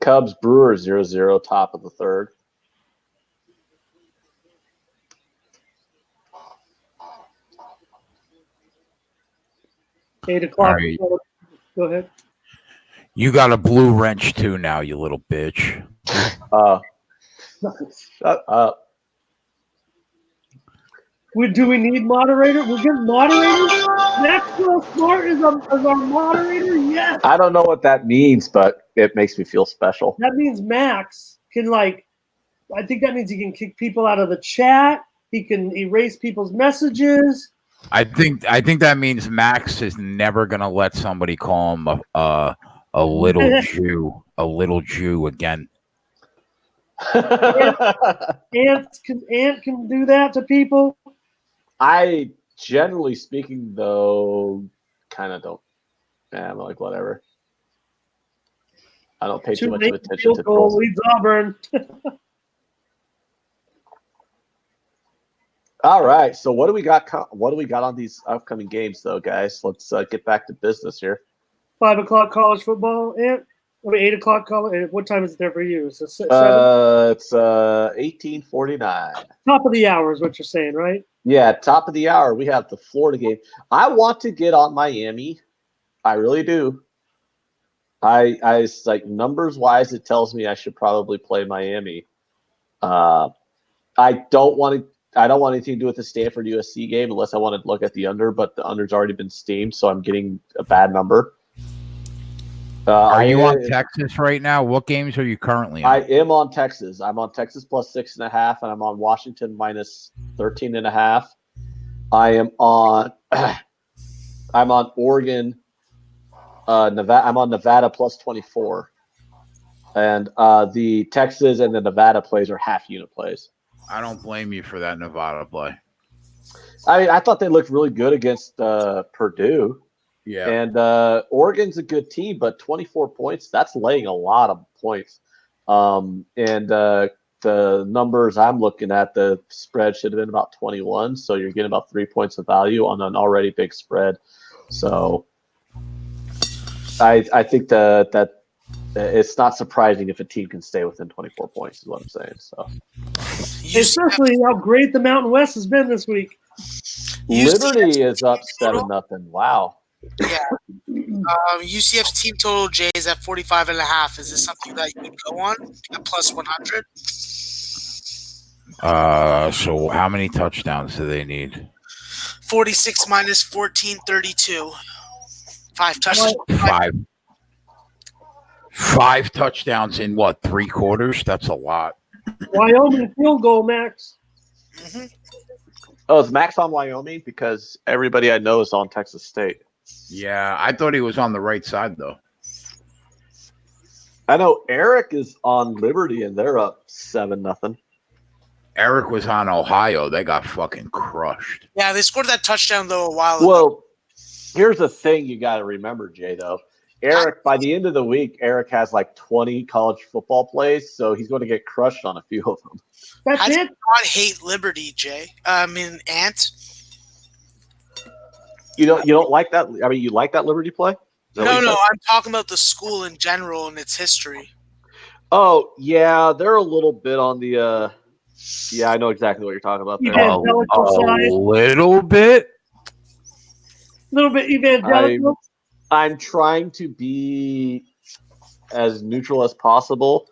Cubs Brewers 0-0, top of the third. $8 Right. Go ahead. You got a blue wrench too now, you little bitch. Shut up. Do we need moderator? We're getting moderators? Maxwell Smart is our moderator? Yes. I don't know what that means, but it makes me feel special. That means Max can I think that means he can kick people out of the chat. He can erase people's messages. I think that means Max is never gonna let somebody call him a little Jew again. Ant can do that to people. I, generally speaking, though, kind of don't. I'm like, whatever. I don't pay too much of attention to trolls. Leads Auburn. All right. So what do we got? What do we got on these upcoming games, though, guys? Let's get back to business here. 5 o'clock college football. 8 o'clock college. What time is it there for you? Is it 7? It's 18:49. Top of the hour is what you're saying, right? Yeah, top of the hour. We have the Florida game. I want to get on Miami. I really do. I like numbers wise, it tells me I should probably play Miami. I don't want anything to do with the Stanford USC game unless I want to look at the under, but the under's already been steamed, so I'm getting a bad number. Are you on Texas right now? What games are you currently on? I am on Texas. I'm on Texas plus 6.5, and I'm on Washington minus 13.5. I am on. I'm on Oregon. Nevada. I'm on Nevada plus 24, and the Texas and the Nevada plays are half unit plays. I don't blame you for that Nevada play. I mean, I thought they looked really good against Purdue. Yeah. And Oregon's a good team, but 24 points, that's laying a lot of points. And the numbers I'm looking at, the spread should have been about 21. So you're getting about 3 points of value on an already big spread. So I think that it's not surprising if a team can stay within 24 points is what I'm saying. So especially how great the Mountain West has been this week. Liberty is up 7-0. Wow. Yeah. UCF's team total, Jay, is at 45.5. Is this something that you would go on at plus 100? So how many touchdowns do they need? 46 minus 14, 32. 5 touchdowns. Five touchdowns in what, 3 quarters? That's a lot. Wyoming field goal, Max. Mm-hmm. Oh, is Max on Wyoming? Because everybody I know is on Texas State. Yeah, I thought he was on the right side, though. I know Eric is on Liberty, and they're up 7-0. Eric was on Ohio. They got fucking crushed. Yeah, they scored that touchdown though a while ago. Well, here's the thing you got to remember, Jay. Though Eric, by the end of the week, Eric has like 20 college football plays, so he's going to get crushed on a few of them. That's How do you it. not hate Liberty, Jay? Ant. You don't like that? I mean, you like that Liberty play? No, I'm talking about the school in general and its history. Oh yeah, they're a little bit on the. Yeah, I know exactly what you're talking about there. A little bit. A little bit evangelical. I'm trying to be as neutral as possible,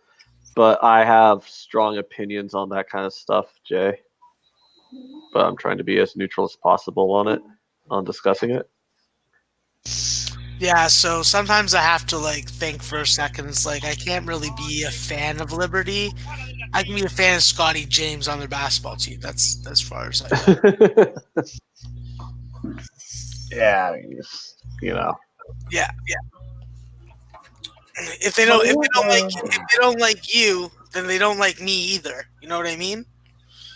but I have strong opinions on that kind of stuff, Jay. But I'm trying to be as neutral as possible on it, on discussing it. Yeah, so sometimes I have to like think for a second. It's like I can't really be a fan of Liberty. I can be a fan of Scotty James on their basketball team. That's as far as I go. Yeah, I mean, Yeah. If they don't like you, then they don't like me either. You know what I mean?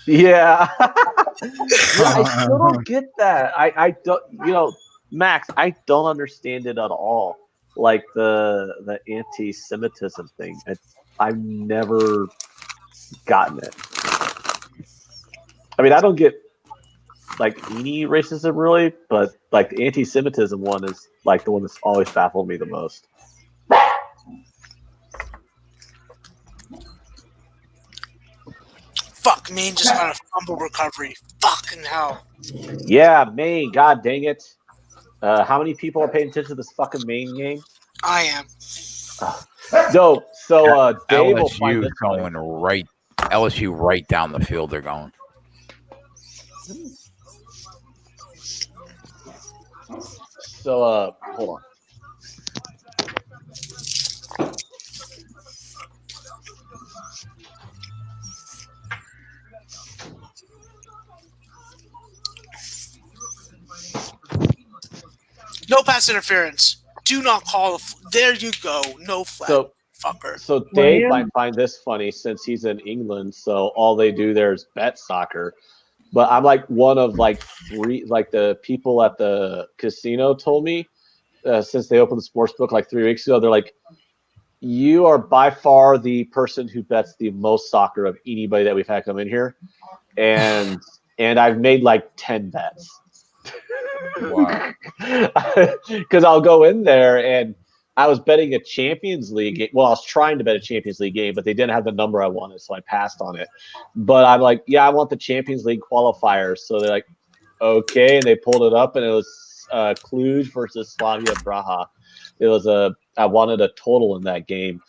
Yeah. I still don't get that. I don't. Max, I don't understand it at all. Like the anti-Semitism thing. I've never gotten it. I mean, I don't get like any racism really, but like the anti-Semitism one is like the one that's always baffled me the most. Fuck, Maine just got a fumble recovery. Fucking hell. Yeah, Maine. God dang it. How many people are paying attention to this fucking Maine game? I am. No, so Dave will find LSU this going right. LSU right down the field. They're going. So hold on. No pass interference. Do not call. There you go. No flag, fucker. So Dave might find this funny since he's in England. So all they do there is bet soccer. But I'm like one of like three, like the people at the casino told me since they opened the sports book like 3 weeks ago, they're like, you are by far the person who bets the most soccer of anybody that we've had come in here. And I've made like 10 bets. Wow. Because I'll go in there and I was betting a Champions League game. Well, I was trying to bet a Champions League game, but they didn't have the number I wanted, so I passed on it. But I'm like, yeah, I want the Champions League qualifiers. So they're like, okay, and they pulled it up, and it was Cluj versus Slavia Praha. It was I wanted a total in that game,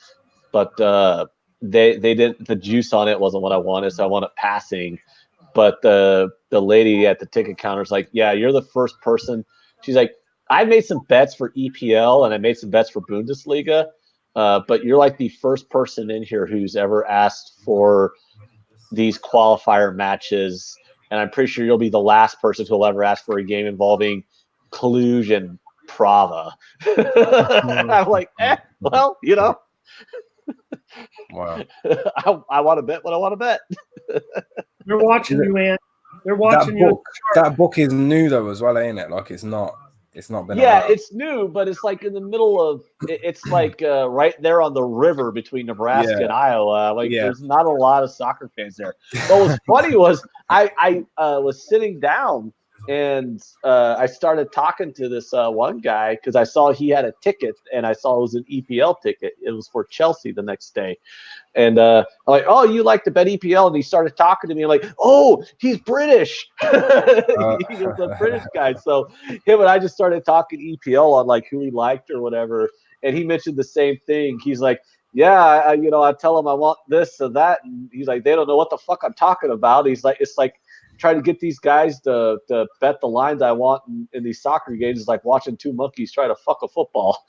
but they didn't. The juice on it wasn't what I wanted, so I wanted passing. But the lady at the ticket counter is like, yeah, you're the first person. She's like, I made some bets for EPL and I made some bets for Bundesliga, but you're like the first person in here who's ever asked for these qualifier matches, and I'm pretty sure you'll be the last person who'll ever ask for a game involving Cluj and Prava. I'm like, well, Wow. I want to bet what I want to bet. They're watching you, man. They're watching you. That book is new though as well, ain't it? Like it's not been. Yeah, it's new, but it's like in the middle of. It's like right there on the river between Nebraska and Iowa. Like there's not a lot of soccer fans there. What was funny was I was sitting down and I started talking to this one guy because I saw he had a ticket and I saw it was an EPL ticket. It was for Chelsea the next day. And I'm like, oh, you like to bet EPL? And he started talking to me like, oh, he's British. He was a British guy. So him and I just started talking EPL on like who he liked or whatever. And he mentioned the same thing. He's like, yeah, I tell him I want this or that. And he's like, they don't know what the fuck I'm talking about. He's like, it's like trying to get these guys to bet the lines I want in these soccer games is like watching two monkeys try to fuck a football.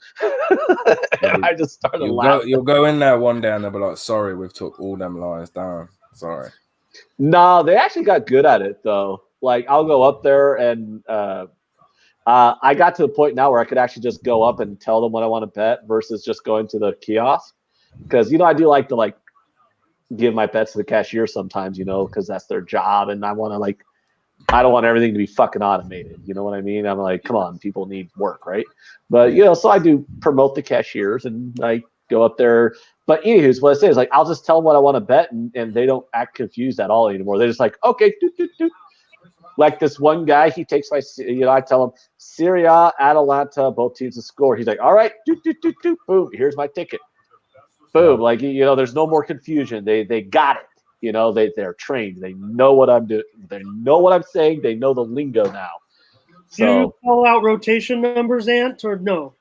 I just started laughing. You'll go in there one day and they'll be like, sorry, we've took all them lines down. Sorry. No, they actually got good at it though. Like I'll go up there and I got to the point now where I could actually just go up and tell them what I want to bet versus just going to the kiosk. Because I do like to like give my bets to the cashier sometimes, because that's their job, and I want to I don't want everything to be fucking automated. You know what I mean? I'm like, come on, people need work, right? But so I do promote the cashiers, and I go up there. But anywho's, what I say is I'll just tell them what I want to bet, and they don't act confused at all anymore. They're just like, okay, doot, doot, doot. Like this one guy, he takes I tell him Serie A, Atalanta, both teams to score. He's like, all right, doot, doot, doot, doot, boom, here's my ticket. Boom, there's no more confusion. They got it. They're trained. They know what I'm doing. They know what I'm saying. They know the lingo now. Do you call out rotation numbers, Ant, or no?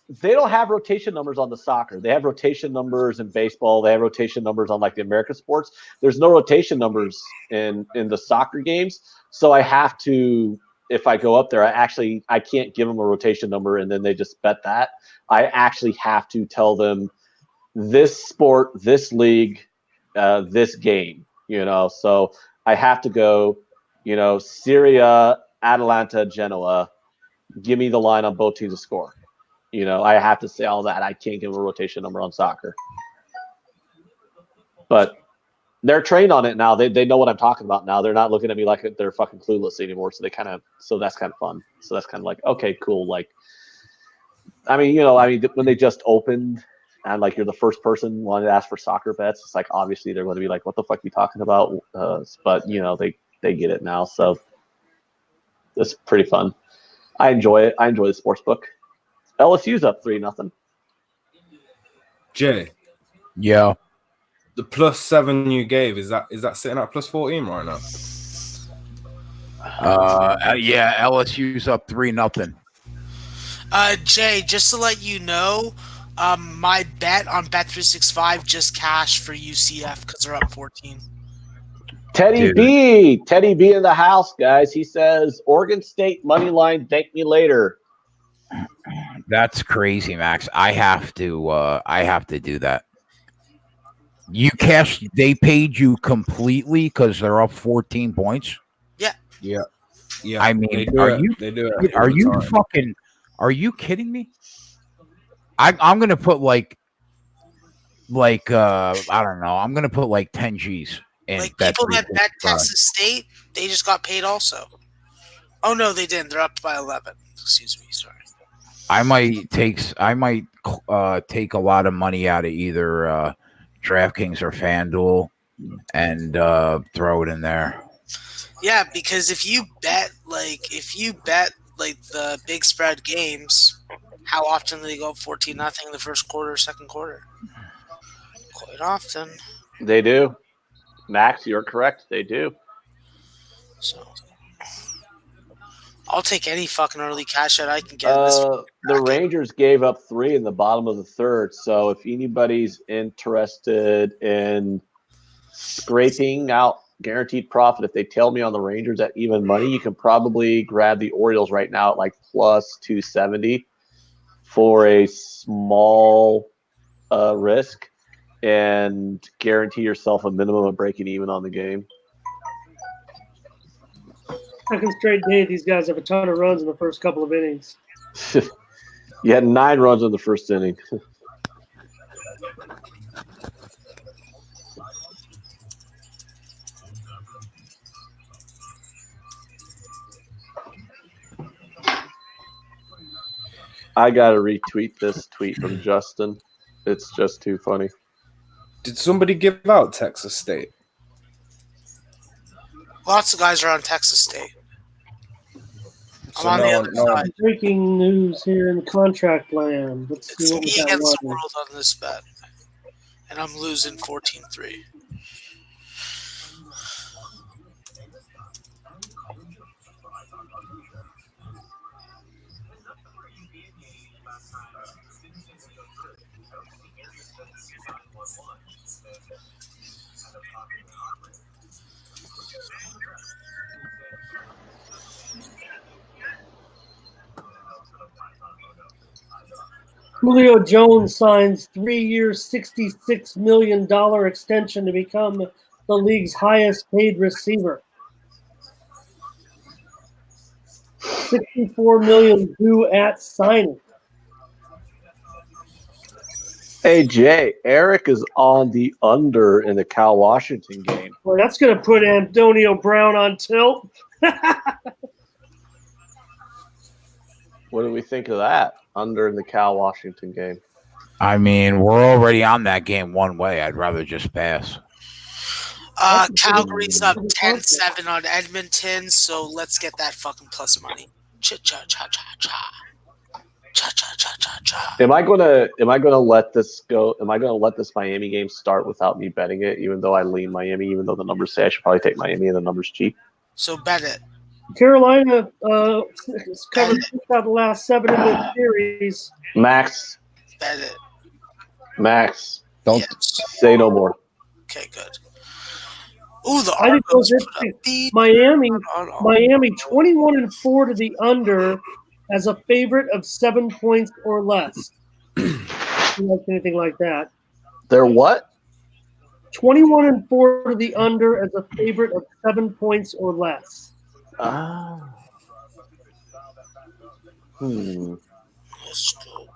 They don't have rotation numbers on the soccer. They have rotation numbers in baseball. They have rotation numbers on the American sports. There's no rotation numbers in the soccer games. So I have to, if I go up there, I can't give them a rotation number and then they just bet that. I actually have to tell them this sport, this league, this game, so I have to go, Serie A, Atalanta, Genoa, give me the line on both teams to score. I have to say all that. I can't give a rotation number on soccer. But they're trained on it now. They know what I'm talking about now. They're not looking at me like they're fucking clueless anymore. So that's kind of fun. So that's kind of like, okay, cool. When they just opened and you're the first person wanting to ask for soccer bets, it's obviously they're going to be like, what the fuck are you talking about? But they get it now. So it's pretty fun. I enjoy it. I enjoy the sports book. LSU's up 3-0. Jay. Yeah. The +7 you gave, is that sitting at +14 right now? Yeah, LSU's up 3-0. Jay, just to let you know, my bet on Bet365 just cashed for UCF because they're up 14. Teddy B in the house, guys. He says Oregon State money line. Thank me later. That's crazy, Max. I have to do that. You cashed. They paid you completely because they're up 14 points. Yeah. I mean, they do it are you fucking? Are you kidding me? I'm gonna put I don't know. I'm gonna put 10 G's in. People that bet Texas State, they just got paid also. Oh no, they didn't. They're up by 11. Excuse me, sorry. I might take a lot of money out of either DraftKings or FanDuel and throw it in there. Yeah, because if you bet the big spread games, how often do they go 14-0 in the first quarter, second quarter? Quite often. They do. Max, you're correct. They do. So I'll take any fucking early cash out I can get. The Rangers gave up 3 in the bottom of the third. So if anybody's interested in scraping out guaranteed profit, if they tell me on the Rangers at even money, you can probably grab the Orioles right now at +270 for a small risk and guarantee yourself a minimum of breaking even on the game. Second straight day, these guys have a ton of runs in the first couple of innings. You had 9 runs in the first inning. I gotta retweet this tweet from Justin. It's just too funny. Did somebody give out Texas State? Lots of guys are on Texas State. I'm on the other side. Breaking news here in contract land. Let's see what me against the world on this bet. And I'm losing 14-3. Julio Jones signs 3-year, $66 million extension to become the league's highest paid receiver. $64 million due at signing. Hey, Jay, Eric is on the under in the Cal Washington game. Well, that's going to put Antonio Brown on tilt. What do we think of that? Under in the Cal Washington game. I mean, we're already on that game one way. I'd rather just pass. Calgary's up 10-7 on Edmonton, so let's get that fucking plus money. Cha-cha-cha-cha-cha. Cha-cha-cha-cha-cha. Am I gonna let this go? Am I gonna let this Miami game start without me betting it, even though I lean Miami, even though the numbers say I should probably take Miami and the numbers cheap? So bet it. Carolina has covered 6 out of the last 7 in the series. Max. Bet it. Max. Don't say no more. Okay, good. Ooh, the I think Argos those put up beat. Miami 21-4 to the under as a favorite of 7 points or less. If you like anything like that. They're what? 21-4 to the under as a favorite of 7 points or less. Ah. Let's go,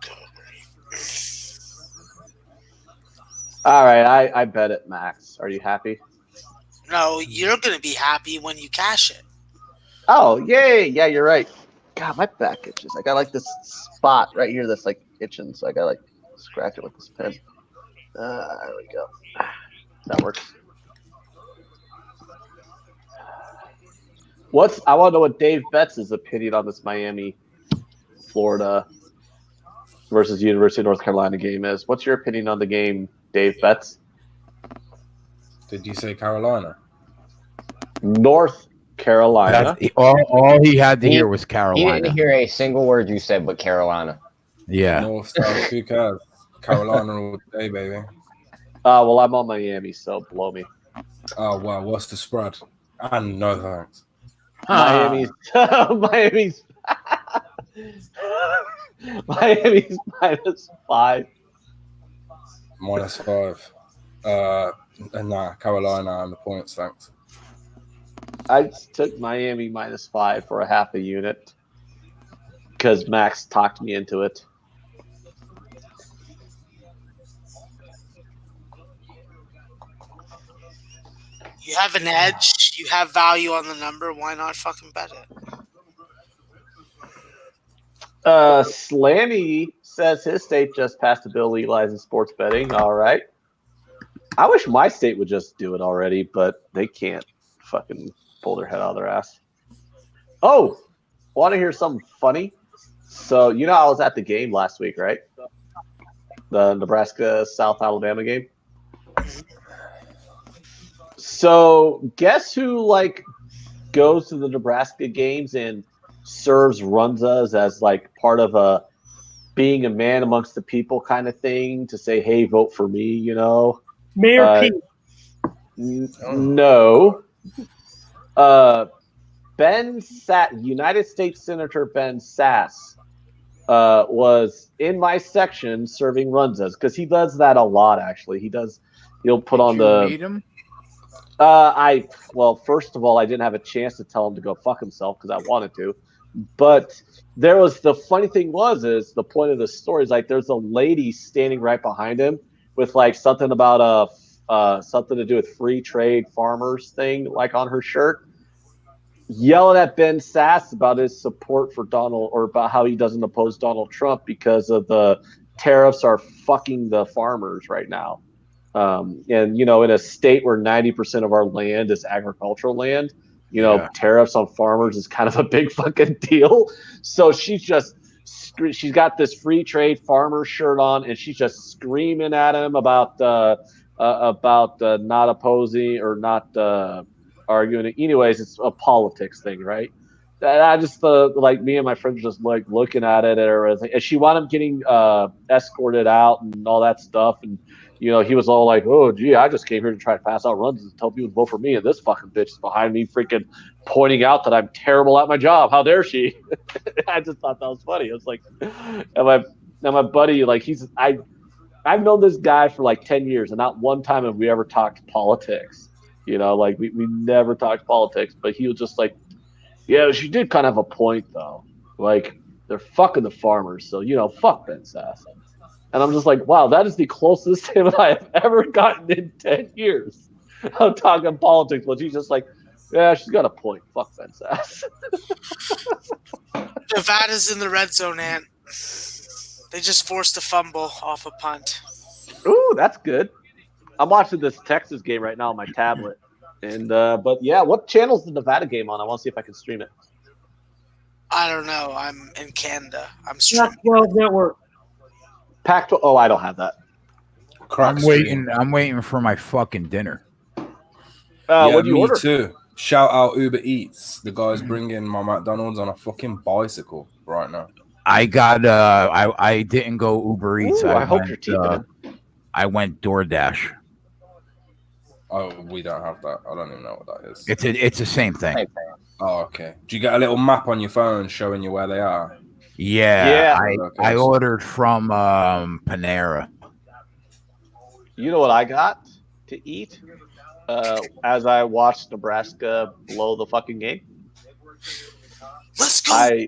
All right, I bet it, Max. Are you happy? No, you're going to be happy when you cash it. Oh, yay. Yeah, you're right. God, my back itches. I got like this spot right here that's like itching, so I got to like scratch it with this pen. There we go. That works. I want to know what Dave Betts' opinion on this Miami, Florida versus University of North Carolina game is. What's your opinion on the game, Dave Betts? Did you say Carolina? North Carolina. All he had to hear was Carolina. He didn't hear a single word you said but Carolina. Yeah. North, South, who cares? Carolina all day, baby. Well, I'm on Miami, so blow me. Oh, wow. What's the spread? And no thanks. Miami's Miami's -5. -5. Nah, Carolina and the points, thanks. I took Miami -5 for a half a unit because Max talked me into it. You have an edge. You have value on the number. Why not fucking bet it? Slammy says his state just passed a bill legalizing sports betting. All right. I wish my state would just do it already, but they can't fucking pull their head out of their ass. Oh, want to hear something funny? So, you know, I was at the game last week, right? The Nebraska-South Alabama game. So, guess who, like, goes to the Nebraska games and serves runzas as, like, part of a being a man amongst the people kind of thing to say, hey, vote for me, you know? Mayor Pete. No. United States Senator Ben Sass was in my section serving runzas because he does that a lot. Actually, he'll put on the. Meet him? Well, first of all, I didn't have a chance to tell him to go fuck himself because I wanted to, but the funny thing is the point of the story is like there's a lady standing right behind him with like something about something to do with free trade farmers thing like on her shirt, yelling at Ben Sass about his support for Donald or about how he doesn't oppose Donald Trump because of the tariffs are fucking the farmers right now. And, you know, in a state where 90% of our land is agricultural land, you know, tariffs on farmers is kind of a big fucking deal. So she's got this free trade farmer shirt on and she's just screaming at him about not opposing or not arguing. Anyways, it's a politics thing, right? I just like me and my friends just like looking at it and she wound up getting escorted out and all that stuff. And you know, he was all like, "Oh, gee, I just came here to try to pass out runs and tell people to vote for me." And this fucking bitch is behind me, freaking pointing out that I'm terrible at my job. How dare she? I just thought that was funny. I was like, and my buddy, like I've known this guy for like 10 years, and not one time have we ever talked politics. You know, like we never talked politics, but he was just like, yeah, she did kind of have a point though. Like they're fucking the farmers, so you know, fuck Ben Sass. And I'm just like, wow, that is the closest him and I have ever gotten in 10 years. I'm talking politics, but he's just like, yeah, she's got a point. Fuck Ben's ass. Nevada's in the red zone, Ant. They just forced a fumble off a punt. Ooh, that's good. I'm watching this Texas game right now on my tablet. And but yeah, what channel is the Nevada game on? I want to see if I can stream it. I don't know. I'm in Canada. I'm streaming. Pac-12 Network. Pac-12. Oh, I don't have that. I'm waiting for my fucking dinner. Yeah, what do you me order? too. Shout out Uber Eats. The guy's bringing my McDonald's on a fucking bicycle right now. I got I didn't go Uber Eats. Ooh, I hope you're keeping him. I went DoorDash. Oh, we don't have that. I don't even know what that is. It's the same thing. Oh, okay. Do you get a little map on your phone showing you where they are? Yeah. Okay, I ordered from Panera. You know what I got to eat as I watched Nebraska blow the fucking game? Let's go.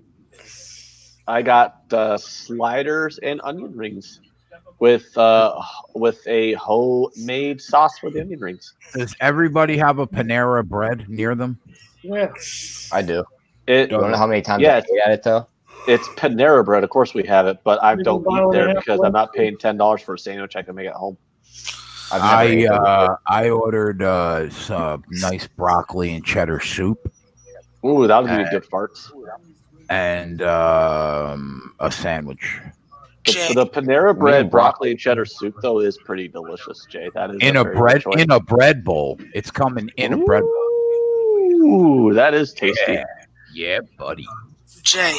I got sliders and onion rings with a homemade sauce for the onion rings. Does everybody have a Panera bread near them? Yeah. I do. You don't know how many times I ate it though. It's Panera bread. Of course we have it, but I You don't can buy eat one there and a half because one. I'm not paying $10 for a sandwich I can make at home. I ordered some nice broccoli and cheddar soup. Ooh, that'll give you good farts. And a sandwich. The Panera bread broccoli and cheddar soup though is pretty delicious, Jay. That is in a bread bowl. It's coming in a bread bowl. Ooh, that is tasty. Yeah, buddy. Jay.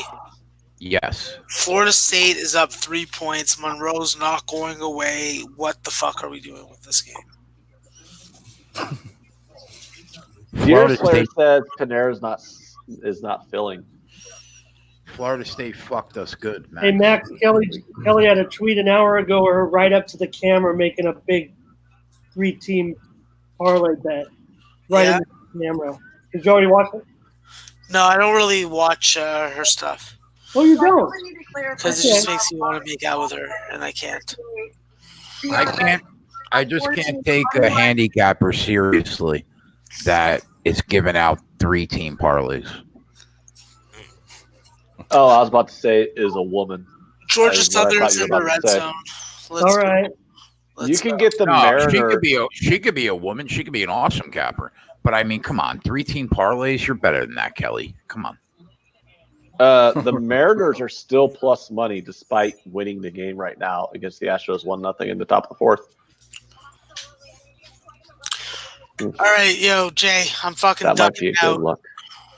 Yes. Florida State is up 3 points. Monroe's not going away. What the fuck are we doing with this game? Dear Slayer says Panera is not filling. Florida State fucked us good, man. Hey, Max, Kelly had a tweet an hour ago or right up to the camera making a big 3-team parlay bet. Right in the camera. Did you already watch it? No, I don't really watch her stuff. Oh, you don't? Because it just makes me want to make out with her, and I can't. I just can't take a handicapper seriously that is giving out 3-team parlays. Oh, I was about to say is a woman. Georgia Southern's in the red zone. All right. You can get the Mariner. Mariner. She could be a woman. She could be an awesome capper. But I mean, come on, 3-team parlays. You're better than that, Kelly. Come on. The Mariners are still plus money despite winning the game right now against the Astros 1-0 in the top of the fourth. All right, yo, Jay, I'm fucking That might be ducking a good out. luck.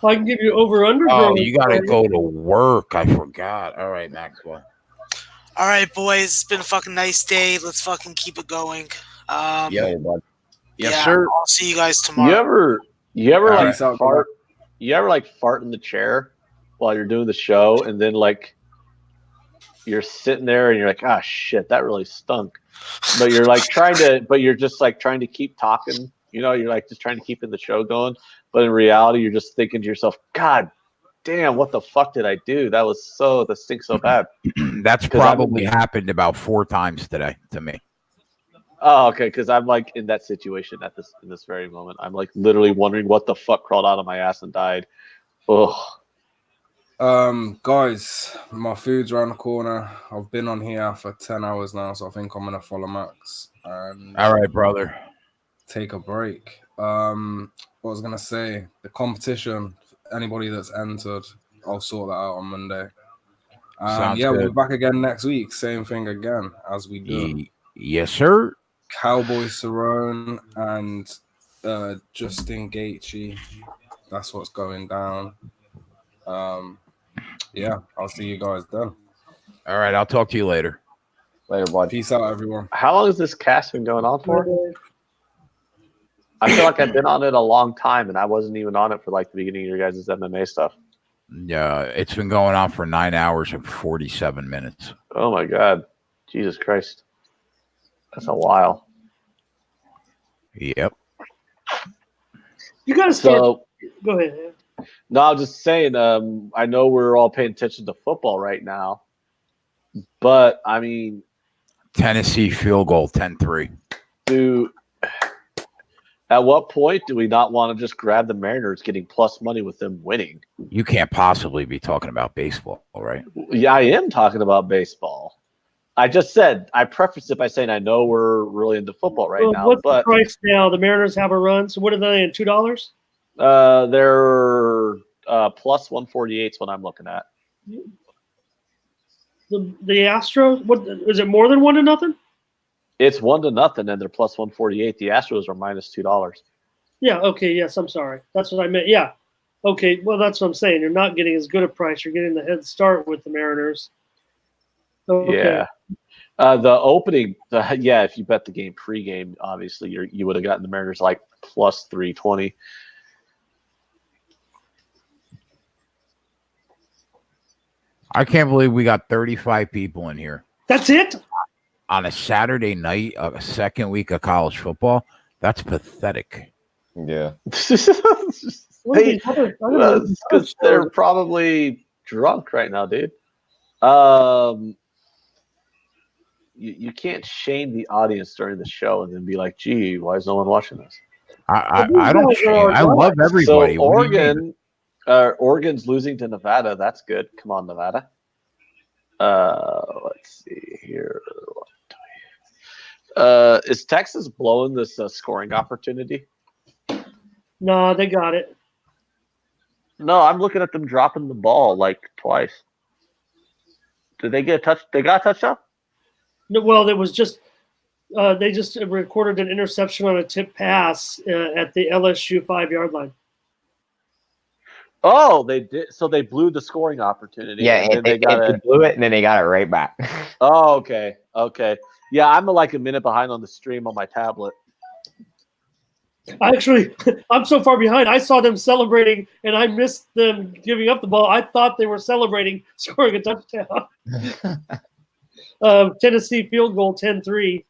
I can give you over/under. Oh, you got to go to work. I forgot. All right, Maxwell. All right, boys, it's been a fucking nice day. Let's fucking keep it going. Yeah, bud. Yes, yeah, sir. I'll see you guys tomorrow. You ever All like right, fart? You ever like fart in the chair while you're doing the show, and then like you're sitting there and you're like, ah, shit, that really stunk. But you're like you're just like trying to keep talking. You know, you're like just trying to keep the show going. But in reality, you're just thinking to yourself, God damn, what the fuck did I do? That stinks so bad. That's probably happened about 4 times today to me. Oh, okay, because I'm like in that situation in this very moment. I'm like literally wondering what the fuck crawled out of my ass and died. Ugh. Guys, my food's around the corner. I've been on here for 10 hours now, so I think I'm gonna follow Max. And all right, brother. Take a break. What I was gonna say, the competition, anybody that's entered, I'll sort that out on Monday. Sounds yeah, good. we'll be back again next week. Same thing again as we do. Yes, sir. Cowboy Cerrone and Justin Gaethje. That's what's going down. Yeah, I'll see you guys then. All right, I'll talk to you later. Later, bud. Peace out, everyone. How long has this cast been going on for? I feel like I've been on it a long time, and I wasn't even on it for like the beginning of your guys' MMA stuff. Yeah, it's been going on for 9 hours and 47 minutes. Oh my God, Jesus Christ, that's a while. Yep. You gotta So go ahead. No, I was just saying. I know we're all paying attention to football right now, but I mean, Tennessee field goal, 10-3. At what point do we not want to just grab the Mariners getting plus money with them winning? You can't possibly be talking about baseball, right? Yeah, I am talking about baseball. I just said, I prefaced it by saying I know we're really into football right now. What's but the price now? The Mariners have a run. So what are they in, $2? They're plus 148 is what I'm looking at. The Astros, what is it, more than 1-0? It's 1-0, and they're plus 148. The Astros are minus $2. Yeah, okay, yes, I'm sorry. That's what I meant. Yeah. Okay, well, that's what I'm saying. You're not getting as good a price. You're getting the head start with the Mariners. Okay. Yeah. The opening, if you bet the game pregame, obviously you would have gotten the Mariners like plus 320. I can't believe we got 35 people in here. That's it? On a Saturday night of a second week of college football? That's pathetic. Yeah. Because they're probably drunk right now, dude. You can't shame the audience during the show and then be like, gee, why is no one watching this? I don't shame. I love everybody. So Oregon's losing to Nevada. That's good. Come on, Nevada. Let's see here. Is Texas blowing this scoring opportunity? No, they got it. No, I'm looking at them dropping the ball like twice. Did they get a touch? They got a touchdown? No, well, it was just they just recorded an interception on a tip pass at the LSU 5-yard line. Oh, they did. So they blew the scoring opportunity. Yeah, and they blew it, and then they got it right back. Oh, okay. Yeah, I'm like a minute behind on the stream on my tablet. Actually, I'm so far behind. I saw them celebrating, and I missed them giving up the ball. I thought they were celebrating scoring a touchdown. Tennessee field goal, 10-3.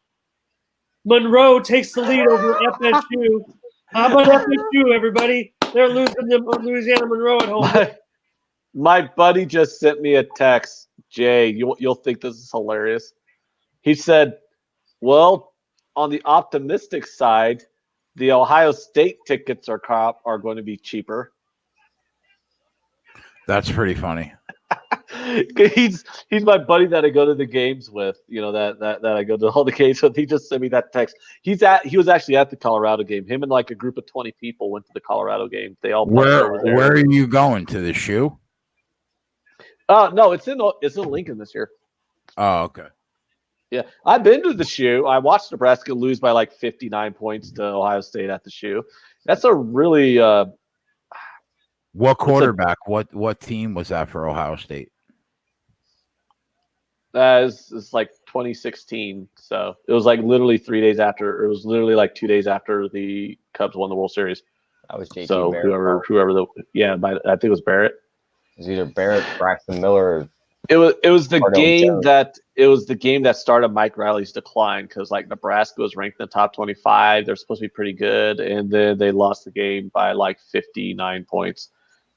Monroe takes the lead over FSU. How about FSU, everybody? They're losing to Louisiana Monroe at home. My buddy just sent me a text. Jay, you'll think this is hilarious. He said, well, on the optimistic side, the Ohio State tickets are going to be cheaper. That's pretty funny. He's my buddy that I go to the games with, that I go to all the games with. He just sent me that text. He was actually at the Colorado game. Him and like a group of 20 people went to the Colorado game. They all where are you going to the shoe? No, it's in Lincoln this year. Oh, okay. Yeah, I've been to the shoe. I watched Nebraska lose by like 59 points to Ohio State at the shoe. That's a really what quarterback? What team was that for Ohio State? It's like 2016. So it was like literally 3 days after. It was literally like 2 days after the Cubs won the World Series. That was JT so Barrett. whoever I think it was Barrett. It was either Barrett, Braxton Miller. It was the game that started Mike Riley's decline because like Nebraska was ranked in the top 25. They're supposed to be pretty good, and then they lost the game by like 59 points.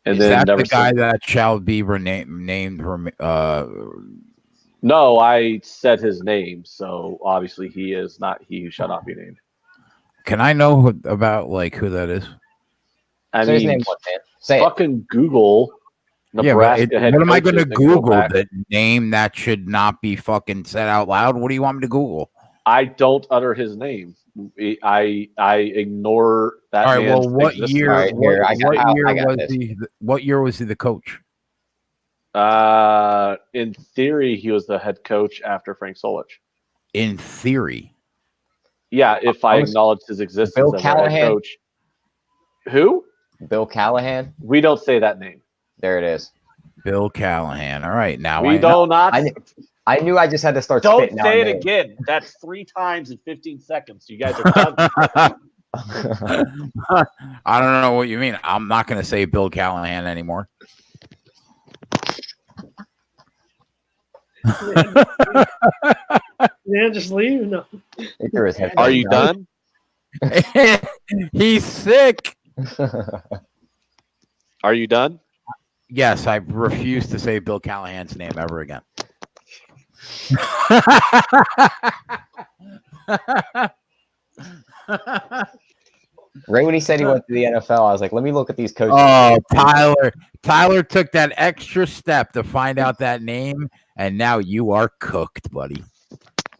And Is then that the guy that shall be named? No, I said his name, so obviously he is not he who shall not be named. Can I know about who that is? I Say mean, his name once, man. Say fucking Google. Nebraska what am I going to Google? The name that should not be fucking said out loud? What do you want me to Google? I don't utter his name. I ignore that. All right. man's Well, what existence. year? Right, here, What year was he the coach? In theory, he was the head coach after Frank Solich. In theory. Yeah, if I acknowledge his existence Bill as Callahan. a head coach. Who? Bill Callahan. We don't say that name. There it is. Bill Callahan. All right. Now we do not. I knew I just had to start. Don't spitting say out it names. again. That's 3 times in 15 seconds. You guys are done. I don't know what you mean. I'm not going to say Bill Callahan anymore. Yeah, just leave. No. Are you done? He's sick. Are you done? Yes, I refuse to say Bill Callahan's name ever again. Right when he said he went to the NFL, I was like, let me look at these coaches. Oh, Tyler took that extra step to find out that name, and now you are cooked, buddy.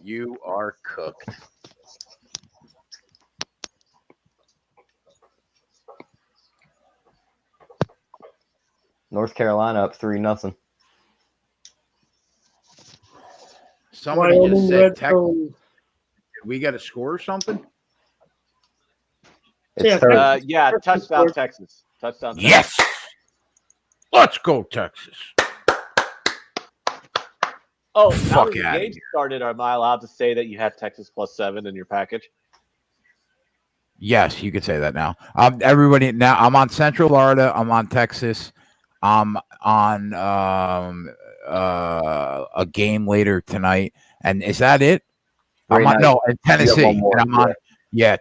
You are cooked. North Carolina up 3-0. Somebody just Wyoming said Redstone. Did we got a score or something? It's Yeah, touchdown Texas. Touchdown Texas. Yes. Let's go, Texas. Oh, now Fuck that the outta game here. started, am I allowed to say that you have Texas +7 in your package? Yes, you could say that now. Everybody, now I'm on Central Florida. I'm on Texas. I'm on a game later tonight. And is that it? Right I'm on, now, no, in you have Tennessee. one more, And I'm on,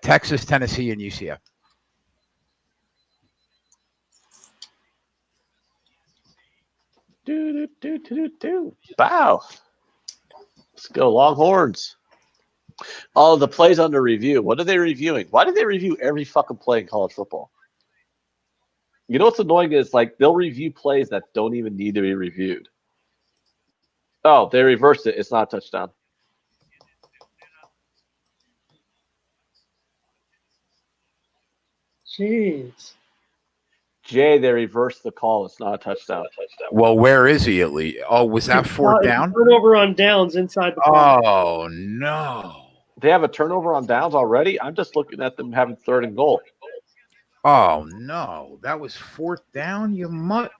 Texas, Tennessee, and UCF. Bow. Let's go Longhorns. Oh, the plays under review. What are they reviewing? Why do they review every fucking play in college football? You know what's annoying is like they'll review plays that don't even need to be reviewed. Oh, they reversed it. It's not a touchdown. Jeez. Jay, they reversed the call. It's not a touchdown. Well, where is he at least? Oh, was that fourth down? Turnover on downs inside the 5. Oh, no. They have a turnover on downs already? I'm just looking at them having 3rd and goal. Oh, no. That was fourth down, you mutt.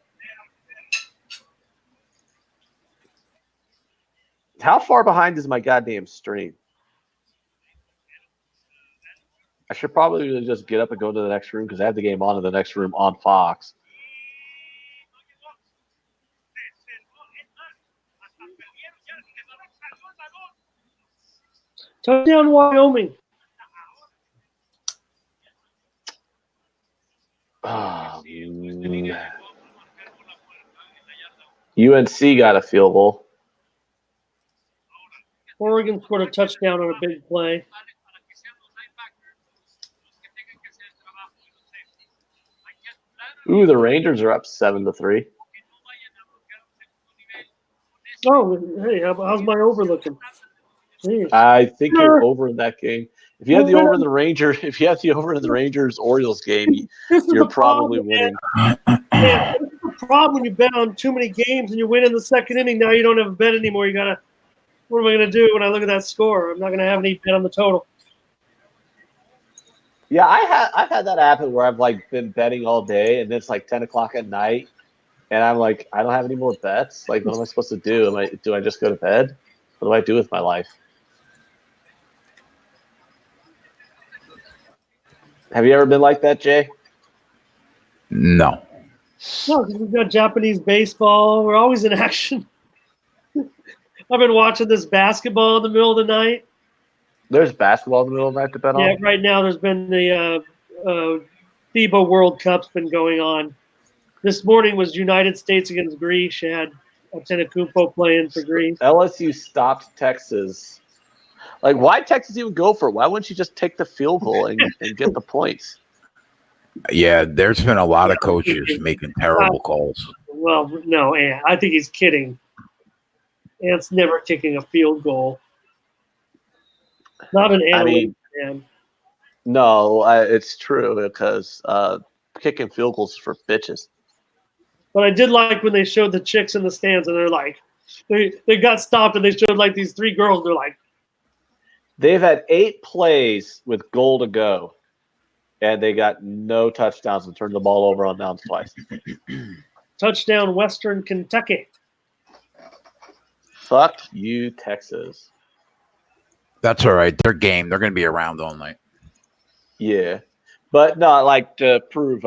How far behind is my goddamn stream? I should probably just get up and go to the next room because I have the game on in the next room on Fox. Touchdown Wyoming. Oh, UNC got a field goal. Oregon scored a touchdown on a big play. Ooh, the Rangers are up 7-3. Oh, hey, how's my over looking? Jeez. I think you're over in that game. If you have the over in the Rangers Orioles game, you're probably winning. Yeah, this is the problem when you bet on too many games and you win in the second inning. Now you don't have a bet anymore. You gotta. What am I gonna do when I look at that score? I'm not gonna have any bet on the total. Yeah, I've had that happen where I've like been betting all day and it's like 10 o'clock at night, and I'm like, I don't have any more bets. Like, what am I supposed to do? Do I just go to bed? What do I do with my life? Have you ever been like that, Jay? No. No, because we've got Japanese baseball. We're always in action. I've been watching this basketball in the middle of the night. There's basketball in the middle of the night to bet on? Yeah, right now there's been the FIBA World Cup's been going on. This morning was United States against Greece. You had Antetokounmpo playing for Greece. LSU stopped Texas. Like, why Texas even go for it? Why wouldn't you just take the field goal and get the points? Yeah, there's been a lot of coaches making terrible calls. Well, no, I think he's kidding. Ant's never kicking a field goal. Not an analyst, man. No, it's true because kicking field goals is for bitches. But I did like when they showed the chicks in the stands, and they're like, they got stopped, and they showed like these 3 girls. They're like, they've had 8 plays with goal to go, and they got no touchdowns and turned the ball over on downs twice. touchdown, Western Kentucky. Fuck you, Texas. That's all right. They're game. They're going to be around all night. Yeah. But no, like to prove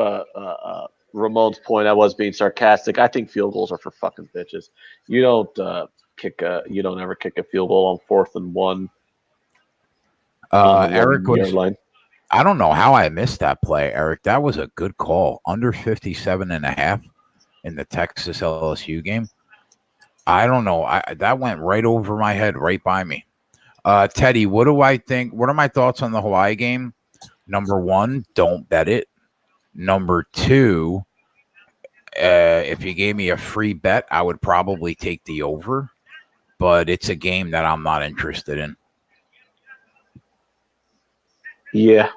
Ramon's point, I was being sarcastic. I think field goals are for fucking bitches. You don't ever kick a field goal on 4th and 1. Eric was line. I don't know how I missed that play, Eric. That was a good call. Under 57.5 in the Texas LSU game. I don't know. That went right over my head, right by me. Teddy, what do I think? What are my thoughts on the Hawaii game? Number one, don't bet it. Number two, if you gave me a free bet, I would probably take the over, but it's a game that I'm not interested in. Yeah.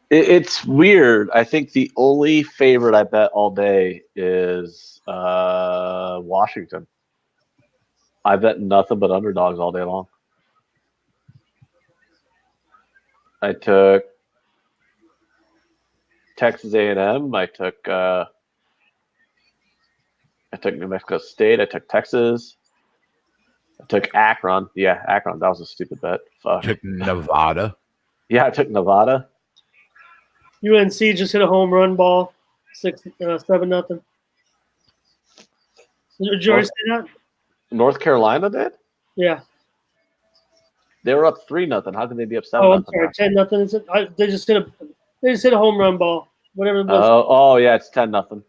It's weird. I think the only favorite I bet all day is Washington. I bet nothing but underdogs all day long. I took Texas A&M. I took New Mexico State. I took Texas. I took Akron. Yeah, Akron. That was a stupid bet. Fuck. Took Nevada. Yeah, I took Nevada. UNC just hit a home run ball, 7-0. Did you already say that? North Carolina did? Yeah. They were up 3-0. How could they be up 7-0? Oh, I'm sorry, 10-0. Is it? They just hit a home run ball. Whatever it was. Oh yeah, it's 10-0.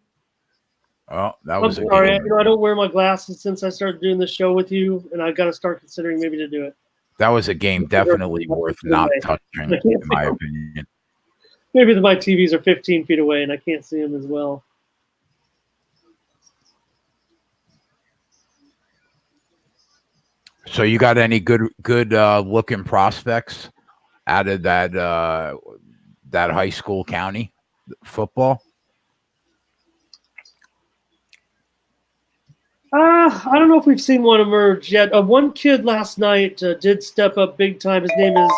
Oh, that I'm was sorry. I don't wear my glasses since I started doing the show with you, and I got to start considering maybe to do it. That was a game definitely worth not touching, in my opinion. Maybe my TVs are 15 feet away, and I can't see them as well. So you got any good looking prospects out of that high school county football? I don't know if we've seen one emerge yet. One kid last night did step up big time. His name is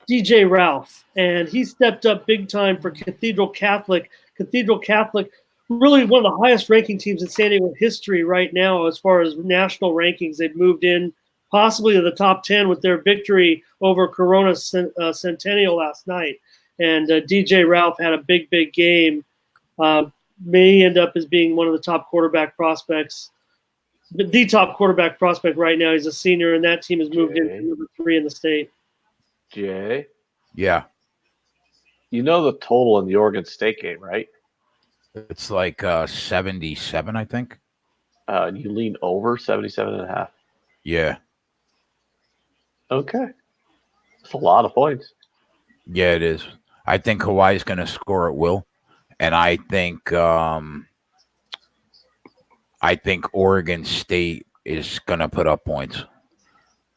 DJ Ralph, and he stepped up big time for Cathedral Catholic. Cathedral Catholic, really one of the highest ranking teams in San Diego history right now as far as national rankings. They've moved in possibly to the top 10 with their victory over Corona Centennial last night. And DJ Ralph had a big game. May end up as being one of the top quarterback prospects. The top quarterback prospect right now. He's a senior, and that team has moved into number 3 in the state. Jay? Yeah. You know the total in the Oregon State game, right? It's like 77, I think. You lean over 77.5. Yeah. Okay. That's a lot of points. Yeah, it is. I think Hawaii's going to score at will, and I think Oregon State is going to put up points.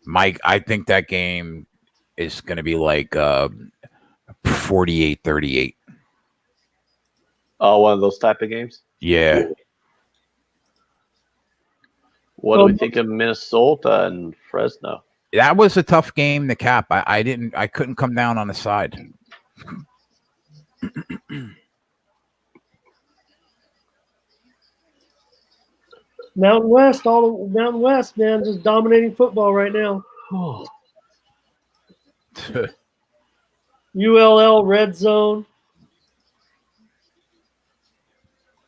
Mike, I think that game is going to be like 48-38. Oh, one of those type of games? Yeah. What do we think of Minnesota and Fresno? That was a tough game to cap. I couldn't come down on the side. Mountain West, man, just dominating football right now. ULL red zone.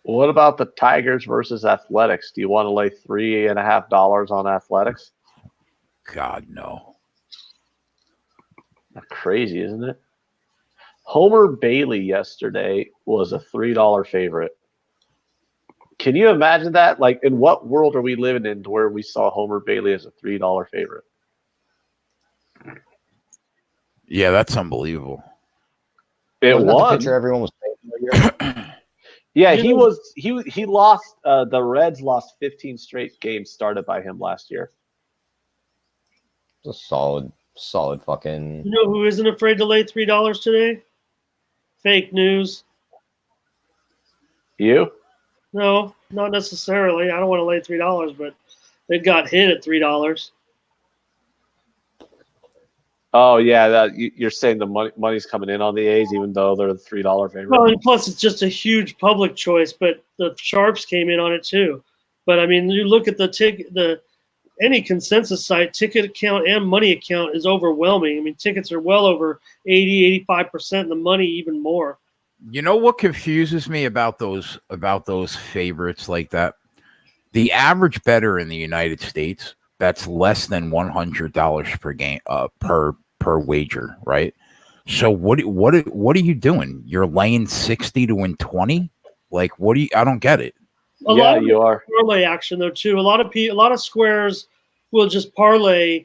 What about the Tigers versus Athletics? Do you want to lay $3.50 on Athletics? God, no. Crazy, isn't it? Homer Bailey yesterday was a $3 favorite. Can you imagine that? Like, in what world are we living in where we saw Homer Bailey as a $3 favorite? Yeah, that's unbelievable. It was. The picture everyone was saying. Yeah, he lost. The Reds lost 15 straight games started by him last year. It's a solid fucking. You know who isn't afraid to lay $3 today? Fake news. You? No, not necessarily. I don't want to lay $3, but they got hit at $3. Oh yeah, you're saying the money's coming in on the A's, even though they're the $3 favorite. Well, and plus it's just a huge public choice, but the sharps came in on it too. But I mean, you look at any consensus site, ticket account and money account is overwhelming. I mean, tickets are well over 80-85%, and the money even more. You know what confuses me about those favorites like that? The average bettor in the United States bets less than $100 per game per wager, right? So what are you doing? You're laying 60 to win 20? Like, what do you? I don't get it. A lot of you are parlay action though too. A lot of squares will just parlay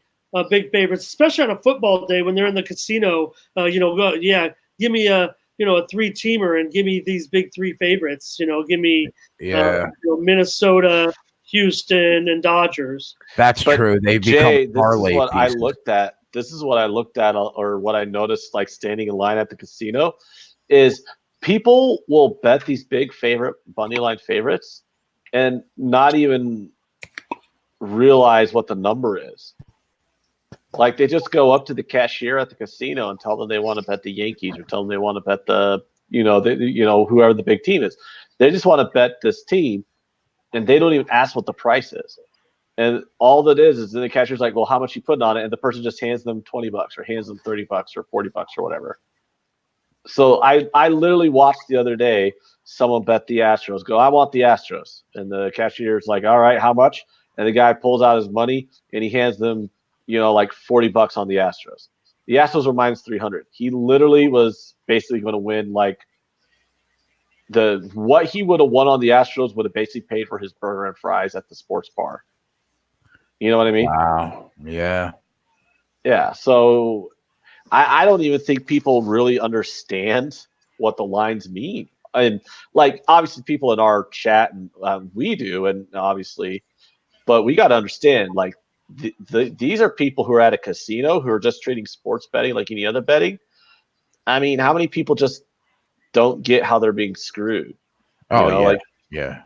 big favorites, especially on a football day when they're in the casino. Give me a 3-teamer and give me these big 3 favorites. Give me Minnesota, Houston, and Dodgers. That's true. They Jay, become parlay this is what I pieces. looked at. This is what I looked at, or what I noticed, like standing in line at the casino, is people will bet these big favorite money line favorites and not even realize what the number is. Like they just go up to the cashier at the casino and tell them they want to bet the Yankees, or tell them they want to bet the whoever the big team is. They just want to bet this team, and they don't even ask what the price is. And all that is then the cashier's like, well, how much you putting on it? And the person just hands them $20 or hands them $30 or $40 or whatever. So I literally watched the other day someone bet the Astros. Go, I want the Astros. And the cashier's like, all right, how much? And the guy pulls out his money and he hands them, like $40 on the Astros. The Astros were minus 300. He literally was basically going to win like what he would have won on the Astros would have basically paid for his burger and fries at the sports bar. You know what I mean? Wow. Yeah. Yeah. So I don't even think people really understand what the lines mean. And like, obviously people in our chat and we do, and obviously, but we got to understand, like these are people who are at a casino who are just treating sports betting like any other betting. I mean, how many people just don't get how they're being screwed? Yeah.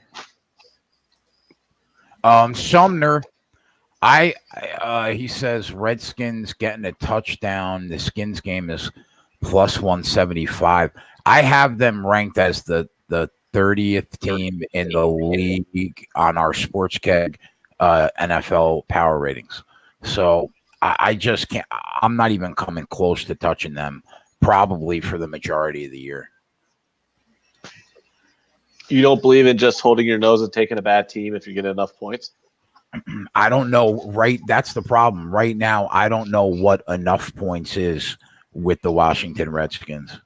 Sumner, he says Redskins getting a touchdown. The Skins game is plus 175. I have them ranked as the 30th team in the league on our Sports Keg NFL power ratings. So I just can't. I'm not even coming close to touching them probably for the majority of the year. You don't believe in just holding your nose and taking a bad team if you get enough points? I don't know. That's the problem. Right now, I don't know what enough points is with the Washington Redskins.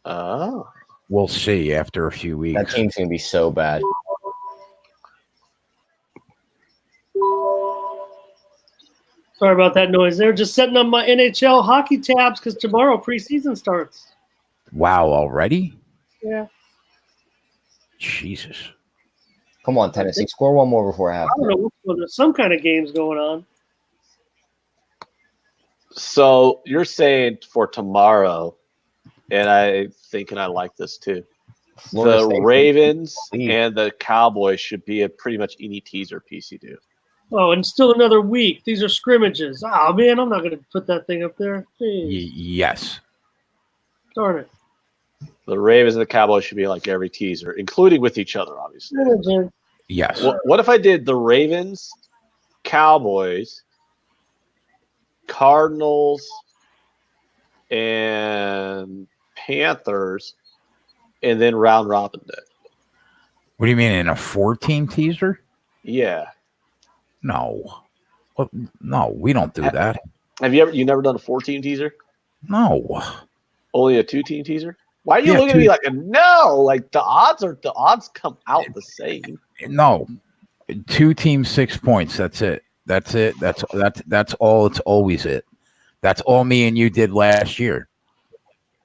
Oh. We'll see after a few weeks. That team's going to be so bad. Sorry about that noise there. Just setting up my NHL hockey tabs because tomorrow preseason starts. Wow, already? Yeah. Jesus. Come on, Tennessee. Score one more before half. I don't know. There's some kind of games going on. So you're saying for tomorrow, and I like this too, Florida the State Ravens and the Cowboys should be pretty much any teaser piece you do. Oh, and still another week. These are scrimmages. Oh, man, I'm not going to put that thing up there. Yes. Darn it. The Ravens and the Cowboys should be like every teaser, including with each other, obviously. Yes. What if I did the Ravens, Cowboys, Cardinals, and Panthers, and then round robin it? What do you mean, in a 4-team teaser? Yeah. No. No, we don't do that. Have you never done a 4-team teaser? No. Only a 2-team teaser? Why are you looking at me like no? Like the odds come out the same. No. 2 teams, 6 points. That's it. That's all. It's always it. That's all me and you did last year.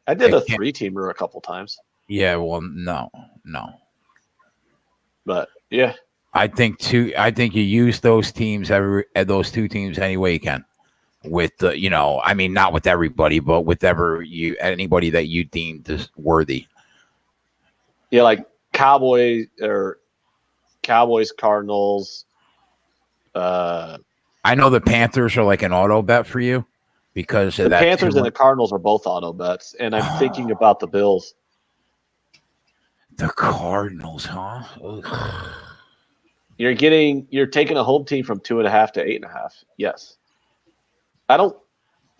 I did a 3-teamer a couple times. Yeah, well, no. But yeah. I think you use those teams those 2 teams any way you can. With I mean, not with everybody, but with anybody that you deemed as worthy. Yeah, like Cowboys, Cardinals. I know the Panthers are like an auto bet for you because the Panthers and the Cardinals are both auto bets, and I'm thinking about the Bills. The Cardinals, huh? Ugh. You're taking a home team from 2.5 to 8.5. Yes. I don't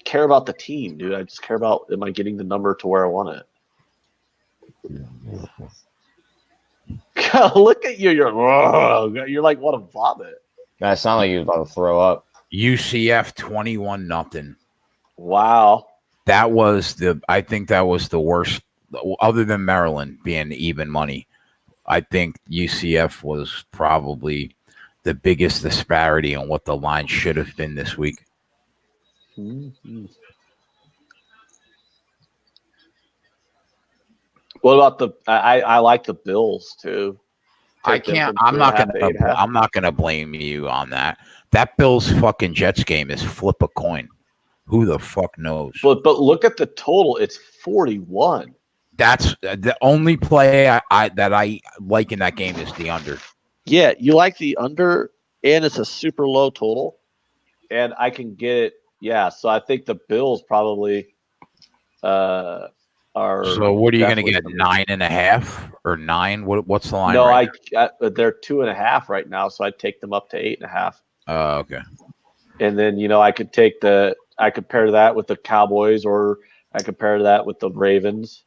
care about the team, dude. I just care about, am I getting the number to where I want it? Look at you. You're like, what a vomit. That sounded like you was about to throw up. UCF 21-0. Wow. That was I think that was the worst, other than Maryland being even money. I think UCF was probably the biggest disparity on what the line should have been this week. Mm-hmm. What about I like the Bills too. I can't. I'm not gonna blame you on that. That Bills fucking Jets game is flip a coin. Who the fuck knows? But look at the total. It's 41. That's the only play I like in that game is the under. Yeah, you like the under, and it's a super low total, and I can get it. Yeah, so I think the Bills probably are. So what are you going to get? 9.5 or 9? What's the line? No, right they're 2.5 right now, so I'd take them up to 8.5. Okay. And then I could I compare that with the Cowboys, or I compare that with the Ravens.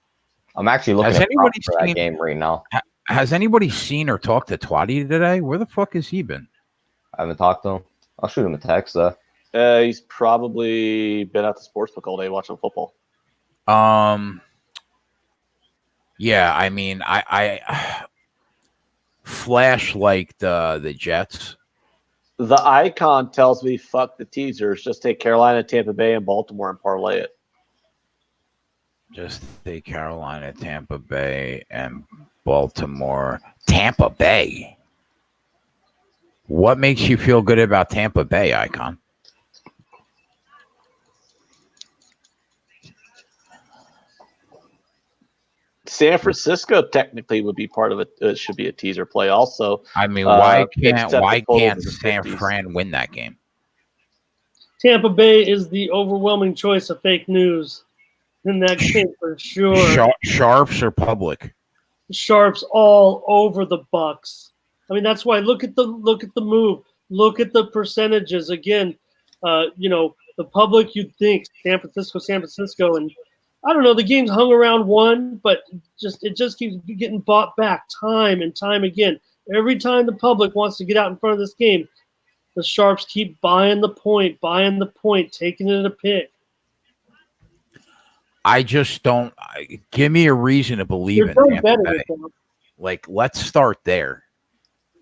I'm actually looking at that game right now. Has anybody seen or talked to Twatty today? Where the fuck has he been? I haven't talked to him. I'll shoot him a text though. He's probably been at the sportsbook all day watching football. Yeah, I mean, I flash like the Jets. The icon tells me fuck the teasers. Just take Carolina, Tampa Bay, and Baltimore and parlay it. Just take Carolina, Tampa Bay, and Baltimore. Tampa Bay. What makes you feel good about Tampa Bay, Icon? San Francisco technically would be part of it. It should be a teaser play also. I mean, why can't San Fran win that game? Tampa Bay is the overwhelming choice of fake news in that game for sure. Sharps or public? Sharps all over the Bucks. I mean, that's why look at the move. Look at the percentages again. The public, you'd think San Francisco, and I don't know. The game's hung around 1, but it just keeps getting bought back time and time again. Every time the public wants to get out in front of this game, the Sharps keep buying the point, taking it a pick. I just don't. Give me a reason to believe in Tampa Bay. Like, let's start there.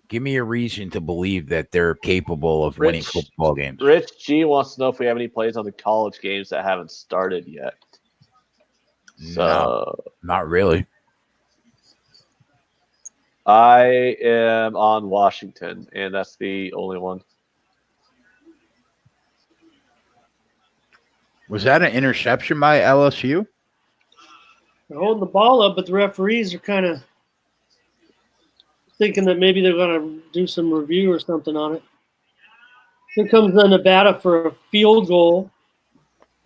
Give me a reason to believe that they're capable of winning football games. Rich G wants to know if we have any plays on the college games that haven't started yet. No, not really. I am on Washington, and that's the only one. Was that an interception by LSU? They're holding the ball up, but the referees are kind of thinking that maybe they're going to do some review or something on it. Here comes the Nevada for a field goal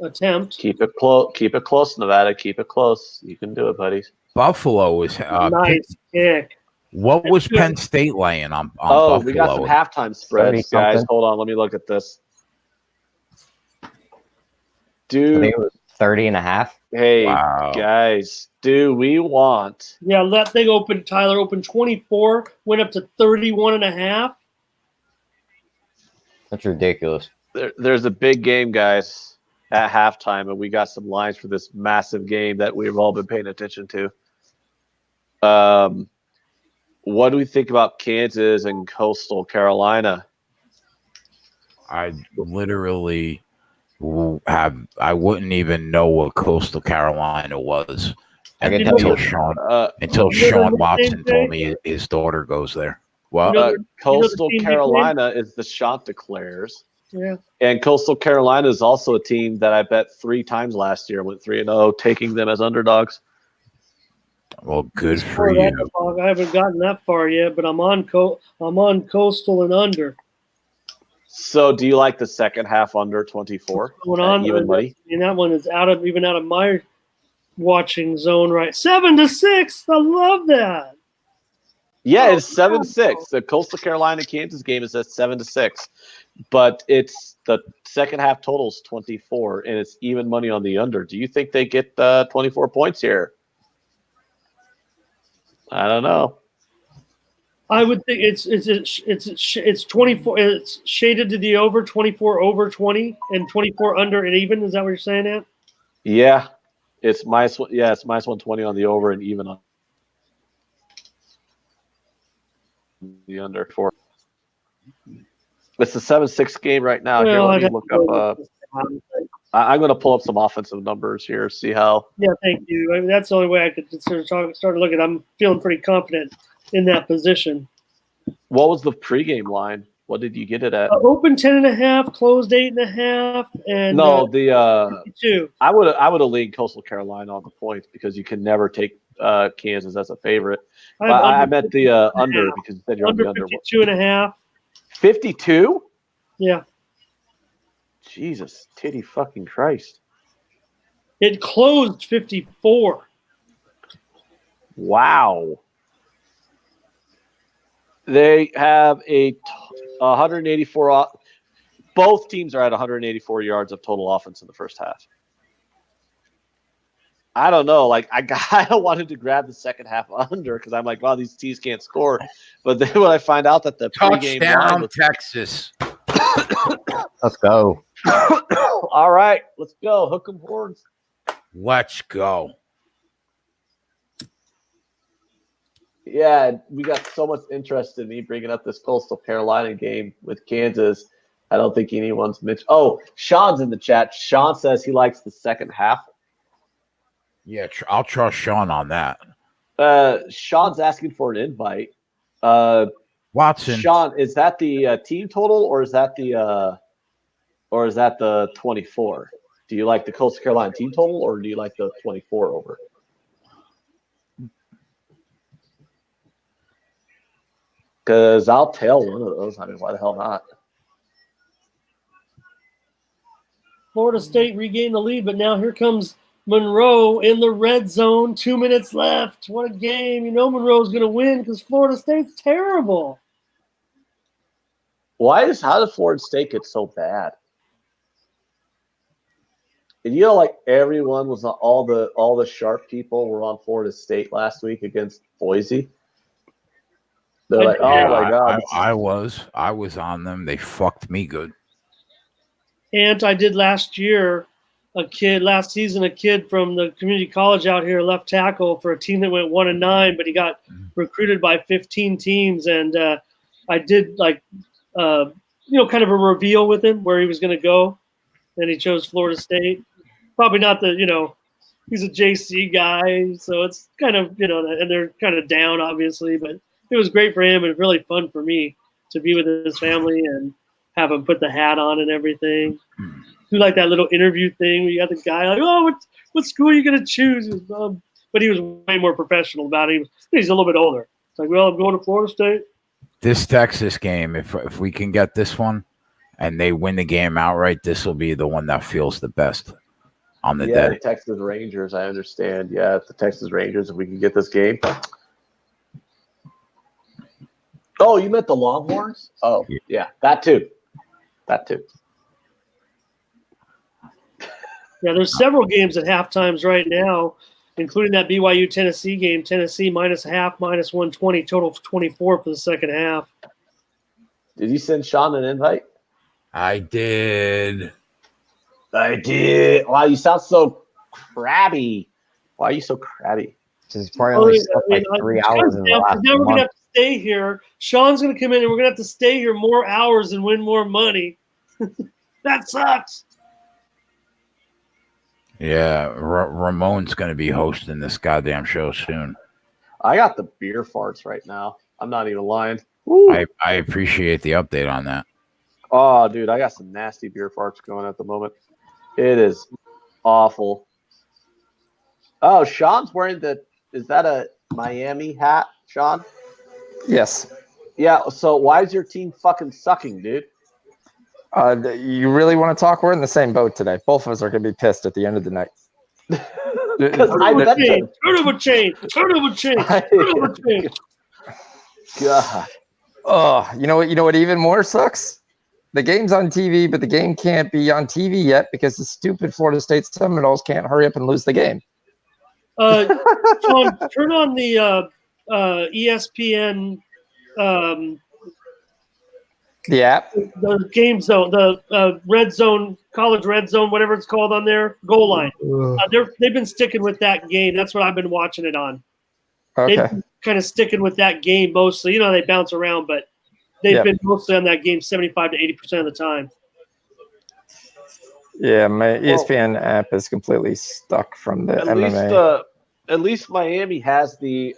attempt. Keep it close, Nevada. Keep it close. You can do it, buddies. Buffalo was nice kick. What was Penn State laying on Buffalo? We got some halftime spreads, guys. Hold on, let me look at this. Dude, I think it was 30.5. Hey, guys, do we want? Yeah, that thing opened. Tyler opened 24, went up to 31.5. That's ridiculous. There's a big game, guys, at halftime, and we got some lines for this massive game that we've all been paying attention to. What do we think about Kansas and Coastal Carolina? I literally I wouldn't even know what Coastal Carolina was until Sean Watson told me his daughter goes there. Well, Coastal Carolina is the Chanticleers. Yeah. And Coastal Carolina is also a team that I bet 3 times last year, went 3-0, taking them as underdogs. Well, good for you. I haven't gotten that far yet, but I'm on Coastal and under. So, do you like the second half under 24? Even money? And that one is out of my watching zone, right? 7-6. I love that. Yeah, it's 7-6. The Coastal Carolina Kansas game is at 7-6, but it's the second half totals 24, and it's even money on the under. Do you think they get 24 points here? I don't know. I would think it's 24. It's shaded to the over 24 over 20 and 24 under and even. Is that what you're saying, Ant? Yeah, it's minus 120 on the over and even on the under 4. It's a 7-6 game right now. Here, Well, let I'd me have look to go up. with this. I'm going to pull up some offensive numbers here. See how. Yeah, thank you. I mean, that's the only way I could start looking. I'm feeling pretty confident in that position. What was the pregame line? What did you get it at? Open 10.5, closed 8.5, and No, 52. I would have leaned Coastal Carolina on the points because you can never take Kansas as a favorite. I meant the under because you said you're on the under. 52.5. 52? Yeah. Jesus, titty fucking Christ. It closed 54. Wow. They have a 184. Both teams are at 184 yards of total offense in the first half. I don't know. Like I wanted to grab the second half under because I'm like, wow, these teams can't score. But then when I find out that the pregame line was Texas. Let's go. All right, let's go. Hook 'em horns. Let's go. Yeah, we got so much interest in me bringing up this Coastal Carolina game with Kansas. I don't think anyone's mentioned. Oh, Sean's in the chat. Sean says he likes the second half. Yeah, I'll trust Sean on that. Sean's asking for an invite. Watson. Sean, is that the team total or is that the 24? Do you like the Coastal Carolina team total or do you like the 24 over? Because I'll tail one of those. I mean, why the hell not? Florida State regained the lead, but now here comes Monroe in the red zone. 2 minutes left. What a game. You know Monroe's going to win because Florida State's terrible. How did Florida State get so bad? And you know, like everyone was on all the sharp people were on Florida State last week against Boise. They're like, oh my god. I was on them. They fucked me good. And I did last season, a kid from the community college out here left tackle for a team that went 1-9, but he got recruited by 15 teams. And I did kind of a reveal with him where he was going to go. And he chose Florida State. Probably not he's a JC guy. So it's kind of, and they're kind of down obviously, but it was great for him and really fun for me to be with his family and have him put the hat on and everything. Do like that little interview thing where you got the guy like, oh, what school are you going to choose? But he was way more professional about it. He's a little bit older. It's like, well, I'm going to Florida State. This Texas game, if we can get this one and they win the game outright, this will be the one that feels the best on the day. The Texas Rangers, I understand. Yeah, the Texas Rangers, if we can get this game. Oh, you meant the Longhorns? Oh, yeah, that too. Yeah, there's several games at half times right now, including that BYU Tennessee game. Tennessee minus half, minus 120, total of 24 for the second half. Did you send Sean an invite? I did. Wow, you sound so crabby. Why are you so crabby? He's probably only slept like 3 hours in the last now we're going to month. have to stay here. Sean's going to come in and we're going to have to stay here more hours and win more money. That sucks. Yeah, Ramon's going to be hosting this goddamn show soon. I got the beer farts right now. I'm not even lying. I appreciate the update on that. Oh, dude, I got some nasty beer farts going at the moment. It is awful. Oh, Sean's wearing is that a Miami hat, Sean? Yes. Yeah, so why is your team fucking sucking, dude? You really want to talk? We're in the same boat today. Both of us are going to be pissed at the end of the night. Turn change. God. Oh, you know what even more sucks? The game's on TV, but the game can't be on TV yet because the stupid Florida State Seminoles can't hurry up and lose the game. Sean, turn on the ESPN The app? The game zone, the red zone, college red zone, whatever it's called on there, goal line. They've been sticking with that game. That's what I've been watching it on. Okay. They've been kind of sticking with that game mostly. You know, they bounce around, but they've been mostly on that game 75 to 80% of the time. Yeah, my ESPN app is completely stuck from the MMA. At least Miami has the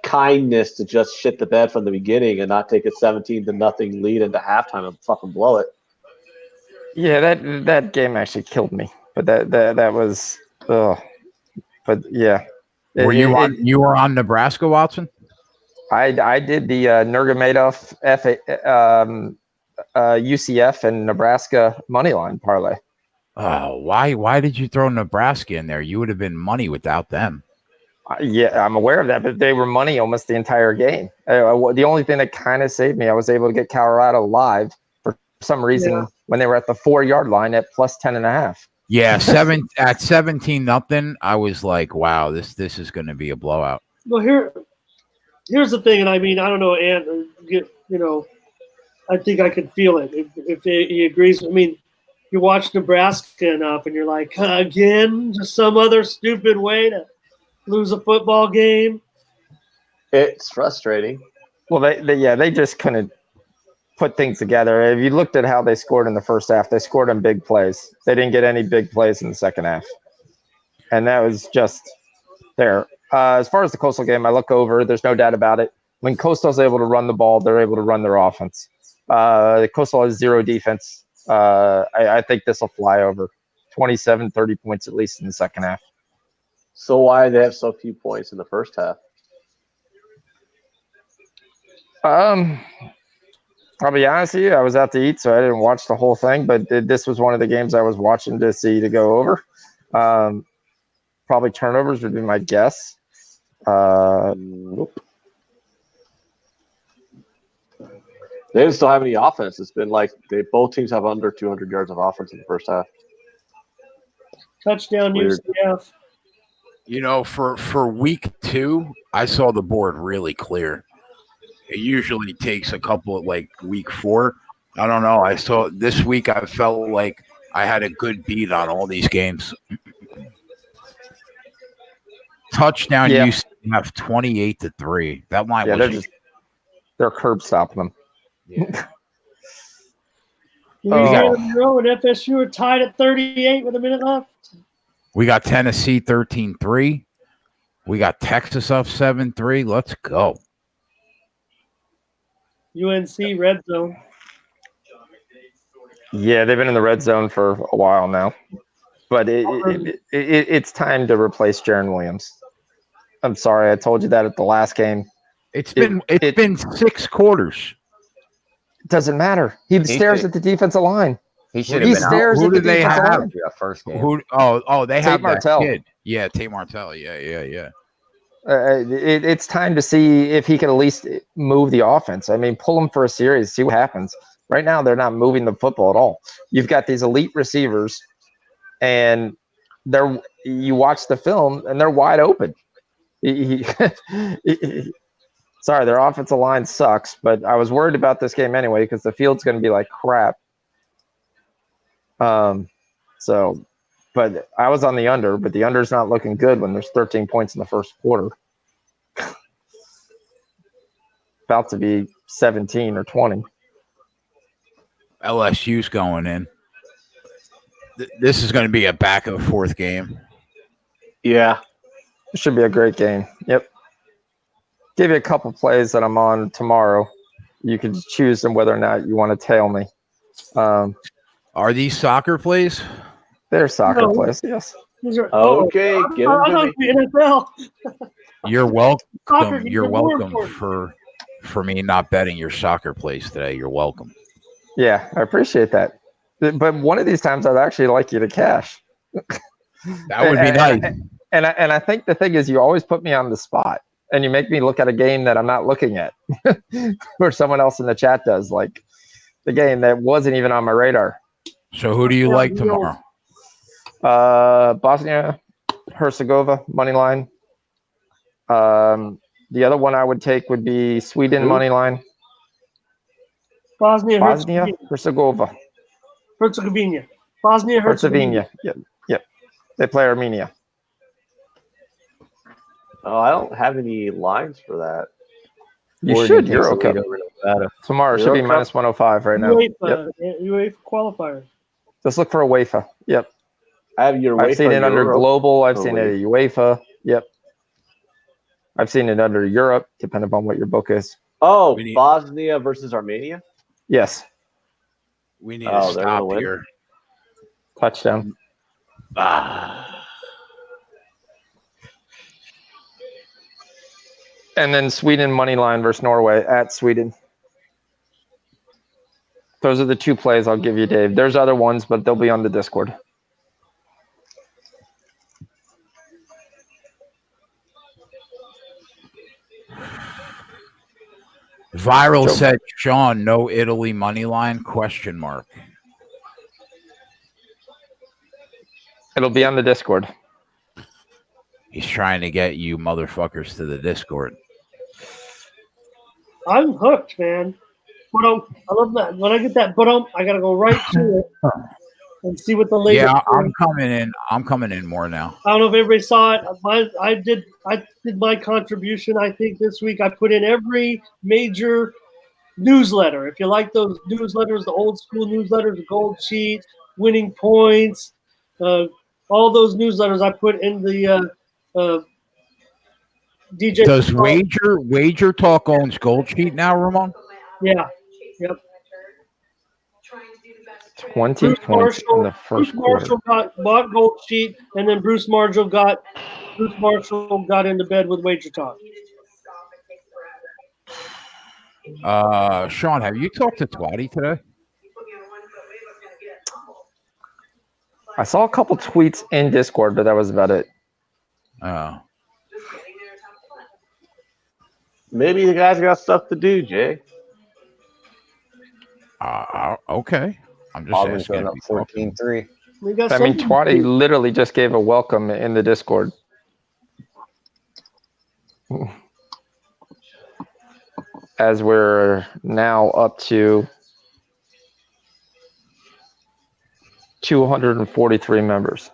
kindness to just shit the bed from the beginning and not take a 17-0 lead into halftime and fucking blow it. Yeah, that game actually killed me. But that was but yeah. You were on Nebraska, Watson? I did the Nurmagomedov UCF and Nebraska money line parlay. Oh, why did you throw Nebraska in there? You would have been money without them. Yeah, I'm aware of that, but they were money almost the entire game. The only thing that kind of saved me, I was able to get Colorado live for some reason when they were at the 4-yard line at plus 10.5. Yeah, 17-0. I was like, wow, this is going to be a blowout. Well, here's the thing, and I mean, I don't know, and you know, I think I can feel it if he agrees. I mean, you watch Nebraska enough, and you're like, again, just some other stupid way to lose a football game. It's frustrating. Well, they just couldn't put things together. If you looked at how they scored in the first half, they scored on big plays. They didn't get any big plays in the second half, and that was just there. As far as the Coastal game, I look over. There's no doubt about it. When Coastal's able to run the ball, they're able to run their offense. The Coastal has zero defense. I think this will fly over 27, 30 points at least in the second half. So why do they have so few points in the first half? I'll be honest with you, I was out to eat, so I didn't watch the whole thing, but this was one of the games I was watching to go over. Probably turnovers would be my guess. Nope. They just don't have any offense. It's been like both teams have under 200 yards of offense in the first half. Touchdown UCF. You know, for week 2, I saw the board really clear. It usually takes a couple of like week 4. I don't know. I saw this week. I felt like I had a good beat on all these games. Touchdown UCF 28-3. That line was they're curb stopping them. Yeah. Louisiana Monroe and FSU are tied at 38 with a minute left. We got Tennessee 13-3. We got Texas up 7-3. Let's go. UNC red zone. Yeah, they've been in the red zone for a while now, but it's time to replace Jaron Williams. I'm sorry, I told you that at the last game. It's been 6 quarters. It doesn't matter. He stares at the defensive line. He should have been out. Who did they have? First game. They have Martell. that kid. Yeah, Tate Martell. Yeah. It's time to see if he can at least move the offense. I mean, pull him for a series, see what happens. Right now, they're not moving the football at all. You've got these elite receivers, and you watch the film, and they're wide open. Sorry, their offensive line sucks, but I was worried about this game anyway because the field's going to be like crap. But I was on the under, but the under's not looking good when there's 13 points in the first quarter. About to be 17 or 20. LSU's going in. This is going to be a back and forth game. Yeah. It should be a great game. Yep. Give you a couple plays that I'm on tomorrow. You can choose them whether or not you want to tail me. Are these soccer plays? They're soccer plays, yes. Okay, get them to me. NFL. You're welcome. Soccer, You're even more welcome important. for me not betting your soccer plays today. You're welcome. Yeah, I appreciate that. But one of these times, I'd actually like you to cash. That would be nice. And I think the thing is, you always put me on the spot, and you make me look at a game that I'm not looking at, or someone else in the chat does, like the game that wasn't even on my radar. So who do you like tomorrow? Bosnia Herzegovina money line. The other one I would take would be Sweden Who? money line. Bosnia Herzegovina. Herzegovina. Bosnia Herzegovina. Yep. They play Armenia. Oh, I don't have any lines for that. You Oregon should. takes You're the okay. lead over Nevada. Tomorrow should Euro be Cup? minus 105 right now. UEFA qualifier. Just look for a UEFA. Yep. I have your I've seen UEFA it under Euro. Global. I've Oh, seen wait. it at UEFA. Yep. I've seen it under Europe, depending upon what your book is. Oh, We need- Bosnia versus Armenia? Yes. We need Oh, to they're gonna stop win? here. Touchdown. And then Sweden money line versus Norway at Sweden. Those are the two plays I'll give you, Dave. There's other ones, but they'll be on the Discord. Viral Joe. said, Sean, no Italy money line? Question mark. It'll be on the Discord. He's trying to get you motherfuckers to the Discord. I'm hooked, man. But I love that. When I get that, I gotta go right to it and see what the latest. Yeah, I'm coming in. I'm coming in more now. I don't know if everybody saw it. I did my contribution. I think this week I put in every major newsletter. If you like those newsletters, the old school newsletters, the Gold Sheet, Winning Points, all those newsletters I put in the DJ. Does Wager Talk owns Gold Sheet now, Ramon? Yeah. Yep. 20 points in the first quarter. Marshall bought Gold Sheet, and then Bruce Marshall got into bed with Wager Talk. Sean, have you talked to Twatty today? I saw a couple tweets in Discord, but that was about it. Oh. Maybe the guys got stuff to do, Jay. Okay. I'm just Auburn's asking. going up 14-3. I mean, Twatty literally just gave a welcome in the Discord. As we're now up to 243 members.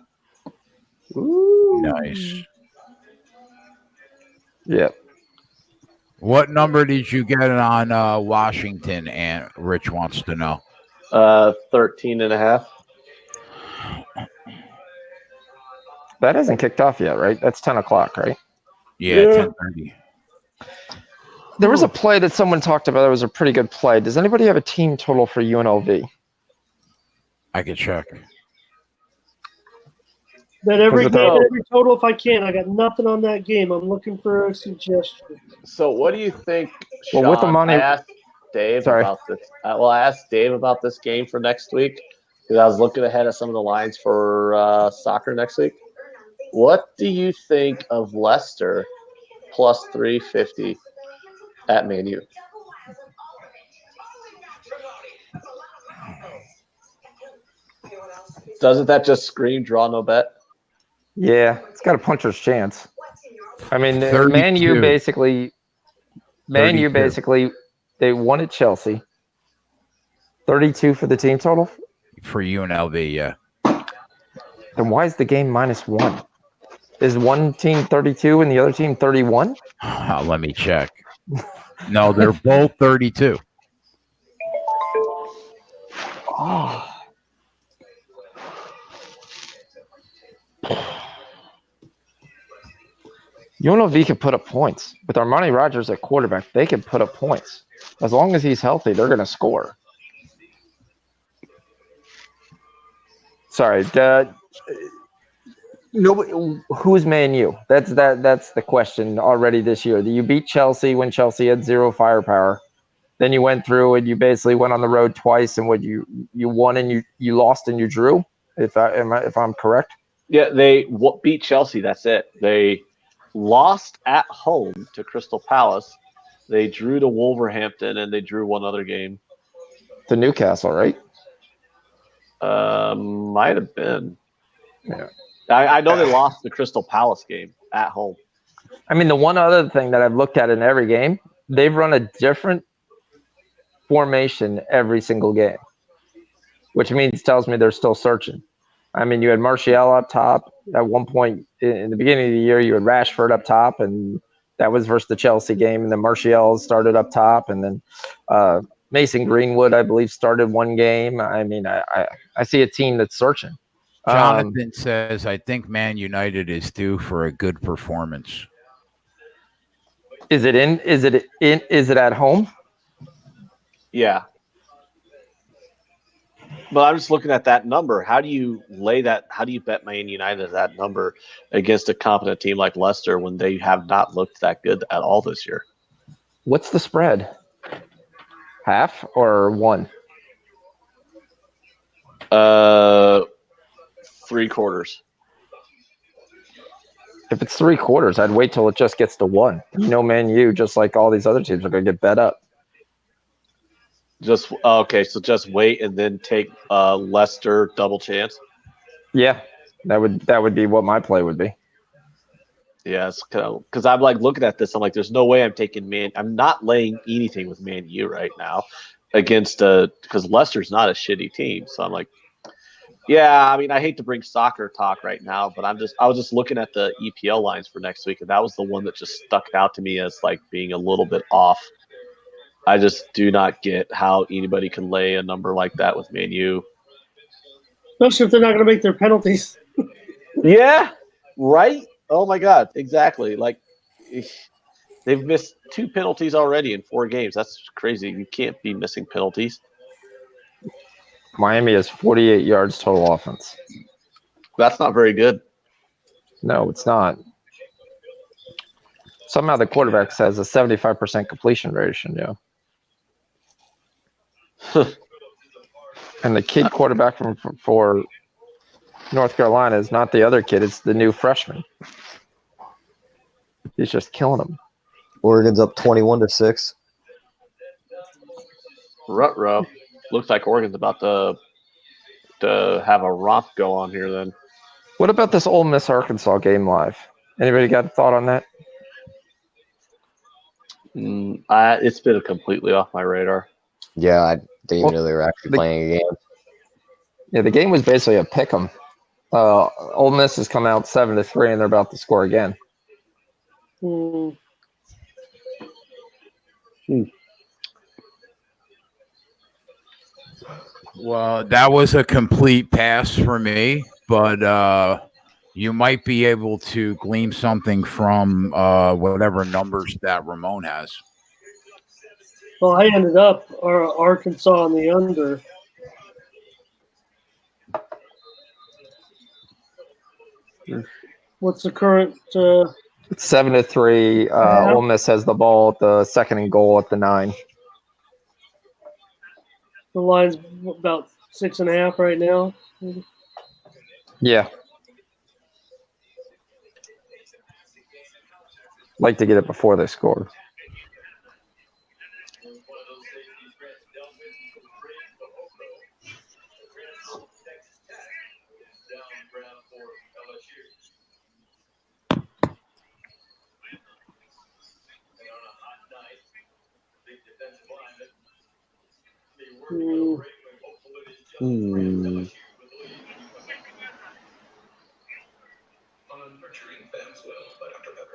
Ooh. Nice. Yep. What number did you get on Washington? And Rich wants to know. 13.5. That hasn't kicked off yet, right? That's 10 o'clock, right? Yeah. 10:30. There was a play that someone talked about that was a pretty good play. Does anybody have a team total for UNLV? I could check. That every total if I can. I got nothing on that game. I'm looking for a suggestion. So what do you think, Well, Sean? with the money- I asked Dave about this. I asked Dave about this game for next week because I was looking ahead at some of the lines for soccer next week. What do you think of Leicester plus 350 at Man U? Doesn't that just scream draw no bet? Yeah, it's got a puncher's chance. I mean, 32. Man U basically, they won at Chelsea. 32 for the team total? For UNLV, yeah. Then why is the game -1? Is one team 32 and the other team 31? Let me check. No, they're both 32. Oh. UNLV can put up points. With Armani Rogers at quarterback, they can put up points. As long as he's healthy, they're going to score. Sorry. Nobody. Who's Man U? That's the question already this year. You beat Chelsea when Chelsea had zero firepower. Then you went through and you basically went on the road twice, and you won and you lost and you drew. If I'm correct. Yeah, they beat Chelsea. That's it. They lost at home to Crystal Palace. They drew to Wolverhampton, and they drew one other game. To Newcastle, right? Might have been. Yeah. I know they lost the Crystal Palace game at home. I mean, the one other thing that I've looked at in every game, they've run a different formation every single game, which tells me they're still searching. I mean, you had Martial up top at one point in the beginning of the year. You had Rashford up top, and that was versus the Chelsea game. And then Martial started up top, and then Mason Greenwood, I believe, started one game. I mean, I see a team that's searching. Jonathan says, "I think Man United is due for a good performance." Is it in? Is it at home? Yeah. But I'm just looking at that number. How do you lay that? How do you bet Man United at that number against a competent team like Leicester when they have not looked that good at all this year? What's the spread? Half or one? 3/4. If it's 3/4, I'd wait till it just gets to one. Man U, just like all these other teams, are going to get bet up. Just okay, so just wait and then take Leicester double chance. Yeah, that would be what my play would be. Yeah, because I'm like looking at this, I'm like, there's no way I'm not laying anything with Man U right now against because Leicester's not a shitty team. So I'm like, yeah, I mean, I hate to bring soccer talk right now, but I was just looking at the EPL lines for next week, and that was the one that just stuck out to me as like being a little bit off. I just do not get how anybody can lay a number like that with Man U. Especially if they're not going to make their penalties. Yeah, right? Oh, my God. Exactly. Like, they've missed 2 penalties already in 4 games. That's crazy. You can't be missing penalties. Miami has 48 yards total offense. That's not very good. No, it's not. Somehow the quarterback has a 75% completion ratio. And the kid quarterback for North Carolina is not the other kid. It's the new freshman. He's just killing them. Oregon's up 21-6. Ruh-roh. Looks like Oregon's about to have a romp go on here then. What about this Ole Miss Arkansas game live? Anybody got a thought on that? It's been completely off my radar. Yeah, I didn't even know they were actually playing a game. Yeah, the game was basically a pick 'em. Ole Miss has come out 7-3, and they're about to score again. Well, that was a complete pass for me, but you might be able to glean something from whatever numbers that Ramon has. Well, I ended up Arkansas on the under. What's the current? It's 7-3. Ole Miss has the ball at the 2nd and goal at the 9. The line's about 6.5 right now. Yeah. Like to get it before they score.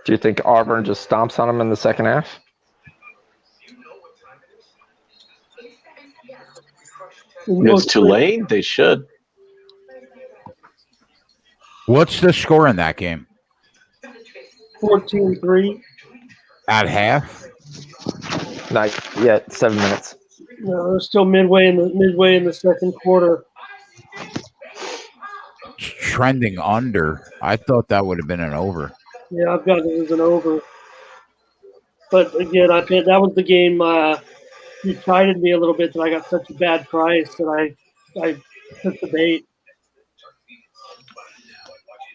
Do you think Auburn just stomps on them in the second half? It's Tulane. They should. What's the score in that game? 14-3. At half? Not yet. 7 minutes. No, they're still midway in the second quarter. Trending under. I thought that would have been an over. Yeah, I've got it as an over. But again, I think that was the game. You chided me a little bit that I got such a bad price that I took the bait.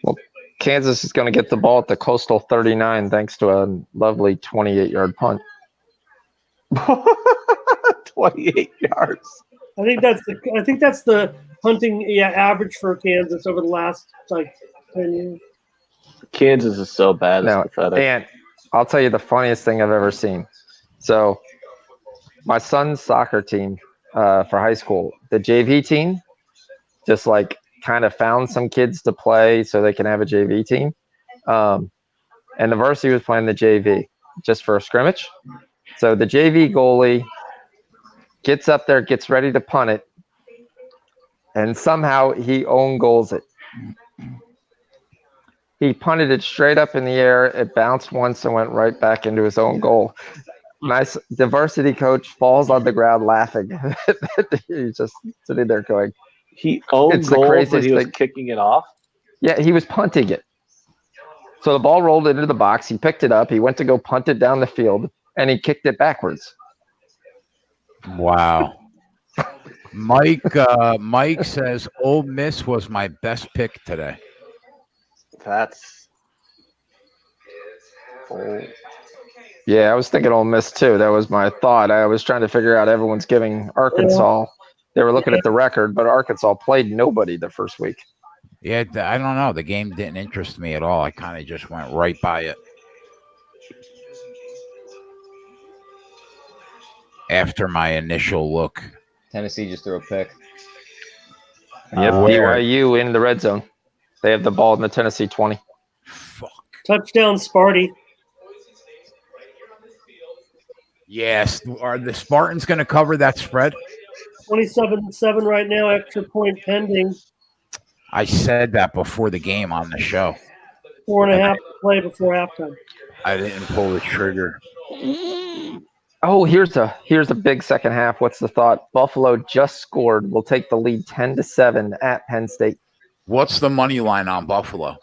Well, Kansas is going to get the ball at the Coastal 39 thanks to a lovely 28-yard punt. 28 yards. I think that's the punting average for Kansas over the last 10 years. Kansas is so bad. It's No, pathetic. and I'll tell you the funniest thing I've ever seen. So, my son's soccer team for high school, the JV team, just like kind of found some kids to play so they can have a JV team. And the varsity was playing the JV just for a scrimmage. So the JV goalie gets up there, gets ready to punt it, and somehow he own goals it. He punted it straight up in the air. It bounced once and went right back into his own goal. The varsity coach falls on the ground laughing. He's just sitting there going, He owned It's the goals, but craziest he was thing. kicking it off. Yeah, he was punting it. So the ball rolled into the box. He picked it up. He went to go punt it down the field, and he kicked it backwards. Wow. Mike says Ole Miss was my best pick today. That's Yeah, I was thinking Ole Miss too. That was my thought. I was trying to figure out everyone's giving Arkansas. They were looking at the record, but Arkansas played nobody the first week. Yeah, I don't know. The game didn't interest me at all. I kind of just went right by it. After my initial look. Tennessee just threw a pick. Yep, BYU in the red zone. They have the ball in the Tennessee 20. Touchdown, Sparty. Yes. Are the Spartans going to cover that spread? 27-7 right now, extra point pending. I said that before the game on the show. 4.5 to play before halftime. I didn't pull the trigger. Oh, here's a big second half. What's the thought? Buffalo just scored. Will take the lead 10-7 at Penn State. What's the money line on Buffalo?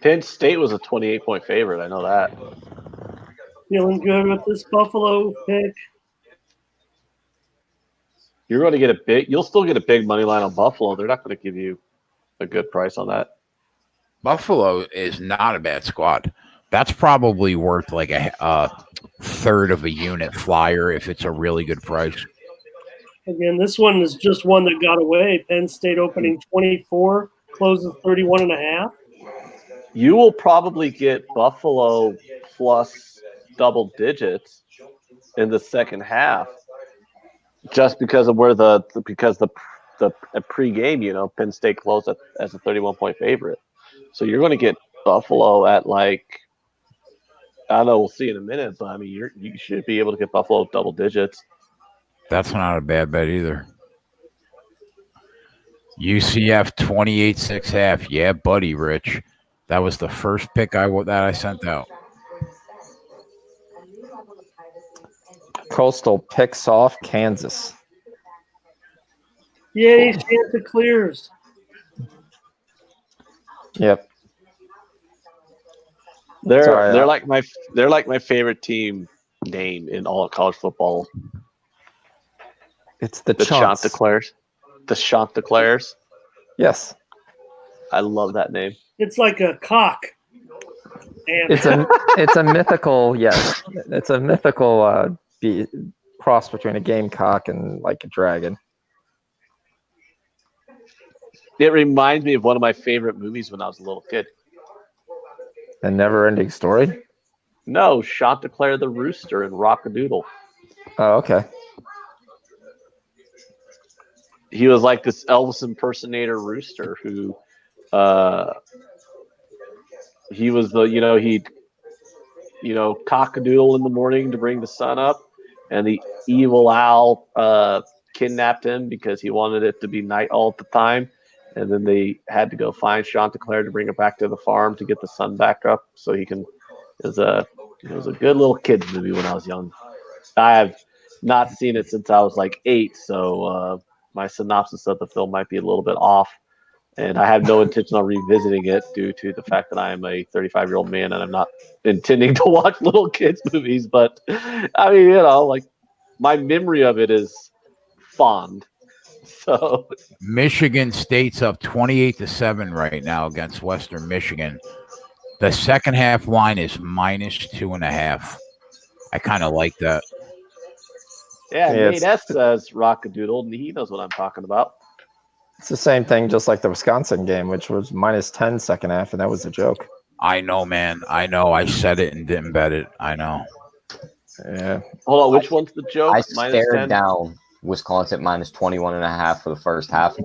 Penn State was a 28-point favorite. I know that. Feeling good with this Buffalo pick. You're going to get you'll still get a big money line on Buffalo. They're not going to give you a good price on that. Buffalo is not a bad squad. That's probably worth like a third of a unit flyer if it's a really good price. Again, this one is just one that got away. Penn State opening 24, closes 31.5. You will probably get Buffalo plus double digits in the second half, just because of where the pregame, Penn State closed as a 31-point favorite. So you're going to get Buffalo at like, I don't know, we'll see in a minute, but I mean, you should be able to get Buffalo double digits. That's not a bad bet either. UCF 28.5. Yeah, buddy, Rich. That was the first pick that I sent out. Coastal picks off Kansas. Yay, Santa clears. Yep. They're like my favorite team name in all of college football. It's the Chanticleers. The Chanticleers. Yes. I love that name. It's like a cock. It's a mythical, yes. It's a mythical cross between a gamecock and like a dragon. It reminds me of one of my favorite movies when I was a little kid. A Never-Ending Story? No, Chanticleer the Rooster and Rockadoodle. Oh, okay. He was like this Elvis impersonator rooster who he was he'd cock-a-doodle in the morning to bring the sun up, and the evil owl kidnapped him because he wanted it to be night all the time, and then they had to go find Chanticleer to bring it back to the farm to get the sun back up so he can. It was a good little kids movie when I was young. I have not seen it since I was like 8, so my synopsis of the film might be a little bit off. And I have no intention on revisiting it due to the fact that I am a 35-year-old man and I'm not intending to watch little kids movies. But I mean, like my memory of it is fond. So Michigan State's up 28-7 right now against Western Michigan. The second half line is -2.5. I kind of like that. Yeah, Nate S says Rockadoodle, and he knows what I'm talking about. It's the same thing, just like the Wisconsin game, which was -10 second half, and that was a joke. I know, man. I know. I said it and didn't bet it. I know. Yeah. Hold on, which one's the joke? I -10? stared down Wisconsin -21.5 for the first half.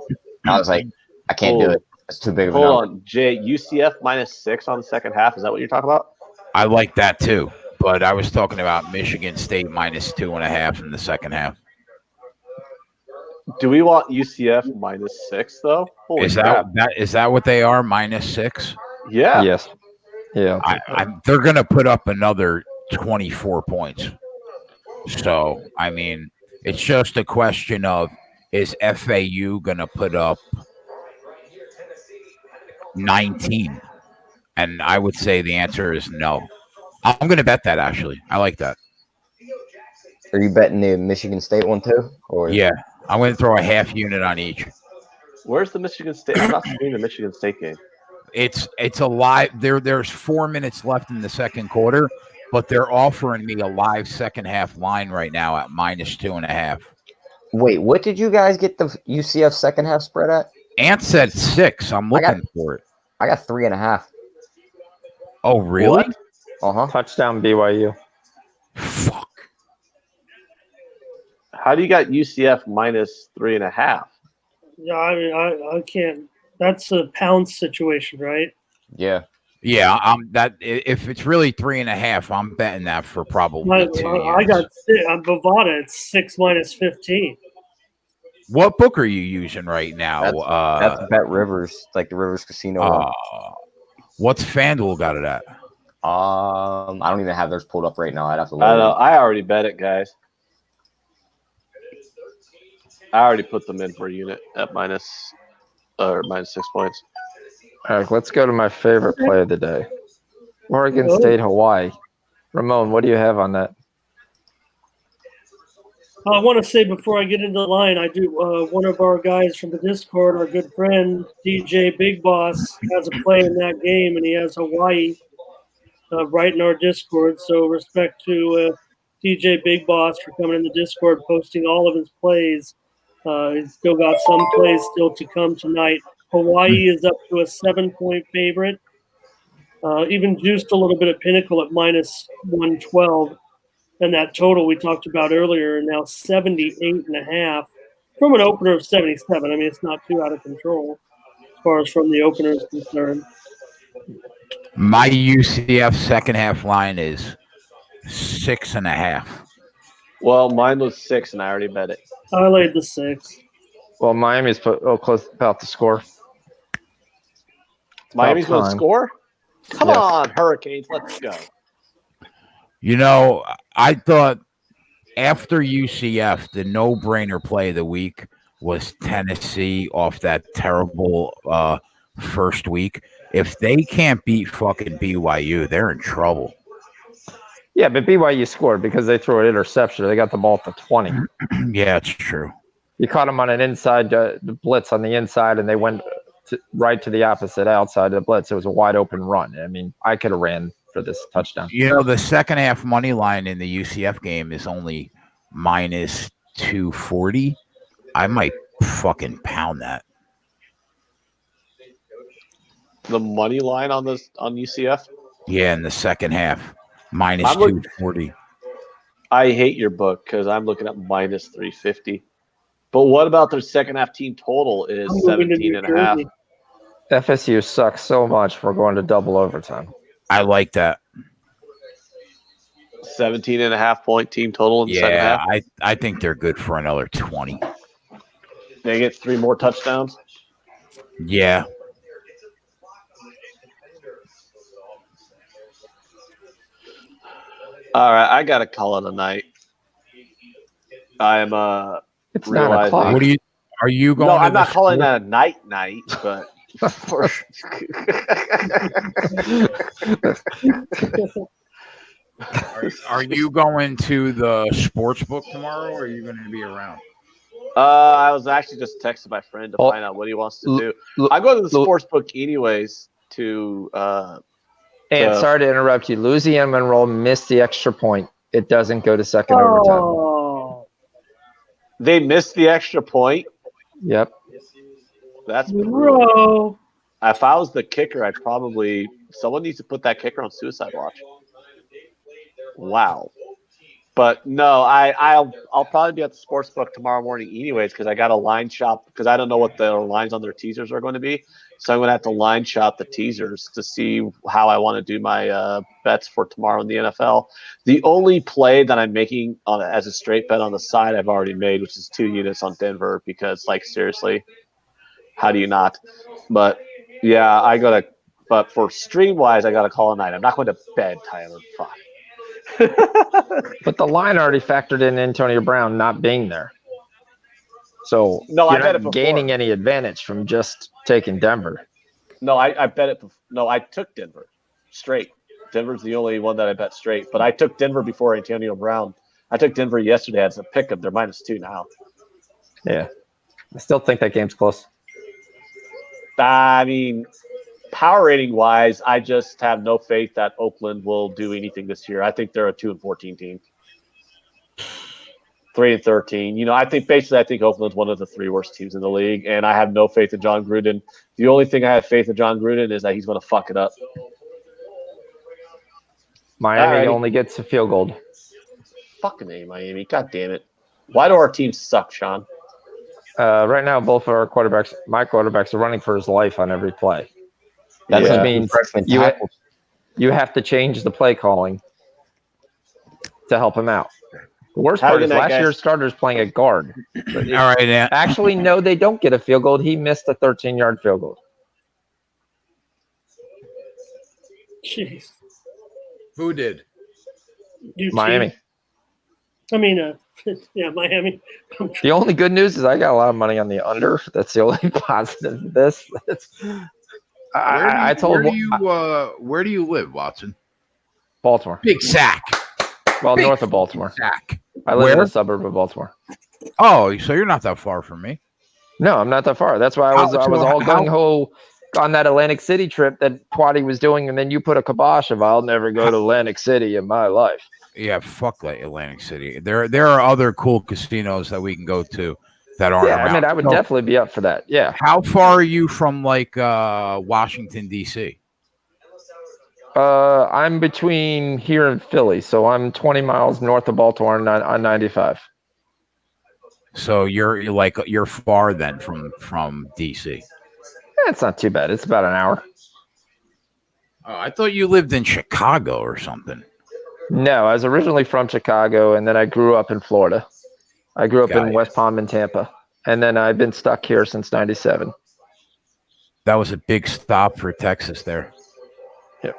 I was like, I can't do it. It's too big of a number. Hold on, Jay. UCF -6 on the second half. Is that what you're talking about? I like that too, but I was talking about Michigan State -2.5 in the second half. Do we want UCF -6 though? Holy Is crap. that what they are? -6? Yeah. Yes. Yeah. They're going to put up another 24 points. So, I mean, it's just a question of, is FAU going to put up 19? And I would say the answer is no. I'm going to bet that, actually. I like that. Are you betting the Michigan State one too? Or Yeah. I'm going to throw a half unit on each. Where's the Michigan State? I'm not seeing the Michigan State game. It's a live. There's 4 minutes left in the second quarter, but they're offering me a live second half line right now at -2.5. Wait, what did you guys get the UCF second half spread at? Ant said 6. I'm looking for it. I got 3.5. Oh, really? Touchdown BYU. Fuck. How do you got UCF -3.5? Yeah, I mean, I can't. That's a pound situation, right? Yeah. Yeah, that if it's really 3.5, I'm betting that for probably 2 years. I got on Bovada. It's 6 -15. What book are you using right now? That's Bet Rivers, like the Rivers Casino one. What's FanDuel got it at? I don't even have theirs pulled up right now. I'd have to look. I know. I already bet it, guys. I already put them in for a unit at -6 points. All right, let's go to my favorite play of the day. Oregon State, Hawaii. Ramon, what do you have on that? I want to say before I get into the line, I do. One of our guys from the Discord, our good friend DJ Big Boss, has a play in that game, and he has Hawaii right in our Discord. So respect to DJ Big Boss for coming in the Discord, posting all of his plays. He's still got some plays still to come tonight. Hawaii is up to a 7-point favorite. Even juiced a little bit at Pinnacle at -112. And that total we talked about earlier, now 78.5 from an opener of 77. I mean, it's not too out of control as far as from the opener is concerned. My UCF second half line is 6.5. Well, mine was 6, and I already bet it. I laid the 6. Well, Miami's close about to score. Miami's going to score? Come on, Hurricanes, let's go. You know, I thought after UCF, the no-brainer play of the week was Tennessee off that terrible first week. If they can't beat fucking BYU, they're in trouble. Yeah, but BYU scored because they threw an interception. They got the ball at the 20. Yeah, it's true. You caught them on an inside blitz on the inside, and they went right to the opposite outside of the blitz. It was a wide open run. I mean, I could have ran for this touchdown. You know, the second half money line in the UCF game is only -240. I might fucking pound that. The money line on UCF? Yeah, in the second half, -240. I hate your book because I'm looking at -350. But what about their second half team total is 17.5? FSU sucks so much we're going to double overtime. I like that. 17.5 point team total in the second half. I think they're good for another 20. They get 3 more touchdowns. Yeah. All right, I got to call it a night. I'm it's 9 o'clock. What are you going? No, I'm not calling that a night, but Are you going to the sports book tomorrow, or are you going to be around? I was actually just texting my friend to find out what he wants to do. I go to the sports book anyways to. And sorry to interrupt you. Louisiana Monroe missed the extra point. It doesn't go to second overtime. They missed the extra point. Yep. That's Bro. If I was the kicker, I'd probably someone needs to put that kicker on suicide watch. Wow. But no, I'll probably be at the sports book tomorrow morning anyways because I got a line shop because I don't know what the lines on their teasers are going to be. So I'm going to have to line shop the teasers to see how I want to do my bets for tomorrow in the NFL. The only play that I'm making on as a straight bet on the side I've already made, which is 2 units on Denver because like seriously, how do you not? But yeah, but for stream wise, I got to call a night. I'm not going to bed, Tyler. Fuck. But the line already factored in Antonio Brown not being there. So No, you're I bet it not before. gaining any advantage from just taking Denver. No, I bet it. No, I took Denver straight. Denver's the only one that I bet straight. But I took Denver before Antonio Brown. I took Denver yesterday as a pick-up. They're -2 now. Yeah. I still think that game's close. I mean, power rating wise, I just have no faith that Oakland will do anything this year. I think they're a 2-14 team. 3-13. You know, I think Oakland's one of the 3 worst teams in the league, and I have no faith in John Gruden. The only thing I have faith in John Gruden is that he's going to fuck it up. Miami only gets a field goal. Fucking A, Miami. God damn it. Why do our teams suck, Sean? Right now, both of our quarterbacks, my quarterbacks, are running for his life on every play. That Yeah. means you have to change the play calling to help him out. The worst part is last year's starter's playing a guard. All right, Dan. Actually, no, they don't get a field goal. He missed a 13-yard field goal. Jeez. Who did? Miami. I mean, yeah, Miami. The only good news is I got a lot of money on the under. That's the only positive of this. Where do you live, Watson? Baltimore. Big sack. Well, north of Baltimore. Sack. I live in a suburb of Baltimore. Oh, so you're not that far from me. No, I'm not that far. That's why I was all gung-ho on that Atlantic City trip that Twatty was doing, and then you put a kibosh of I'll never go to Atlantic City in my life. Yeah, fuck like Atlantic City. There are other cool casinos that we can go to that aren't around. I mean, I would definitely be up for that. Yeah. How far are you from like Washington, D.C.? I'm between here and Philly, so I'm 20 miles north of Baltimore on 95. So you're far then from D.C. It's not too bad. It's about an hour. Oh, I thought you lived in Chicago or something. No, I was originally from Chicago, and then I grew up in Florida. I grew up in West Palm and Tampa, and then I've been stuck here since '97. That was a big stop for Texas there. Yep.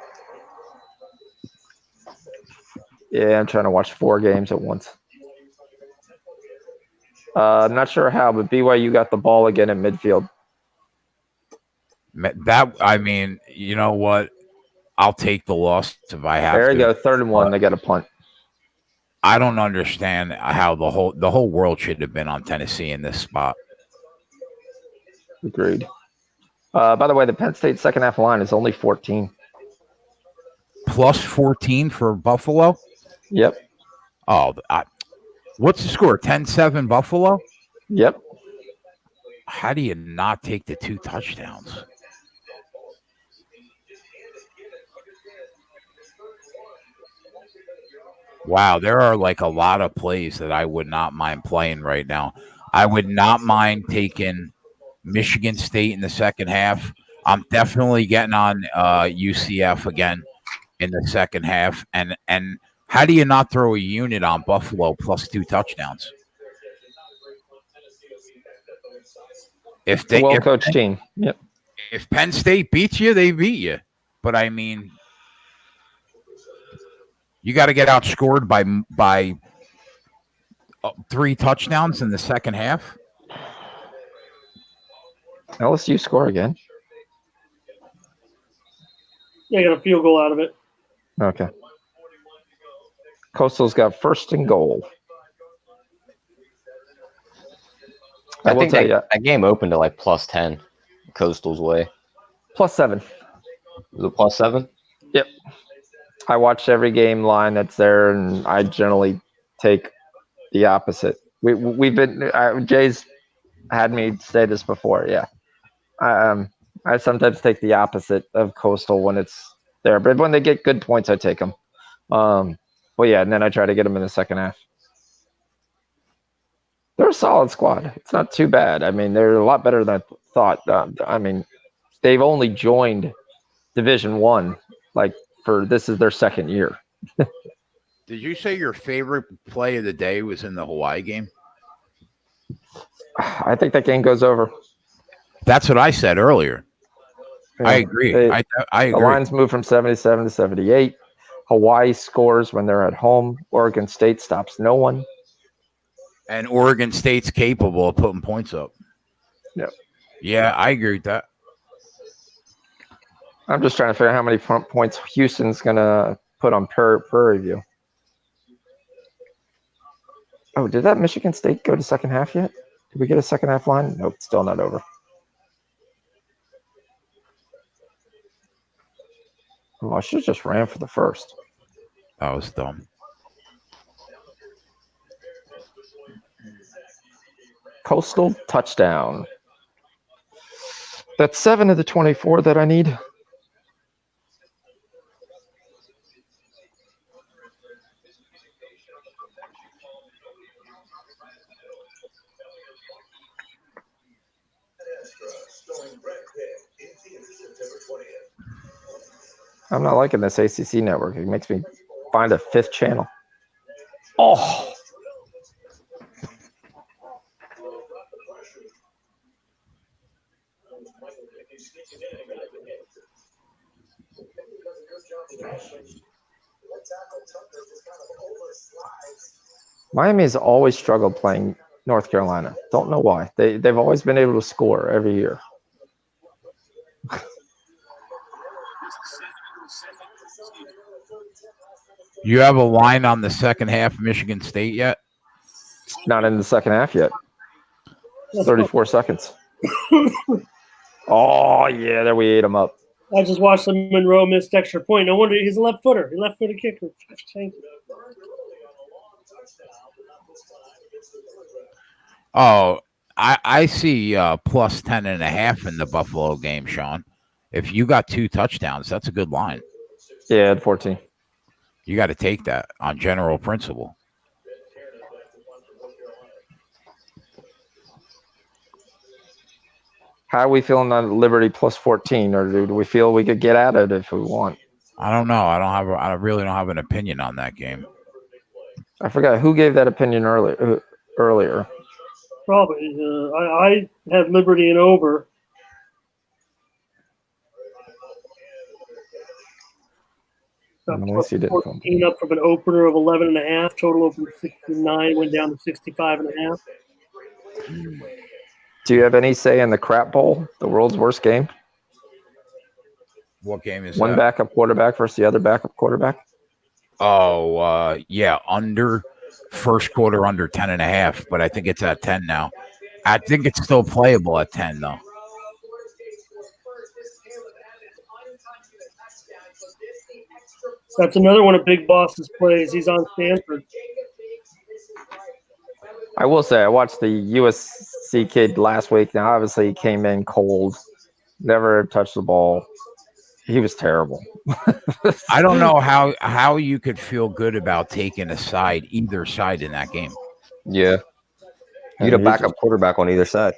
Yeah, I'm trying to watch 4 games at once. I'm not sure how, but BYU got the ball again in midfield. That, I mean, you know what? I'll take the loss if I have to. There you go, 3rd and 1. They got a punt. I don't understand how the whole world should have been on Tennessee in this spot. Agreed. By the way, the Penn State second half line is only 14. Plus 14 for Buffalo? Yep. Oh, what's the score? 10-7 Buffalo? Yep. How do you not take the 2 touchdowns? Wow, there are like a lot of plays that I would not mind playing right now. I would not mind taking Michigan State in the second half. I'm definitely getting on UCF again in the second half. And how do you not throw a unit on Buffalo plus 2 touchdowns? If they well-coached team. Yep. If Penn State beats you, they beat you. But I mean, you got to get outscored by 3 touchdowns in the second half. LSU score again. Yeah, got a field goal out of it. Okay. Coastal's got 1st and goal. I think that game opened to like plus 10 Coastal's way. Plus 7. Was it plus 7? Yep. I watched every game line that's there, and I generally take the opposite. We've been Jay's had me say this before. Yeah, I sometimes take the opposite of Coastal when it's there, but when they get good points, I take them. Well, yeah, and then I try to get them in the second half. They're a solid squad. It's not too bad. I mean, they're a lot better than I thought. I mean, they've only joined Division One, like this is their second year. Did you say your favorite play of the day was in the Hawaii game? I think that game goes over. That's what I said earlier. Yeah, I agree. I agree. The lines move from 77 to 78. Hawaii scores when they're at home. Oregon State stops no one. And Oregon State's capable of putting points up. Yep. Yeah, I agree with that. I'm just trying to figure out how many points Houston's going to put on Prairie View. Oh, did that Michigan State go to second half yet? Did we get a second half line? Nope, still not over. Oh, I should have just ran for the first. That was dumb. Coastal touchdown. That's 7 of the 24 that I need. I'm not liking this ACC network. It makes me find a fifth channel. Oh. Miami has always struggled playing North Carolina. Don't know why. They've always been able to score every year. You have a line on the second half of Michigan State yet? Not in the second half yet. 34 seconds. Oh, yeah, there we ate him up. I just watched the Monroe missed extra point. No wonder he's a left footer. He left-footed kicker. Oh, I see plus 10.5 in the Buffalo game, Sean. If you got 2 touchdowns, that's a good line. Yeah, at 14. You got to take that on general principle. How are we feeling on Liberty plus 14, or do we feel we could get at it if we want? I don't know. I really don't have an opinion on that game. I forgot who gave that opinion earlier. Probably. I had Liberty and over. Unless you did 14 up from an opener of 11.5. Total open 69, went down to 65.5. Do you have any say in the crap bowl, the world's worst game? What game is One that? backup quarterback versus the other backup quarterback? Oh, yeah, under first quarter under 10.5, but I think it's at 10 now. I think it's still playable at 10 though. That's another one of Big Boss's plays. He's on Stanford. I will say I watched the USC kid last week. Now, obviously, he came in cold, never touched the ball. He was terrible. I don't know how you could feel good about taking either side in that game. Yeah. You need a backup quarterback on either side.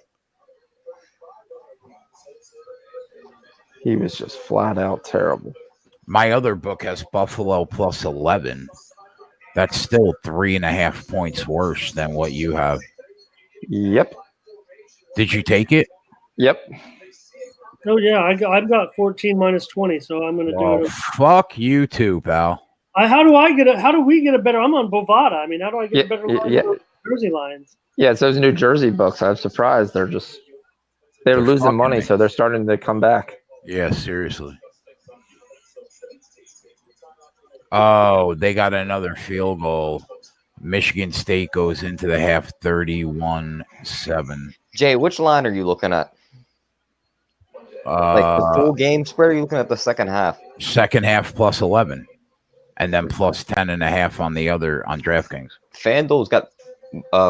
He was just flat out terrible. My other book has Buffalo plus 11. That's still 3.5 points worse than what you have. Yep. Did you take it? Yep. Oh yeah, I've got 14 minus 20, so I'm going to do it. Fuck you too, pal. How do we get a better? I'm on Bovada. I mean, how do I get a better line for Jersey Lions? Yeah, it's those New Jersey books. I'm surprised they're losing money, so they're starting to come back. Yeah, seriously. Oh, they got another field goal. Michigan State goes into the half 31-7. Jay, which line are you looking at? Like the full game spread, or are you looking at the second half? Second half plus 11. And then plus 10.5 on the other on DraftKings. FanDuel's got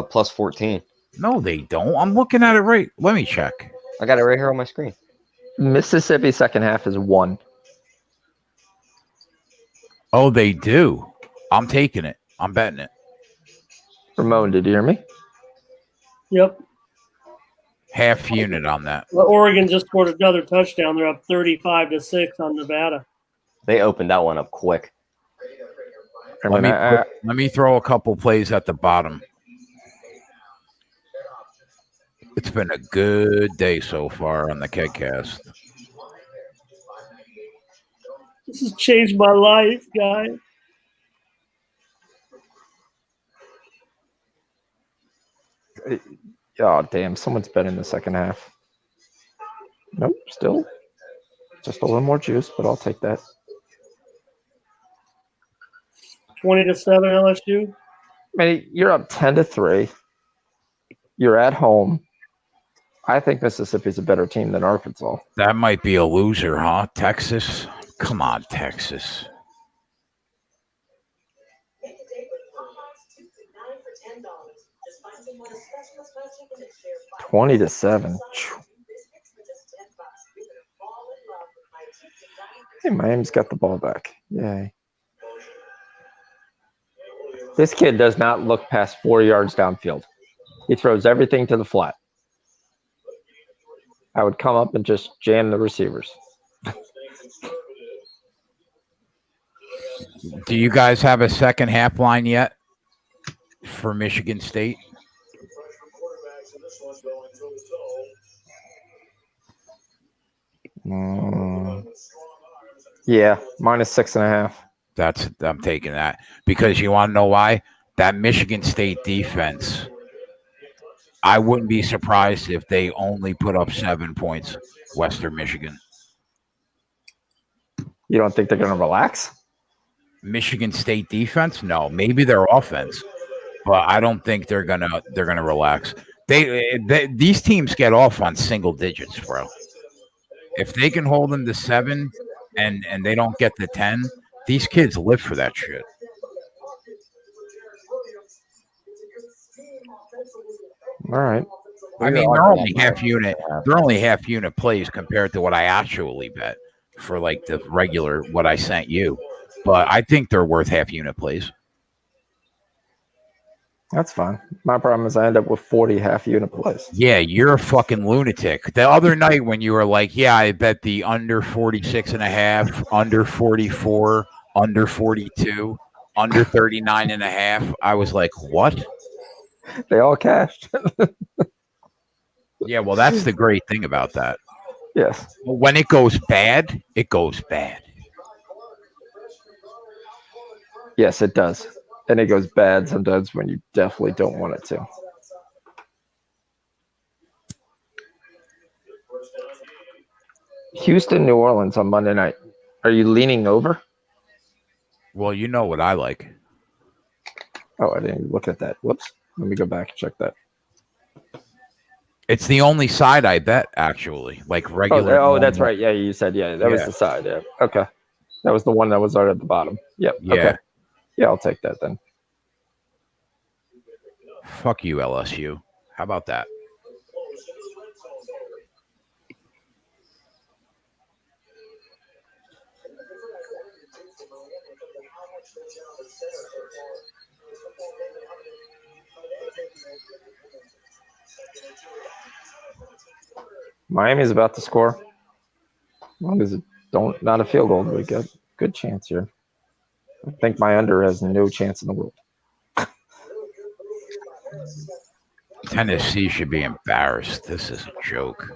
plus 14. No, they don't. I'm looking at it right. Let me check. I got it right here on my screen. Mississippi second half is 1. Oh, they do. I'm taking it. I'm betting it. Ramon, did you hear me? Yep. Half unit on that. Well, Oregon just scored another touchdown. They're up 35-6 on Nevada. They opened that one up quick. Let me throw a couple plays at the bottom. It's been a good day so far on the KCast. This has changed my life, guys. Oh, damn. Someone's betting the second half. Nope, still. Just a little more juice, but I'll take that. 20-7 LSU. Man, you're up 10-3. You're at home. I think Mississippi's a better team than Arkansas. That might be a loser, huh? Texas? Come on, Texas. $20-7. Hey, Miami's got the ball back. Yay. This kid does not look past 4 yards downfield. He throws everything to the flat. I would come up and just jam the receivers. Do you guys have a second half line yet for Michigan State? Yeah, -6.5. I'm taking that because you want to know why? That Michigan State defense. I wouldn't be surprised if they only put up 7 points. Western Michigan. You don't think they're going to relax? Michigan State defense? No, maybe their offense, but I don't think they're gonna relax. These teams get off on single digits, bro. If they can hold them to 7 and they don't get to 10, these kids live for that shit. All right. I mean, they're only half unit. They're only half unit plays compared to what I actually bet for like the regular what I sent you. But I think they're worth half unit plays. That's fine. My problem is I end up with 40 half unit plays. Yeah, you're a fucking lunatic. The other night when you were like, yeah, I bet the under 46.5, under 44, under 42, under 39.5. I was like, what? They all cashed. Yeah, well, that's the great thing about that. Yes. When it goes bad, it goes bad. Yes, it does. And it goes bad sometimes when you definitely don't want it to. Houston, New Orleans on Monday night. Are you leaning over? Well, you know what I like. Oh, I didn't even look at that. Whoops. Let me go back and check that. It's the only side I bet, actually. Like regular. Oh, that's right. Yeah, you said, that was the side. Yeah. Okay. That was the one that was right at the bottom. Yep. Yeah. Okay. Yeah, I'll take that then. Fuck you, LSU. How about that? Miami's about to score. As long as it not a field goal, we got a good chance here. I think my under has no chance in the world. Tennessee should be embarrassed. This is a joke.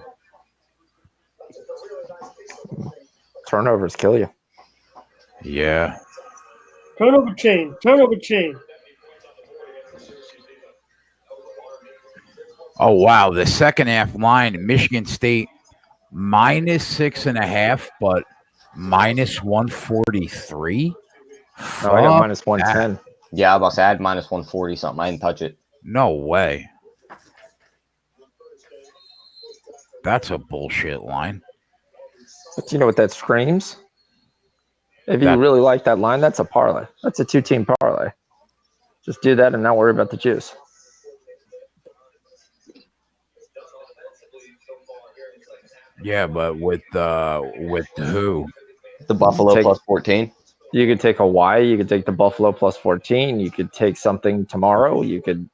Turnovers kill you. Yeah. Turnover chain. Turnover chain. Oh, wow. The second half line, Michigan State -6.5, but -143. No, I got -110. Yeah, I was about to say I had -140 something. I didn't touch it. No way. That's a bullshit line. But you know what that screams? If you really like that line, that's a parlay. That's a 2-team parlay. Just do that and not worry about the juice. Yeah, but with who? The Buffalo Take- plus 14. You could take Hawaii. You could take the Buffalo plus 14. You could take something tomorrow. You could.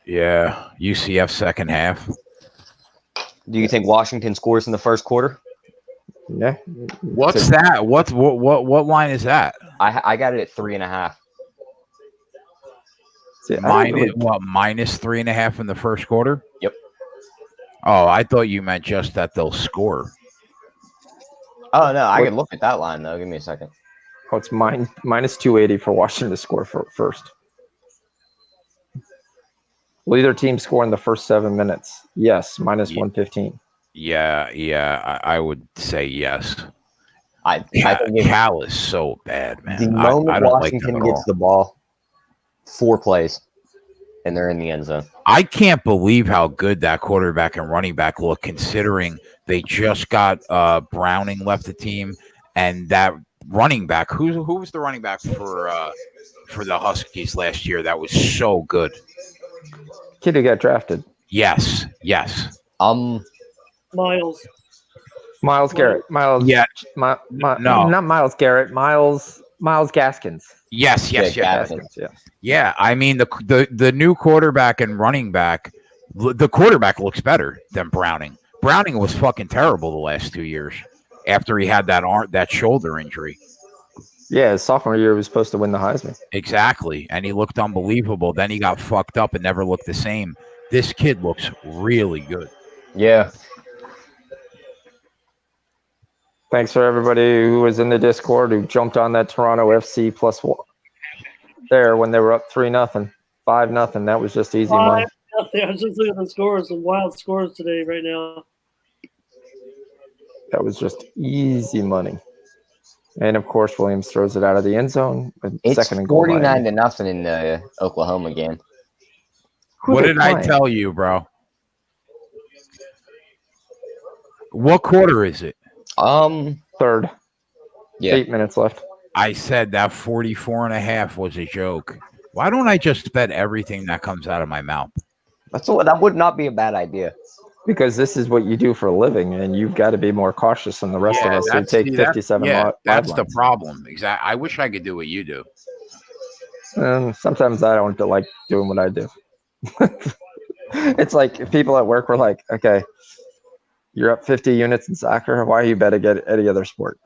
Yeah, UCF second half. Do you think Washington scores in the first quarter? Yeah. What's that? What line is that? I got it at 3.5. See, I don't really- Minus 3.5 in the first quarter? Yep. Oh, I thought you meant just that they'll score. Oh no, I can look at that line though. Give me a second. Oh, it's minus 280 for Washington to score first. Will either team score in the first 7 minutes? Yes, minus 115. Yeah, I would say yes. I think Cal is so bad, man. The moment I don't Washington like gets the ball, 4 plays, and they're in the end zone. I can't believe how good that quarterback and running back look, considering they just got Browning left the team, and that running back. Who was the running back for the Huskies last year? That was so good. Kid who got drafted. Yes. Miles Garrett. Miles. Yeah. No, No. not Miles Garrett. Miles Gaskins. Yes. Gaskins, yeah. Yeah, I mean the new quarterback and running back, the quarterback looks better than Browning. Browning was fucking terrible the last 2 years after he had that shoulder injury. Yeah, his sophomore year he was supposed to win the Heisman. Exactly, and he looked unbelievable. Then he got fucked up and never looked the same. This kid looks really good. Yeah. Thanks for everybody who was in the Discord who jumped on that Toronto FC plus one there when they were up 3-0, 5-0. That was just easy money. I was just looking at the scores, some wild scores today right now. That was just easy money. And of course, Williams throws it out of the end zone. It's second and goal. 49-0 in the Oklahoma game. What did I tell you, bro? What quarter is it? Third. Yeah. 8 minutes left. I said that 44.5 was a joke. Why don't I just bet everything that comes out of my mouth? That would not be a bad idea. Because this is what you do for a living, and you've got to be more cautious than the rest of us who take 57 live that's the lines. problem. Exactly. I wish I could do what you do. Sometimes I don't like doing what I do. It's like if people at work were like, okay, you're up 50 units in soccer. Why are you betting at any other sport?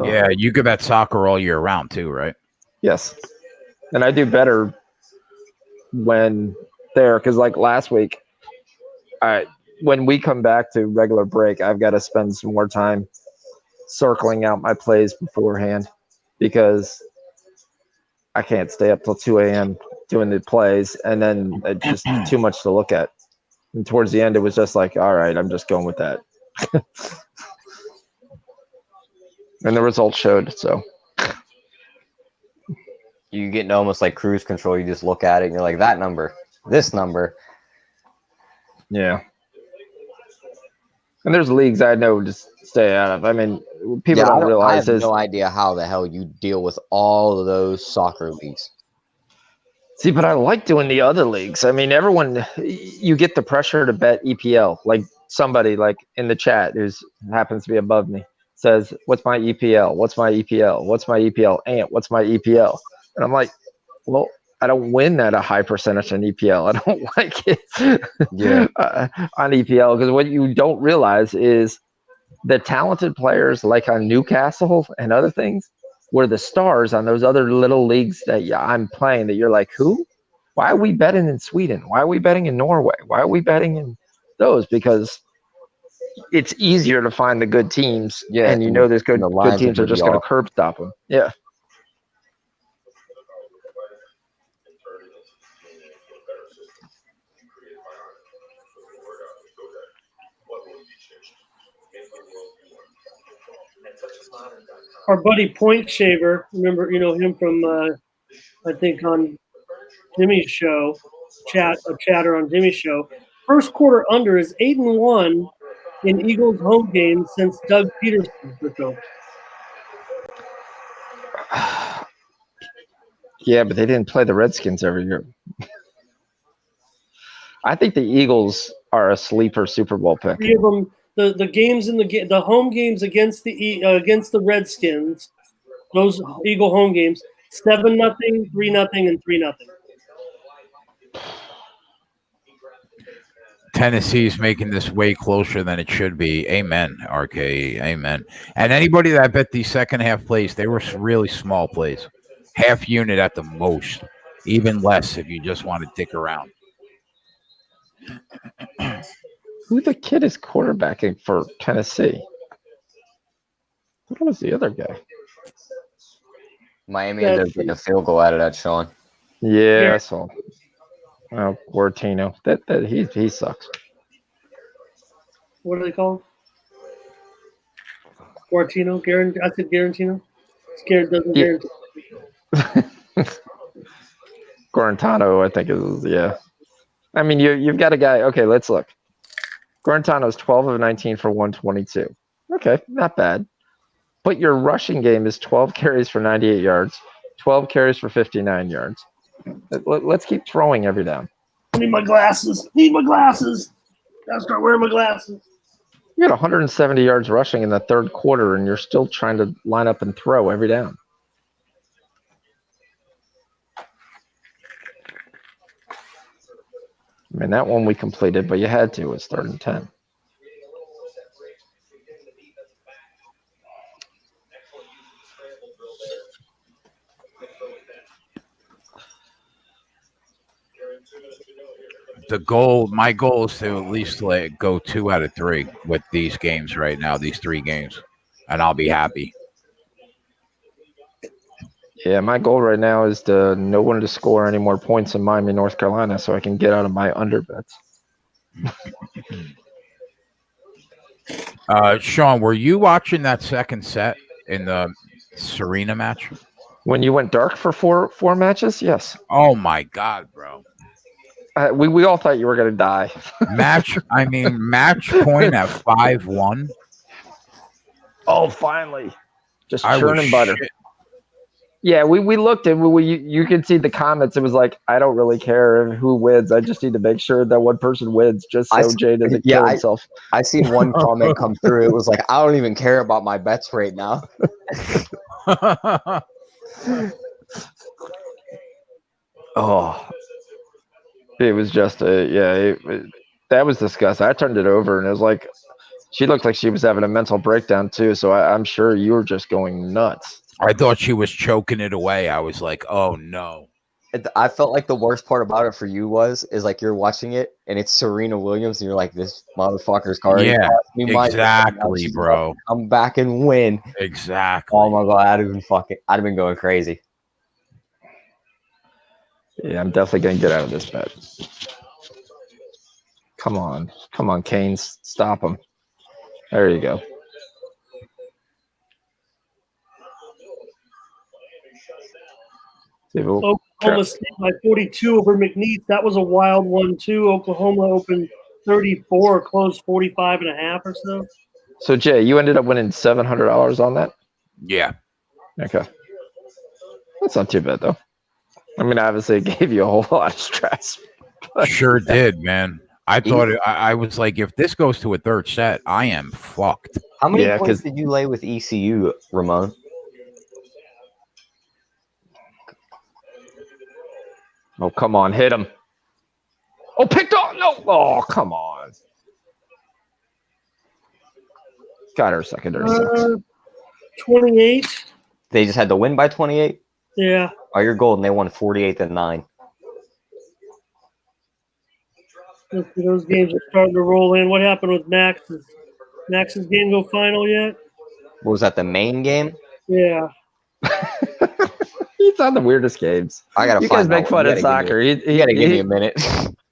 Yeah, you could bet soccer all year round too, right? Yes. And I do better when there, because like last week, when we come back to regular break, I've got to spend some more time circling out my plays beforehand because I can't stay up till 2 a.m. doing the plays, and then it's just too much to look at. And towards the end, it was just like, all right, I'm just going with that. And the results showed, so. You get almost like cruise control. You just look at it and you're like, that number, this number. Yeah. And there's leagues I know just stay out of. I mean, people don't realize I have no idea how the hell you deal with all of those soccer leagues. See, but I like doing the other leagues. I mean, everyone, you get the pressure to bet EPL. Like somebody like in the chat who happens to be above me says, what's my EPL? What's my EPL? What's my EPL? Ant, what's my EPL? And I'm like, well, I don't win at a high percentage on EPL. I don't like it on EPL because what you don't realize is the talented players like on Newcastle and other things were the stars on those other little leagues that I'm playing that you're like, who? Why are we betting in Sweden? Why are we betting in Norway? Why are we betting in those? Because it's easier to find the good teams, and you know there's good teams are just going to curb stop them. Yeah. Our buddy Point Shaver, remember, him from, I think on Jimmy's show, chatter on Jimmy's show. First quarter under is 8-1 in Eagles home games since Doug Peterson took over. Yeah, but they didn't play the Redskins every year. I think the Eagles are a sleeper Super Bowl pick. 3 of them. The games in the home games against the Redskins, those Eagle home games, 7-0, 3-0, and 3-0. Tennessee's making this way closer than it should be. Amen, RK. Amen. And anybody that bet these second half plays, they were really small plays. Half unit at the most. Even less if you just want to dick around. Who the kid is quarterbacking for Tennessee? What was the other guy? Miami ended up getting a field goal out of that, Sean. Yeah, I saw. Oh, Guarantino. That he sucks. What do they call him? Guarantino? I said Guarantino. Scared doesn't guarantee. Guarantano, I think is I mean, you've got a guy. Okay, let's look. Guarantano's 12 of 19 for 122. Okay, not bad. But your rushing game is 12 carries for 98 yards, 12 carries for 59 yards. Let's keep throwing every down. I need my glasses. Gotta start wearing my glasses. You got 170 yards rushing in the third quarter, and you're still trying to line up and throw every down. I mean, that one we completed, but you had to. It was 3rd and 10. My goal is to at least go 2 out of 3 with these games right now, these 3 games, and I'll be happy. Yeah, my goal right now is to no one to score any more points in Miami, North Carolina, so I can get out of my under bets. Sean, were you watching that second set in the Serena match? When you went dark for four matches? Yes. Oh my God, bro. We all thought you were going to die. Match point at 5-1. Oh, finally. Just churning butter. Shit. Yeah, we looked and you could see the comments. It was like, I don't really care who wins. I just need to make sure that one person wins just so Jay doesn't kill himself. I seen one comment come through. It was like, I don't even care about my bets right now. Oh. It was just that was disgusting. I turned it over and it was like, she looked like she was having a mental breakdown too. So I'm sure you were just going nuts. I thought she was choking it away. I was like, oh no. I felt like the worst part about it for you is like you're watching it and it's Serena Williams and you're like, this motherfucker's card. Yeah, exactly, bro. Come back and win. Exactly. Oh my God, I'd have been going crazy. Yeah, I'm definitely going to get out of this bet. Come on, Canes. Stop him. There you go. Oklahoma State by 42 over McNeese. That was a wild one, too. Oklahoma opened 34, closed 45.5 or so. So, Jay, you ended up winning $700 on that? Yeah. Okay. That's not too bad, though. I mean, obviously, it gave you a whole lot of stress. Sure did, man. I thought I was like, if this goes to a third set, I am fucked. How many points did you lay with ECU, Ramon? Oh, come on. Hit him. Oh, picked off. No. Oh, come on. Got her secondary. 28. They just had to win by 28? Yeah. Oh, you're golden. They won 48-9. Those games are starting to roll in. What happened with Max's? Max's game go final yet? What was that, the main game? Yeah. He's on the weirdest games. I gotta. You guys make fun of soccer. You gotta give me a minute.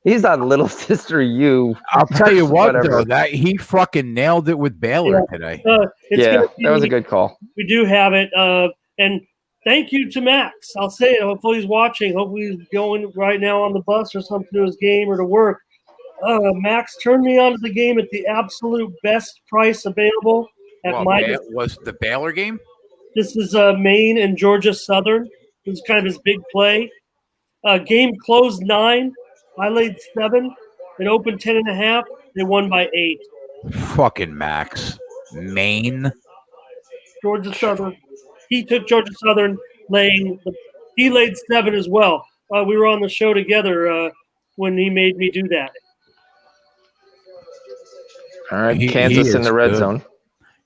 He's on Little Sister U. I'll tell you what, though, that he fucking nailed it with Baylor today. That was a good call. We do have it, and thank you to Max. I'll say it. Hopefully he's watching. Hopefully he's going right now on the bus or something to his game or to work. Max turned me on to the game at the absolute best price available at was the Baylor game? This is Maine and Georgia Southern. It was kind of his big play. Game closed 9. I laid 7. It opened 10.5. They won by 8. Fucking Max. Maine. Georgia Southern. He took Georgia Southern he laid 7 as well. We were on the show together when he made me do that. All right, Kansas in the red zone.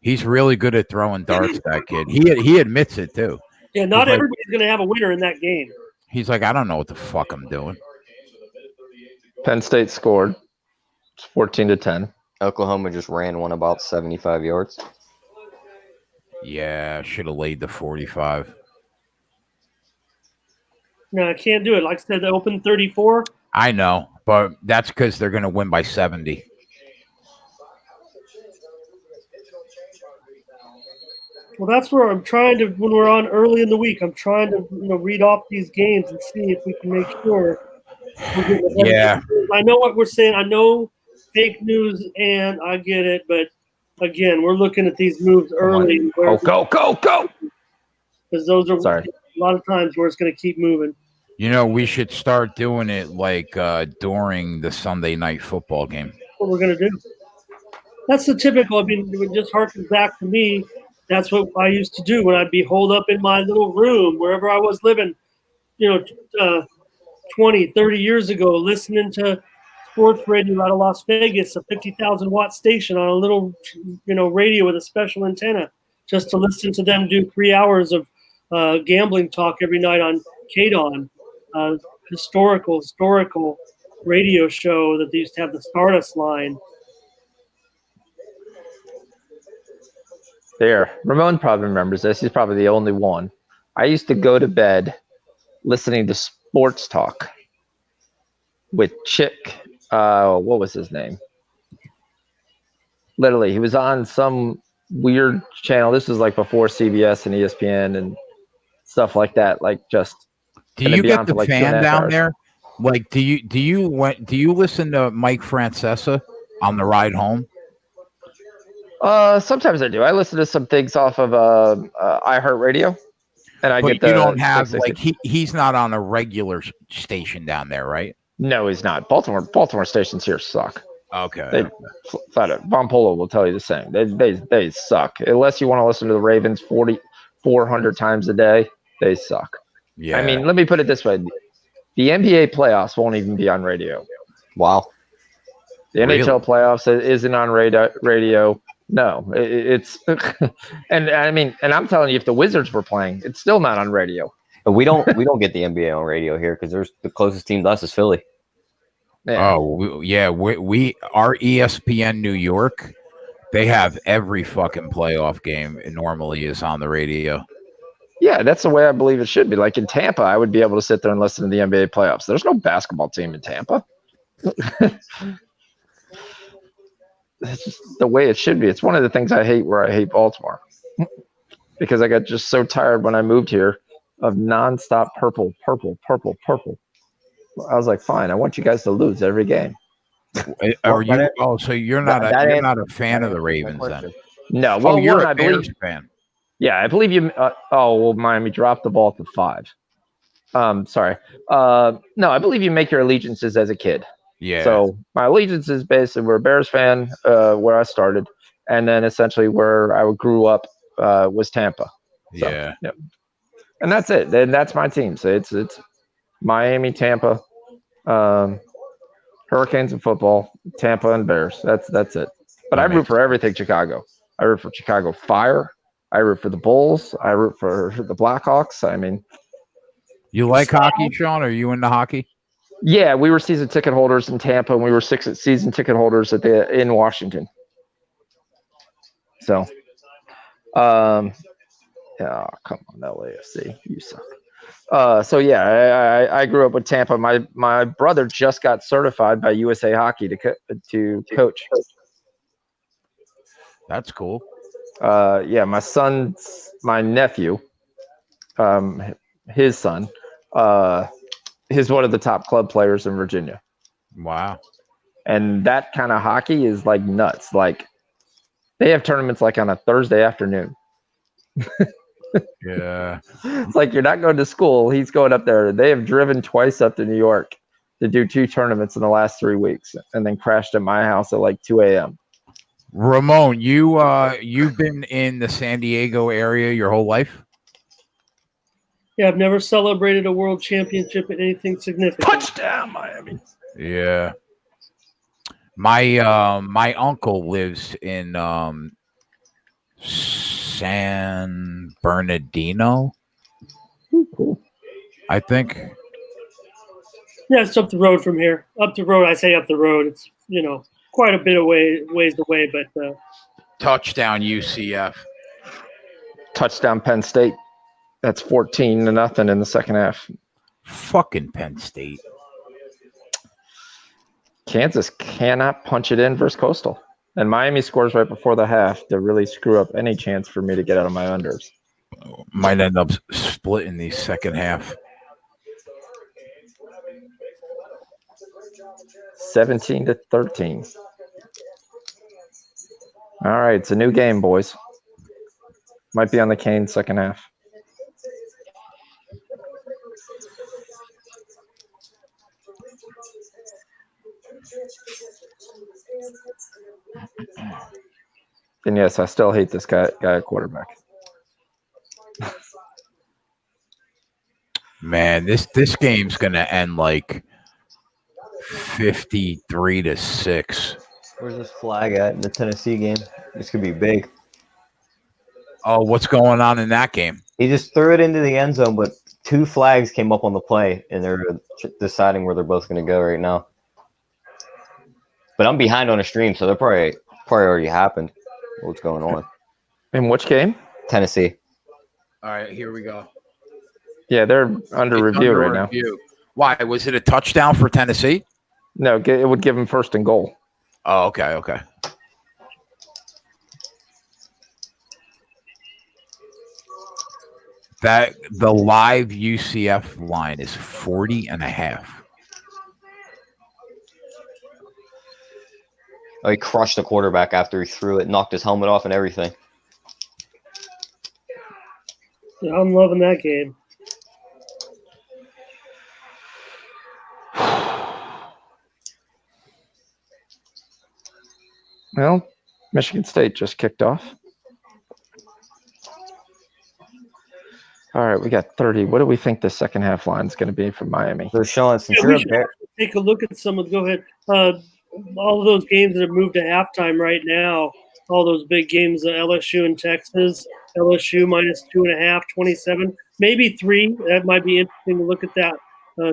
He's really good at throwing darts, that kid. He admits it, too. Yeah, not everybody's going to have a winner in that game. He's like, I don't know what the fuck I'm doing. Penn State scored. It's 14-10. Oklahoma just ran one about 75 yards. Yeah, should have laid the 45. No, I can't do it. Like I said, they opened 34. I know, but that's because they're going to win by 70. Well, that's where I'm trying to, when we're on early in the week, I'm trying to read off these games and see if we can make sure we're getting ahead. Yeah. I know what we're saying. I know fake news, and I get it, but again, we're looking at these moves early. Go! Because those are Sorry. a lot of times where it's going to keep moving. We should start doing it like during the Sunday night football game. That's what we're going to do. That's the typical. I mean, it just harkens back to me. That's what I used to do when I'd be holed up in my little room, wherever I was living, 20, 30 years ago, listening to sports radio out of Las Vegas, a 50,000 watt station on a little, radio with a special antenna, just to listen to them do 3 hours of gambling talk every night on KDON, historical radio show that they used to have the Stardust line. There. Ramon probably remembers this. He's probably the only one. I used to go to bed listening to sports talk with Chick. What was his name? Literally, he was on some weird channel. This was like before CBS and ESPN and stuff like that. Like, just do you get the fan down there? Like, do you listen to Mike Francesa on the ride home? Sometimes I do. I listen to some things off of iHeartRadio, and I get the. You don't have like he's not on a regular station down there, right? No, he's not. Baltimore stations here suck. Okay. Von Polo will tell you the same. They suck. Unless you want to listen to the Ravens 400 times a day, they suck. Yeah. I mean, let me put it this way: the NBA playoffs won't even be on radio. Wow. The NHL playoffs isn't on radio. No, it's and I'm telling you, if the Wizards were playing, it's still not on radio. But we don't get the NBA on radio here because there's the closest team to us is Philly. Yeah. Oh yeah, we our ESPN New York, they have every fucking playoff game. It normally is on the radio. Yeah, that's the way I believe it should be. Like in Tampa, I would be able to sit there and listen to the NBA playoffs. There's no basketball team in Tampa. That's just the way it should be. It's one of the things I hate where I hate Baltimore. Because I got just so tired when I moved here of nonstop purple. I was like, fine, I want you guys to lose every game. Are you? Oh, so you're not a fan of the Ravens then? No, well, you're a Bears fan. Yeah, I believe you. Miami dropped the ball to 5. Sorry. No, I believe you make your allegiances as a kid. Yeah. So my allegiance is basically we're a Bears fan, where I started, and then essentially where I grew up was Tampa. So, yeah. And that's it. Then that's my team. So it's Miami, Tampa, Hurricanes and football, Tampa and Bears. That's it. But I root for everything Chicago. I root for Chicago Fire. I root for the Bulls. I root for the Blackhawks. I mean, you like hockey, Sean? Are you into hockey? Yeah, we were season ticket holders in Tampa, and we were season ticket holders in Washington. So, come on, LAFC, you suck. So yeah, I grew up with Tampa. My brother just got certified by USA Hockey to coach. That's cool. Yeah, my nephew, his son, he's one of the top club players in Virginia. Wow. And that kind of hockey is like nuts. Like they have tournaments like on a Thursday afternoon. Yeah. It's like you're not going to school. He's going up there. They have driven twice up to New York to do 2 tournaments in the last 3 weeks, and then crashed at my house at like 2 a.m. Ramon, you've been in the San Diego area your whole life? Yeah, I've never celebrated a world championship at anything significant. Touchdown, Miami. Yeah. My uncle lives in San Bernardino, I think. Yeah, it's up the road from here. Up the road, I say up the road. It's, quite a bit of ways away, but Touchdown UCF. Touchdown Penn State. That's 14-0 in the second half. Fucking Penn State. Kansas cannot punch it in versus Coastal. And Miami scores right before the half to really screw up any chance for me to get out of my unders. Might end up splitting the second half. 17-13. All right, it's a new game, boys. Might be on the cane second half. And yes, I still hate this guy at quarterback. Man, this game's gonna end like 53-6. Where's this flag at in the Tennessee game? This could be big. Oh, what's going on in that game? He just threw it into the end zone, but 2 flags came up on the play, and they're deciding where they're both going to go right now. But I'm behind on a stream, so they're probably already happened. What's going on? In which game? Tennessee. All right, here we go. Yeah, they're under review right now. Why? Was it a touchdown for Tennessee? No, it would give them first and goal. Oh, okay. That the live UCF line is 40.5. Oh, he crushed the quarterback after he threw it, knocked his helmet off and everything. Yeah, I'm loving that game. Well, Michigan State just kicked off. All right, we got 30. What do we think the second half line is going to be for Miami? They're showing some we should take a look at some of. Go ahead. All of those games that have moved to halftime right now. All those big games, LSU and Texas. LSU -2.5, 27, maybe 3. That might be interesting to look at that.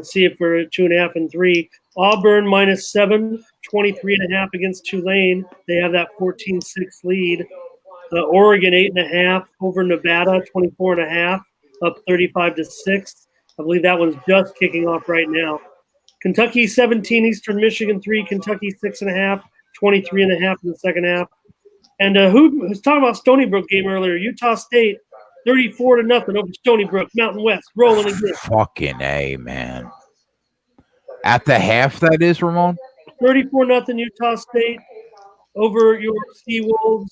See if we're at 2.5 and 3. Auburn -7, 23.5 against Tulane. They have that 14-6 lead. Oregon 8.5 over Nevada, 24.5, up 35-6. I believe that one's just kicking off right now. Kentucky 17, Eastern Michigan 3, Kentucky 6.5, 23.5 in the second half. And who was talking about Stony Brook game earlier? Utah State 34-0 over Stony Brook, Mountain West, rolling again. Fucking A, man. At the half, that is, Ramon? 34-0 Utah State over your Seawolves.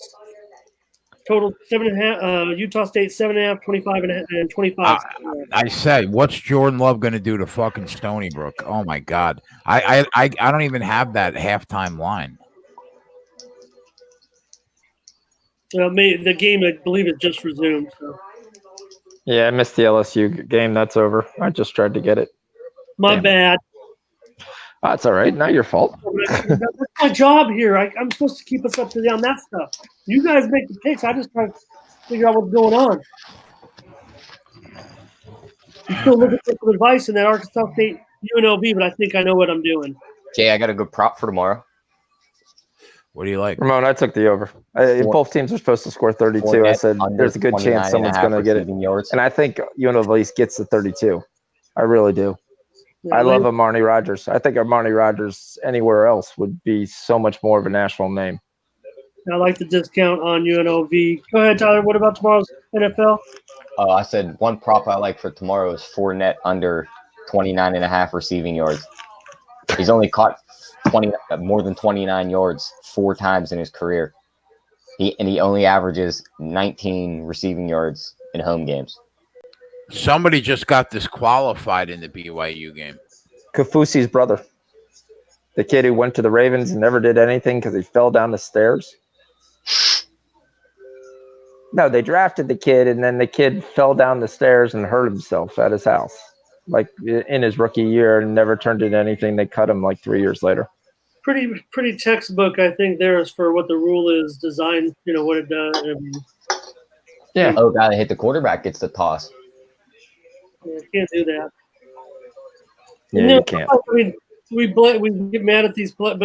Total 7.5. Utah State 7.5, 25 and 25. I said, what's Jordan Love going to do to fucking Stony Brook? Oh my God, I don't even have that halftime line. The game, I believe, it just resumed. So. Yeah, I missed the LSU game. That's over. I just tried to get it. My bad. That's all right. Not your fault. That's my job here. I'm supposed to keep us up to date on that stuff. You guys make the picks. I just try to figure out what's going on. I'm still looking for some advice in that Arkansas State UNLV, but I think I know what I'm doing. Jay, I got a good prop for tomorrow. What do you like? Ramon, I took the over. Both teams are supposed to score 32. I said there's a good chance someone's going to get it. Yards. And I think UNLV at least gets the 32. I really do. Yeah, I love Armani Rogers. I think Armani Rogers anywhere else would be so much more of a national name. I like the discount on UNLV. Go ahead, Tyler. What about tomorrow's NFL? I said one prop I like for tomorrow is Fournette under 29.5 receiving yards. He's only caught more than 29 yards 4 times in his career. He only averages 19 receiving yards in home games. Somebody just got disqualified in the BYU game. Kafusi's brother. The kid who went to the Ravens and never did anything because he fell down the stairs. No, they drafted the kid, and then the kid fell down the stairs and hurt himself at his house, like in his rookie year, and never turned into anything. They cut him like 3 years later. Pretty textbook, I think, there is for what the rule is designed, what it does. I mean, yeah. Oh, God, hit the quarterback gets the toss. You can't do that. Yeah, you can't. I mean, we get mad at these, but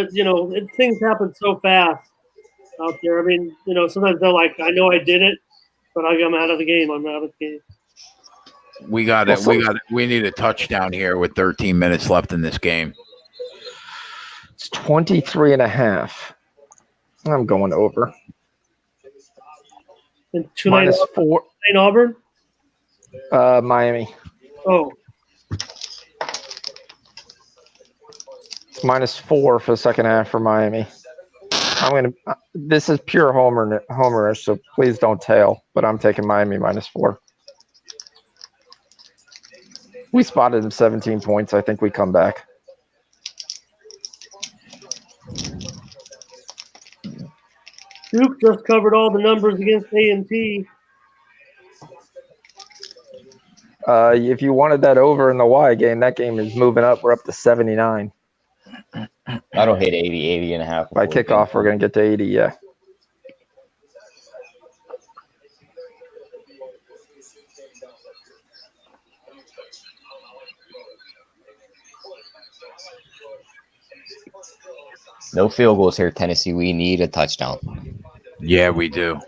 things happen so fast out there. I mean, sometimes they're like, I know I did it, but I'm out of the game. I'm out of the game. We need a touchdown here with 13 minutes left in this game. It's 23.5. I'm going over. And -4. In Auburn? Miami. Oh. It's -4 for the second half for Miami. This is pure homerish, so please don't tail, but I'm taking Miami -4. We spotted him 17 points. I think we come back. Duke just covered all the numbers against A&T. If you wanted that over in the Y game, that game is moving up. We're up to 79. I don't hit 80 and a half. By kickoff, we're going to get to 80, yeah. No field goals here, Tennessee. We need a touchdown. Yeah, we do.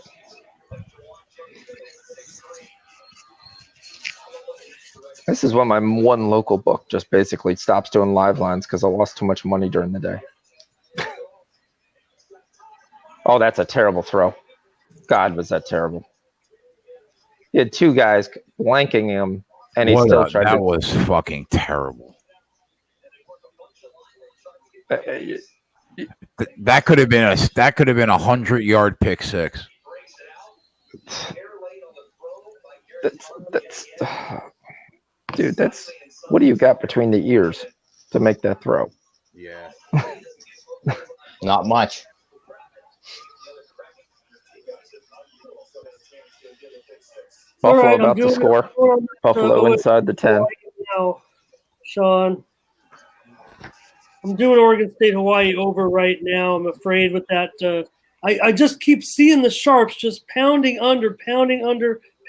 This is when my one local book just basically stops doing live lines because I lost too much money during the day. Oh, that's a terrible throw. God, was that terrible. He had two guys blanking him, and he still tried to... That was fucking terrible. That could have been a 100-yard pick six. Dude, that's what do you got between the ears to make that throw? Yeah. Not much. Buffalo about to score. Buffalo inside the 10. Now, Sean. I'm doing Oregon State Hawaii over right now. I'm afraid with that. I just keep seeing the sharps just pounding under.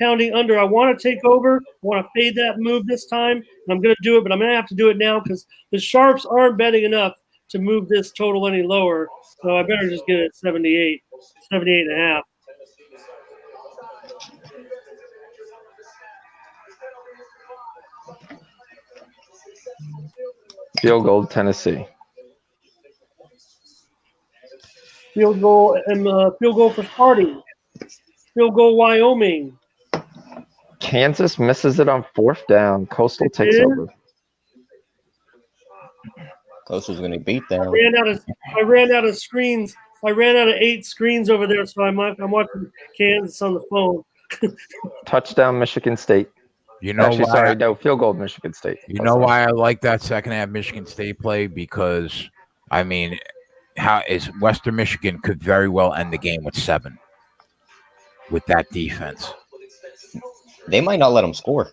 I want to take over. I want to fade that move this time, and I'm going to do it, but I'm going to have to do it now because the sharps aren't betting enough to move this total any lower. So I better just get it at 78 and a half. Field goal, Tennessee. Field goal for Sparty. Field goal, Wyoming. Kansas misses it on 4th down. Coastal takes over. Coastal's going to beat them. I ran out of screens. I ran out of 8 screens over there, so I'm watching Kansas on the phone. Touchdown, Michigan State. You know, field goal, Michigan State. You know why I like that second half Michigan State play? Because, I mean, Western Michigan could very well end the game with 7 with that defense. They might not let them score.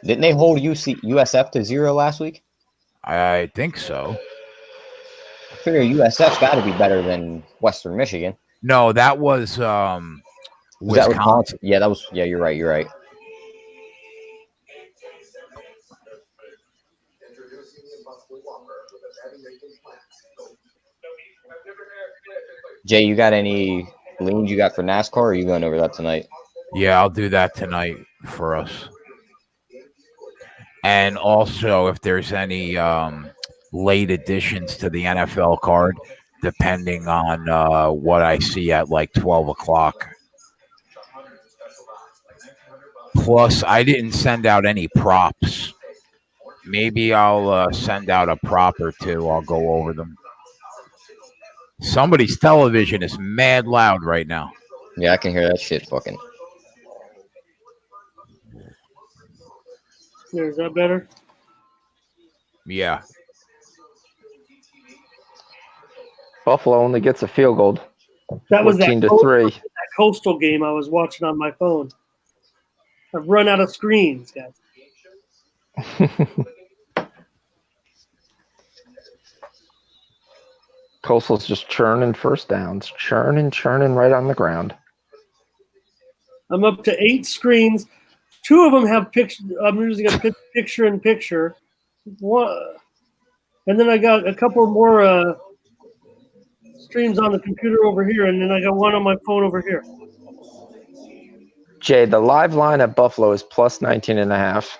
Didn't they hold USF to 0 last week? I think so. I figure USF's got to be better than Western Michigan. No, that was Wisconsin. Yeah, you're right. Jay, you got any leans you got for NASCAR, or are you going over that tonight? Yeah, I'll do that tonight for us. And also, if there's any late additions to the NFL card, depending on what I see at like 12 o'clock. Plus, I didn't send out any props. Maybe I'll send out a prop or two. I'll go over them. Somebody's television is mad loud right now. Yeah, I can hear that shit fucking. Is that better? Yeah. Buffalo only gets a field goal. That was that 14-3. Coastal game I was watching on my phone. I've run out of screens, guys. Coastal's just churning first downs, churning right on the ground. I'm up to 8 screens. 2 of them have picture. I'm using a picture-in-picture. One, and then I got a couple more streams on the computer over here, and then I got one on my phone over here. Jay, the live line at Buffalo is plus 19.5.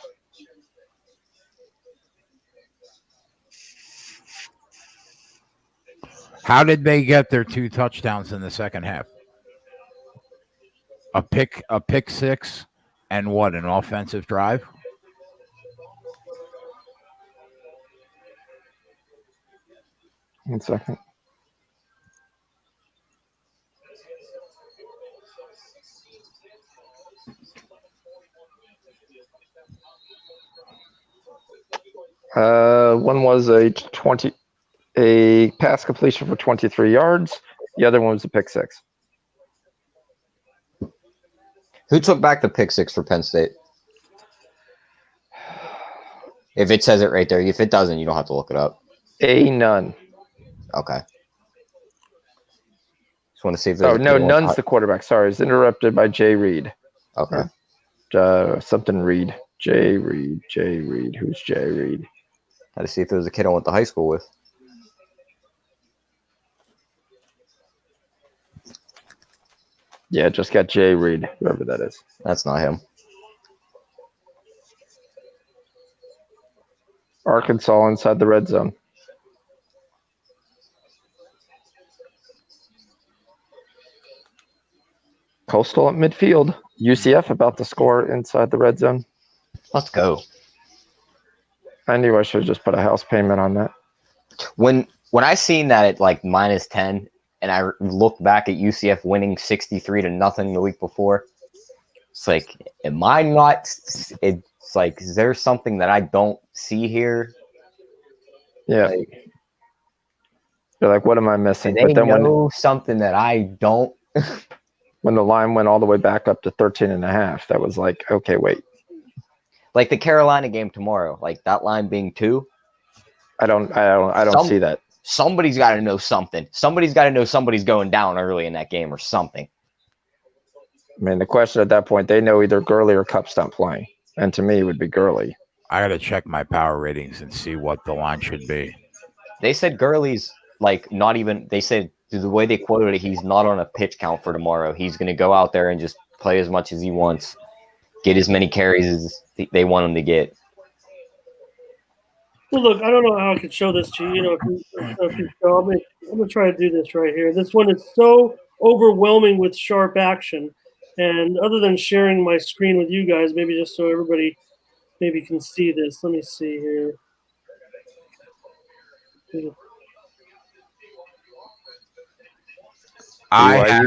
How did they get their 2 touchdowns in the second half? A pick six, and what, an offensive drive? One second. One was a pass completion for 23 yards. The other one was a pick six. Who took back the pick six for Penn State? If it says it right there, if it doesn't, you don't have to look it up. None. Okay. Just want to see if there's. Oh no, Nunn's the quarterback. Sorry, it's interrupted by Jay Reed. Okay. Something Reed. Jay Reed. Who's Jay Reed? Had to see if there was a kid I went to high school with. Yeah, just got Jay Reed, whoever that is. That's not him. Arkansas inside the red zone. Coastal at midfield. UCF about to score inside the red zone. Let's go. I knew I should have just put a house payment on that. When I seen that at like -10, and I looked back at UCF winning 63-0 the week before, it's like, am I not? It's like, is there something that I don't see here? Yeah. You're like, what am I missing? They know something that I don't. When the line went all the way back up to 13.5, that was like, okay, wait. Like the Carolina game tomorrow, like that line being 2. I don't see that. Somebody's got to know something. Somebody's got to know somebody's going down early in that game or something. I mean, the question at that point, they know either Gurley or Cup's not playing. And to me, it would be Gurley. I got to check my power ratings and see what the line should be. They said Gurley's like not even, they said the way they quoted it, he's not on a pitch count for tomorrow. He's going to go out there and just play as much as he wants, get as many carries as they want him to get. Well, look, I don't know how I could show this to you. You know, if you show me, I'm going to try to do this right here. This one is so overwhelming with sharp action. And other than sharing my screen with you guys, maybe just so everybody maybe can see this. Let me see here. You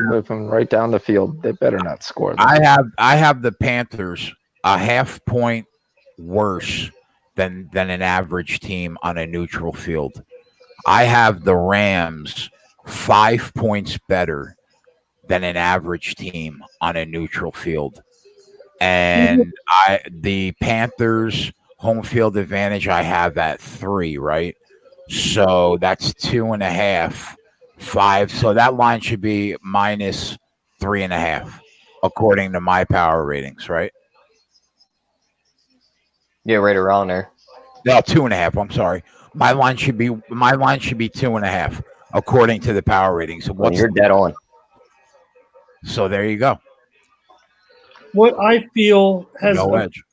move them right down the field. They better not score them. I have the Panthers a half point worse than an average team on a neutral field. I have the Rams 5 points better than an average team on a neutral field. And the Panthers home field advantage I have at 3, right? So that's 2.5, 5. So that line should be -3.5, according to my power ratings, right? Yeah, right around there. No, 2.5. I'm sorry. My line should be 2.5, according to the power ratings. So you're dead on. So there you go. What I feel has no edge.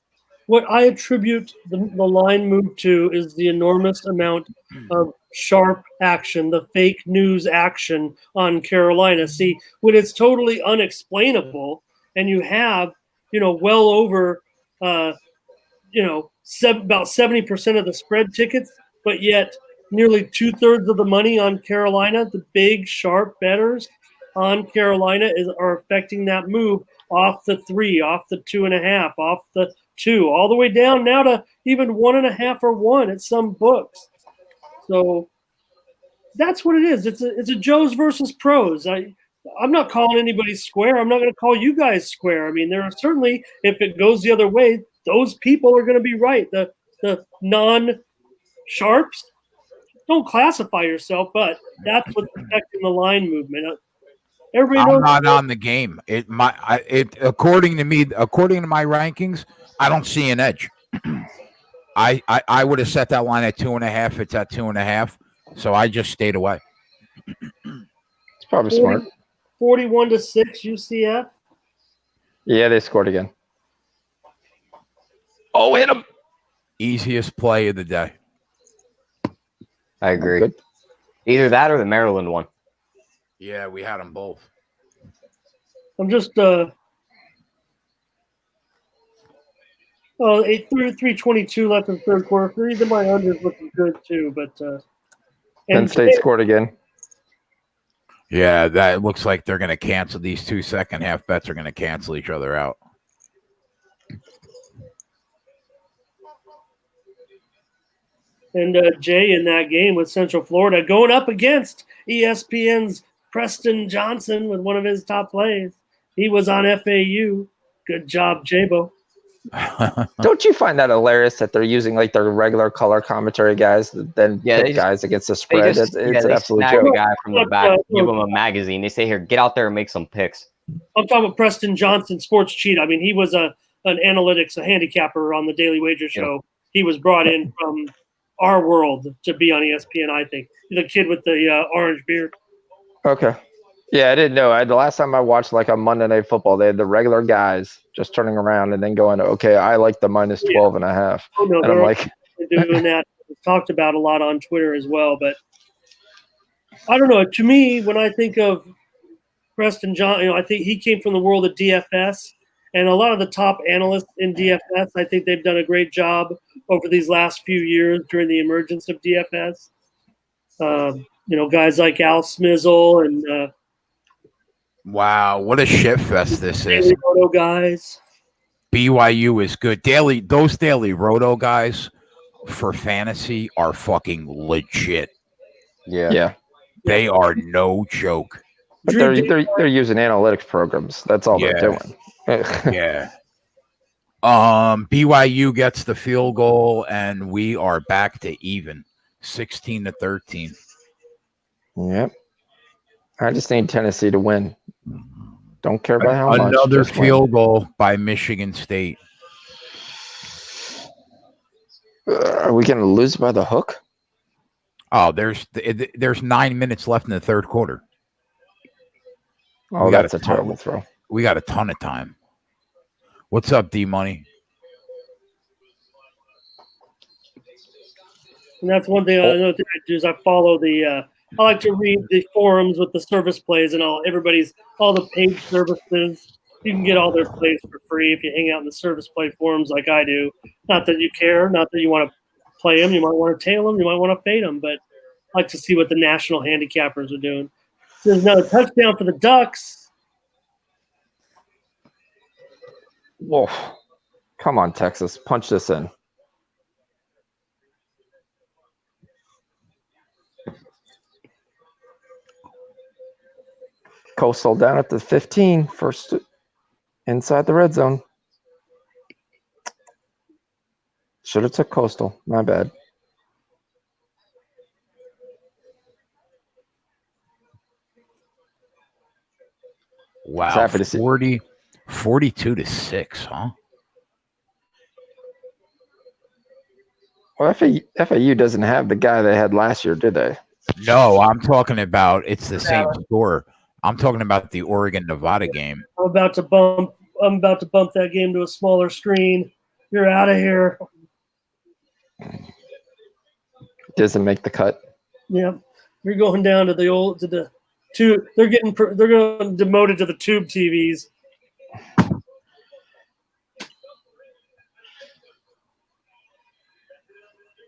What I attribute the line move to is the enormous amount of sharp action, the fake news action on Carolina. See, when it's totally unexplainable, and you have, well over, about 70% of the spread tickets, but yet nearly 2/3 of the money on Carolina, the big sharp bettors on Carolina are affecting that move off the 3, off the 2.5, off the 2, all the way down now to even 1.5 or 1 at some books. So That's what it is. It's a Joes versus pros. I'm not calling anybody square. I'm not going to call you guys square. I mean, there are certainly, if it goes the other way, those people are going to be right. The non-sharps, don't classify yourself, but that's what's affecting the line movement. Everybody I'm knows. not on the game. According to me, according to my rankings, I don't see an edge. I would have set that line at 2.5. It's at 2.5, so I just stayed away. It's probably smart. 41-6 UCF. Yeah, they scored again. Oh, hit him. Easiest play of the day. I agree. Good. Either that or the Maryland one. Yeah, we had them both. I'm just 3:22 left in the third quarter. Three of my unders looking good too, but Penn State scored again. Yeah, that looks like they're going to cancel. These 2 second half bets are going to cancel each other out. And Jay in that game with Central Florida going up against ESPN's Preston Johnson with one of his top plays. He was on FAU. Good job, Jabo. Don't you find that hilarious that they're using like their regular color commentary guys, then pick guys against the spread? It's an absolute snag joke. the guy from the back, give him a magazine. They say, "Here, get out there and make some picks." I'm talking about Preston Johnson, Sports Cheat. I mean, he was an analytics, a handicapper on the Daily Wager show. Yeah. He was brought in from our world to be on ESPN, I think. The kid with the orange beard. Okay. Yeah, I didn't know. The last time I watched like a Monday Night Football, they had the regular guys just turning around and then going, okay, I like the minus 12.5. Oh, no, and I'm like, doing that. It's talked about a lot on Twitter as well. But I don't know. To me, when I think of Preston John, I think he came from the world of DFS, and a lot of the top analysts in DFS, I think they've done a great job over these last few years during the emergence of DFS. Guys like Al Smizzle and wow, what a shit fest this is. Roto guys. BYU is good. Those daily Roto guys for fantasy are fucking legit. Yeah. They are no joke. But they're using analytics programs. That's all they're doing. Yeah. BYU gets the field goal, and we are back to even, 16-13. Yep. I just need Tennessee to win. Don't care about how much. Another field goal by Michigan State. Are we going to lose by the hook? Oh, there's 9 minutes left in the third quarter. Oh, that's a terrible throw. We got a ton of time. What's up, D-Money? And that's one thing. Another thing I do is I follow I like to read the forums with the service plays and all the paid services. You can get all their plays for free if you hang out in the service play forums like I do. Not that you care, not that you want to play them. You might want to tail them. You might want to fade them. But I like to see what the national handicappers are doing. So there's another touchdown for the Ducks. Whoa. Come on, Texas. Punch this in. Coastal down at the 15, first inside the red zone. Should have took Coastal. My bad. Wow, happy to see 42-6, huh? Well, FAU doesn't have the guy they had last year, did they? No, I'm talking about it's the same score. I'm talking about the Oregon-Nevada game. I'm about to bump that game to a smaller screen. You're out of here. Doesn't make the cut. Yeah, you're going down to the two. They're going demoted to the tube TVs.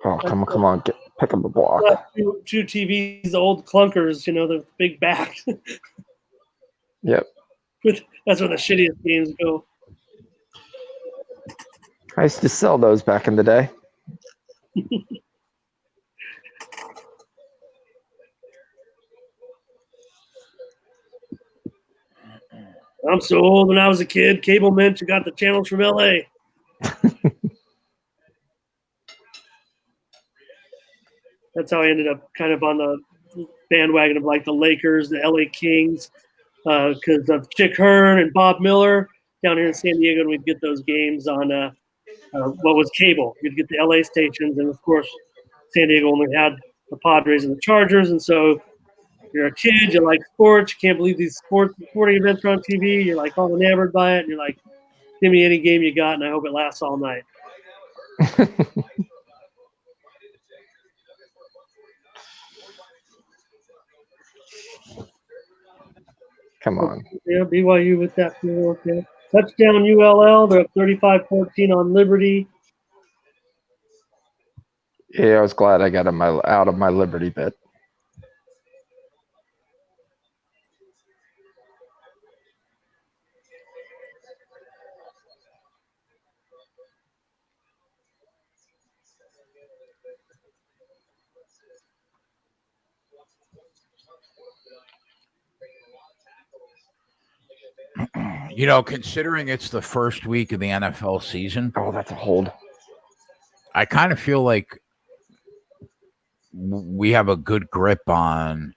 Oh, come on, pick up a block. Two TVs, the old clunkers, the big back. Yep. That's where the shittiest games go. I used to sell those back in the day. I'm so old. When I was a kid, cable meant you got the channels from LA. That's how I ended up kind of on the bandwagon of like the Lakers, the LA Kings, because of Chick Hearn and Bob Miller down here in San Diego, and we'd get those games on what was cable. You'd get the LA stations, and of course, San Diego only had the Padres and the Chargers, and so you're a kid, you like sports, you can't believe these sporting events are on TV, you're like all enamored by it, and you're like, give me any game you got, and I hope it lasts all night. Come on. Yeah, BYU with that field. Yeah. Touchdown ULL. They're up 35-14 on Liberty. Yeah, I was glad I got out of my Liberty bet. You know, considering it's the first week of the NFL season. Oh, that's a hold. I kind of feel like we have a good grip on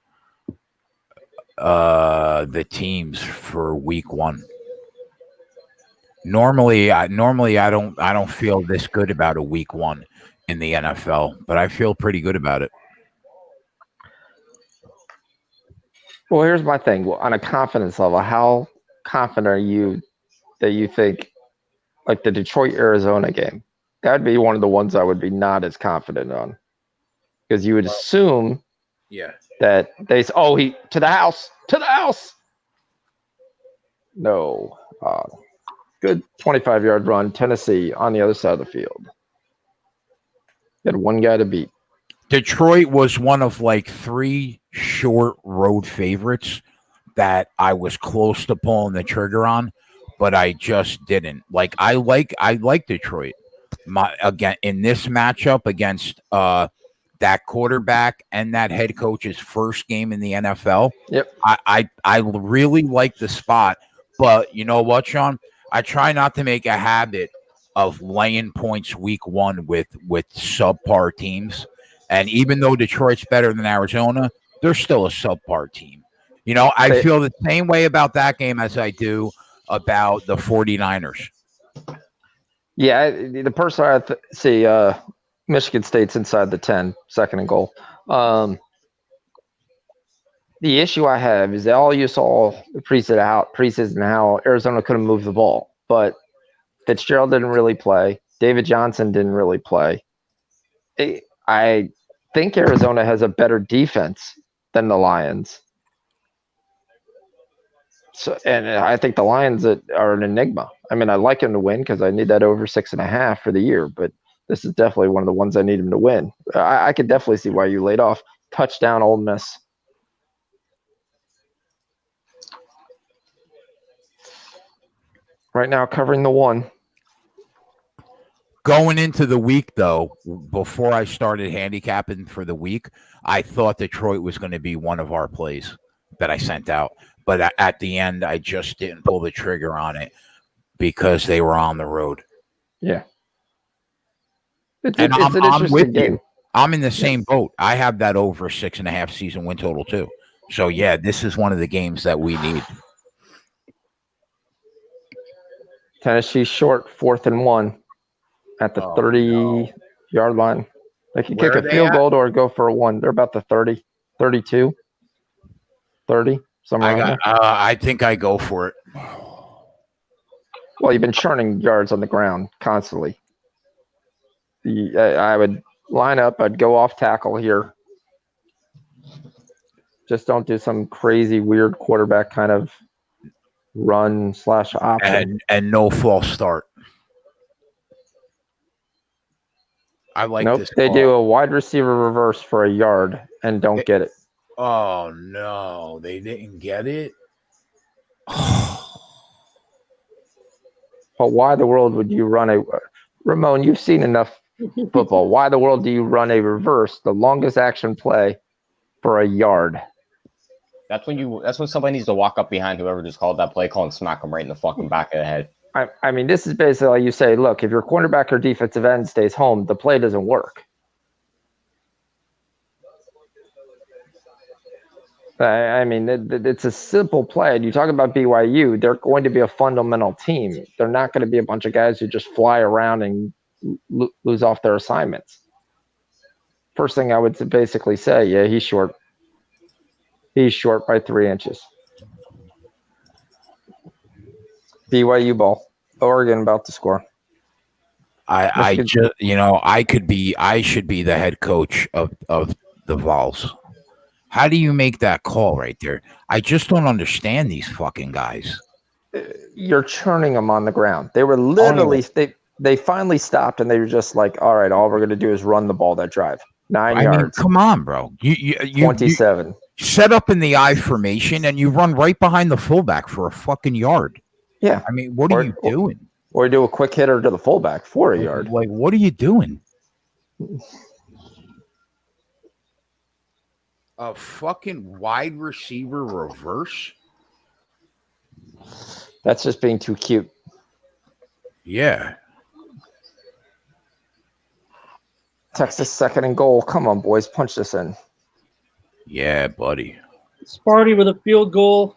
the teams for week one. Normally I don't feel this good about a week one in the NFL, but I feel pretty good about it. Well, here's my thing. On a confidence level, how confident are you that you think, like the Detroit-Arizona game, that would be one of the ones I would be not as confident on? Because you would assume that he to the house. No. Good 25-yard run. Tennessee on the other side of the field. You had one guy to beat. Detroit was one of like 3 short road favorites that I was close to pulling the trigger on, but I just didn't. Like I like Detroit. Again in this matchup against that quarterback and that head coach's first game in the NFL. Yep. I really like the spot, but you know what, Sean? I try not to make a habit of laying points week one with subpar teams. And even though Detroit's better than Arizona, they're still a subpar team. You know, I feel the same way about that game as I do about the 49ers. Yeah, the person I see, Michigan State's inside the 10, second and goal. The issue I have is that all you saw preseason how Arizona couldn't move the ball, but Fitzgerald didn't really play. David Johnson didn't really play. I think Arizona has a better defense than the Lions. So, and I think the Lions are an enigma. I mean, I like them to win because I need that over 6.5 for the year, but this is definitely one of the ones I need them to win. I could definitely see why you laid off. Touchdown, Ole Miss. Right now, covering the 1. Going into the week, though, before I started handicapping for the week, I thought Detroit was going to be one of our plays that I sent out. But at the end, I just didn't pull the trigger on it because they were on the road. Yeah. I'm with you. I'm in the same boat. I have that over 6.5 season win total, too. So, yeah, this is one of the games that we need. Tennessee short, 4th and 1 at the 30-yard line. They can kick a field goal or go for a 1. They're about the 30, 32, 30, somewhere around there. I think I go for it. Well, you've been churning yards on the ground constantly. I would line up. I'd go off tackle here. Just don't do some crazy, weird quarterback kind of run/option. And no false start. I like this. They do a wide receiver reverse for a yard and don't get it. Oh, no. They didn't get it? But why the world would you run a – Ramon, you've seen enough football. Why the world do you run a reverse, the longest action play, for a yard? That's when somebody needs to walk up behind whoever just called that play call and smack them right in the fucking back of the head. I mean, this is basically you say, look, if your cornerback or defensive end stays home, the play doesn't work. I mean, it's a simple play. And you talk about BYU, they're going to be a fundamental team. They're not going to be a bunch of guys who just fly around and lose off their assignments. First thing I would basically say, yeah, he's short. He's short by 3 inches. BYU ball. Oregon about to score. I should be the head coach of the Vols. How do you make that call right there? I just don't understand these fucking guys. You're churning them on the ground. They were literally they finally stopped and they were just like, all right, all we're going to do is run the ball that drive. 9 yards. Mean, come on, bro. You 27. You set up in the I formation and you run right behind the fullback for a fucking yard. Yeah. I mean, what are you doing? Or do a quick hitter to the fullback for a yard. Like, what are you doing? A fucking wide receiver reverse? That's just being too cute. Yeah. Texas 2nd and goal. Come on, boys. Punch this in. Yeah, buddy. Sparty with a field goal.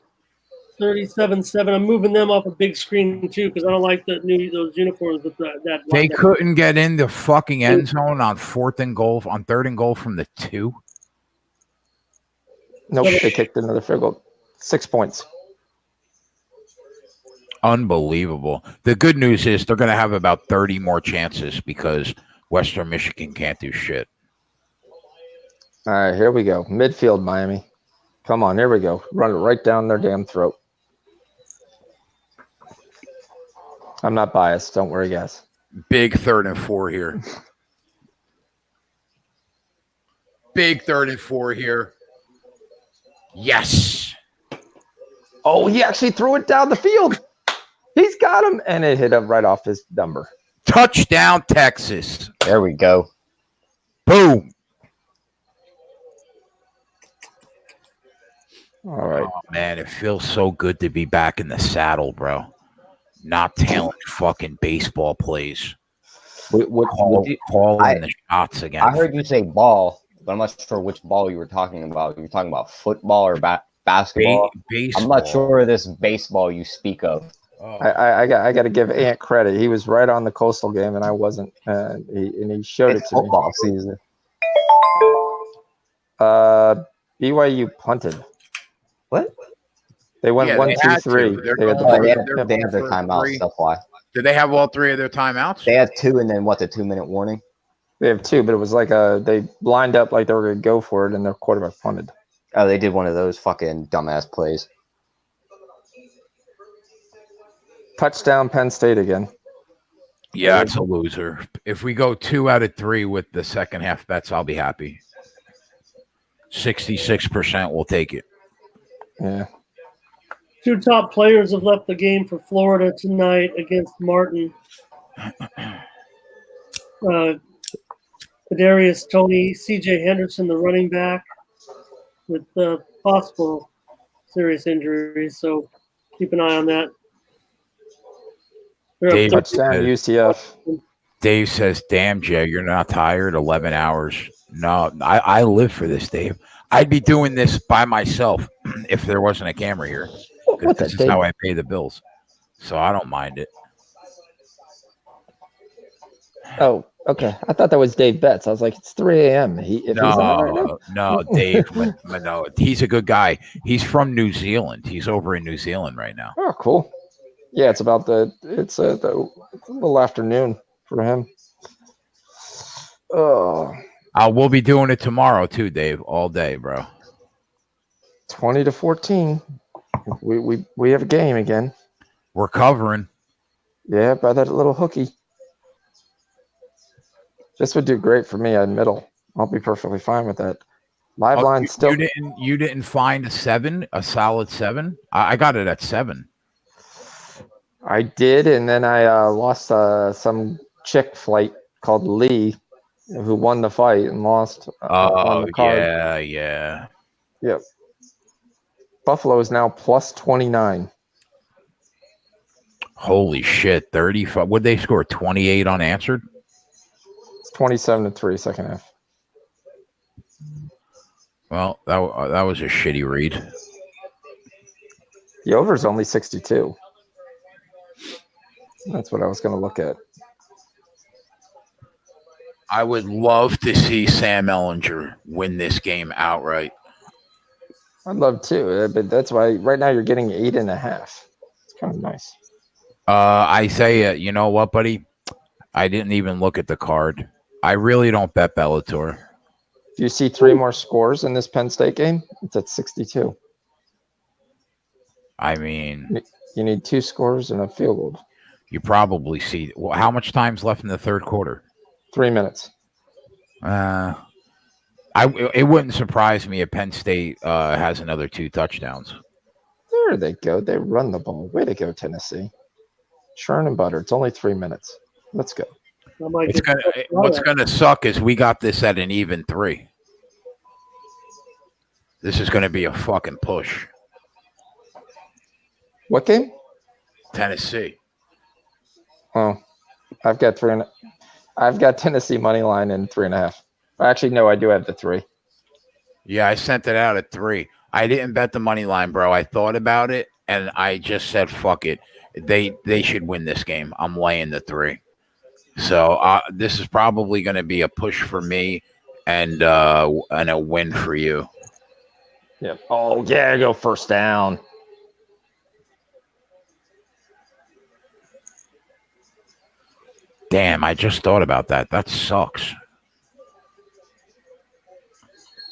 37-7. I'm moving them off a big screen too because I don't like those uniforms with that. They couldn't get in the fucking end zone on 3rd and goal from the 2. Nope, they kicked another field goal. 6 points. Unbelievable. The good news is they're going to have about 30 more chances because Western Michigan can't do shit. All right, here we go. Midfield, Miami. Come on, here we go. Run it right down their damn throat. I'm not biased. Don't worry, guys. Big 3rd and 4 here. Big 3rd and 4 here. Yes. Oh, he actually threw it down the field. He's got him, and it hit him right off his number. Touchdown, Texas. There we go. Boom. All right. Oh, man, it feels so good to be back in the saddle, bro. Not tailing fucking baseball plays. Calling the shots again. I heard you say ball, but I'm not sure which ball you were talking about. You were talking about football or basketball. Baseball. I'm not sure of this baseball you speak of. Oh. I got to give Ant credit. He was right on the Coastal game, and I wasn't. And he showed it to me. Football season. BYU punted. What? They went 1, 2, 3. They had their timeouts. That's why. Did they have all 3 of their timeouts? They had 2, and then what? The 2-minute warning. They have 2, but it was like they lined up like they were going to go for it, and their quarterback punted. Oh, they did one of those fucking dumbass plays. Touchdown, Penn State again. Yeah, it's a loser. If we go 2 out of 3 with the second half bets, I'll be happy. 66% will take it. Yeah. 2 top players have left the game for Florida tonight against Martin. Kadarius Toney, C.J. Henderson, the running back, with possible serious injuries. So keep an eye on that. Dave, touchdown, UCF. Dave says, damn, Jay, you're not tired? 11 hours. No, I live for this, Dave. I'd be doing this by myself if there wasn't a camera here. This is how I pay the bills. So I don't mind it. Oh, okay. I thought that was Dave Betts. I was like, it's 3 a.m. No, Dave. No, he's a good guy. He's from New Zealand. He's over in New Zealand right now. Oh, cool. Yeah, it's about the little afternoon for him. Oh. We'll be doing it tomorrow too, Dave. All day, bro. 20-14. We have a game again. We're covering. Yeah, by that little hooky. This would do great for me at middle. I'll be perfectly fine with that. Live line still. You didn't find a solid 7? I got it at 7. I did, and then I lost some chick flight called Lee, who won the fight and lost on the card. Yeah. Yep. Buffalo is now plus 29. Holy shit, 35. Would they score 28 unanswered? It's 27-3 second half. Well, that was a shitty read. The over is only 62. That's what I was going to look at. I would love to see Sam Ehlinger win this game outright. I'd love to, but that's why right now you're getting 8.5. It's kind of nice. Isaiah, you know what, buddy? I didn't even look at the card. I really don't bet Bellator. Do you see 3 more scores in this Penn State game? It's at 62. I mean, you need 2 scores and a field goal. You probably see. Well, how much time's left in the third quarter? 3 minutes. It wouldn't surprise me if Penn State has another 2 touchdowns. There they go. They run the ball. Way to go, Tennessee. Churn and butter. It's only 3 minutes. Let's go. What's gonna suck is we got this at an even 3. This is gonna be a fucking push. What game? Tennessee. Oh, I've got Tennessee money line and 3.5. Actually, no, I do have the 3. Yeah, I sent it out at 3. I didn't bet the money line, bro. I thought about it and I just said, "Fuck it." They should win this game. I'm laying the 3. So this is probably going to be a push for me and a win for you. Yep. Oh yeah, go first down. Damn, I just thought about that. That sucks.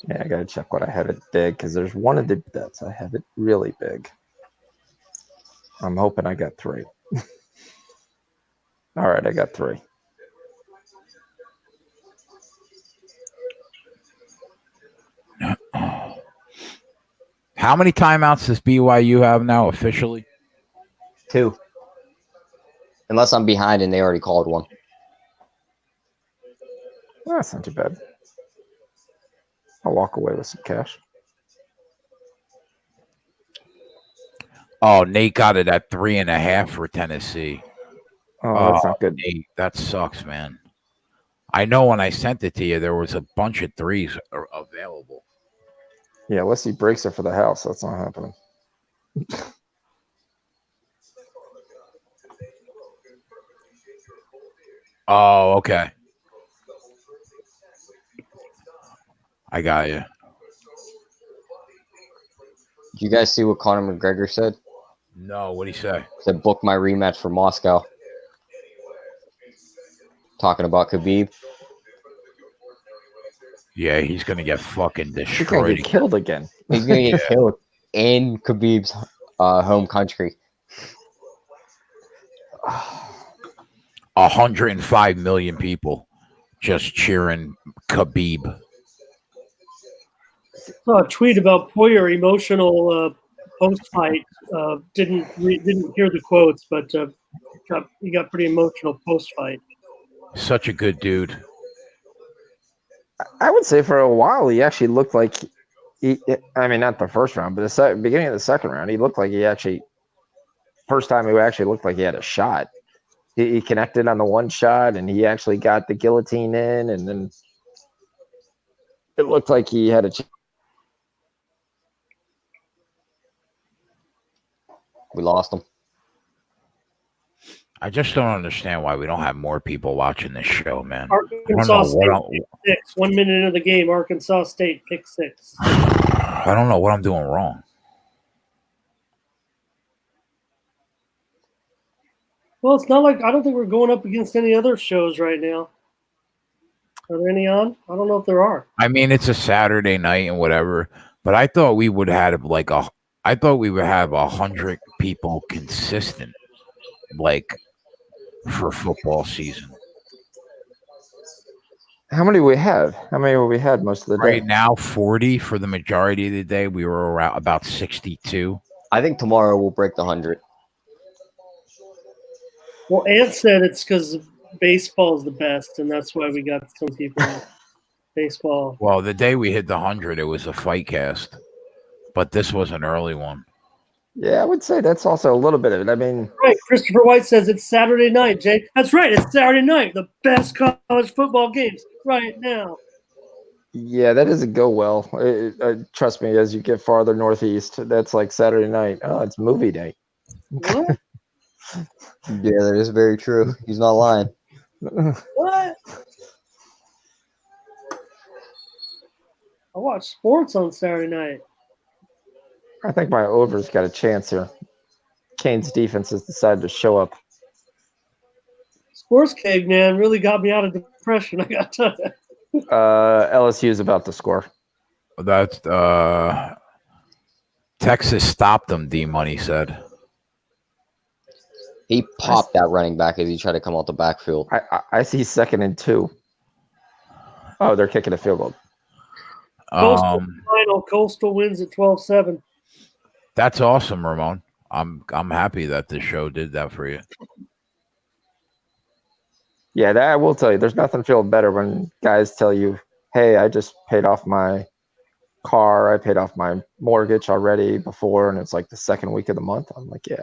Yeah, I gotta check what I have it big because there's one of the bets I have it really big. I'm hoping I got 3. All right, I got 3. How many timeouts does BYU have now officially? 2. Unless I'm behind and they already called one. Well, that's not too bad. I'll walk away with some cash. Oh, Nate got it at 3.5 for Tennessee. Oh, that's not good. Nate, that sucks, man. I know when I sent it to you, there was a bunch of 3s available. Yeah, unless he breaks it for the house, that's not happening. Oh, okay. I got you. Did you guys see what Conor McGregor said? No, what'd he say? He said, book my rematch for Moscow. Talking about Khabib. Yeah, he's going to get fucking destroyed. He's going to get killed again. He's going to get killed in Khabib's home country. 105 million people just cheering Khabib. Saw a tweet about Poirier emotional post-fight. Didn't hear the quotes, but he got pretty emotional post-fight. Such a good dude. I would say for a while he actually looked like I mean, not the first round, but the beginning of the second round, he looked like first time he actually looked like he had a shot. He connected on the one shot, and he actually got the guillotine in, and then it looked like he had a chance. We lost him. I just don't understand why we don't have more people watching this show, man. Arkansas State pick 6. 1 minute into the game, Arkansas State pick 6. I don't know what I'm doing wrong. Well, it's not like I don't think we're going up against any other shows right now. Are there any on? I don't know if there are. I mean, it's a Saturday night and whatever, but I thought we would have I thought we would have 100 people consistent, like, for football season. How many we have? How many have we had most of the day? Right now, 40 for the majority of the day. We were around about 62. I think tomorrow we'll break the 100. Well, Ant said it's because baseball is the best, and that's why we got some people. Baseball. Well, the day we hit the 100, it was a FightCast. but this was an early one. Yeah, I would say that's also a little bit of it. I mean, right. Christopher White says it's Saturday night, Jay. That's right. It's Saturday night. The best college football games right now. yeah, that doesn't go well. Trust me, as you get farther northeast, that's like Saturday night. Oh, it's movie day. What? Yeah, that is very true. He's not lying. What? I watch sports on Saturday night. I think my over's got a chance here. Kane's defense has decided to show up. Sports Keg, man, really got me out of depression. I got to tell you. LSU is about to score. That's Texas stopped them. D Money said he popped that running back as he tried to come out the backfield. I see 2nd and 2. Oh, they're kicking a field goal. Coastal wins at 12-7. That's awesome, Ramon. I'm happy that this show did that for you. Yeah, that I will tell you. There's nothing feels better when guys tell you, "Hey, I just paid off my car. I paid off my mortgage already before, and it's like the 2nd week of the month." I'm like, yeah.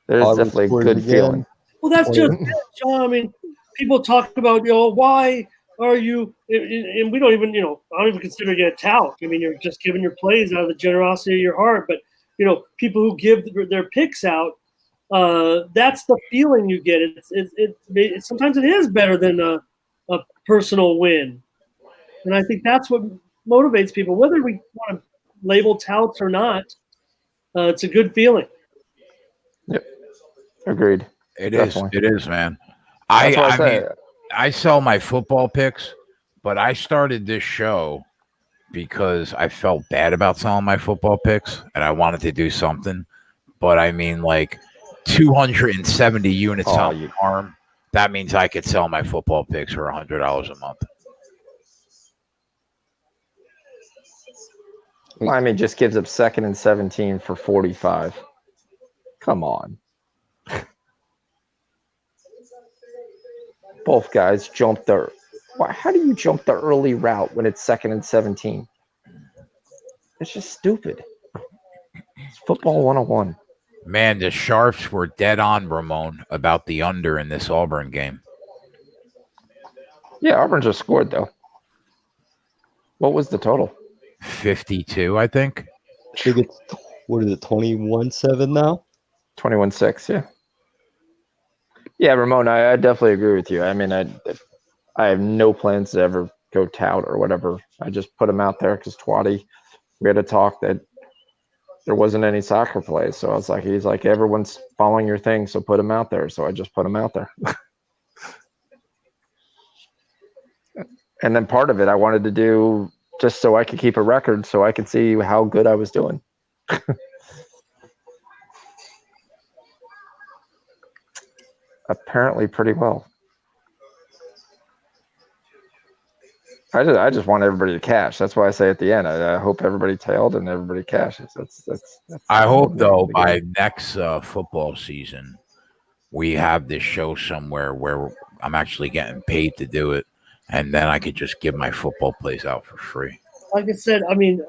There's definitely a good feeling. Well, that's just it, John. I mean, people talk about, why are you, and we don't even, I don't even consider you a tout. I mean, you're just giving your plays out of the generosity of your heart. But, people who give their picks out, that's the feeling you get. It sometimes it is better than a personal win. And I think that's what motivates people, whether we want to label touts or not. It's a good feeling. Yep. Agreed. It is, man. I sell my football picks, but I started this show because I felt bad about selling my football picks and I wanted to do something. But I mean, like 270 units on the arm. That means I could sell my football picks for $100 a month. Miami just gives up 2nd and 17 for 45. Come on. Both guys jumped the. How do you jump the early route when it's 2nd and 17? It's just stupid. It's football 101. Man, the Sharps were dead on, Ramon, about the under in this Auburn game. Yeah, Auburn just scored, though. What was the total? 52, I think. I think it's, what is it, 21-7 now? 21-6, yeah. Yeah, Ramon, I definitely agree with you. I mean, I have no plans to ever go tout or whatever. I just put him out there because Twatty, we had a talk that there wasn't any soccer plays. So I was like, he's like, everyone's following your thing, so put him out there. So I just put him out there. And then part of it I wanted to do just so I could keep a record so I could see how good I was doing. Apparently pretty well. I just want everybody to cash. That's why I say at the end, I hope everybody tailed and everybody cashes. That's I hope, though, by next football season, we have this show somewhere where I'm actually getting paid to do it, and then I could just give my football plays out for free. Like I said, I mean,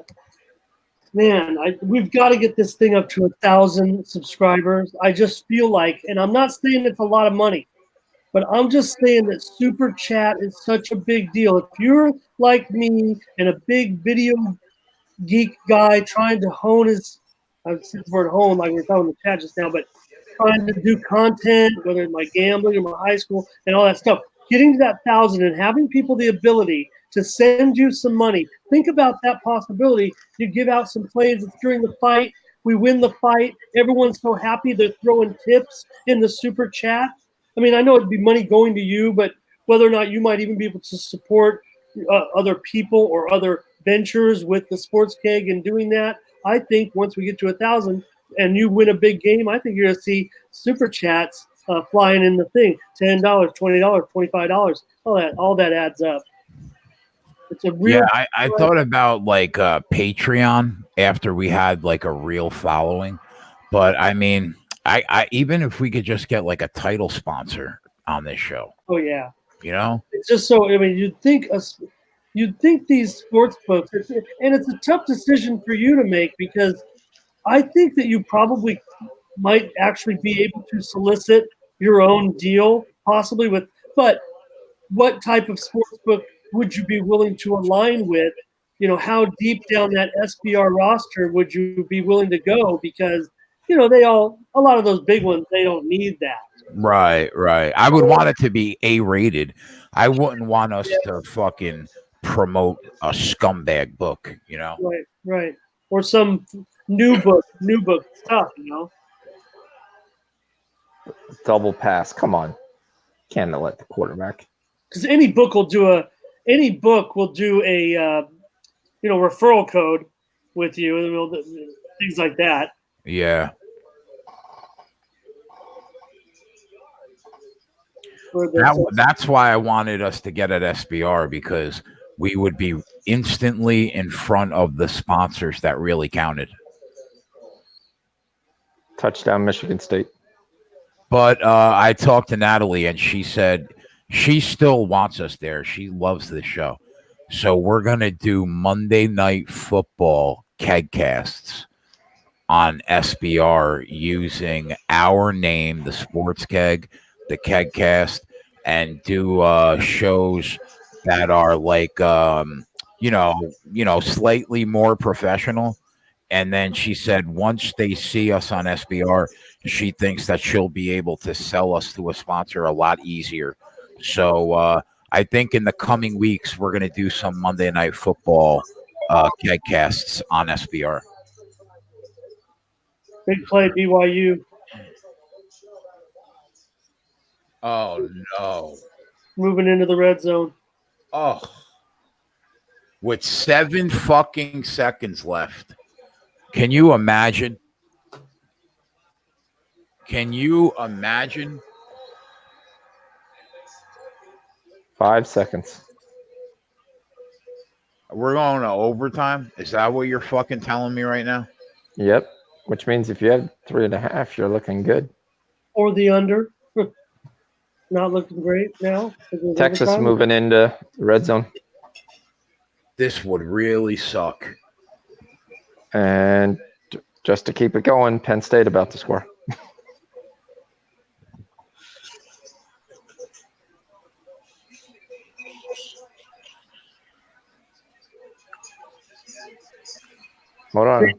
man, we've got to get this thing up to 1,000 subscribers. I just feel like, and I'm not saying it's a lot of money, but I'm just saying that Super Chat is such a big deal. If you're like me and a big video geek guy trying to hone his, I've said the word hone like we were talking in the chat just now, but trying to do content, whether it's my gambling or my high school and all that stuff, getting to that 1,000 and having people the ability to send you some money. Think about that possibility. You give out some plays. It's during the fight. We win the fight. Everyone's so happy. They're throwing tips in the Super Chat. I mean, I know it'd be money going to you, but whether or not you might even be able to support other people or other ventures with the Sports Keg and doing that, I think once we get to 1,000 and you win a big game, I think you're going to see Super Chats flying in the thing. $10, $20, $25, all that adds up. It's a real. Yeah, I thought about like Patreon after we had like a real following, but I mean, I even if we could just get like a title sponsor on this show. Oh yeah. You know, it's just so. I mean, you'd think you'd think these sports books, and it's a tough decision for you to make because I think that you probably might actually be able to solicit your own deal, possibly with, but what type of sports book would you be willing to align with? How deep down that SBR roster would you be willing to go? Because, a lot of those big ones, they don't need that. Right. I would want it to be A-rated. I wouldn't want us to fucking promote a scumbag book, Right. Or some new book stuff, Double pass. Come on. Can't let the quarterback. Because any book will do a referral code with you, and things like that. Yeah. That's why I wanted us to get at SBR, because we would be instantly in front of the sponsors that really counted. Touchdown, Michigan State. But I talked to Natalie, and she said she still wants us there. She loves this show. So we're going to do Monday Night Football kegcasts on SBR using our name, the Sports Keg, the Kegcast, and do shows that are like, slightly more professional. And then she said once they see us on SBR, she thinks that she'll be able to sell us to a sponsor a lot easier. So I think in the coming weeks, we're going to do some Monday Night Football kegcasts on SBR. Big play, BYU. Oh, no. Moving into the red zone. Oh. With 7 fucking seconds left. Can you imagine? 5 seconds. We're going to overtime? Is that what you're fucking telling me right now? Yep. Which means if you have 3.5, you're looking good. Or the under. Not looking great now. Texas moving into the red zone. This would really suck. And just to keep it going, Penn State about to score. Hold on.